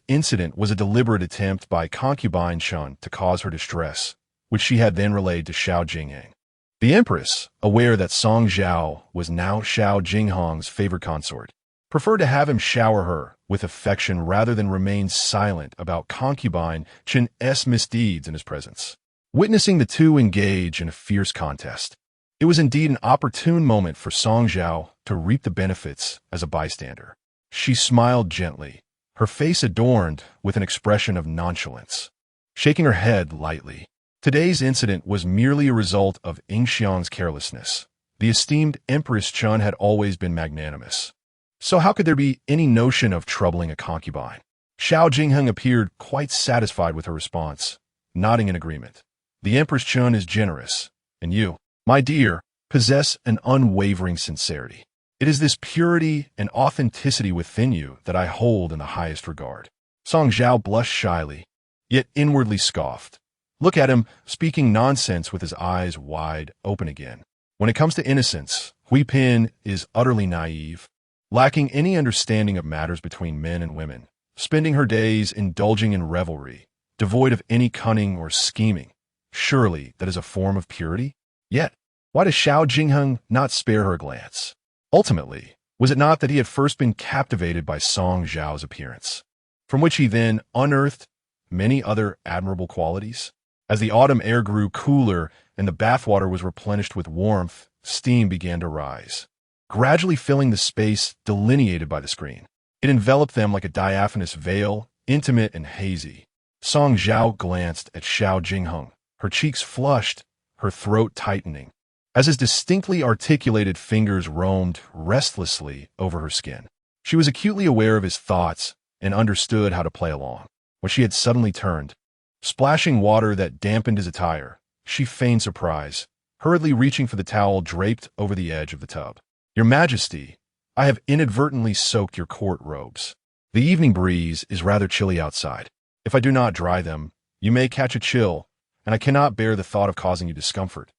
incident was a deliberate attempt by concubine Chun to cause her distress, which she had then relayed to Zhao Jinghang. The Empress, aware that Song Zhao was now Zhao Jinghang's favorite consort, preferred to have him shower her with affection rather than remain silent about concubine Chun's misdeeds in his presence. Witnessing the two engage in a fierce contest, it was indeed an opportune moment for Song Zhao to reap the benefits as a bystander. She smiled gently, her face adorned with an expression of nonchalance, shaking her head lightly. Today's incident was merely a result of Yingxiang's carelessness. The esteemed Empress Chun had always been magnanimous. So how could there be any notion of troubling a concubine? Zhao Jinghang appeared quite satisfied with her response, nodding in agreement. "The Empress Chun is generous, and you, my dear, possess an unwavering sincerity. It is this purity and authenticity within you that I hold in the highest regard." Song Zhao blushed shyly, yet inwardly scoffed. Look at him, speaking nonsense with his eyes wide open again. When it comes to innocence, Hui Pin is utterly naive, lacking any understanding of matters between men and women, spending her days indulging in revelry, devoid of any cunning or scheming. Surely that is a form of purity? Yet, why does Zhao Jinghang not spare her a glance? Ultimately, was it not that he had first been captivated by Song Zhao's appearance, from which he then unearthed many other admirable qualities? As the autumn air grew cooler and the bathwater was replenished with warmth, steam began to rise, gradually filling the space delineated by the screen. It enveloped them like a diaphanous veil, intimate and hazy. Song Zhao glanced at Zhao Jinghang, her cheeks flushed, her throat tightening, as his distinctly articulated fingers roamed restlessly over her skin. She was acutely aware of his thoughts and understood how to play along. When she had suddenly turned, splashing water that dampened his attire, she feigned surprise, hurriedly reaching for the towel draped over the edge of the tub. "Your Majesty, I have inadvertently soaked your court robes. The evening breeze is rather chilly outside. If I do not dry them, you may catch a chill, and I cannot bear the thought of causing you discomfort."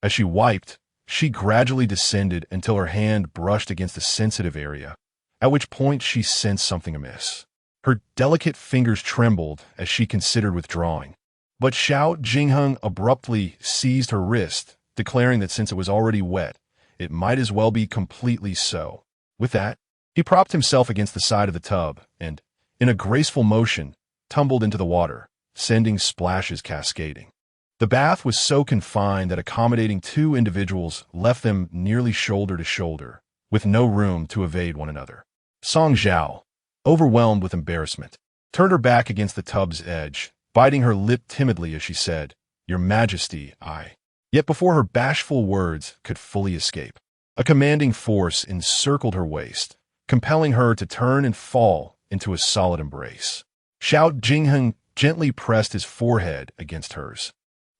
As she wiped, she gradually descended until her hand brushed against a sensitive area, at which point she sensed something amiss. Her delicate fingers trembled as she considered withdrawing, but Zhao Jinghang abruptly seized her wrist, declaring that since it was already wet, it might as well be completely so. With that, he propped himself against the side of the tub and, in a graceful motion, tumbled into the water, sending splashes cascading. The bath was so confined that accommodating two individuals left them nearly shoulder to shoulder, with no room to evade one another. Song Zhao, overwhelmed with embarrassment, turned her back against the tub's edge, biting her lip timidly as she said, "Your Majesty, I." Yet before her bashful words could fully escape, a commanding force encircled her waist, compelling her to turn and fall into a solid embrace. Zhao Jinghang gently pressed his forehead against hers,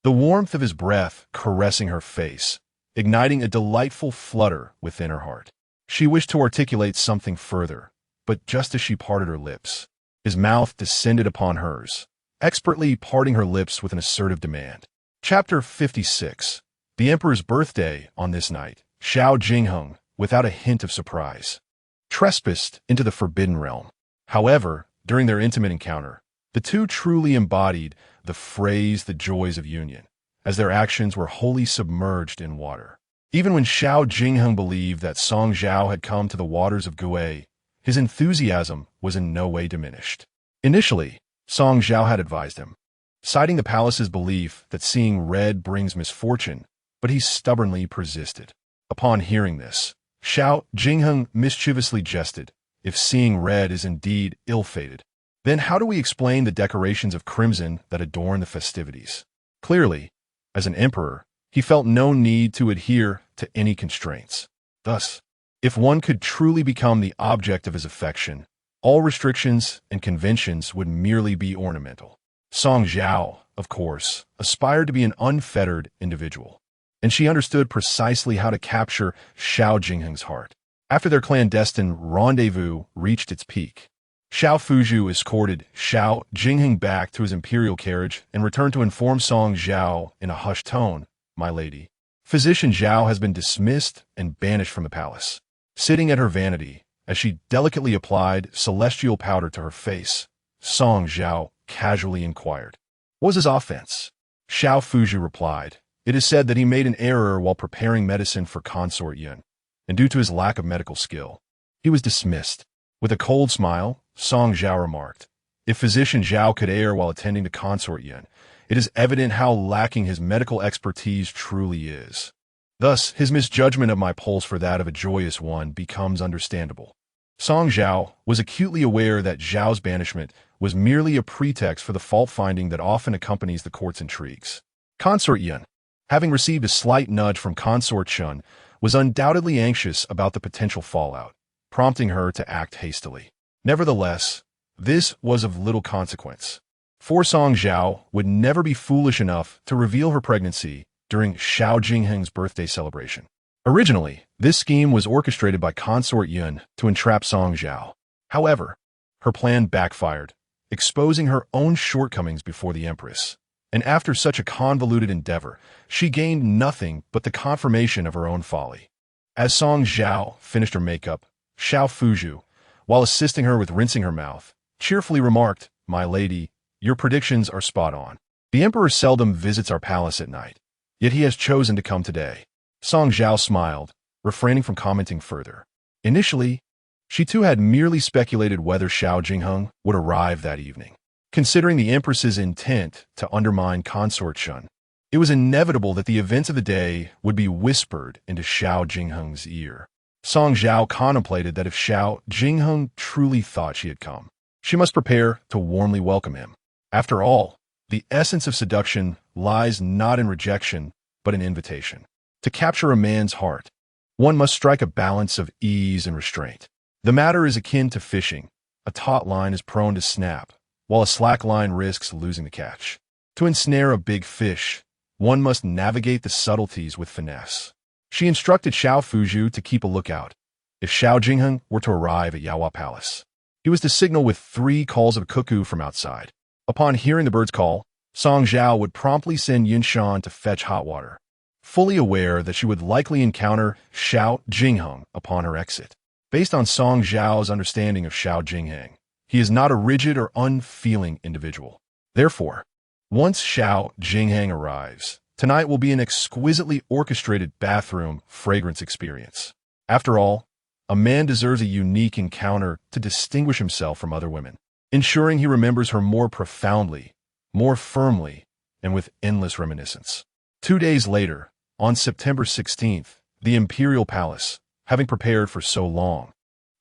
the warmth of his breath caressing her face, igniting a delightful flutter within her heart. She wished to articulate something further, but just as she parted her lips, his mouth descended upon hers, expertly parting her lips with an assertive demand. Chapter 56. The Emperor's birthday on this night, Zhao Jinghang, without a hint of surprise, trespassed into the forbidden realm. However, during their intimate encounter, the two truly embodied the phrase "the joys of union," as their actions were wholly submerged in water. Even when Zhao Jinghang believed that Song Zhao had come to the waters of Gue, his enthusiasm was in no way diminished. Initially, Song Zhao had advised him, citing the palace's belief that seeing red brings misfortune, but he stubbornly persisted. Upon hearing this, Zhao Jinghang mischievously jested, "If seeing red is indeed ill-fated, then how do we explain the decorations of crimson that adorn the festivities?" Clearly, as an emperor, he felt no need to adhere to any constraints. Thus, if one could truly become the object of his affection, all restrictions and conventions would merely be ornamental. Song Zhao, of course, aspired to be an unfettered individual, and she understood precisely how to capture Xiao Jingheng's heart. After their clandestine rendezvous reached its peak, Xiao Fuzhu escorted Xiao Jingheng back to his imperial carriage and returned to inform Song Zhao in a hushed tone, "My lady, physician Zhao has been dismissed and banished from the palace." Sitting at her vanity, as she delicately applied celestial powder to her face, Song Zhao casually inquired, "What was his offense?" Xiao Fuzhu replied, "It is said that he made an error while preparing medicine for Consort Yun, and due to his lack of medical skill, he was dismissed." With a cold smile, Song Zhao remarked, "If physician Zhao could err while attending to Consort Yun, it is evident how lacking his medical expertise truly is. Thus, his misjudgment of my pulse for that of a joyous one becomes understandable." Song Zhao was acutely aware that Zhao's banishment was merely a pretext for the fault-finding that often accompanies the court's intrigues. Consort Yun, having received a slight nudge from Consort Shun, was undoubtedly anxious about the potential fallout, prompting her to act hastily. Nevertheless, this was of little consequence, for Song Zhao would never be foolish enough to reveal her pregnancy during Xiao Jingheng's birthday celebration. Originally, this scheme was orchestrated by Consort Yun to entrap Song Zhao. However, her plan backfired, exposing her own shortcomings before the Empress. And after such a convoluted endeavor, she gained nothing but the confirmation of her own folly. As Song Zhao finished her makeup, Xiao Fuzhu, while assisting her with rinsing her mouth, cheerfully remarked, "My lady, your predictions are spot on. The Emperor seldom visits our palace at night, yet he has chosen to come today." Song Zhao smiled, refraining from commenting further. Initially, she too had merely speculated whether Xiao Jingheng would arrive that evening. Considering the Empress's intent to undermine Consort Shun, it was inevitable that the events of the day would be whispered into Xiao Jingheng's ear. Song Zhao contemplated that if Xiao Jingheng truly thought she had come, she must prepare to warmly welcome him. After all, the essence of seduction lies not in rejection, but in invitation. To capture a man's heart, one must strike a balance of ease and restraint. The matter is akin to fishing. A taut line is prone to snap, while a slack line risks losing the catch. To ensnare a big fish, one must navigate the subtleties with finesse. She instructed Xiao Fuzhu to keep a lookout if Xiao Jingheng were to arrive at Yaowa Palace. He was to signal with 3 calls of cuckoo from outside. Upon hearing the bird's call, Song Zhao would promptly send Yunshan to fetch hot water, fully aware that she would likely encounter Xiao Jingheng upon her exit. Based on Song Zhao's understanding of Xiao Jingheng, he is not a rigid or unfeeling individual. Therefore, once Xiao Jingheng arrives, tonight will be an exquisitely orchestrated bathroom fragrance experience. After all, a man deserves a unique encounter to distinguish himself from other women, ensuring he remembers her more profoundly, more firmly, and with endless reminiscence. 2 days later, on September 16th, the Imperial Palace, having prepared for so long,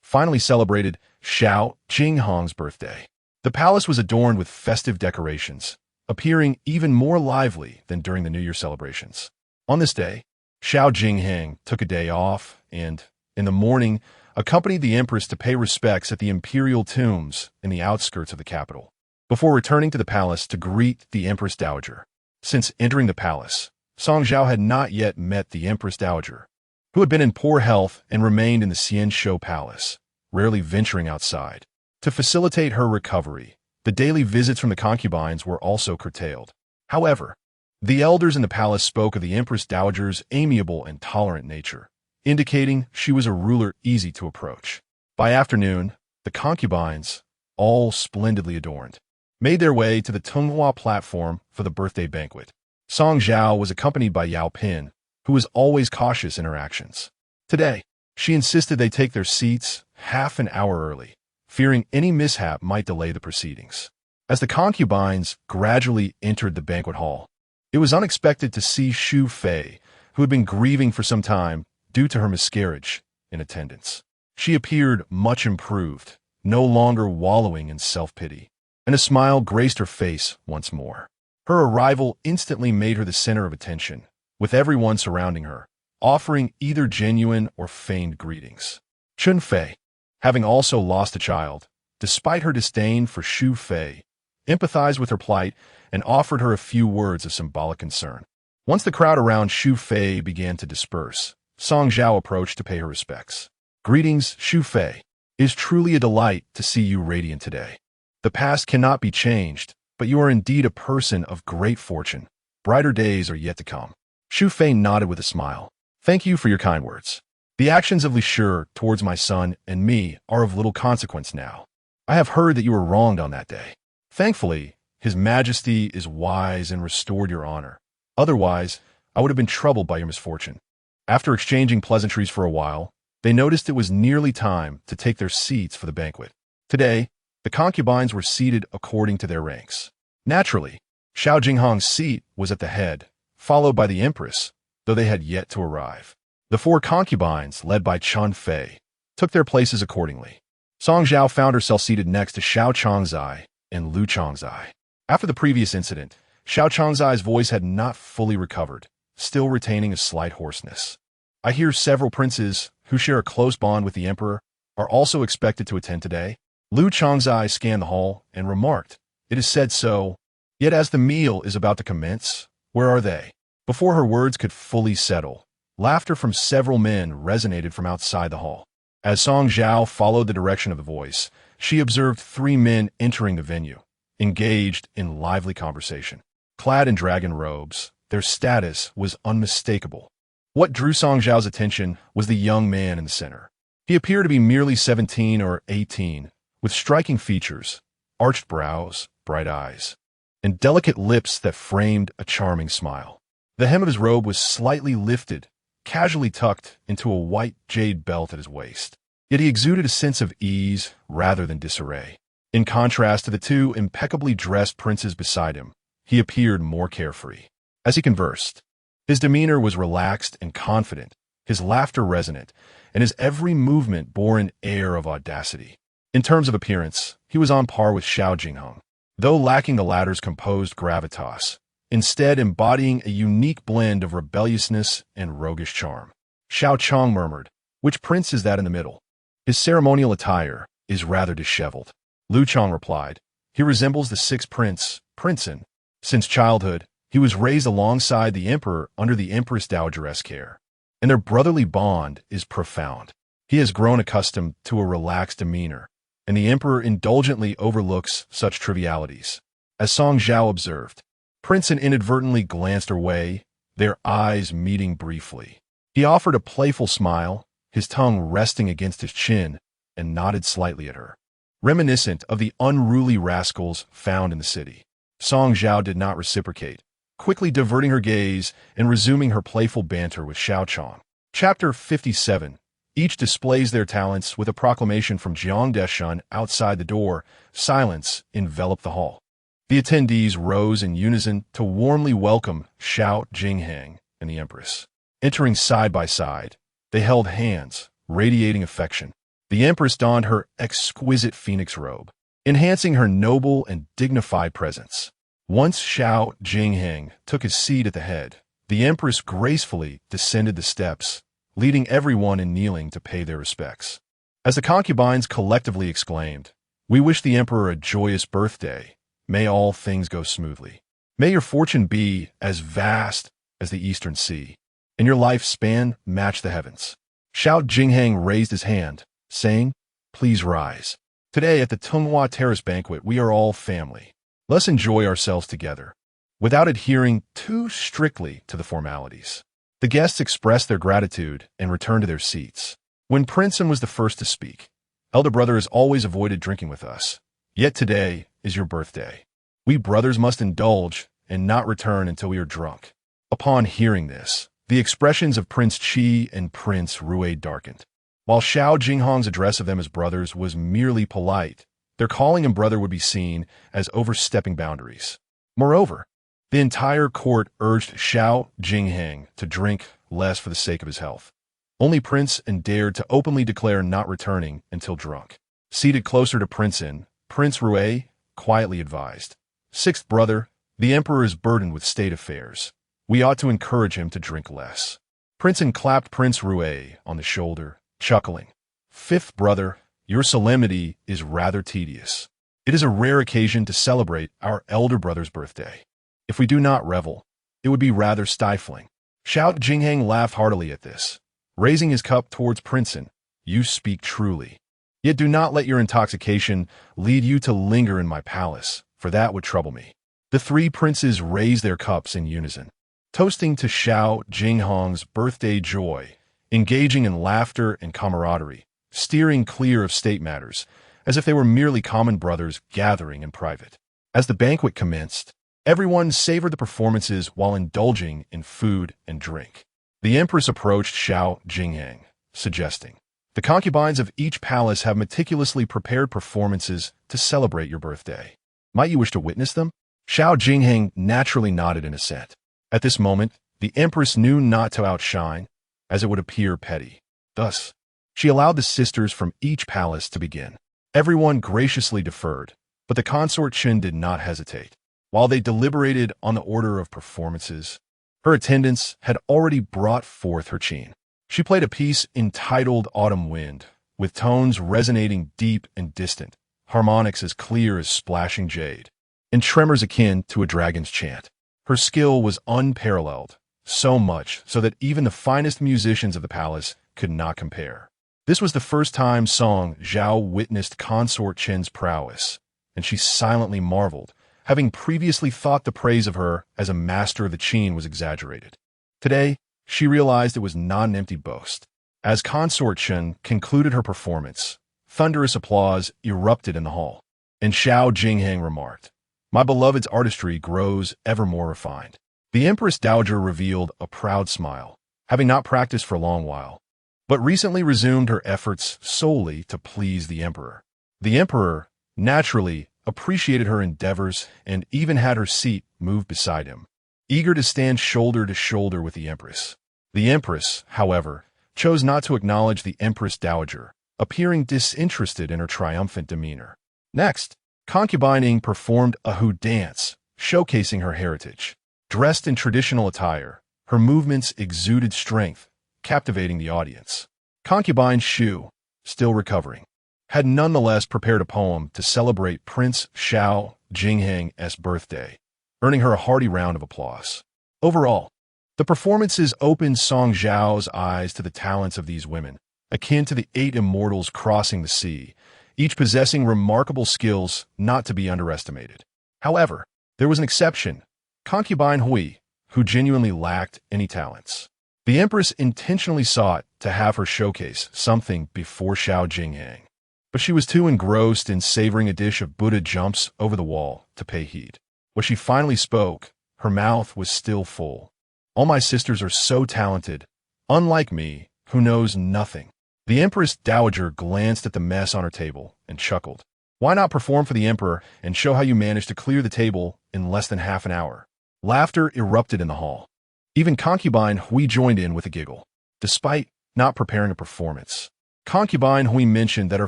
finally celebrated Xiao Jingheng's birthday. The palace was adorned with festive decorations, appearing even more lively than during the New Year celebrations. On this day, Xiao Jingheng took a day off and, in the morning, accompanied the Empress to pay respects at the imperial tombs in the outskirts of the capital, before returning to the palace to greet the Empress Dowager. Since entering the palace, Song Zhao had not yet met the Empress Dowager, who had been in poor health and remained in the Xianshou Palace, rarely venturing outside. To facilitate her recovery, the daily visits from the concubines were also curtailed. However, the elders in the palace spoke of the Empress Dowager's amiable and tolerant nature, indicating she was a ruler easy to approach. By afternoon, the concubines, all splendidly adorned, made their way to the Tunghua platform for the birthday banquet. Song Zhao was accompanied by Yao Pin, who was always cautious in her actions. Today, she insisted they take their seats half an hour early, fearing any mishap might delay the proceedings. As the concubines gradually entered the banquet hall, it was unexpected to see Xu Fei, who had been grieving for some time due to her miscarriage, in attendance. She appeared much improved, no longer wallowing in self-pity, and a smile graced her face once more. Her arrival instantly made her the center of attention, with everyone surrounding her, offering either genuine or feigned greetings. Chun Fei, having also lost a child, despite her disdain for Xu Fei, empathized with her plight, and offered her a few words of symbolic concern. Once the crowd around Xu Fei began to disperse, Song Zhao approached to pay her respects. "Greetings, Xu Fei. It is truly a delight to see you radiant today. The past cannot be changed, but you are indeed a person of great fortune. Brighter days are yet to come." Xu Fei nodded with a smile. "Thank you for your kind words. The actions of Li Shi towards my son and me are of little consequence now. I have heard that you were wronged on that day. Thankfully, His Majesty is wise and restored your honor. Otherwise, I would have been troubled by your misfortune." After exchanging pleasantries for a while, they noticed it was nearly time to take their seats for the banquet. Today, the concubines were seated according to their ranks. Naturally, Xiao Jinghong's seat was at the head, followed by the Empress, though they had yet to arrive. The four concubines, led by Chun Fei, took their places accordingly. Song Zhao found herself seated next to Xiao Changzai and Lu Changzai. After the previous incident, Xiao Changzai's voice had not fully recovered, still retaining a slight hoarseness. "I hear several princes who share a close bond with the emperor are also expected to attend today." Lu Changzai scanned the hall and remarked, "It is said so. Yet as the meal is about to commence, where are they?" Before her words could fully settle, laughter from several men resonated from outside the hall. As Song Zhao followed the direction of the voice, she observed three men entering the venue, engaged in lively conversation. Clad in dragon robes, their status was unmistakable. What drew Song Zhao's attention was the young man in the center. He appeared to be merely 17 or 18, with striking features, arched brows, bright eyes, and delicate lips that framed a charming smile. The hem of his robe was slightly lifted, casually tucked into a white jade belt at his waist. Yet he exuded a sense of ease rather than disarray. In contrast to the two impeccably dressed princes beside him, he appeared more carefree. As he conversed, his demeanor was relaxed and confident, his laughter resonant, and his every movement bore an air of audacity. In terms of appearance, he was on par with Xiao Jinghong, though lacking the latter's composed gravitas, instead embodying a unique blend of rebelliousness and roguish charm. Xiao Chong murmured, "Which prince is that in the middle? His ceremonial attire is rather disheveled." Lu Chong replied, "He resembles the sixth prince, Princeton. Since childhood, he was raised alongside the emperor under the Empress Dowager's care, and their brotherly bond is profound. He has grown accustomed to a relaxed demeanor, and the emperor indulgently overlooks such trivialities." As Song Zhao observed, Princeton inadvertently glanced her way, their eyes meeting briefly. He offered a playful smile, his tongue resting against his chin, and nodded slightly at her, reminiscent of the unruly rascals found in the city. Song Zhao did not reciprocate, quickly diverting her gaze and resuming her playful banter with Xiao Chong. Chapter 57. Each displays their talents with a proclamation from Jiang Deshun outside the door. Silence enveloped the hall. The attendees rose in unison to warmly welcome Xiao Jinghang and the Empress. Entering side by side, they held hands, radiating affection. The Empress donned her exquisite phoenix robe, enhancing her noble and dignified presence. Once Xiao Jinghang took his seat at the head, the Empress gracefully descended the steps, leading everyone in kneeling to pay their respects. As the concubines collectively exclaimed, "We wish the Emperor a joyous birthday. May all things go smoothly. May your fortune be as vast as the eastern sea, and your lifespan match the heavens." Xiao Jinghang raised his hand, saying, "Please rise. Today at the Tunghua Terrace banquet, we are all family. Let's enjoy ourselves together, without adhering too strictly to the formalities." The guests expressed their gratitude and returned to their seats. When Princeton was the first to speak, "Elder brother has always avoided drinking with us. Yet today is your birthday. We brothers must indulge and not return until we are drunk." Upon hearing this, the expressions of Prince Qi and Prince Rui darkened. While Xiao Jinghong's address of them as brothers was merely polite, their calling him brother would be seen as overstepping boundaries. Moreover, the entire court urged Xiao Jinghang to drink less for the sake of his health. Only Princeton dared to openly declare not returning until drunk. Seated closer to Princeton, Prince Rui quietly advised, "Sixth brother, the emperor is burdened with state affairs. We ought to encourage him to drink less." Princeton clapped Prince Rui on the shoulder, chuckling, "Fifth brother, your solemnity is rather tedious. It is a rare occasion to celebrate our elder brother's birthday. If we do not revel, it would be rather stifling. Xiao Jinghang laughed heartily at this. Raising his cup towards Princeton, you speak truly. Yet do not let your intoxication lead you to linger in my palace, for that would trouble me. The three princes raised their cups in unison, toasting to Xiao Jinghang's birthday joy, engaging in laughter and camaraderie, steering clear of state matters, as if they were merely common brothers gathering in private. As the banquet commenced, everyone savored the performances while indulging in food and drink. The Empress approached Xiao Jinghang, suggesting, "The concubines of each palace have meticulously prepared performances to celebrate your birthday. Might you wish to witness them?" Xiao Jinghang naturally nodded in assent. At this moment, the Empress knew not to outshine, as it would appear petty. Thus, she allowed the sisters from each palace to begin. Everyone graciously deferred, but the consort Chen did not hesitate. While they deliberated on the order of performances, her attendants had already brought forth her qin. She played a piece entitled Autumn Wind, with tones resonating deep and distant, harmonics as clear as splashing jade, and tremors akin to a dragon's chant. Her skill was unparalleled, so much so that even the finest musicians of the palace could not compare. This was the first time Song Zhao witnessed Consort Chen's prowess, and she silently marveled, having previously thought the praise of her as a master of the qin was exaggerated. Today, she realized it was not an empty boast. As Consort Chen concluded her performance, thunderous applause erupted in the hall, and Xiao Jinghang remarked, "My beloved's artistry grows ever more refined." The Empress Dowager revealed a proud smile, having not practiced for a long while, but recently resumed her efforts solely to please the Emperor. The Emperor, naturally, appreciated her endeavors and even had her seat moved beside him, eager to stand shoulder to shoulder with the Empress. The Empress, however, chose not to acknowledge the Empress Dowager, appearing disinterested in her triumphant demeanor. Next, Concubine Ing performed a Hu dance, showcasing her heritage. Dressed in traditional attire, her movements exuded strength, captivating the audience. Concubine Shu, still recovering, had nonetheless prepared a poem to celebrate Prince Xiao Jinghang's birthday, earning her a hearty round of applause. Overall, the performances opened Song Zhao's eyes to the talents of these women, akin to the 8 immortals crossing the sea, each possessing remarkable skills not to be underestimated. However, there was an exception, Concubine Hui, who genuinely lacked any talents. The Empress intentionally sought to have her showcase something before Xiao Jinghang, but she was too engrossed in savoring a dish of Buddha jumps over the wall to pay heed. When she finally spoke, her mouth was still full. "All my sisters are so talented, unlike me, who knows nothing." The Empress Dowager glanced at the mess on her table and chuckled. "Why not perform for the Emperor and show how you managed to clear the table in less than half an hour?" Laughter erupted in the hall. Even Concubine Hui joined in with a giggle. Despite not preparing a performance, Concubine Hui mentioned that her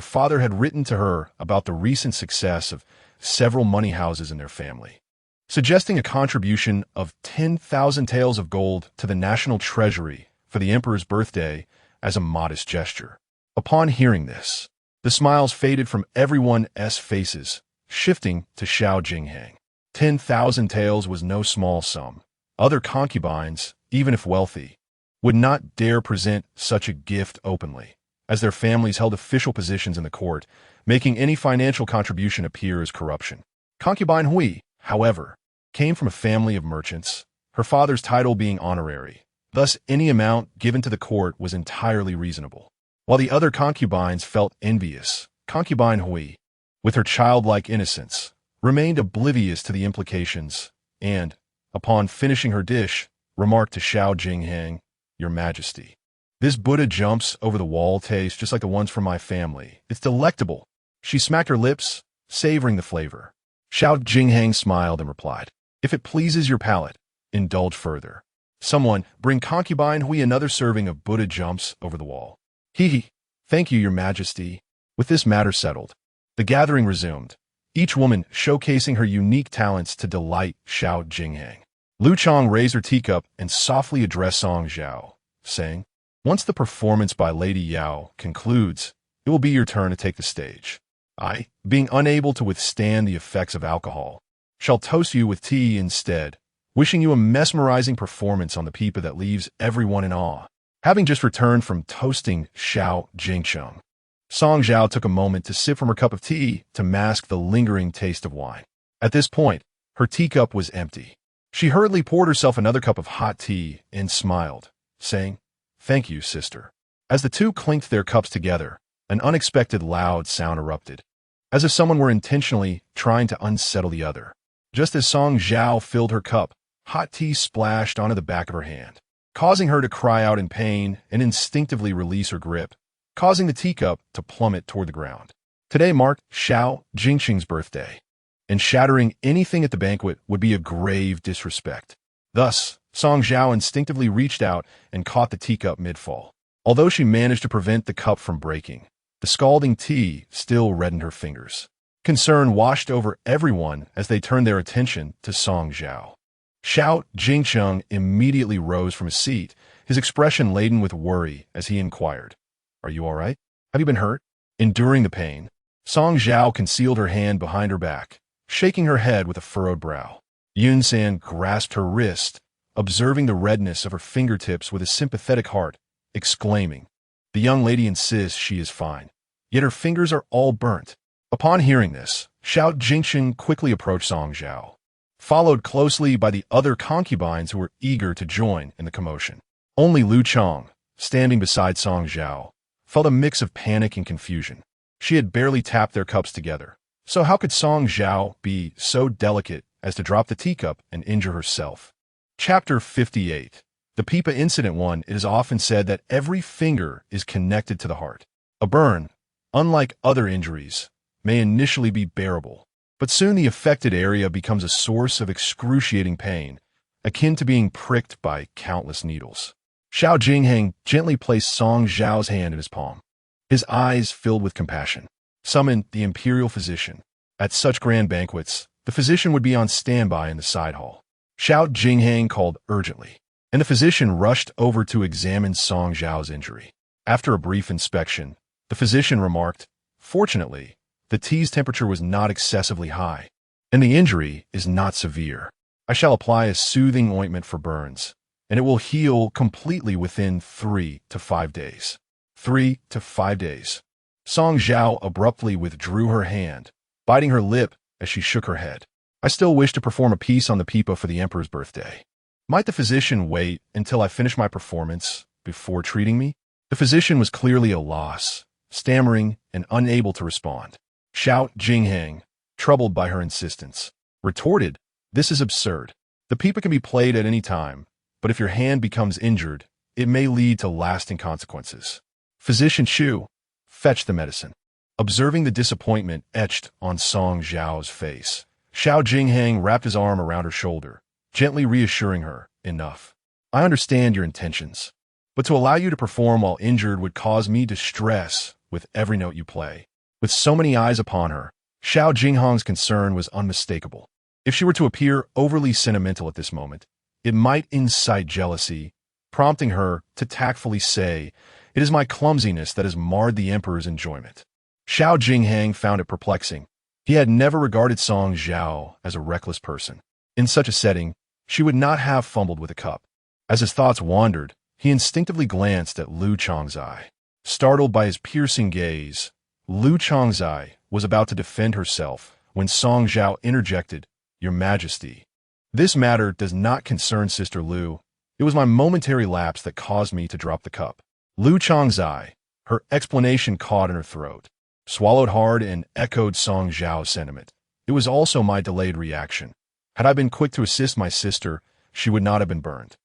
father had written to her about the recent success of several money houses in their family, suggesting a contribution of 10,000 taels of gold to the national treasury for the Emperor's birthday as a modest gesture. Upon hearing this, the smiles faded from everyone's faces, shifting to Xiao Jinghang. 10,000 taels was no small sum. Other concubines, even if wealthy, would not dare present such a gift openly, as their families held official positions in the court, making any financial contribution appear as corruption. Concubine Hui, however, came from a family of merchants, her father's title being honorary. Thus, any amount given to the court was entirely reasonable. While the other concubines felt envious, Concubine Hui, with her childlike innocence, remained oblivious to the implications and, upon finishing her dish, remarked to Xiao Jinghang, "Your Majesty, this Buddha jumps over the wall tastes just like the ones from my family. It's delectable." She smacked her lips, savoring the flavor. Xiao Jinghang smiled and replied, "If it pleases your palate, indulge further. Someone, bring Concubine Hui another serving of Buddha jumps over the wall." "Hee. Thank you, Your Majesty." With this matter settled, the gathering resumed, each woman showcasing her unique talents to delight Xiao Jinghang. Lu Chong raised her teacup and softly addressed Song Zhao, saying, "Once the performance by Lady Yao concludes, it will be your turn to take the stage." I, being unable to withstand the effects of alcohol, shall toast you with tea instead, wishing you a mesmerizing performance on the pipa that leaves everyone in awe. Having just returned from toasting Zhao Jingcheng, Song Zhao took a moment to sip from her cup of tea to mask the lingering taste of wine. At this point, her teacup was empty. She hurriedly poured herself another cup of hot tea and smiled, saying, "Thank you, sister." As the two clinked their cups together, an unexpected loud sound erupted, as if someone were intentionally trying to unsettle the other. Just as Song Zhao filled her cup, hot tea splashed onto the back of her hand, causing her to cry out in pain and instinctively release her grip, causing the teacup to plummet toward the ground. Today marked Zhao Jingxing's birthday, and shattering anything at the banquet would be a grave disrespect. Thus, Song Zhao instinctively reached out and caught the teacup mid-fall. Although she managed to prevent the cup from breaking, the scalding tea still reddened her fingers. Concern washed over everyone as they turned their attention to Song Zhao. Zhao Jingcheng immediately rose from his seat, his expression laden with worry as he inquired, "Are you all right? Have you been hurt?" Enduring the pain, Song Zhao concealed her hand behind her back, shaking her head with a furrowed brow. Yun San grasped her wrist, observing the redness of her fingertips with a sympathetic heart, exclaiming, "The young lady insists she is fine, yet her fingers are all burnt." Upon hearing this, Zhao Jingxing quickly approached Song Zhao, followed closely by the other concubines who were eager to join in the commotion. Only Lu Chang, standing beside Song Zhao, felt a mix of panic and confusion. She had barely tapped their cups together, so how could Song Zhao be so delicate as to drop the teacup and injure herself? Chapter 58. The Pipa Incident 1. It is often said that every finger is connected to the heart. A burn, unlike other injuries, may initially be bearable, but soon the affected area becomes a source of excruciating pain, akin to being pricked by countless needles. Zhao Jingheng gently placed Song Zhao's hand in his palm. His eyes filled with compassion. Summoned the imperial physician. At such grand banquets, the physician would be on standby in the side hall. Zhao Jingheng called urgently, and the physician rushed over to examine Song Zhao's injury. After a brief inspection, the physician remarked, "Fortunately, the tea's temperature was not excessively high, and the injury is not severe. I shall apply a soothing ointment for burns, and it will heal completely within 3 to 5 days. 3 to 5 days. Song Zhao abruptly withdrew her hand, biting her lip as she shook her head. "I still wish to perform a piece on the pipa for the Emperor's birthday. Might the physician wait until I finish my performance before treating me?" The physician was clearly a loss, stammering and unable to respond. Zhao Jingheng, troubled by her insistence, retorted, "This is absurd. The pipa can be played at any time, but if your hand becomes injured, it may lead to lasting consequences. Physician Chu, fetch the medicine." Observing the disappointment etched on Song Zhao's face, Zhao Jingheng wrapped his arm around her shoulder, gently reassuring her, "Enough. I understand your intentions, but to allow you to perform while injured would cause me distress with every note you play." With so many eyes upon her, Zhao Jingheng's concern was unmistakable. If she were to appear overly sentimental at this moment, it might incite jealousy, prompting her to tactfully say, "It is my clumsiness that has marred the Emperor's enjoyment." Zhao Jingheng found it perplexing. He had never regarded Song Zhao as a reckless person. In such a setting, she would not have fumbled with a cup. As his thoughts wandered, he instinctively glanced at Lu Changzai. Startled by his piercing gaze, Lu Changzai was about to defend herself when Song Zhao interjected, "Your Majesty, this matter does not concern Sister Lu. It was my momentary lapse that caused me to drop the cup." Lu Changzai, her explanation caught in her throat, swallowed hard and echoed Song Zhao's sentiment. "It was also my delayed reaction. Had I been quick to assist my sister, she would not have been burned."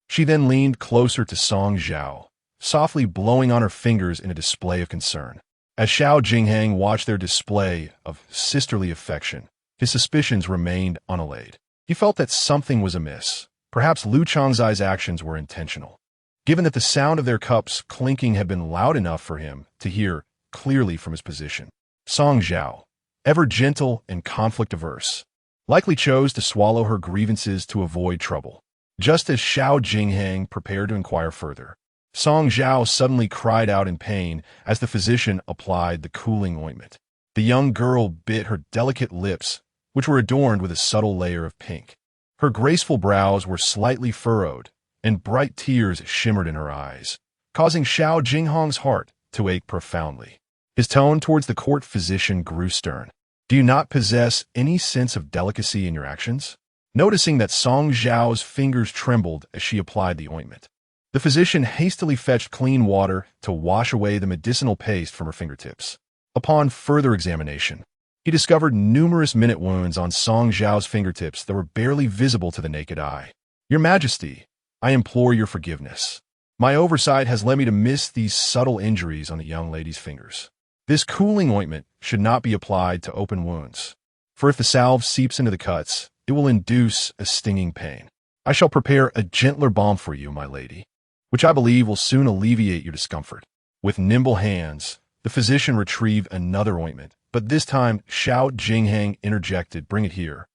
She then leaned closer to Song Zhao, softly blowing on her fingers in a display of concern. As Zhao Jingheng watched their display of sisterly affection, his suspicions remained unallayed. He felt that something was amiss. Perhaps Lu Changzai's actions were intentional, given that the sound of their cups clinking had been loud enough for him to hear clearly from his position. Song Zhao, ever gentle and conflict-averse, likely chose to swallow her grievances to avoid trouble. Just as Zhao Jingheng prepared to inquire further, Song Zhao suddenly cried out in pain as the physician applied the cooling ointment. The young girl bit her delicate lips, which were adorned with a subtle layer of pink. Her graceful brows were slightly furrowed, and bright tears shimmered in her eyes, causing Zhao Jinghong's heart to ache profoundly. His tone towards the court physician grew stern. Do you not possess any sense of delicacy in your actions? Noticing that Song Zhao's fingers trembled as she applied the ointment, the physician hastily fetched clean water to wash away the medicinal paste from her fingertips. Upon further examination, he discovered numerous minute wounds on Song Zhao's fingertips that were barely visible to the naked eye. Your Majesty, I implore your forgiveness. My oversight has led me to miss these subtle injuries on the young lady's fingers. This cooling ointment should not be applied to open wounds, for if the salve seeps into the cuts, it will induce a stinging pain. I shall prepare a gentler balm for you, my lady, which I believe will soon alleviate your discomfort. With nimble hands, the physician retrieved another ointment, but this time Zhao Jinghang interjected, bring it here.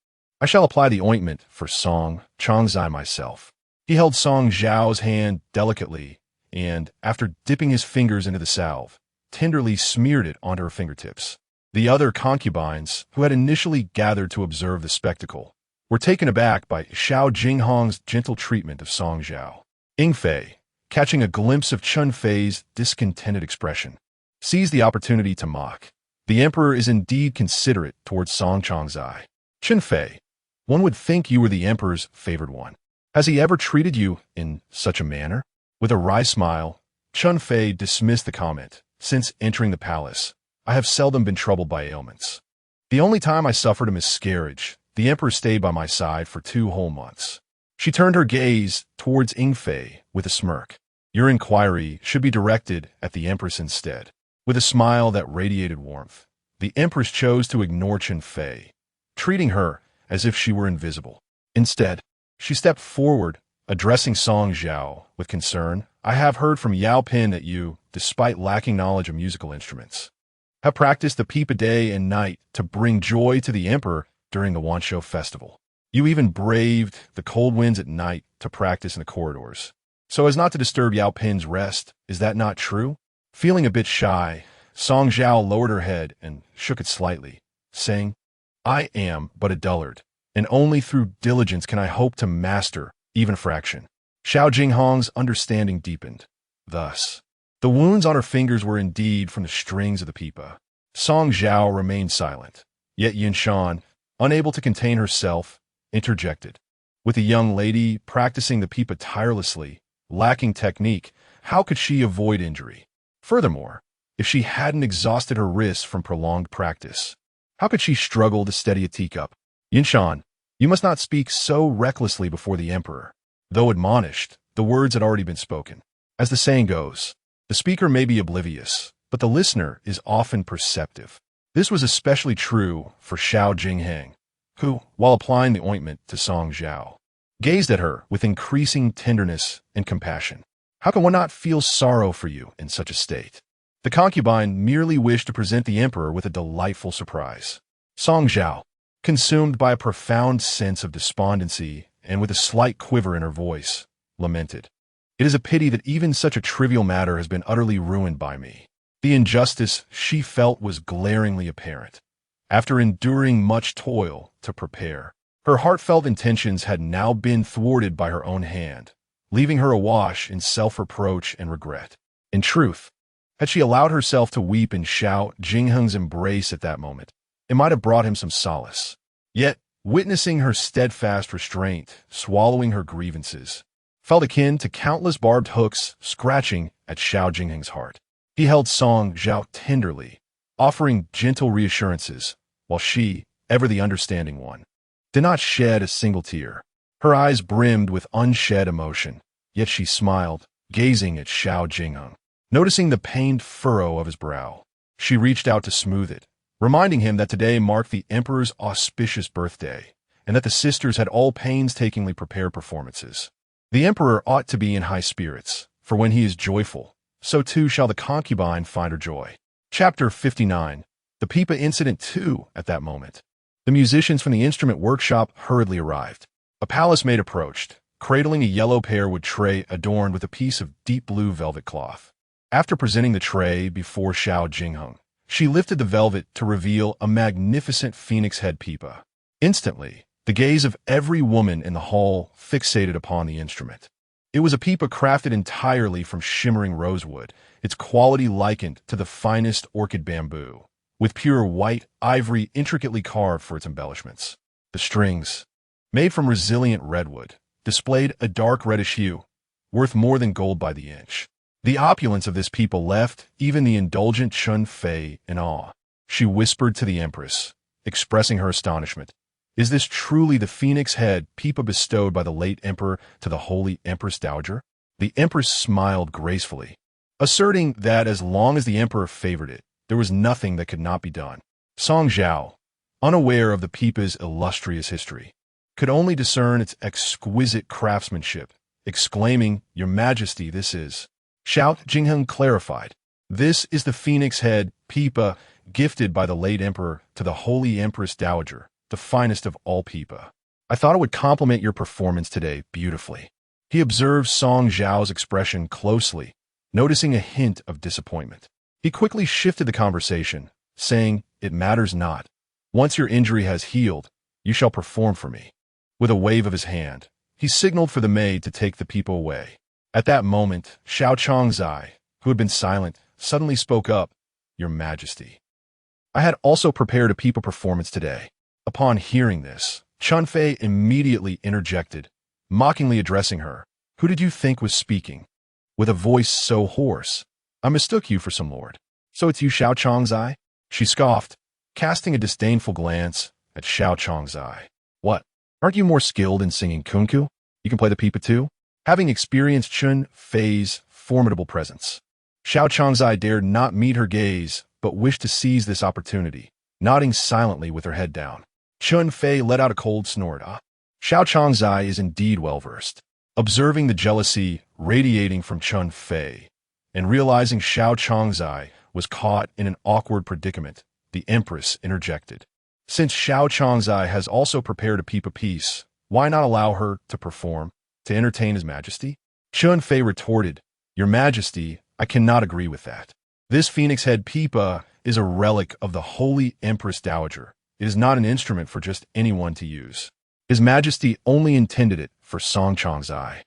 I shall apply the ointment for Song Changzai myself. He held Song Zhao's hand delicately and, after dipping his fingers into the salve, tenderly smeared it onto her fingertips. The other concubines, who had initially gathered to observe the spectacle, were taken aback by Zhao Jinghong's gentle treatment of Song Zhao. Yingfei, catching a glimpse of Chun Fei's discontented expression, seized the opportunity to mock. The emperor is indeed considerate towards Song Changzai. Chun Fei, one would think you were the emperor's favored one. Has he ever treated you in such a manner? With a wry smile, Chun Fei dismissed the comment. Since entering the palace, I have seldom been troubled by ailments. The only time I suffered a miscarriage, the emperor stayed by my side for 2 whole months. She turned her gaze towards Yingfei with a smirk. Your inquiry should be directed at the Empress instead. With a smile that radiated warmth, the Empress chose to ignore Chun Fei, treating her as if she were invisible. Instead, she stepped forward, addressing Song Zhao with concern. I have heard from Yao Pin that you, despite lacking knowledge of musical instruments, have practiced the pipa day and night to bring joy to the emperor during the Wanshou festival. You even braved the cold winds at night to practice in the corridors, so as not to disturb Yao Pin's rest. Is that not true? Feeling a bit shy, Song Zhao lowered her head and shook it slightly, saying, I am but a dullard, and only through diligence can I hope to master even a fraction. Zhao Jinghong's understanding deepened. Thus, the wounds on her fingers were indeed from the strings of the pipa. Song Zhao remained silent, yet Yinshan, unable to contain herself, interjected. With the young lady practicing the pipa tirelessly, lacking technique, how could she avoid injury? Furthermore, if she hadn't exhausted her wrists from prolonged practice, how could she struggle to steady a teacup? Yinshan, you must not speak so recklessly before the emperor. Though admonished, the words had already been spoken. As the saying goes, the speaker may be oblivious, but the listener is often perceptive. This was especially true for Zhao Jinghang, who, while applying the ointment to Song Zhao, gazed at her with increasing tenderness and compassion. How can one not feel sorrow for you in such a state? The concubine merely wished to present the emperor with a delightful surprise. Song Zhao, consumed by a profound sense of despondency and with a slight quiver in her voice, lamented. It is a pity that even such a trivial matter has been utterly ruined by me. The injustice she felt was glaringly apparent. After enduring much toil to prepare, her heartfelt intentions had now been thwarted by her own hand, leaving her awash in self-reproach and regret. In truth, had she allowed herself to weep in Zhao Jingheng's embrace at that moment, it might have brought him some solace. Yet, witnessing her steadfast restraint, swallowing her grievances, felt akin to countless barbed hooks scratching at Zhao Jingheng's heart. He held Song Zhao tenderly, offering gentle reassurances, while she, ever the understanding one, did not shed a single tear. Her eyes brimmed with unshed emotion, yet she smiled, gazing at Zhao Jingheng. Noticing the pained furrow of his brow, she reached out to smooth it, reminding him that today marked the emperor's auspicious birthday, and that the sisters had all painstakingly prepared performances. The emperor ought to be in high spirits, for when he is joyful, so too shall the concubine find her joy. Chapter 59. The Pipa Incident 2. At that moment, the musicians from the instrument workshop hurriedly arrived. A palace maid approached, cradling a yellow pearwood tray adorned with a piece of deep blue velvet cloth. After presenting the tray before Zhao Jingheng, She lifted the velvet to reveal a magnificent phoenix head pipa. Instantly, the gaze of every woman in the hall fixated upon the instrument. It was a pipa crafted entirely from shimmering rosewood, its quality likened to the finest orchid bamboo, with pure white ivory intricately carved for its embellishments. The strings, made from resilient redwood, displayed a dark reddish hue, worth more than gold by the inch. The opulence of this pipa left even the indulgent Chun Fei in awe. She whispered to the Empress, expressing her astonishment. Is this truly the phoenix head pipa bestowed by the late emperor to the holy Empress Dowager? The Empress smiled gracefully, asserting that as long as the emperor favored it, there was nothing that could not be done. Song Zhao, unaware of the pipa's illustrious history, could only discern its exquisite craftsmanship, exclaiming, "Your Majesty, this is..." Xiao Jingheng clarified, "This is the phoenix head pipa gifted by the late emperor to the holy Empress Dowager, the finest of all pipa. I thought it would complement your performance today beautifully." He observed Song Zhao's expression closely, noticing a hint of disappointment. He quickly shifted the conversation, saying, "It matters not. Once your injury has healed, you shall perform for me." With a wave of his hand, he signaled for the maid to take the pipa away. At that moment, Xiao Chongzai, who had been silent, suddenly spoke up, "Your Majesty, I had also prepared a pipa performance today." Upon hearing this, Chun Fei immediately interjected, mockingly addressing her. "Who did you think was speaking? With a voice so hoarse, I mistook you for some lord. So it's you, Xiao Chongzai?" She scoffed, casting a disdainful glance at Xiao Chongzai. "What? Aren't you more skilled in singing kunku? You can play the pipa too?" Having experienced Chun Fei's formidable presence, Xiao Chongzai dared not meet her gaze, but wished to seize this opportunity, nodding silently with her head down. Chun Fei let out a cold snort. Xiao Chongzai is indeed well-versed. Observing the jealousy radiating from Chun Fei, and realizing Xiao Chongzai was caught in an awkward predicament, the Empress interjected. "Since Xiao Chongzai has also prepared a pipa piece, why not allow her to perform, to entertain His Majesty?" Chun Fei retorted, "Your Majesty, I cannot agree with that. This phoenix head pipa is a relic of the holy Empress Dowager. It is not an instrument for just anyone to use. His Majesty only intended it for Song Chongzai,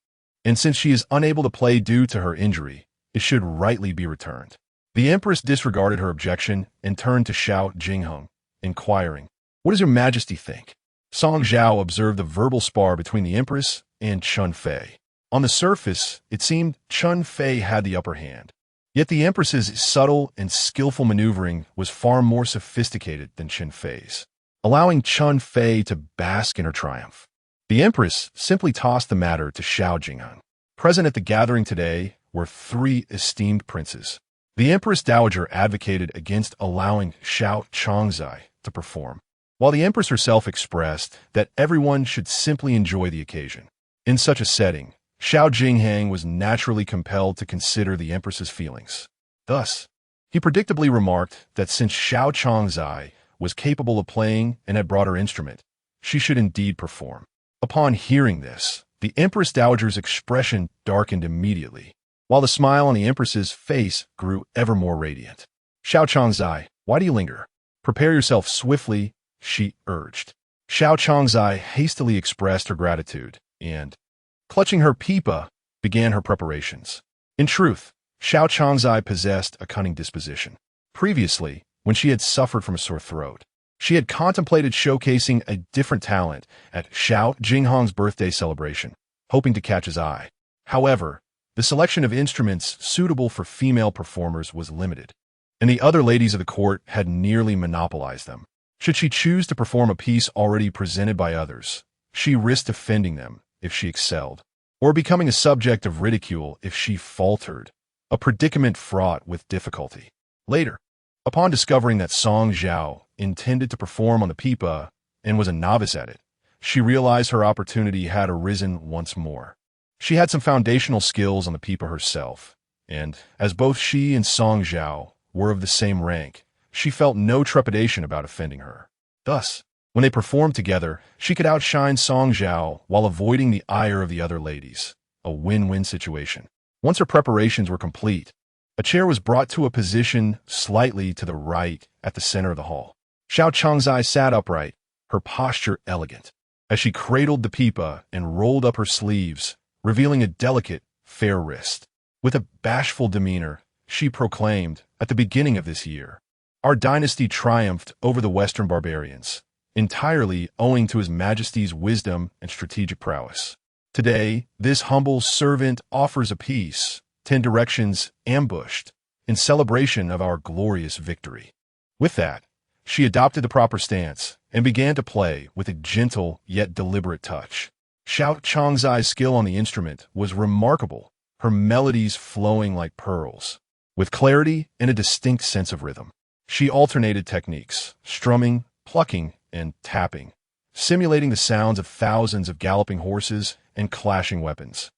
and since she is unable to play due to her injury, it should rightly be returned." The Empress disregarded her objection and turned to Xiao Jingheng, inquiring, "What does Your Majesty think?" Song Zhao observed the verbal spar between the Empress and Chun Fei. On the surface, it seemed Chun Fei had the upper hand. Yet the Empress's subtle and skillful maneuvering was far more sophisticated than Chun Fei's, allowing Chun Fei to bask in her triumph. The Empress simply tossed the matter to Xiao Jingheng. Present at the gathering today were 3 esteemed princes. The Empress Dowager advocated against allowing Xiao Chongzai to perform, while the Empress herself expressed that everyone should simply enjoy the occasion. In such a setting, Xiao Jingheng was naturally compelled to consider the Empress's feelings. Thus, he predictably remarked that since Xiao Chongzai was capable of playing and had brought her instrument, she should indeed perform. Upon hearing this, the Empress Dowager's expression darkened immediately, while the smile on the Empress's face grew ever more radiant. "Xiao Chongzai, why do you linger? Prepare yourself swiftly," she urged. Xiao Chongzai hastily expressed her gratitude and, clutching her pipa, began her preparations. In truth, Xiao Chongzai possessed a cunning disposition. Previously, when she had suffered from a sore throat, she had contemplated showcasing a different talent at Xiao Jingheng's birthday celebration, hoping to catch his eye. However, the selection of instruments suitable for female performers was limited, and the other ladies of the court had nearly monopolized them. Should she choose to perform a piece already presented by others, she risked offending them if she excelled, or becoming a subject of ridicule if she faltered, a predicament fraught with difficulty. Later, upon discovering that Song Zhao intended to perform on the pipa and was a novice at it, she realized her opportunity had arisen once more. She had some foundational skills on the pipa herself, and, as both she and Song Zhao were of the same rank, she felt no trepidation about offending her. Thus, when they performed together, she could outshine Song Zhao while avoiding the ire of the other ladies, a win-win situation. Once her preparations were complete, A chair was brought to a position slightly to the right at the center of the hall. Xiao Changzai sat upright, her posture elegant, as she cradled the pipa and rolled up her sleeves, revealing a delicate, fair wrist. With a bashful demeanor, she proclaimed, at the beginning of this year, our dynasty triumphed over the Western barbarians, entirely owing to His Majesty's wisdom and strategic prowess. Today, this humble servant offers a peace, 10 directions ambushed, in celebration of our glorious victory. With that, she adopted the proper stance and began to play with a gentle yet deliberate touch. Xiao Changzai's skill on the instrument was remarkable, her melodies flowing like pearls, with clarity and a distinct sense of rhythm. She alternated techniques, strumming, plucking, and tapping, simulating the sounds of thousands of galloping horses and clashing weapons,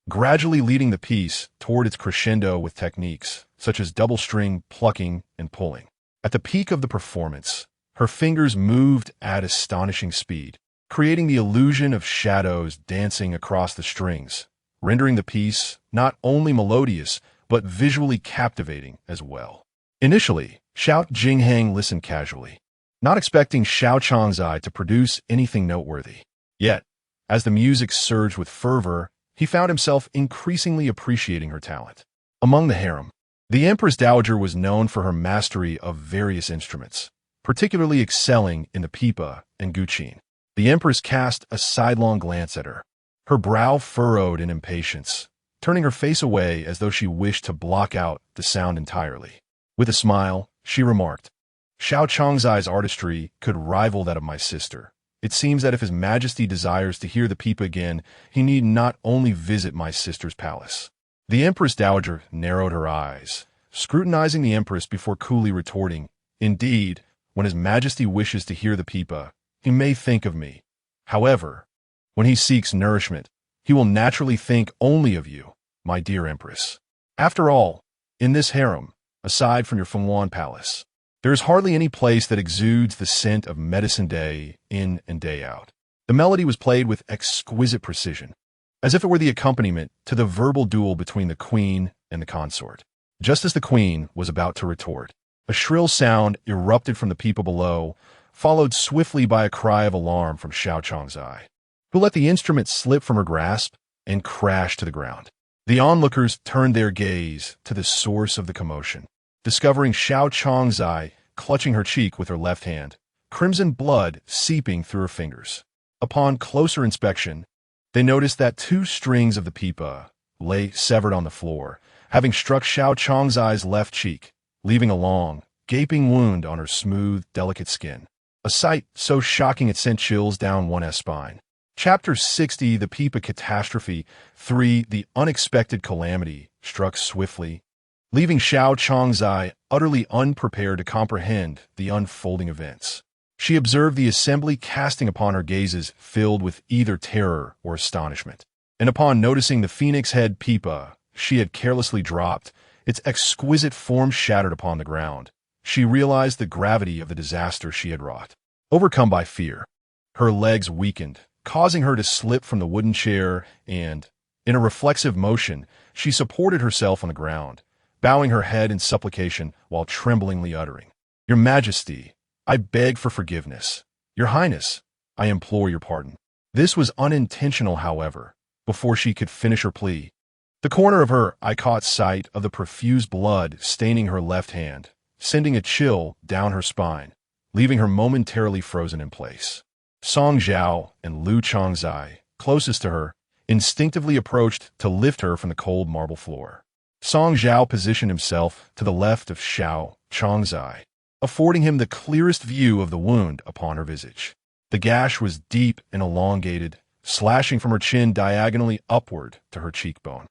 gradually leading the piece toward its crescendo with techniques such as double string plucking and pulling. At the peak of the performance, her fingers moved at astonishing speed, creating the illusion of shadows dancing across the strings, rendering the piece not only melodious but visually captivating as well. Initially, Xiao Jinghang listened casually, not expecting Xiao Changzai to produce anything noteworthy. Yet, as the music surged with fervor, he found himself increasingly appreciating her talent. Among the harem, the Empress Dowager was known for her mastery of various instruments, particularly excelling in the pipa and guqin. The Empress cast a sidelong glance at her, her brow furrowed in impatience, turning her face away as though she wished to block out the sound entirely. With a smile, she remarked, Xiao Changzai's artistry could rival that of my sister. It seems that if His Majesty desires to hear the pipa again, he need not only visit my sister's palace. The Empress Dowager narrowed her eyes, scrutinizing the Empress before coolly retorting, Indeed, when His Majesty wishes to hear the pipa, he may think of me. However, when he seeks nourishment, he will naturally think only of you, my dear Empress. After all, in this harem, aside from your Fenghuan palace, there is hardly any place that exudes the scent of medicine day in and day out. The melody was played with exquisite precision, as if it were the accompaniment to the verbal duel between the queen and the consort. Just as the queen was about to retort, a shrill sound erupted from the people below, followed swiftly by a cry of alarm from Xiao Changzai, who let the instrument slip from her grasp and crash to the ground. The onlookers turned their gaze to the source of the commotion, discovering Xiao Changzai clutching her cheek with her left hand, crimson blood seeping through her fingers. Upon closer inspection, they noticed that 2 strings of the pipa lay severed on the floor, having struck Xiao Changzai's left cheek, leaving a long, gaping wound on her smooth, delicate skin. A sight so shocking it sent chills down one's spine. Chapter 60, The Pipa Catastrophe. 3. The unexpected calamity struck swiftly, leaving Xiao Changzai utterly unprepared to comprehend the unfolding events. She observed the assembly casting upon her gazes filled with either terror or astonishment, and upon noticing the phoenix head pipa she had carelessly dropped, its exquisite form shattered upon the ground, she realized the gravity of the disaster she had wrought. Overcome by fear, her legs weakened, causing her to slip from the wooden chair and, in a reflexive motion, she supported herself on the ground, bowing her head in supplication while tremblingly uttering, Your Majesty, I beg for forgiveness. Your Highness, I implore your pardon. This was unintentional, however. Before she could finish her plea, the corner of her eye caught sight of the profuse blood staining her left hand, sending a chill down her spine, leaving her momentarily frozen in place. Song Zhao and Lu Changzai, closest to her, instinctively approached to lift her from the cold marble floor. Song Zhao positioned himself to the left of Xiao Changzai, affording him the clearest view of the wound upon her visage. The gash was deep and elongated, slashing from her chin diagonally upward to her cheekbone.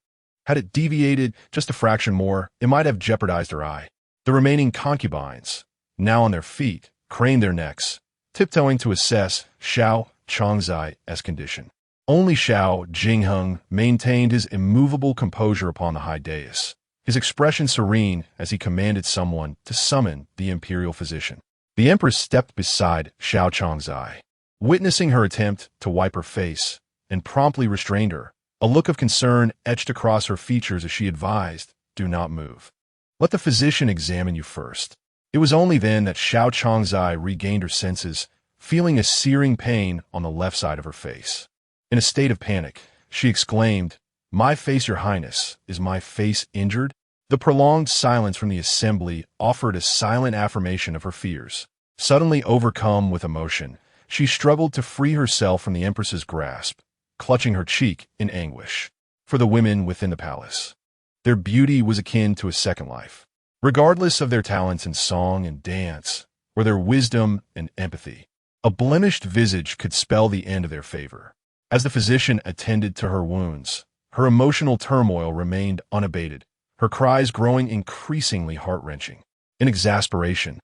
Had it deviated just a fraction more, it might have jeopardized her eye. The remaining concubines, now on their feet, craned their necks, tiptoeing to assess Xiao Changzai's condition. Only Xiao Jingheng maintained his immovable composure upon the high dais, his expression serene as he commanded someone to summon the imperial physician. The Empress stepped beside Xiao Changzai, witnessing her attempt to wipe her face, and promptly restrained her. A look of concern etched across her features as she advised, Do not move. Let the physician examine you first. It was only then that Zhao Chongzai regained her senses, feeling a searing pain on the left side of her face. In a state of panic, she exclaimed, "My face, Your Highness, is my face injured?" The prolonged silence from the assembly offered a silent affirmation of her fears. Suddenly overcome with emotion, she struggled to free herself from the Empress's grasp, clutching her cheek in anguish. For the women within the palace, their beauty was akin to a second life. Regardless of their talents in song and dance, or their wisdom and empathy, a blemished visage could spell the end of their favor. As the physician attended to her wounds, her emotional turmoil remained unabated, her cries growing increasingly heart-wrenching. In exasperation,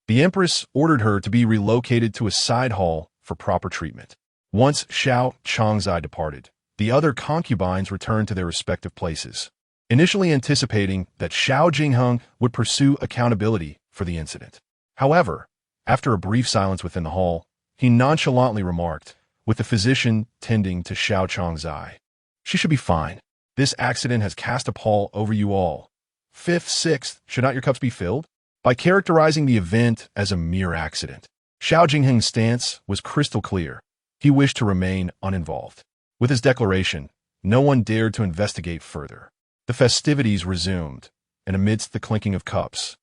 the Empress ordered her to be relocated to a side hall for proper treatment. Once Zhao Chongzai departed, the other concubines returned to their respective places, initially anticipating that Zhao Jingheng would pursue accountability for the incident. However, after a brief silence within the hall, he nonchalantly remarked, with the physician tending to Zhao Chongzai, "She should be fine. This accident has cast a pall over you all. Fifth, sixth, should not your cups be filled?" By characterizing the event as a mere accident, Zhao Jingheng's stance was crystal clear. He wished to remain uninvolved. With his declaration, no one dared to investigate further. The festivities resumed, and amidst the clinking of cups,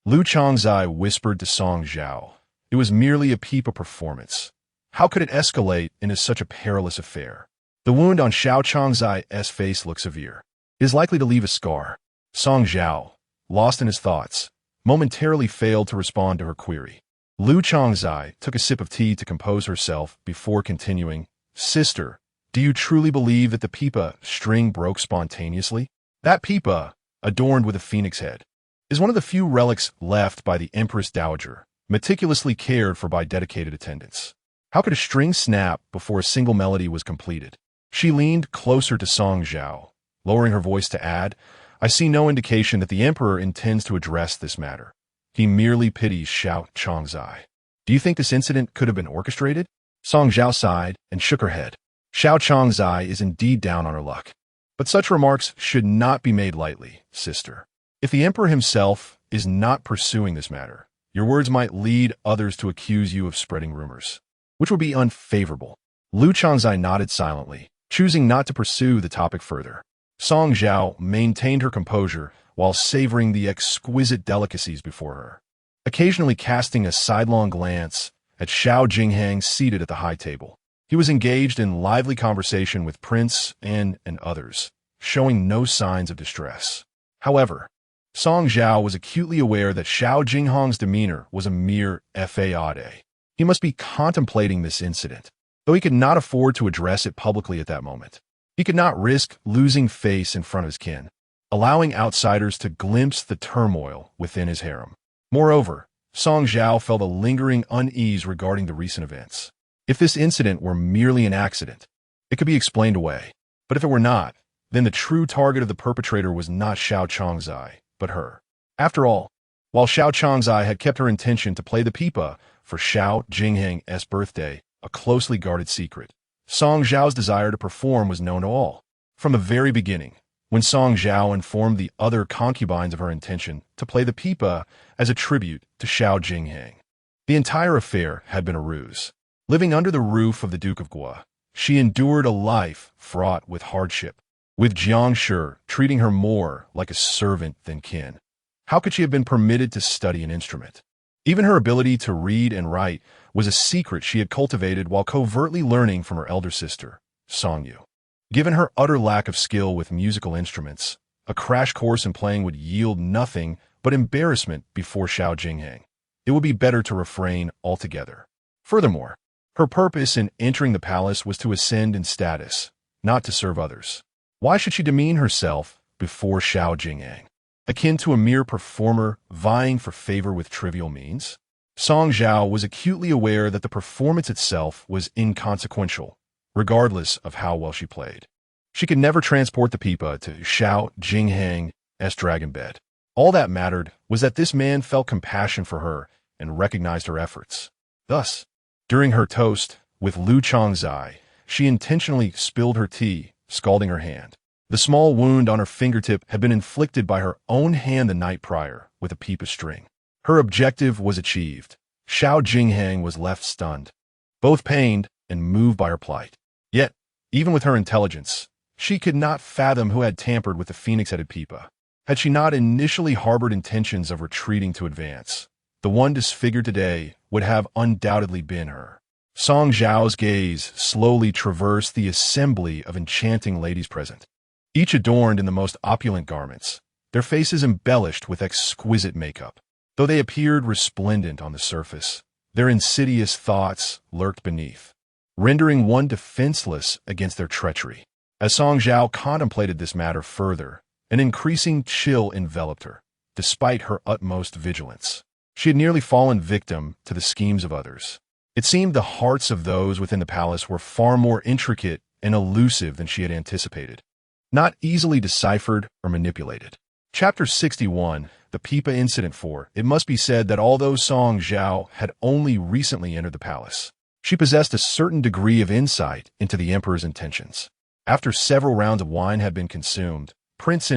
Lu Chongzai whispered to Song Zhao, "It was merely a pipa performance. How could it escalate into such a perilous affair? The wound on Zhao Chongzai's face looks severe. It is likely to leave a scar." Song Zhao, lost in his thoughts, momentarily failed to respond to her query. Lu Chongzai took a sip of tea to compose herself before continuing, "Sister, do you truly believe that the pipa string broke spontaneously? That pipa, adorned with a phoenix head, is one of the few relics left by the Empress Dowager, meticulously cared for by dedicated attendants. How could a string snap before a single melody was completed?" She leaned closer to Song Zhao, lowering her voice to add, "I see no indication that the Emperor intends to address this matter. He merely pities Zhao Chongzai. Do you think this incident could have been orchestrated?" Song Zhao sighed and shook her head. "Zhao Chongzai is indeed down on her luck. But such remarks should not be made lightly, sister. If the Emperor himself is not pursuing this matter, your words might lead others to accuse you of spreading rumors, which would be unfavorable." Lu Chongzai nodded silently, choosing not to pursue the topic further. Song Zhao maintained her composure while savoring the exquisite delicacies before her, occasionally casting a sidelong glance at Zhao Jingheng seated at the high table. He was engaged in lively conversation with Prince and others, showing no signs of distress. However, Song Zhao was acutely aware that Zhao Jingheng's demeanor was a mere fade. He must be contemplating this incident, though he could not afford to address it publicly at that moment. He could not risk losing face in front of his kin, allowing outsiders to glimpse the turmoil within his harem. Moreover, Song Zhao felt a lingering unease regarding the recent events. If this incident were merely an accident, it could be explained away. But if it were not, then the true target of the perpetrator was not Zhao Chongzai, but her. After all, while Zhao Chongzai had kept her intention to play the pipa for Zhao Jingheng's birthday a closely guarded secret, Song Zhao's desire to perform was known to all. From the very beginning, when Song Zhao informed the other concubines of her intention to play the pipa as a tribute to Zhao Jingheng, the entire affair had been a ruse. Living under the roof of the Duke of Gua, she endured a life fraught with hardship, with Jiang Shi treating her more like a servant than kin. How could she have been permitted to study an instrument? Even her ability to read and write was a secret she had cultivated while covertly learning from her elder sister, Songyu. Given her utter lack of skill with musical instruments, a crash course in playing would yield nothing but embarrassment before Zhao Jingheng. It would be better to refrain altogether. Furthermore, her purpose in entering the palace was to ascend in status, not to serve others. Why should she demean herself before Zhao Jingheng, akin to a mere performer vying for favor with trivial means? Song Zhao was acutely aware that the performance itself was inconsequential, regardless of how well she played. She could never transport the pipa to Zhao Jingheng's dragon bed. All that mattered was that this man felt compassion for her and recognized her efforts. Thus, during her toast with Lu Chongzai, she intentionally spilled her tea, scalding her hand. The small wound on her fingertip had been inflicted by her own hand the night prior with a pipa string. Her objective was achieved. Zhao Jingheng was left stunned, both pained and moved by her plight. Yet, even with her intelligence, she could not fathom who had tampered with the phoenix-headed pipa. Had she not initially harbored intentions of retreating to advance, the one disfigured today would have undoubtedly been her. Song Zhao's gaze slowly traversed the assembly of enchanting ladies present, each adorned in the most opulent garments, their faces embellished with exquisite makeup. Though they appeared resplendent on the surface, their insidious thoughts lurked beneath, rendering one defenseless against their treachery. As Song Zhao contemplated this matter further, an increasing chill enveloped her, despite her utmost vigilance. She had nearly fallen victim to the schemes of others. It seemed the hearts of those within the palace were far more intricate and elusive than she had anticipated, not easily deciphered or manipulated. Chapter 61, The Pipa Incident 4. It must be said that although Song Zhao had only recently entered the palace, she possessed a certain degree of insight into the emperor's intentions. After several rounds of wine had been consumed, Prince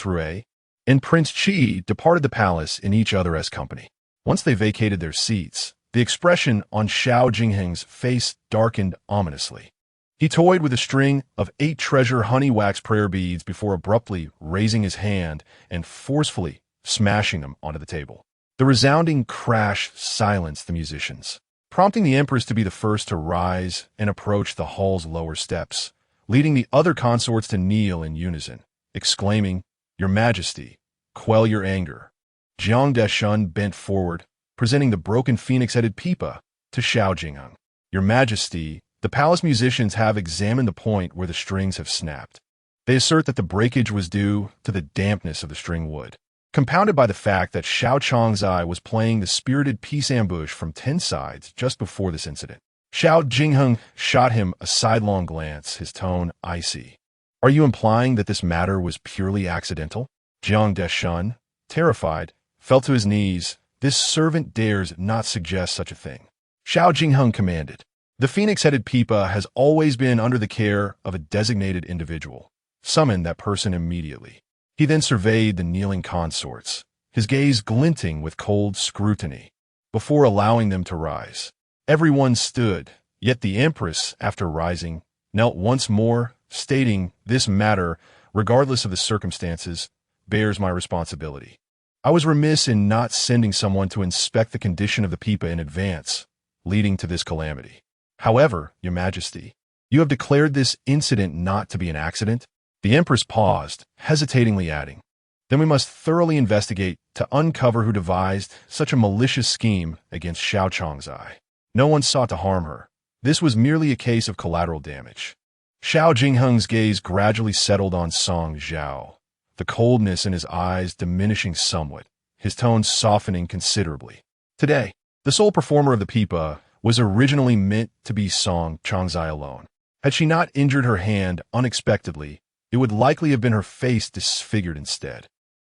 Rue and Prince Qi departed the palace in each other's company. Once they vacated their seats, the expression on Zhao Jingheng's face darkened ominously. He toyed with a string of 8 treasure honey wax prayer beads before abruptly raising his hand and forcefully smashing them onto the table. The resounding crash silenced the musicians, prompting the Empress to be the first to rise and approach the hall's lower steps, leading the other consorts to kneel in unison, exclaiming, "Your Majesty, quell your anger." Jiang Deshun bent forward, presenting the broken phoenix-headed pipa to Zhao Jingheng. "Your Majesty, the palace musicians have examined the point where the strings have snapped. They assert that the breakage was due to the dampness of the string wood, compounded by the fact that Xiao Changzai was playing the spirited peace ambush from 10 sides just before this incident." Zhao Jingheng shot him a sidelong glance, his tone icy. "Are you implying that this matter was purely accidental?" Jiang Deshun, terrified, fell to his knees. "This servant dares not suggest such a thing." Zhao Jingheng commanded. "The phoenix-headed pipa has always been under the care of a designated individual. Summon that person immediately." He then surveyed the kneeling consorts, his gaze glinting with cold scrutiny, before allowing them to rise. Everyone stood, yet the Empress, after rising, knelt once more, stating, "This matter, regardless of the circumstances, bears my responsibility. I was remiss in not sending someone to inspect the condition of the pipa in advance, leading to this calamity. However, Your Majesty, you have declared this incident not to be an accident." The Empress paused, hesitatingly adding, "Then we must thoroughly investigate to uncover who devised such a malicious scheme against Xiao Changzai. No one sought to harm her. This was merely a case of collateral damage." Zhao Jingheng's gaze gradually settled on Song Zhao, the coldness in his eyes diminishing somewhat, his tone softening considerably. Today, the sole performer of the pipa was originally meant to be Song Changzai alone. Had she not injured her hand unexpectedly, it would likely have been her face disfigured instead.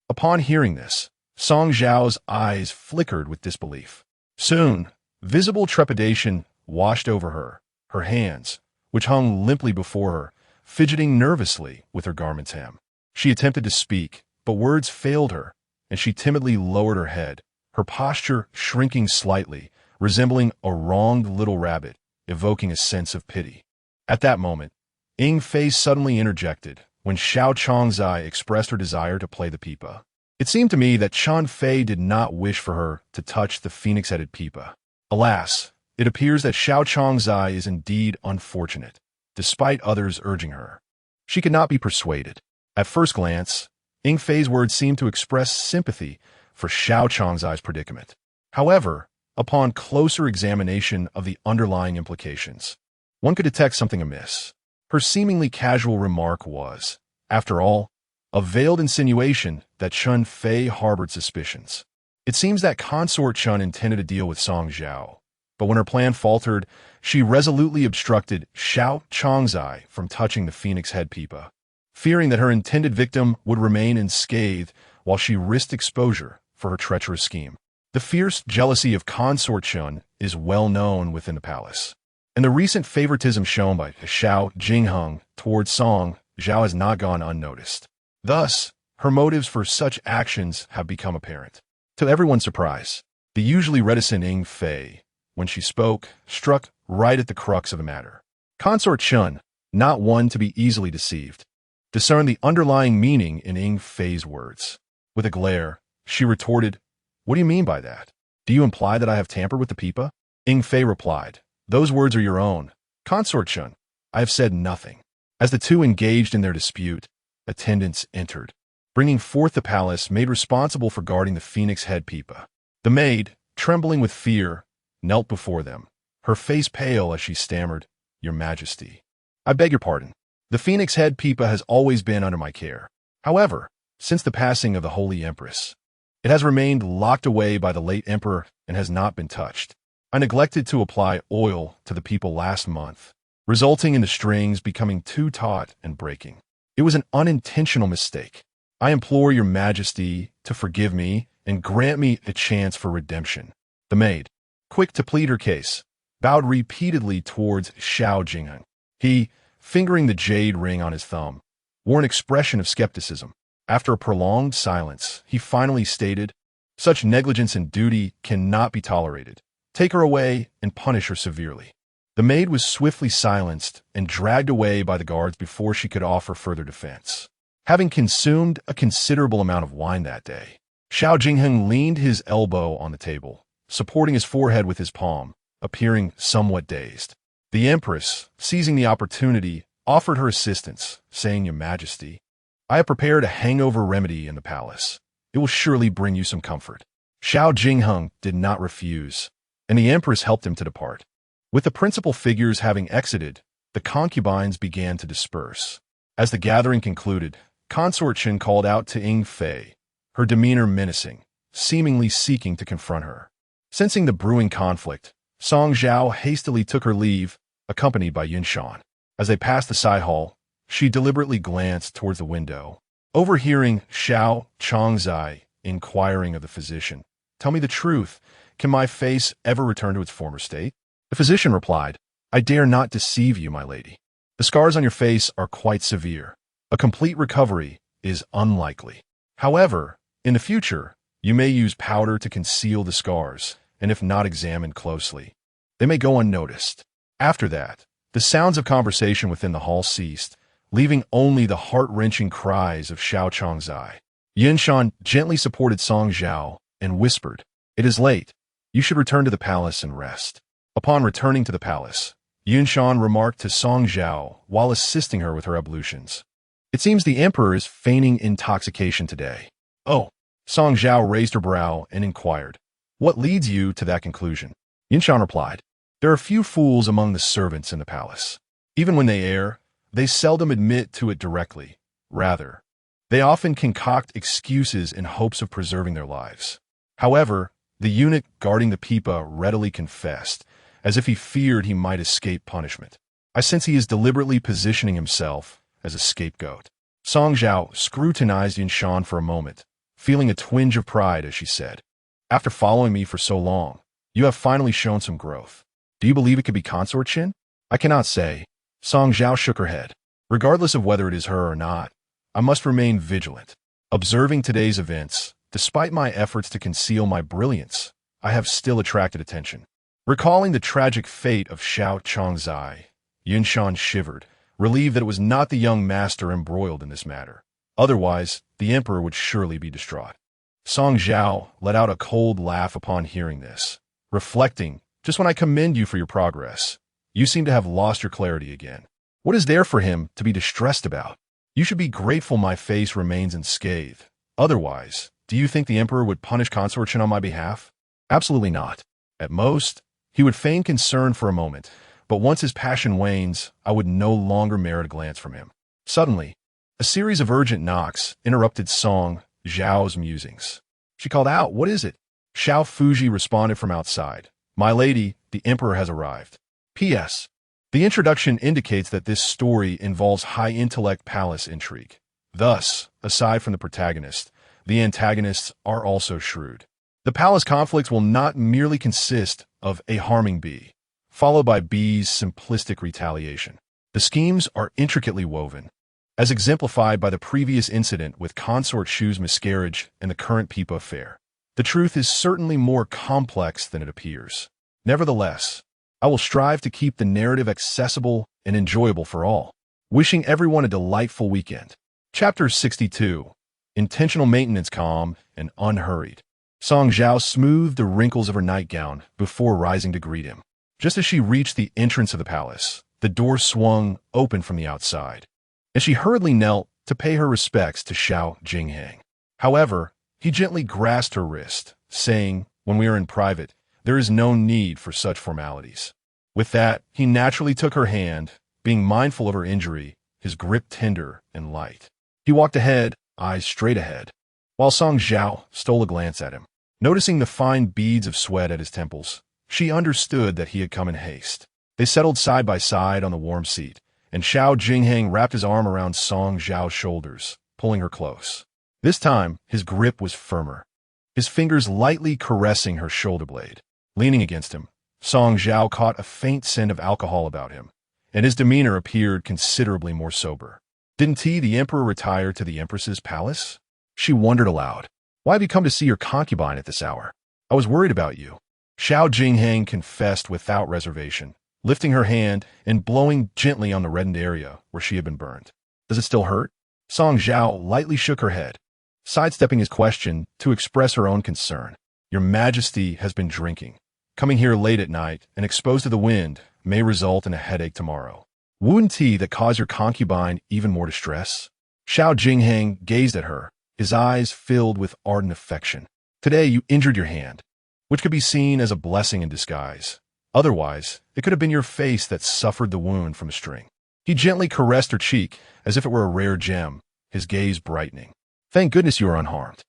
Upon hearing this, Song Zhao's eyes flickered with disbelief. Soon, visible trepidation washed over her, her hands, which hung limply before her, fidgeting nervously with her garment's hem. She attempted to speak, but words failed her, and she timidly lowered her head, her posture shrinking slightly, resembling a wronged little rabbit, evoking a sense of pity. At that moment, Ying Fei suddenly interjected when Xiao Changzai expressed her desire to play the pipa. It seemed to me that Chen Fei did not wish for her to touch the phoenix-headed pipa. Alas, it appears that Xiao Changzai is indeed unfortunate, despite others urging her. She could not be persuaded. At first glance, Ying Fei's words seemed to express sympathy for Xiao Changzai's predicament. However, upon closer examination of the underlying implications, one could detect something amiss. Her seemingly casual remark was, after all, a veiled insinuation that Chen Fei harbored suspicions. It seems that Consort Chen intended to deal with Song Zhao, but when her plan faltered, she resolutely obstructed Xiao Changzai from touching the phoenix head pipa, fearing that her intended victim would remain unscathed while she risked exposure for her treacherous scheme. The fierce jealousy of Consort Chen is well known within the palace, and the recent favoritism shown by Xiao Jingheng towards Song Zhao has not gone unnoticed. Thus, her motives for such actions have become apparent. To everyone's surprise, the usually reticent Ying Fei, when she spoke, struck right at the crux of the matter. Consort Shun, not one to be easily deceived, discerned the underlying meaning in Ying Fei's words. With a glare, she retorted, "What do you mean by that? Do you imply that I have tampered with the Pipa?" Ying Fei replied, "Those words are your own. Consort Shun, I have said nothing." As the two engaged in their dispute, attendants entered, bringing forth the palace maid responsible for guarding the Phoenix Head Pipa. The maid, trembling with fear, knelt before them, her face pale as she stammered, "Your Majesty, I beg your pardon. The Phoenix Head Pipa has always been under my care. However, since the passing of the Holy Empress, it has remained locked away by the late Emperor and has not been touched. I neglected to apply oil to the people last month, resulting in the strings becoming too taut and breaking. It was an unintentional mistake. I implore your Majesty to forgive me and grant me a chance for redemption." The maid, quick to plead her case, bowed repeatedly towards Zhao Jingheng. He, fingering the jade ring on his thumb, wore an expression of skepticism. After a prolonged silence, he finally stated, "Such negligence in duty cannot be tolerated. Take her away and punish her severely." The maid was swiftly silenced and dragged away by the guards before she could offer further defense. Having consumed a considerable amount of wine that day, Zhao Jingheng leaned his elbow on the table, supporting his forehead with his palm, appearing somewhat dazed. The Empress, seizing the opportunity, offered her assistance, saying, "Your Majesty, I have prepared a hangover remedy in the palace. It will surely bring you some comfort." Zhao Jingheng did not refuse, and the Empress helped him to depart. With the principal figures having exited, the concubines began to disperse. As the gathering concluded, Consort Shin called out to Ying Fei, her demeanor menacing, seemingly seeking to confront her. Sensing the brewing conflict, Song Zhao hastily took her leave, accompanied by Yunshan. As they passed the side hall, she deliberately glanced towards the window, overhearing Xiao Chongzai inquiring of the physician, "Tell me the truth, can my face ever return to its former state?" The physician replied, "I dare not deceive you, my lady. The scars on your face are quite severe. A complete recovery is unlikely. However, in the future, you may use powder to conceal the scars, and if not examined closely, they may go unnoticed." After that, the sounds of conversation within the hall ceased, leaving only the heart-wrenching cries of Xiao Chongzai. Yunshan gently supported Song Zhao and whispered, "It is late. You should return to the palace and rest." Upon returning to the palace, Yunshan remarked to Song Zhao while assisting her with her ablutions, "It seems the Emperor is feigning intoxication today." "Oh." Song Zhao raised her brow and inquired, "What leads you to that conclusion?" Yunshan replied, "There are few fools among the servants in the palace. Even when they err, they seldom admit to it directly. Rather, they often concoct excuses in hopes of preserving their lives." However, the eunuch guarding the pipa readily confessed, as if he feared he might escape punishment. "I sense he is deliberately positioning himself as a scapegoat." Song Zhao scrutinized Yunshan for a moment, feeling a twinge of pride as she said, "After following me for so long, you have finally shown some growth. Do you believe it could be Consort Shin?" "I cannot say." Song Zhao shook her head. "Regardless of whether it is her or not, I must remain vigilant. Observing today's events, despite my efforts to conceal my brilliance, I have still attracted attention." Recalling the tragic fate of Xiao Chongzai, Yunshan shivered, relieved that it was not the young master embroiled in this matter. Otherwise, the Emperor would surely be distraught. Song Zhao let out a cold laugh upon hearing this, reflecting, "Just when I commend you for your progress, you seem to have lost your clarity again. What is there for him to be distressed about? You should be grateful my face remains unscathed. Otherwise, do you think the Emperor would punish Consort Shin on my behalf? Absolutely not. At most, he would feign concern for a moment, but once his passion wanes, I would no longer merit a glance from him." Suddenly, a series of urgent knocks interrupted Song Zhao's musings. She called out, "What is it?" Xiao Fuji responded from outside, "My lady, the Emperor has arrived." P.S. The introduction indicates that this story involves high-intellect palace intrigue. Thus, aside from the protagonist, the antagonists are also shrewd. The palace conflict will not merely consist of a harming bee, followed by B's simplistic retaliation. The schemes are intricately woven, as exemplified by the previous incident with Consort Shu's miscarriage and the current Pipa affair. The truth is certainly more complex than it appears. Nevertheless, I will strive to keep the narrative accessible and enjoyable for all. Wishing everyone a delightful weekend. Chapter 62. Intentional maintenance, calm and unhurried. Song Zhao smoothed the wrinkles of her nightgown before rising to greet him. Just as she reached the entrance of the palace, the door swung open from the outside, and she hurriedly knelt to pay her respects to Zhao Jinghang. However, he gently grasped her wrist, saying, "When we are in private, there is no need for such formalities." With that, he naturally took her hand, being mindful of her injury, his grip tender and light. He walked ahead, eyes straight ahead, while Song Zhao stole a glance at him. Noticing the fine beads of sweat at his temples, she understood that he had come in haste. They settled side by side on the warm seat, and Zhao Jinghang wrapped his arm around Song Zhao's shoulders, pulling her close. This time, his grip was firmer, his fingers lightly caressing her shoulder blade. Leaning against him, Song Zhao caught a faint scent of alcohol about him, and his demeanor appeared considerably more sober. Didn't the emperor retire to the Empress's palace? She wondered aloud. Why have you come to see your concubine at this hour? I was worried about you. Zhao Jinghang confessed without reservation, lifting her hand and blowing gently on the reddened area where she had been burned. Does it still hurt? Song Zhao lightly shook her head, sidestepping his question to express her own concern. Your Majesty has been drinking. Coming here late at night and exposed to the wind may result in a headache tomorrow. Wouldn't that cause your concubine even more distress? Zhao Jinghang gazed at her, his eyes filled with ardent affection. Today you injured your hand, which could be seen as a blessing in disguise. Otherwise, it could have been your face that suffered the wound from a string. He gently caressed her cheek as if it were a rare gem, his gaze brightening. Thank goodness you are unharmed.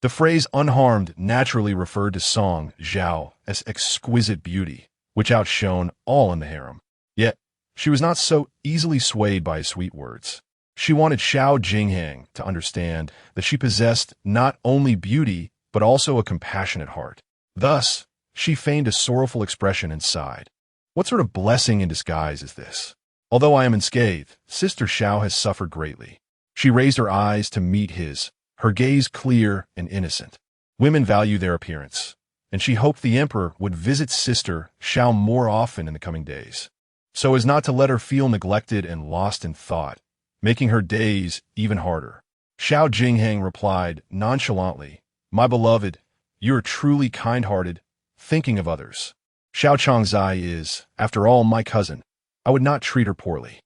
The phrase unharmed naturally referred to Song Zhao as exquisite beauty, which outshone all in the harem. Yet, she was not so easily swayed by his sweet words. She wanted Zhao Jinghang to understand that she possessed not only beauty, but also a compassionate heart. Thus, she feigned a sorrowful expression and sighed. What sort of blessing in disguise is this? Although I am unscathed, Sister Zhao has suffered greatly. She raised her eyes to meet his, her gaze clear and innocent. Women value their appearance, and she hoped the emperor would visit Sister Zhao more often in the coming days, so as not to let her feel neglected and lost in thought, making her days even harder. Zhao Jinghang replied nonchalantly, My beloved, you are truly kind-hearted, thinking of others. Zhao Chongzai is, after all, my cousin. I would not treat her poorly.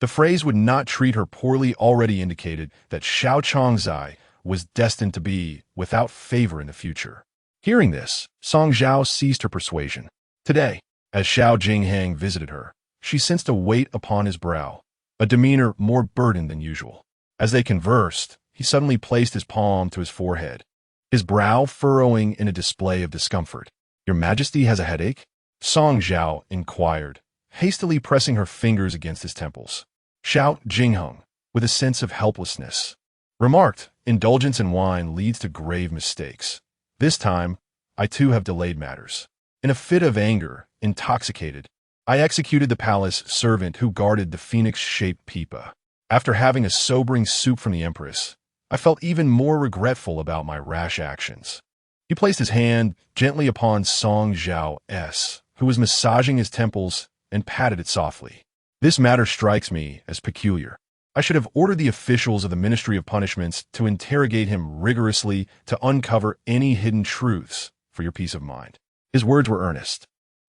The phrase would not treat her poorly already indicated that Zhao Chongzai was destined to be without favor in the future. Hearing this, Song Zhao ceased her persuasion. Today, as Zhao Jinghang visited her, she sensed a weight upon his brow, a demeanor more burdened than usual. As they conversed, he suddenly placed his palm to his forehead, his brow furrowing in a display of discomfort. Your Majesty has a headache? Song Zhao inquired, hastily pressing her fingers against his temples. Zhao Jinghang, with a sense of helplessness, remarked, Indulgence in wine leads to grave mistakes. This time, I too have delayed matters. In a fit of anger, intoxicated, I executed the palace servant who guarded the phoenix-shaped pipa. After having a sobering soup from the Empress, I felt even more regretful about my rash actions. He placed his hand gently upon Song Zhao's, who was massaging his temples, and patted it softly. This matter strikes me as peculiar. I should have ordered the officials of the Ministry of Punishments to interrogate him rigorously to uncover any hidden truths for your peace of mind. His words were earnest,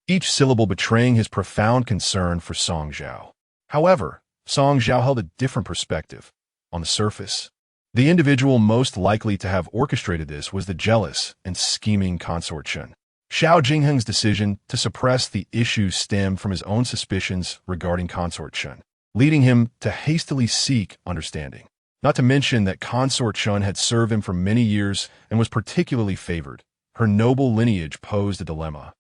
each syllable betraying his profound concern for Song Zhao. However, Song Zhao held a different perspective. On the surface, the individual most likely to have orchestrated this was the jealous and scheming Consort Chun. Zhao Jingheng's decision to suppress the issue stemmed from his own suspicions regarding Consort Chun, leading him to hastily seek understanding. Not to mention that Consort Chun had served him for many years and was particularly favored. Her noble lineage posed a dilemma.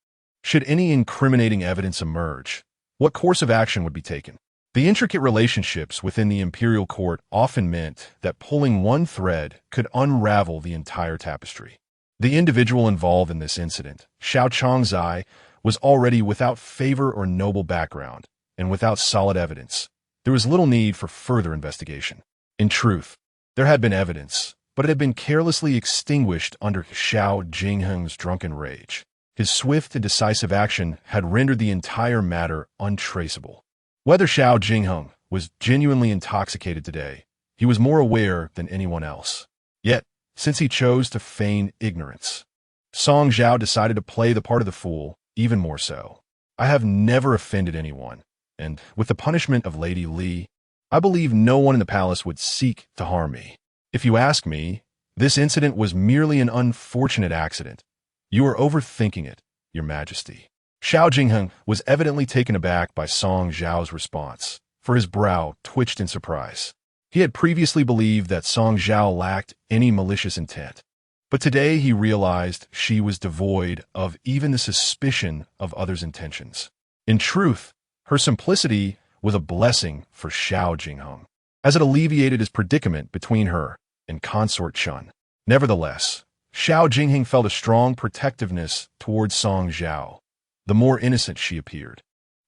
Should any incriminating evidence emerge, what course of action would be taken? The intricate relationships within the imperial court often meant that pulling one thread could unravel the entire tapestry. The individual involved in this incident, Zhao Chongzai, was already without favor or noble background, and without solid evidence. There was little need for further investigation. In truth, there had been evidence, but it had been carelessly extinguished under Zhao Jingheng's drunken rage. His swift and decisive action had rendered the entire matter untraceable. Whether Zhao Jingheng was genuinely intoxicated today, he was more aware than anyone else. Yet, since he chose to feign ignorance, Song Zhao decided to play the part of the fool even more so. I have never offended anyone, and with the punishment of Lady Li, I believe no one in the palace would seek to harm me. If you ask me, this incident was merely an unfortunate accident. You are overthinking it, Your Majesty. Zhao Jingheng was evidently taken aback by Song Zhao's response, for his brow twitched in surprise. He had previously believed that Song Zhao lacked any malicious intent, but today he realized she was devoid of even the suspicion of others' intentions. In truth, her simplicity was a blessing for Zhao Jingheng, as it alleviated his predicament between her and Consort Chun. Nevertheless, Zhao Jingheng felt a strong protectiveness towards Song Zhao. The more innocent she appeared,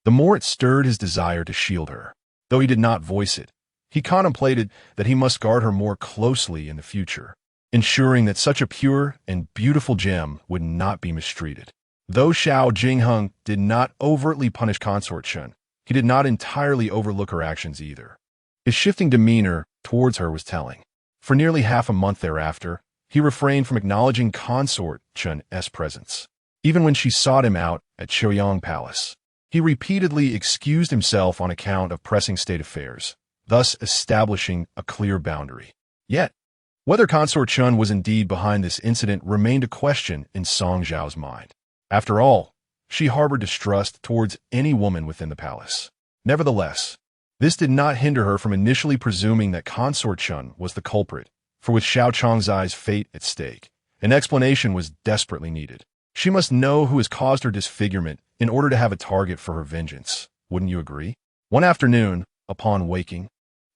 the more it stirred his desire to shield her. Though he did not voice it, he contemplated that he must guard her more closely in the future, ensuring that such a pure and beautiful gem would not be mistreated. Though Zhao Jingheng did not overtly punish Consort Chun, he did not entirely overlook her actions either. His shifting demeanor towards her was telling. For nearly half a month thereafter, he refrained from acknowledging Consort Chun's presence. Even when she sought him out at Choyang Palace, he repeatedly excused himself on account of pressing state affairs, thus establishing a clear boundary. Yet, whether Consort Chun was indeed behind this incident remained a question in Song Zhao's mind. After all, she harbored distrust towards any woman within the palace. Nevertheless, this did not hinder her from initially presuming that Consort Chun was the culprit, for with Xiao Changzai's fate at stake, an explanation was desperately needed. She must know who has caused her disfigurement in order to have a target for her vengeance. Wouldn't you agree? One afternoon, upon waking,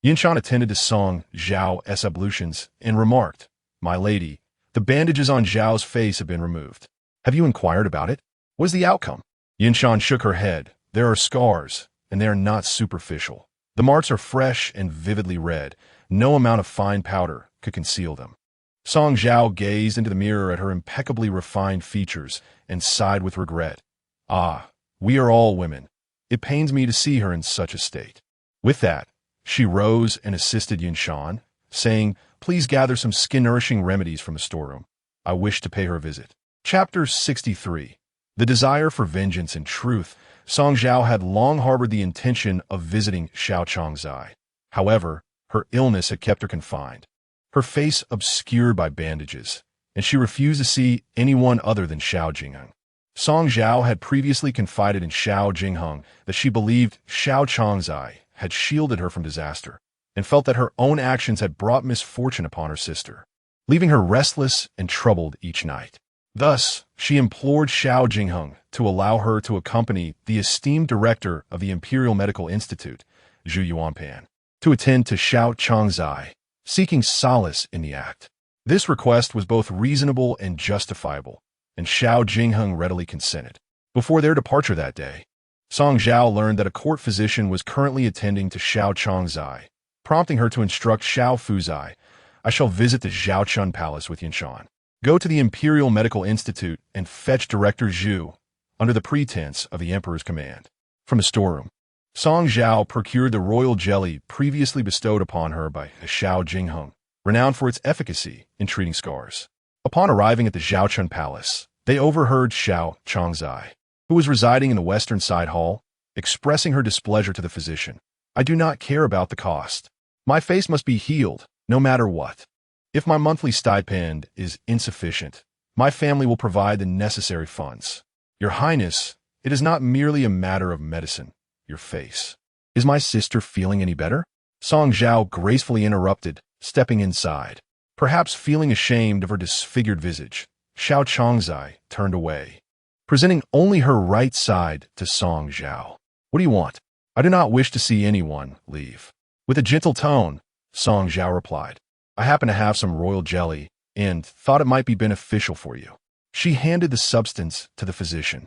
Yinshan attended to Song Zhao's ablutions and remarked, "My lady, the bandages on Zhao's face have been removed. Have you inquired about it? What is the outcome?" Yinshan shook her head. "There are scars, and they are not superficial. The marks are fresh and vividly red. No amount of fine powder could conceal them." Song Zhao gazed into the mirror at her impeccably refined features and sighed with regret. "Ah, we are all women. It pains me to see her in such a state." With that, she rose and assisted Yinshan, saying, "Please gather some skin-nourishing remedies from the storeroom. I wish to pay her a visit." Chapter 63. The desire for vengeance and truth. Song Zhao had long harbored the intention of visiting Xiao Changzai. However, her illness had kept her confined, her face obscured by bandages, and she refused to see anyone other than Zhao Jingheng. Song Zhao had previously confided in Zhao Jingheng that she believed Xiao Changzai had shielded her from disaster, and felt that her own actions had brought misfortune upon her sister, leaving her restless and troubled each night. Thus, she implored Zhao Jingheng to allow her to accompany the esteemed director of the Imperial Medical Institute, Zhu Yuanpan, to attend to Xiao Changzai, seeking solace in the act. This request was both reasonable and justifiable, and Zhao Jingheng readily consented. Before their departure that day, Song Zhao learned that a court physician was currently attending to Xiao Changzai, prompting her to instruct Xiao Fuzai, "I shall visit the Zhaochun Palace with Yinshan. Go to the Imperial Medical Institute and fetch Director Zhu, under the pretense of the Emperor's command." From the storeroom, Song Zhao procured the royal jelly previously bestowed upon her by Zhao Jingheng, renowned for its efficacy in treating scars. Upon arriving at the Zhaochun Palace, they overheard Xiao Changzai, who was residing in the western side hall, expressing her displeasure to the physician. "I do not care about the cost. My face must be healed, no matter what. If my monthly stipend is insufficient, my family will provide the necessary funds. Your Highness, it is not merely a matter of medicine. Your face. Is my sister feeling any better?" Song Zhao gracefully interrupted, stepping inside. Perhaps feeling ashamed of her disfigured visage, Xiao Changzai turned away, presenting only her right side to Song Zhao. "What do you want?" "I do not wish to see anyone leave." With a gentle tone, Song Zhao replied, "I happen to have some royal jelly and thought it might be beneficial for you." She handed the substance to the physician,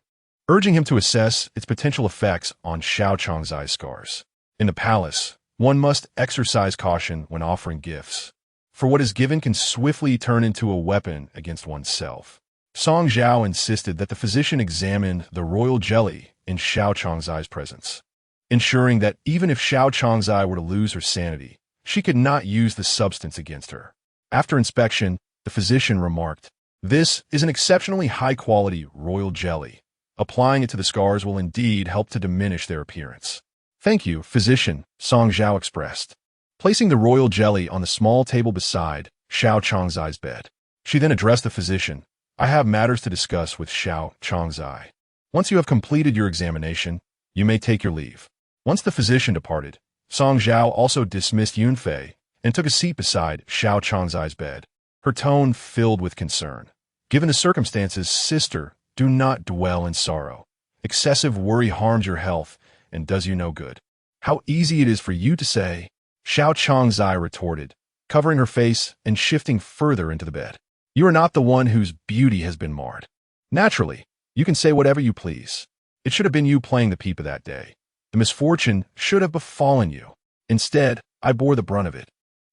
urging him to assess its potential effects on Xiao Changzai's scars. In the palace, One must exercise caution when offering gifts, for what is given can swiftly turn into a weapon against oneself. Song Zhao insisted that the physician examined the royal jelly in Xiao Chongzai's presence, ensuring that even if Xiao Chongzai were to lose her sanity, she could not use the substance against her. After inspection, the physician remarked, "This is an exceptionally high-quality royal jelly. Applying it to the scars will indeed help to diminish their appearance." "Thank you, physician," Song Zhao expressed, placing the royal jelly on the small table beside Xiao Chongzai's bed. She then addressed the physician. "I have matters to discuss with Xiao Chongzai. Once you have completed your examination, you may take your leave." Once the physician departed, Song Zhao also dismissed Yunfei and took a seat beside Xiao Chongzai's bed, her tone filled with concern. "Given the circumstances, sister, do not dwell in sorrow. Excessive worry harms your health and does you no good." "How easy it is for you to say," Xiao Chongzai retorted, covering her face and shifting further into the bed. "You are not the one whose beauty has been marred. Naturally, you can say whatever you please. It should have been you playing the pipa that day. The misfortune should have befallen you. Instead, I bore the brunt of it.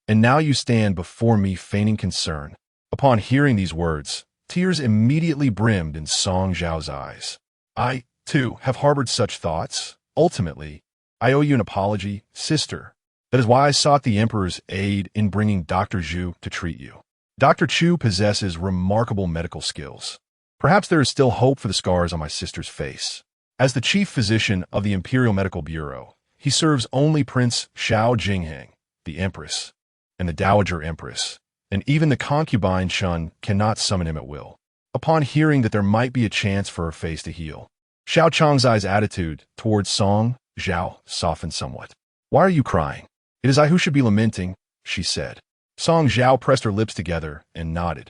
And now you stand before me feigning concern." Upon hearing these words, tears immediately brimmed in Song Zhao's eyes. "I, too, have harbored such thoughts. Ultimately, I owe you an apology, sister. That is why I sought the Emperor's aid in bringing Dr. Zhu to treat you. Dr. Chu possesses remarkable medical skills. Perhaps there is still hope for the scars on my sister's face. As the chief physician of the Imperial Medical Bureau, he serves only Prince Xiao Jingheng, the Empress, and the Dowager Empress, and even the concubine Chun cannot summon him at will." Upon hearing that there might be a chance for her face to heal, Xiao Chongzai's attitude towards Song Zhao softened somewhat. "Why are you crying? It is I who should be lamenting," she said. Song Zhao pressed her lips together and nodded.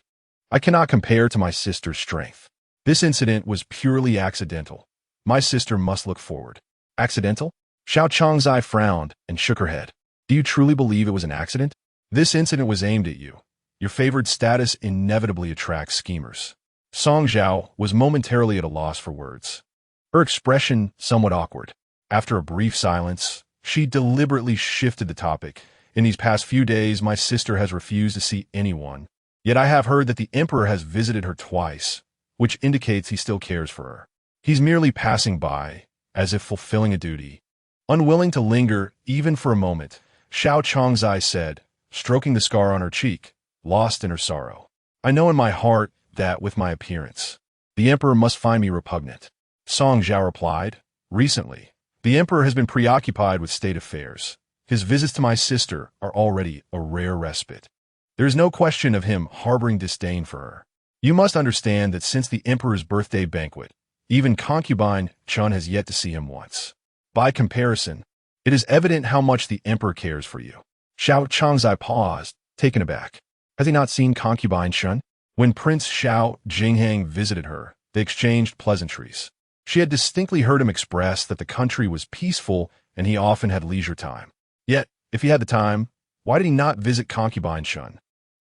"I cannot compare to my sister's strength. This incident was purely accidental. My sister must look forward." "Accidental?" Xiao Chongzai frowned and shook her head. "Do you truly believe it was an accident? This incident was aimed at you. Your favored status inevitably attracts schemers." Song Zhao was momentarily at a loss for words, her expression somewhat awkward. After a brief silence, she deliberately shifted the topic. "In these past few days, my sister has refused to see anyone. Yet I have heard that the Emperor has visited her twice, which indicates he still cares for her. He's merely passing by, as if fulfilling a duty. Unwilling to linger even for a moment, Xiao Chongzai said, stroking the scar on her cheek, lost in her sorrow. "I know in my heart that, with my appearance, the Emperor must find me repugnant." Song Zhao replied, "Recently, the Emperor has been preoccupied with state affairs. His visits to my sister are already a rare respite. There is no question of him harboring disdain for her. You must understand that since the Emperor's birthday banquet, even concubine Chun has yet to see him once. By comparison, it is evident how much the Emperor cares for you." Xiao Chongzai paused, taken aback. Has he not seen concubine Chun? When Prince Xiao Jingheng visited her, they exchanged pleasantries. She had distinctly heard him express that the country was peaceful and he often had leisure time. Yet, if he had the time, why did he not visit concubine Chun?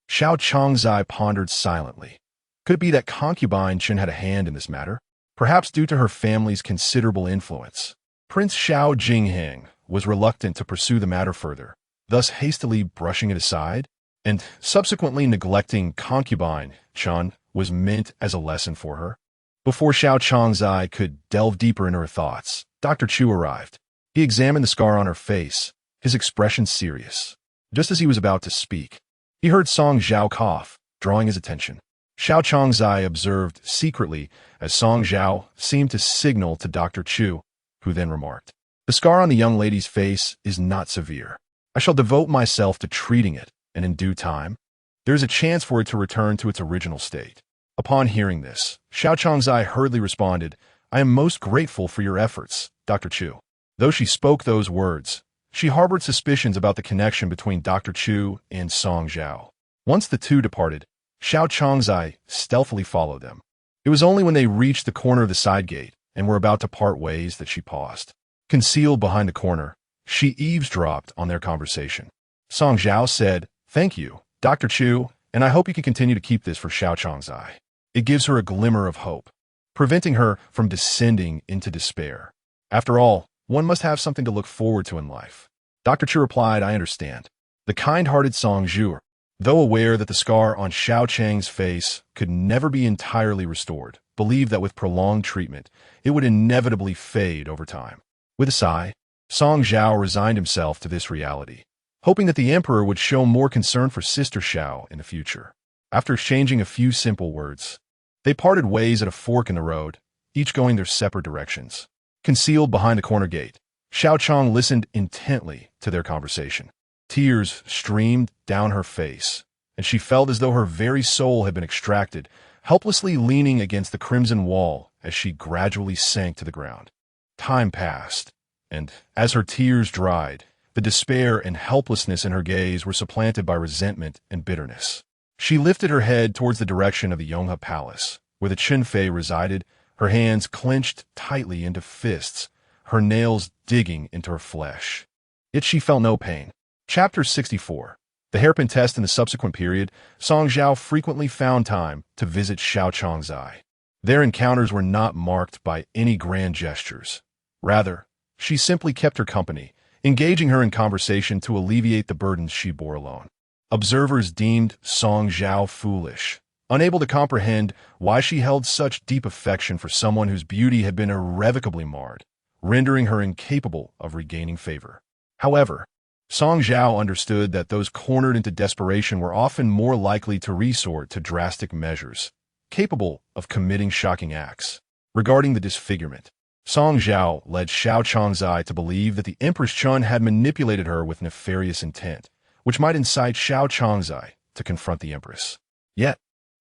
Xiao Chongzai pondered silently. Could it be that concubine Chun had a hand in this matter? Perhaps due to her family's considerable influence. Prince Xiao Jingheng was reluctant to pursue the matter further, thus hastily brushing it aside, and subsequently neglecting concubine Chun was meant as a lesson for her. Before Xiao Chongzai could delve deeper into her thoughts, Dr. Chu arrived. He examined the scar on her face, his expression serious. Just as he was about to speak, he heard Song Zhao cough, drawing his attention. Xiao Chongzai observed secretly as Song Zhao seemed to signal to Dr. Chu, who then remarked, "The scar on the young lady's face is not severe. I shall devote myself to treating it, and in due time, there is a chance for it to return to its original state." Upon hearing this, Xiao Chongzai hurriedly responded, "I am most grateful for your efforts, Dr. Chu." Though she spoke those words, she harbored suspicions about the connection between Dr. Chu and Song Zhao. Once the two departed, Xiao Chongzai stealthily followed them. It was only when they reached the corner of the side gate and were about to part ways that she paused. Concealed behind the corner, she eavesdropped on their conversation. Song Zhao said, "Thank you, Dr. Chu, and I hope you can continue to keep this for Xiao Chongzai." It gives her a glimmer of hope, preventing her from descending into despair. After all, one must have something to look forward to in life. Dr. Chu replied, I understand. The kind-hearted Song Zhu, though aware that the scar on Xiao Chang's face could never be entirely restored, believed that with prolonged treatment, it would inevitably fade over time. With a sigh, Song Zhao resigned himself to this reality, hoping that the emperor would show more concern for Sister Xiao in the future. After exchanging a few simple words, they parted ways at a fork in the road, each going their separate directions. Concealed behind the corner gate, Xiao Chang listened intently to their conversation. Tears streamed down her face, and she felt as though her very soul had been extracted, helplessly leaning against the crimson wall as she gradually sank to the ground. Time passed, and as her tears dried, the despair and helplessness in her gaze were supplanted by resentment and bitterness. She lifted her head towards the direction of the Yonghe Palace, where the Qinfei resided, her hands clenched tightly into fists, her nails digging into her flesh. Yet she felt no pain. Chapter 64. The hairpin test. In the subsequent period, Song Zhao frequently found time to visit Xiao Chang's eye. Their encounters were not marked by any grand gestures. Rather, she simply kept her company, engaging her in conversation to alleviate the burdens she bore alone. Observers deemed Song Zhao foolish, unable to comprehend why she held such deep affection for someone whose beauty had been irrevocably marred, rendering her incapable of regaining favor. However, Song Zhao understood that those cornered into desperation were often more likely to resort to drastic measures, capable of committing shocking acts. Regarding the disfigurement, Song Zhao led Xiao Changzai to believe that the Empress Chun had manipulated her with nefarious intent, which might incite Xiao Changzai to confront the Empress. Yet,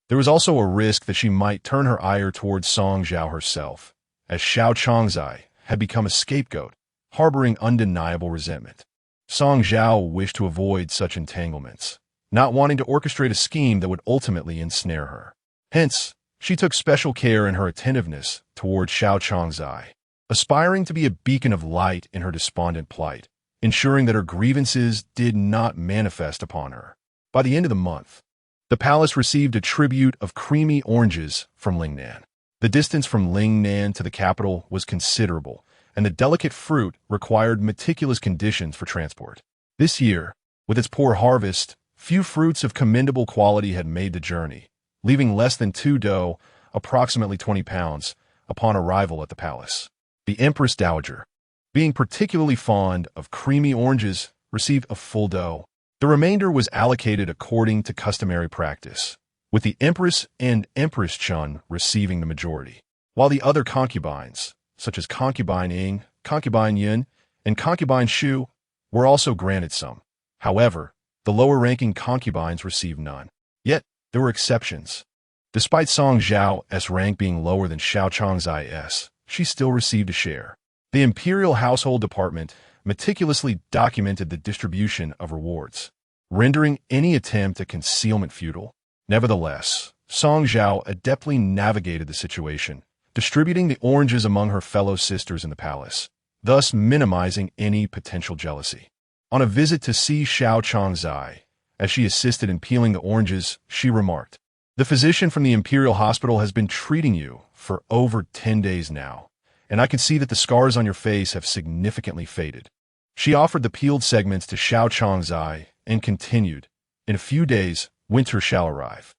there was also a risk that she might turn her ire towards Song Zhao herself, as Xiao Changzai had become a scapegoat, harboring undeniable resentment. Song Zhao wished to avoid such entanglements, not wanting to orchestrate a scheme that would ultimately ensnare her. Hence, she took special care in her attentiveness toward Xiao Changzai, aspiring to be a beacon of light in her despondent plight, ensuring that her grievances did not manifest upon her. By the end of the month, the palace received a tribute of creamy oranges from Lingnan. The distance from Lingnan to the capital was considerable, and the delicate fruit required meticulous conditions for transport. This year, with its poor harvest, few fruits of commendable quality had made the journey, leaving less than 2 dough, approximately 20 pounds, upon arrival at the palace. The Empress Dowager, being particularly fond of creamy oranges, received a full dough. The remainder was allocated according to customary practice, with the Empress and Empress Chun receiving the majority, while the other concubines, such as Concubine Ying, Concubine Yin, and Concubine Shu, were also granted some. However, the lower-ranking concubines received none. Yet, there were exceptions. Despite Song Zhao's rank being lower than Xiao Changzai's, she still received a share. The Imperial Household Department meticulously documented the distribution of rewards, rendering any attempt at concealment futile. Nevertheless, Song Zhao adeptly navigated the situation, distributing the oranges among her fellow sisters in the palace, thus minimizing any potential jealousy. On a visit to see Xiao Changzai, as she assisted in peeling the oranges, she remarked, "The physician from the Imperial Hospital has been treating you for over 10 days now, and I can see that the scars on your face have significantly faded." She offered the peeled segments to Xiao Changzai and continued, "In a few days, winter shall arrive.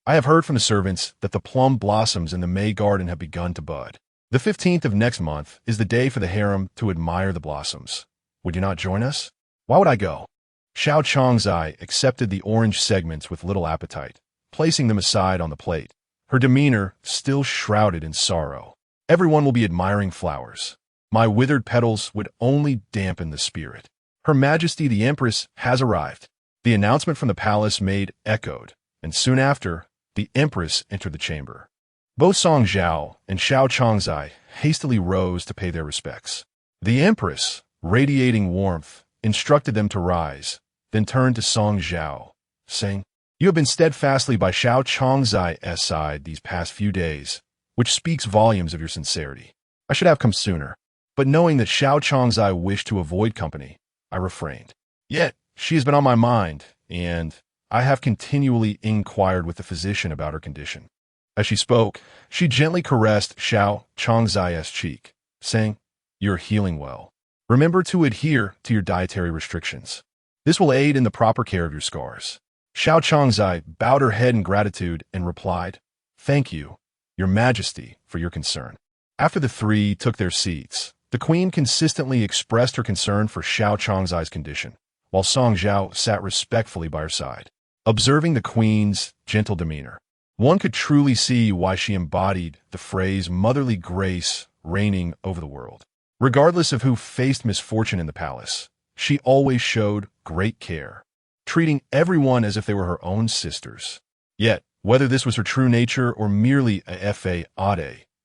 I have heard from the servants that the plum blossoms in the May garden have begun to bud. The 15th of next month is the day for the harem to admire the blossoms. Would you not join us?" "Why would I go?" Xiao Changzai accepted the orange segments with little appetite, placing them aside on the plate, her demeanor still shrouded in sorrow. "Everyone will be admiring flowers. My withered petals would only dampen the spirit. Her Majesty the Empress has arrived." The announcement from the palace maid echoed, and soon after, the Empress entered the chamber. Both Song Zhao and Xiao Changzai hastily rose to pay their respects. The Empress, radiating warmth, instructed them to rise, then turned to Song Zhao, saying, "You have been steadfastly by Xiao Changzai's side these past few days, which speaks volumes of your sincerity. I should have come sooner, but knowing that Xiao Changzai wished to avoid company, I refrained. Yet, she has been on my mind, and I have continually inquired with the physician about her condition." As she spoke, she gently caressed Xiao Changzai's cheek, saying, "You're healing well." Remember to adhere to your dietary restrictions. This will aid in the proper care of your scars. Xiao Changzai bowed her head in gratitude and replied, "Thank you, Your Majesty, for your concern." After the three took their seats, the queen consistently expressed her concern for Xiao Changzai's condition, while Song Zhao sat respectfully by her side. Observing the queen's gentle demeanor, one could truly see why she embodied the phrase motherly grace reigning over the world. Regardless of who faced misfortune in the palace, she always showed great care, treating everyone as if they were her own sisters. Yet, whether this was her true nature or merely a fade,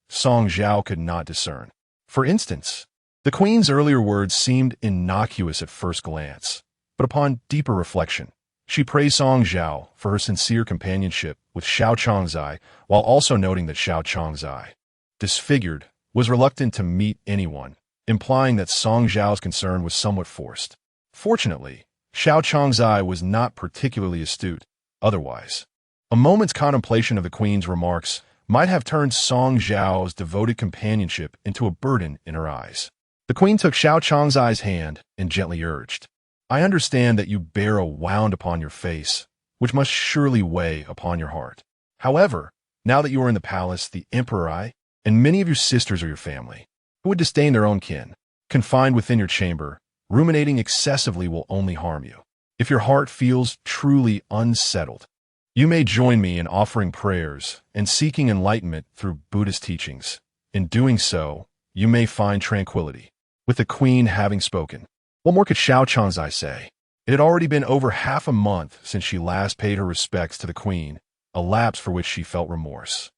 Song Zhao could not discern. For instance, the queen's earlier words seemed innocuous at first glance, but upon deeper reflection, she praised Song Zhao for her sincere companionship with Xiao Changzai, while also noting that Xiao Changzai, disfigured, was reluctant to meet anyone, implying that Song Zhao's concern was somewhat forced. Fortunately, Xiao Changzai was not particularly astute otherwise. A moment's contemplation of the queen's remarks might have turned Song Zhao's devoted companionship into a burden in her eyes. The queen took Xiao Changzai's hand and gently urged, "I understand that you bear a wound upon your face, which must surely weigh upon your heart. However, now that you are in the palace, the emperor and many of your sisters are your family, who would disdain their own kin. Confined within your chamber, ruminating excessively will only harm you. If your heart feels truly unsettled, you may join me in offering prayers and seeking enlightenment through Buddhist teachings. In doing so, you may find tranquility." With the queen having spoken, what more could Xiao Changzai say? It had already been over half a month since she last paid her respects to the queen, a lapse for which she felt remorse.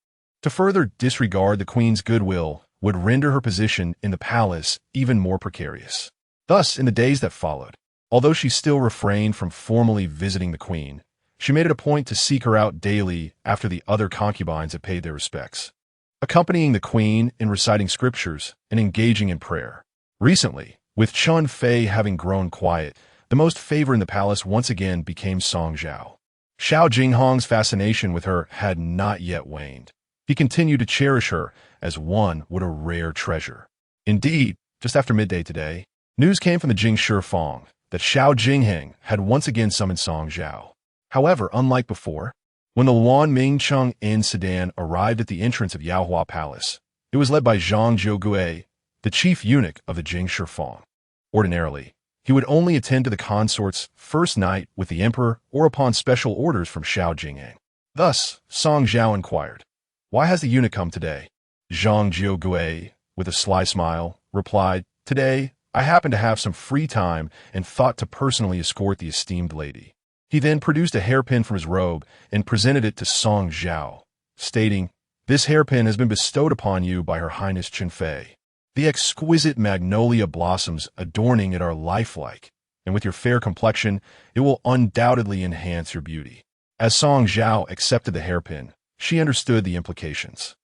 To further disregard the queen's goodwill would render her position in the palace even more precarious. Thus, in the days that followed, although she still refrained from formally visiting the queen, she made it a point to seek her out daily after the other concubines had paid their respects, accompanying the queen in reciting scriptures and engaging in prayer. Recently, with Chun Fei having grown quiet, the most favored in the palace once again became Song Zhao. Xiao Jinghong's fascination with her had not yet waned. He continued to cherish her as one would a rare treasure. Indeed, just after midday today, news came from the Jing Shifang that Xiao Jingheng had once again summoned Song Zhao. However, unlike before, when the Luan Mingcheng Inn sedan arrived at the entrance of Yaohua Palace, it was led by Zhang Jiugui, the chief eunuch of the Jing Shifang. Ordinarily, he would only attend to the consort's first night with the emperor or upon special orders from Xiao Jingheng. Thus, Song Zhao inquired, "Why has the eunuch come today?" Zhang Jiugui, with a sly smile, replied, "Today, I happen to have some free time and thought to personally escort the esteemed lady." He then produced a hairpin from his robe and presented it to Song Zhao, stating, "This hairpin has been bestowed upon you by Her Highness Chun Fei. The exquisite magnolia blossoms adorning it are lifelike, and with your fair complexion, it will undoubtedly enhance your beauty." As Song Zhao accepted the hairpin, she understood the implications.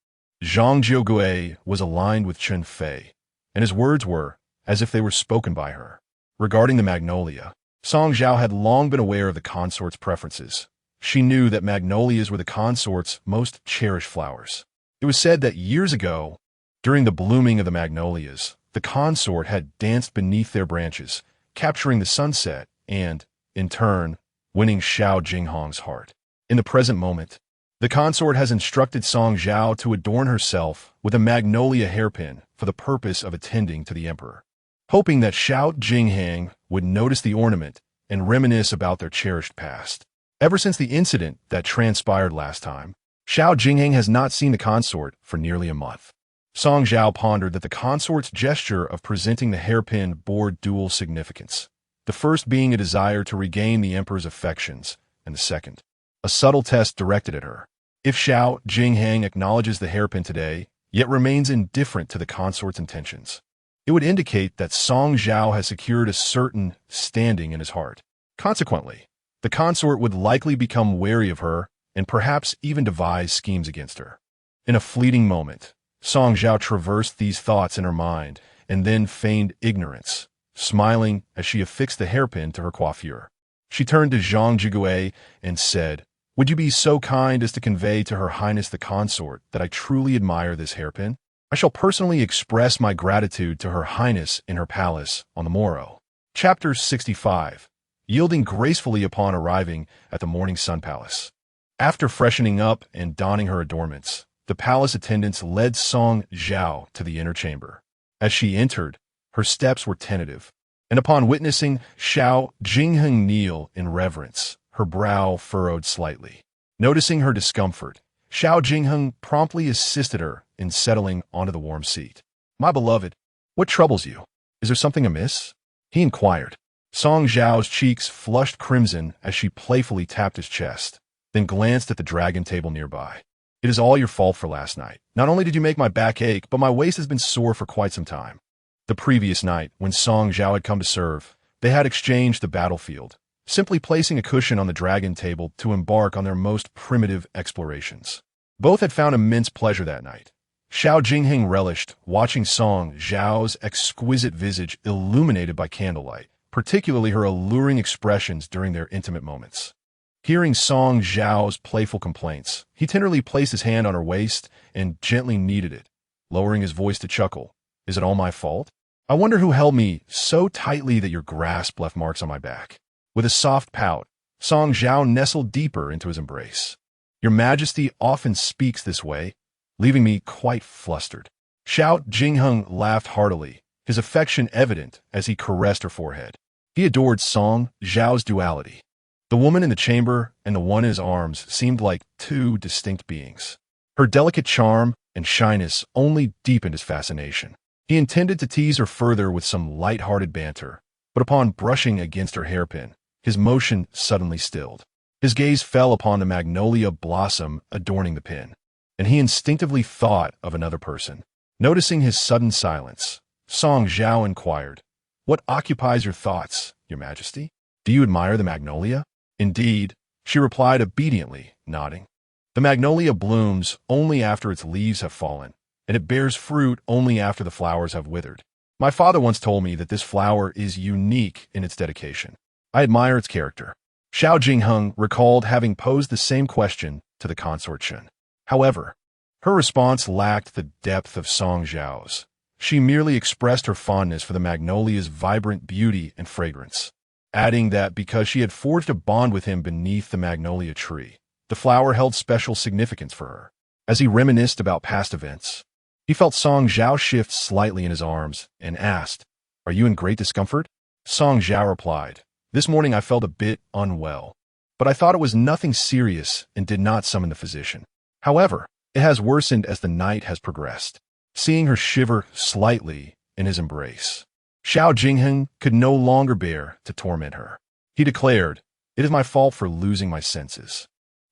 Zhang Jiugui was aligned with Chun Fei, and his words were as if they were spoken by her. Regarding the magnolia, Song Zhao had long been aware of the consort's preferences. She knew that magnolias were the consort's most cherished flowers. It was said that years ago, during the blooming of the magnolias, the consort had danced beneath their branches, capturing the sunset and, in turn, winning Xiao Jinghong's heart. In the present moment, the consort has instructed Song Zhao to adorn herself with a magnolia hairpin for the purpose of attending to the emperor, hoping that Xiao Jingheng would notice the ornament and reminisce about their cherished past. Ever since the incident that transpired last time, Xiao Jingheng has not seen the consort for nearly a month. Song Zhao pondered that the consort's gesture of presenting the hairpin bore dual significance, the first being a desire to regain the emperor's affections, and the second, a subtle test directed at her. If Xiao Jingheng acknowledges the hairpin today, yet remains indifferent to the consort's intentions, it would indicate that Song Zhao has secured a certain standing in his heart. Consequently, the consort would likely become wary of her and perhaps even devise schemes against her. In a fleeting moment, Song Zhao traversed these thoughts in her mind and then feigned ignorance, smiling as she affixed the hairpin to her coiffure. She turned to Zhang Jiugui and said, "Would you be so kind as to convey to Her Highness the consort that I truly admire this hairpin?" I shall personally express my gratitude to Her Highness in her palace on the morrow. Chapter 65. Yielding gracefully upon arriving at the Morning Sun Palace. After freshening up and donning her adornments, the palace attendants led Song Zhao to the inner chamber. As she entered, her steps were tentative, and upon witnessing Xiao Jingheng kneel in reverence, her brow furrowed slightly. Noticing her discomfort, Xiao Jingheng promptly assisted her in settling onto the warm seat. "My beloved, what troubles you? Is there something amiss?" he inquired. Song Zhao's cheeks flushed crimson as she playfully tapped his chest, then glanced at the dragon table nearby. "It is all your fault for last night. Not only did you make my back ache, but my waist has been sore for quite some time." The previous night, when Song Zhao had come to serve, they had exchanged the battlefield, simply placing a cushion on the dragon table to embark on their most primitive explorations. Both had found immense pleasure that night. Xiao Jingheng relished watching Song Zhao's exquisite visage illuminated by candlelight, particularly her alluring expressions during their intimate moments. Hearing Song Zhao's playful complaints, he tenderly placed his hand on her waist and gently kneaded it, lowering his voice to chuckle. "Is it all my fault? I wonder who held me so tightly that your grasp left marks on my back." With a soft pout, Song Zhao nestled deeper into his embrace. "Your Majesty often speaks this way, leaving me quite flustered." Xiao Jingheng laughed heartily, his affection evident as he caressed her forehead. He adored Song Zhao's duality. The woman in the chamber and the one in his arms seemed like two distinct beings. Her delicate charm and shyness only deepened his fascination. He intended to tease her further with some light-hearted banter, but upon brushing against her hairpin, his motion suddenly stilled. His gaze fell upon the magnolia blossom adorning the pin, and he instinctively thought of another person. Noticing his sudden silence, Song Zhao inquired, "What occupies your thoughts, Your Majesty? Do you admire the magnolia?" "Indeed," she replied obediently, nodding. "The magnolia blooms only after its leaves have fallen, and it bears fruit only after the flowers have withered. My father once told me that this flower is unique in its dedication. I admire its character." Xiao Jingheng recalled having posed the same question to the consort Chen. However, her response lacked the depth of Song Zhao's. She merely expressed her fondness for the magnolia's vibrant beauty and fragrance, adding that because she had forged a bond with him beneath the magnolia tree, the flower held special significance for her. As he reminisced about past events, he felt Song Zhao shift slightly in his arms and asked, "Are you in great discomfort?" Song Zhao replied, "This morning I felt a bit unwell, but I thought it was nothing serious and did not summon the physician. However, it has worsened as the night has progressed." Seeing her shiver slightly in his embrace, Xiao Jingheng could no longer bear to torment her. He declared, "It is my fault for losing my senses.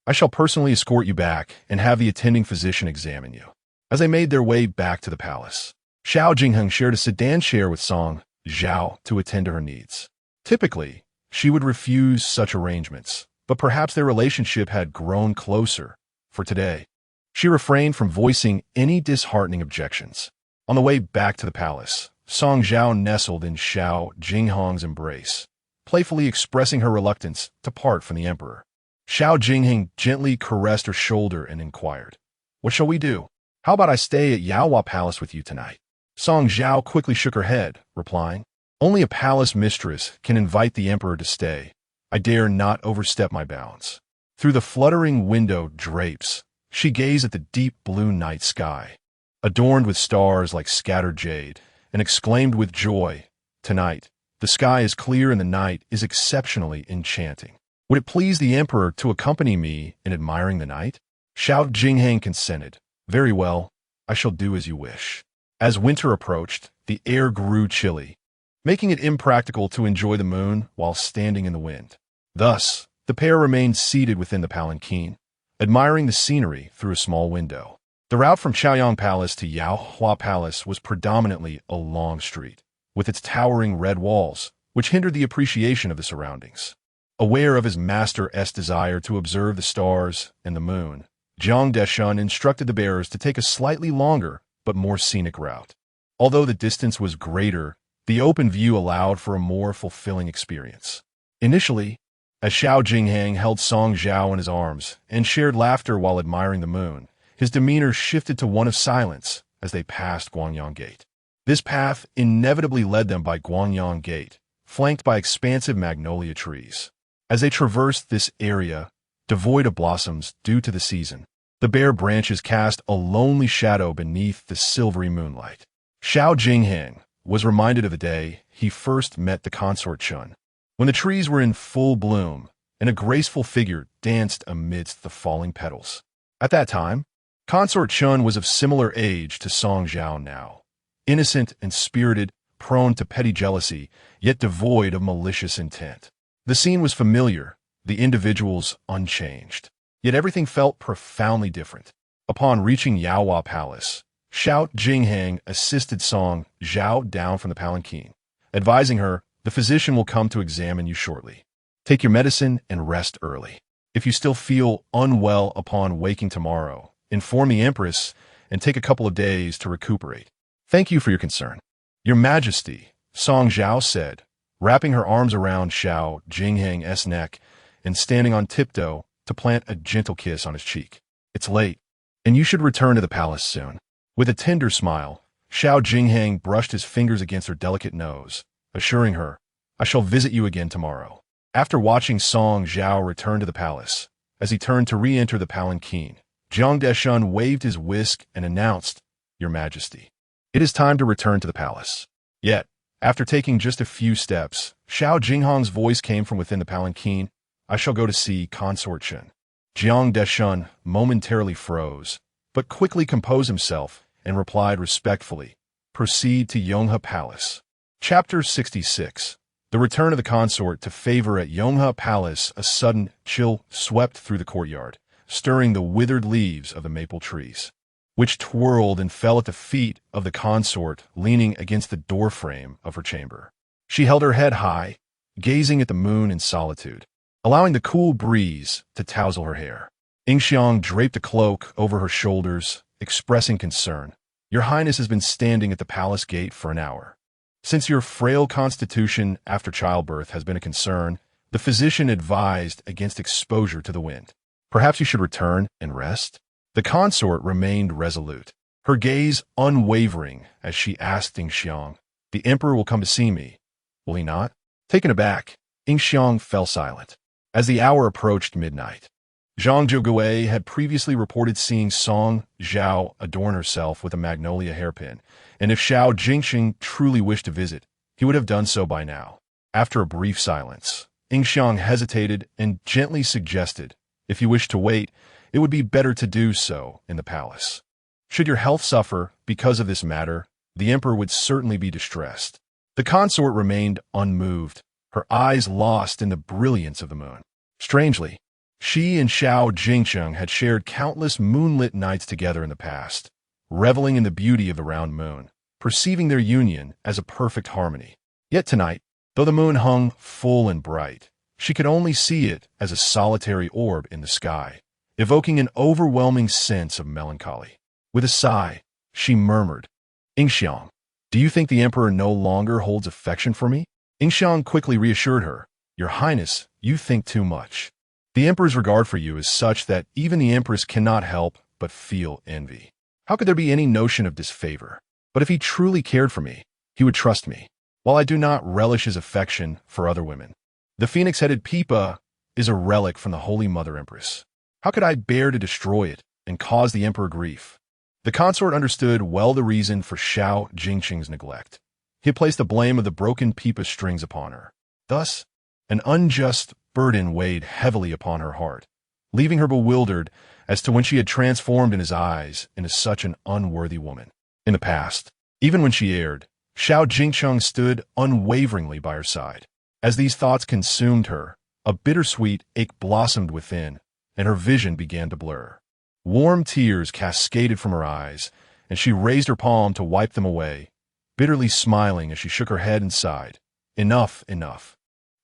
I shall personally escort you back and have the attending physician examine you." As they made their way back to the palace, Xiao Jingheng shared a sedan chair with Song Zhao to attend to her needs. Typically, she would refuse such arrangements, but perhaps their relationship had grown closer, for today, she refrained from voicing any disheartening objections. On the way back to the palace, Song Zhao nestled in Xiao Jingheng's embrace, playfully expressing her reluctance to part from the emperor. Xiao Jingheng gently caressed her shoulder and inquired, "What shall we do? How about I stay at Yaohua Palace with you tonight?" Song Zhao quickly shook her head, replying, "Only a palace mistress can invite the emperor to stay. I dare not overstep my bounds." Through the fluttering window drapes, she gazed at the deep blue night sky, adorned with stars like scattered jade, and exclaimed with joy, "Tonight, the sky is clear and the night is exceptionally enchanting. Would it please the emperor to accompany me in admiring the night?" Xiao Jingheng consented. "Very well, I shall do as you wish." As winter approached, the air grew chilly, making it impractical to enjoy the moon while standing in the wind. Thus, the pair remained seated within the palanquin, admiring the scenery through a small window. The route from Chaoyang Palace to Yaohua Palace was predominantly a long street, with its towering red walls, which hindered the appreciation of the surroundings. Aware of his master's desire to observe the stars and the moon, Jiang Deshun instructed the bearers to take a slightly longer but more scenic route. Although the distance was greater, the open view allowed for a more fulfilling experience. Initially, as Xiao Jingheng held Song Zhao in his arms and shared laughter while admiring the moon, his demeanor shifted to one of silence as they passed Guangyang Gate. This path inevitably led them by Guangyang Gate, flanked by expansive magnolia trees. As they traversed this area, devoid of blossoms due to the season, the bare branches cast a lonely shadow beneath the silvery moonlight. Zhao Jingheng was reminded of the day he first met the Consort Chun, when the trees were in full bloom and a graceful figure danced amidst the falling petals. At that time, Consort Chun was of similar age to Song Zhao now, innocent and spirited, prone to petty jealousy, yet devoid of malicious intent. The scene was familiar, the individuals unchanged. Yet everything felt profoundly different. Upon reaching Yaohua Palace, Zhao Jingheng assisted Song Zhao down from the palanquin, advising her, "The physician will come to examine you shortly. Take your medicine and rest early. If you still feel unwell upon waking tomorrow, inform the Empress and take a couple of days to recuperate. Thank you for your concern." "Your Majesty," Song Zhao said, wrapping her arms around Zhao Jingheng's neck and standing on tiptoe to plant a gentle kiss on his cheek. "It's late, and you should return to the palace soon." With a tender smile, Zhao Jingheng brushed his fingers against her delicate nose, assuring her, "I shall visit you again tomorrow." After watching Song Zhao return to the palace, as he turned to re-enter the palanquin, Jiang Deshun waved his whisk and announced, "Your Majesty, it is time to return to the palace." Yet, after taking just a few steps, Zhao Jingheng's voice came from within the palanquin, "I shall go to see Consort Chun." Jiang Deshun momentarily froze, but quickly composed himself and replied respectfully, "Proceed to Yonghe Palace." Chapter 66. The return of the consort to favor at Yonghe Palace. A sudden chill swept through the courtyard, stirring the withered leaves of the maple trees, which twirled and fell at the feet of the consort leaning against the doorframe of her chamber. She held her head high, gazing at the moon in solitude, allowing the cool breeze to tousle her hair. Yingxiang draped a cloak over her shoulders, expressing concern. "Your Highness has been standing at the palace gate for an hour. Since your frail constitution after childbirth has been a concern, the physician advised against exposure to the wind. Perhaps you should return and rest?" The consort remained resolute, her gaze unwavering as she asked Yingxiang, "The emperor will come to see me, will he not?" Taken aback, Yingxiang fell silent. As the hour approached midnight, Zhang Zhugui had previously reported seeing Song Zhao adorn herself with a magnolia hairpin, and if Zhao Jingxing truly wished to visit, he would have done so by now. After a brief silence, Yingxiang hesitated and gently suggested, "If you wish to wait, it would be better to do so in the palace. Should your health suffer because of this matter, the emperor would certainly be distressed." The consort remained unmoved, her eyes lost in the brilliance of the moon. Strangely, she and Zhao Jingcheng had shared countless moonlit nights together in the past, reveling in the beauty of the round moon, perceiving their union as a perfect harmony. Yet tonight, though the moon hung full and bright, she could only see it as a solitary orb in the sky, evoking an overwhelming sense of melancholy. With a sigh, she murmured, "Yingxiang, do you think the emperor no longer holds affection for me?" Yingxiang quickly reassured her, "Your Highness, you think too much. The emperor's regard for you is such that even the empress cannot help but feel envy. How could there be any notion of disfavor? But if he truly cared for me, he would trust me, while I do not relish his affection for other women. The phoenix-headed Pipa is a relic from the Holy Mother Empress. How could I bear to destroy it and cause the emperor grief?" The consort understood well the reason for Zhao Jingxing's neglect. He had placed the blame of the broken Pipa strings upon her. Thus, an unjust burden weighed heavily upon her heart, leaving her bewildered as to when she had transformed in his eyes into such an unworthy woman. In the past, even when she erred, Zhao Jingcheng stood unwaveringly by her side. As these thoughts consumed her, a bittersweet ache blossomed within, and her vision began to blur. Warm tears cascaded from her eyes, and she raised her palm to wipe them away, bitterly smiling as she shook her head and sighed, "Enough, enough."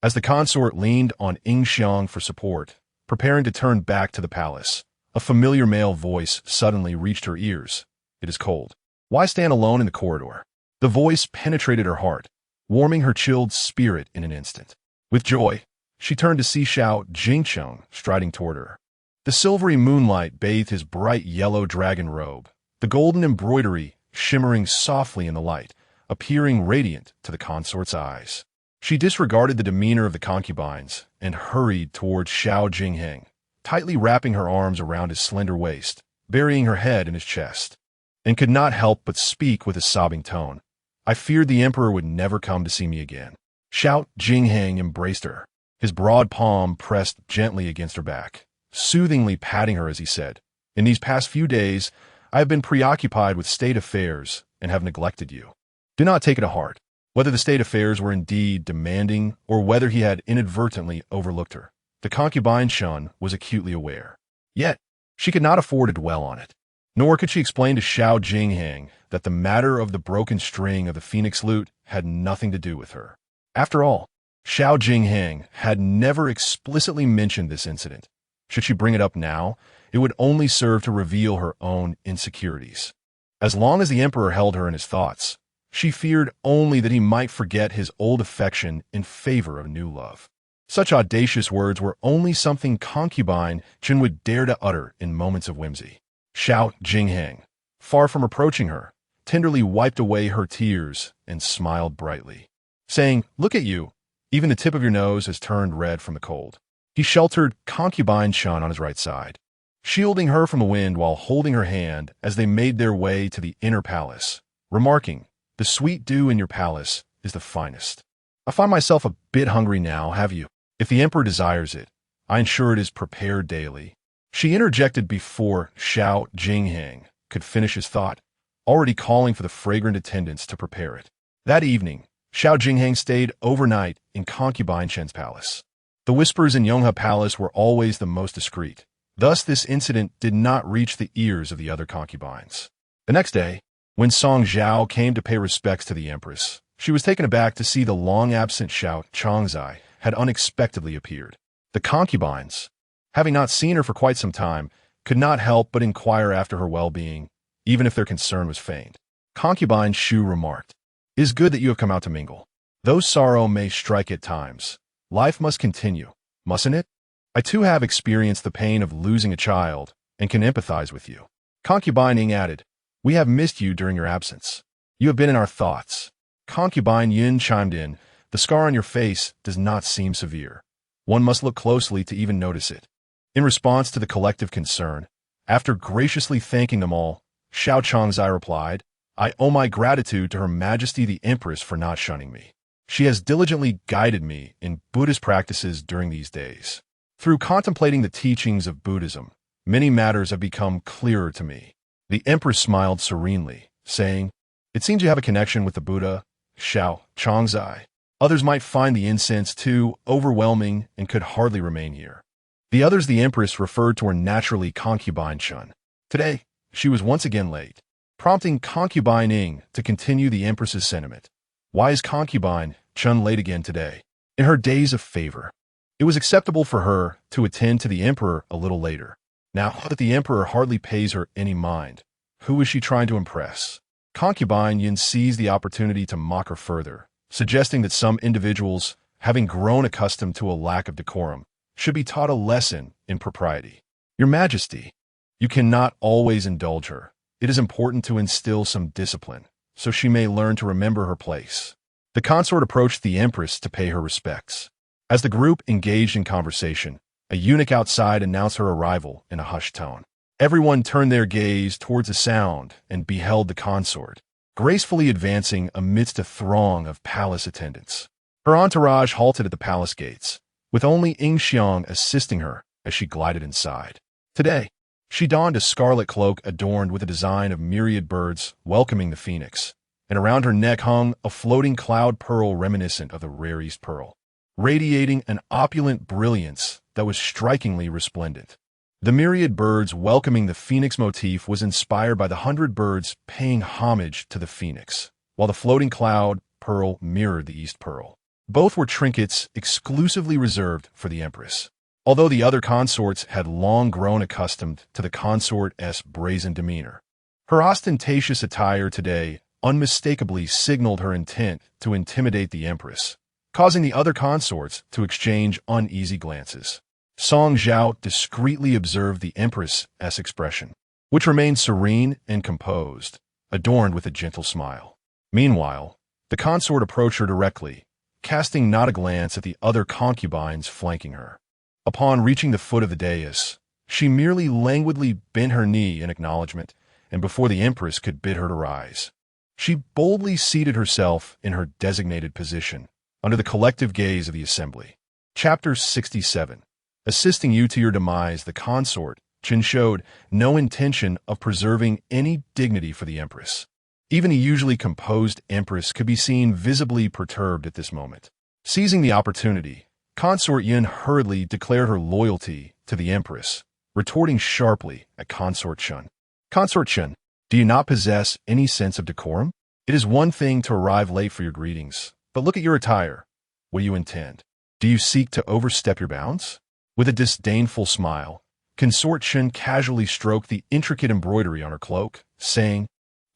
As the consort leaned on Yingxiang for support, preparing to turn back to the palace, a familiar male voice suddenly reached her ears. "It is cold. Why stand alone in the corridor?" The voice penetrated her heart, warming her chilled spirit in an instant. With joy, she turned to see Zhao Jingcheng striding toward her. The silvery moonlight bathed his bright yellow dragon robe, the golden embroidery shimmering softly in the light, appearing radiant to the consort's eyes. She disregarded the demeanor of the concubines and hurried towards Zhao Jingheng, tightly wrapping her arms around his slender waist, burying her head in his chest, and could not help but speak with a sobbing tone. I feared the emperor would never come to see me again. Zhao Jingheng embraced her, his broad palm pressed gently against her back, soothingly patting her as he said, "In these past few days, I have been preoccupied with state affairs and have neglected you. Do not take it to heart, whether the state affairs were indeed demanding or whether he had inadvertently overlooked her. The concubine Shun was acutely aware. Yet, she could not afford to dwell on it. Nor could she explain to Zhao Jingheng that the matter of the broken string of the phoenix lute had nothing to do with her. After all, Zhao Jingheng had never explicitly mentioned this incident. Should she bring it up now, it would only serve to reveal her own insecurities. As long as the emperor held her in his thoughts, she feared only that he might forget his old affection in favor of new love. Such audacious words were only something concubine Chen would dare to utter in moments of whimsy. Zhao Jingheng, far from reproaching her, tenderly wiped away her tears and smiled brightly, saying, "Look at you. Even the tip of your nose has turned red from the cold." He sheltered concubine Shun on his right side, shielding her from the wind while holding her hand as they made their way to the inner palace, remarking, "The sweet dew in your palace is the finest. I find myself a bit hungry now, have you? If the emperor desires it, I ensure it is prepared daily." She interjected before Zhao Jingheng could finish his thought, already calling for the fragrant attendants to prepare it. That evening, Zhao Jingheng stayed overnight in concubine Shen's palace. The whispers in Yonghe Palace were always the most discreet. Thus, this incident did not reach the ears of the other concubines. The next day, when Song Zhao came to pay respects to the Empress, she was taken aback to see the long-absent Xiao Changzai had unexpectedly appeared. The concubines, having not seen her for quite some time, could not help but inquire after her well-being, even if their concern was feigned. Concubine Shu remarked, "It is good that you have come out to mingle. Though sorrow may strike at times, life must continue, mustn't it? I too have experienced the pain of losing a child and can empathize with you." Concubine Ying added, "We have missed you during your absence. You have been in our thoughts." Concubine Yin chimed in, "The scar on your face does not seem severe. One must look closely to even notice it." In response to the collective concern, after graciously thanking them all, Xiao Changzai replied, "I owe my gratitude to Her Majesty the Empress for not shunning me. She has diligently guided me in Buddhist practices during these days. Through contemplating the teachings of Buddhism, many matters have become clearer to me." The Empress smiled serenely, saying, "It seems you have a connection with the Buddha, Xiao Changzai. Others might find the incense too overwhelming and could hardly remain here." The others the Empress referred to were naturally concubine Shun. Today, she was once again late, prompting concubine Ying to continue the Empress's sentiment. Why is concubine Chun late again today? In her days of favor, it was acceptable for her to attend to the emperor a little later. Now that the emperor hardly pays her any mind, who is she trying to impress? Concubine Yin seized the opportunity to mock her further, suggesting that some individuals, having grown accustomed to a lack of decorum, should be taught a lesson in propriety. "Your Majesty, you cannot always indulge her. It is important to instill some discipline, so she may learn to remember her place." The consort approached the Empress to pay her respects. As the group engaged in conversation, a eunuch outside announced her arrival in a hushed tone. Everyone turned their gaze towards the sound and beheld the consort, gracefully advancing amidst a throng of palace attendants. Her entourage halted at the palace gates, with only Ying Xiang assisting her as she glided inside. Today, she donned a scarlet cloak adorned with a design of myriad birds welcoming the phoenix, and around her neck hung a floating cloud pearl reminiscent of the rare East Pearl, radiating an opulent brilliance that was strikingly resplendent. The myriad birds welcoming the phoenix motif was inspired by the 100 birds paying homage to the phoenix, while the floating cloud pearl mirrored the East Pearl. Both were trinkets exclusively reserved for the Empress. Although the other consorts had long grown accustomed to the consort's brazen demeanor, her ostentatious attire today unmistakably signaled her intent to intimidate the Empress, causing the other consorts to exchange uneasy glances. Song Zhao discreetly observed the Empress's expression, which remained serene and composed, adorned with a gentle smile. Meanwhile, the consort approached her directly, casting not a glance at the other concubines flanking her. Upon reaching the foot of the dais, she merely languidly bent her knee in acknowledgement, and before the Empress could bid her to rise, she boldly seated herself in her designated position, under the collective gaze of the assembly. Chapter 67. Assisting you to your demise, the consort, Chen showed no intention of preserving any dignity for the Empress. Even a usually composed Empress could be seen visibly perturbed at this moment. Seizing the opportunity, Consort Yin hurriedly declared her loyalty to the Empress, retorting sharply at Consort Chen. Consort Chen, do you not possess any sense of decorum? It is one thing to arrive late for your greetings, but look at your attire. What do you intend? Do you seek to overstep your bounds? With a disdainful smile, Consort Chen casually stroked the intricate embroidery on her cloak, saying,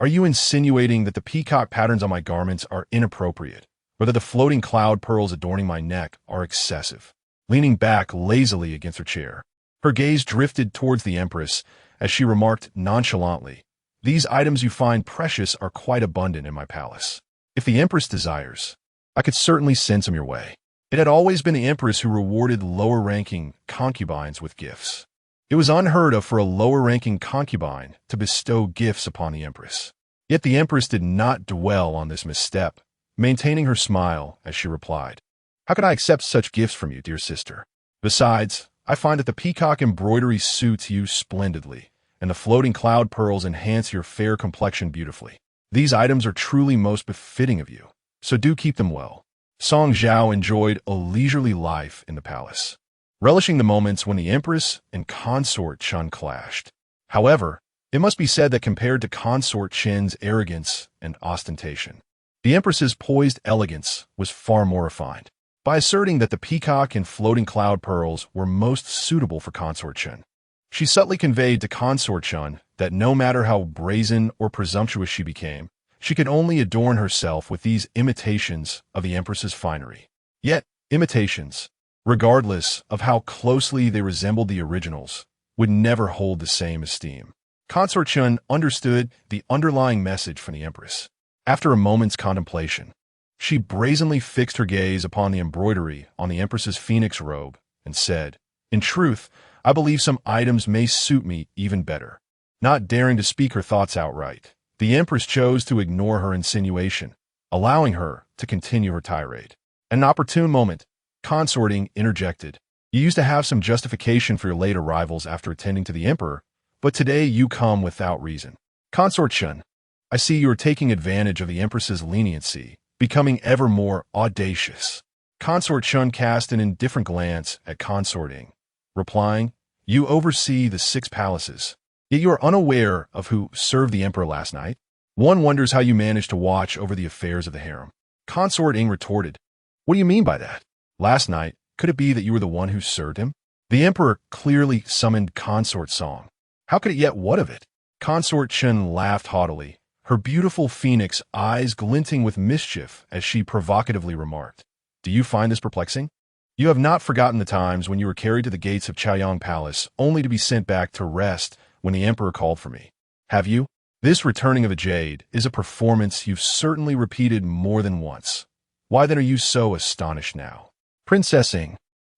"Are you insinuating that the peacock patterns on my garments are inappropriate, or that the floating cloud pearls adorning my neck are excessive?" Leaning back lazily against her chair, her gaze drifted towards the Empress as she remarked nonchalantly, "These items you find precious are quite abundant in my palace. If the Empress desires, I could certainly send some your way." It had always been the Empress who rewarded lower-ranking concubines with gifts. It was unheard of for a lower-ranking concubine to bestow gifts upon the Empress. Yet the Empress did not dwell on this misstep, maintaining her smile as she replied, "How could I accept such gifts from you, dear sister? Besides, I find that the peacock embroidery suits you splendidly, and the floating cloud pearls enhance your fair complexion beautifully. These items are truly most befitting of you, so do keep them well." Song Zhao enjoyed a leisurely life in the palace, relishing the moments when the Empress and Consort Chen clashed. However, it must be said that compared to Consort Chen's arrogance and ostentation, the Empress's poised elegance was far more refined. By asserting that the peacock and floating cloud pearls were most suitable for Consort Chen, she subtly conveyed to Consort Chen that no matter how brazen or presumptuous she became, she could only adorn herself with these imitations of the Empress's finery. Yet, imitations, regardless of how closely they resembled the originals, would never hold the same esteem. Consort Chen understood the underlying message from the Empress. After a moment's contemplation, she brazenly fixed her gaze upon the embroidery on the Empress's phoenix robe and said, "In truth, I believe some items may suit me even better." Not daring to speak her thoughts outright, the Empress chose to ignore her insinuation, allowing her to continue her tirade. At an opportune moment, Consorting interjected, "You used to have some justification for your late arrivals after attending to the Emperor, but today you come without reason." Consort Chen, I see you are taking advantage of the Empress's leniency, becoming ever more audacious. Consort Chen cast an indifferent glance at Consorting, replying, "You oversee the 6 palaces, yet you are unaware of who served the Emperor last night. One wonders how you managed to watch over the affairs of the harem." Consorting retorted, "What do you mean by that? Last night, could it be that you were the one who served him?" The Emperor clearly summoned Consort Song. How could it yet what of it? Consort Chen laughed haughtily, her beautiful phoenix eyes glinting with mischief as she provocatively remarked, "Do you find this perplexing? You have not forgotten the times when you were carried to the gates of Chaoyang Palace only to be sent back to rest when the Emperor called for me, have you? This returning of a jade is a performance you've certainly repeated more than once. Why then are you so astonished now?" Princess Ing,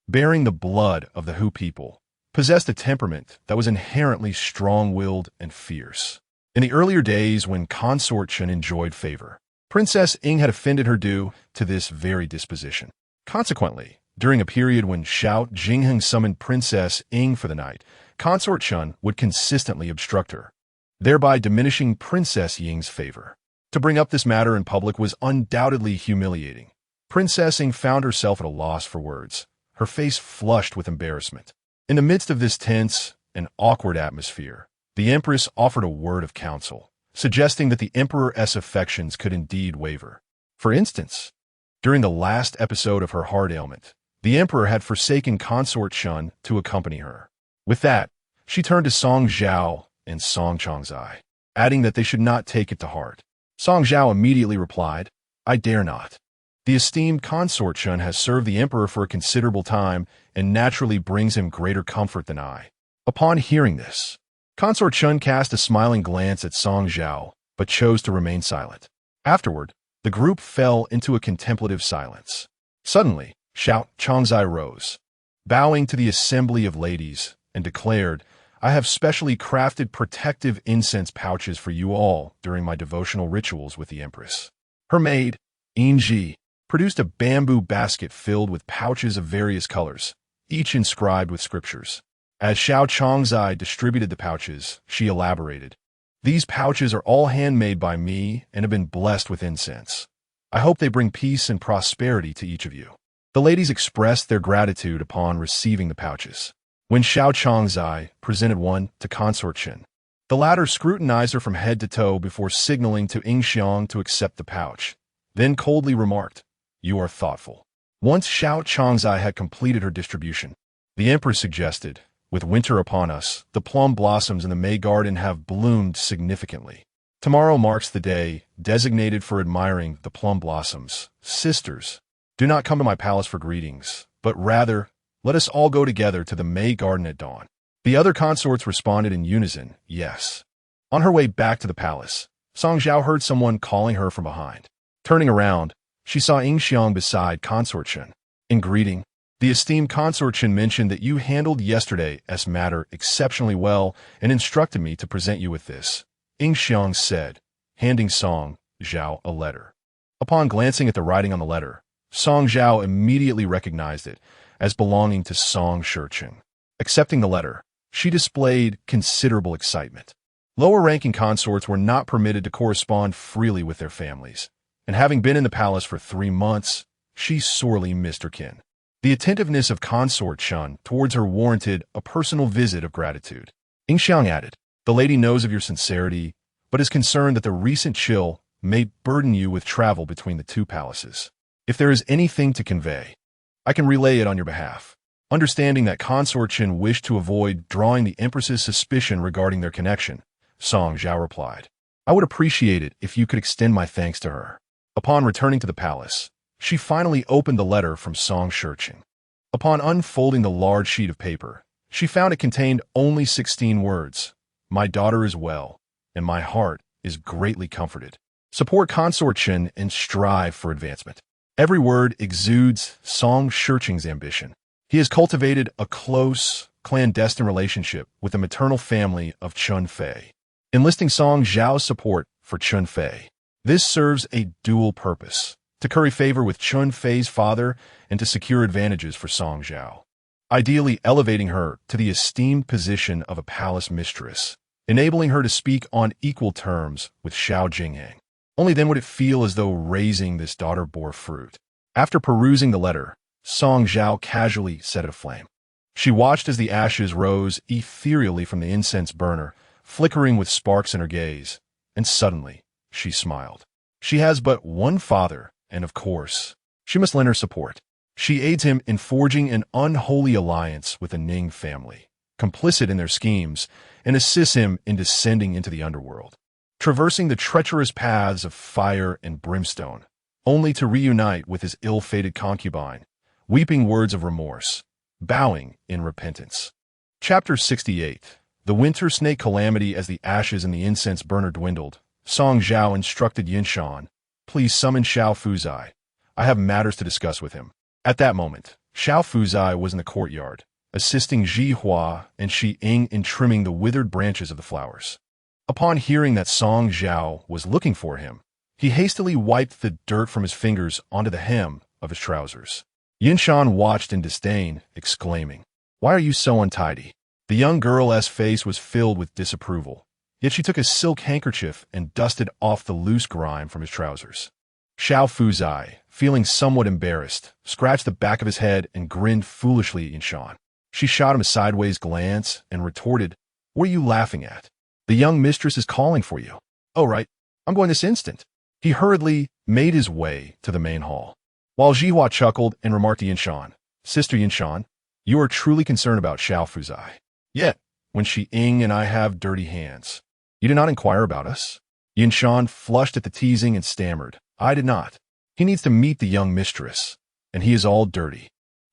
bearing the blood of the Hu people, possessed a temperament that was inherently strong-willed and fierce. In the earlier days when Consort Chen enjoyed favor, Princess Ing had offended her due to this very disposition. Consequently, during a period when Xiao Jingheng summoned Princess Ing for the night, Consort Chen would consistently obstruct her, thereby diminishing Princess Ying's favor. To bring up this matter in public was undoubtedly humiliating. Princess Ing found herself at a loss for words, her face flushed with embarrassment. In the midst of this tense and awkward atmosphere, the Empress offered a word of counsel, suggesting that the Emperor's affections could indeed waver. For instance, during the last episode of her heart ailment, the Emperor had forsaken Consort Chen to accompany her. With that, she turned to Song Zhao and Song Changzai, adding that they should not take it to heart. Song Zhao immediately replied, "I dare not. The esteemed Consort Chen has served the Emperor for a considerable time and naturally brings him greater comfort than I." Upon hearing this, Consort Chen cast a smiling glance at Song Zhao, but chose to remain silent. Afterward, the group fell into a contemplative silence. Suddenly, Zhao Chongzai rose, bowing to the assembly of ladies, and declared, "I have specially crafted protective incense pouches for you all during my devotional rituals with the Empress." Her maid, Yingji, produced a bamboo basket filled with pouches of various colors, each inscribed with scriptures. As Zhao Chongzai distributed the pouches, she elaborated, "These pouches are all handmade by me and have been blessed with incense. I hope they bring peace and prosperity to each of you." The ladies expressed their gratitude upon receiving the pouches. When Zhao Chongzai presented one to Consort, the latter scrutinized her from head to toe before signaling to Yingxiang to accept the pouch, then coldly remarked, "You are thoughtful." Once Zhao Chongzai had completed her distribution, the Empress suggested, "With winter upon us, the plum blossoms in the May garden have bloomed significantly. Tomorrow marks the day designated for admiring the plum blossoms. Sisters, do not come to my palace for greetings, but rather, let us all go together to the May garden at dawn." The other consorts responded in unison, "Yes." On her way back to the palace, Song Zhao heard someone calling her from behind. Turning around, she saw Yingxiang beside Consort. In greeting, the esteemed Consort mentioned that you handled yesterday's matter exceptionally well and instructed me to present you with this, Yingxiang said, handing Song Zhao a letter. Upon glancing at the writing on the letter, Song Zhao immediately recognized it as belonging to Song Shurchen. Accepting the letter, she displayed considerable excitement. Lower-ranking consorts were not permitted to correspond freely with their families, and having been in the palace for 3 months, she sorely missed her kin. The attentiveness of Consort towards her warranted a personal visit of gratitude. Yingxiang added, "The lady knows of your sincerity, but is concerned that the recent chill may burden you with travel between the two palaces. If there is anything to convey, I can relay it on your behalf." Understanding that Consort wished to avoid drawing the Empress's suspicion regarding their connection, Song Zhao replied, "I would appreciate it if you could extend my thanks to her." Upon returning to the palace, she finally opened the letter from Song Shurchen. Upon unfolding the large sheet of paper, she found it contained only 16 words. "My daughter is well, and my heart is greatly comforted. Support Consort and strive for advancement." Every word exudes Song Shurchen's ambition. He has cultivated a close, clandestine relationship with the maternal family of Chun Fei, enlisting Song Zhao's support for Chun Fei. This serves a dual purpose: to curry favor with Chun Fei's father and to secure advantages for Song Zhao, ideally elevating her to the esteemed position of a palace mistress, enabling her to speak on equal terms with Xiao Jingyang. Only then would it feel as though raising this daughter bore fruit. After perusing the letter, Song Zhao casually set it aflame. She watched as the ashes rose ethereally from the incense burner, flickering with sparks in her gaze, and suddenly she smiled. She has but one father, and of course, she must lend her support. She aids him in forging an unholy alliance with the Ning family, complicit in their schemes, and assists him in descending into the underworld, traversing the treacherous paths of fire and brimstone, only to reunite with his ill-fated concubine, weeping words of remorse, bowing in repentance. Chapter 68. The winter snake calamity. As the ashes in the incense burner dwindled, Song Zhao instructed Yinshan, "Please summon Xiao Fuzai. I have matters to discuss with him." At that moment, Xiao Fuzai was in the courtyard, assisting Ji Hua and Shi Ying in trimming the withered branches of the flowers. Upon hearing that Song Zhao was looking for him, he hastily wiped the dirt from his fingers onto the hem of his trousers. Yinshan watched in disdain, exclaiming, "Why are you so untidy?" The young girl's face was filled with disapproval, yet she took a silk handkerchief and dusted off the loose grime from his trousers. Xiao Fuzai, feeling somewhat embarrassed, scratched the back of his head and grinned foolishly at Yinshan. She shot him a sideways glance and retorted, "What are you laughing at? The young mistress is calling for you." "Oh, right. I'm going this instant." He hurriedly made his way to the main hall, while Jihua chuckled and remarked to Yinshan, "Sister Yinshan, you are truly concerned about Xiao Fuzai. Yet, when Shi Ying and I have dirty hands, you did not inquire about us?" Yinshan flushed at the teasing and stammered, "I did not. He needs to meet the young mistress, and he is all dirty.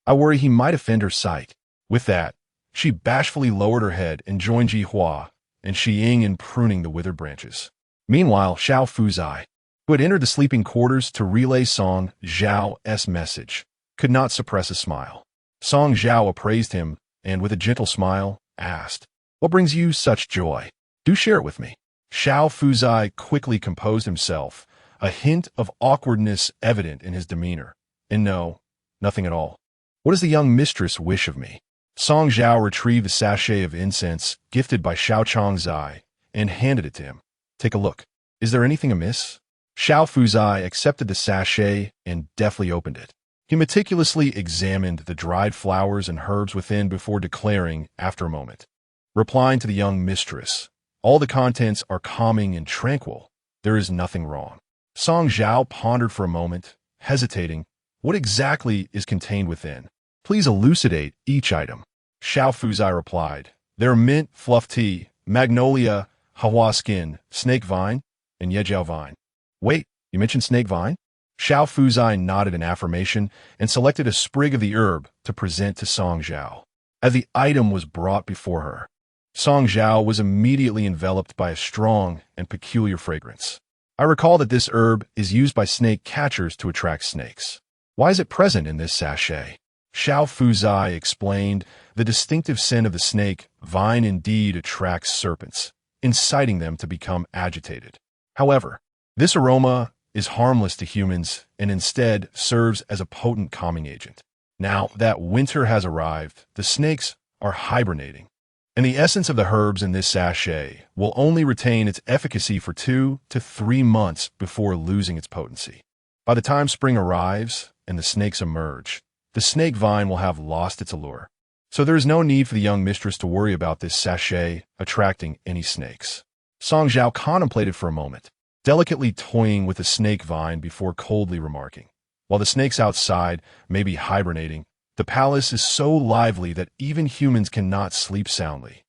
I worry he might offend her sight." With that, she bashfully lowered her head and joined Jihua and Shi Ying in pruning the withered branches. Meanwhile, Xiao Fuzai, who had entered the sleeping quarters to relay Song Zhao's message, could not suppress a smile. Song Zhao appraised him and, with a gentle smile, asked, "What brings you such joy? Do share it with me." Xiao Fuzai quickly composed himself, a hint of awkwardness evident in his demeanor. "And no, nothing at all. What does the young mistress wish of me?" Song Zhao retrieved the sachet of incense gifted by Xiao Chongzai and handed it to him. "Take a look. Is there anything amiss?" Xiao Fuzai accepted the sachet and deftly opened it. He meticulously examined the dried flowers and herbs within before declaring, after a moment, replying to the young mistress, "All the contents are calming and tranquil. There is nothing wrong." Song Zhao pondered for a moment, hesitating. "What exactly is contained within? Please elucidate each item." Xiao Fuzai replied, "There are mint, fluff tea, magnolia, hawa skin, snake vine, and yejiao vine." "Wait, you mentioned snake vine?" Xiao Fuzai nodded in affirmation and selected a sprig of the herb to present to Song Zhao. As the item was brought before her, Song Zhao was immediately enveloped by a strong and peculiar fragrance. "I recall that this herb is used by snake catchers to attract snakes. Why is it present in this sachet?" Xiao Fuzai explained, "The distinctive scent of the snake vine indeed attracts serpents, inciting them to become agitated. However, this aroma is harmless to humans and instead serves as a potent calming agent. Now that winter has arrived, the snakes are hibernating, and the essence of the herbs in this sachet will only retain its efficacy for 2 to 3 months before losing its potency. By the time spring arrives and the snakes emerge, the snake vine will have lost its allure. So there is no need for the young mistress to worry about this sachet attracting any snakes." Song Zhao contemplated for a moment, delicately toying with the snake vine before coldly remarking, "While the snakes outside may be hibernating, the palace is so lively that even humans cannot sleep soundly,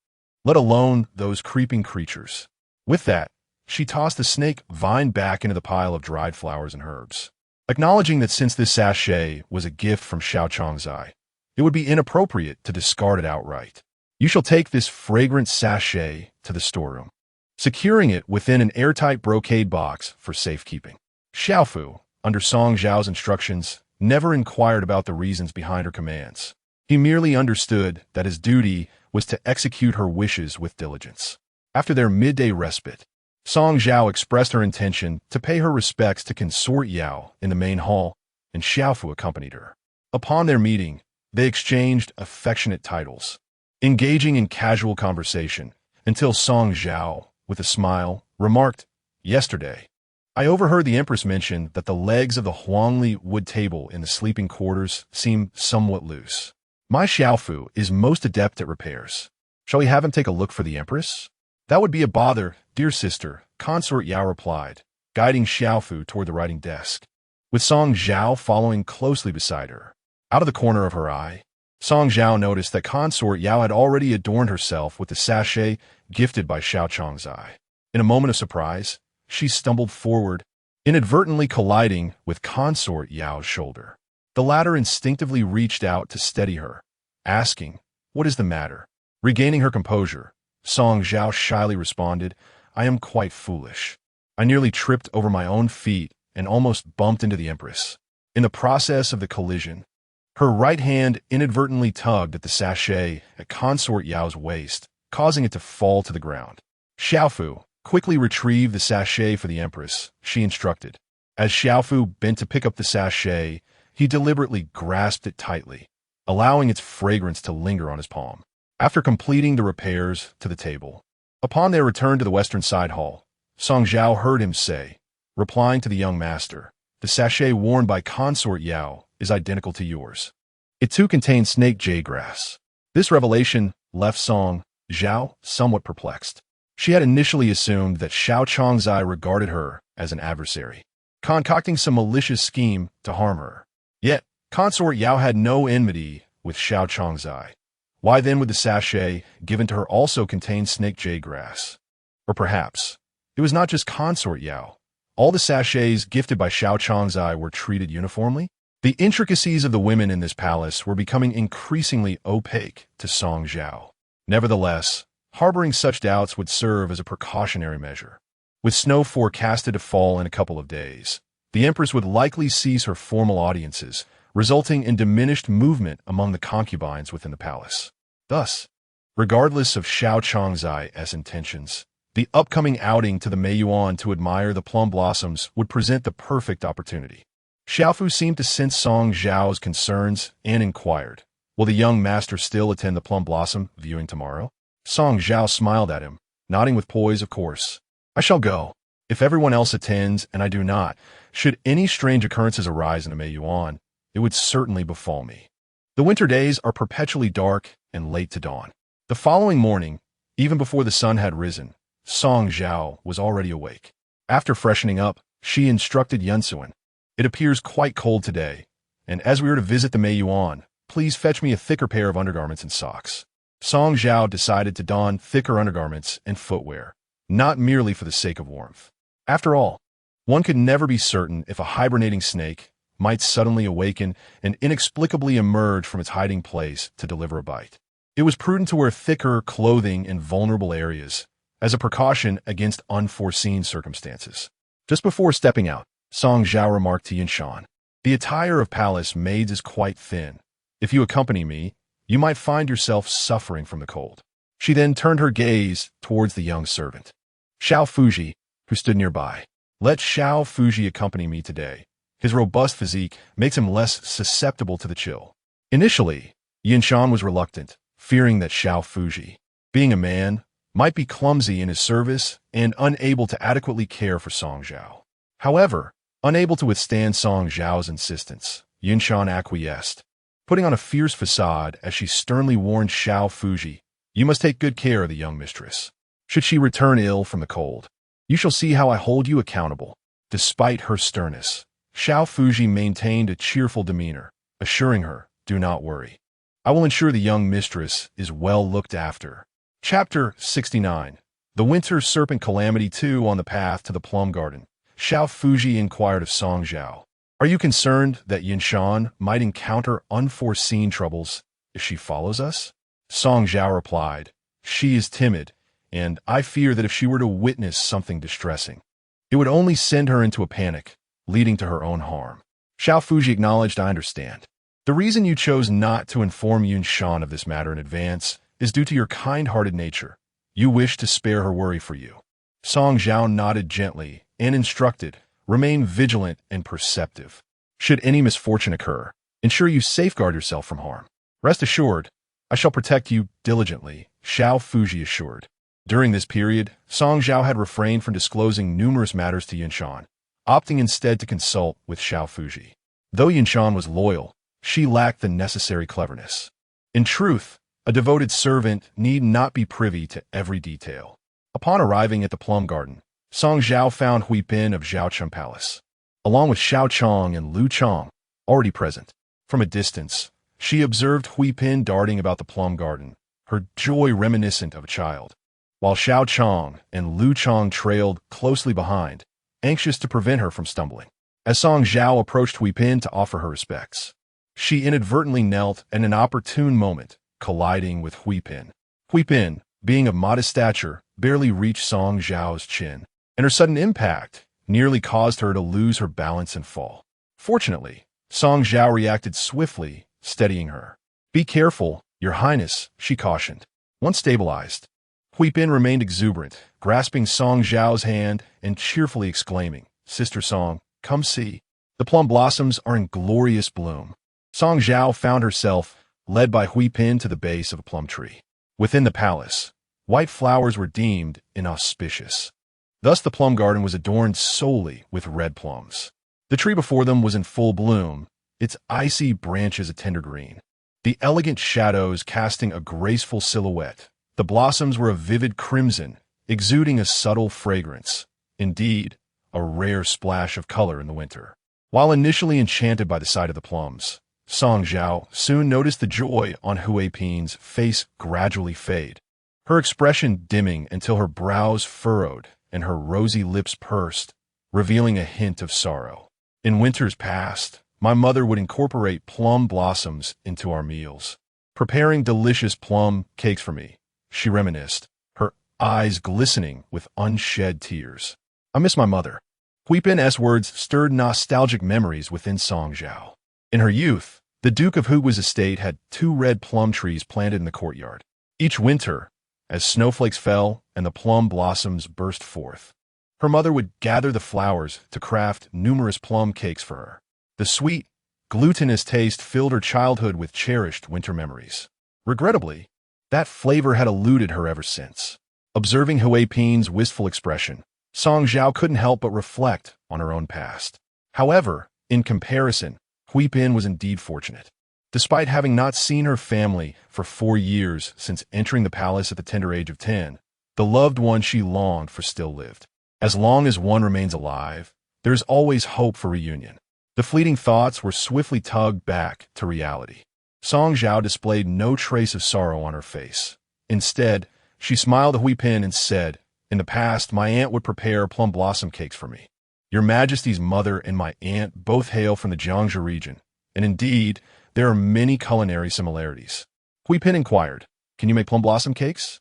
let alone those creeping creatures." With that, she tossed the snake vine back into the pile of dried flowers and herbs, acknowledging that since this sachet was a gift from Xiao Chongzai, it would be inappropriate to discard it outright. "You shall take this fragrant sachet to the storeroom, securing it within an airtight brocade box for safekeeping." Xiaofu, under Song Zhao's instructions, never inquired about the reasons behind her commands. He merely understood that his duty was to execute her wishes with diligence. After their midday respite, Song Zhao expressed her intention to pay her respects to Consort Yao in the main hall, and Xiaofu accompanied her. Upon their meeting, they exchanged affectionate titles, engaging in casual conversation, until Song Zhao, with a smile, remarked, "Yesterday, I overheard the Empress mention that the legs of the Huangli wood table in the sleeping quarters seem somewhat loose. My Xiaofu is most adept at repairs. Shall we have him take a look for the Empress?" "That would be a bother, dear sister," Consort Yao replied, guiding Xiaofu toward the writing desk, with Song Zhao following closely beside her. Out of the corner of her eye, Song Zhao noticed that Consort Yao had already adorned herself with the sachet gifted by Xiao Chongzai. In a moment of surprise, she stumbled forward, inadvertently colliding with Consort Yao's shoulder. The latter instinctively reached out to steady her, asking, "What is the matter?" Regaining her composure, Song Zhao shyly responded, "I am quite foolish. I nearly tripped over my own feet and almost bumped into the Empress. In the process of the collision, her right hand inadvertently tugged at the sachet at Consort Yao's waist, causing it to fall to the ground. Xiaofu quickly retrieved the sachet for the Empress, she instructed. As Xiaofu bent to pick up the sachet, he deliberately grasped it tightly, allowing its fragrance to linger on his palm. After completing the repairs to the table, upon their return to the western side hall, Song Zhao heard him say, replying to the young master, "The sachet worn by Consort Yao is identical to yours. It too contains snake jade grass." This revelation left Song Zhao somewhat perplexed. She had initially assumed that Xiao Chongzai regarded her as an adversary, concocting some malicious scheme to harm her. Yet, Consort Yao had no enmity with Xiao Chongzai. Why then would the sachet given to her also contain snake jade grass? Or perhaps, it was not just Consort Yao. All the sachets gifted by Xiao Chongzai were treated uniformly? The intricacies of the women in this palace were becoming increasingly opaque to Song Zhao. Nevertheless, harboring such doubts would serve as a precautionary measure. With snow forecasted to fall in a couple of days, the Empress would likely cease her formal audiences, resulting in diminished movement among the concubines within the palace. Thus, regardless of Xiao Changzai's intentions, the upcoming outing to the Meiyuan to admire the plum blossoms would present the perfect opportunity. Xiaofu seemed to sense Song Zhao's concerns and inquired, "Will the young master still attend the plum blossom viewing tomorrow?" Song Zhao smiled at him, nodding with poise, "Of course. I shall go. If everyone else attends and I do not, should any strange occurrences arise in the Meiyuan, it would certainly befall me." The winter days are perpetually dark and late to dawn. The following morning, even before the sun had risen, Song Zhao was already awake. After freshening up, she instructed Yunsuan, "It appears quite cold today, and as we are to visit the Meiyuan, please fetch me a thicker pair of undergarments and socks." Song Zhao decided to don thicker undergarments and footwear, not merely for the sake of warmth. After all, one could never be certain if a hibernating snake might suddenly awaken and inexplicably emerge from its hiding place to deliver a bite. It was prudent to wear thicker clothing in vulnerable areas, as a precaution against unforeseen circumstances. Just before stepping out, Song Zhao remarked to Yinshan, "The attire of palace maids is quite thin. If you accompany me, you might find yourself suffering from the cold." She then turned her gaze towards the young servant, Xiao Fuji, who stood nearby. "Let Xiao Fuji accompany me today. His robust physique makes him less susceptible to the chill." Initially, Yinshan was reluctant, fearing that Xiao Fuji, being a man, might be clumsy in his service and unable to adequately care for Song Zhao. However, unable to withstand Song Zhao's insistence, Yinshan acquiesced, putting on a fierce facade as she sternly warned Xiao Fuji, "You must take good care of the young mistress. Should she return ill from the cold, you shall see how I hold you accountable." Despite her sternness, Xiao Fuji maintained a cheerful demeanor, assuring her, "Do not worry. I will ensure the young mistress is well looked after." Chapter 69. The Winter Serpent Calamity 2. On the path to the plum garden, Xiao Fuji inquired of Song Zhao, "Are you concerned that Yinshan might encounter unforeseen troubles if she follows us?" Song Zhao replied, "She is timid, and I fear that if she were to witness something distressing, it would only send her into a panic, leading to her own harm." Xiao Fuji acknowledged, "I understand. The reason you chose not to inform Yinshan of this matter in advance is due to your kind-hearted nature. You wish to spare her worry for you." Song Zhao nodded gently and instructed, "Remain vigilant and perceptive. Should any misfortune occur, ensure you safeguard yourself from harm." "Rest assured, I shall protect you diligently," Xiao Fuji assured. During this period, Song Zhao had refrained from disclosing numerous matters to Yinshan, opting instead to consult with Xiao Fuji. Though Yinshan was loyal, she lacked the necessary cleverness. In truth, a devoted servant need not be privy to every detail. Upon arriving at the plum garden, Song Zhao found Hui Bin of Zhaocheng Palace, along with Xiao Chong and Lu Chong, already present. From a distance, she observed Hui Bin darting about the plum garden, her joy reminiscent of a child, while Xiao Chong and Lu Chong trailed closely behind, anxious to prevent her from stumbling. As Song Zhao approached Hui Bin to offer her respects, she inadvertently knelt at an opportune moment, colliding with Hui Bin. Hui Bin, being of modest stature, barely reached Song Zhao's chin, and her sudden impact nearly caused her to lose her balance and fall. Fortunately, Song Zhao reacted swiftly, steadying her. "Be careful, Your Highness," she cautioned. Once stabilized, Hui Bin remained exuberant, grasping Song Zhao's hand and cheerfully exclaiming, "Sister Song, come see. The plum blossoms are in glorious bloom." Song Zhao found herself led by Hui Bin to the base of a plum tree. Within the palace, white flowers were deemed inauspicious. Thus the plum garden was adorned solely with red plums. The tree before them was in full bloom, its icy branches a tender green, the elegant shadows casting a graceful silhouette. The blossoms were a vivid crimson, exuding a subtle fragrance, indeed, a rare splash of color in the winter. While initially enchanted by the sight of the plums, Song Zhao soon noticed the joy on Hui Bin's face gradually fade, her expression dimming until her brows furrowed and her rosy lips pursed, revealing a hint of sorrow. "In winters past, my mother would incorporate plum blossoms into our meals, preparing delicious plum cakes for me," she reminisced, her eyes glistening with unshed tears. I miss my mother. Huipin's words stirred nostalgic memories within Song Zhao. In her youth, the Duke of Hui's estate had 2 red plum trees planted in the courtyard. Each winter, as snowflakes fell and the plum blossoms burst forth, her mother would gather the flowers to craft numerous plum cakes for her. The sweet, glutinous taste filled her childhood with cherished winter memories. Regrettably, that flavor had eluded her ever since. Observing Huipin's wistful expression, Song Zhao couldn't help but reflect on her own past. However, in comparison, Huipin was indeed fortunate. Despite having not seen her family for 4 years since entering the palace at the tender age of 10, the loved one she longed for still lived. As long as one remains alive, there is always hope for reunion. The fleeting thoughts were swiftly tugged back to reality. Song Zhao displayed no trace of sorrow on her face. Instead, she smiled at Huipin and said, "In the past, my aunt would prepare plum blossom cakes for me. Your Majesty's mother and my aunt both hail from the Jiangsu region, and indeed, there are many culinary similarities." Huipin inquired, "Can you make plum blossom cakes?"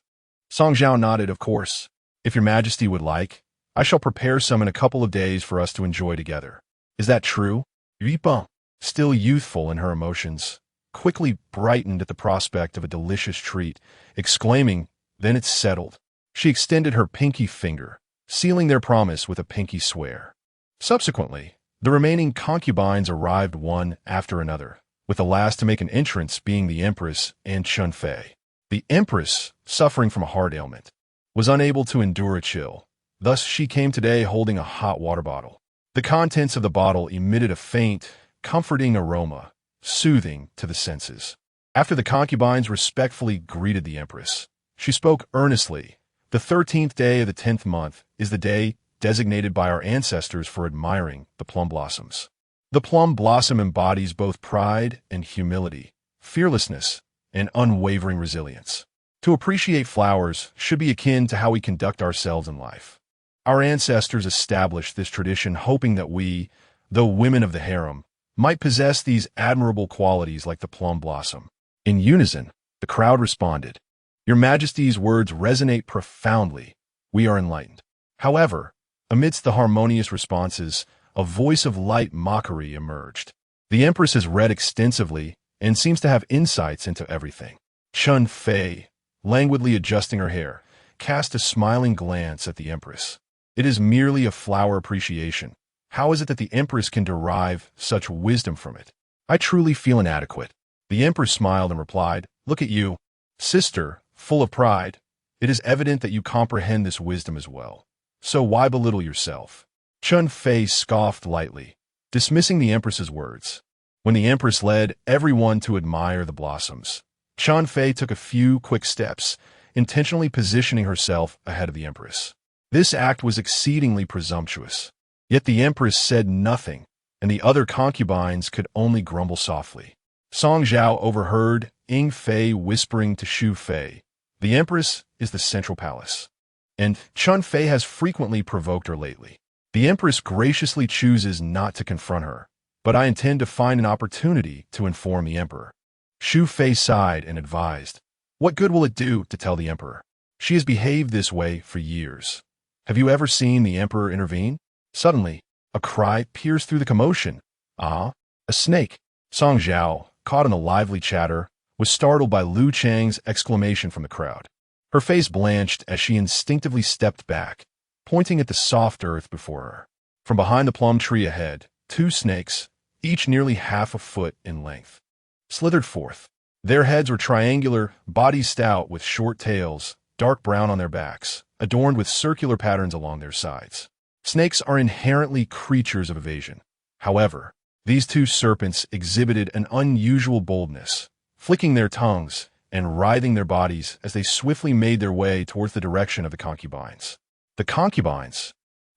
Song Zhao nodded, "Of course. If your Majesty would like, I shall prepare some in a couple of days for us to enjoy together." "Is that true?" Huipin, still youthful in her emotions, quickly brightened at the prospect of a delicious treat, exclaiming, "Then it's settled." She extended her pinky finger, sealing their promise with a pinky swear. Subsequently, the remaining concubines arrived one after another, with the last to make an entrance being the Empress and Chun Fei. The Empress, suffering from a heart ailment, was unable to endure a chill. Thus, she came today holding a hot water bottle. The contents of the bottle emitted a faint, comforting aroma, soothing to the senses. After the concubines respectfully greeted the Empress, she spoke earnestly. "The 13th day of the 10th month is the day designated by our ancestors for admiring the plum blossoms. The plum blossom embodies both pride and humility, fearlessness and unwavering resilience. To appreciate flowers should be akin to how we conduct ourselves in life. Our ancestors established this tradition hoping that we, though women of the harem, might possess these admirable qualities like the plum blossom." In unison, the crowd responded, "Your Majesty's words resonate profoundly. We are enlightened." However, amidst the harmonious responses, a voice of light mockery emerged. The Empress has read extensively and seems to have insights into everything. Chun Fei, languidly adjusting her hair, cast a smiling glance at the Empress. "It is merely a flower appreciation. How is it that the Empress can derive such wisdom from it? I truly feel inadequate." The Empress smiled and replied, "Look at you, sister, full of pride. It is evident that you comprehend this wisdom as well. So why belittle yourself?" Chun Fei scoffed lightly, dismissing the Empress's words. When the Empress led everyone to admire the blossoms, Chun Fei took a few quick steps, intentionally positioning herself ahead of the Empress. This act was exceedingly presumptuous. Yet the Empress said nothing, and the other concubines could only grumble softly. Song Zhao overheard Ying Fei whispering to Shu Fei, "The Empress is the central palace, and Chun Fei has frequently provoked her lately. The Empress graciously chooses not to confront her, but I intend to find an opportunity to inform the Emperor." Shu Fei sighed and advised, "What good will it do to tell the Emperor? She has behaved this way for years. Have you ever seen the Emperor intervene?" Suddenly, a cry pierced through the commotion. "Ah, a snake!" Song Zhao, caught in the lively chatter, was startled by Lu Chang's exclamation from the crowd. Her face blanched as she instinctively stepped back, pointing at the soft earth before her. From behind the plum tree ahead, 2 snakes, each nearly half a foot in length, slithered forth. Their heads were triangular, bodies stout with short tails, dark brown on their backs, adorned with circular patterns along their sides. Snakes are inherently creatures of evasion. However, these 2 serpents exhibited an unusual boldness, flicking their tongues and writhing their bodies as they swiftly made their way towards the direction of the concubines. The concubines,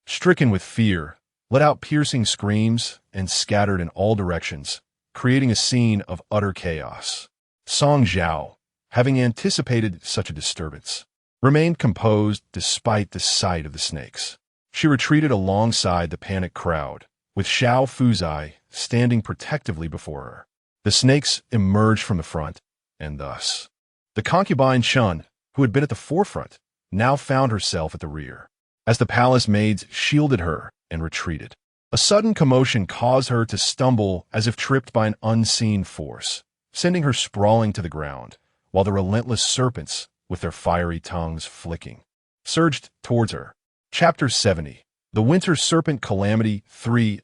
stricken with fear, let out piercing screams and scattered in all directions, creating a scene of utter chaos. Song Zhao, having anticipated such a disturbance, remained composed despite the sight of the snakes. She retreated alongside the panicked crowd, with Xiao Fuzai standing protectively before her. The snakes emerged from the front, and thus, the concubine Chun, who had been at the forefront, now found herself at the rear. as the palace maids shielded her and retreated. A sudden commotion caused her to stumble as if tripped by an unseen force, sending her sprawling to the ground, while the relentless serpents, with their fiery tongues flicking, surged towards her. Chapter 70. The Winter Serpent Calamity 3.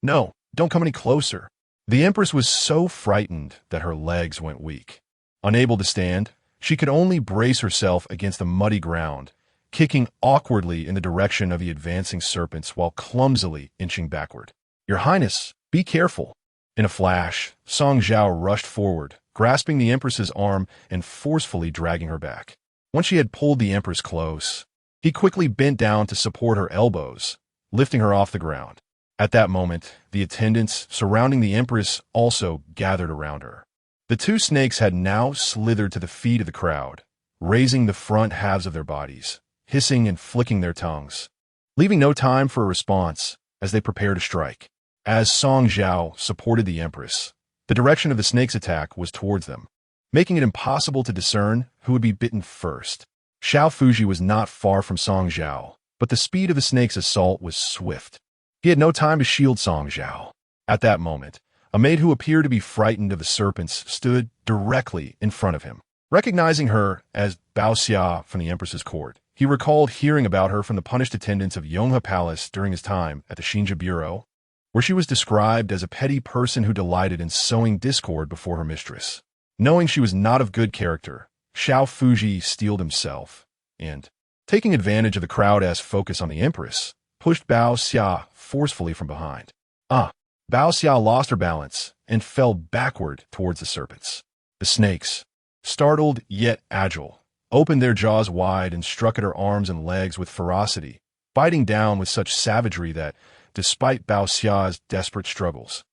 No, don't come any closer. The Empress was so frightened that her legs went weak. Unable to stand, she could only brace herself against the muddy ground, kicking awkwardly in the direction of the advancing serpents while clumsily inching backward. "Your Highness, be careful." In a flash, Song Zhao rushed forward, grasping the Empress's arm and forcefully dragging her back. Once she had pulled the Empress close, he quickly bent down to support her elbows, lifting her off the ground. At that moment, the attendants surrounding the Empress also gathered around her. The two snakes had now slithered to the feet of the crowd, raising the front halves of their bodies, hissing and flicking their tongues, leaving no time for a response as they prepared to strike. As Song Zhao supported the Empress, the direction of the snake's attack was towards them, making it impossible to discern who would be bitten first. Xiao Fuji was not far from Song Zhao, but the speed of the snake's assault was swift. He had no time to shield Song Zhao. At that moment, a maid who appeared to be frightened of the serpents stood directly in front of him. Recognizing her as Bao Xia from the Empress's court, he recalled hearing about her from the punished attendants of Yonghe Palace during his time at the Xinjia Bureau, where she was described as a petty person who delighted in sowing discord before her mistress. Knowing she was not of good character, Xiao Fuji steeled himself, and, taking advantage of the crowd's focus on the Empress, pushed Bao Xia forcefully from behind. Bao Xia lost her balance and fell backward towards the serpents. The snakes, startled yet agile, opened their jaws wide and struck at her arms and legs with ferocity, biting down with such savagery that, despite Bao Xia's desperate struggles,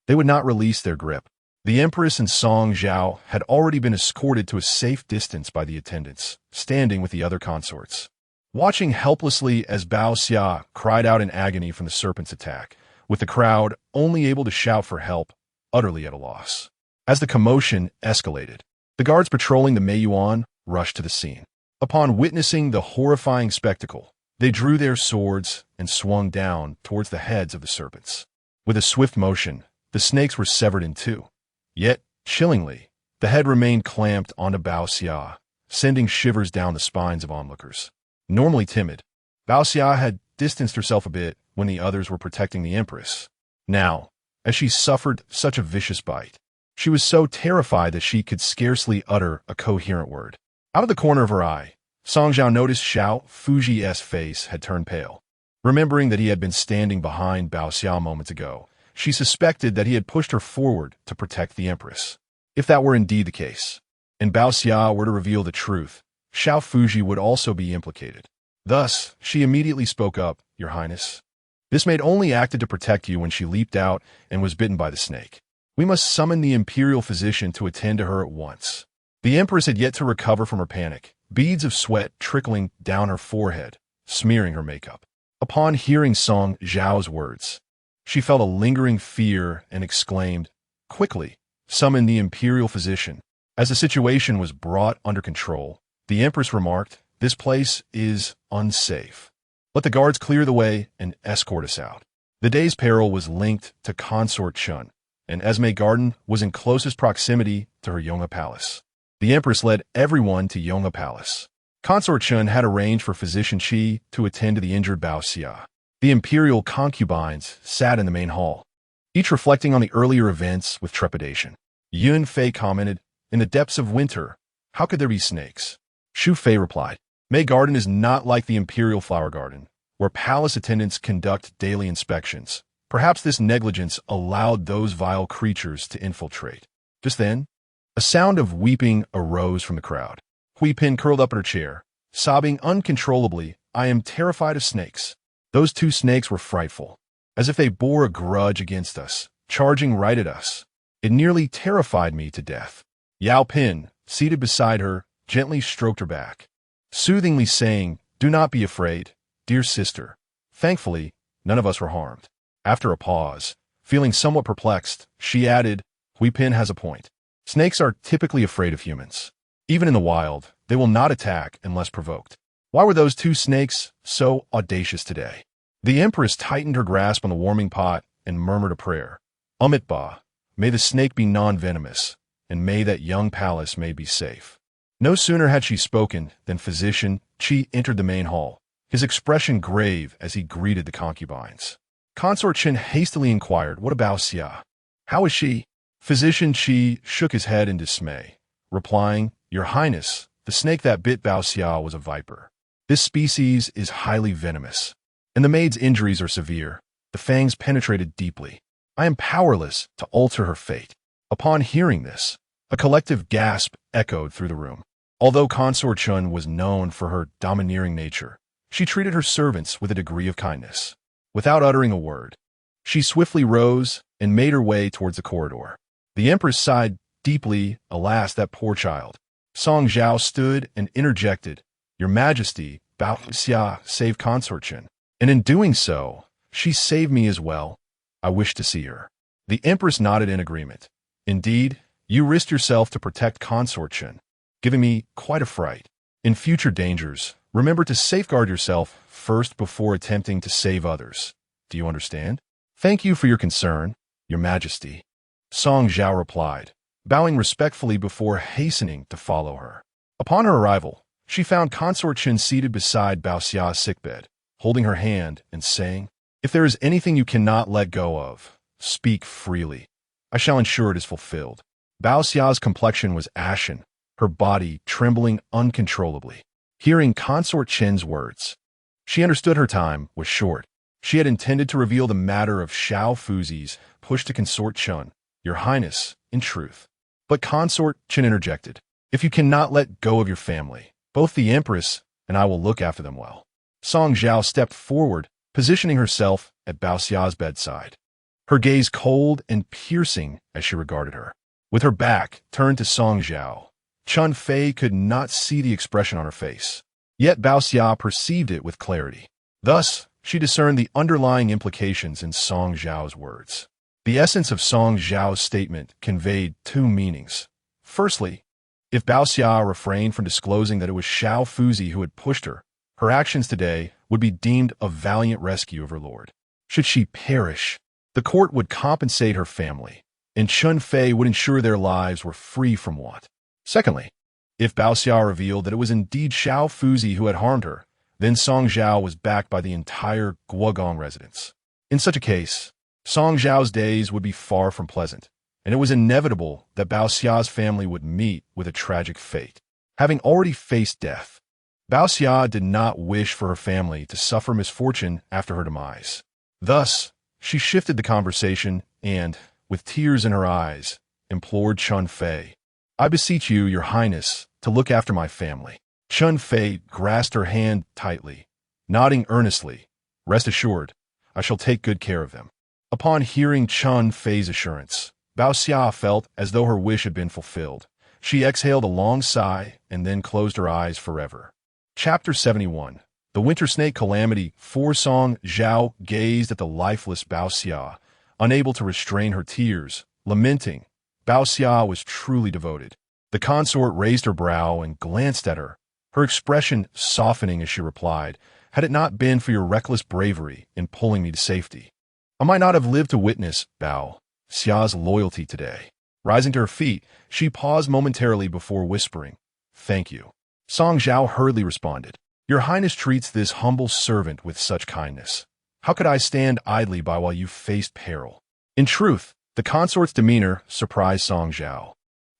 they would not release their grip. The Empress and Song Zhao had already been escorted to a safe distance by the attendants, standing with the other consorts. Watching helplessly as Bao Xia cried out in agony from the serpent's attack, with the crowd only able to shout for help, utterly at a loss. As the commotion escalated, the guards patrolling the Meiyuan rushed to the scene. Upon witnessing the horrifying spectacle, they drew their swords and swung down towards the heads of the serpents. With a swift motion, the snakes were severed in two. Yet, chillingly, the head remained clamped onto Bao Xia, sending shivers down the spines of onlookers. Normally timid, Bao Xia had distanced herself a bit when the others were protecting the Empress. Now, as she suffered such a vicious bite, she was so terrified that she could scarcely utter a coherent word. Out of the corner of her eye, Song Zhao noticed Xiao Fuji's face had turned pale. Remembering that he had been standing behind Bao Xia moments ago, she suspected that he had pushed her forward to protect the Empress. If that were indeed the case, and Bao Xia were to reveal the truth, Xiao Fuji would also be implicated. Thus, she immediately spoke up, "Your Highness. This maid only acted to protect you when she leaped out and was bitten by the snake. We must summon the imperial physician to attend to her at once." The Empress had yet to recover from her panic, beads of sweat trickling down her forehead, smearing her makeup. Upon hearing Song Zhao's words, she felt a lingering fear and exclaimed, "Quickly, summon the imperial physician." As the situation was brought under control, the Empress remarked, "This place is unsafe. Let the guards clear the way and escort us out." The day's peril was linked to Consort Chun, and Esme Garden was in closest proximity to her Yonghe Palace. The Empress led everyone to Yonghe Palace. Consort Chun had arranged for Physician Qi to attend to the injured Bao Xia. The imperial concubines sat in the main hall, each reflecting on the earlier events with trepidation. Yun Fei commented, "In the depths of winter, how could there be snakes?" Xu Fei replied, "May Garden is not like the imperial flower garden, where palace attendants conduct daily inspections. Perhaps this negligence allowed those vile creatures to infiltrate." Just then, a sound of weeping arose from the crowd. Hui Pin curled up in her chair, sobbing uncontrollably, "I am terrified of snakes." Those two snakes were frightful, as if they bore a grudge against us, charging right at us. It nearly terrified me to death. Yao Pin, seated beside her, gently stroked her back, soothingly saying, "Do not be afraid, dear sister." Thankfully, none of us were harmed. After a pause, feeling somewhat perplexed, she added, "Hui Pin has a point. Snakes are typically afraid of humans. Even in the wild, they will not attack unless provoked. Why were those two snakes so audacious today? The Empress tightened her grasp on the warming pot and murmured a prayer. Ba, may the snake be non-venomous, and may that young palace may be safe. No sooner had she spoken than Physician Qi entered the main hall, his expression grave as he greeted the concubines. Consort Chen hastily inquired, "What about Xia? How is she?" Physician Qi shook his head in dismay, replying, "Your Highness, the snake that bit Bao Xia was a viper. This species is highly venomous, and the maid's injuries are severe. The fangs penetrated deeply. I am powerless to alter her fate." Upon hearing this, a collective gasp echoed through the room. Although Consort Chen was known for her domineering nature, she treated her servants with a degree of kindness. Without uttering a word, she swiftly rose and made her way towards the corridor. The Empress sighed deeply. Alas, that poor child. Song Zhao stood and interjected, "Your Majesty, Bao Xia saved Consort Chen, and in doing so, she saved me as well. I wish to see her." The Empress nodded in agreement. "Indeed, you risked yourself to protect Consort Chen, giving me quite a fright. In future dangers, remember to safeguard yourself first before attempting to save others. Do you understand?" "Thank you for your concern, Your Majesty," Song Zhao replied, bowing respectfully before hastening to follow her. Upon her arrival, she found Consort Chen seated beside Bao Xia's sickbed, holding her hand and saying, "If there is anything you cannot let go of, speak freely. I shall ensure it is fulfilled." Bao Xia's complexion was ashen, her body trembling uncontrollably. Hearing Consort Chen's words, she understood her time was short. She had intended to reveal the matter of Zhao Fuzi's push to Consort Chen, "Your Highness, in truth." But Consort Chen interjected, "If you cannot let go of your family, both the Empress and I will look after them well." Song Zhao stepped forward, positioning herself at Bao Xia's bedside, her gaze cold and piercing as she regarded her. With her back turned to Song Zhao, Chun Fei could not see the expression on her face. Yet Bao Xia perceived it with clarity. Thus, she discerned the underlying implications in Song Zhao's words. The essence of Song Zhao's statement conveyed two meanings. Firstly, if Bao Xia refrained from disclosing that it was Zhao Fuzi who had pushed her, her actions today would be deemed a valiant rescue of her lord. Should she perish, the court would compensate her family, and Chun Fei would ensure their lives were free from want. Secondly, if Bao Xia revealed that it was indeed Zhao Fuzi who had harmed her, then Song Zhao was backed by the entire Guogong residence. In such a case, Song Zhao's days would be far from pleasant, and it was inevitable that Bao Xia's family would meet with a tragic fate. Having already faced death, Bao Xia did not wish for her family to suffer misfortune after her demise. Thus, she shifted the conversation and, with tears in her eyes, implored Chun Fei, "I beseech you, Your Highness, to look after my family." Chun Fei grasped her hand tightly, nodding earnestly, "Rest assured, I shall take good care of them." Upon hearing Chun Fei's assurance, Bao Xia felt as though her wish had been fulfilled. She exhaled a long sigh and then closed her eyes forever. Chapter 71. The Winter Snake Calamity. Song Zhao gazed at the lifeless Bao Xia, unable to restrain her tears, lamenting. Bao Xia was truly devoted. The consort raised her brow and glanced at her, her expression softening as she replied, "Had it not been for your reckless bravery in pulling me to safety, I might not have lived to witness Bao Xia's loyalty today." Rising to her feet, she paused momentarily before whispering, "Thank you." Song Zhao hurriedly responded, "Your Highness treats this humble servant with such kindness. How could I stand idly by while you faced peril?" In truth, the consort's demeanor surprised Song Zhao.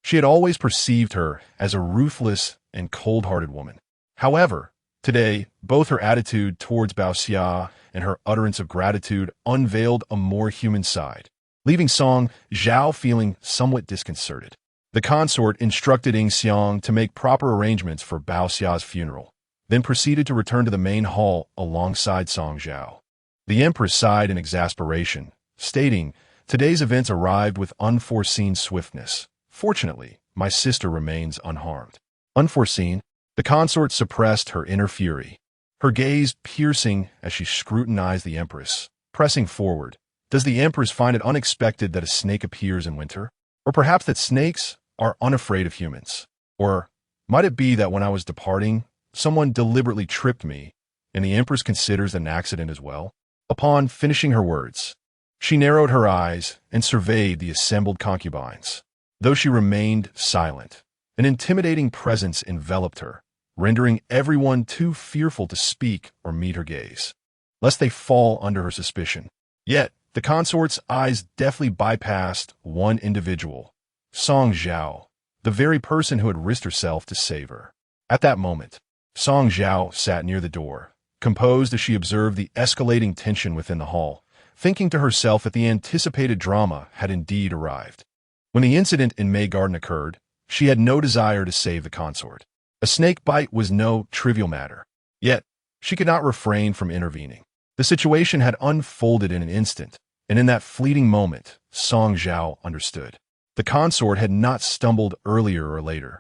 She had always perceived her as a ruthless and cold-hearted woman. However, today, both her attitude towards Bao Xia and her utterance of gratitude unveiled a more human side, leaving Song Zhao feeling somewhat disconcerted. The consort instructed Ying Xiang to make proper arrangements for Bao Xia's funeral, then proceeded to return to the main hall alongside Song Zhao. The Empress sighed in exasperation, stating, "Today's events arrived with unforeseen swiftness. Fortunately, my sister remains unharmed." Unforeseen, the consort suppressed her inner fury, her gaze piercing as she scrutinized the Empress, pressing forward. Does the Empress find it unexpected that a snake appears in winter? Or perhaps that snakes are unafraid of humans? Or might it be that when I was departing, someone deliberately tripped me, and the Empress considers it an accident as well. Upon finishing her words, she narrowed her eyes and surveyed the assembled concubines. Though she remained silent, an intimidating presence enveloped her, rendering everyone too fearful to speak or meet her gaze, lest they fall under her suspicion. Yet, the consort's eyes deftly bypassed one individual, Song Zhao, the very person who had risked herself to save her. At that moment, Song Zhao sat near the door, composed as she observed the escalating tension within the hall, thinking to herself that the anticipated drama had indeed arrived. When the incident in May Garden occurred, she had no desire to save the consort. A snake bite was no trivial matter. Yet, she could not refrain from intervening. The situation had unfolded in an instant, and in that fleeting moment, Song Zhao understood. The consort had not stumbled earlier or later,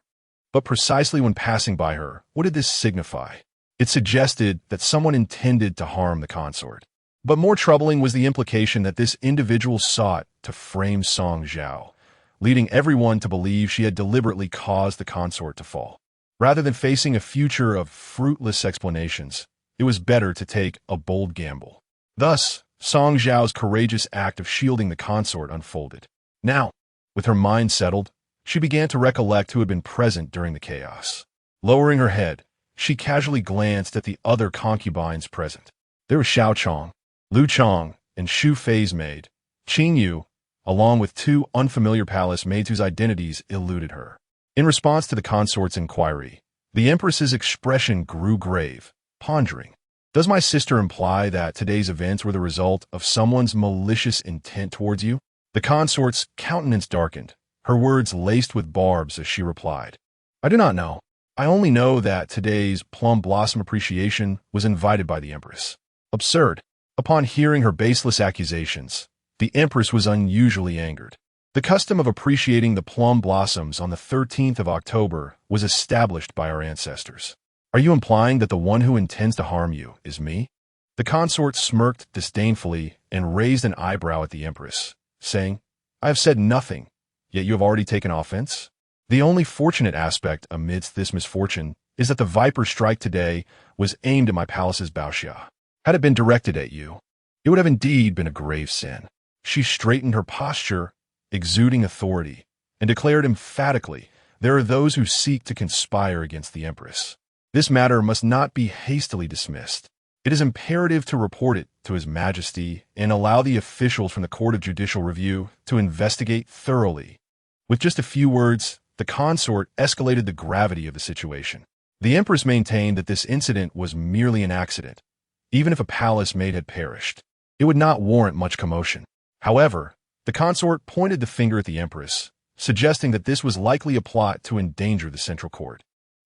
but precisely when passing by her. What did this signify? It suggested that someone intended to harm the consort. But more troubling was the implication that this individual sought to frame Song Zhao, leading everyone to believe she had deliberately caused the consort to fall. Rather than facing a future of fruitless explanations, it was better to take a bold gamble. Thus, Song Zhao's courageous act of shielding the consort unfolded. Now, with her mind settled, she began to recollect who had been present during the chaos. Lowering her head, she casually glanced at the other concubines present. There was Xiao Chong, Lu Chong, and Shu Fei's maid, Qing Yu, along with two unfamiliar palace maids whose identities eluded her. In response to the consort's inquiry, the Empress's expression grew grave, pondering. Does my sister imply that today's events were the result of someone's malicious intent towards you? The consort's countenance darkened, her words laced with barbs as she replied. I do not know. I only know that today's plum blossom appreciation was invited by the Empress. Absurd. Upon hearing her baseless accusations, the Empress was unusually angered. The custom of appreciating the plum blossoms on the 13th of October was established by our ancestors. Are you implying that the one who intends to harm you is me? The consort smirked disdainfully and raised an eyebrow at the Empress, saying, I have said nothing, yet you have already taken offense? The only fortunate aspect amidst this misfortune is that the viper strike today was aimed at my palace's Baoxia. Had it been directed at you, it would have indeed been a grave sin. She straightened her posture, exuding authority, and declared emphatically, there are those who seek to conspire against the Empress. This matter must not be hastily dismissed. It is imperative to report it to His Majesty and allow the officials from the Court of Judicial Review to investigate thoroughly. With just a few words, the consort escalated the gravity of the situation. The Empress maintained that this incident was merely an accident. Even if a palace maid had perished, it would not warrant much commotion. However, the consort pointed the finger at the Empress, suggesting that this was likely a plot to endanger the central court,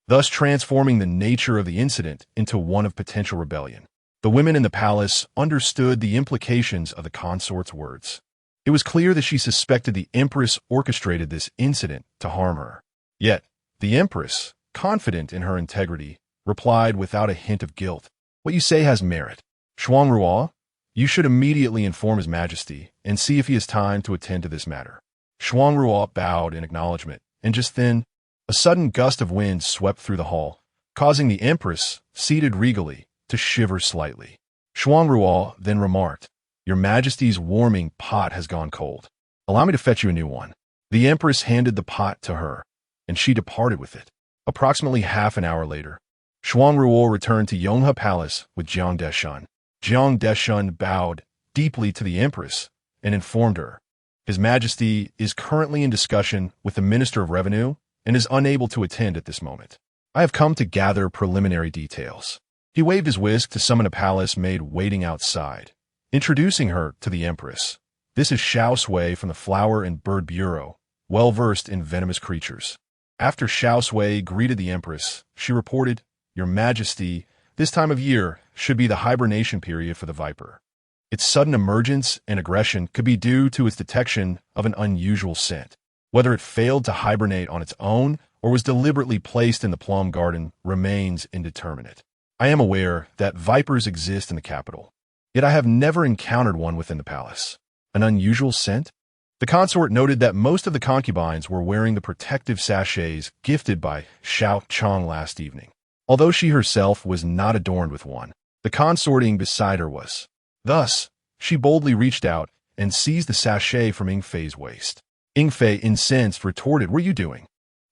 thus transforming the nature of the incident into one of potential rebellion. The women in the palace understood the implications of the consort's words. It was clear that she suspected the Empress orchestrated this incident to harm her. Yet, the Empress, confident in her integrity, replied without a hint of guilt, What you say has merit. Shuangruo, you should immediately inform His Majesty and see if he has time to attend to this matter. Shuangruo bowed in acknowledgement, and just then, a sudden gust of wind swept through the hall, causing the Empress, seated regally, to shiver slightly. Shuangruo then remarked, Your Majesty's warming pot has gone cold. Allow me to fetch you a new one. The Empress handed the pot to her, and she departed with it. Approximately half an hour later, Shuangruo returned to Yonghe Palace with Jiang Deshun. Jiang Deshun bowed deeply to the Empress and informed her, His Majesty is currently in discussion with the Minister of Revenue and is unable to attend at this moment. I have come to gather preliminary details. He waved his whisk to summon a palace maid waiting outside, introducing her to the Empress. This is Xiao Sui from the Flower and Bird Bureau, well-versed in venomous creatures. After Xiao Sui greeted the Empress, she reported, Your Majesty, this time of year should be the hibernation period for the viper. Its sudden emergence and aggression could be due to its detection of an unusual scent. Whether it failed to hibernate on its own or was deliberately placed in the plum garden remains indeterminate. I am aware that vipers exist in the capital, yet I have never encountered one within the palace. An unusual scent? The consort noted that most of the concubines were wearing the protective sachets gifted by Xiao Chong last evening. although she herself was not adorned with one. The consorting beside her was. Thus, she boldly reached out and seized the sachet from Yingfei's waist. Yingfei, incensed, retorted, "What are you doing?"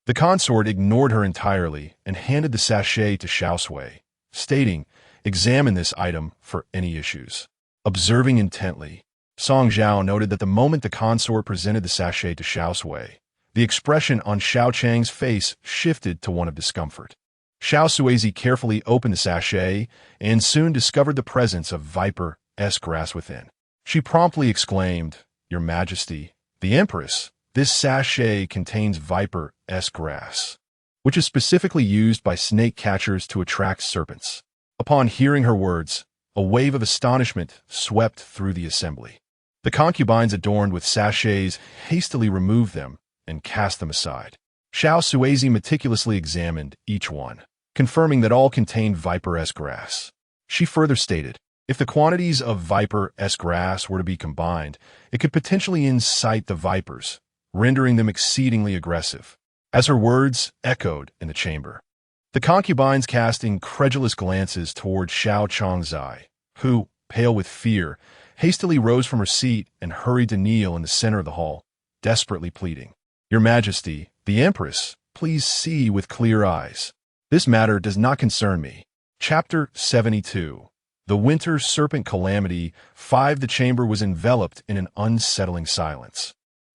The consort ignored her entirely and handed the sachet to Xiao Sui, stating, "Examine this item for any issues." Observing intently, Song Zhao noted that the moment the consort presented the sachet to Xiao Sui, the expression on Xiao Chang's face shifted to one of discomfort. Xiao Suizi carefully opened the sachet and soon discovered the presence of viper-esque grass within. She promptly exclaimed, "Your Majesty, the Empress, this sachet contains viper-esque grass, which is specifically used by snake catchers to attract serpents." Upon hearing her words, a wave of astonishment swept through the assembly. The concubines adorned with sachets hastily removed them and cast them aside. Xiao Suizi meticulously examined each one, confirming that all contained viper-esque grass. She further stated, if the quantities of viper-esque grass were to be combined, it could potentially incite the vipers, rendering them exceedingly aggressive. As her words echoed in the chamber, the concubines cast incredulous glances toward Xiao Changzai, who, pale with fear, hastily rose from her seat and hurried to kneel in the center of the hall, desperately pleading, "Your Majesty, the Empress, please see with clear eyes. This matter does not concern me." Chapter 72. The Winter Serpent Calamity 5. The chamber was enveloped in an unsettling silence,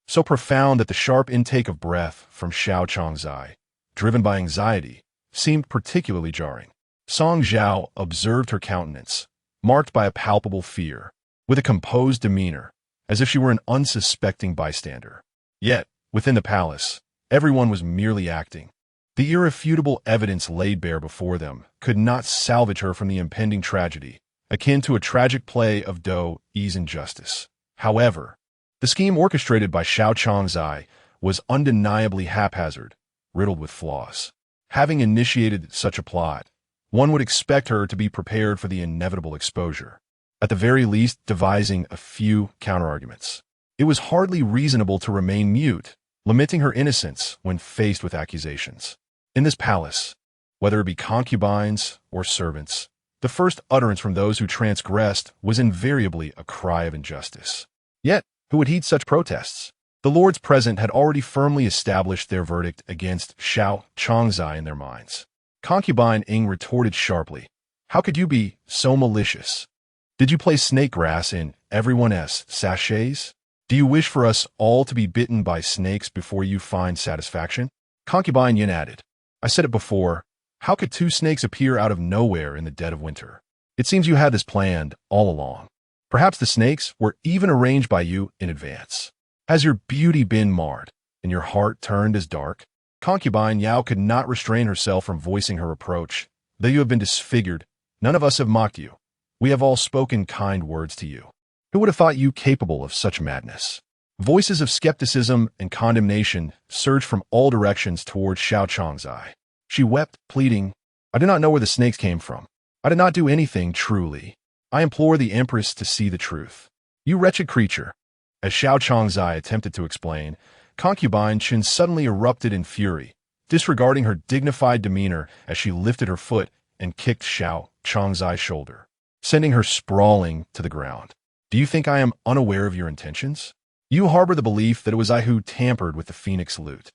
so profound that the sharp intake of breath from Xiao Changzai, driven by anxiety, seemed particularly jarring. Song Zhao observed her countenance, marked by a palpable fear, with a composed demeanor, as if she were an unsuspecting bystander. Yet, within the palace, everyone was merely acting. The irrefutable evidence laid bare before them could not salvage her from the impending tragedy, akin to a tragic play of Do's injustice. However, the scheme orchestrated by Xiao Changzai was undeniably haphazard, riddled with flaws. Having initiated such a plot, one would expect her to be prepared for the inevitable exposure, at the very least devising a few counterarguments. It was hardly reasonable to remain mute, lamenting her innocence when faced with accusations. In this palace, whether it be concubines or servants, the first utterance from those who transgressed was invariably a cry of injustice. Yet, who would heed such protests? The lords present had already firmly established their verdict against Xiao Changzai in their minds. Concubine Ying retorted sharply, "How could you be so malicious? Did you place snake grass in everyone's sachets? Do you wish for us all to be bitten by snakes before you find satisfaction?" Concubine Yin added, "I said it before, how could two snakes appear out of nowhere in the dead of winter? It seems you had this planned all along. Perhaps the snakes were even arranged by you in advance. Has your beauty been marred, and your heart turned as dark?" Concubine Yao could not restrain herself from voicing her reproach. "Though you have been disfigured, none of us have mocked you. We have all spoken kind words to you. Who would have thought you capable of such madness?" Voices of skepticism and condemnation surged from all directions toward Xiao Changzai. She wept, pleading, "I do not know where the snakes came from. I did not do anything truly. I implore the Empress to see the truth." "You wretched creature." As Xiao Changzai attempted to explain, Concubine Chen suddenly erupted in fury, disregarding her dignified demeanor as she lifted her foot and kicked Xiao Changzai's shoulder, sending her sprawling to the ground. "Do you think I am unaware of your intentions? You harbor the belief that it was I who tampered with the phoenix lute,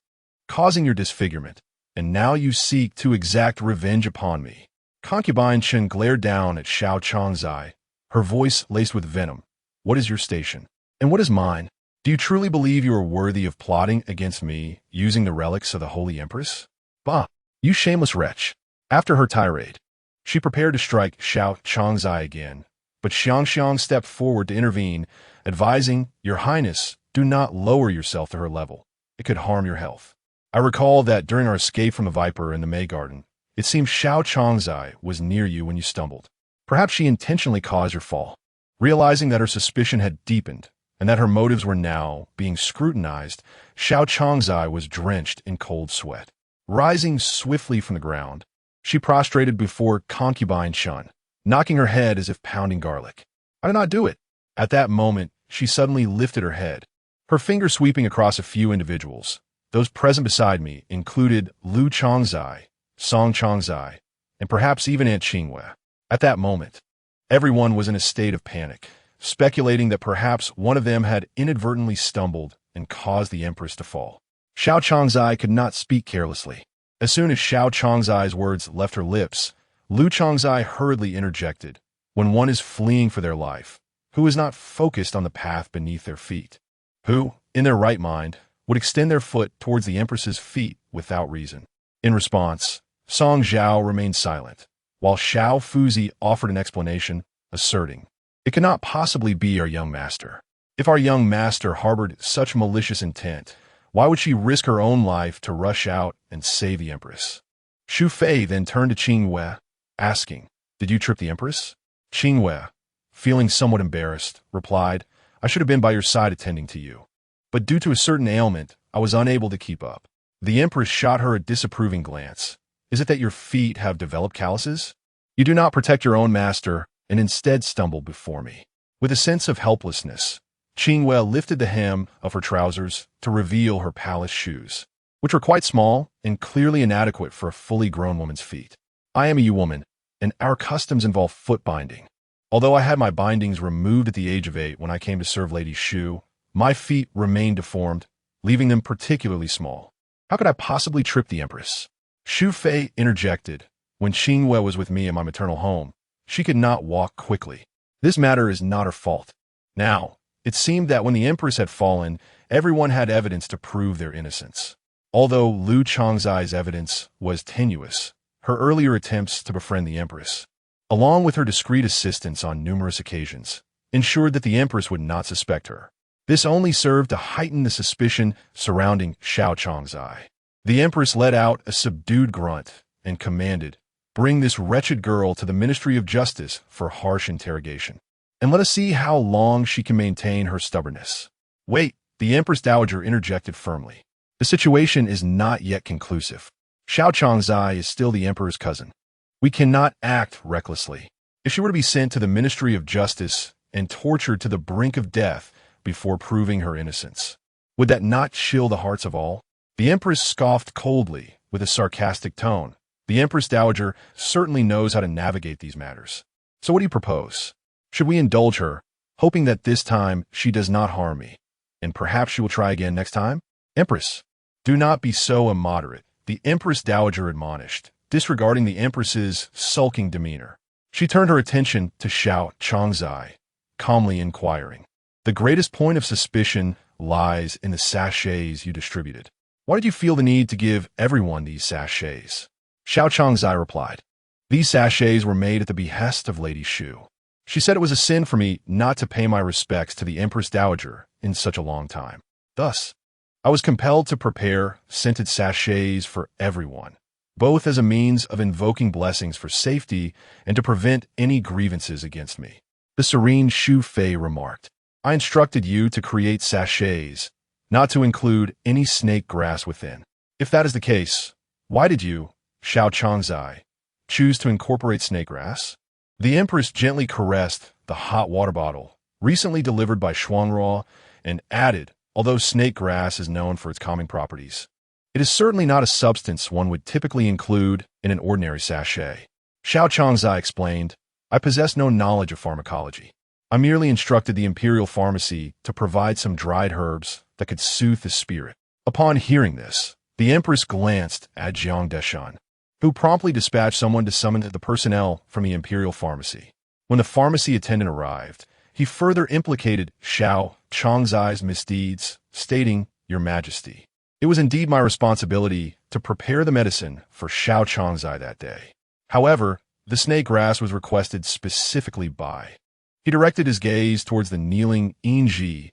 causing your disfigurement, and now you seek to exact revenge upon me." Concubine Chen glared down at Xiao Changzai, her voice laced with venom. "What is your station? And what is mine? Do you truly believe you are worthy of plotting against me using the relics of the Holy Empress? Bah, you shameless wretch." After her tirade, she prepared to strike Xiao Changzai again, but Xiangxiang stepped forward to intervene, advising, "Your Highness, do not lower yourself to her level. It could harm your health. I recall that during our escape from the Viper in the May Garden, it seemed Xiao Changzai was near you when you stumbled. Perhaps she intentionally caused your fall." Realizing that her suspicion had deepened, and that her motives were now being scrutinized, Xiao Changzai was drenched in cold sweat. Rising swiftly from the ground, she prostrated before Concubine Chen, knocking her head as if pounding garlic. "I did not do it." At that moment, she suddenly lifted her head, her finger sweeping across a few individuals. Those present beside me included Lu Changzai, Song Changzai, and perhaps even Aunt Qingwei. At that moment, everyone was in a state of panic, speculating that perhaps one of them had inadvertently stumbled and caused the Empress to fall. Xiao Changzai could not speak carelessly. As soon as Xiao Changzai's words left her lips, Lu Changzai hurriedly interjected, "When one is fleeing for their life, who is not focused on the path beneath their feet? Who, in their right mind, would extend their foot towards the Empress's feet without reason?" In response, Song Zhao remained silent, while Xiao Fuzi offered an explanation, asserting, "It cannot possibly be our young master. If our young master harbored such malicious intent, why would she risk her own life to rush out and save the Empress?" Xu Fei then turned to Qingwei, asking, "Did you trip the Empress?" Qingwei, feeling somewhat embarrassed, replied, "I should have been by your side attending to you. But due to a certain ailment, I was unable to keep up." The Empress shot her a disapproving glance. "Is it that your feet have developed calluses? You do not protect your own master and instead stumble before me." With a sense of helplessness, Qingwei lifted the hem of her trousers to reveal her palace shoes, which were quite small and clearly inadequate for a fully grown woman's feet. "I am a woman, and our customs involve foot binding. Although I had my bindings removed at the age of 8 when I came to serve Lady Xu, my feet remained deformed, leaving them particularly small. How could I possibly trip the Empress?" Xu Fei interjected, "When Qingwei was with me in my maternal home, she could not walk quickly. This matter is not her fault." Now, it seemed that when the Empress had fallen, everyone had evidence to prove their innocence. Although Lu Changzai's evidence was tenuous, her earlier attempts to befriend the Empress, along with her discreet assistance on numerous occasions, ensured that the Empress would not suspect her. This only served to heighten the suspicion surrounding Xiao Changzai. The Empress let out a subdued grunt and commanded, "Bring this wretched girl to the Ministry of Justice for harsh interrogation, and let us see how long she can maintain her stubbornness." "Wait," the Empress Dowager interjected firmly. "The situation is not yet conclusive. Xiao Changzai is still the Emperor's cousin. We cannot act recklessly. If she were to be sent to the Ministry of Justice and tortured to the brink of death before proving her innocence, would that not chill the hearts of all?" The Empress scoffed coldly with a sarcastic tone. "The Empress Dowager certainly knows how to navigate these matters. So what do you propose? Should we indulge her, hoping that this time she does not harm me, and perhaps she will try again next time?" "Empress, do not be so immoderate," the Empress Dowager admonished, disregarding the Empress's sulking demeanor. She turned her attention to Xiao Changzai, calmly inquiring, "The greatest point of suspicion lies in the sachets you distributed. Why did you feel the need to give everyone these sachets?" Xiao Changzai replied, "These sachets were made at the behest of Lady Xu. She said it was a sin for me not to pay my respects to the Empress Dowager in such a long time. Thus, I was compelled to prepare scented sachets for everyone, both as a means of invoking blessings for safety and to prevent any grievances against me." The serene Xu Fei remarked, "I instructed you to create sachets, not to include any snake grass within. If that is the case, why did you, Xiao Changzai, choose to incorporate snake grass?" The Empress gently caressed the hot water bottle, recently delivered by Xuanruo, and added, "Although snake grass is known for its calming properties, it is certainly not a substance one would typically include in an ordinary sachet." Xiao Changzai explained, "I possess no knowledge of pharmacology. I merely instructed the Imperial Pharmacy to provide some dried herbs that could soothe the spirit." Upon hearing this, the Empress glanced at Jiang Deshan, who promptly dispatched someone to summon the personnel from the Imperial Pharmacy. When the pharmacy attendant arrived, he further implicated Xiao Changzai's misdeeds, stating, "Your Majesty, it was indeed my responsibility to prepare the medicine for Xiao Changzai that day. However, the snake grass was requested specifically by—" He directed his gaze towards the kneeling Yinji,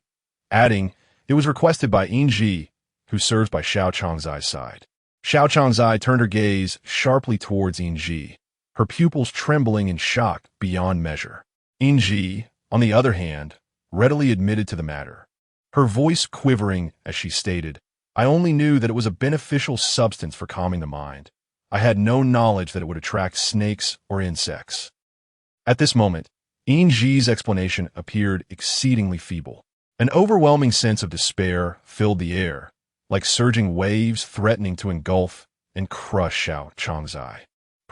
adding, "It was requested by Yinji, who serves by Xiao Changzai's side." Xiao Changzai turned her gaze sharply towards Yinji, her pupils trembling in shock beyond measure. Yinji, on the other hand, readily admitted to the matter, her voice quivering as she stated, "I only knew that it was a beneficial substance for calming the mind. I had no knowledge that it would attract snakes or insects." At this moment, Yinji's explanation appeared exceedingly feeble. An overwhelming sense of despair filled the air, like surging waves threatening to engulf and crush Xiao Changzai.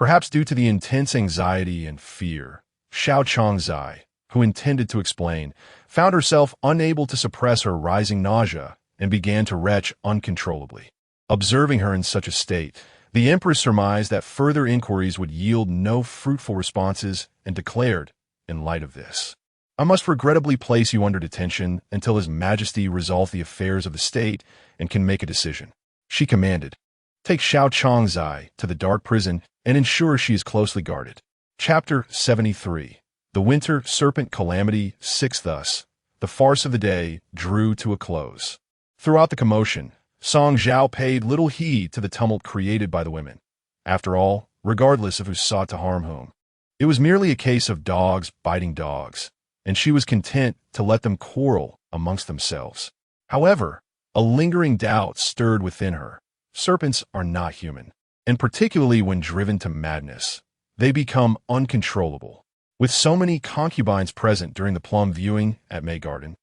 Perhaps due to the intense anxiety and fear, Xiao Chongzai, who intended to explain, found herself unable to suppress her rising nausea and began to retch uncontrollably. Observing her in such a state, the Empress surmised that further inquiries would yield no fruitful responses and declared, in light of this, "I must regrettably place you under detention until His Majesty resolve the affairs of the state and can make a decision." She commanded, "Take Xiao Chongzai to the dark prison and ensure she is closely guarded." Chapter 73. The Winter Serpent Calamity 6. Thus, the farce of the day drew to a close. Throughout the commotion, Song Zhao paid little heed to the tumult created by the women. After all, regardless of who sought to harm whom, it was merely a case of dogs biting dogs, and she was content to let them quarrel amongst themselves. However, a lingering doubt stirred within her. Serpents are not human, and particularly when driven to madness, they become uncontrollable. With so many concubines present during the plum viewing at May Garden,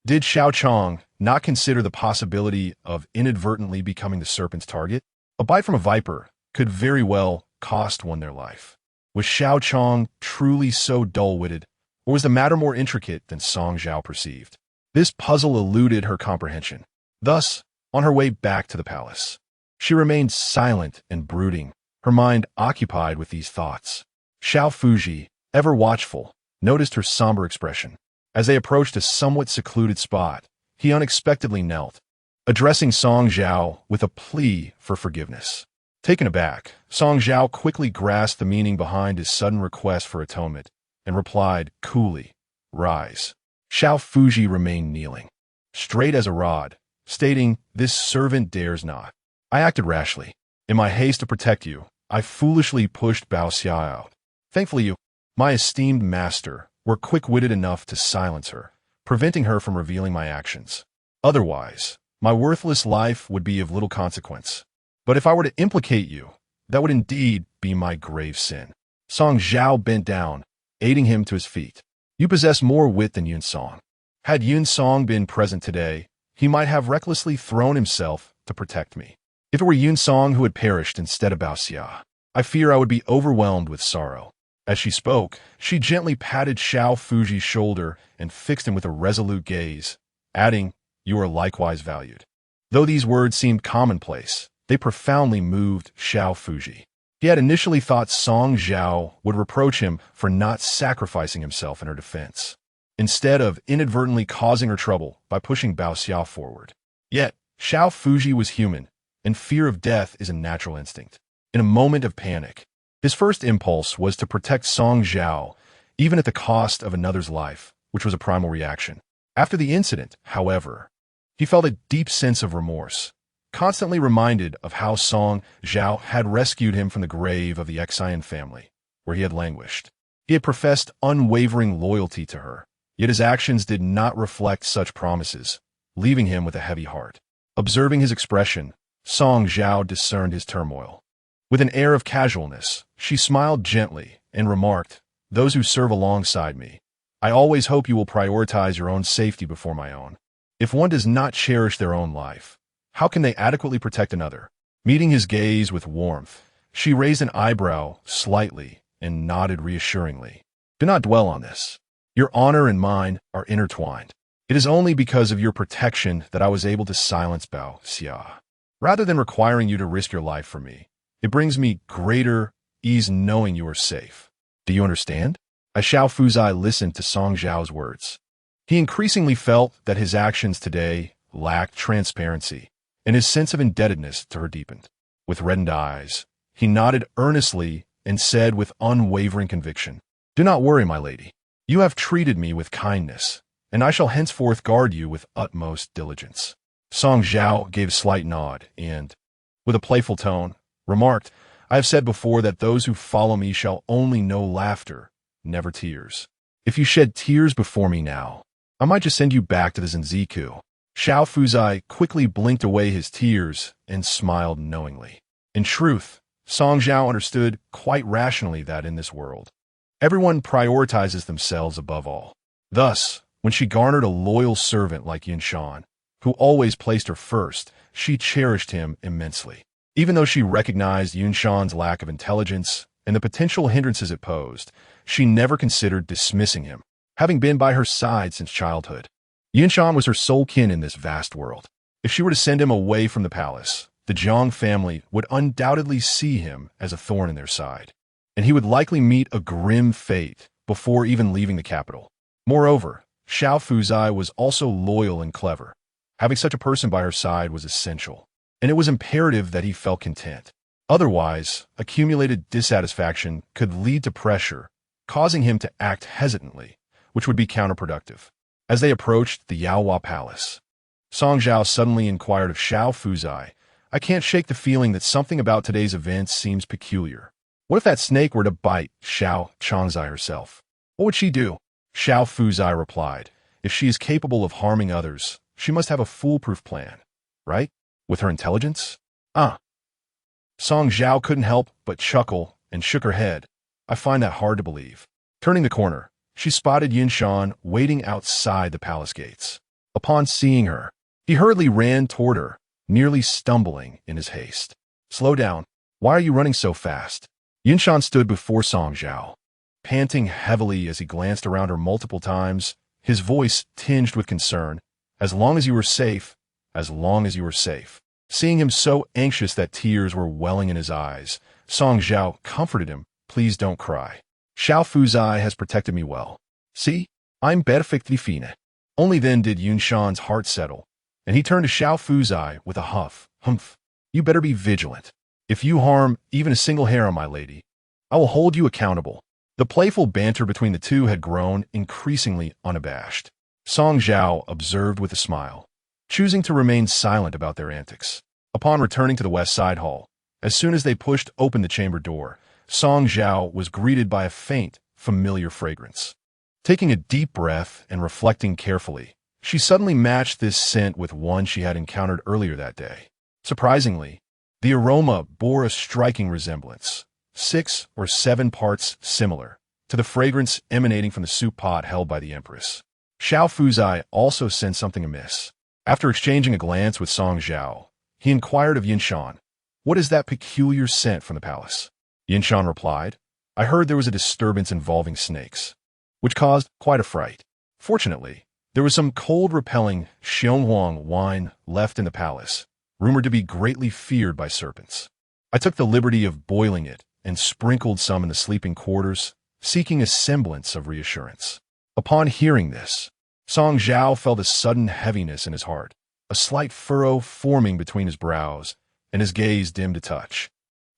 did Xiao Chong not consider the possibility of inadvertently becoming the serpent's target? A bite from a viper could very well cost one their life. Was Xiao Chong truly so dull-witted, or was the matter more intricate than Song Zhao perceived? This puzzle eluded her comprehension. Thus, on her way back to the palace, she remained silent and brooding, her mind occupied with these thoughts. Xiao Fuji, ever watchful, noticed her somber expression. As they approached a somewhat secluded spot, he unexpectedly knelt, addressing Song Zhao with a plea for forgiveness. Taken aback, Song Zhao quickly grasped the meaning behind his sudden request for atonement and replied coolly, "Rise." Xiao Fuji remained kneeling, straight as a rod, stating, "This servant dares not. I acted rashly. In my haste to protect you, I foolishly pushed Bao Xia out. Thankfully you, my esteemed master, were quick-witted enough to silence her, preventing her from revealing my actions. Otherwise, my worthless life would be of little consequence. But if I were to implicate you, that would indeed be my grave sin." Song Zhao bent down, aiding him to his feet. "You possess more wit than Yun Song. Had Yun Song been present today, he might have recklessly thrown himself to protect me. If it were Yun Song who had perished instead of Bao Xia, I fear I would be overwhelmed with sorrow." As she spoke, she gently patted Xiao Fuji's shoulder and fixed him with a resolute gaze, adding, "You are likewise valued." Though these words seemed commonplace, they profoundly moved Xiao Fuji. He had initially thought Song Zhao would reproach him for not sacrificing himself in her defense, instead of inadvertently causing her trouble by pushing Bao Xia forward. Yet, Xiao Fuji was human, and fear of death is a natural instinct. In a moment of panic, his first impulse was to protect Song Zhao, even at the cost of another's life, which was a primal reaction. After the incident, however, he felt a deep sense of remorse, constantly reminded of how Song Zhao had rescued him from the grave of the Xian family, where he had languished. He had professed unwavering loyalty to her, yet his actions did not reflect such promises, leaving him with a heavy heart. Observing his expression, Song Zhao discerned his turmoil. With an air of casualness, she smiled gently and remarked, "Those who serve alongside me, I always hope you will prioritize your own safety before my own. If one does not cherish their own life, how can they adequately protect another?" Meeting his gaze with warmth, she raised an eyebrow slightly and nodded reassuringly. "Do not dwell on this. Your honor and mine are intertwined. It is only because of your protection that I was able to silence Bao Xia. Rather than requiring you to risk your life for me, it brings me greater ease knowing you are safe. Do you understand?" As Xiao Fuji listened to Song Zhao's words, he increasingly felt that his actions today lacked transparency, and his sense of indebtedness to her deepened. With reddened eyes, he nodded earnestly and said with unwavering conviction, "Do not worry, my lady. You have treated me with kindness, and I shall henceforth guard you with utmost diligence." Song Zhao gave a slight nod and, with a playful tone, remarked, "I have said before that those who follow me shall only know laughter, never tears. If you shed tears before me now, I might just send you back to the Zenziku." Xiao Fuji quickly blinked away his tears and smiled knowingly. In truth, Song Zhao understood quite rationally that in this world, everyone prioritizes themselves above all. Thus, when she garnered a loyal servant like Yin Shan, who always placed her first, she cherished him immensely. Even though she recognized Yun Shan's lack of intelligence and the potential hindrances it posed, she never considered dismissing him, having been by her side since childhood. Yinshan was her sole kin in this vast world. If she were to send him away from the palace, the Zhang family would undoubtedly see him as a thorn in their side, and he would likely meet a grim fate before even leaving the capital. Moreover, Xiao Fuzai was also loyal and clever. Having such a person by her side was essential, and it was imperative that he felt content. Otherwise, accumulated dissatisfaction could lead to pressure, causing him to act hesitantly, which would be counterproductive. As they approached the Yaohua Palace, Song Zhao suddenly inquired of Xiao Fuzai, "I can't shake the feeling that something about today's events seems peculiar. What if that snake were to bite Xiao Changzai herself? What would she do?" Xiao Fuzai replied, "If she is capable of harming others, she must have a foolproof plan, right? With her intelligence?" Song Zhao couldn't help but chuckle and shook her head. "I find that hard to believe." Turning the corner, she spotted Yinshan waiting outside the palace gates. Upon seeing her, he hurriedly ran toward her, nearly stumbling in his haste. "Slow down. Why are you running so fast?" Yinshan stood before Song Zhao, panting heavily as he glanced around her multiple times, his voice tinged with concern. "As long as you are safe, as long as you are safe." Seeing him so anxious that tears were welling in his eyes, Song Zhao comforted him. "Please don't cry. Xiao Fuzai has protected me well. See, I'm perfectly fine." Only then did Yinshan's heart settle, and he turned to Xiao Fuzai with a huff. "Humph. You better be vigilant. If you harm even a single harem, my lady, I will hold you accountable." The playful banter between the two had grown increasingly unabashed. Song Zhao observed with a smile, choosing to remain silent about their antics. Upon returning to the west side hall, as soon as they pushed open the chamber door, Song Zhao was greeted by a faint, familiar fragrance. Taking a deep breath and reflecting carefully, she suddenly matched this scent with one she had encountered earlier that day. Surprisingly, the aroma bore a striking resemblance, 6 or 7 parts similar, to the fragrance emanating from the soup pot held by the Empress. Xiao Fuzai also sensed something amiss. After exchanging a glance with Song Zhao, he inquired of Yinshan, "What is that peculiar scent from the palace?" Yinshan replied, "I heard there was a disturbance involving snakes, which caused quite a fright. Fortunately, there was some cold repelling Xionghuang wine left in the palace, rumored to be greatly feared by serpents. I took the liberty of boiling it and sprinkled some in the sleeping quarters, seeking a semblance of reassurance." Upon hearing this, Song Zhao felt a sudden heaviness in his heart, a slight furrow forming between his brows, and his gaze dimmed a touch.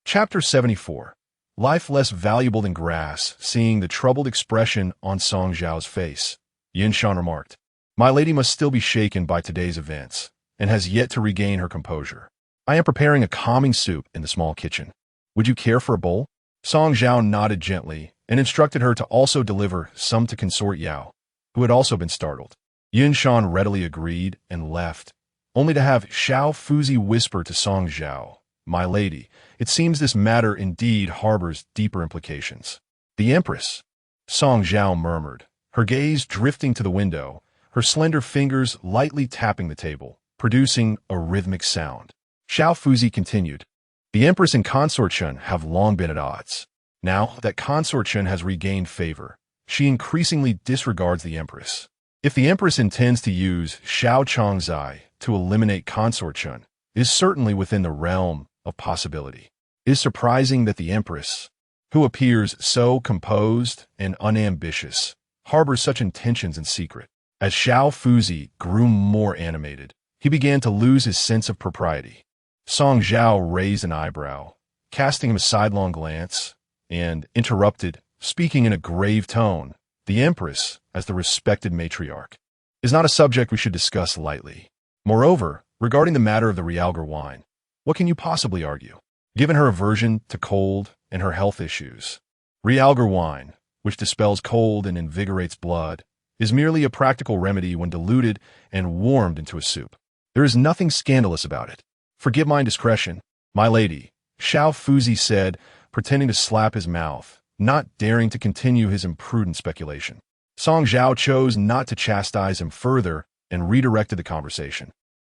Chapter 74. Life less valuable than grass. Seeing the troubled expression on Song Zhao's face, Yinshan remarked, "My lady must still be shaken by today's events, and has yet to regain her composure. I am preparing a calming soup in the small kitchen. Would you care for a bowl?" Song Zhao nodded gently and instructed her to also deliver some to Consort Yao, who had also been startled. Yinshan readily agreed and left, only to have Xiao Fuzi whisper to Song Zhao, "My lady, it seems this matter indeed harbors deeper implications." "The Empress," Song Zhao murmured, her gaze drifting to the window, her slender fingers lightly tapping the table, producing a rhythmic sound. Xiao Fuzi continued, "The Empress and Consort Chen have long been at odds. Now that Consort Chen has regained favor, she increasingly disregards the Empress. If the Empress intends to use Xiao Changzai to eliminate Consort Chen, it is certainly within the realm of possibility. It is surprising that the Empress, who appears so composed and unambitious, harbors such intentions in secret." As Xiao Fuzi grew more animated, he began to lose his sense of propriety. Song Zhao raised an eyebrow, casting him a sidelong glance, and interrupted, speaking in a grave tone, "The Empress, as the respected matriarch, is not a subject we should discuss lightly. Moreover, regarding the matter of the Realgar wine, what can you possibly argue, given her aversion to cold and her health issues? Realgar wine, which dispels cold and invigorates blood, is merely a practical remedy when diluted and warmed into a soup. There is nothing scandalous about it. Forgive my indiscretion, my lady," Xiao Fuzi said, pretending to slap his mouth, not daring to continue his imprudent speculation. Song Zhao chose not to chastise him further and redirected the conversation.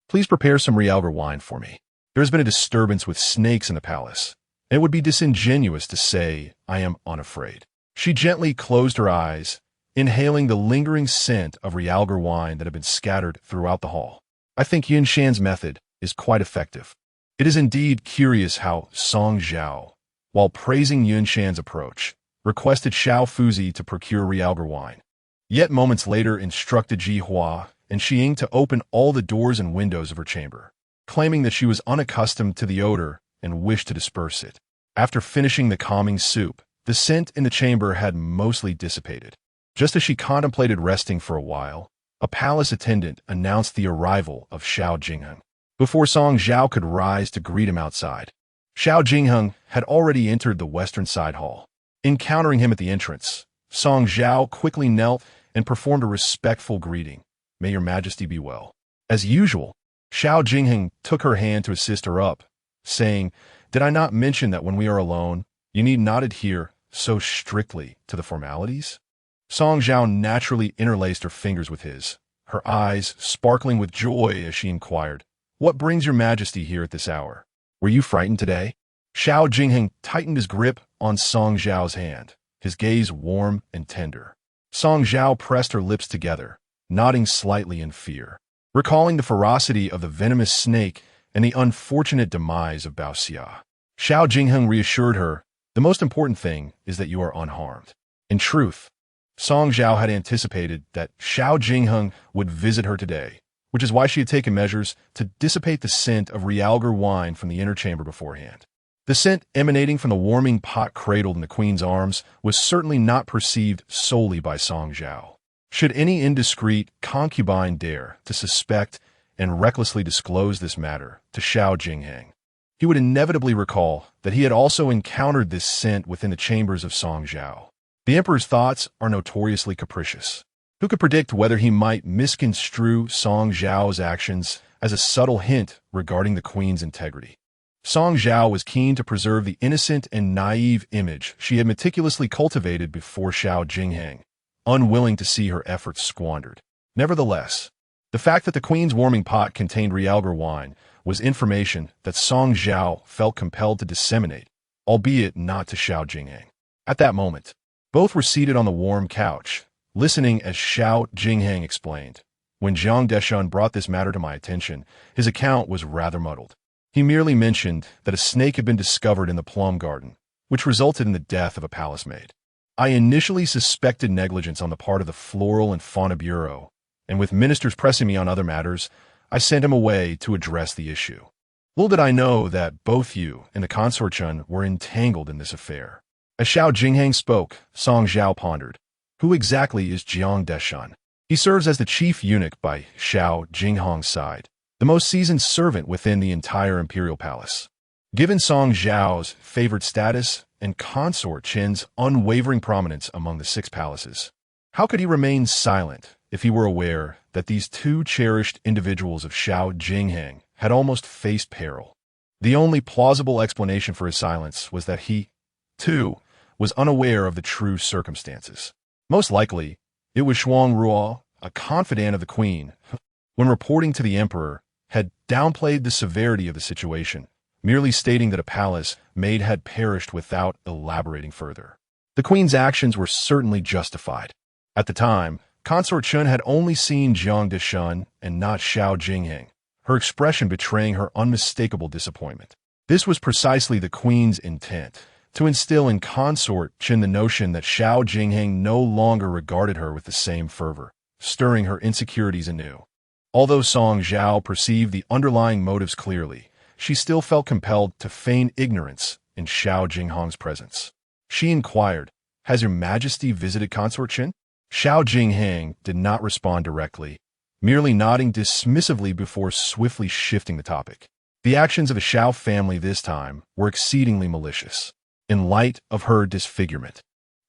"Please prepare some Realgar wine for me. There has been a disturbance with snakes in the palace, and it would be disingenuous to say, I am unafraid. She gently closed her eyes, inhaling the lingering scent of realgar wine that had been scattered throughout the hall. I think Yunshan's method is quite effective. It is indeed curious how Song Zhao, while praising Yunshan's approach, requested Xiao Fuzi to procure realgar wine, yet moments later instructed Ji Hua and Xiying to open all the doors and windows of her chamber, claiming that she was unaccustomed to the odor and wished to disperse it. After finishing the calming soup, the scent in the chamber had mostly dissipated. Just as she contemplated resting for a while, a palace attendant announced the arrival of Xiao Jingheng. Before Song Zhao could rise to greet him outside, Xiao Jingheng had already entered the western side hall. Encountering him at the entrance, Song Zhao quickly knelt and performed a respectful greeting. May your majesty be well. As usual, Xiao Jingheng took her hand to assist her up, saying, Did I not mention that when we are alone, you need not adhere so strictly to the formalities? Song Zhao naturally interlaced her fingers with his, her eyes sparkling with joy as she inquired, What brings your majesty here at this hour? Were you frightened today? Xiao Jingheng tightened his grip on Song Zhao's hand, his gaze warm and tender. Song Zhao pressed her lips together, nodding slightly in fear, recalling the ferocity of the venomous snake and the unfortunate demise of Bao Xia. Xiao Jingheng reassured her, The most important thing is that you are unharmed. In truth, Song Zhao had anticipated that Xiao Jingheng would visit her today, which is why she had taken measures to dissipate the scent of realgar wine from the inner chamber beforehand. The scent emanating from the warming pot cradled in the queen's arms was certainly not perceived solely by Song Zhao. Should any indiscreet concubine dare to suspect and recklessly disclose this matter to Xiao Jingheng, he would inevitably recall that he had also encountered this scent within the chambers of Song Zhao. The emperor's thoughts are notoriously capricious. Who could predict whether he might misconstrue Song Zhao's actions as a subtle hint regarding the queen's integrity? Song Zhao was keen to preserve the innocent and naive image she had meticulously cultivated before Xiao Jingheng, unwilling to see her efforts squandered. Nevertheless, the fact that the queen's warming pot contained realgar wine was information that Song Zhao felt compelled to disseminate, albeit not to Xiao Jingheng. At that moment, both were seated on the warm couch, listening as Xiao Jingheng explained. When Jiang Deshun brought this matter to my attention, his account was rather muddled. He merely mentioned that a snake had been discovered in the plum garden, which resulted in the death of a palace maid. I initially suspected negligence on the part of the Floral and Fauna Bureau, and with ministers pressing me on other matters, I sent him away to address the issue. Little did I know that both you and the Consort were entangled in this affair. As Xiao Jingheng spoke, Song Zhao pondered. Who exactly is Jiang Deshun? He serves as the chief eunuch by Xiao Jingheng's side, the most seasoned servant within the entire imperial palace. Given Song Zhao's favored status and Consort Qin's unwavering prominence among the 6 palaces, how could he remain silent if he were aware that these 2 cherished individuals of Xiao Jingheng had almost faced peril? The only plausible explanation for his silence was that he, too, was unaware of the true circumstances. Most likely, it was Shuang Ruo, a confidant of the queen, when reporting to the emperor, had downplayed the severity of the situation, merely stating that a palace maid had perished without elaborating further. The queen's actions were certainly justified. At the time, Consort Chun had only seen Jiang Deshun and not Xiao Jingheng, her expression betraying her unmistakable disappointment. This was precisely the queen's intent, to instill in Consort Qin the notion that Xiao Jingheng no longer regarded her with the same fervor, stirring her insecurities anew. Although Song Zhao perceived the underlying motives clearly, she still felt compelled to feign ignorance in Xiao Jingheng's presence. She inquired, Has your majesty visited Consort Qin? Xiao Jingheng did not respond directly, merely nodding dismissively before swiftly shifting the topic. The actions of the Xiao family this time were exceedingly malicious. In light of her disfigurement,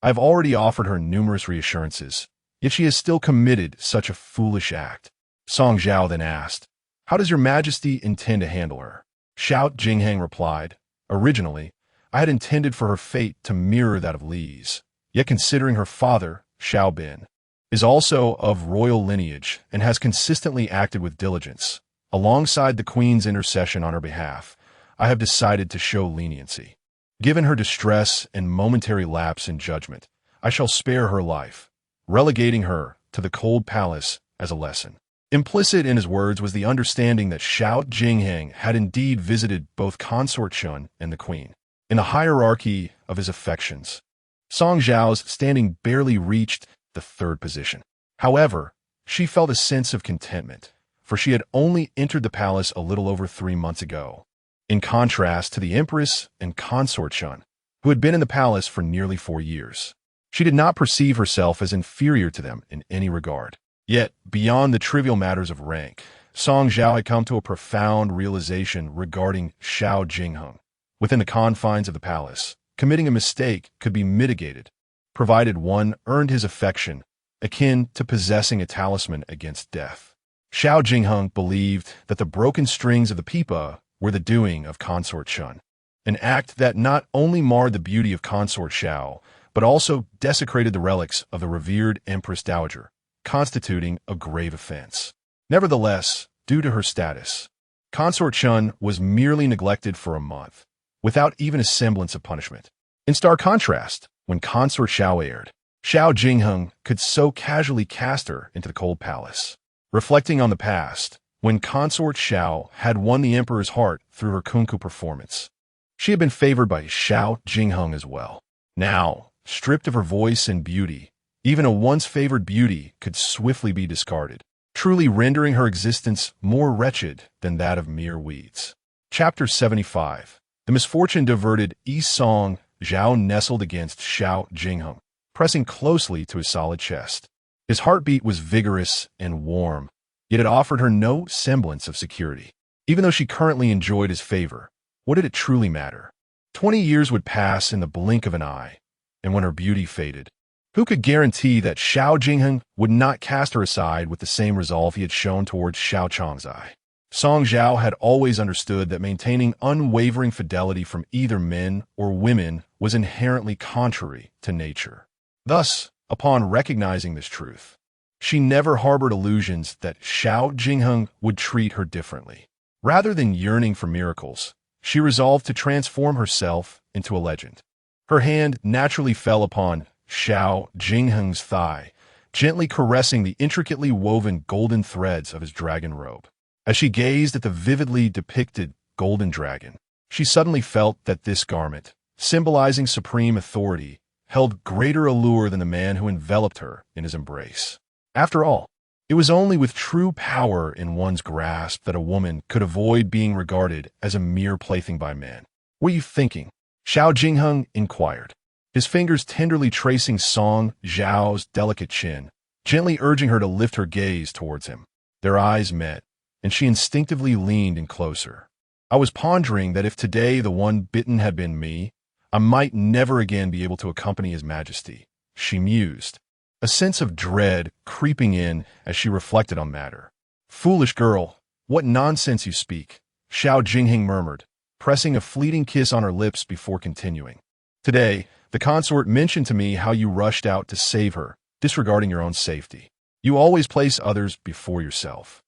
I have already offered her numerous reassurances, yet she has still committed such a foolish act. Song Zhao then asked, How does your majesty intend to handle her? Xiao Jingheng replied, Originally, I had intended for her fate to mirror that of Li's, yet considering her father, Xiao Bin, is also of royal lineage and has consistently acted with diligence, alongside the queen's intercession on her behalf, I have decided to show leniency. Given her distress and momentary lapse in judgment, I shall spare her life, relegating her to the cold palace as a lesson. Implicit in his words was the understanding that Xiao Jingheng had indeed visited both Consort Shun and the queen. In the hierarchy of his affections, Song Zhao's standing barely reached the third position. However, she felt a sense of contentment, for she had only entered the palace a little over 3 months ago, in contrast to the Empress and Consort Shun, who had been in the palace for nearly 4 years. She did not perceive herself as inferior to them in any regard. Yet, beyond the trivial matters of rank, Song Zhao had come to a profound realization regarding Xiao Jingheng. Within the confines of the palace, committing a mistake could be mitigated, provided one earned his affection, akin to possessing a talisman against death. Xiao Jingheng believed that the broken strings of the pipa were the doing of Consort Shun, an act that not only marred the beauty of Consort Xiao, but also desecrated the relics of the revered Empress Dowager, constituting a grave offense. Nevertheless, due to her status, Consort Shun was merely neglected for a month, without even a semblance of punishment. In stark contrast, when Consort Xiao aired, Xiao Jingheng could so casually cast her into the cold palace. Reflecting on the past, when Consort Xiao had won the emperor's heart through her kunku performance, she had been favored by Xiao Jingheng as well. Now, stripped of her voice and beauty, even a once favored beauty could swiftly be discarded, truly rendering her existence more wretched than that of mere weeds. Chapter 75. The misfortune diverted Yi Song Zhao nestled against Xiao Jingheng, pressing closely to his solid chest. His heartbeat was vigorous and warm, yet it offered her no semblance of security. Even though she currently enjoyed his favor, what did it truly matter? 20 years would pass in the blink of an eye, and when her beauty faded, who could guarantee that Xiao Jingheng would not cast her aside with the same resolve he had shown towards Xiao Changzai? Song Zhao had always understood that maintaining unwavering fidelity from either men or women was inherently contrary to nature. Thus, upon recognizing this truth, she never harbored illusions that Xiao Jingheng would treat her differently. Rather than yearning for miracles, she resolved to transform herself into a legend. Her hand naturally fell upon Xiao Jingheng's thigh, gently caressing the intricately woven golden threads of his dragon robe. As she gazed at the vividly depicted golden dragon, she suddenly felt that this garment, symbolizing supreme authority, held greater allure than the man who enveloped her in his embrace. After all, it was only with true power in one's grasp that a woman could avoid being regarded as a mere plaything by men. "What are you thinking?" Xiao Jingheng inquired, his fingers tenderly tracing Song Zhao's delicate chin, gently urging her to lift her gaze towards him. Their eyes met, and she instinctively leaned in closer. "I was pondering that if today the one bitten had been me, I might never again be able to accompany His Majesty," she mused, a sense of dread creeping in as she reflected on matter. "Foolish girl, what nonsense you speak," Xiao Jingheng murmured, pressing a fleeting kiss on her lips before continuing. "Today, the consort mentioned to me how you rushed out to save her, disregarding your own safety. You always place others before yourself,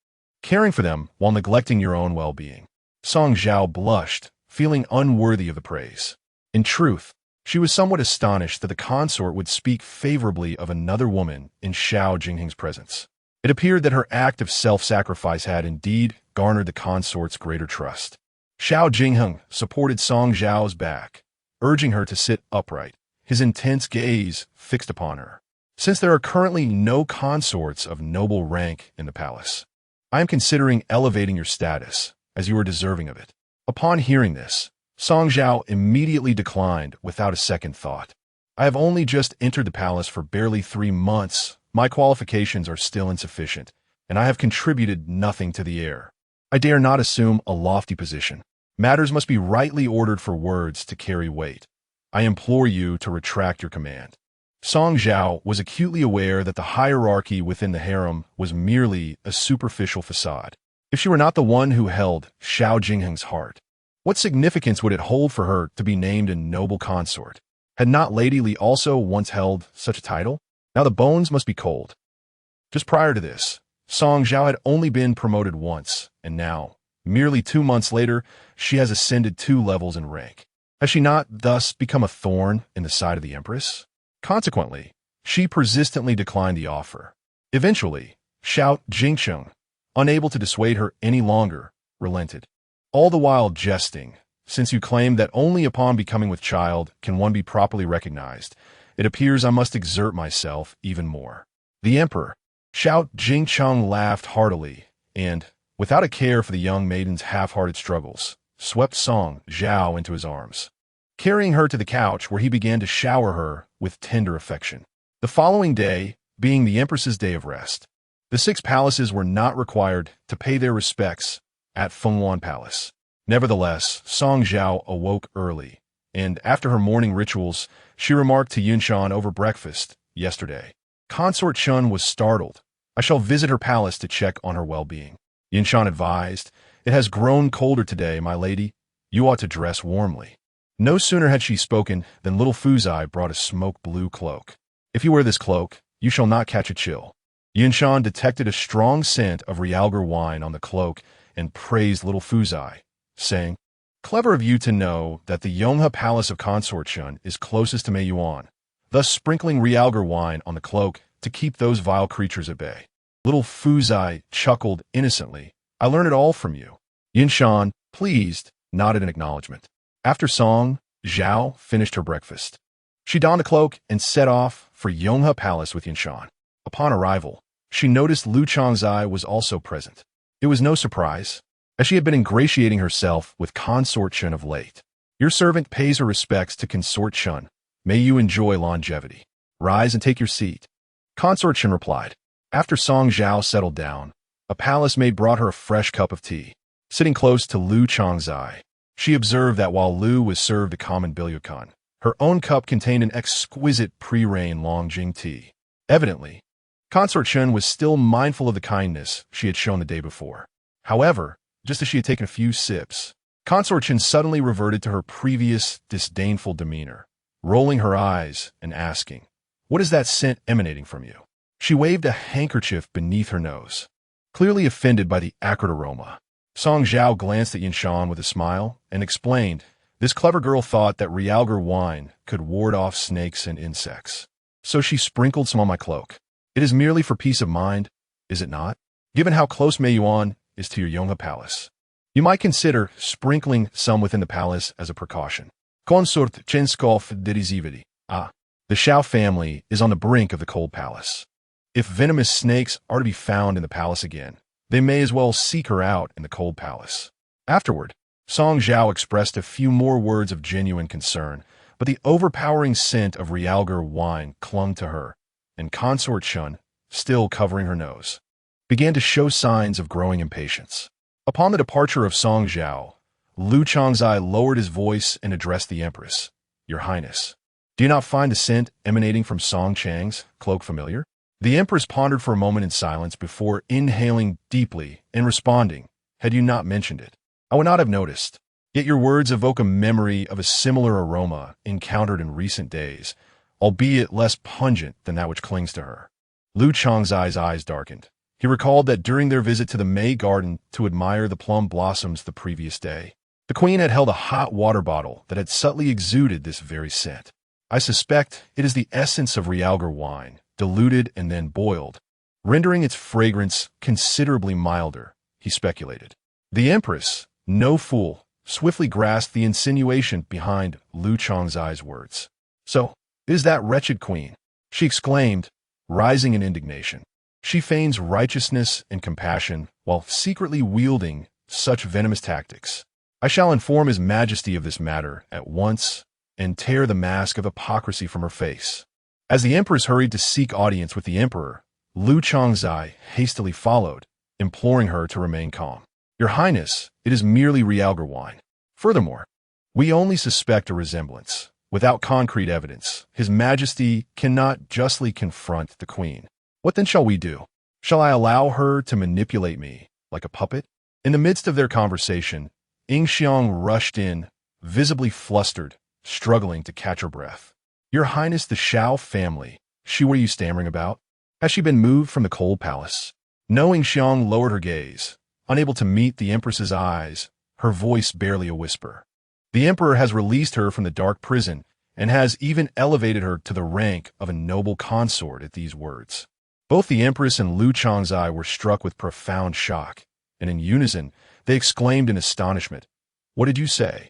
caring for them while neglecting your own well-being." Song Zhao blushed, feeling unworthy of the praise. In truth, she was somewhat astonished that the consort would speak favorably of another woman in Xiao Jingheng's presence. It appeared that her act of self-sacrifice had indeed garnered the consort's greater trust. Xiao Jingheng supported Song Zhao's back, urging her to sit upright, his intense gaze fixed upon her. "Since there are currently no consorts of noble rank in the palace, I am considering elevating your status, as you are deserving of it." Upon hearing this, Song Zhao immediately declined without a second thought. "I have only just entered the palace for barely 3 months. My qualifications are still insufficient, and I have contributed nothing to the heir. I dare not assume a lofty position. Matters must be rightly ordered for words to carry weight. I implore you to retract your command." Song Zhao was acutely aware that the hierarchy within the harem was merely a superficial facade. If she were not the one who held Xiao Jingheng's heart, what significance would it hold for her to be named a noble consort? Had not Lady Li also once held such a title? Now the bones must be cold. Just prior to this, Song Zhao had only been promoted once, and now, merely 2 months later, she has ascended 2 levels in rank. Has she not thus become a thorn in the side of the Empress? Consequently, she persistently declined the offer. Eventually, Zhao Jingcheng, unable to dissuade her any longer, relented. All the while jesting, since you claim that only upon becoming with child can one be properly recognized, it appears I must exert myself even more. The Emperor, Zhao Jingcheng, laughed heartily, and, without a care for the young maiden's half-hearted struggles, swept Song Zhao into his arms, carrying her to the couch where he began to shower her with tender affection. The following day, being the Empress's day of rest, the 6 palaces were not required to pay their respects at Fenghuan Palace. Nevertheless, Song Zhao awoke early, and after her morning rituals, she remarked to Yunshan over breakfast yesterday. Consort Shun was startled. I shall visit her palace to check on her well-being. Yunshan advised, it has grown colder today, my lady. You ought to dress warmly. No sooner had she spoken than little Fuzai brought a smoke-blue cloak. If you wear this cloak, you shall not catch a chill. Yunshan detected a strong scent of Realgar wine on the cloak and praised little Fuzai, saying, clever of you to know that the Yonghe Palace of Consort Shun is closest to Meiyuan, thus sprinkling Realgar wine on the cloak to keep those vile creatures at bay. Little Fuzai chuckled innocently. I learned it all from you. Yunshan, pleased, nodded in acknowledgement. After Song Zhao finished her breakfast, she donned a cloak and set off for Yonghe Palace with Yunshan. Upon arrival, she noticed Lu Changzai was also present. It was no surprise, as she had been ingratiating herself with Consort Shun of late. Your servant pays her respects to Consort Shun. May you enjoy longevity. Rise and take your seat. Consort Shun replied. After Song Zhao settled down, a palace maid brought her a fresh cup of tea. Sitting close to Lu Changzai, she observed that while Lu was served a common bilyukan, her own cup contained an exquisite pre-rain Longjing tea. Evidently, Consort Shun was still mindful of the kindness she had shown the day before. However, just as she had taken a few sips, Consort Shun suddenly reverted to her previous disdainful demeanor, rolling her eyes and asking, what is that scent emanating from you? She waved a handkerchief beneath her nose, clearly offended by the acrid aroma. Song Zhao glanced at Yunshan with a smile and explained, this clever girl thought that Realgar wine could ward off snakes and insects. So she sprinkled some on my cloak. It is merely for peace of mind, is it not? Given how close Meiyuan is to your Yonghe Palace, you might consider sprinkling some within the palace as a precaution. Consort Chenskov Derizividi. The Zhao family is on the brink of the cold palace. If venomous snakes are to be found in the palace again, they may as well seek her out in the cold palace. Afterward, Song Zhao expressed a few more words of genuine concern, but the overpowering scent of Realgar wine clung to her, and Consort Shun, still covering her nose, began to show signs of growing impatience. Upon the departure of Song Zhao, Lu Changzai lowered his voice and addressed the Empress. Your Highness, do you not find the scent emanating from Song Chang's cloak familiar? The Empress pondered for a moment in silence before inhaling deeply and responding, had you not mentioned it, I would not have noticed. Yet your words evoke a memory of a similar aroma encountered in recent days, albeit less pungent than that which clings to her. Lu Changzai's eyes darkened. He recalled that during their visit to the May Garden to admire the plum blossoms the previous day, the Queen had held a hot water bottle that had subtly exuded this very scent. I suspect it is the essence of Realgar wine, diluted and then boiled, rendering its fragrance considerably milder, he speculated. The Empress, no fool, swiftly grasped the insinuation behind Lu Changzai's words. So, it is that wretched queen, she exclaimed, rising in indignation. She feigns righteousness and compassion while secretly wielding such venomous tactics. I shall inform His Majesty of this matter at once and tear the mask of hypocrisy from her face. As the Empress hurried to seek audience with the Emperor, Lu Changzai hastily followed, imploring her to remain calm. Your Highness, it is merely Realgar wine. Furthermore, we only suspect a resemblance. Without concrete evidence, His Majesty cannot justly confront the Queen. What then shall we do? Shall I allow her to manipulate me like a puppet? In the midst of their conversation, Ying Xiang rushed in, visibly flustered, struggling to catch her breath. Your Highness, the Zhao family, she were you stammering about? Has she been moved from the cold palace? Knowing Xiang lowered her gaze, unable to meet the Empress's eyes, her voice barely a whisper. The emperor has released her from the dark prison and has even elevated her to the rank of a noble consort at these words. Both the empress and Lu Changzai were struck with profound shock, and in unison, they exclaimed in astonishment, "What did you say?"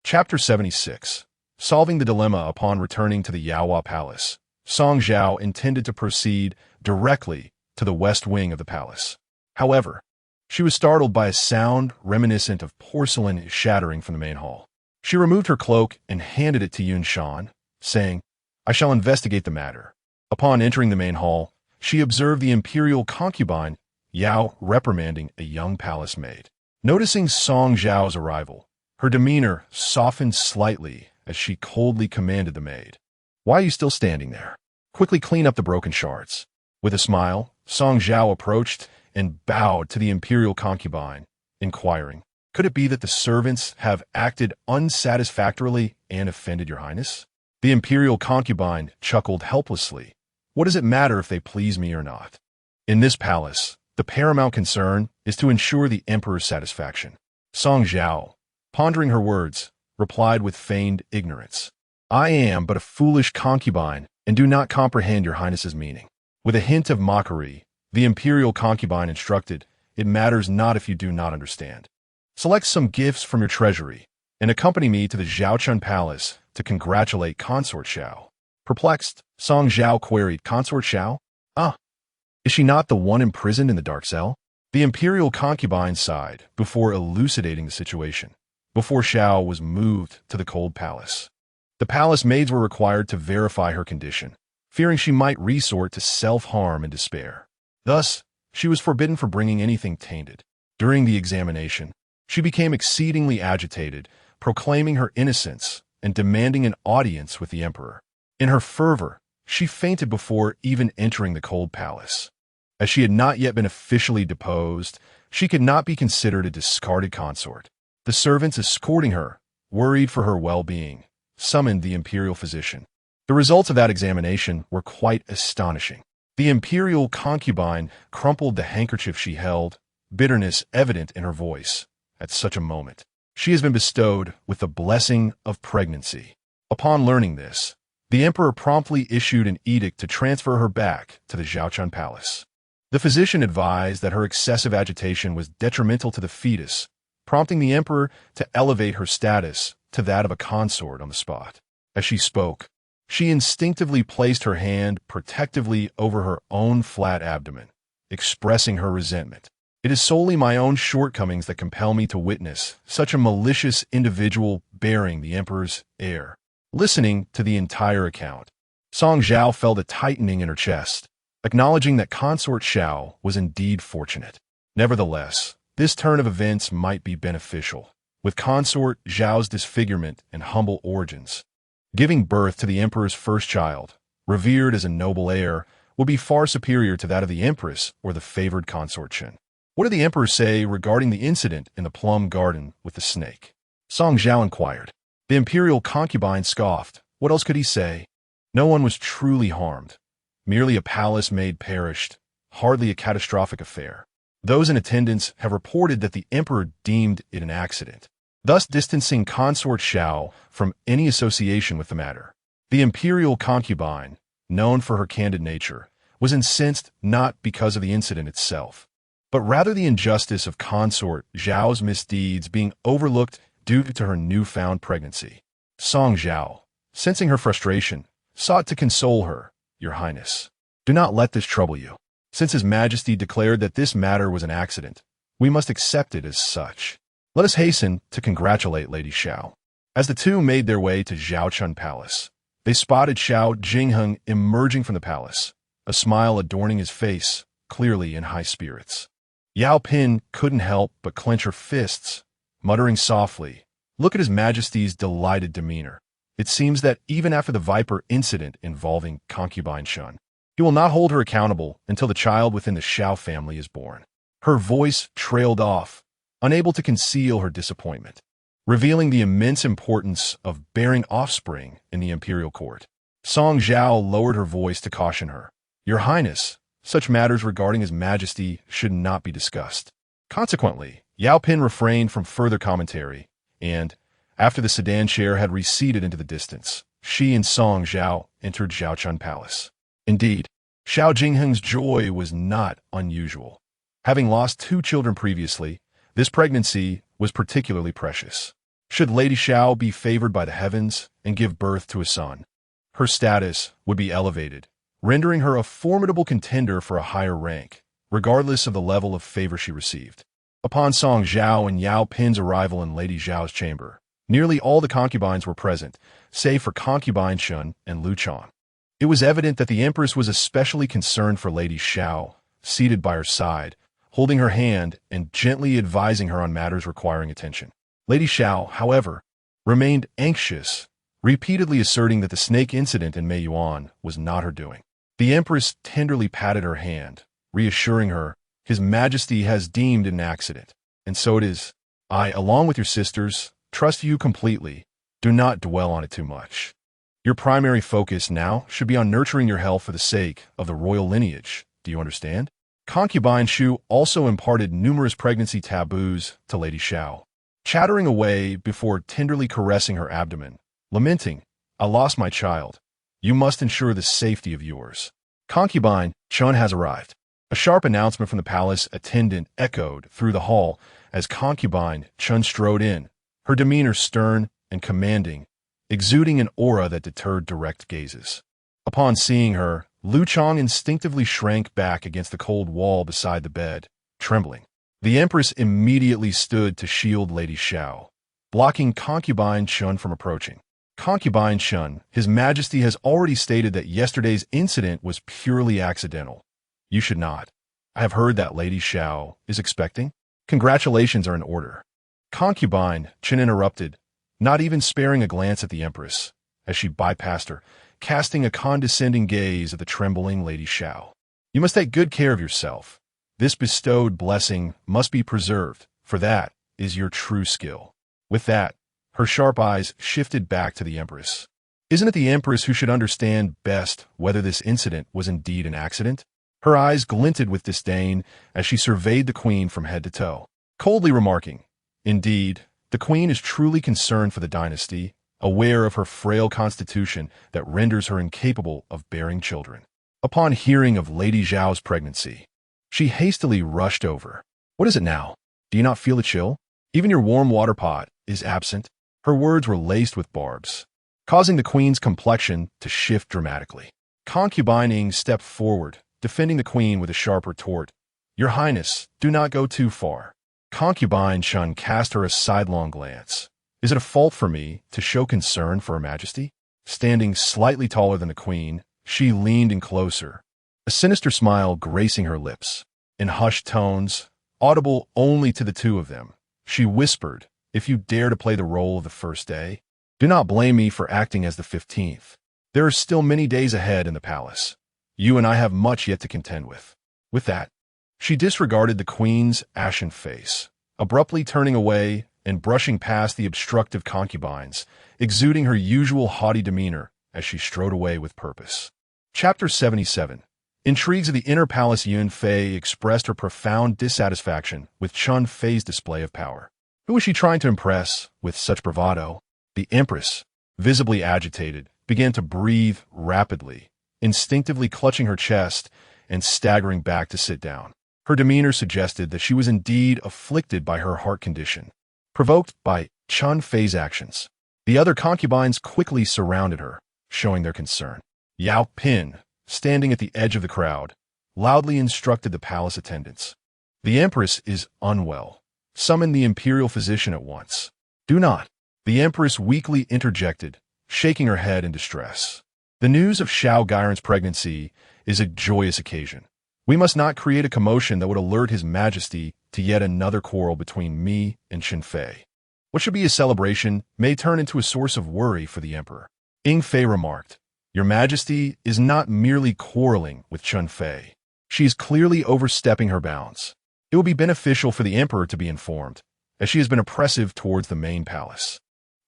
Chapter 76. Solving the dilemma upon returning to the Yaohua Palace, Song Zhao intended to proceed directly to the west wing of the palace. However, she was startled by a sound reminiscent of porcelain shattering from the main hall. She removed her cloak and handed it to Yun Shan, saying, "I shall investigate the matter." Upon entering the main hall, she observed the imperial concubine, Yao, reprimanding a young palace maid. Noticing Song Zhao's arrival, her demeanor softened slightly as she coldly commanded the maid, "Why are you still standing there? Quickly clean up the broken shards." With a smile, Song Zhao approached and bowed to the imperial concubine, inquiring, "Could it be that the servants have acted unsatisfactorily and offended your highness?" The imperial concubine chuckled helplessly. "What does it matter if they please me or not? In this palace, the paramount concern is to ensure the emperor's satisfaction." Song Zhao, pondering her words, replied with feigned ignorance, "I am but a foolish concubine and do not comprehend your highness's meaning." With a hint of mockery, the imperial concubine instructed, "It matters not if you do not understand. Select some gifts from your treasury and accompany me to the Zhaochun Palace to congratulate Consort Zhao." Perplexed, Song Zhao queried, "Consort Zhao? Ah, is she not the one imprisoned in the dark cell?" The imperial concubine sighed before elucidating the situation. Before Zhao was moved to the cold palace, the palace maids were required to verify her condition, fearing she might resort to self-harm and despair. Thus, she was forbidden from bringing anything tainted. During the examination, she became exceedingly agitated, proclaiming her innocence and demanding an audience with the emperor. In her fervor, she fainted before even entering the cold palace. As she had not yet been officially deposed, she could not be considered a discarded consort. The servants escorting her, worried for her well-being, summoned the imperial physician. The results of that examination were quite astonishing. The imperial concubine crumpled the handkerchief she held, bitterness evident in her voice. At such a moment, she has been bestowed with the blessing of pregnancy. Upon learning this, the emperor promptly issued an edict to transfer her back to the Zhaochun Palace. The physician advised that her excessive agitation was detrimental to the fetus, prompting the emperor to elevate her status to that of a consort on the spot. As she spoke, she instinctively placed her hand protectively over her own flat abdomen, expressing her resentment. "It is solely my own shortcomings that compel me to witness such a malicious individual bearing the emperor's heir." Listening to the entire account, Song Zhao felt a tightening in her chest, acknowledging that Consort Zhao was indeed fortunate. Nevertheless, this turn of events might be beneficial, with Consort Zhao's disfigurement and humble origins. Giving birth to the emperor's first child, revered as a noble heir, would be far superior to that of the empress or the favored consortion. "What did the emperor say regarding the incident in the plum garden with the snake?" Song Zhao inquired. The imperial concubine scoffed. What else could he say? No one was truly harmed. Merely a palace maid perished, hardly a catastrophic affair. Those in attendance have reported that the emperor deemed it an accident, thus distancing Consort Zhao from any association with the matter. The imperial concubine, known for her candid nature, was incensed not because of the incident itself, but rather the injustice of Consort Zhao's misdeeds being overlooked due to her newfound pregnancy. Song Zhao, sensing her frustration, sought to console her. "Your Highness, do not let this trouble you. Since His Majesty declared that this matter was an accident, we must accept it as such. Let us hasten to congratulate Lady Zhao." As the two made their way to Zhaochun Palace, they spotted Xiao Jingheng emerging from the palace, a smile adorning his face, clearly in high spirits. Yao Pin couldn't help but clench her fists, muttering softly, "Look at His Majesty's delighted demeanor. It seems that even after the Viper incident involving concubine Shun, he will not hold her accountable until the child within the Xiao family is born." Her voice trailed off, unable to conceal her disappointment, revealing the immense importance of bearing offspring in the imperial court. Song Zhao lowered her voice to caution her. "Your Highness, such matters regarding His Majesty should not be discussed." Consequently, Yao Pin refrained from further commentary, and, After the sedan chair had receded into the distance, she and Song Zhao entered Zhao Palace. Indeed, Xiao Jingheng's joy was not unusual. Having lost 2 children previously, this pregnancy was particularly precious. Should Lady Xiao be favored by the heavens and give birth to a son, her status would be elevated, rendering her a formidable contender for a higher rank, regardless of the level of favor she received. Upon Song Zhao and Yao Pin's arrival in Lady Zhao's chamber, nearly all the concubines were present, save for concubine Shun and Lu Chang. It was evident that the Empress was especially concerned for Lady Xiao, seated by her side, holding her hand and gently advising her on matters requiring attention. Lady Xiao, however, remained anxious, repeatedly asserting that the snake incident in Meiyuan was not her doing. The Empress tenderly patted her hand, reassuring her, "His Majesty has deemed it an accident, and so it is. I, along with your sisters, trust you completely. Do not dwell on it too much. Your primary focus now should be on nurturing your health for the sake of the royal lineage. Do you understand?" Concubine Shu also imparted numerous pregnancy taboos to Lady Xiao, chattering away before tenderly caressing her abdomen, lamenting, "I lost my child. You must ensure the safety of yours." Concubine Chun has arrived. A sharp announcement from the palace attendant echoed through the hall as Concubine Chun strode in, her demeanor stern and commanding, exuding an aura that deterred direct gazes. Upon seeing her, Lu Chang instinctively shrank back against the cold wall beside the bed, trembling. The Empress immediately stood to shield Lady Xiao, blocking Concubine Chun from approaching. "Concubine Chun, His Majesty has already stated that yesterday's incident was purely accidental. You should not. I have heard that Lady Xiao is expecting. Congratulations are in order." Concubine Chun interrupted, not even sparing a glance at the Empress, as she bypassed her, casting a condescending gaze at the trembling Lady Xiao. "You must take good care of yourself. This bestowed blessing must be preserved, for that is your true skill." With that, her sharp eyes shifted back to the Empress. Isn't it the Empress who should understand best whether this incident was indeed an accident? Her eyes glinted with disdain as she surveyed the Queen from head to toe, coldly remarking, "Indeed, the Queen is truly concerned for the dynasty, aware of her frail constitution that renders her incapable of bearing children." Upon hearing of Lady Zhao's pregnancy, she hastily rushed over. "What is it now? Do you not feel a chill? Even your warm water pot is absent." Her words were laced with barbs, causing the Queen's complexion to shift dramatically. Concubine Ing stepped forward, defending the Queen with a sharp retort, "Your Highness, do not go too far." Concubine Chun cast her a sidelong glance. "Is it a fault for me to show concern for Her Majesty?" Standing slightly taller than the Queen, she leaned in closer, a sinister smile gracing her lips. In hushed tones, audible only to the two of them, she whispered, "If you dare to play the role of the first day, do not blame me for acting as the 15th. There are still many days ahead in the palace. You and I have much yet to contend with." With that, she disregarded the Queen's ashen face, abruptly turning away and brushing past the obstructive concubines, exuding her usual haughty demeanor as she strode away with purpose. Chapter 77. Intrigues of the inner palace. Yun Fei expressed her profound dissatisfaction with Chun Fei's display of power. Who was she trying to impress with such bravado? The Empress, visibly agitated, began to breathe rapidly, instinctively clutching her chest and staggering back to sit down. Her demeanor suggested that she was indeed afflicted by her heart condition, provoked by Chun Fei's actions. The other concubines quickly surrounded her, showing their concern. Yao Pin, standing at the edge of the crowd, loudly instructed the palace attendants. "The Empress is unwell. Summon the imperial physician at once." "Do not." The Empress weakly interjected, shaking her head in distress. "The news of Xiao Gairen's pregnancy is a joyous occasion. We must not create a commotion that would alert His Majesty to yet another quarrel between me and Chun Fei. What should be a celebration may turn into a source of worry for the Emperor." Ing Fei remarked, "Your Majesty is not merely quarreling with Chun Fei. She is clearly overstepping her bounds. It will be beneficial for the Emperor to be informed, as she has been oppressive towards the main palace.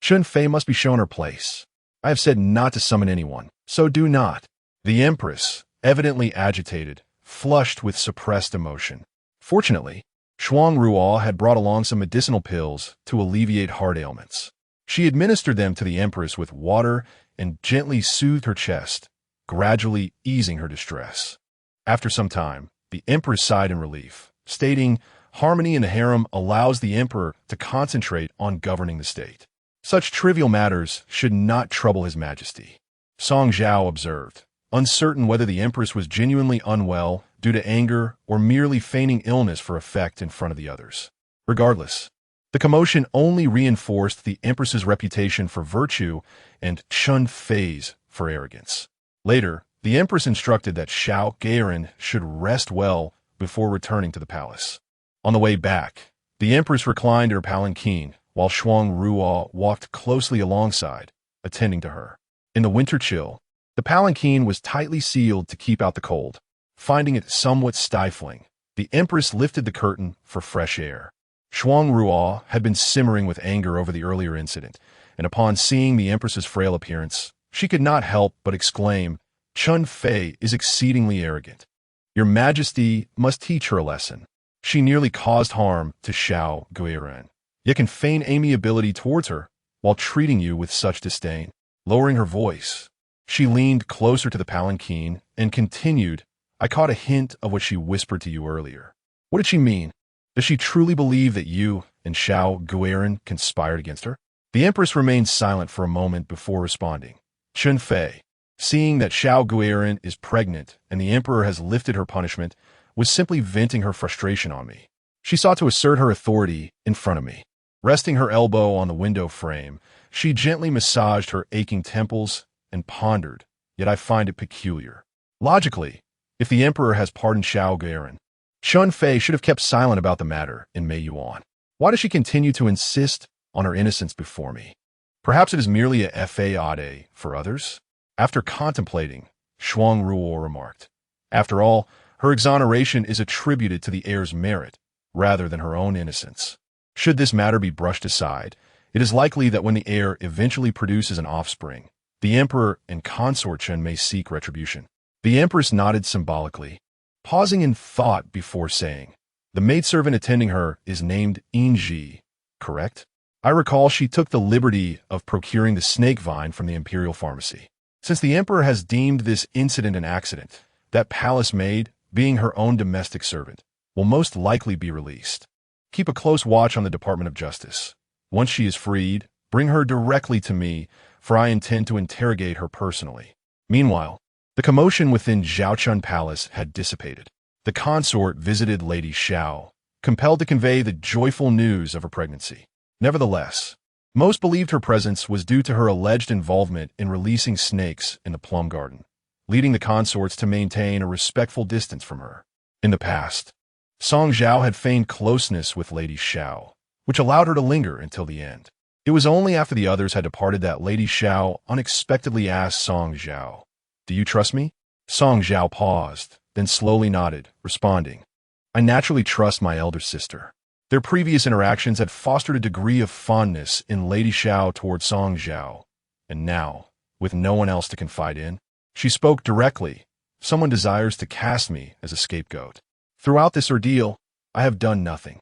Chun Fei must be shown her place. I have said not to summon anyone, so do not." The Empress, evidently agitated, flushed with suppressed emotion. Fortunately, Shuang Ruo had brought along some medicinal pills to alleviate heart ailments. She administered them to the Empress with water and gently soothed her chest, gradually easing her distress. After some time, the Empress sighed in relief, stating, "Harmony in the harem allows the Emperor to concentrate on governing the state. Such trivial matters should not trouble His Majesty." Song Zhao observed, uncertain whether the Empress was genuinely unwell due to anger or merely feigning illness for effect in front of the others. Regardless, the commotion only reinforced the Empress's reputation for virtue and Chun Fei's for arrogance. Later, the Empress instructed that Zhao Gairen should rest well before returning to the palace. On the way back, the Empress reclined in her palanquin while Shuang Ruo walked closely alongside, attending to her. In the winter chill, the palanquin was tightly sealed to keep out the cold. Finding it somewhat stifling, the Empress lifted the curtain for fresh air. Shuang Ruo had been simmering with anger over the earlier incident, and upon seeing the Empress's frail appearance, she could not help but exclaim, "Chun Fei is exceedingly arrogant. Your Majesty must teach her a lesson. She nearly caused harm to Zhao Gairen, yet can feign amiability towards her while treating you with such disdain." Lowering her voice, she leaned closer to the palanquin and continued, "I caught a hint of what she whispered to you earlier. What did she mean? Does she truly believe that you and Zhao Gairen conspired against her?" The Empress remained silent for a moment before responding. "Chun Fei, seeing that Zhao Gairen is pregnant and the Emperor has lifted her punishment, was simply venting her frustration on me. She sought to assert her authority in front of me." Resting her elbow on the window frame, she gently massaged her aching temples and pondered, "Yet I find it peculiar. Logically, if the Emperor has pardoned Zhao Gairen, Chun Fei should have kept silent about the matter in Mei Yuan. Why does she continue to insist on her innocence before me? Perhaps it is merely a faade for others?" After contemplating, Shuang Ruo remarked, "After all, her exoneration is attributed to the heir's merit, rather than her own innocence. Should this matter be brushed aside, it is likely that when the heir eventually produces an offspring, the Emperor and Consort may seek retribution." The Empress nodded symbolically, pausing in thought before saying, "The maidservant attending her is named Inji, correct? I recall she took the liberty of procuring the snake vine from the imperial pharmacy. Since the Emperor has deemed this incident an accident, that palace maid, being her own domestic servant, will most likely be released. Keep a close watch on the Department of Justice. Once she is freed, bring her directly to me, for I intend to interrogate her personally." Meanwhile, the commotion within Zhaochun Palace had dissipated. The consort visited Lady Zhao, compelled to convey the joyful news of her pregnancy. Nevertheless, most believed her presence was due to her alleged involvement in releasing snakes in the plum garden, leading the consorts to maintain a respectful distance from her. In the past, Song Zhao had feigned closeness with Lady Zhao, which allowed her to linger until the end. It was only after the others had departed that Lady Zhao unexpectedly asked Song Zhao, "Do you trust me?" Song Zhao paused, then slowly nodded, responding, "I naturally trust my elder sister." Their previous interactions had fostered a degree of fondness in Lady Zhao toward Song Zhao, and now, with no one else to confide in, she spoke directly, "Someone desires to cast me as a scapegoat. Throughout this ordeal, I have done nothing.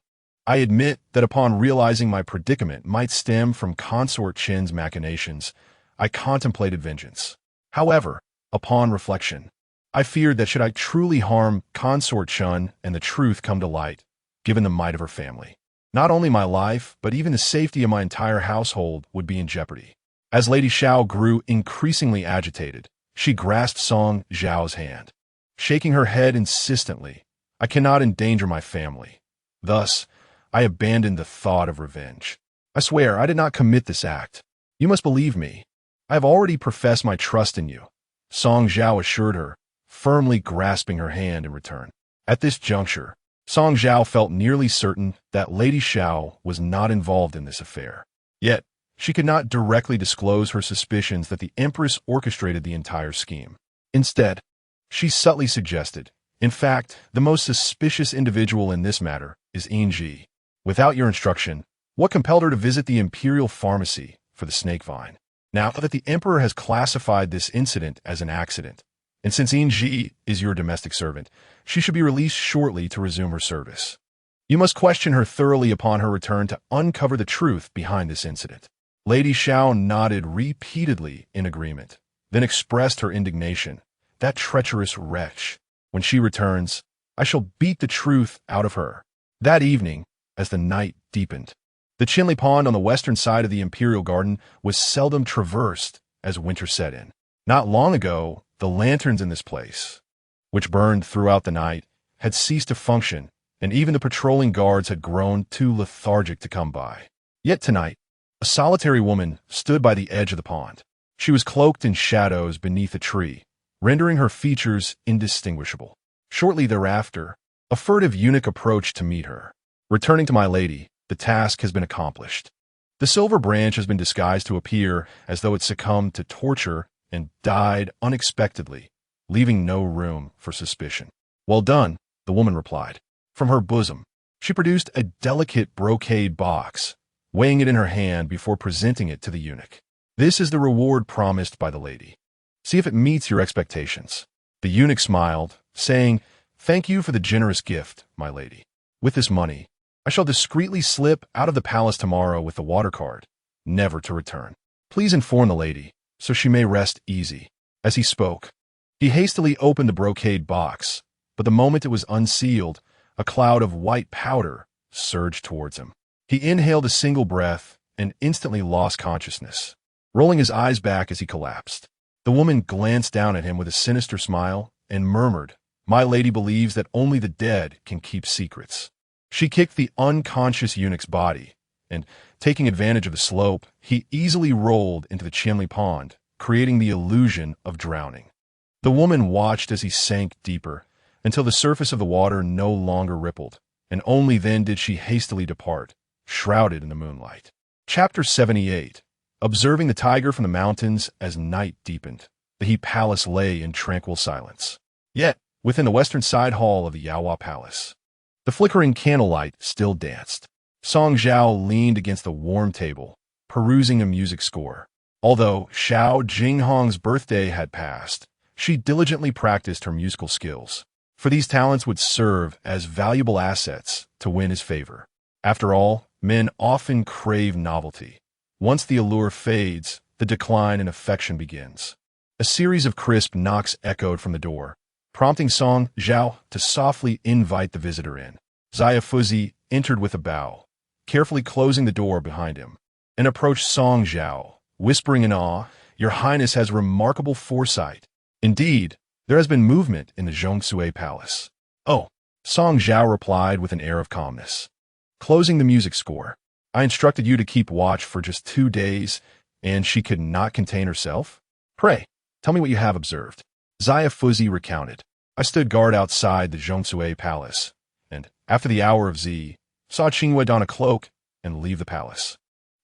I admit that upon realizing my predicament might stem from Consort Chen's machinations, I contemplated vengeance. However, upon reflection, I feared that should I truly harm Consort Chen and the truth come to light, given the might of her family, not only my life, but even the safety of my entire household would be in jeopardy." As Lady Zhao grew increasingly agitated, she grasped Song Zhao's hand, shaking her head insistently, "I cannot endanger my family. Thus, I abandoned the thought of revenge. I swear I did not commit this act. You must believe me. I have already professed my trust in you," Song Zhao assured her, firmly grasping her hand in return. At this juncture, Song Zhao felt nearly certain that Lady Zhao was not involved in this affair. Yet, she could not directly disclose her suspicions that the Empress orchestrated the entire scheme. Instead, she subtly suggested, "In fact, the most suspicious individual in this matter is Inji. Without your instruction, what compelled her to visit the imperial pharmacy for the snake vine? Now that the Emperor has classified this incident as an accident, and since Inji is your domestic servant, she should be released shortly to resume her service. You must question her thoroughly upon her return to uncover the truth behind this incident." Lady Zhao nodded repeatedly in agreement, then expressed her indignation. That treacherous wretch. When she returns, I shall beat the truth out of her. That evening, as the night deepened, the Chinli Pond on the western side of the Imperial Garden was seldom traversed as winter set in. Not long ago, the lanterns in this place, which burned throughout the night, had ceased to function, and even the patrolling guards had grown too lethargic to come by. Yet tonight, a solitary woman stood by the edge of the pond. She was cloaked in shadows beneath a tree, rendering her features indistinguishable. Shortly thereafter, a furtive eunuch approached to meet her. Returning to my lady, the task has been accomplished. The silver branch has been disguised to appear as though it succumbed to torture and died unexpectedly, leaving no room for suspicion. Well done, the woman replied. From her bosom, she produced a delicate brocade box, weighing it in her hand before presenting it to the eunuch. This is the reward promised by the lady. See if it meets your expectations. The eunuch smiled, saying, Thank you for the generous gift, my lady. With this money, I shall discreetly slip out of the palace tomorrow with the water card, never to return. Please inform the lady, so she may rest easy. As he spoke, he hastily opened the brocade box, but the moment it was unsealed, a cloud of white powder surged towards him. He inhaled a single breath and instantly lost consciousness, rolling his eyes back as he collapsed. The woman glanced down at him with a sinister smile and murmured, My lady believes that only the dead can keep secrets. She kicked the unconscious eunuch's body, and, taking advantage of the slope, he easily rolled into the Chinli Pond, creating the illusion of drowning. The woman watched as he sank deeper, until the surface of the water no longer rippled, and only then did she hastily depart, shrouded in the moonlight. Chapter 78. Observing the tiger from the mountains as night deepened, the He Palace lay in tranquil silence. Yet, within the western side hall of the Yaowa Palace, the flickering candlelight still danced. Song Zhao leaned against the warm table, perusing a music score. Although Xiao Jinghong's birthday had passed, she diligently practiced her musical skills, for these talents would serve as valuable assets to win his favor. After all, men often crave novelty. Once the allure fades, the decline in affection begins. A series of crisp knocks echoed from the door, prompting Song Zhao to softly invite the visitor in. Zaya Fuzi entered with a bow, carefully closing the door behind him, and approached Song Zhao, whispering in awe, Your Highness has remarkable foresight. Indeed, there has been movement in the Zhongsue Palace. Oh, Song Zhao replied with an air of calmness. Closing the music score, I instructed you to keep watch for just 2 days, and she could not contain herself? Pray, tell me what you have observed. Zaya Fuzi recounted. I stood guard outside the Zhongsue Palace, and, after the hour of Z, saw Qingyue don a cloak and leave the palace.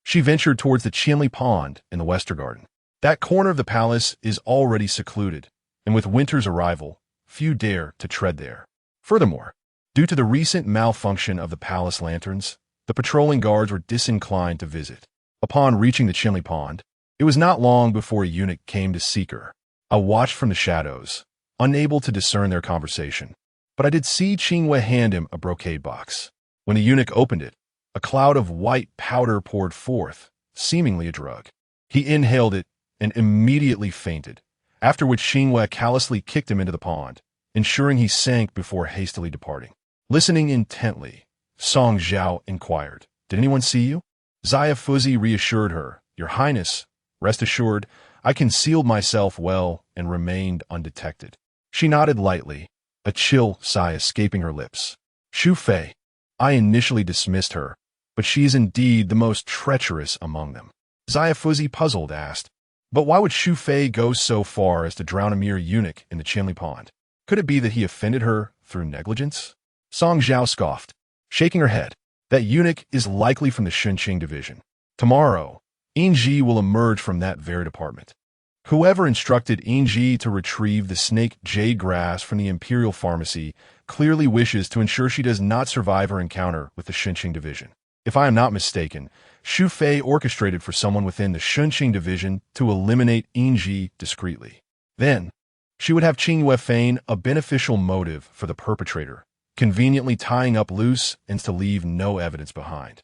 She ventured towards the Chinli Pond in the Western Garden. That corner of the palace is already secluded, and with winter's arrival, few dare to tread there. Furthermore, due to the recent malfunction of the palace lanterns, the patrolling guards were disinclined to visit. Upon reaching the Chinli Pond, it was not long before a eunuch came to seek her. I watched from the shadows, unable to discern their conversation, but I did see Qingyue hand him a brocade box. When the eunuch opened it, a cloud of white powder poured forth, seemingly a drug. He inhaled it and immediately fainted, after which Qingyue callously kicked him into the pond, ensuring he sank before hastily departing. Listening intently, Song Zhao inquired, Did anyone see you? Zaya Fuzi reassured her, Your Highness, rest assured, I concealed myself well and remained undetected. She nodded lightly, a chill sigh escaping her lips. Xu Fei. I initially dismissed her, but she is indeed the most treacherous among them. Zaya Fuzi, puzzled, asked, But why would Xu Fei go so far as to drown a mere eunuch in the Chinli Pond? Could it be that he offended her through negligence? Song Zhao scoffed, shaking her head. That eunuch is likely from the Shunqing division. Tomorrow, Yingji will emerge from that very department. Whoever instructed Yingji to retrieve the snake jade grass from the Imperial Pharmacy clearly wishes to ensure she does not survive her encounter with the Shunqing division. If I am not mistaken, Xu Fei orchestrated for someone within the Shunqing division to eliminate Yingji discreetly. Then, she would have Qingyue feign a beneficial motive for the perpetrator, conveniently tying up loose and to leave no evidence behind.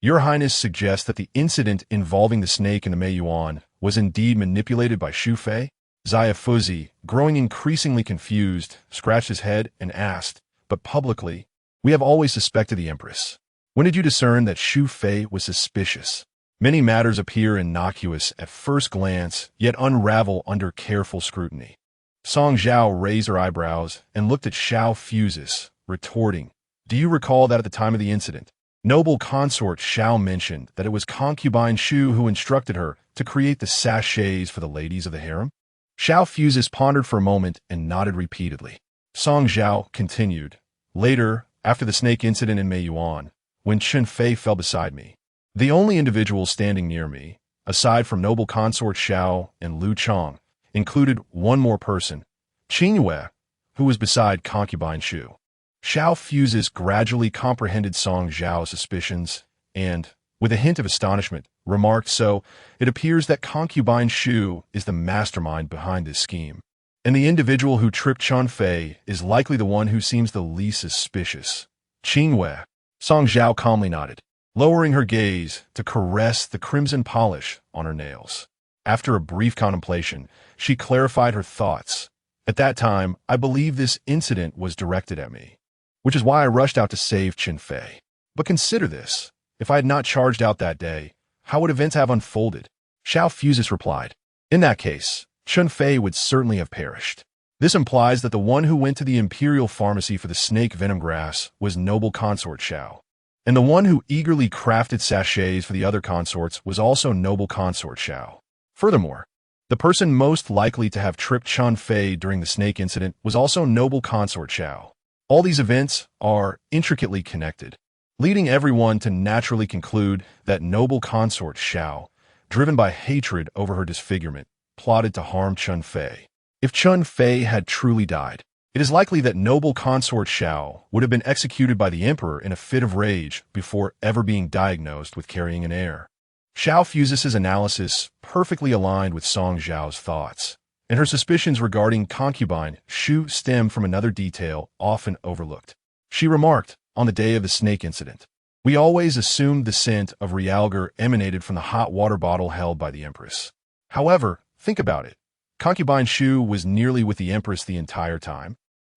Your Highness suggests that the incident involving the snake in the Meiyuan was indeed manipulated by Xu Fei? Zhao, growing increasingly confused, scratched his head and asked, but publicly, "We have always suspected the Empress. When did you discern that Xu Fei was suspicious? Many matters appear innocuous at first glance, yet unravel under careful scrutiny." Song Zhao raised her eyebrows and looked at Zhao Fuses, retorting, "Do you recall that at the time of the incident, noble consort Zhao mentioned that it was concubine Xu who instructed her to create the sachets for the ladies of the harem?" Zhao Fuses pondered for a moment and nodded repeatedly. Song Zhao continued, "Later, after the snake incident in Meiyuan, when Chen Fei fell beside me, the only individuals standing near me, aside from noble consort Zhao and Lu Chong, included one more person, Qing Yue, who was beside concubine Xu." Zhao Fuses gradually comprehended Song Zhao's suspicions and, with a hint of astonishment, remarked, "So, it appears that concubine Xu is the mastermind behind this scheme, and the individual who tripped Chen Fei is likely the one who seems the least suspicious. Qing Yue." Song Zhao calmly nodded, lowering her gaze to caress the crimson polish on her nails. After a brief contemplation, she clarified her thoughts. "At that time, I believe this incident was directed at me, which is why I rushed out to save Chen Fei. But consider this. If I had not charged out that day, how would events have unfolded?" Zhao Fuses replied, "In that case, Chen Fei would certainly have perished. This implies that the one who went to the imperial pharmacy for the snake venom grass was noble consort Zhao, and the one who eagerly crafted sachets for the other consorts was also noble consort Zhao. Furthermore, the person most likely to have tripped Chen Fei during the snake incident was also noble consort Zhao. All these events are intricately connected, leading everyone to naturally conclude that noble consort Zhao, driven by hatred over her disfigurement, plotted to harm Chen Fei. If Chen Fei had truly died, it is likely that noble consort Zhao would have been executed by the emperor in a fit of rage before ever being diagnosed with carrying an heir." Zhao Fuses' analysis perfectly aligned with Song Zhao's thoughts, and her suspicions regarding concubine Xu stem from another detail often overlooked. She remarked, on the day of the snake incident, "We always assumed the scent of realgar emanated from the hot water bottle held by the Empress. However, think about it. Concubine Xu was nearly with the Empress the entire time,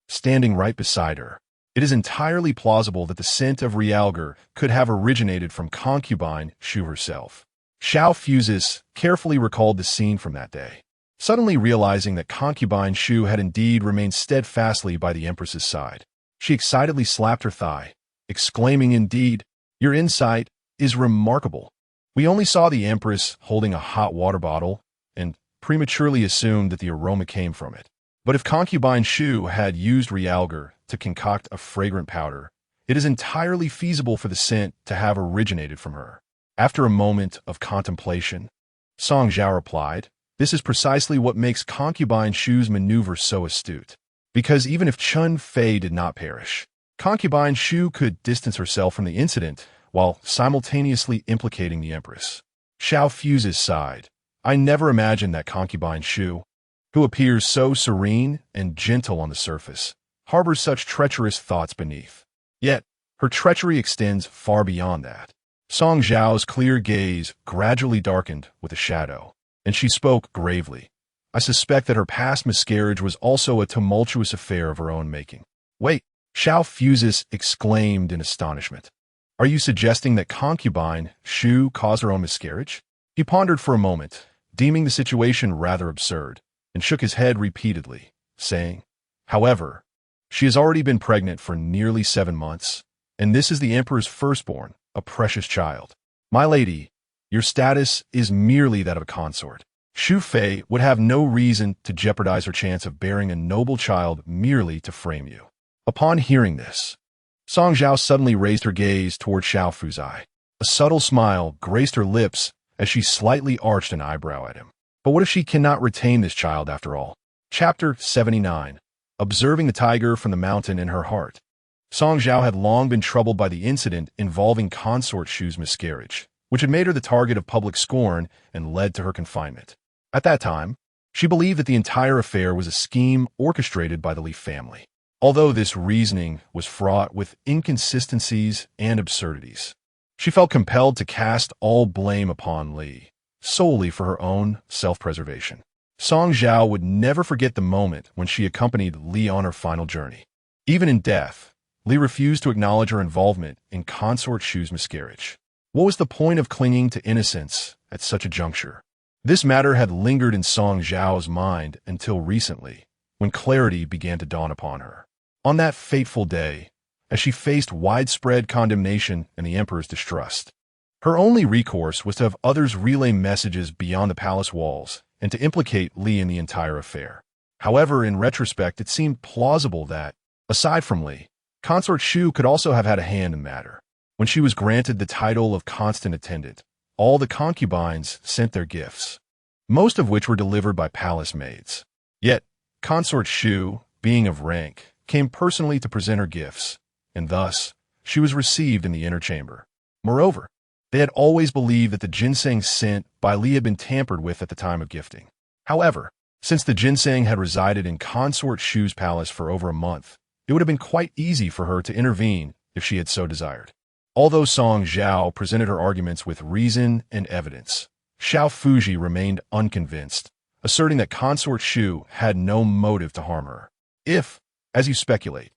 standing right beside her. It is entirely plausible that the scent of realgar could have originated from concubine Xu herself." Zhao Fuses carefully recalled the scene from that day, suddenly realizing that concubine Xu had indeed remained steadfastly by the Empress's side. She excitedly slapped her thigh, exclaiming, "Indeed, your insight is remarkable. We only saw the Empress holding a hot water bottle and prematurely assumed that the aroma came from it. But if concubine Xu had used realgar to concoct a fragrant powder, it is entirely feasible for the scent to have originated from her." After a moment of contemplation, Song Zhao replied, "This is precisely what makes concubine Xu's maneuver so astute. Because even if Chen Fei did not perish, concubine Xu could distance herself from the incident while simultaneously implicating the Empress." Zhao Fuses sighed. "I never imagined that concubine Xu, who appears so serene and gentle on the surface, harbors such treacherous thoughts beneath. Yet, her treachery extends far beyond that." Song Zhao's clear gaze gradually darkened with a shadow, and she spoke gravely. "I suspect that her past miscarriage was also a tumultuous affair of her own making." "Wait," Zhao Fuses exclaimed in astonishment. "Are you suggesting that concubine Xu caused her own miscarriage?" He pondered for a moment, deeming the situation rather absurd, and shook his head repeatedly, saying, "However, she has already been pregnant for nearly 7 months, and this is the emperor's firstborn, a precious child. My lady, your status is merely that of a consort. Xu Fei would have no reason to jeopardize her chance of bearing a noble child merely to frame you." Upon hearing this, Song Zhao suddenly raised her gaze toward Zhao Fuzi. A subtle smile graced her lips as she slightly arched an eyebrow at him. But what if she cannot retain this child after all? Chapter 79. Observing the tiger from the mountain in her heart. Song Zhao had long been troubled by the incident involving consort Xu's miscarriage, which had made her the target of public scorn and led to her confinement. At that time, she believed that the entire affair was a scheme orchestrated by the Li family, although this reasoning was fraught with inconsistencies and absurdities. She felt compelled to cast all blame upon Li, solely for her own self-preservation. Song Zhao would never forget the moment when she accompanied Li on her final journey. Even in death, Li refused to acknowledge her involvement in Consort Shu's miscarriage. What was the point of clinging to innocence at such a juncture? This matter had lingered in Song Zhao's mind until recently, when clarity began to dawn upon her. On that fateful day, as she faced widespread condemnation and the Emperor's distrust, her only recourse was to have others relay messages beyond the palace walls and to implicate Li in the entire affair. However, in retrospect, it seemed plausible that, aside from Li, Consort Shu could also have had a hand in the matter. When she was granted the title of constant attendant, all the concubines sent their gifts, most of which were delivered by palace maids. Yet, Consort Shu, being of rank, came personally to present her gifts, and thus, she was received in the inner chamber. Moreover, they had always believed that the ginseng sent by Li had been tampered with at the time of gifting. However, since the ginseng had resided in Consort Shu's palace for over a month, it would have been quite easy for her to intervene if she had so desired. Although Song Zhao presented her arguments with reason and evidence, Xiao Fuji remained unconvinced, asserting that Consort Shu had no motive to harm her. If, as you speculate,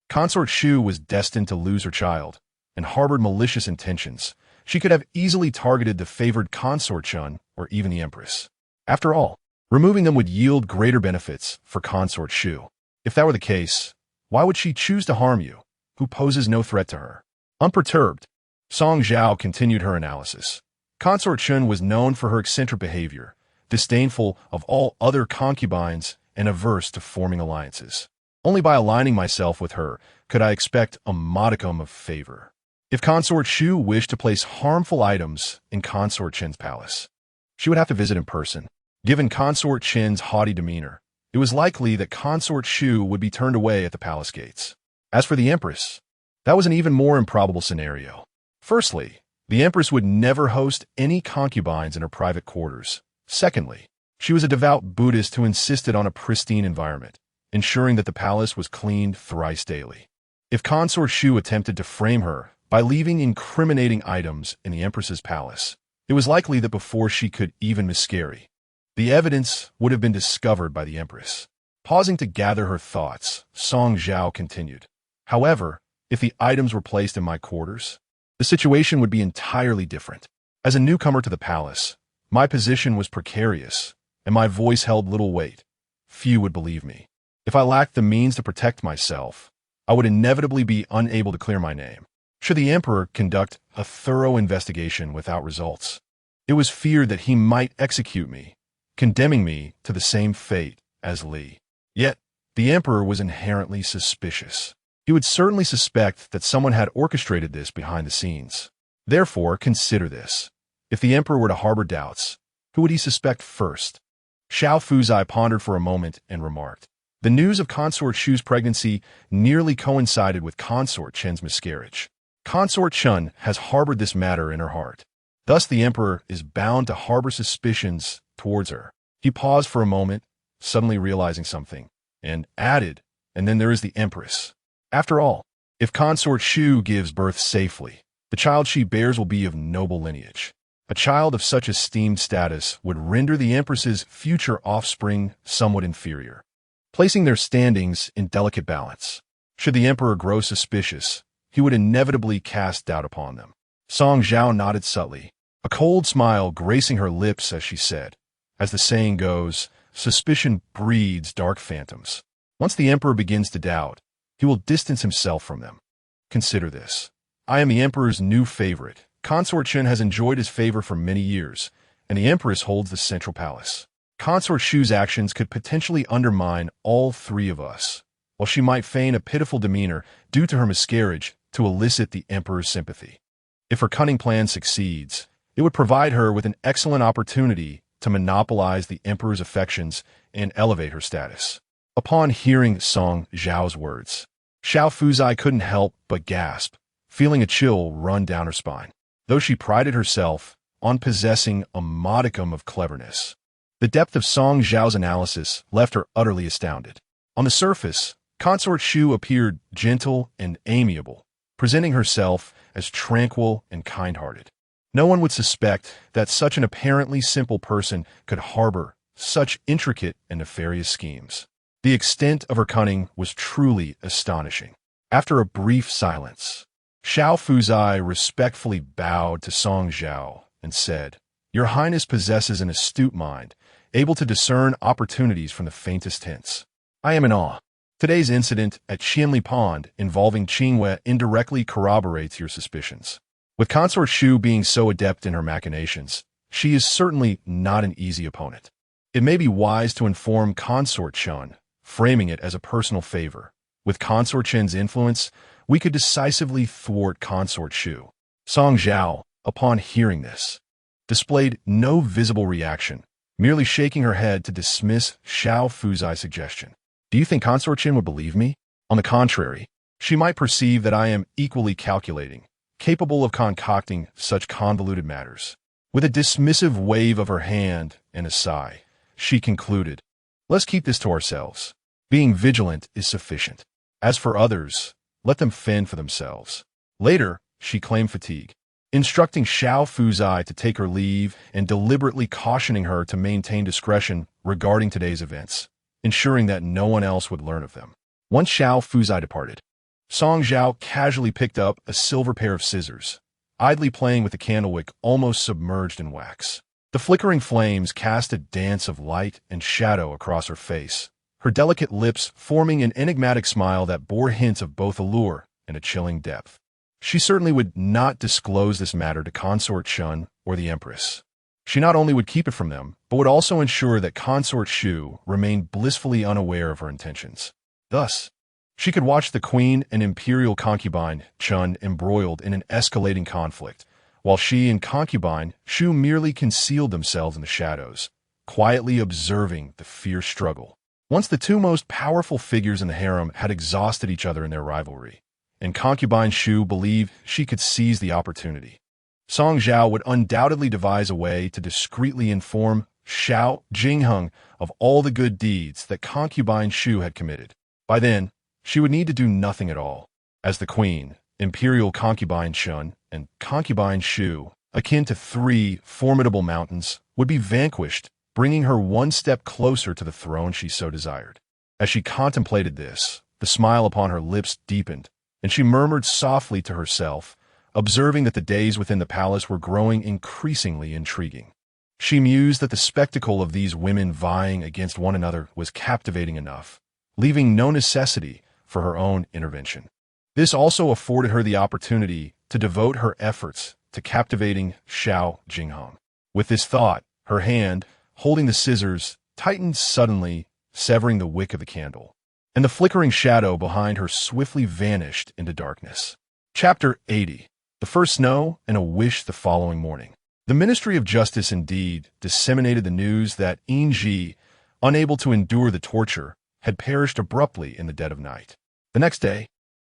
Consort Shu was destined to lose her child and harbored malicious intentions, she could have easily targeted the favored Consort Chun or even the Empress. After all, removing them would yield greater benefits for Consort Shu. If that were the case, why would she choose to harm you, who poses no threat to her? Unperturbed, Song Zhao continued her analysis. Consort Chun was known for her eccentric behavior, disdainful of all other concubines and averse to forming alliances. Only by aligning myself with her could I expect a modicum of favor. If Consort Shu wished to place harmful items in Consort Chen's palace, she would have to visit in person. Given Consort Chen's haughty demeanor, it was likely that Consort Shu would be turned away at the palace gates. As for the Empress, that was an even more improbable scenario. Firstly, the Empress would never host any concubines in her private quarters. Secondly, she was a devout Buddhist who insisted on a pristine environment, ensuring that the palace was cleaned thrice daily. If Consort Shu attempted to frame her by leaving incriminating items in the Empress's palace, it was likely that before she could even miscarry, the evidence would have been discovered by the Empress. Pausing to gather her thoughts, Song Zhao continued. However, if the items were placed in my quarters, the situation would be entirely different. As a newcomer to the palace, my position was precarious, and my voice held little weight. Few would believe me. If I lacked the means to protect myself, I would inevitably be unable to clear my name. Should the Emperor conduct a thorough investigation without results, it was feared that he might execute me, condemning me to the same fate as Li. Yet, the Emperor was inherently suspicious. He would certainly suspect that someone had orchestrated this behind the scenes. Therefore, consider this. If the Emperor were to harbor doubts, who would he suspect first? Xiao Fuzi pondered for a moment and remarked, "The news of Consort Shu's pregnancy nearly coincided with Consort Chen's miscarriage. Consort Chun has harbored this matter in her heart. Thus the Emperor is bound to harbor suspicions towards her." He paused for a moment, suddenly realizing something, and added, "And then there is the Empress. After all, if Consort Shu gives birth safely, the child she bears will be of noble lineage. A child of such esteemed status would render the Empress's future offspring somewhat inferior, placing their standings in delicate balance. Should the Emperor grow suspicious, he would inevitably cast doubt upon them." Song Zhao nodded subtly, a cold smile gracing her lips as she said, "As the saying goes, suspicion breeds dark phantoms. Once the Emperor begins to doubt, he will distance himself from them. Consider this. I am the Emperor's new favorite. Consort Chen has enjoyed his favor for many years, and the Empress holds the central palace. Consort Shu's actions could potentially undermine all three of us, while she might feign a pitiful demeanor due to her miscarriage to elicit the Emperor's sympathy. If her cunning plan succeeds, it would provide her with an excellent opportunity to monopolize the Emperor's affections and elevate her status." Upon hearing Song Zhao's words, Xiao Fuzi couldn't help but gasp, feeling a chill run down her spine. Though she prided herself on possessing a modicum of cleverness, the depth of Song Zhao's analysis left her utterly astounded. On the surface, Consort Shu appeared gentle and amiable, presenting herself as tranquil and kind-hearted. No one would suspect that such an apparently simple person could harbor such intricate and nefarious schemes. The extent of her cunning was truly astonishing. After a brief silence, Xiao Fuzai respectfully bowed to Song Zhao and said, "Your Highness possesses an astute mind, able to discern opportunities from the faintest hints. I am in awe. Today's incident at Qianli Pond involving Qingwei indirectly corroborates your suspicions. With Consort Shu being so adept in her machinations, she is certainly not an easy opponent. It may be wise to inform Consort Chen, framing it as a personal favor. With Consort Chen's influence, we could decisively thwart Consort Shu." Song Zhao, upon hearing this, displayed no visible reaction, merely shaking her head to dismiss Xiao Fuzai's suggestion. "Do you think Consort Chen would believe me? On the contrary, she might perceive that I am equally calculating, capable of concocting such convoluted matters." With a dismissive wave of her hand and a sigh, she concluded, "Let's keep this to ourselves. Being vigilant is sufficient. As for others, let them fend for themselves." Later, she claimed fatigue, instructing Xiao Fuzai to take her leave and deliberately cautioning her to maintain discretion regarding today's events, ensuring that no one else would learn of them. Once Xiao Fuzai departed, Song Zhao casually picked up a silver pair of scissors, idly playing with the candlewick almost submerged in wax. The flickering flames cast a dance of light and shadow across her face, her delicate lips forming an enigmatic smile that bore hints of both allure and a chilling depth. She certainly would not disclose this matter to Consort Chen or the Empress. She not only would keep it from them, but would also ensure that Consort Shu remained blissfully unaware of her intentions. Thus, she could watch the queen and imperial concubine Chen embroiled in an escalating conflict, while she and concubine Shu merely concealed themselves in the shadows, quietly observing the fierce struggle. Once the two most powerful figures in the harem had exhausted each other in their rivalry, and concubine Shu believed she could seize the opportunity, Song Zhao would undoubtedly devise a way to discreetly inform Xiao Jingheng of all the good deeds that concubine Shu had committed. By then, she would need to do nothing at all, as the queen, imperial concubine Chen, and concubine Shu, akin to three formidable mountains, would be vanquished, bringing her one step closer to the throne she so desired. As she contemplated this, the smile upon her lips deepened, and she murmured softly to herself, observing that the days within the palace were growing increasingly intriguing. She mused that the spectacle of these women vying against one another was captivating enough, leaving no necessity for her own intervention. This also afforded her the opportunity to devote her efforts to captivating Xiao Jingheng. With this thought, her hand, holding the scissors, tightened suddenly, severing the wick of the candle, and the flickering shadow behind her swiftly vanished into darkness. Chapter 80. The First Snow and a Wish the Following Morning. The Ministry of Justice indeed disseminated the news that Ji, unable to endure the torture, had perished abruptly in the dead of night. The next day,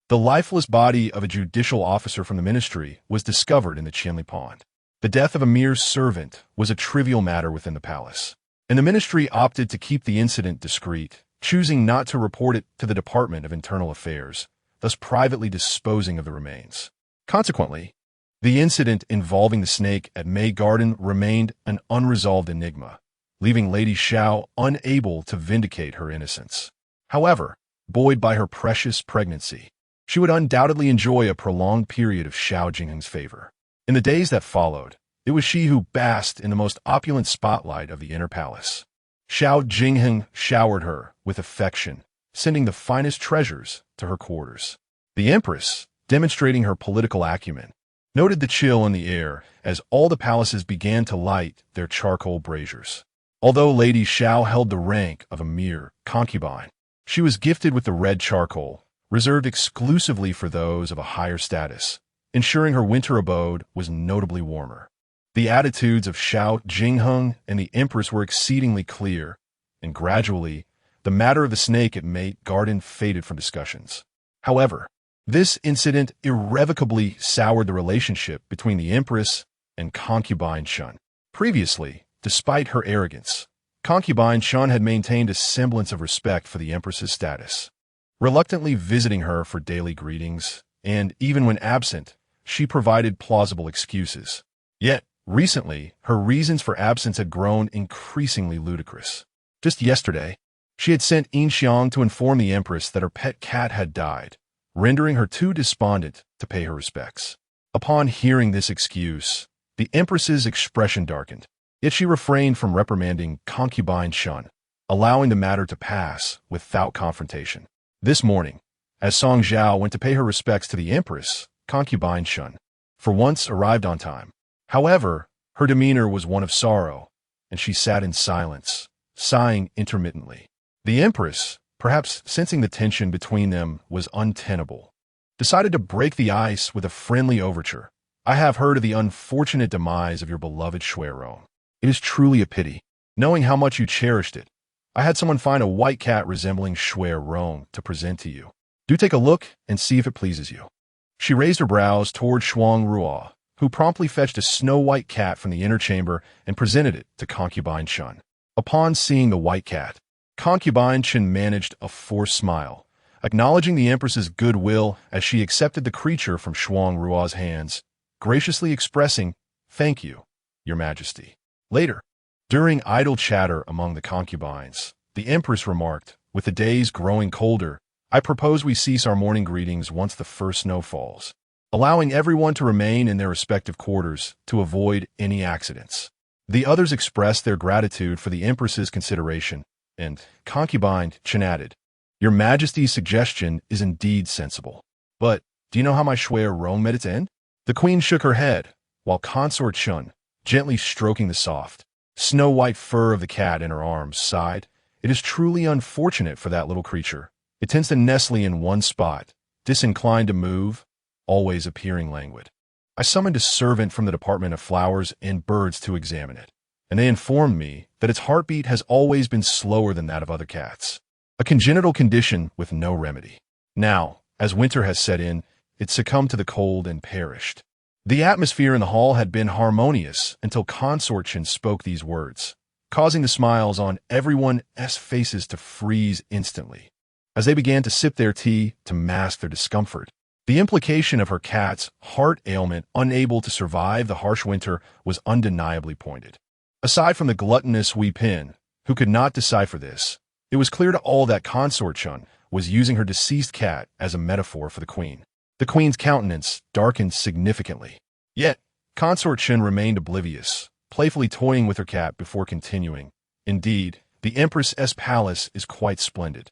the lifeless body of a judicial officer from the ministry was discovered in the Qianli Pond. The death of a mere servant was a trivial matter within the palace, and the ministry opted to keep the incident discreet, choosing not to report it to the Department of Internal Affairs, thus privately disposing of the remains. Consequently, the incident involving the snake at May Garden remained an unresolved enigma, leaving Lady Xiao unable to vindicate her innocence. However, buoyed by her precious pregnancy, she would undoubtedly enjoy a prolonged period of Xiao Jingheng's favor. In the days that followed, it was she who basked in the most opulent spotlight of the inner palace. Xiao Jingheng showered her with affection, sending the finest treasures to her quarters. The Empress, demonstrating her political acumen, noted the chill in the air as all the palaces began to light their charcoal braziers. Although Lady Xiao held the rank of a mere concubine, she was gifted with the red charcoal, reserved exclusively for those of a higher status, ensuring her winter abode was notably warmer. The attitudes of Xiao Jingheng and the Empress were exceedingly clear, and gradually, the matter of the snake at May Garden faded from discussions. However, this incident irrevocably soured the relationship between the Empress and concubine Chen. Previously, despite her arrogance, concubine Chen had maintained a semblance of respect for the Empress's status, reluctantly visiting her for daily greetings, and, even when absent, she provided plausible excuses. Yet, recently, her reasons for absence had grown increasingly ludicrous. Just yesterday, she had sent Xiang to inform the Empress that her pet cat had died, rendering her too despondent to pay her respects. Upon hearing this excuse, the Empress's expression darkened, yet she refrained from reprimanding concubine Shun, allowing the matter to pass without confrontation. This morning, as Song Zhao went to pay her respects to the Empress, concubine Shun, for once arrived on time. However, her demeanor was one of sorrow, and she sat in silence, sighing intermittently. The Empress, perhaps sensing the tension between them was untenable, decided to break the ice with a friendly overture. I have heard of the unfortunate demise of your beloved Shuirong. It is truly a pity, knowing how much you cherished it. I had someone find a white cat resembling Shuirong to present to you. Do take a look and see if it pleases you. She raised her brows toward Shuang Ruo, who promptly fetched a snow-white cat from the inner chamber and presented it to concubine Shun. Upon seeing the white cat, concubine Shun managed a forced smile, acknowledging the Empress's goodwill as she accepted the creature from Shuang Ruo's hands, graciously expressing, "Thank you, Your Majesty." Later, during idle chatter among the concubines, the Empress remarked, "With the days growing colder, I propose we cease our morning greetings once the first snow falls, allowing everyone to remain in their respective quarters to avoid any accidents." The others expressed their gratitude for the Empress's consideration, and concubine Chen added, "Your Majesty's suggestion is indeed sensible. But do you know how my Shuirong met its end?" The Queen shook her head, while Consort Shun, gently stroking the soft, snow-white fur of the cat in her arms, sighed, "It is truly unfortunate for that little creature. It tends to nestle in one spot, disinclined to move, always appearing languid. I summoned a servant from the Department of Flowers and Birds to examine it, and they informed me that its heartbeat has always been slower than that of other cats, a congenital condition with no remedy. Now, as winter has set in, it succumbed to the cold and perished." The atmosphere in the hall had been harmonious until Consort Chen spoke these words, causing the smiles on everyone's faces to freeze instantly, as they began to sip their tea to mask their discomfort. The implication of her cat's heart ailment unable to survive the harsh winter was undeniably pointed. Aside from the gluttonous Wei Pin, who could not decipher this, it was clear to all that Consort Chun was using her deceased cat as a metaphor for the queen. The queen's countenance darkened significantly. Yet, Consort Chun remained oblivious, playfully toying with her cat before continuing. "Indeed, the Empress's palace is quite splendid.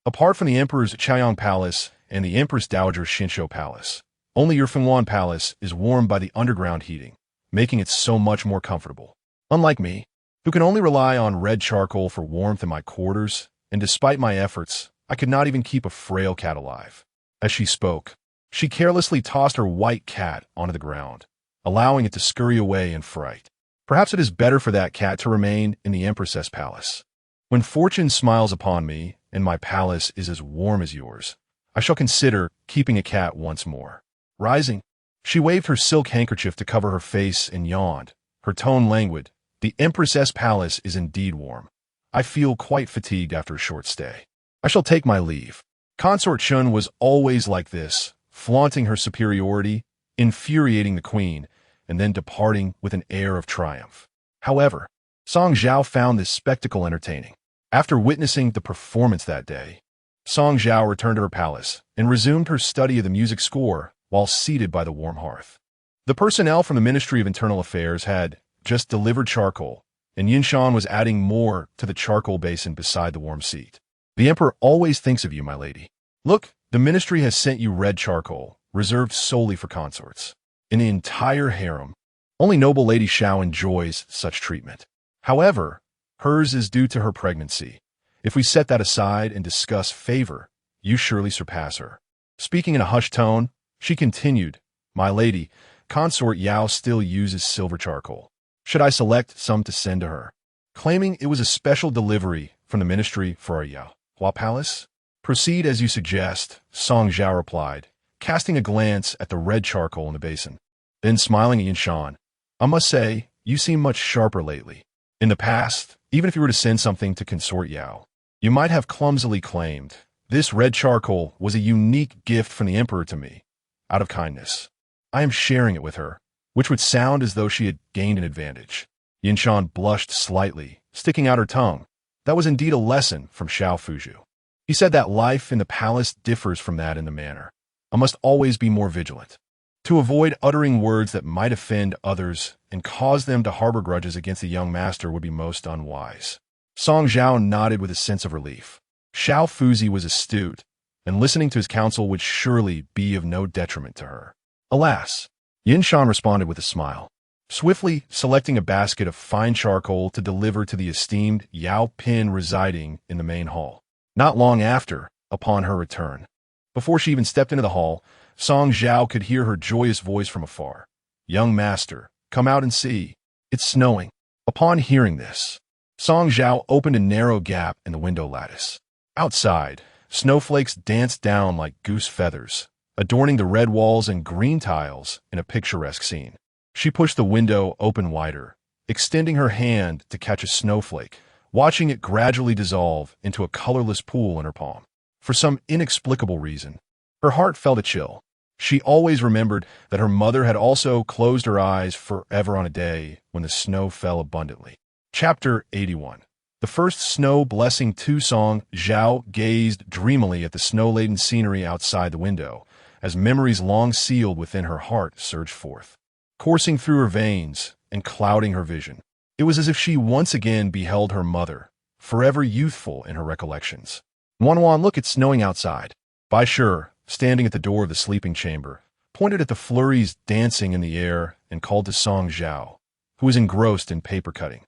Apart from the Emperor's Chaoyang Palace and the Empress Dowager's Xinshou Palace, only your Fenghuan Palace is warmed by the underground heating, making it so much more comfortable. Unlike me, who can only rely on red charcoal for warmth in my quarters, and despite my efforts, I could not even keep a frail cat alive." As she spoke, she carelessly tossed her white cat onto the ground, allowing it to scurry away in fright. "Perhaps it is better for that cat to remain in the Empress's palace. When fortune smiles upon me, and my palace is as warm as yours, I shall consider keeping a cat once more." Rising, she waved her silk handkerchief to cover her face and yawned, her tone languid. "The Empress's palace is indeed warm. I feel quite fatigued after a short stay. I shall take my leave." Consort Chun was always like this, flaunting her superiority, infuriating the queen, and then departing with an air of triumph. However, Song Zhao found this spectacle entertaining. After witnessing the performance that day, Song Zhao returned to her palace and resumed her study of the music score while seated by the warm hearth. The personnel from the Ministry of Internal Affairs had just delivered charcoal, and Yinshan was adding more to the charcoal basin beside the warm seat. "The Emperor always thinks of you, my lady. Look, the ministry has sent you red charcoal, reserved solely for consorts. In the entire harem, only noble Lady Zhao enjoys such treatment. However, hers is due to her pregnancy. If we set that aside and discuss favor, you surely surpass her." Speaking in a hushed tone, she continued, "My lady, Consort Yao still uses silver charcoal. Should I select some to send to her?" Claiming it was a special delivery from the ministry for our Yao Palace? "Proceed as you suggest," Song Zhao replied, casting a glance at the red charcoal in the basin. Then smiling at Yinshan, "I must say, you seem much sharper lately. In the past, even if you were to send something to Consort Yao, you might have clumsily claimed, 'This red charcoal was a unique gift from the Emperor to me, out of kindness.' I am sharing it with her, which would sound as though she had gained an advantage. Yinshan blushed slightly, sticking out her tongue. That was indeed a lesson from Xiao Fuzhu. He said that life in the palace differs from that in the manor. I must always be more vigilant. To avoid uttering words that might offend others and cause them to harbor grudges against the young master would be most unwise. Song Zhao nodded with a sense of relief. Xiao Fuzi was astute, and listening to his counsel would surely be of no detriment to her. Alas, Yinshan responded with a smile, swiftly selecting a basket of fine charcoal to deliver to the esteemed Yao Pin residing in the main hall. Not long after, upon her return, before she even stepped into the hall, Song Zhao could hear her joyous voice from afar. "Young master, come out and see. It's snowing." Upon hearing this, Song Zhao opened a narrow gap in the window lattice. Outside, snowflakes danced down like goose feathers, adorning the red walls and green tiles in a picturesque scene. She pushed the window open wider, extending her hand to catch a snowflake, watching it gradually dissolve into a colorless pool in her palm. For some inexplicable reason, her heart felt a chill. She always remembered that her mother had also closed her eyes forever on a day when the snow fell abundantly. Chapter 81. The first snow blessing two Song Zhao gazed dreamily at the snow-laden scenery outside the window, as memories long sealed within her heart surged forth, coursing through her veins and clouding her vision. It was as if she once again beheld her mother, forever youthful in her recollections. "Wanwan, look, it's snowing outside." Bai Shi, standing at the door of the sleeping chamber, pointed at the flurries dancing in the air and called to Song Zhao, who was engrossed in paper cutting.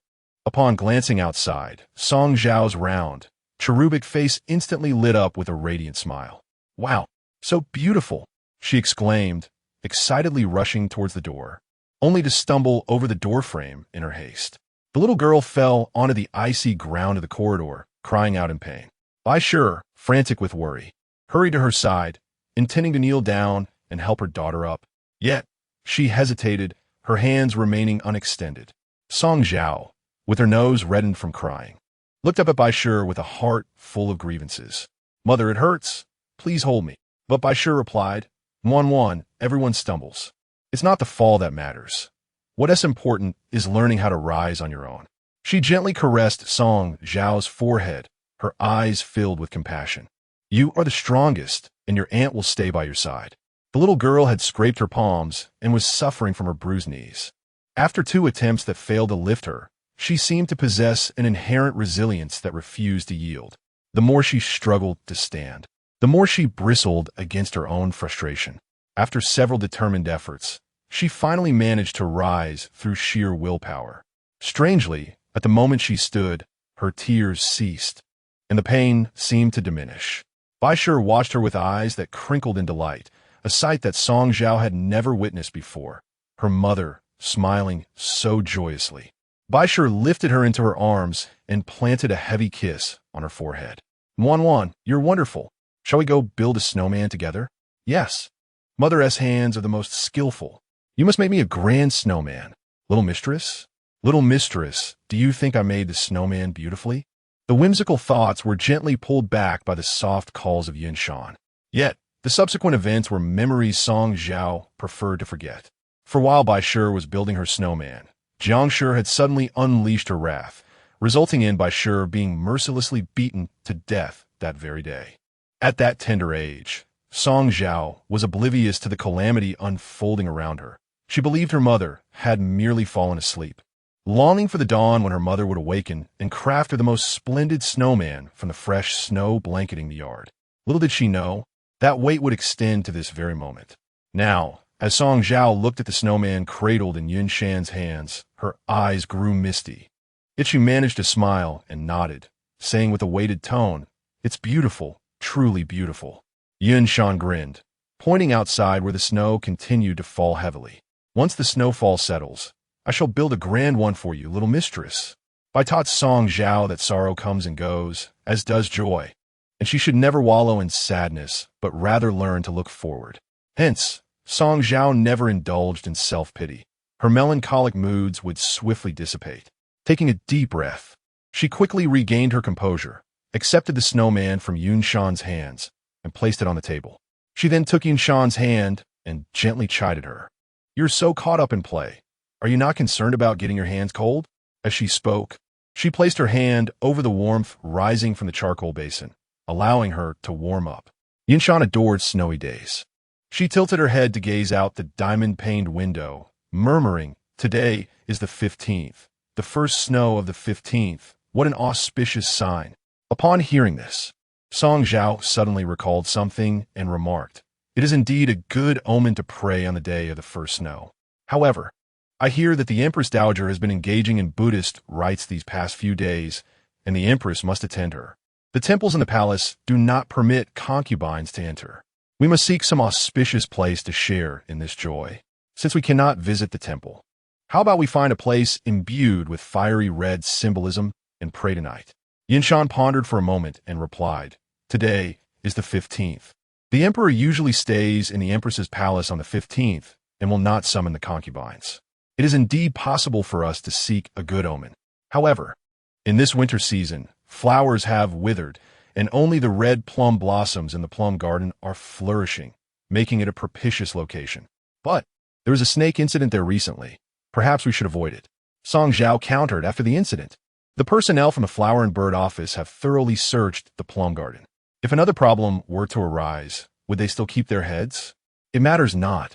Upon glancing outside, Song Zhao's round, cherubic face instantly lit up with a radiant smile. "Wow, so beautiful!" she exclaimed, excitedly rushing towards the door, only to stumble over the doorframe in her haste. The little girl fell onto the icy ground of the corridor, crying out in pain. Bai Shi, frantic with worry, hurried to her side, intending to kneel down and help her daughter up. Yet, she hesitated, her hands remaining unextended. Song Zhao, with her nose reddened from crying, looked up at Bai Shi with a heart full of grievances. "Mother, it hurts. Please hold me." But Bai Shi replied, "Wanwan, everyone stumbles. It's not the fall that matters. What is important is learning how to rise on your own." She gently caressed Song Zhao's forehead, her eyes filled with compassion. "You are the strongest, and your aunt will stay by your side." The little girl had scraped her palms and was suffering from her bruised knees. After 2 attempts that failed to lift her, she seemed to possess an inherent resilience that refused to yield. The more she struggled to stand, the more she bristled against her own frustration. After several determined efforts, she finally managed to rise through sheer willpower. Strangely, at the moment she stood, her tears ceased, and the pain seemed to diminish. Bai Shi watched her with eyes that crinkled in delight, a sight that Song Zhao had never witnessed before, her mother smiling so joyously. Bai Shi lifted her into her arms and planted a heavy kiss on her forehead. "Wanwan, you're wonderful. Shall we go build a snowman together?" "Yes. Mother's hands are the most skillful. You must make me a grand snowman. Little mistress? Little mistress, do you think I made the snowman beautifully?" The whimsical thoughts were gently pulled back by the soft calls of Yinshan. Yet, the subsequent events were memories Song Zhao preferred to forget. For while Bai Shi was building her snowman, Jiang Shi had suddenly unleashed her wrath, resulting in Bai Shi being mercilessly beaten to death that very day. At that tender age, Song Zhao was oblivious to the calamity unfolding around her. She believed her mother had merely fallen asleep, longing for the dawn when her mother would awaken and craft her the most splendid snowman from the fresh snow blanketing the yard. Little did she know, that wait would extend to this very moment. Now, as Song Zhao looked at the snowman cradled in Yinshan's hands, her eyes grew misty. Yet she managed to smile and nodded, saying with a weighted tone, "It's beautiful, truly beautiful." Yinshan grinned, pointing outside where the snow continued to fall heavily. "Once the snowfall settles, I shall build a grand one for you, little mistress." I taught Song Zhao that sorrow comes and goes, as does joy, and she should never wallow in sadness, but rather learn to look forward. Hence, Song Zhao never indulged in self-pity. Her melancholic moods would swiftly dissipate. Taking a deep breath, she quickly regained her composure, accepted the snowman from Yinshan's hands, and placed it on the table. She then took Yinshan's hand and gently chided her. You're so caught up in play. Are you not concerned about getting your hands cold? As she spoke, she placed her hand over the warmth rising from the charcoal basin, allowing her to warm up. Yinshan adored snowy days. She tilted her head to gaze out the diamond-paned window, murmuring, "Today is the 15th, the first snow of the 15th. What an auspicious sign." Upon hearing this, Song Zhao suddenly recalled something and remarked, "It is indeed a good omen to pray on the day of the first snow. However, I hear that the Empress Dowager has been engaging in Buddhist rites these past few days, and the Empress must attend her. The temples in the palace do not permit concubines to enter. We must seek some auspicious place to share in this joy, since we cannot visit the temple. How about we find a place imbued with fiery red symbolism and pray tonight?" Yinshan pondered for a moment and replied, "Today is the 15th. The emperor usually stays in the empress's palace on the 15th and will not summon the concubines. It is indeed possible for us to seek a good omen. However, in this winter season, flowers have withered, and only the red plum blossoms in the plum garden are flourishing, making it a propitious location. But there was a snake incident there recently. Perhaps we should avoid it." Song Zhao countered after the incident. "The personnel from the Flower and Bird office have thoroughly searched the plum garden. If another problem were to arise, would they still keep their heads? It matters not.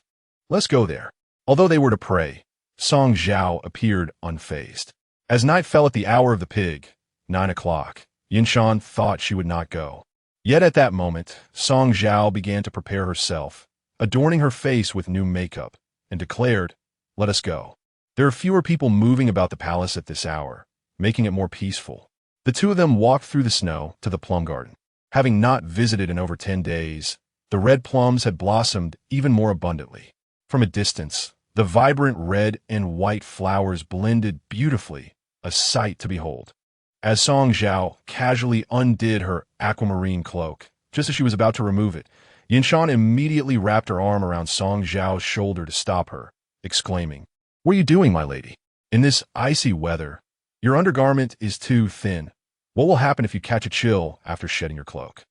Let's go there." Although they were to pray, Song Zhao appeared unfazed. As night fell at the hour of the pig, 9 o'clock, Yinshan thought she would not go. Yet at that moment, Song Zhao began to prepare herself, adorning her face with new makeup, and declared, "Let us go." There are fewer people moving about the palace at this hour, making it more peaceful. The two of them walked through the snow to the plum garden. Having not visited in over 10 days, the red plums had blossomed even more abundantly. From a distance, the vibrant red and white flowers blended beautifully, a sight to behold. As Song Zhao casually undid her aquamarine cloak, just as she was about to remove it, Yinshan immediately wrapped her arm around Song Zhao's shoulder to stop her, exclaiming, "What are you doing, my lady? In this icy weather, your undergarment is too thin. What will happen if you catch a chill after shedding your cloak?"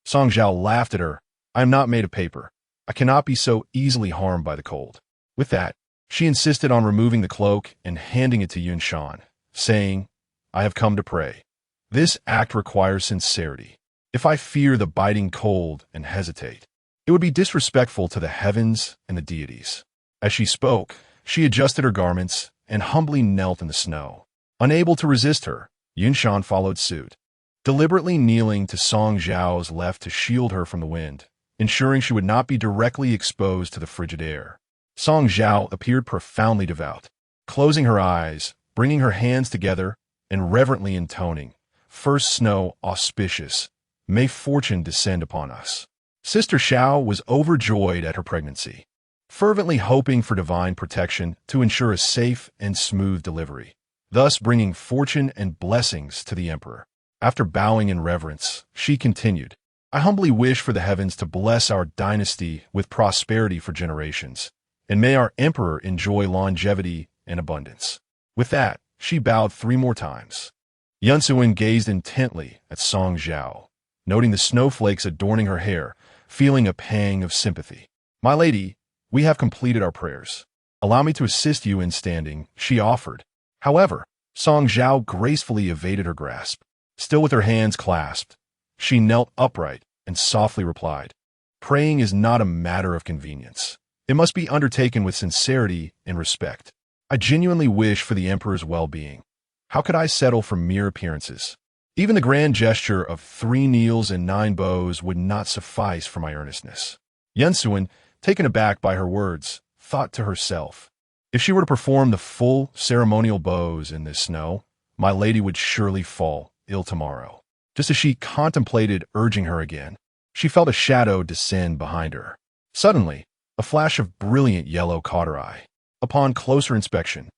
Song Zhao laughed at her. "I am not made of paper. I cannot be so easily harmed by the cold." With that, she insisted on removing the cloak and handing it to Yinshan, saying, "I have come to pray. This act requires sincerity. If I fear the biting cold and hesitate, it would be disrespectful to the heavens and the deities." As she spoke, she adjusted her garments and humbly knelt in the snow. Unable to resist her, Yinshan followed suit, deliberately kneeling to Song Zhao's left to shield her from the wind, ensuring she would not be directly exposed to the frigid air. Song Zhao appeared profoundly devout, closing her eyes, bringing her hands together, and reverently intoning, "First snow auspicious, may fortune descend upon us." Sister Zhao was overjoyed at her pregnancy, fervently hoping for divine protection to ensure a safe and smooth delivery, thus bringing fortune and blessings to the emperor. After bowing in reverence, she continued, "I humbly wish for the heavens to bless our dynasty with prosperity for generations, and may our emperor enjoy longevity and abundance." With that, she bowed 3 more times. Yunsuin gazed intently at Song Zhao, noting the snowflakes adorning her hair, feeling a pang of sympathy. "My lady, we have completed our prayers. Allow me to assist you in standing," she offered. However, Song Zhao gracefully evaded her grasp. Still with her hands clasped, she knelt upright and softly replied, "Praying is not a matter of convenience. It must be undertaken with sincerity and respect. I genuinely wish for the emperor's well-being. How could I settle for mere appearances? Even the grand gesture of 3 kneels and 9 bows would not suffice for my earnestness." Yunsuin, taken aback by her words, thought to herself, "If she were to perform the full ceremonial bows in this snow, my lady would surely fall ill tomorrow." Just as she contemplated urging her again, she felt a shadow descend behind her. Suddenly, a flash of brilliant yellow caught her eye. Upon closer inspection,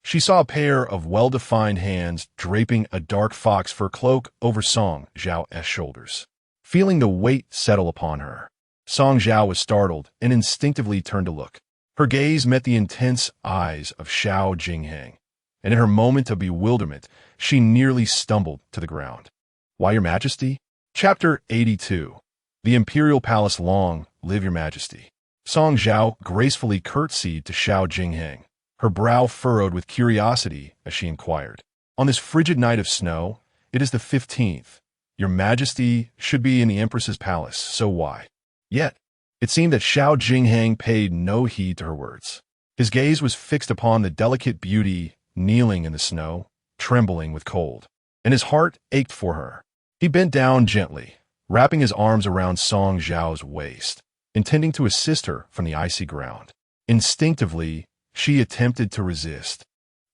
she saw a pair of well-defined hands draping a dark fox fur cloak over Song Zhao's shoulders. Feeling the weight settle upon her, Song Zhao was startled and instinctively turned to look. Her gaze met the intense eyes of Xiao Jingheng, and in her moment of bewilderment, she nearly stumbled to the ground. "Why, Your Majesty?" Chapter 82. The Imperial Palace. Long live Your Majesty. Song Zhao gracefully curtsied to Xiao Jingheng, her brow furrowed with curiosity as she inquired. On this frigid night of snow, it is the 15th. Your Majesty should be in the Empress's palace, so why? Yet, it seemed that Xiao Jingheng paid no heed to her words. His gaze was fixed upon the delicate beauty kneeling in the snow, trembling with cold, and his heart ached for her. He bent down gently, wrapping his arms around Song Zhao's waist, intending to assist her from the icy ground. Instinctively, she attempted to resist,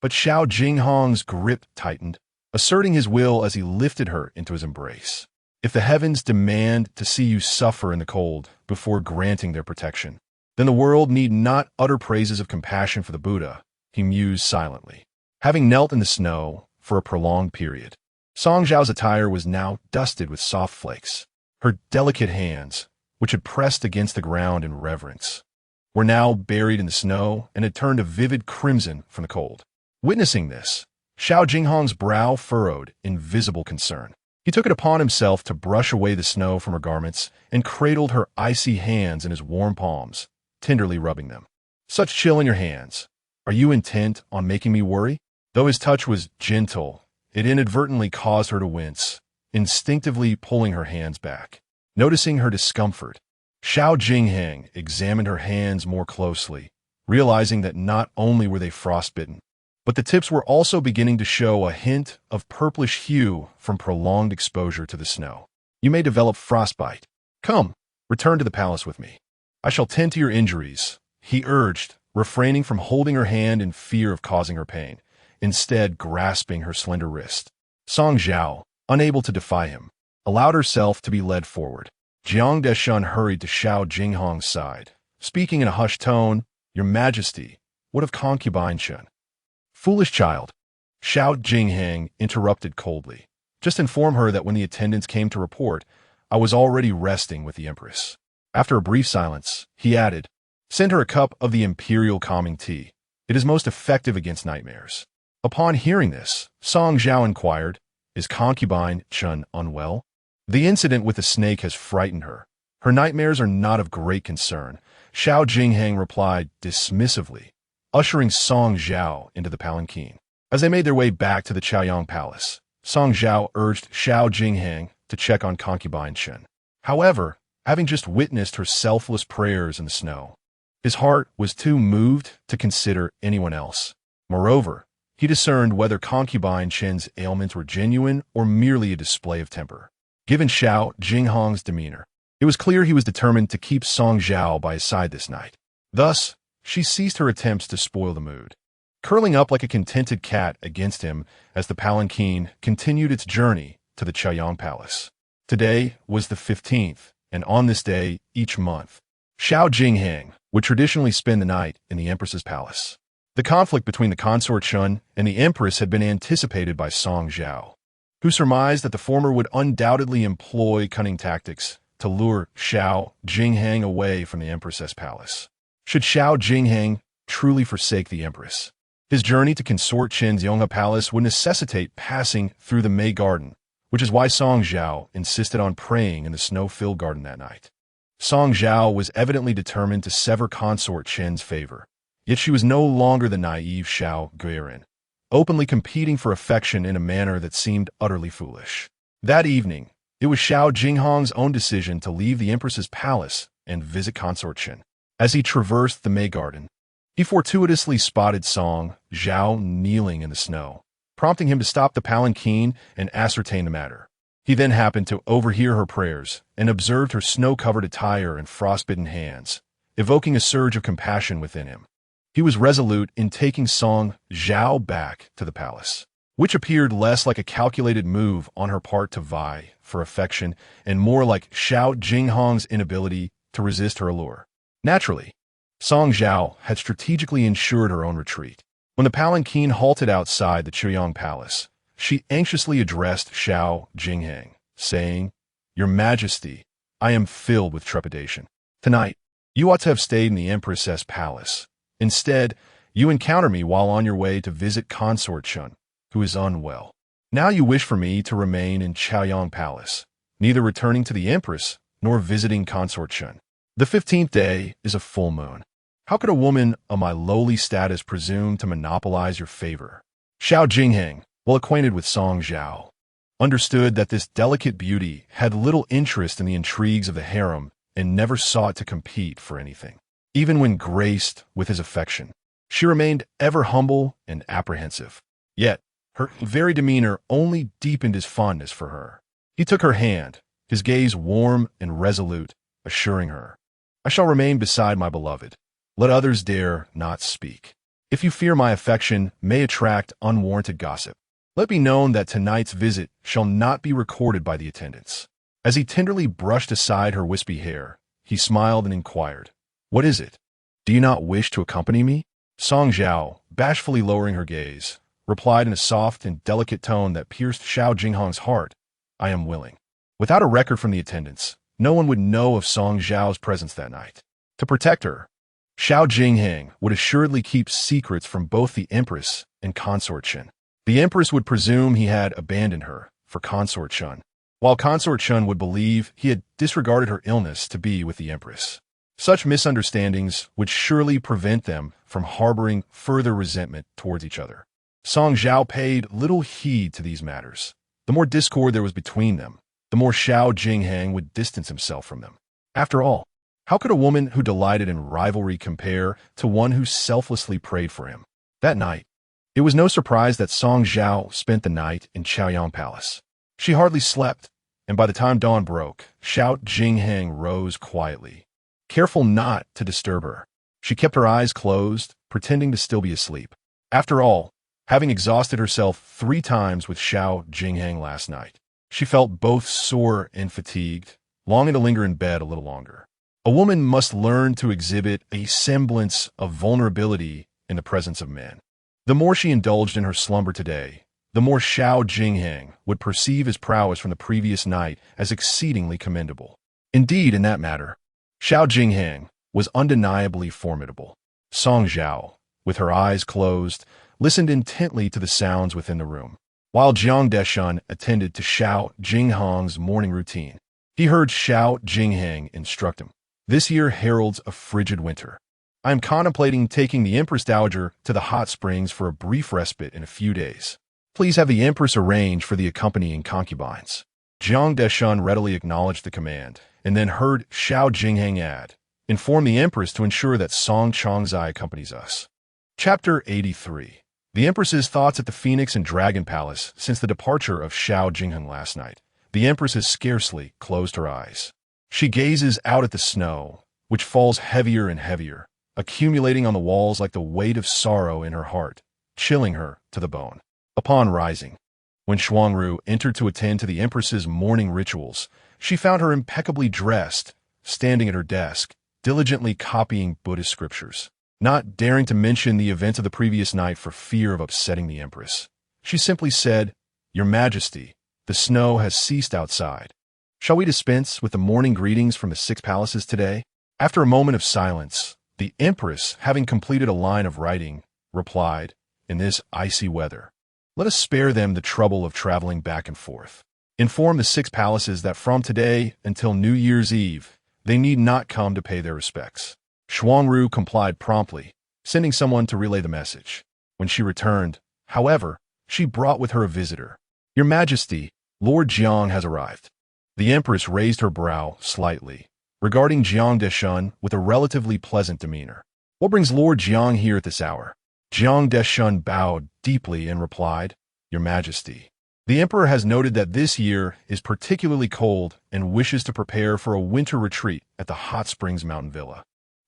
but Xiao Jinghong's grip tightened, asserting his will as he lifted her into his embrace. If the heavens demand to see you suffer in the cold before granting their protection, then the world need not utter praises of compassion for the Buddha, he mused silently. Having knelt in the snow for a prolonged period, Song Zhao's attire was now dusted with soft flakes. Her delicate hands, which had pressed against the ground in reverence, were now buried in the snow and had turned a vivid crimson from the cold. Witnessing this, Xiao Jinghong's brow furrowed in visible concern. He took it upon himself to brush away the snow from her garments and cradled her icy hands in his warm palms, tenderly rubbing them. Such chill in your hands. Are you intent on making me worry? Though his touch was gentle, it inadvertently caused her to wince, instinctively pulling her hands back. Noticing her discomfort, Xiao Jingheng examined her hands more closely, realizing that not only were they frostbitten, but the tips were also beginning to show a hint of purplish hue from prolonged exposure to the snow. You may develop frostbite. Come, return to the palace with me. I shall tend to your injuries, he urged, refraining from holding her hand in fear of causing her pain, instead grasping her slender wrist. Song Zhao, unable to defy him, allowed herself to be led forward. Jiang Deshun hurried to Xiao Jinghong's side, speaking in a hushed tone, Your Majesty, what of concubine Chen? Foolish child, Xiao Jingheng interrupted coldly. Just inform her that when the attendants came to report, I was already resting with the Empress. After a brief silence, he added, Send her a cup of the imperial calming tea. It is most effective against nightmares. Upon hearing this, Song Zhao inquired, Is concubine Chen unwell? The incident with the snake has frightened her. Her nightmares are not of great concern, Xiao Jingheng replied dismissively, ushering Song Zhao into the palanquin. As they made their way back to the Chaoyang Palace, Song Zhao urged Xiao Jingheng to check on concubine Chen. However, having just witnessed her selfless prayers in the snow, his heart was too moved to consider anyone else. Moreover, he discerned whether concubine Chen's ailments were genuine or merely a display of temper. Given Xiao Jinghong's demeanor, it was clear he was determined to keep Song Zhao by his side this night. Thus, she ceased her attempts to spoil the mood, curling up like a contented cat against him as the palanquin continued its journey to the Chaoyang Palace. Today was the 15th, and on this day, each month, Xiao Jingheng would traditionally spend the night in the Empress's palace. The conflict between the consort Chen and the Empress had been anticipated by Song Zhao, who surmised that the former would undoubtedly employ cunning tactics to lure Xiao Jingheng away from the Empress's palace. Should Xiao Jingheng truly forsake the Empress, his journey to consort Chen's Yonghe Palace would necessitate passing through the May Garden, which is why Song Zhao insisted on praying in the snow-filled garden that night. Song Zhao was evidently determined to sever consort Chen's favor, yet she was no longer the naive Xiao Guirin, openly competing for affection in a manner that seemed utterly foolish. That evening, it was Xiao Jinghong's own decision to leave the Empress's palace and visit consort Chen. As he traversed the May Garden, he fortuitously spotted Song Zhao kneeling in the snow, prompting him to stop the palanquin and ascertain the matter. He then happened to overhear her prayers and observed her snow-covered attire and frostbitten hands, evoking a surge of compassion within him. He was resolute in taking Song Zhao back to the palace, which appeared less like a calculated move on her part to vie for affection and more like Xiao Jinghong's inability to resist her allure. Naturally, Song Zhao had strategically ensured her own retreat. When the palanquin halted outside the Chaoyang Palace, she anxiously addressed Xiao Jingheng, saying, Your Majesty, I am filled with trepidation. Tonight, you ought to have stayed in the Empress's palace. Instead, you encounter me while on your way to visit consort Chen, who is unwell. Now you wish for me to remain in Chaoyang Palace, neither returning to the Empress nor visiting consort Chen. The 15th day is a full moon. How could a woman of my lowly status presume to monopolize your favor? Xiao Jingheng, well acquainted with Song Zhao, understood that this delicate beauty had little interest in the intrigues of the harem and never sought to compete for anything. Even when graced with his affection, she remained ever humble and apprehensive. Yet, her very demeanor only deepened his fondness for her. He took her hand, his gaze warm and resolute, assuring her, "I shall remain beside my beloved. Let others dare not speak. If you fear my affection may attract unwarranted gossip, let be known that tonight's visit shall not be recorded by the attendants." As he tenderly brushed aside her wispy hair, he smiled and inquired, "What is it? Do you not wish to accompany me?" Song Zhao, bashfully lowering her gaze, replied in a soft and delicate tone that pierced Xiao Jinghong's heart, "I am willing." Without a record from the attendants, no one would know of Song Zhao's presence that night. To protect her, Xiao Jingheng would assuredly keep secrets from both the Empress and Consort Shen. The Empress would presume he had abandoned her for Consort Shen, while Consort Shen would believe he had disregarded her illness to be with the Empress. Such misunderstandings would surely prevent them from harboring further resentment towards each other. Song Zhao paid little heed to these matters. The more discord there was between them, the more Xiao Jingheng would distance himself from them. After all, how could a woman who delighted in rivalry compare to one who selflessly prayed for him? That night, it was no surprise that Song Zhao spent the night in Chaoyang Palace. She hardly slept, and by the time dawn broke, Xiao Jingheng rose quietly. Careful not to disturb her, she kept her eyes closed, pretending to still be asleep. After all, having exhausted herself 3 times with Xiao Jingheng last night, she felt both sore and fatigued, longing to linger in bed a little longer. A woman must learn to exhibit a semblance of vulnerability in the presence of men. The more she indulged in her slumber today, the more Xiao Jingheng would perceive his prowess from the previous night as exceedingly commendable. Indeed, in that matter, Xiao Jingheng was undeniably formidable. Song Zhao, with her eyes closed, listened intently to the sounds within the room, while Jiang Deshun attended to Xiao Jingheng's morning routine. He heard Xiao Jingheng instruct him, "This year heralds a frigid winter. I am contemplating taking the Empress Dowager to the hot springs for a brief respite in a few days. Please have the Empress arrange for the accompanying concubines." Jiang Deshun readily acknowledged the command, and then heard Xiao Jingheng add, "Inform the Empress to ensure that Song Chongzai accompanies us." Chapter 83. The Empress's thoughts at the Phoenix and Dragon Palace since the departure of Xiao Jingheng last night. The Empress has scarcely closed her eyes. She gazes out at the snow, which falls heavier and heavier, accumulating on the walls like the weight of sorrow in her heart, chilling her to the bone. Upon rising, when Shuangru entered to attend to the Empress's morning rituals, she found her impeccably dressed, standing at her desk, diligently copying Buddhist scriptures. Not daring to mention the events of the previous night for fear of upsetting the Empress, she simply said, "Your Majesty, the snow has ceased outside. Shall we dispense with the morning greetings from the 6 palaces today?" After a moment of silence, the Empress, having completed a line of writing, replied, "In this icy weather, let us spare them the trouble of traveling back and forth. Inform the 6 palaces that from today until New Year's Eve, they need not come to pay their respects." Shuangru complied promptly, sending someone to relay the message. When she returned, however, she brought with her a visitor. "Your Majesty, Lord Jiang has arrived." The Empress raised her brow slightly, regarding Jiang Deshun with a relatively pleasant demeanor. "What brings Lord Jiang here at this hour?" Jiang Deshun bowed deeply and replied, "Your Majesty, the Emperor has noted that this year is particularly cold and wishes to prepare for a winter retreat at the Hot Springs Mountain Villa.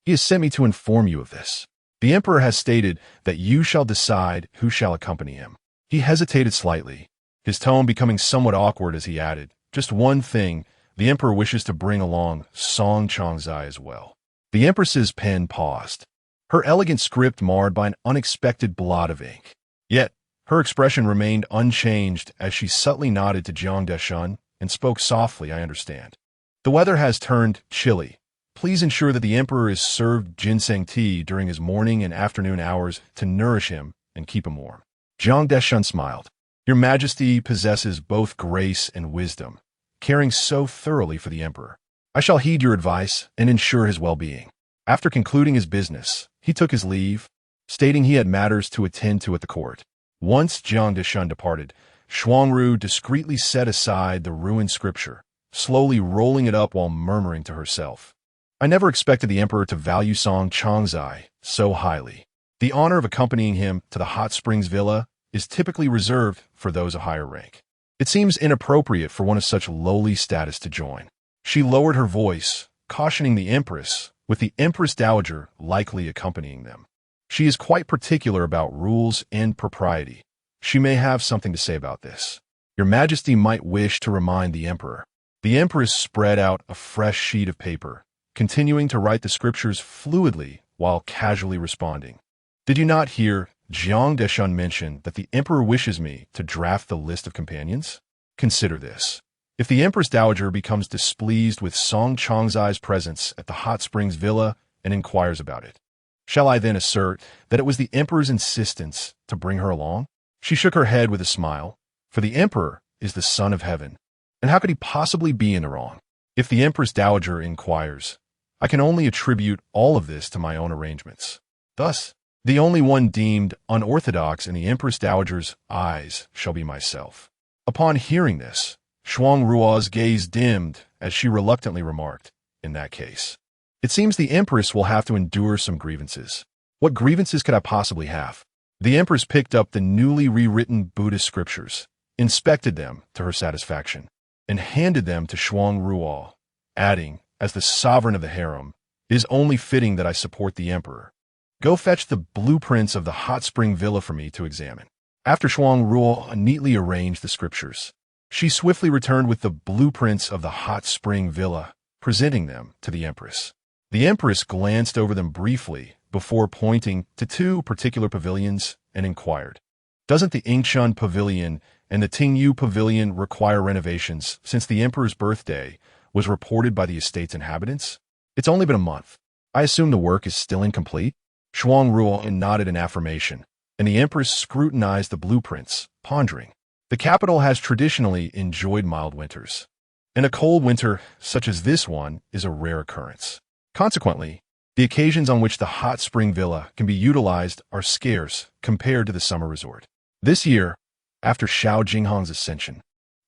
He has sent me to inform you of this. The Emperor has stated that you shall decide who shall accompany him." He hesitated slightly, his tone becoming somewhat awkward as he added, "Just one thing, the Emperor wishes to bring along Song Chongzai as well." The Empress's pen paused, her elegant script marred by an unexpected blot of ink. Yet, her expression remained unchanged as she subtly nodded to Jiang Deshun and spoke softly, "I understand. The weather has turned chilly. Please ensure that the Emperor is served ginseng tea during his morning and afternoon hours to nourish him and keep him warm." Jiang Deshun smiled. "Your Majesty possesses both grace and wisdom, caring so thoroughly for the Emperor. I shall heed your advice and ensure his well-being." After concluding his business, he took his leave, stating he had matters to attend to at the court. Once Jiang Deshun departed, Shuangru discreetly set aside the ruined scripture, slowly rolling it up while murmuring to herself, "I never expected the emperor to value Song Changzai so highly. The honor of accompanying him to the hot springs villa is typically reserved for those of higher rank. It seems inappropriate for one of such lowly status to join." She lowered her voice, cautioning the Empress, with the Empress Dowager likely accompanying them. She is quite particular about rules and propriety. She may have something to say about this. Your Majesty might wish to remind the Emperor. The Empress spread out a fresh sheet of paper, continuing to write the scriptures fluidly while casually responding. "Did you not hear Jiang Deshun mention that the Emperor wishes me to draft the list of companions? Consider this. If the Empress Dowager becomes displeased with Song Changzai's presence at the Hot Springs Villa and inquires about it, shall I then assert that it was the Emperor's insistence to bring her along?" She shook her head with a smile, for the Emperor is the Son of Heaven, and how could he possibly be in the wrong? If the Empress Dowager inquires, I can only attribute all of this to my own arrangements. Thus, the only one deemed unorthodox in the Empress Dowager's eyes shall be myself. Upon hearing this, Shuangruo's gaze dimmed as she reluctantly remarked, "In that case, it seems the Empress will have to endure some grievances." "What grievances could I possibly have?" The Empress picked up the newly rewritten Buddhist scriptures, inspected them to her satisfaction, and handed them to Shuangruo, adding, as the sovereign of the harem, "It is only fitting that I support the Emperor. Go fetch the blueprints of the hot spring villa for me to examine." After Shuangruo neatly arranged the scriptures, she swiftly returned with the blueprints of the hot spring villa, presenting them to the Empress. The Empress glanced over them briefly before pointing to two particular pavilions and inquired, "Doesn't the Ingshun Pavilion and the Tingyu Pavilion require renovations since the Emperor's birthday was reported by the estate's inhabitants? It's only been a month. I assume the work is still incomplete?" Shuangruo nodded in affirmation, and the Empress scrutinized the blueprints, pondering. The capital has traditionally enjoyed mild winters, and a cold winter such as this one is a rare occurrence. Consequently, the occasions on which the hot spring villa can be utilized are scarce compared to the summer resort. This year, after Xiao Jinghong's ascension,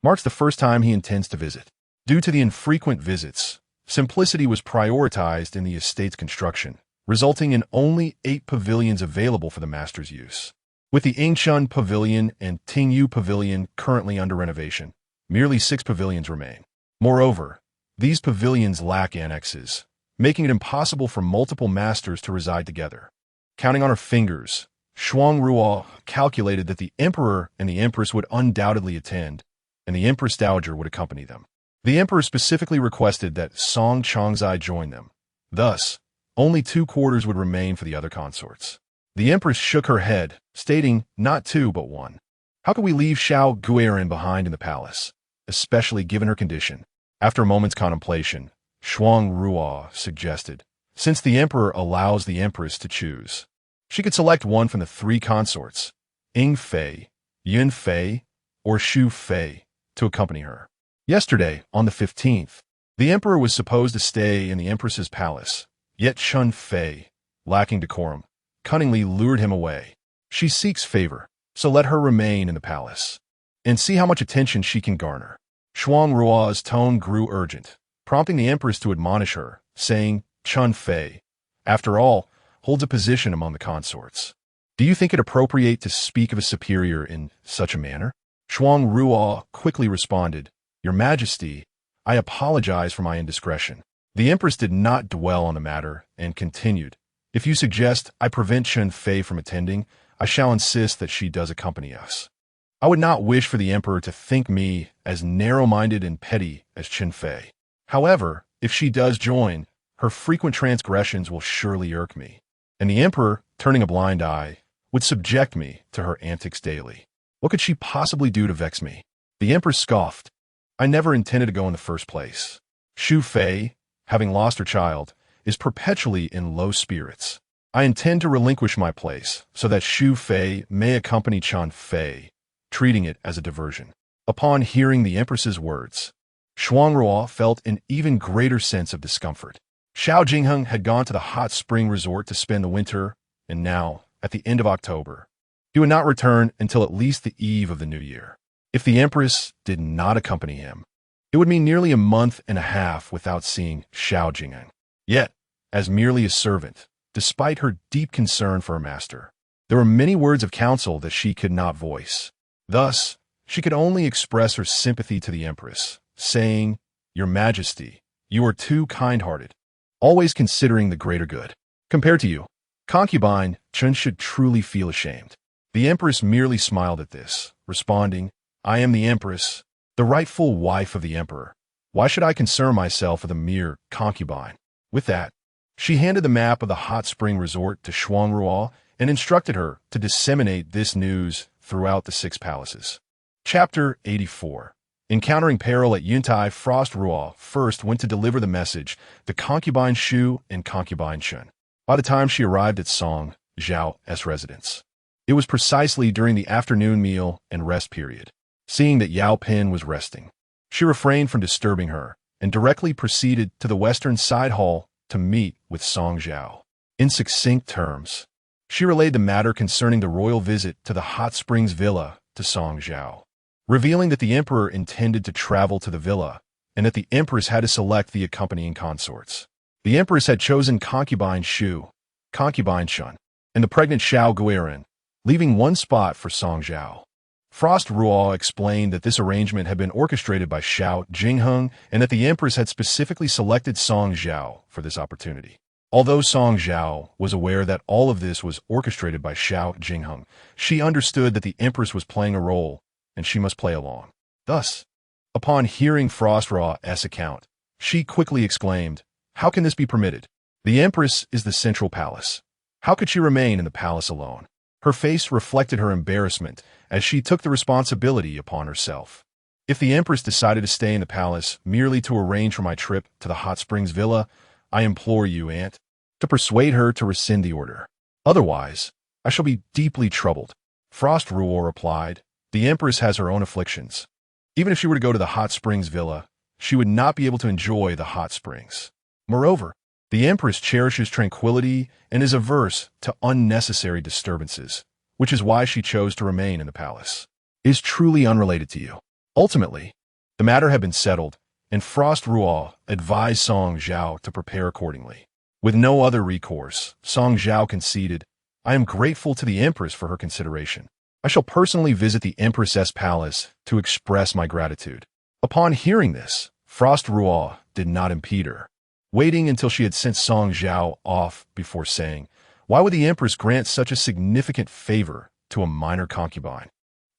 marks the first time he intends to visit. Due to the infrequent visits, simplicity was prioritized in the estate's construction, resulting in only 8 pavilions available for the master's use. With the Ingshun Pavilion and Tingyu Pavilion currently under renovation, merely 6 pavilions remain. Moreover, these pavilions lack annexes, making it impossible for multiple masters to reside together. Counting on her fingers, Shuangruo calculated that the Emperor and the Empress would undoubtedly attend, and the Empress Dowager would accompany them. The Emperor specifically requested that Song Changzai join them. Thus, only 2 quarters would remain for the other consorts. The Empress shook her head, stating not 2 but 1. How could we leave Xiao Guiran behind in the palace, especially given her condition? After a moment's contemplation, Shuangruo suggested, since the Emperor allows the Empress to choose, she could select one from the 3 consorts, Ing Fei, Yun Fei, or Shu Fei, to accompany her. Yesterday, on the 15th, the Emperor was supposed to stay in the Empress's palace, yet Chun Fei, lacking decorum, cunningly lured him away. She seeks favor, so let her remain in the palace, and see how much attention she can garner. Shuangruo's tone grew urgent, prompting the Empress to admonish her, saying, Chun Fei, after all, holds a position among the consorts. Do you think it appropriate to speak of a superior in such a manner? Shuangruo quickly responded, Your Majesty, I apologize for my indiscretion. The Empress did not dwell on the matter and continued, If you suggest I prevent Chun Fei from attending, I shall insist that she does accompany us. I would not wish for the Emperor to think me as narrow-minded and petty as Chun Fei. However, if she does join, her frequent transgressions will surely irk me, and the Emperor, turning a blind eye, would subject me to her antics daily. What could she possibly do to vex me? The Empress scoffed. I never intended to go in the first place. Shu Fei, having lost her child, is perpetually in low spirits. I intend to relinquish my place so that Shu Fei may accompany Chun Fei, treating it as a diversion. Upon hearing the Empress's words, Shuangruo felt an even greater sense of discomfort. Xiao Jingheng had gone to the hot spring resort to spend the winter, and now, at the end of October, he would not return until at least the eve of the new year. If the Empress did not accompany him, it would mean nearly a month and a half without seeing Xiao Jingheng. Yet, as merely a servant, despite her deep concern for her master, there were many words of counsel that she could not voice. Thus, she could only express her sympathy to the Empress, saying, "Your Majesty, you are too kind-hearted, always considering the greater good. Compared to you, concubine Chen should truly feel ashamed." The Empress merely smiled at this, responding, "I am the Empress, the rightful wife of the Emperor. Why should I concern myself with a mere concubine?" With that, she handed the map of the hot spring resort to Shuangruo and instructed her to disseminate this news throughout the 6 palaces. Chapter 84. Encountering peril at Yuntai, Frost Ruo first went to deliver the message to concubine Shu and concubine Chen. By the time she arrived at Song Zhao's residence, it was precisely during the afternoon meal and rest period. Seeing that Yao Pin was resting, she refrained from disturbing her and directly proceeded to the western side hall to meet with Song Zhao. In succinct terms, she relayed the matter concerning the royal visit to the Hot Springs Villa to Song Zhao, revealing that the emperor intended to travel to the villa and that the empress had to select the accompanying consorts. The empress had chosen concubine Shu, concubine Chen, and the pregnant Xiao Guiran, leaving one spot for Song Zhao. Frost Ruo explained that this arrangement had been orchestrated by Xiao Jingheng and that the empress had specifically selected Song Zhao for this opportunity. Although Song Zhao was aware that all of this was orchestrated by Xiao Jingheng, she understood that the empress was playing a role and she must play along. Thus, upon hearing Frost Ruo's account, she quickly exclaimed, "How can this be permitted? The empress is the central palace. How could she remain in the palace alone?" Her face reflected her embarrassment as she took the responsibility upon herself. "If the empress decided to stay in the palace merely to arrange for my trip to the Hot Springs Villa, I implore you, Aunt, to persuade her to rescind the order. Otherwise, I shall be deeply troubled." Frost Ruo replied, "The empress has her own afflictions. Even if she were to go to the Hot Springs Villa, she would not be able to enjoy the hot springs. Moreover, the empress cherishes tranquility and is averse to unnecessary disturbances, which is why she chose to remain in the palace. It is truly unrelated to you." Ultimately, the matter had been settled, and Frost Ruo advised Song Zhao to prepare accordingly. With no other recourse, Song Zhao conceded, "I am grateful to the empress for her consideration. I shall personally visit the empress's palace to express my gratitude." Upon hearing this, Frost Ruo did not impede her, waiting until she had sent Song Zhao off before saying, "Why would the empress grant such a significant favor to a minor concubine?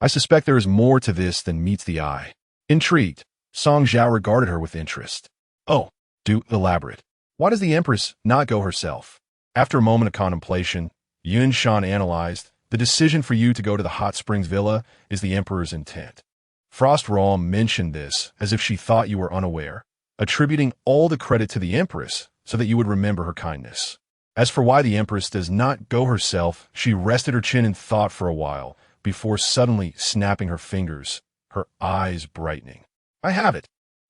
I suspect there is more to this than meets the eye." Intrigued, Song Zhao regarded her with interest. "Oh, do elaborate. Why does the empress not go herself?" After a moment of contemplation, Yun Shan analyzed, "The decision for you to go to the Hot Springs Villa is the emperor's intent." Frost Ruo mentioned this as if she thought you were unaware, attributing all the credit to the empress so that you would remember her kindness. As for why the empress does not go herself, she rested her chin in thought for a while before suddenly snapping her fingers, her eyes brightening. "I have it.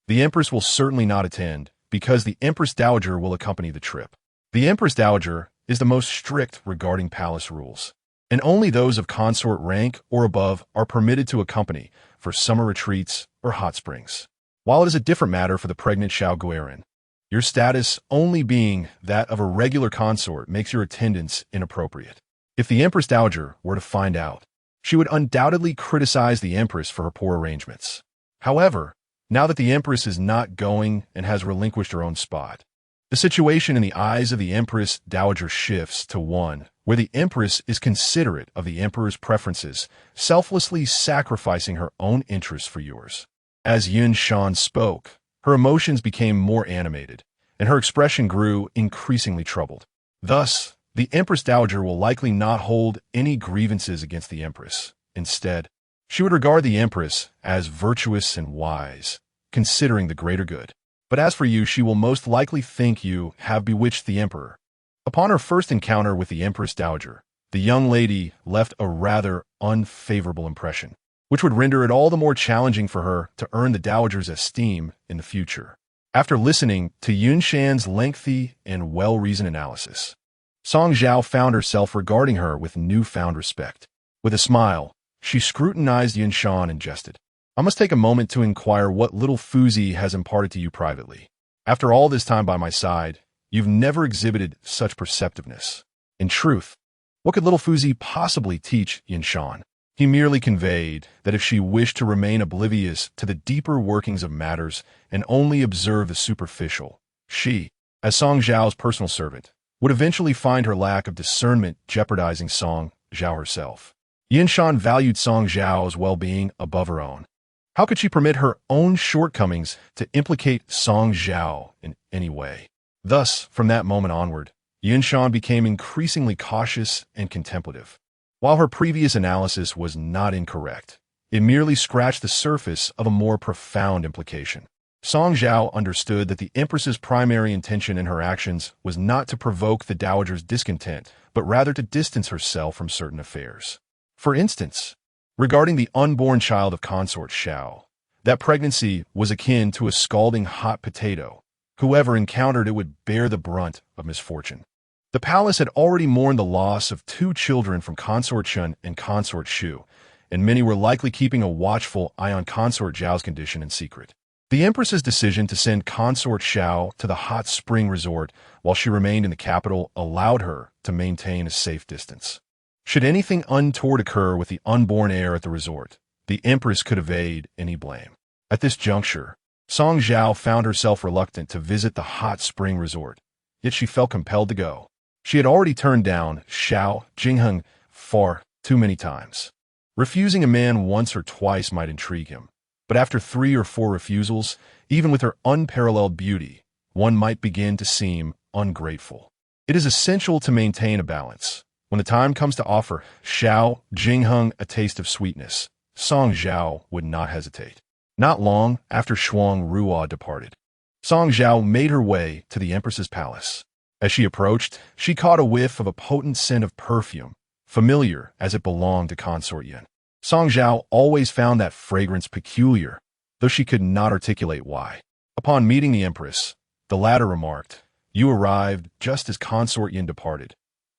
The empress will certainly not attend because the Empress Dowager will accompany the trip. The Empress Dowager is the most strict regarding palace rules, and only those of consort rank or above are permitted to accompany for summer retreats or hot springs. While it is a different matter for the pregnant Xiao Guiran, your status only being that of a regular consort makes your attendance inappropriate. If the Empress Dowager were to find out, she would undoubtedly criticize the Empress for her poor arrangements. However, now that the Empress is not going and has relinquished her own spot, the situation in the eyes of the Empress Dowager shifts to one where the Empress is considerate of the Emperor's preferences, selflessly sacrificing her own interests for yours." As Yun Shan spoke, her emotions became more animated, and her expression grew increasingly troubled. Thus, the Empress Dowager will likely not hold any grievances against the Empress. Instead, she would regard the Empress as virtuous and wise, considering the greater good. But as for you, she will most likely think you have bewitched the Emperor. Upon her first encounter with the Empress Dowager, the young lady left a rather unfavorable impression. which would render it all the more challenging for her to earn the dowager's esteem in the future. After listening to Yunshan's lengthy and well-reasoned analysis, Song Zhao found herself regarding her with newfound respect. With a smile, she scrutinized Yunshan and jested, "I must take a moment to inquire what little Fuzi has imparted to you privately. After all this time by my side, you've never exhibited such perceptiveness. In truth, what could little Fuzi possibly teach Yunshan?" He merely conveyed that if she wished to remain oblivious to the deeper workings of matters and only observe the superficial, she, as Song Zhao's personal servant, would eventually find her lack of discernment jeopardizing Song Zhao herself. Yunshan valued Song Zhao's well-being above her own. How could she permit her own shortcomings to implicate Song Zhao in any way? Thus, from that moment onward, Yunshan became increasingly cautious and contemplative. While her previous analysis was not incorrect, it merely scratched the surface of a more profound implication. Song Zhao understood that the Empress's primary intention in her actions was not to provoke the dowager's discontent, but rather to distance herself from certain affairs. For instance, regarding the unborn child of Consort Zhao, that pregnancy was akin to a scalding hot potato. Whoever encountered it would bear the brunt of misfortune. The palace had already mourned the loss of 2 children from Consort Chun and Consort Shu, and many were likely keeping a watchful eye on Consort Zhao's condition in secret. The Empress's decision to send Consort Zhao to the hot spring resort while she remained in the capital allowed her to maintain a safe distance. Should anything untoward occur with the unborn heir at the resort, the Empress could evade any blame. At this juncture, Song Zhao found herself reluctant to visit the hot spring resort, yet she felt compelled to go. She had already turned down Xiao Jingheng far too many times. Refusing a man once or twice might intrigue him, but after 3 or 4 refusals, even with her unparalleled beauty, one might begin to seem ungrateful. It is essential to maintain a balance. When the time comes to offer Xiao Jingheng a taste of sweetness, Song Zhao would not hesitate. Not long after Shuang Ruo departed, Song Zhao made her way to the Empress's palace. As she approached, she caught a whiff of a potent scent of perfume, familiar as it belonged to Consort Yin. Song Zhao always found that fragrance peculiar, though she could not articulate why. Upon meeting the Empress, the latter remarked, "You arrived just as Consort Yin departed.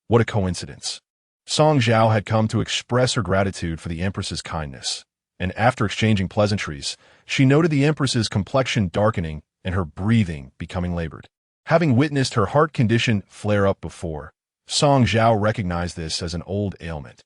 What a coincidence." Song Zhao had come to express her gratitude for the Empress's kindness, and after exchanging pleasantries, she noted the Empress's complexion darkening and her breathing becoming labored. Having witnessed her heart condition flare up before, Song Zhao recognized this as an old ailment.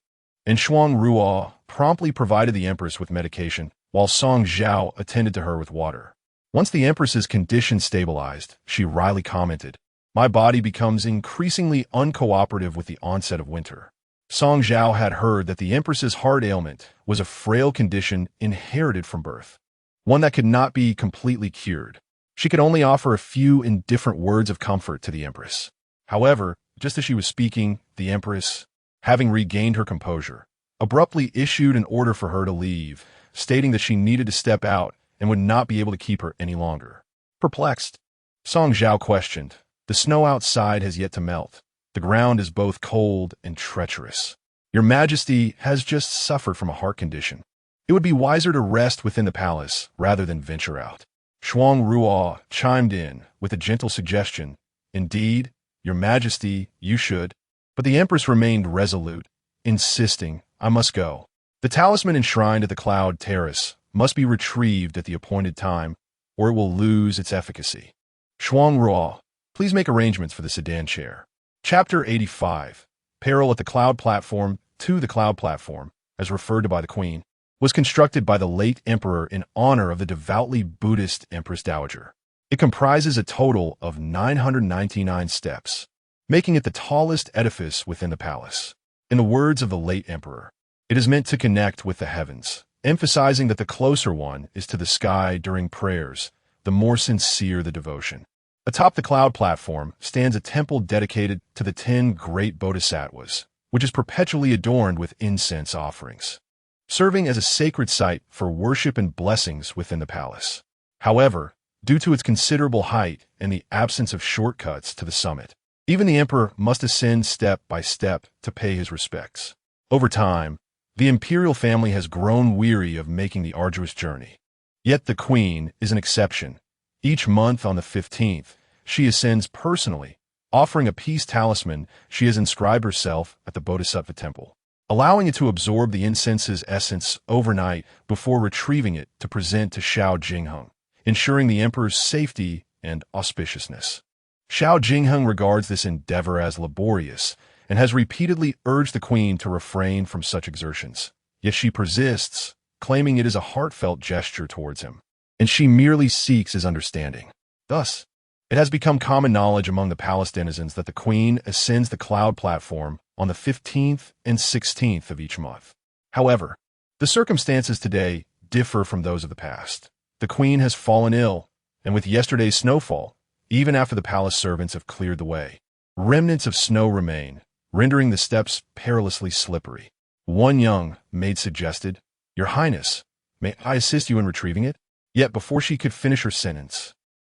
And Shuang Ruo promptly provided the Empress with medication, while Song Zhao attended to her with water. Once the Empress's condition stabilized, she wryly commented, "My body becomes increasingly uncooperative with the onset of winter." Song Zhao had heard that the Empress's heart ailment was a frail condition inherited from birth, one that could not be completely cured. She could only offer a few indifferent words of comfort to the Empress. However, just as she was speaking, the Empress, having regained her composure, abruptly issued an order for her to leave, stating that she needed to step out and would not be able to keep her any longer. Perplexed, Song Zhao questioned, "The snow outside has yet to melt. The ground is both cold and treacherous. Your Majesty has just suffered from a heart condition. It would be wiser to rest within the palace rather than venture out." Shuang Ruo chimed in with a gentle suggestion, "Indeed, Your Majesty, you should." But the Empress remained resolute, insisting, "I must go. The talisman enshrined at the Cloud Terrace must be retrieved at the appointed time, or it will lose its efficacy. Shuang Ruo, please make arrangements for the sedan chair." Chapter 85, Peril at the Cloud Platform. The Cloud Platform, as referred to by the Queen, was constructed by the late Emperor in honor of the devoutly Buddhist Empress Dowager. It comprises a total of 999 steps, making it the tallest edifice within the palace. In the words of the late Emperor, it is meant to connect with the heavens, emphasizing that the closer one is to the sky during prayers, the more sincere the devotion. Atop the Cloud Platform stands a temple dedicated to the 10 great bodhisattvas, which is perpetually adorned with incense offerings, serving as a sacred site for worship and blessings within the palace. However, due to its considerable height and the absence of shortcuts to the summit, even the emperor must ascend step by step to pay his respects. Over time, The imperial family has grown weary of making the arduous journey. Yet the queen is an exception. Each month on the 15th, she ascends personally, offering a peace talisman she has inscribed herself at the Bodhisattva temple, allowing it to absorb the incense's essence overnight before retrieving it to present to Zhao Jingheng, ensuring the emperor's safety and auspiciousness. Zhao Jingheng regards this endeavor as laborious and has repeatedly urged the queen to refrain from such exertions. Yet she persists, claiming it is a heartfelt gesture towards him, and she merely seeks his understanding. Thus, it has become common knowledge among the palace denizens that the queen ascends the cloud platform on the 15th and 16th of each month. However, the circumstances today differ from those of the past. The queen has fallen ill, and with yesterday's snowfall, even after the palace servants have cleared the way, remnants of snow remain, rendering the steps perilously slippery. One young maid suggested, "Your Highness, may I assist you in retrieving it?" Yet before she could finish her sentence,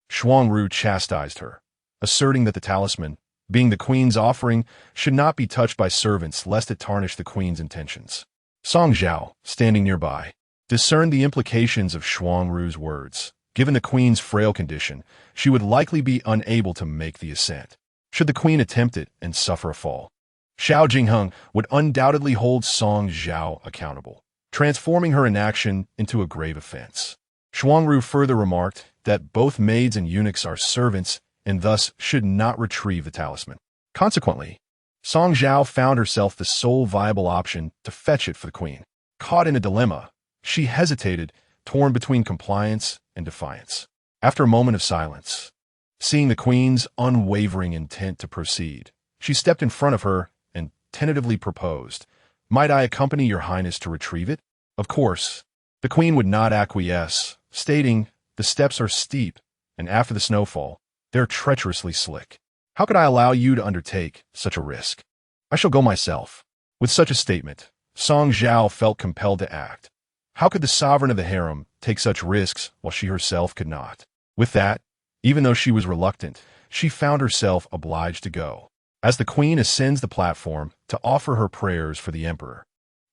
Shuangru chastised her, asserting that the talisman, being the queen's offering, should not be touched by servants lest it tarnish the queen's intentions. Song Zhao, standing nearby, discerned the implications of Shuangru's words. Given the queen's frail condition, she would likely be unable to make the ascent, should the queen attempt it and suffer a fall. Zhao Jingheng would undoubtedly hold Song Zhao accountable, transforming her inaction into a grave offense. Shuangru further remarked that both maids and eunuchs are servants and thus should not retrieve the talisman. Consequently, Song Zhao found herself the sole viable option to fetch it for the queen. Caught in a dilemma, she hesitated, torn between compliance and defiance. After a moment of silence, seeing the queen's unwavering intent to proceed, she stepped in front of her and tentatively proposed, "Might I accompany your highness to retrieve it?" Of course, the queen would not acquiesce, stating, "The steps are steep, and after the snowfall, they're treacherously slick. How could I allow you to undertake such a risk? I shall go myself." With such a statement, Song Zhao felt compelled to act. How could the sovereign of the harem take such risks while she herself could not? With that, even though she was reluctant, she found herself obliged to go. As the queen ascends the platform to offer her prayers for the emperor,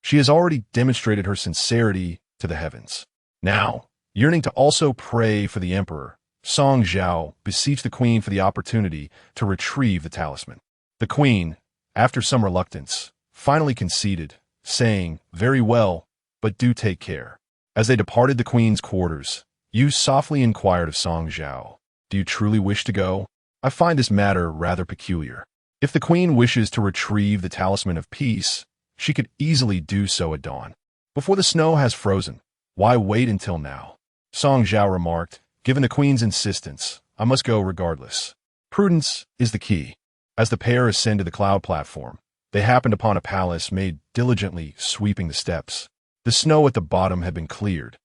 she has already demonstrated her sincerity to the heavens. Now, yearning to also pray for the emperor, Song Zhao beseeched the queen for the opportunity to retrieve the talisman. The queen, after some reluctance, finally conceded, saying, "Very well, but do take care." As they departed the queen's quarters, Yu softly inquired of Song Zhao, "Do you truly wish to go? I find this matter rather peculiar. If the queen wishes to retrieve the talisman of peace, she could easily do so at dawn. Before the snow has frozen, why wait until now?" Song Zhao remarked, "Given the queen's insistence, I must go regardless. Prudence is the key." As the pair ascended the cloud platform, they happened upon a palace maid diligently sweeping the steps. The snow at the bottom had been cleared,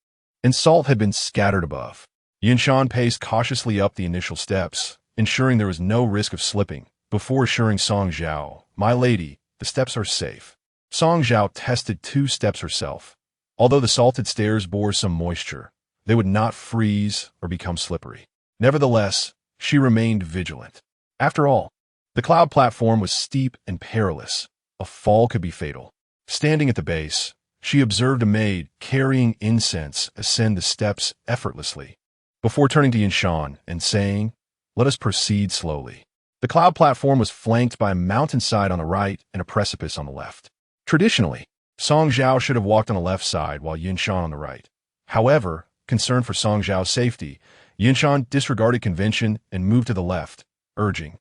and salt had been scattered above. Yinshan paced cautiously up the initial steps, ensuring there was no risk of slipping, before assuring Song Zhao, "My lady, the steps are safe." Song Zhao tested 2 steps herself. Although the salted stairs bore some moisture, they would not freeze or become slippery. Nevertheless, she remained vigilant. After all, the cloud platform was steep and perilous. A fall could be fatal. Standing at the base, she observed a maid carrying incense ascend the steps effortlessly, before turning to Yinshan and saying, "Let us proceed slowly." The cloud platform was flanked by a mountainside on the right and a precipice on the left. Traditionally, Song Zhao should have walked on the left side while Yinshan on the right. However, concerned for Song Zhao's safety, Yinshan disregarded convention and moved to the left, urging,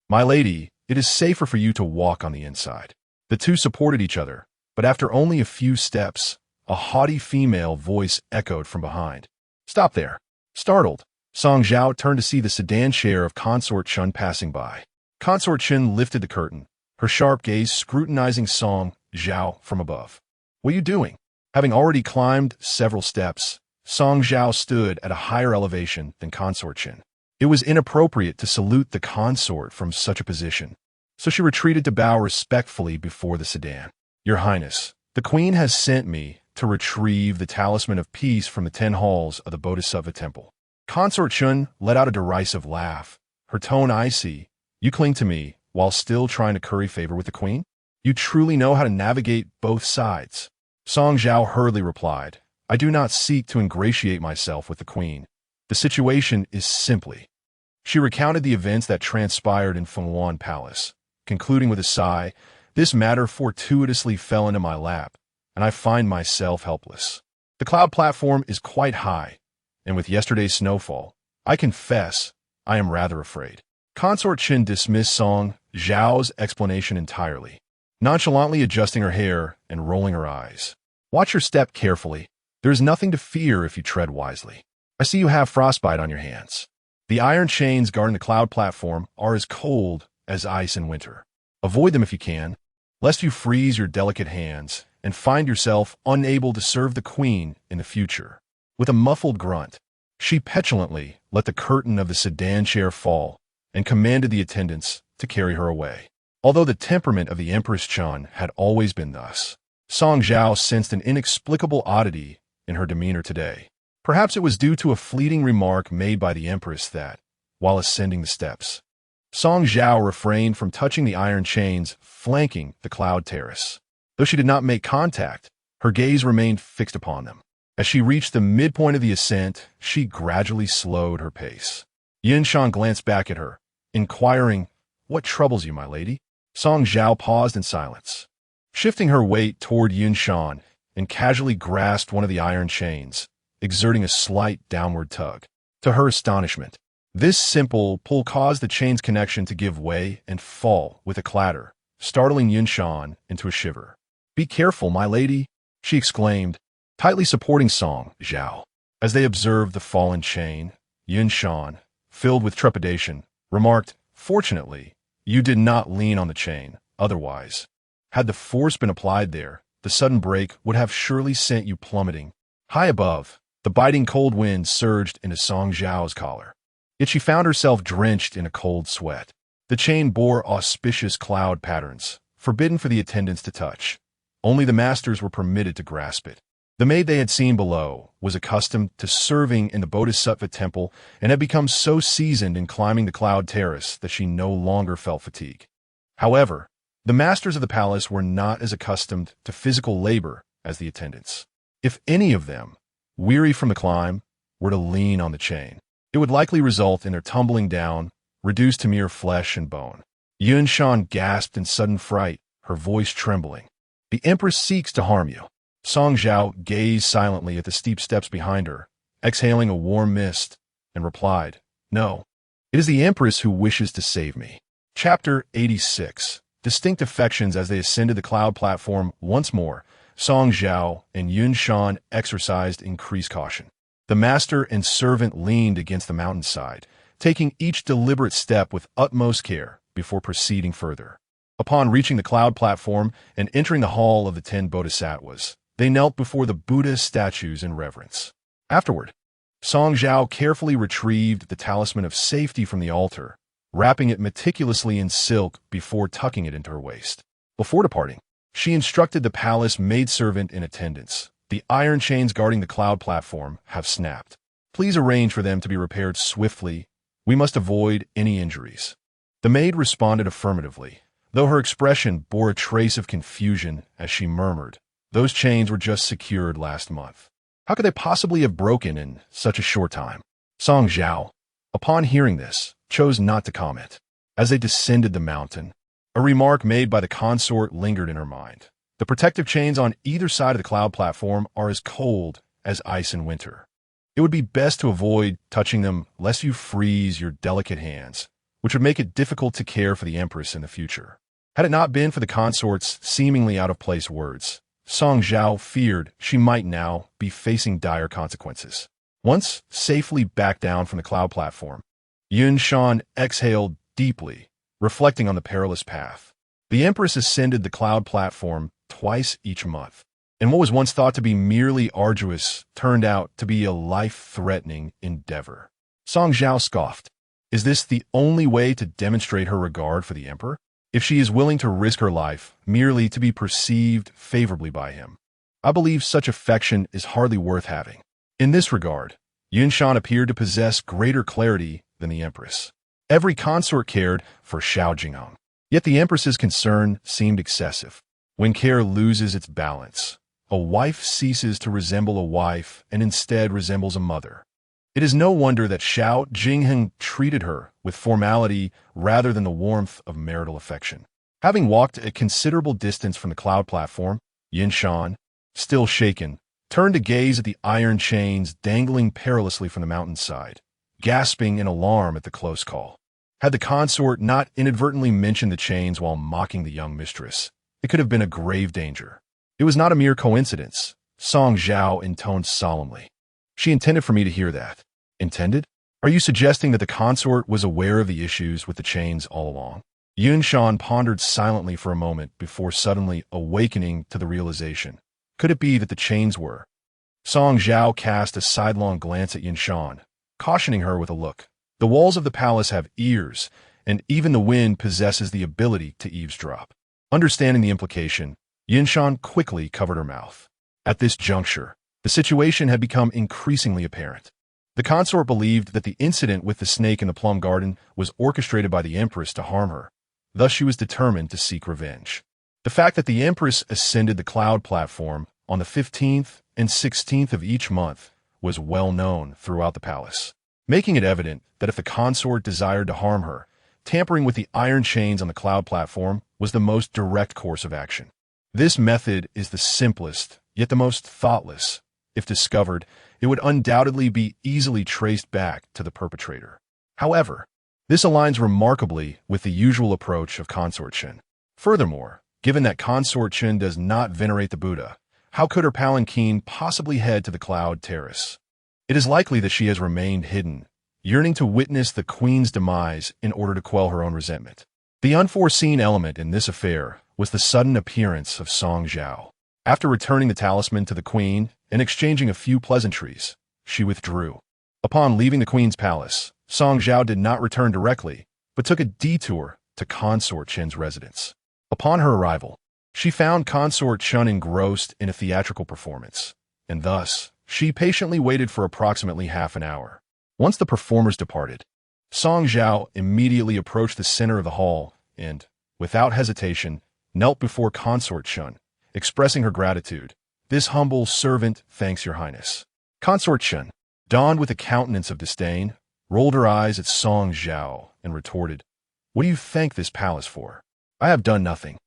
"My lady, it is safer for you to walk on the inside." The two supported each other, but after only a few steps, a haughty female voice echoed from behind. "Stop there." Startled, Song Zhao turned to see the sedan chair of Consort Chun passing by. Consort Chun lifted the curtain, her sharp gaze scrutinizing Song Zhao from above. "What are you doing?" Having already climbed several steps, Song Zhao stood at a higher elevation than Consort Chun. It was inappropriate to salute the consort from such a position, so she retreated to bow respectfully before the sedan. "Your Highness, the Queen has sent me to retrieve the talisman of peace from the 10 halls of the Bodhisattva temple." Consort Chun let out a derisive laugh, her tone icy. "You cling to me while still trying to curry favor with the Queen? You truly know how to navigate both sides." Song Zhao hurriedly replied, I do not seek to ingratiate myself with the queen. The situation is simply. She recounted the events that transpired in Fenghuan Palace, concluding with a sigh, this matter fortuitously fell into my lap, and I find myself helpless. The cloud platform is quite high, and with yesterday's snowfall, I confess I am rather afraid. Consort Qin dismissed Song Zhao's explanation entirely, nonchalantly adjusting her hair and rolling her eyes. Watch your step carefully. There is nothing to fear if you tread wisely. I see you have frostbite on your hands. The iron chains guarding the cloud platform are as cold as ice in winter. Avoid them if you can, lest you freeze your delicate hands and find yourself unable to serve the queen in the future. With a muffled grunt, she petulantly let the curtain of the sedan chair fall and commanded the attendants to carry her away. Although the temperament of the Empress Chun had always been thus, Song Zhao sensed an inexplicable oddity in her demeanor today. Perhaps it was due to a fleeting remark made by the Empress that, while ascending the steps, Song Zhao refrained from touching the iron chains flanking the cloud terrace. Though she did not make contact, her gaze remained fixed upon them. As she reached the midpoint of the ascent, she gradually slowed her pace. Yunshan glanced back at her, inquiring, What troubles you, my lady? Song Zhao paused in silence, shifting her weight toward Yunshan and casually grasped one of the iron chains, exerting a slight downward tug. To her astonishment, this simple pull caused the chain's connection to give way and fall with a clatter, startling Yunshan into a shiver. Be careful, my lady, she exclaimed, tightly supporting Song Zhao. As they observed the fallen chain, Yunshan, filled with trepidation, remarked, Fortunately, you did not lean on the chain, otherwise, had the force been applied there, the sudden break would have surely sent you plummeting. High above, the biting cold wind surged into Song Zhao's collar. Yet she found herself drenched in a cold sweat. The chain bore auspicious cloud patterns, forbidden for the attendants to touch. Only the masters were permitted to grasp it. The maid they had seen below was accustomed to serving in the Bodhisattva temple and had become so seasoned in climbing the cloud terrace that she no longer felt fatigue. However, the masters of the palace were not as accustomed to physical labor as the attendants. If any of them, weary from the climb, were to lean on the chain, it would likely result in their tumbling down, reduced to mere flesh and bone. Yunshan gasped in sudden fright, her voice trembling. The Empress seeks to harm you. Song Zhao gazed silently at the steep steps behind her, exhaling a warm mist, and replied, No, it is the Empress who wishes to save me. Chapter 86. Distinct affections. As they ascended the cloud platform once more, Song Zhao and Yunshan exercised increased caution. The master and servant leaned against the mountainside, taking each deliberate step with utmost care before proceeding further. Upon reaching the cloud platform and entering the hall of the 10 bodhisattvas, they knelt before the Buddha statues in reverence. Afterward, Song Zhao carefully retrieved the talisman of safety from the altar, wrapping it meticulously in silk before tucking it into her waist. Before departing, she instructed the palace maidservant in attendance, the iron chains guarding the cloud platform have snapped. Please arrange for them to be repaired swiftly. We must avoid any injuries. The maid responded affirmatively, though her expression bore a trace of confusion as she murmured, Those chains were just secured last month. How could they possibly have broken in such a short time? Song Zhao, upon hearing this, chose not to comment. As they descended the mountain, a remark made by the consort lingered in her mind. The protective chains on either side of the cloud platform are as cold as ice in winter. It would be best to avoid touching them lest you freeze your delicate hands, which would make it difficult to care for the Empress in the future. Had it not been for the consort's seemingly out-of-place words, Song Zhao feared she might now be facing dire consequences. Once safely back down from the cloud platform, Yunshan exhaled deeply, reflecting on the perilous path. The Empress ascended the cloud platform twice each month, and what was once thought to be merely arduous turned out to be a life-threatening endeavor. Song Zhao scoffed. Is this the only way to demonstrate her regard for the emperor? If she is willing to risk her life merely to be perceived favorably by him, I believe such affection is hardly worth having. In this regard, Yunshan appeared to possess greater clarity than the Empress. Every consort cared for Xiao Jingyang, yet the Empress's concern seemed excessive. When care loses its balance, a wife ceases to resemble a wife and instead resembles a mother. It is no wonder that Zhao Jingheng treated her with formality rather than the warmth of marital affection. Having walked a considerable distance from the cloud platform, Yinshan, still shaken, turned to gaze at the iron chains dangling perilously from the mountainside, gasping in alarm at the close call. Had the consort not inadvertently mentioned the chains while mocking the young mistress, it could have been a grave danger. It was not a mere coincidence, Song Zhao intoned solemnly. She intended for me to hear that. Intended? Are you suggesting that the consort was aware of the issues with the chains all along? Yunshan pondered silently for a moment before suddenly awakening to the realization. Could it be that the chains were? Song Zhao cast a sidelong glance at Yunshan, cautioning her with a look. The walls of the palace have ears, and even the wind possesses the ability to eavesdrop. Understanding the implication, Yunshan quickly covered her mouth. At this juncture, the situation had become increasingly apparent. The consort believed that the incident with the snake in the plum garden was orchestrated by the Empress to harm her. Thus she was determined to seek revenge. The fact that the Empress ascended the cloud platform on the 15th and 16th of each month was well known throughout the palace, making it evident that if the consort desired to harm her, tampering with the iron chains on the cloud platform was the most direct course of action. This method is the simplest, yet the most thoughtless. If discovered, it would undoubtedly be easily traced back to the perpetrator. However, this aligns remarkably with the usual approach of Consort Chen. Furthermore, given that Consort Chen does not venerate the Buddha, how could her palanquin possibly head to the cloud terrace? It is likely that she has remained hidden, yearning to witness the queen's demise in order to quell her own resentment. The unforeseen element in this affair was the sudden appearance of Song Zhao. After returning the talisman to the queen and exchanging a few pleasantries, she withdrew. Upon leaving the queen's palace, Song Zhao did not return directly, but took a detour to Consort Chen's residence. Upon her arrival, she found Consort Chen engrossed in a theatrical performance, and thus, she patiently waited for approximately half an hour. Once the performers departed, Song Zhao immediately approached the center of the hall and, without hesitation, knelt before Consort Chen, expressing her gratitude. "This humble servant thanks your highness." Consort Chen, donned with a countenance of disdain, rolled her eyes at Song Zhao and retorted, "What do you thank this palace for? I have done nothing.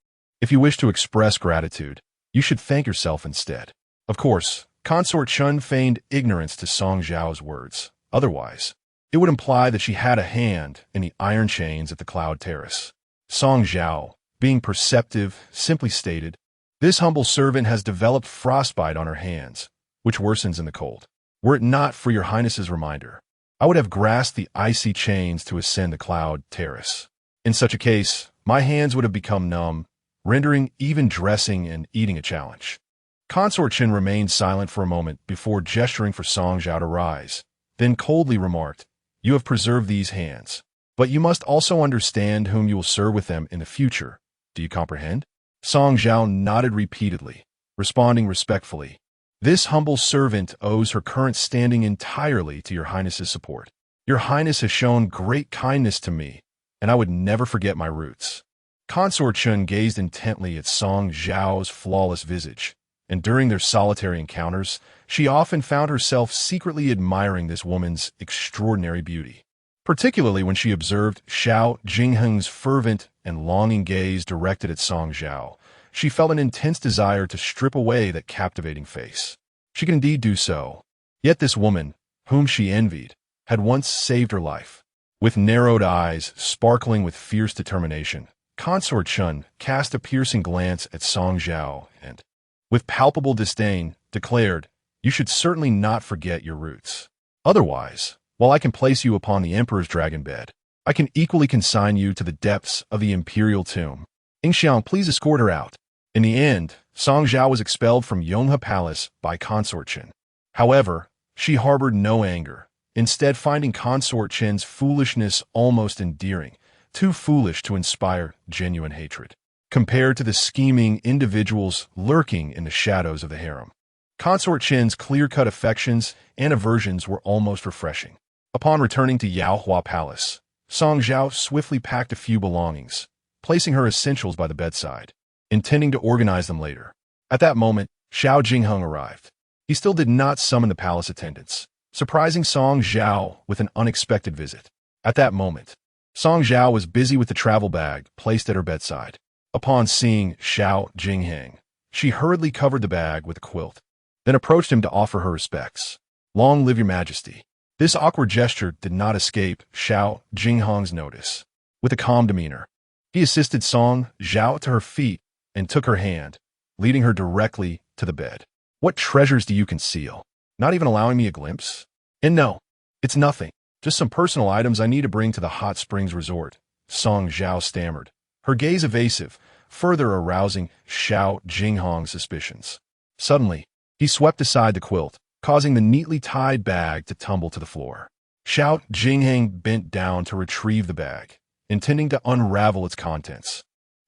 If you wish to express gratitude, you should thank yourself instead." Of course, Consort Chen feigned ignorance to Song Zhao's words. Otherwise, it would imply that she had a hand in the iron chains at the cloud terrace. Song Zhao, being perceptive, simply stated, "This humble servant has developed frostbite on her hands, which worsens in the cold. Were it not for your highness's reminder, I would have grasped the icy chains to ascend the cloud terrace. In such a case, my hands would have become numb, rendering even dressing and eating a challenge." Consort Chen remained silent for a moment before gesturing for Song Zhao to rise, then coldly remarked, "You have preserved these hands, but you must also understand whom you will serve with them in the future. Do you comprehend?" Song Zhao nodded repeatedly, responding respectfully, "This humble servant owes her current standing entirely to your highness's support. Your highness has shown great kindness to me, and I would never forget my roots." Consort Chen gazed intently at Song Zhao's flawless visage, and during their solitary encounters, she often found herself secretly admiring this woman's extraordinary beauty. Particularly when she observed Zhao Jingheng's fervent and longing gaze directed at Song Zhao, she felt an intense desire to strip away that captivating face. She could indeed do so. Yet this woman, whom she envied, had once saved her life. With narrowed eyes sparkling with fierce determination, Consort Chen cast a piercing glance at Song Zhao and, with palpable disdain, declared, "You should certainly not forget your roots. Otherwise, while I can place you upon the Emperor's dragon bed, I can equally consign you to the depths of the imperial tomb. Yingxiang, please escort her out." In the end, Song Zhao was expelled from Yonghe Palace by Consort Chen. However, she harbored no anger, instead finding Consort Chen's foolishness almost endearing, too foolish to inspire genuine hatred. Compared to the scheming individuals lurking in the shadows of the harem, Consort Chen's clear-cut affections and aversions were almost refreshing. Upon returning to Yaohua Palace, Song Zhao swiftly packed a few belongings, placing her essentials by the bedside, intending to organize them later. At that moment, Xiao Jingheng arrived. He still did not summon the palace attendants, surprising Song Zhao with an unexpected visit. At that moment, Song Zhao was busy with the travel bag placed at her bedside. Upon seeing Xiao Jingheng, she hurriedly covered the bag with a quilt, then approached him to offer her respects. "Long live your majesty." This awkward gesture did not escape Xiao Jingheng's notice. With a calm demeanor, he assisted Song Zhao to her feet and took her hand, leading her directly to the bed. "What treasures do you conceal? Not even allowing me a glimpse?" "And no, it's nothing. Just some personal items I need to bring to the hot springs resort," Song Zhao stammered, her gaze evasive, further arousing Xiao Jingheng's suspicions. Suddenly, he swept aside the quilt, causing the neatly tied bag to tumble to the floor. Xiao Jingheng bent down to retrieve the bag, intending to unravel its contents.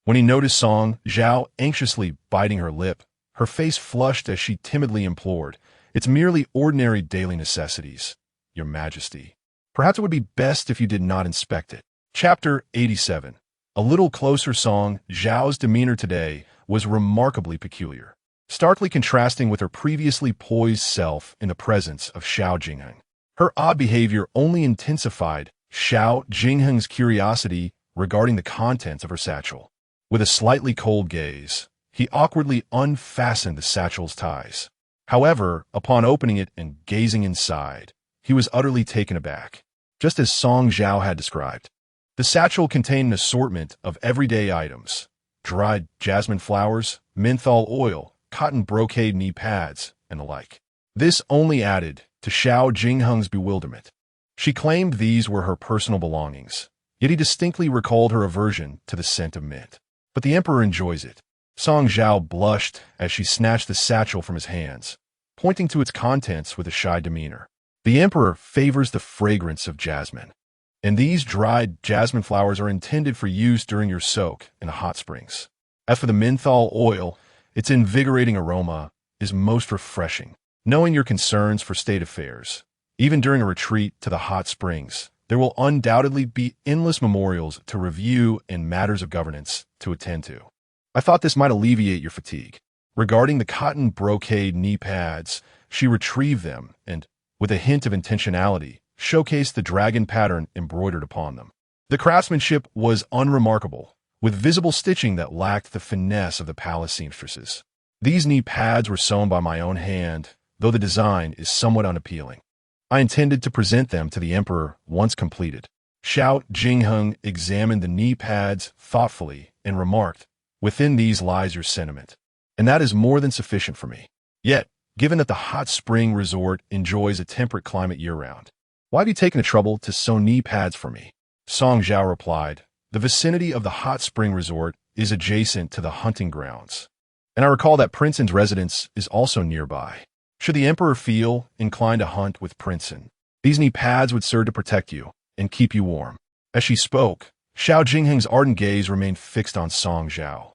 When he noticed Song Zhao anxiously biting her lip, her face flushed as she timidly implored, "It's merely ordinary daily necessities, Your Majesty. Perhaps it would be best if you did not inspect it." Chapter 87. A little closer. Song Zhao's demeanor today was remarkably peculiar, starkly contrasting with her previously poised self in the presence of Xiao Jingheng. Her odd behavior only intensified Xiao Jingheng's curiosity regarding the contents of her satchel. With a slightly cold gaze, he awkwardly unfastened the satchel's ties. However, upon opening it and gazing inside, he was utterly taken aback. Just as Song Zhao had described, the satchel contained an assortment of everyday items: dried jasmine flowers, menthol oil, cotton brocade knee pads, and the like. This only added to Xiao Jingheng's bewilderment. She claimed these were her personal belongings, yet he distinctly recalled her aversion to the scent of mint. "But the emperor enjoys it." Song Zhao blushed as she snatched the satchel from his hands, pointing to its contents with a shy demeanor. "The emperor favors the fragrance of jasmine, and these dried jasmine flowers are intended for use during your soak in the hot springs. As for the menthol oil, its invigorating aroma is most refreshing. Knowing your concerns for state affairs, even during a retreat to the hot springs, there will undoubtedly be endless memorials to review and matters of governance to attend to. I thought this might alleviate your fatigue." Regarding the cotton brocade knee pads, she retrieved them and, with a hint of intentionality, showcased the dragon pattern embroidered upon them. The craftsmanship was unremarkable, with visible stitching that lacked the finesse of the palace seamstresses. "These knee pads were sewn by my own hand, though the design is somewhat unappealing. I intended to present them to the emperor once completed." Xiao Jingheng examined the knee pads thoughtfully and remarked, "Within these lies your sentiment, and that is more than sufficient for me. Yet, given that the hot spring resort enjoys a temperate climate year-round, why have you taken the trouble to sew knee pads for me?" Song Zhao replied, "The vicinity of the hot spring resort is adjacent to the hunting grounds, and I recall that Princeton's residence is also nearby. Should the emperor feel inclined to hunt with Princeton, these knee pads would serve to protect you and keep you warm." As she spoke, Xiao Jingheng's ardent gaze remained fixed on Song Zhao,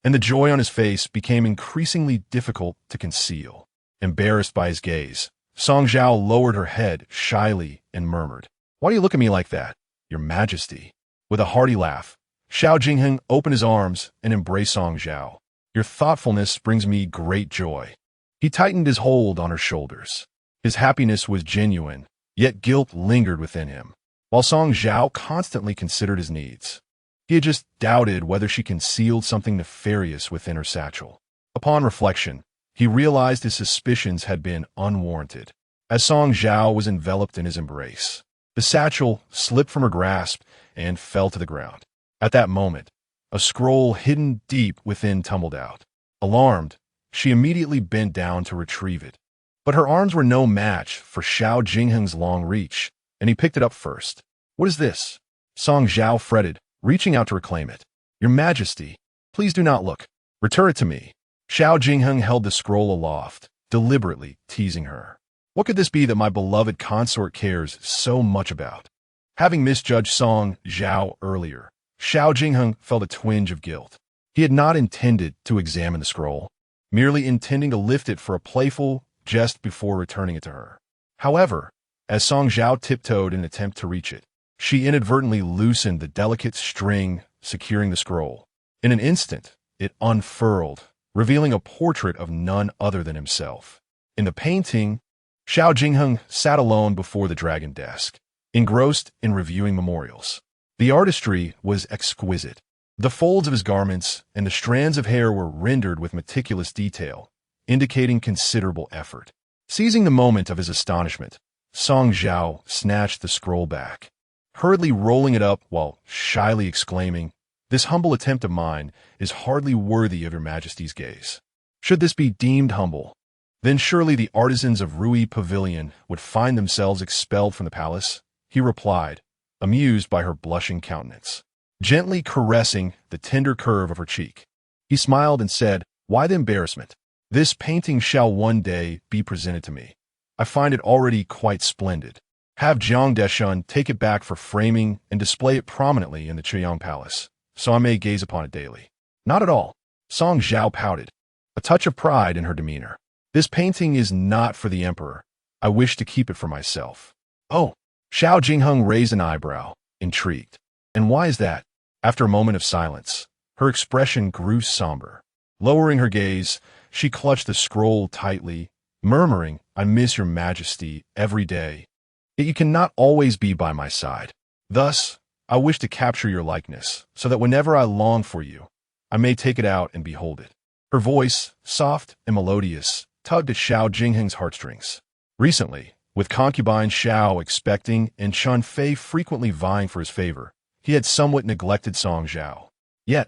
and the joy on his face became increasingly difficult to conceal. Embarrassed by his gaze, Song Zhao lowered her head shyly and murmured, "Why do you look at me like that, Your Majesty?" With a hearty laugh, Xiao Jingheng opened his arms and embraced Song Zhao. "Your thoughtfulness brings me great joy." He tightened his hold on her shoulders. His happiness was genuine, yet guilt lingered within him. While Song Zhao constantly considered his needs, he had just doubted whether she concealed something nefarious within her satchel. Upon reflection, he realized his suspicions had been unwarranted. As Song Zhao was enveloped in his embrace, the satchel slipped from her grasp and fell to the ground. At that moment, a scroll hidden deep within tumbled out. Alarmed, she immediately bent down to retrieve it. But her arms were no match for Xiao Jingheng's long reach, and he picked it up first. "What is this?" Song Zhao fretted, reaching out to reclaim it. "Your Majesty, please do not look. Return it to me." Xiao Jingheng held the scroll aloft, deliberately teasing her. What could this be that my beloved consort cares so much about? Having misjudged Song Zhao earlier, Xiao Jingheng felt a twinge of guilt. He had not intended to examine the scroll, merely intending to lift it for a playful jest before returning it to her. However, as Song Zhao tiptoed in an attempt to reach it, she inadvertently loosened the delicate string securing the scroll. In an instant, it unfurled, revealing a portrait of none other than himself. In the painting, Xiao Jingheng sat alone before the dragon desk, engrossed in reviewing memorials. The artistry was exquisite. The folds of his garments and the strands of hair were rendered with meticulous detail, indicating considerable effort. Seizing the moment of his astonishment, Song Zhao snatched the scroll back, hurriedly rolling it up while shyly exclaiming, "This humble attempt of mine is hardly worthy of your majesty's gaze. Should this be deemed humble, then surely the artisans of Rui Pavilion would find themselves expelled from the palace," he replied, amused by her blushing countenance. Gently caressing the tender curve of her cheek, he smiled and said, "Why the embarrassment? This painting shall one day be presented to me. I find it already quite splendid. Have Jiang Deshun take it back for framing and display it prominently in the Qiyang Palace, so I may gaze upon it daily." "Not at all." Song Zhao pouted, a touch of pride in her demeanor. "This painting is not for the emperor. I wish to keep it for myself." "Oh." Xiao Jingheng raised an eyebrow, intrigued. "And why is that?" After a moment of silence, her expression grew somber. Lowering her gaze, she clutched the scroll tightly, murmuring, "I miss your majesty every day. Yet you cannot always be by my side. Thus, I wish to capture your likeness, so that whenever I long for you, I may take it out and behold it." Her voice, soft and melodious, tugged at Xiao Jingheng's heartstrings. Recently, with concubine Xiao expecting and Chun Fei frequently vying for his favor, he had somewhat neglected Song Zhao. Yet,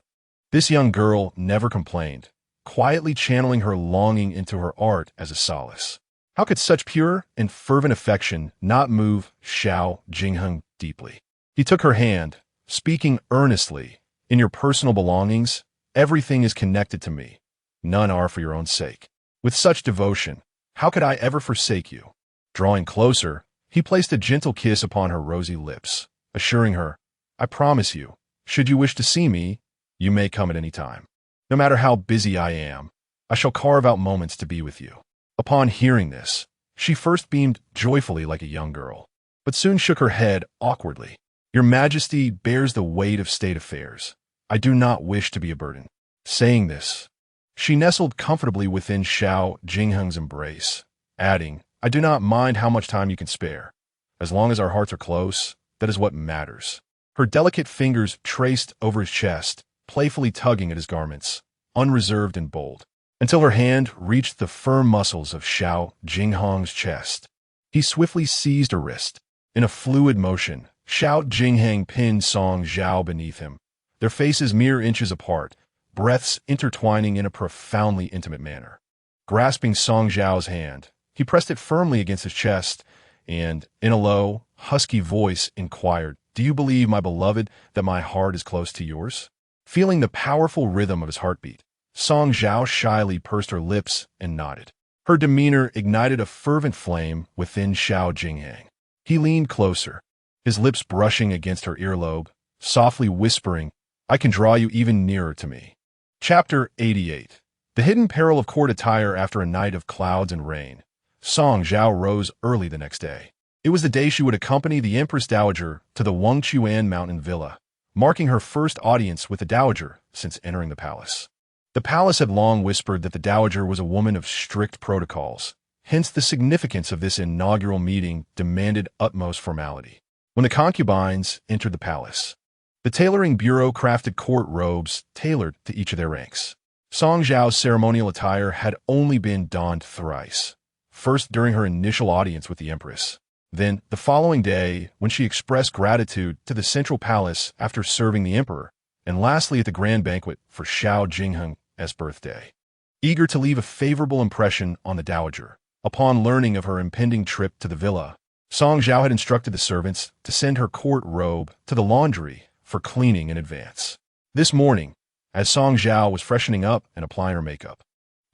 this young girl never complained, quietly channeling her longing into her art as a solace. How could such pure and fervent affection not move Xiao Jingheng deeply? He took her hand, speaking earnestly, "In your personal belongings, everything is connected to me. None are for your own sake. With such devotion, how could I ever forsake you?" Drawing closer, he placed a gentle kiss upon her rosy lips, assuring her, "I promise you, should you wish to see me, you may come at any time. No matter how busy I am, I shall carve out moments to be with you." Upon hearing this, she first beamed joyfully like a young girl, but soon shook her head awkwardly. "Your majesty bears the weight of state affairs. I do not wish to be a burden." Saying this, she nestled comfortably within Xiao Jingheng's embrace, adding, "I do not mind how much time you can spare. As long as our hearts are close, that is what matters." Her delicate fingers traced over his chest, playfully tugging at his garments, unreserved and bold, until her hand reached the firm muscles of Xiao Jingheng's chest. He swiftly seized her wrist. In a fluid motion, Xiao Jingheng pinned Song Zhao beneath him, their faces mere inches apart, breaths intertwining in a profoundly intimate manner. Grasping Song Zhao's hand, he pressed it firmly against his chest and, in a low, husky voice, inquired, "Do you believe, my beloved, that my heart is close to yours?" Feeling the powerful rhythm of his heartbeat, Song Zhao shyly pursed her lips and nodded. Her demeanor ignited a fervent flame within Xiao Jingheng. He leaned closer, his lips brushing against her earlobe, softly whispering, "I can draw you even nearer to me." Chapter 88. The hidden peril of court attire after a night of clouds and rain. Song Zhao rose early the next day. It was the day she would accompany the Empress Dowager to the Wengchuan Mountain Villa, marking her first audience with the Dowager since entering the palace. The palace had long whispered that the Dowager was a woman of strict protocols, hence the significance of this inaugural meeting demanded utmost formality. When the concubines entered the palace, the tailoring bureau crafted court robes tailored to each of their ranks. Song Zhao's ceremonial attire had only been donned thrice, first during her initial audience with the Empress, then the following day when she expressed gratitude to the central palace after serving the emperor, and lastly at the grand banquet for Xiao Jingheng's birthday. Eager to leave a favorable impression on the dowager, upon learning of her impending trip to the villa, Song Zhao had instructed the servants to send her court robe to the laundry for cleaning in advance. This morning, as Song Zhao was freshening up and applying her makeup,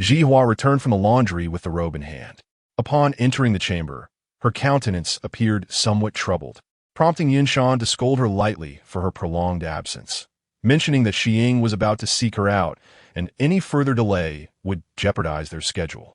Zhihua returned from the laundry with the robe in hand. Upon entering the chamber, her countenance appeared somewhat troubled, prompting Yinshan to scold her lightly for her prolonged absence, mentioning that Xiying was about to seek her out and any further delay would jeopardize their schedule.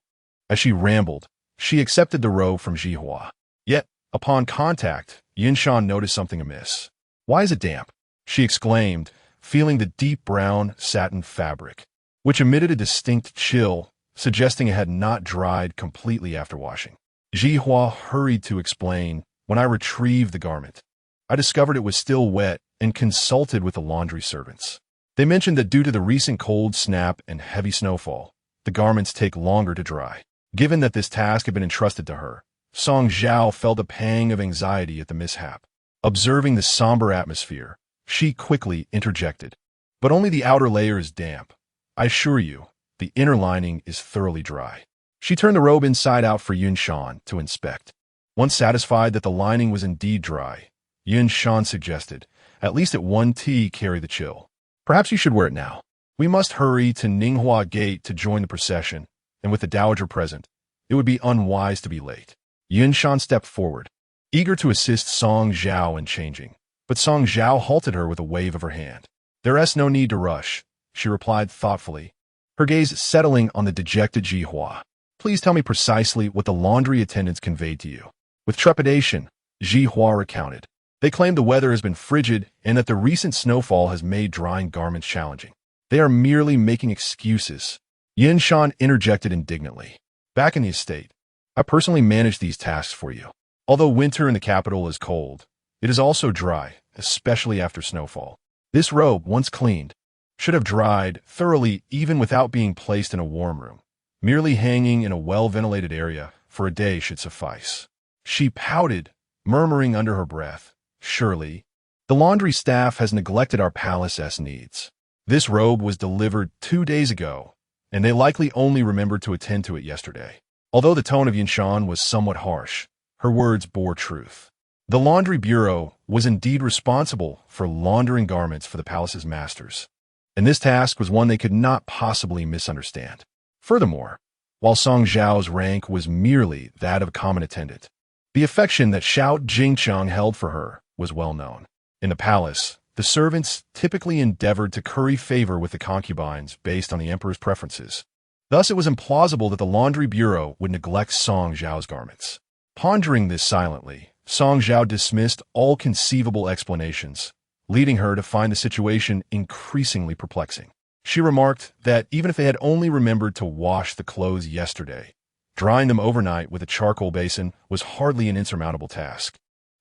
As she rambled, she accepted the robe from Zhihua. Yet, upon contact, Yinshan noticed something amiss. "Why is it damp?" she exclaimed, feeling the deep brown satin fabric. which emitted a distinct chill, suggesting it had not dried completely after washing. Zhihua hurried to explain, when I retrieved the garment, I discovered it was still wet and consulted with the laundry servants. They mentioned that due to the recent cold snap and heavy snowfall, the garments take longer to dry. Given that this task had been entrusted to her, Song Zhao felt a pang of anxiety at the mishap. Observing the somber atmosphere, she quickly interjected, "But only the outer layer is damp. I assure you, the inner lining is thoroughly dry." She turned the robe inside out for Yun Shan to inspect. Once satisfied that the lining was indeed dry, Yun Shan suggested, "At least at 1T carry the chill. Perhaps you should wear it now. We must hurry to Ninghua Gate to join the procession, and with the dowager present, it would be unwise to be late." Yun Shan stepped forward, eager to assist Song Zhao in changing, but Song Zhao halted her with a wave of her hand. "There's no need to rush," she replied thoughtfully, her gaze settling on the dejected Zhihua. "Please tell me precisely what the laundry attendants conveyed to you." With trepidation, Zhihua recounted. They claim the weather has been frigid and that the recent snowfall has made drying garments challenging. They are merely making excuses. Yin Shan interjected indignantly. "Back in the estate, I personally manage these tasks for you. Although winter in the capital is cold, it is also dry, especially after snowfall. This robe, once cleaned, should have dried thoroughly even without being placed in a warm room. Merely hanging in a well-ventilated area for a day should suffice." She pouted, murmuring under her breath, "Surely, the laundry staff has neglected our palace's needs. This robe was delivered 2 days ago, and they likely only remembered to attend to it yesterday." Although the tone of Yinshan was somewhat harsh, her words bore truth. The laundry bureau was indeed responsible for laundering garments for the palace's masters, and this task was one they could not possibly misunderstand. Furthermore, while Song Zhao's rank was merely that of a common attendant, the affection that Xiao Jingcheng held for her was well known. In the palace, the servants typically endeavored to curry favor with the concubines based on the emperor's preferences. Thus, it was implausible that the laundry bureau would neglect Song Zhao's garments. Pondering this silently, Song Zhao dismissed all conceivable explanations, leading her to find the situation increasingly perplexing. She remarked that even if they had only remembered to wash the clothes yesterday, drying them overnight with a charcoal basin was hardly an insurmountable task.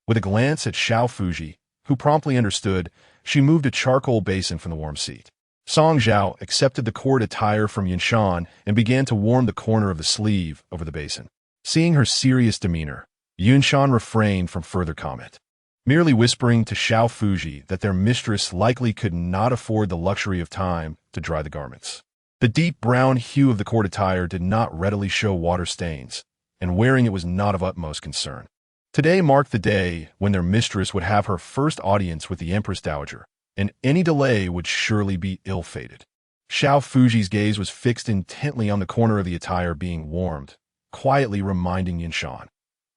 With a glance at Xiao Fuji, who promptly understood, she moved a charcoal basin from the warm seat. Song Zhao accepted the court attire from Yinshan and began to warm the corner of the sleeve over the basin. Seeing her serious demeanor, Yinshan refrained from further comment, merely whispering to Xiao Fuji that their mistress likely could not afford the luxury of time to dry the garments. The deep brown hue of the court attire did not readily show water stains, and wearing it was not of utmost concern. Today marked the day when their mistress would have her first audience with the Empress Dowager, and any delay would surely be ill-fated. Xiao Fuji's gaze was fixed intently on the corner of the attire being warmed, quietly reminding Yinshan,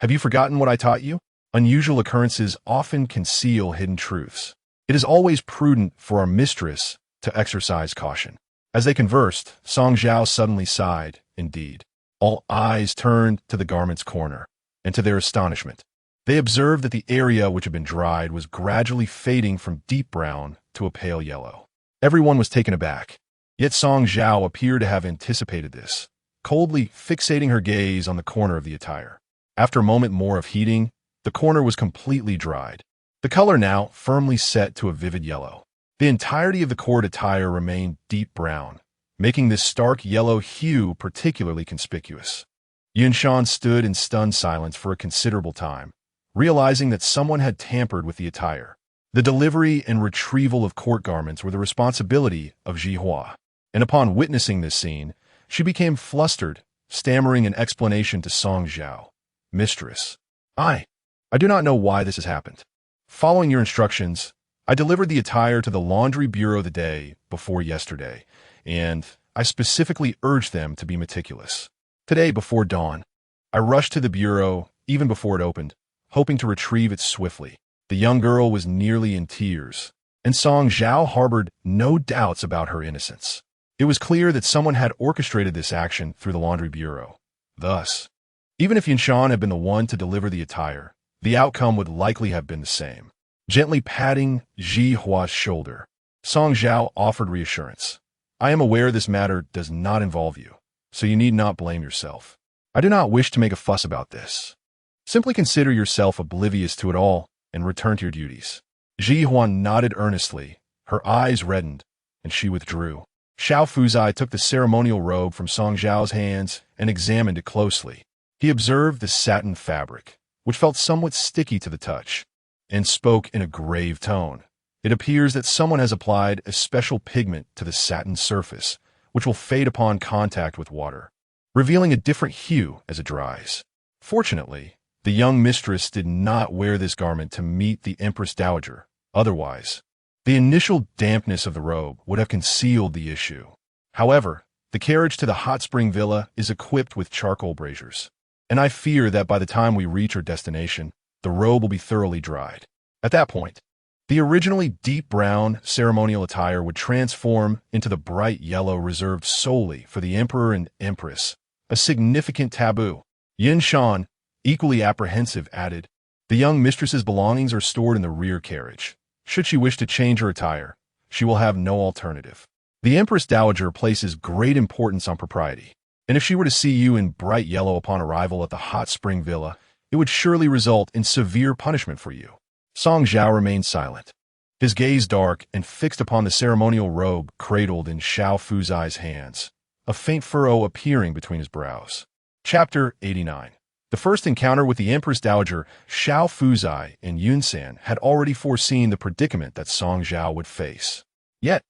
"Have you forgotten what I taught you? Unusual occurrences often conceal hidden truths. It is always prudent for our mistress to exercise caution." As they conversed, Song Zhao suddenly sighed. Indeed, all eyes turned to the garment's corner, and to their astonishment, they observed that the area which had been dried was gradually fading from deep brown to a pale yellow. Everyone was taken aback, yet Song Zhao appeared to have anticipated this, coldly fixating her gaze on the corner of the attire. After a moment more of heating, the corner was completely dried, the color now firmly set to a vivid yellow. The entirety of the court attire remained deep brown, making this stark yellow hue particularly conspicuous. Yinshan stood in stunned silence for a considerable time, realizing that someone had tampered with the attire. The delivery and retrieval of court garments were the responsibility of Zhihua, and upon witnessing this scene, she became flustered, stammering an explanation to Song Zhao. "Mistress, I do not know why this has happened. Following your instructions, I delivered the attire to the laundry bureau the day before yesterday, and I specifically urged them to be meticulous. Today, before dawn, I rushed to the bureau even before it opened, hoping to retrieve it swiftly. The young girl was nearly in tears, and Song Zhao harbored no doubts about her innocence. It was clear that someone had orchestrated this action through the laundry bureau. Thus, even if Yinshan had been the one to deliver the attire, the outcome would likely have been the same. Gently patting Zhihua's shoulder, Song Zhao offered reassurance. I am aware this matter does not involve you, so you need not blame yourself. I do not wish to make a fuss about this. Simply consider yourself oblivious to it all and return to your duties." Ji Huan nodded earnestly, her eyes reddened, and she withdrew. Xiao Fuzai took the ceremonial robe from Song Zhao's hands and examined it closely. He observed the satin fabric, which felt somewhat sticky to the touch, and spoke in a grave tone. "It appears that someone has applied a special pigment to the satin surface, which will fade upon contact with water, revealing a different hue as it dries. Fortunately, the young mistress did not wear this garment to meet the Empress Dowager. Otherwise, the initial dampness of the robe would have concealed the issue. However, the carriage to the hot spring villa is equipped with charcoal braziers, and I fear that by the time we reach our destination, the robe will be thoroughly dried. At that point, the originally deep brown ceremonial attire would transform into the bright yellow reserved solely for the Emperor and Empress, a significant taboo." Yin Shan, equally apprehensive, added, "The young mistress's belongings are stored in the rear carriage. Should she wish to change her attire, she will have no alternative. The Empress Dowager places great importance on propriety, and if she were to see you in bright yellow upon arrival at the hot spring villa, it would surely result in severe punishment for you." Song Zhao remained silent, his gaze dark and fixed upon the ceremonial robe cradled in Xiao Fuzai's hands, a faint furrow appearing between his brows. Chapter 89. The first encounter with the Empress Dowager, Xiao Fuzai and Yunsan had already foreseen the predicament that Song Zhao would face. Yet,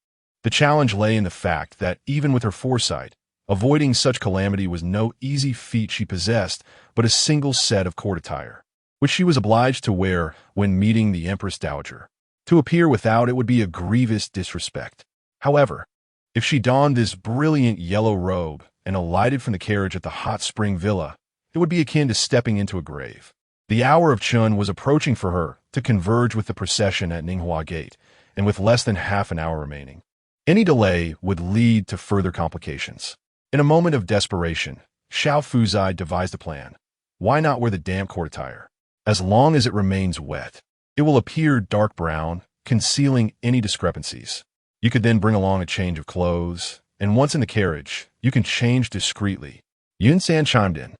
the challenge lay in the fact that even with her foresight, avoiding such calamity was no easy feat. She possessed but a single set of court attire, which she was obliged to wear when meeting the Empress Dowager. To appear without it would be a grievous disrespect. However, if she donned this brilliant yellow robe and alighted from the carriage at the hot spring villa, it would be akin to stepping into a grave. The hour of Chun was approaching for her to converge with the procession at Ninghua Gate, and with less than half an hour remaining, any delay would lead to further complications. In a moment of desperation, Xiao Fuzai devised a plan. Why not wear the damp court attire? As long as it remains wet, it will appear dark brown, concealing any discrepancies. You could then bring along a change of clothes, and once in the carriage, you can change discreetly. Yunsan chimed in.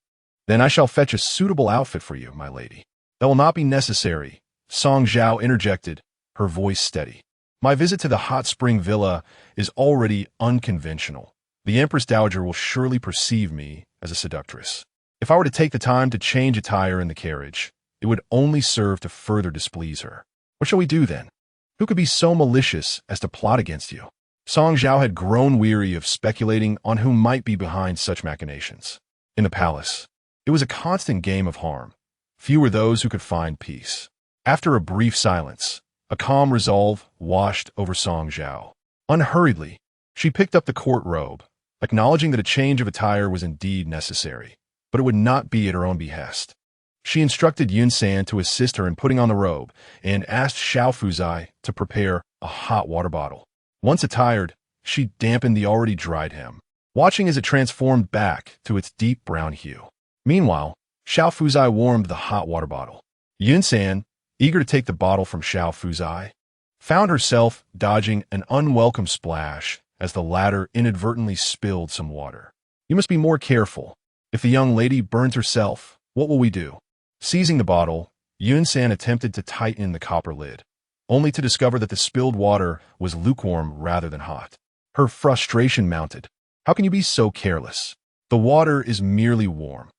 "Then I shall fetch a suitable outfit for you, my lady." "That will not be necessary," Song Zhao interjected, her voice steady. "My visit to the hot spring villa is already unconventional. The Empress Dowager will surely perceive me as a seductress. If I were to take the time to change attire in the carriage, it would only serve to further displease her. What shall we do then? Who could be so malicious as to plot against you?" Song Zhao had grown weary of speculating on who might be behind such machinations. In the palace, it was a constant game of harm. Few were those who could find peace. After a brief silence, a calm resolve washed over Song Zhao. Unhurriedly, she picked up the court robe, acknowledging that a change of attire was indeed necessary, but it would not be at her own behest. She instructed Yunsan to assist her in putting on the robe and asked Xiao Fuzai to prepare a hot water bottle. Once attired, she dampened the already dried hem, watching as it transformed back to its deep brown hue. Meanwhile, Xiao Fuzai warmed the hot water bottle. Yunsan, eager to take the bottle from Xiao Fuzai, found herself dodging an unwelcome splash as the latter inadvertently spilled some water. "You must be more careful. If the young lady burns herself, what will we do?" Seizing the bottle, Yunsan attempted to tighten the copper lid, only to discover that the spilled water was lukewarm rather than hot. Her frustration mounted. "How can you be so careless? The water is merely warm.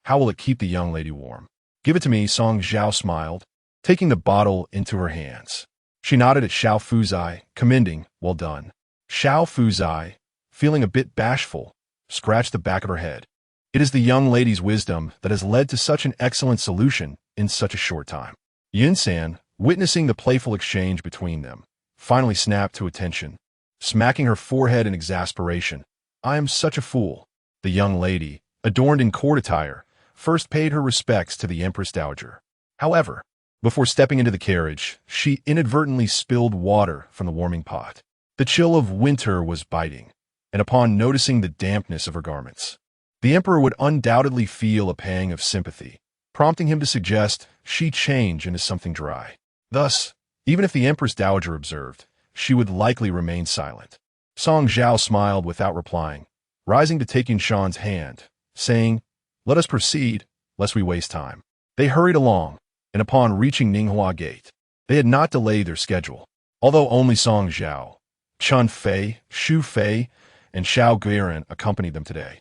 How will it keep the young lady warm?" "Give it to me," Song Zhao smiled, taking the bottle into her hands. She nodded at Xiao Fuzai, commending, "Well done." Xiao Fuzai, feeling a bit bashful, scratched the back of her head. It is the young lady's wisdom that has led to such an excellent solution in such a short time. Yunsan, witnessing the playful exchange between them, finally snapped to attention, smacking her forehead in exasperation. "I am such a fool." The young lady, adorned in court attire, first paid her respects to the Empress Dowager. However, before stepping into the carriage, she inadvertently spilled water from the warming pot. The chill of winter was biting, and upon noticing the dampness of her garments, the Emperor would undoubtedly feel a pang of sympathy, prompting him to suggest she change into something dry. Thus, even if the Empress Dowager observed, she would likely remain silent. Song Zhao smiled without replying, rising to take Yunshan's hand, saying, "Let us proceed, lest we waste time." They hurried along, and upon reaching Ninghua Gate, they had not delayed their schedule. Although only Song Zhao, Chun Fei, Shu Fei, and Xiao Guiran accompanied them today.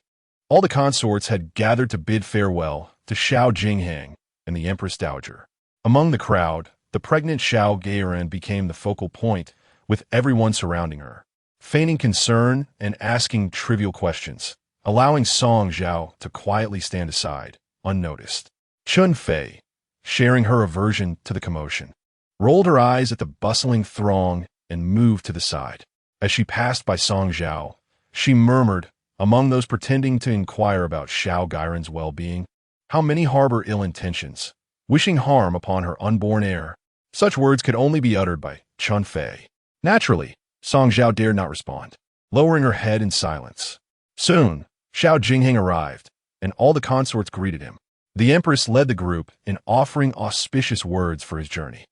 All the consorts had gathered to bid farewell to Xiao Jinghang and the Empress Dowager. Among the crowd, the pregnant Xiao Guiran became the focal point, with everyone surrounding her, feigning concern and asking trivial questions, allowing Song Zhao to quietly stand aside, unnoticed. Chun Fei, sharing her aversion to the commotion, rolled her eyes at the bustling throng and moved to the side. As she passed by Song Zhao, she murmured, among those pretending to inquire about Xiao Guiran's well-being, "How many harbor ill intentions, wishing harm upon her unborn heir." Such words could only be uttered by Chun Fei. Naturally, Song Zhao dared not respond, lowering her head in silence. Soon, Xiao Jinghang arrived, and all the consorts greeted him. The Empress led the group in offering auspicious words for his journey.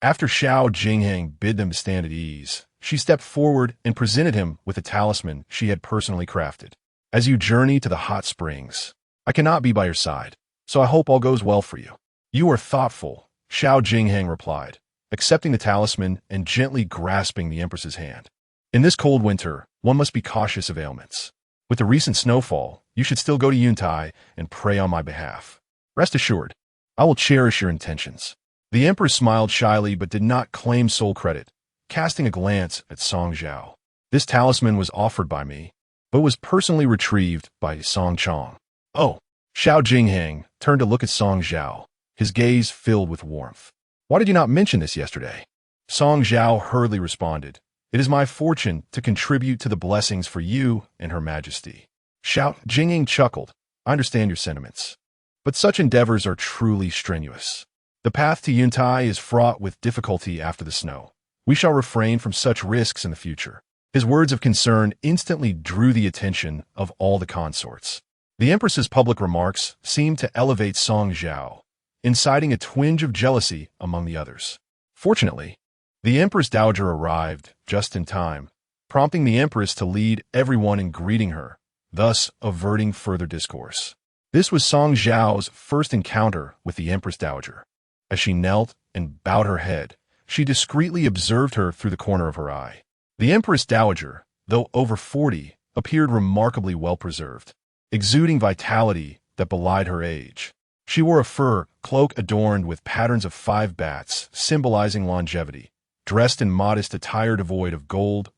After Xiao Jinghang bid them stand at ease, she stepped forward and presented him with a talisman she had personally crafted. "As you journey to the hot springs, I cannot be by your side, so I hope all goes well for you." "You are thoughtful," Xiao Jinghang replied, accepting the talisman and gently grasping the Empress's hand. "In this cold winter, one must be cautious of ailments. With the recent snowfall, you should still go to Yuntai and pray on my behalf. Rest assured, I will cherish your intentions." The Empress smiled shyly but did not claim sole credit, casting a glance at Song Zhao. "This talisman was offered by me, but was personally retrieved by Song Chong." "Oh." Xiao Jinghang turned to look at Song Zhao, his gaze filled with warmth. "Why did you not mention this yesterday?" Song Zhao hurriedly responded, "It is my fortune to contribute to the blessings for you and Her Majesty." Xiao Jinghang chuckled, "I understand your sentiments, but such endeavors are truly strenuous. The path to Yuntai is fraught with difficulty after the snow. We shall refrain from such risks in the future." His words of concern instantly drew the attention of all the consorts. The Empress's public remarks seemed to elevate Song Zhao, inciting a twinge of jealousy among the others. Fortunately, the Empress Dowager arrived just in time, prompting the Empress to lead everyone in greeting her, thus averting further discourse. This was Song Zhao's first encounter with the Empress Dowager. As she knelt and bowed her head, she discreetly observed her through the corner of her eye. The Empress Dowager, though over 40, appeared remarkably well-preserved, exuding vitality that belied her age. She wore a fur cloak adorned with patterns of 5 bats, symbolizing longevity, dressed in modest attire devoid of gold,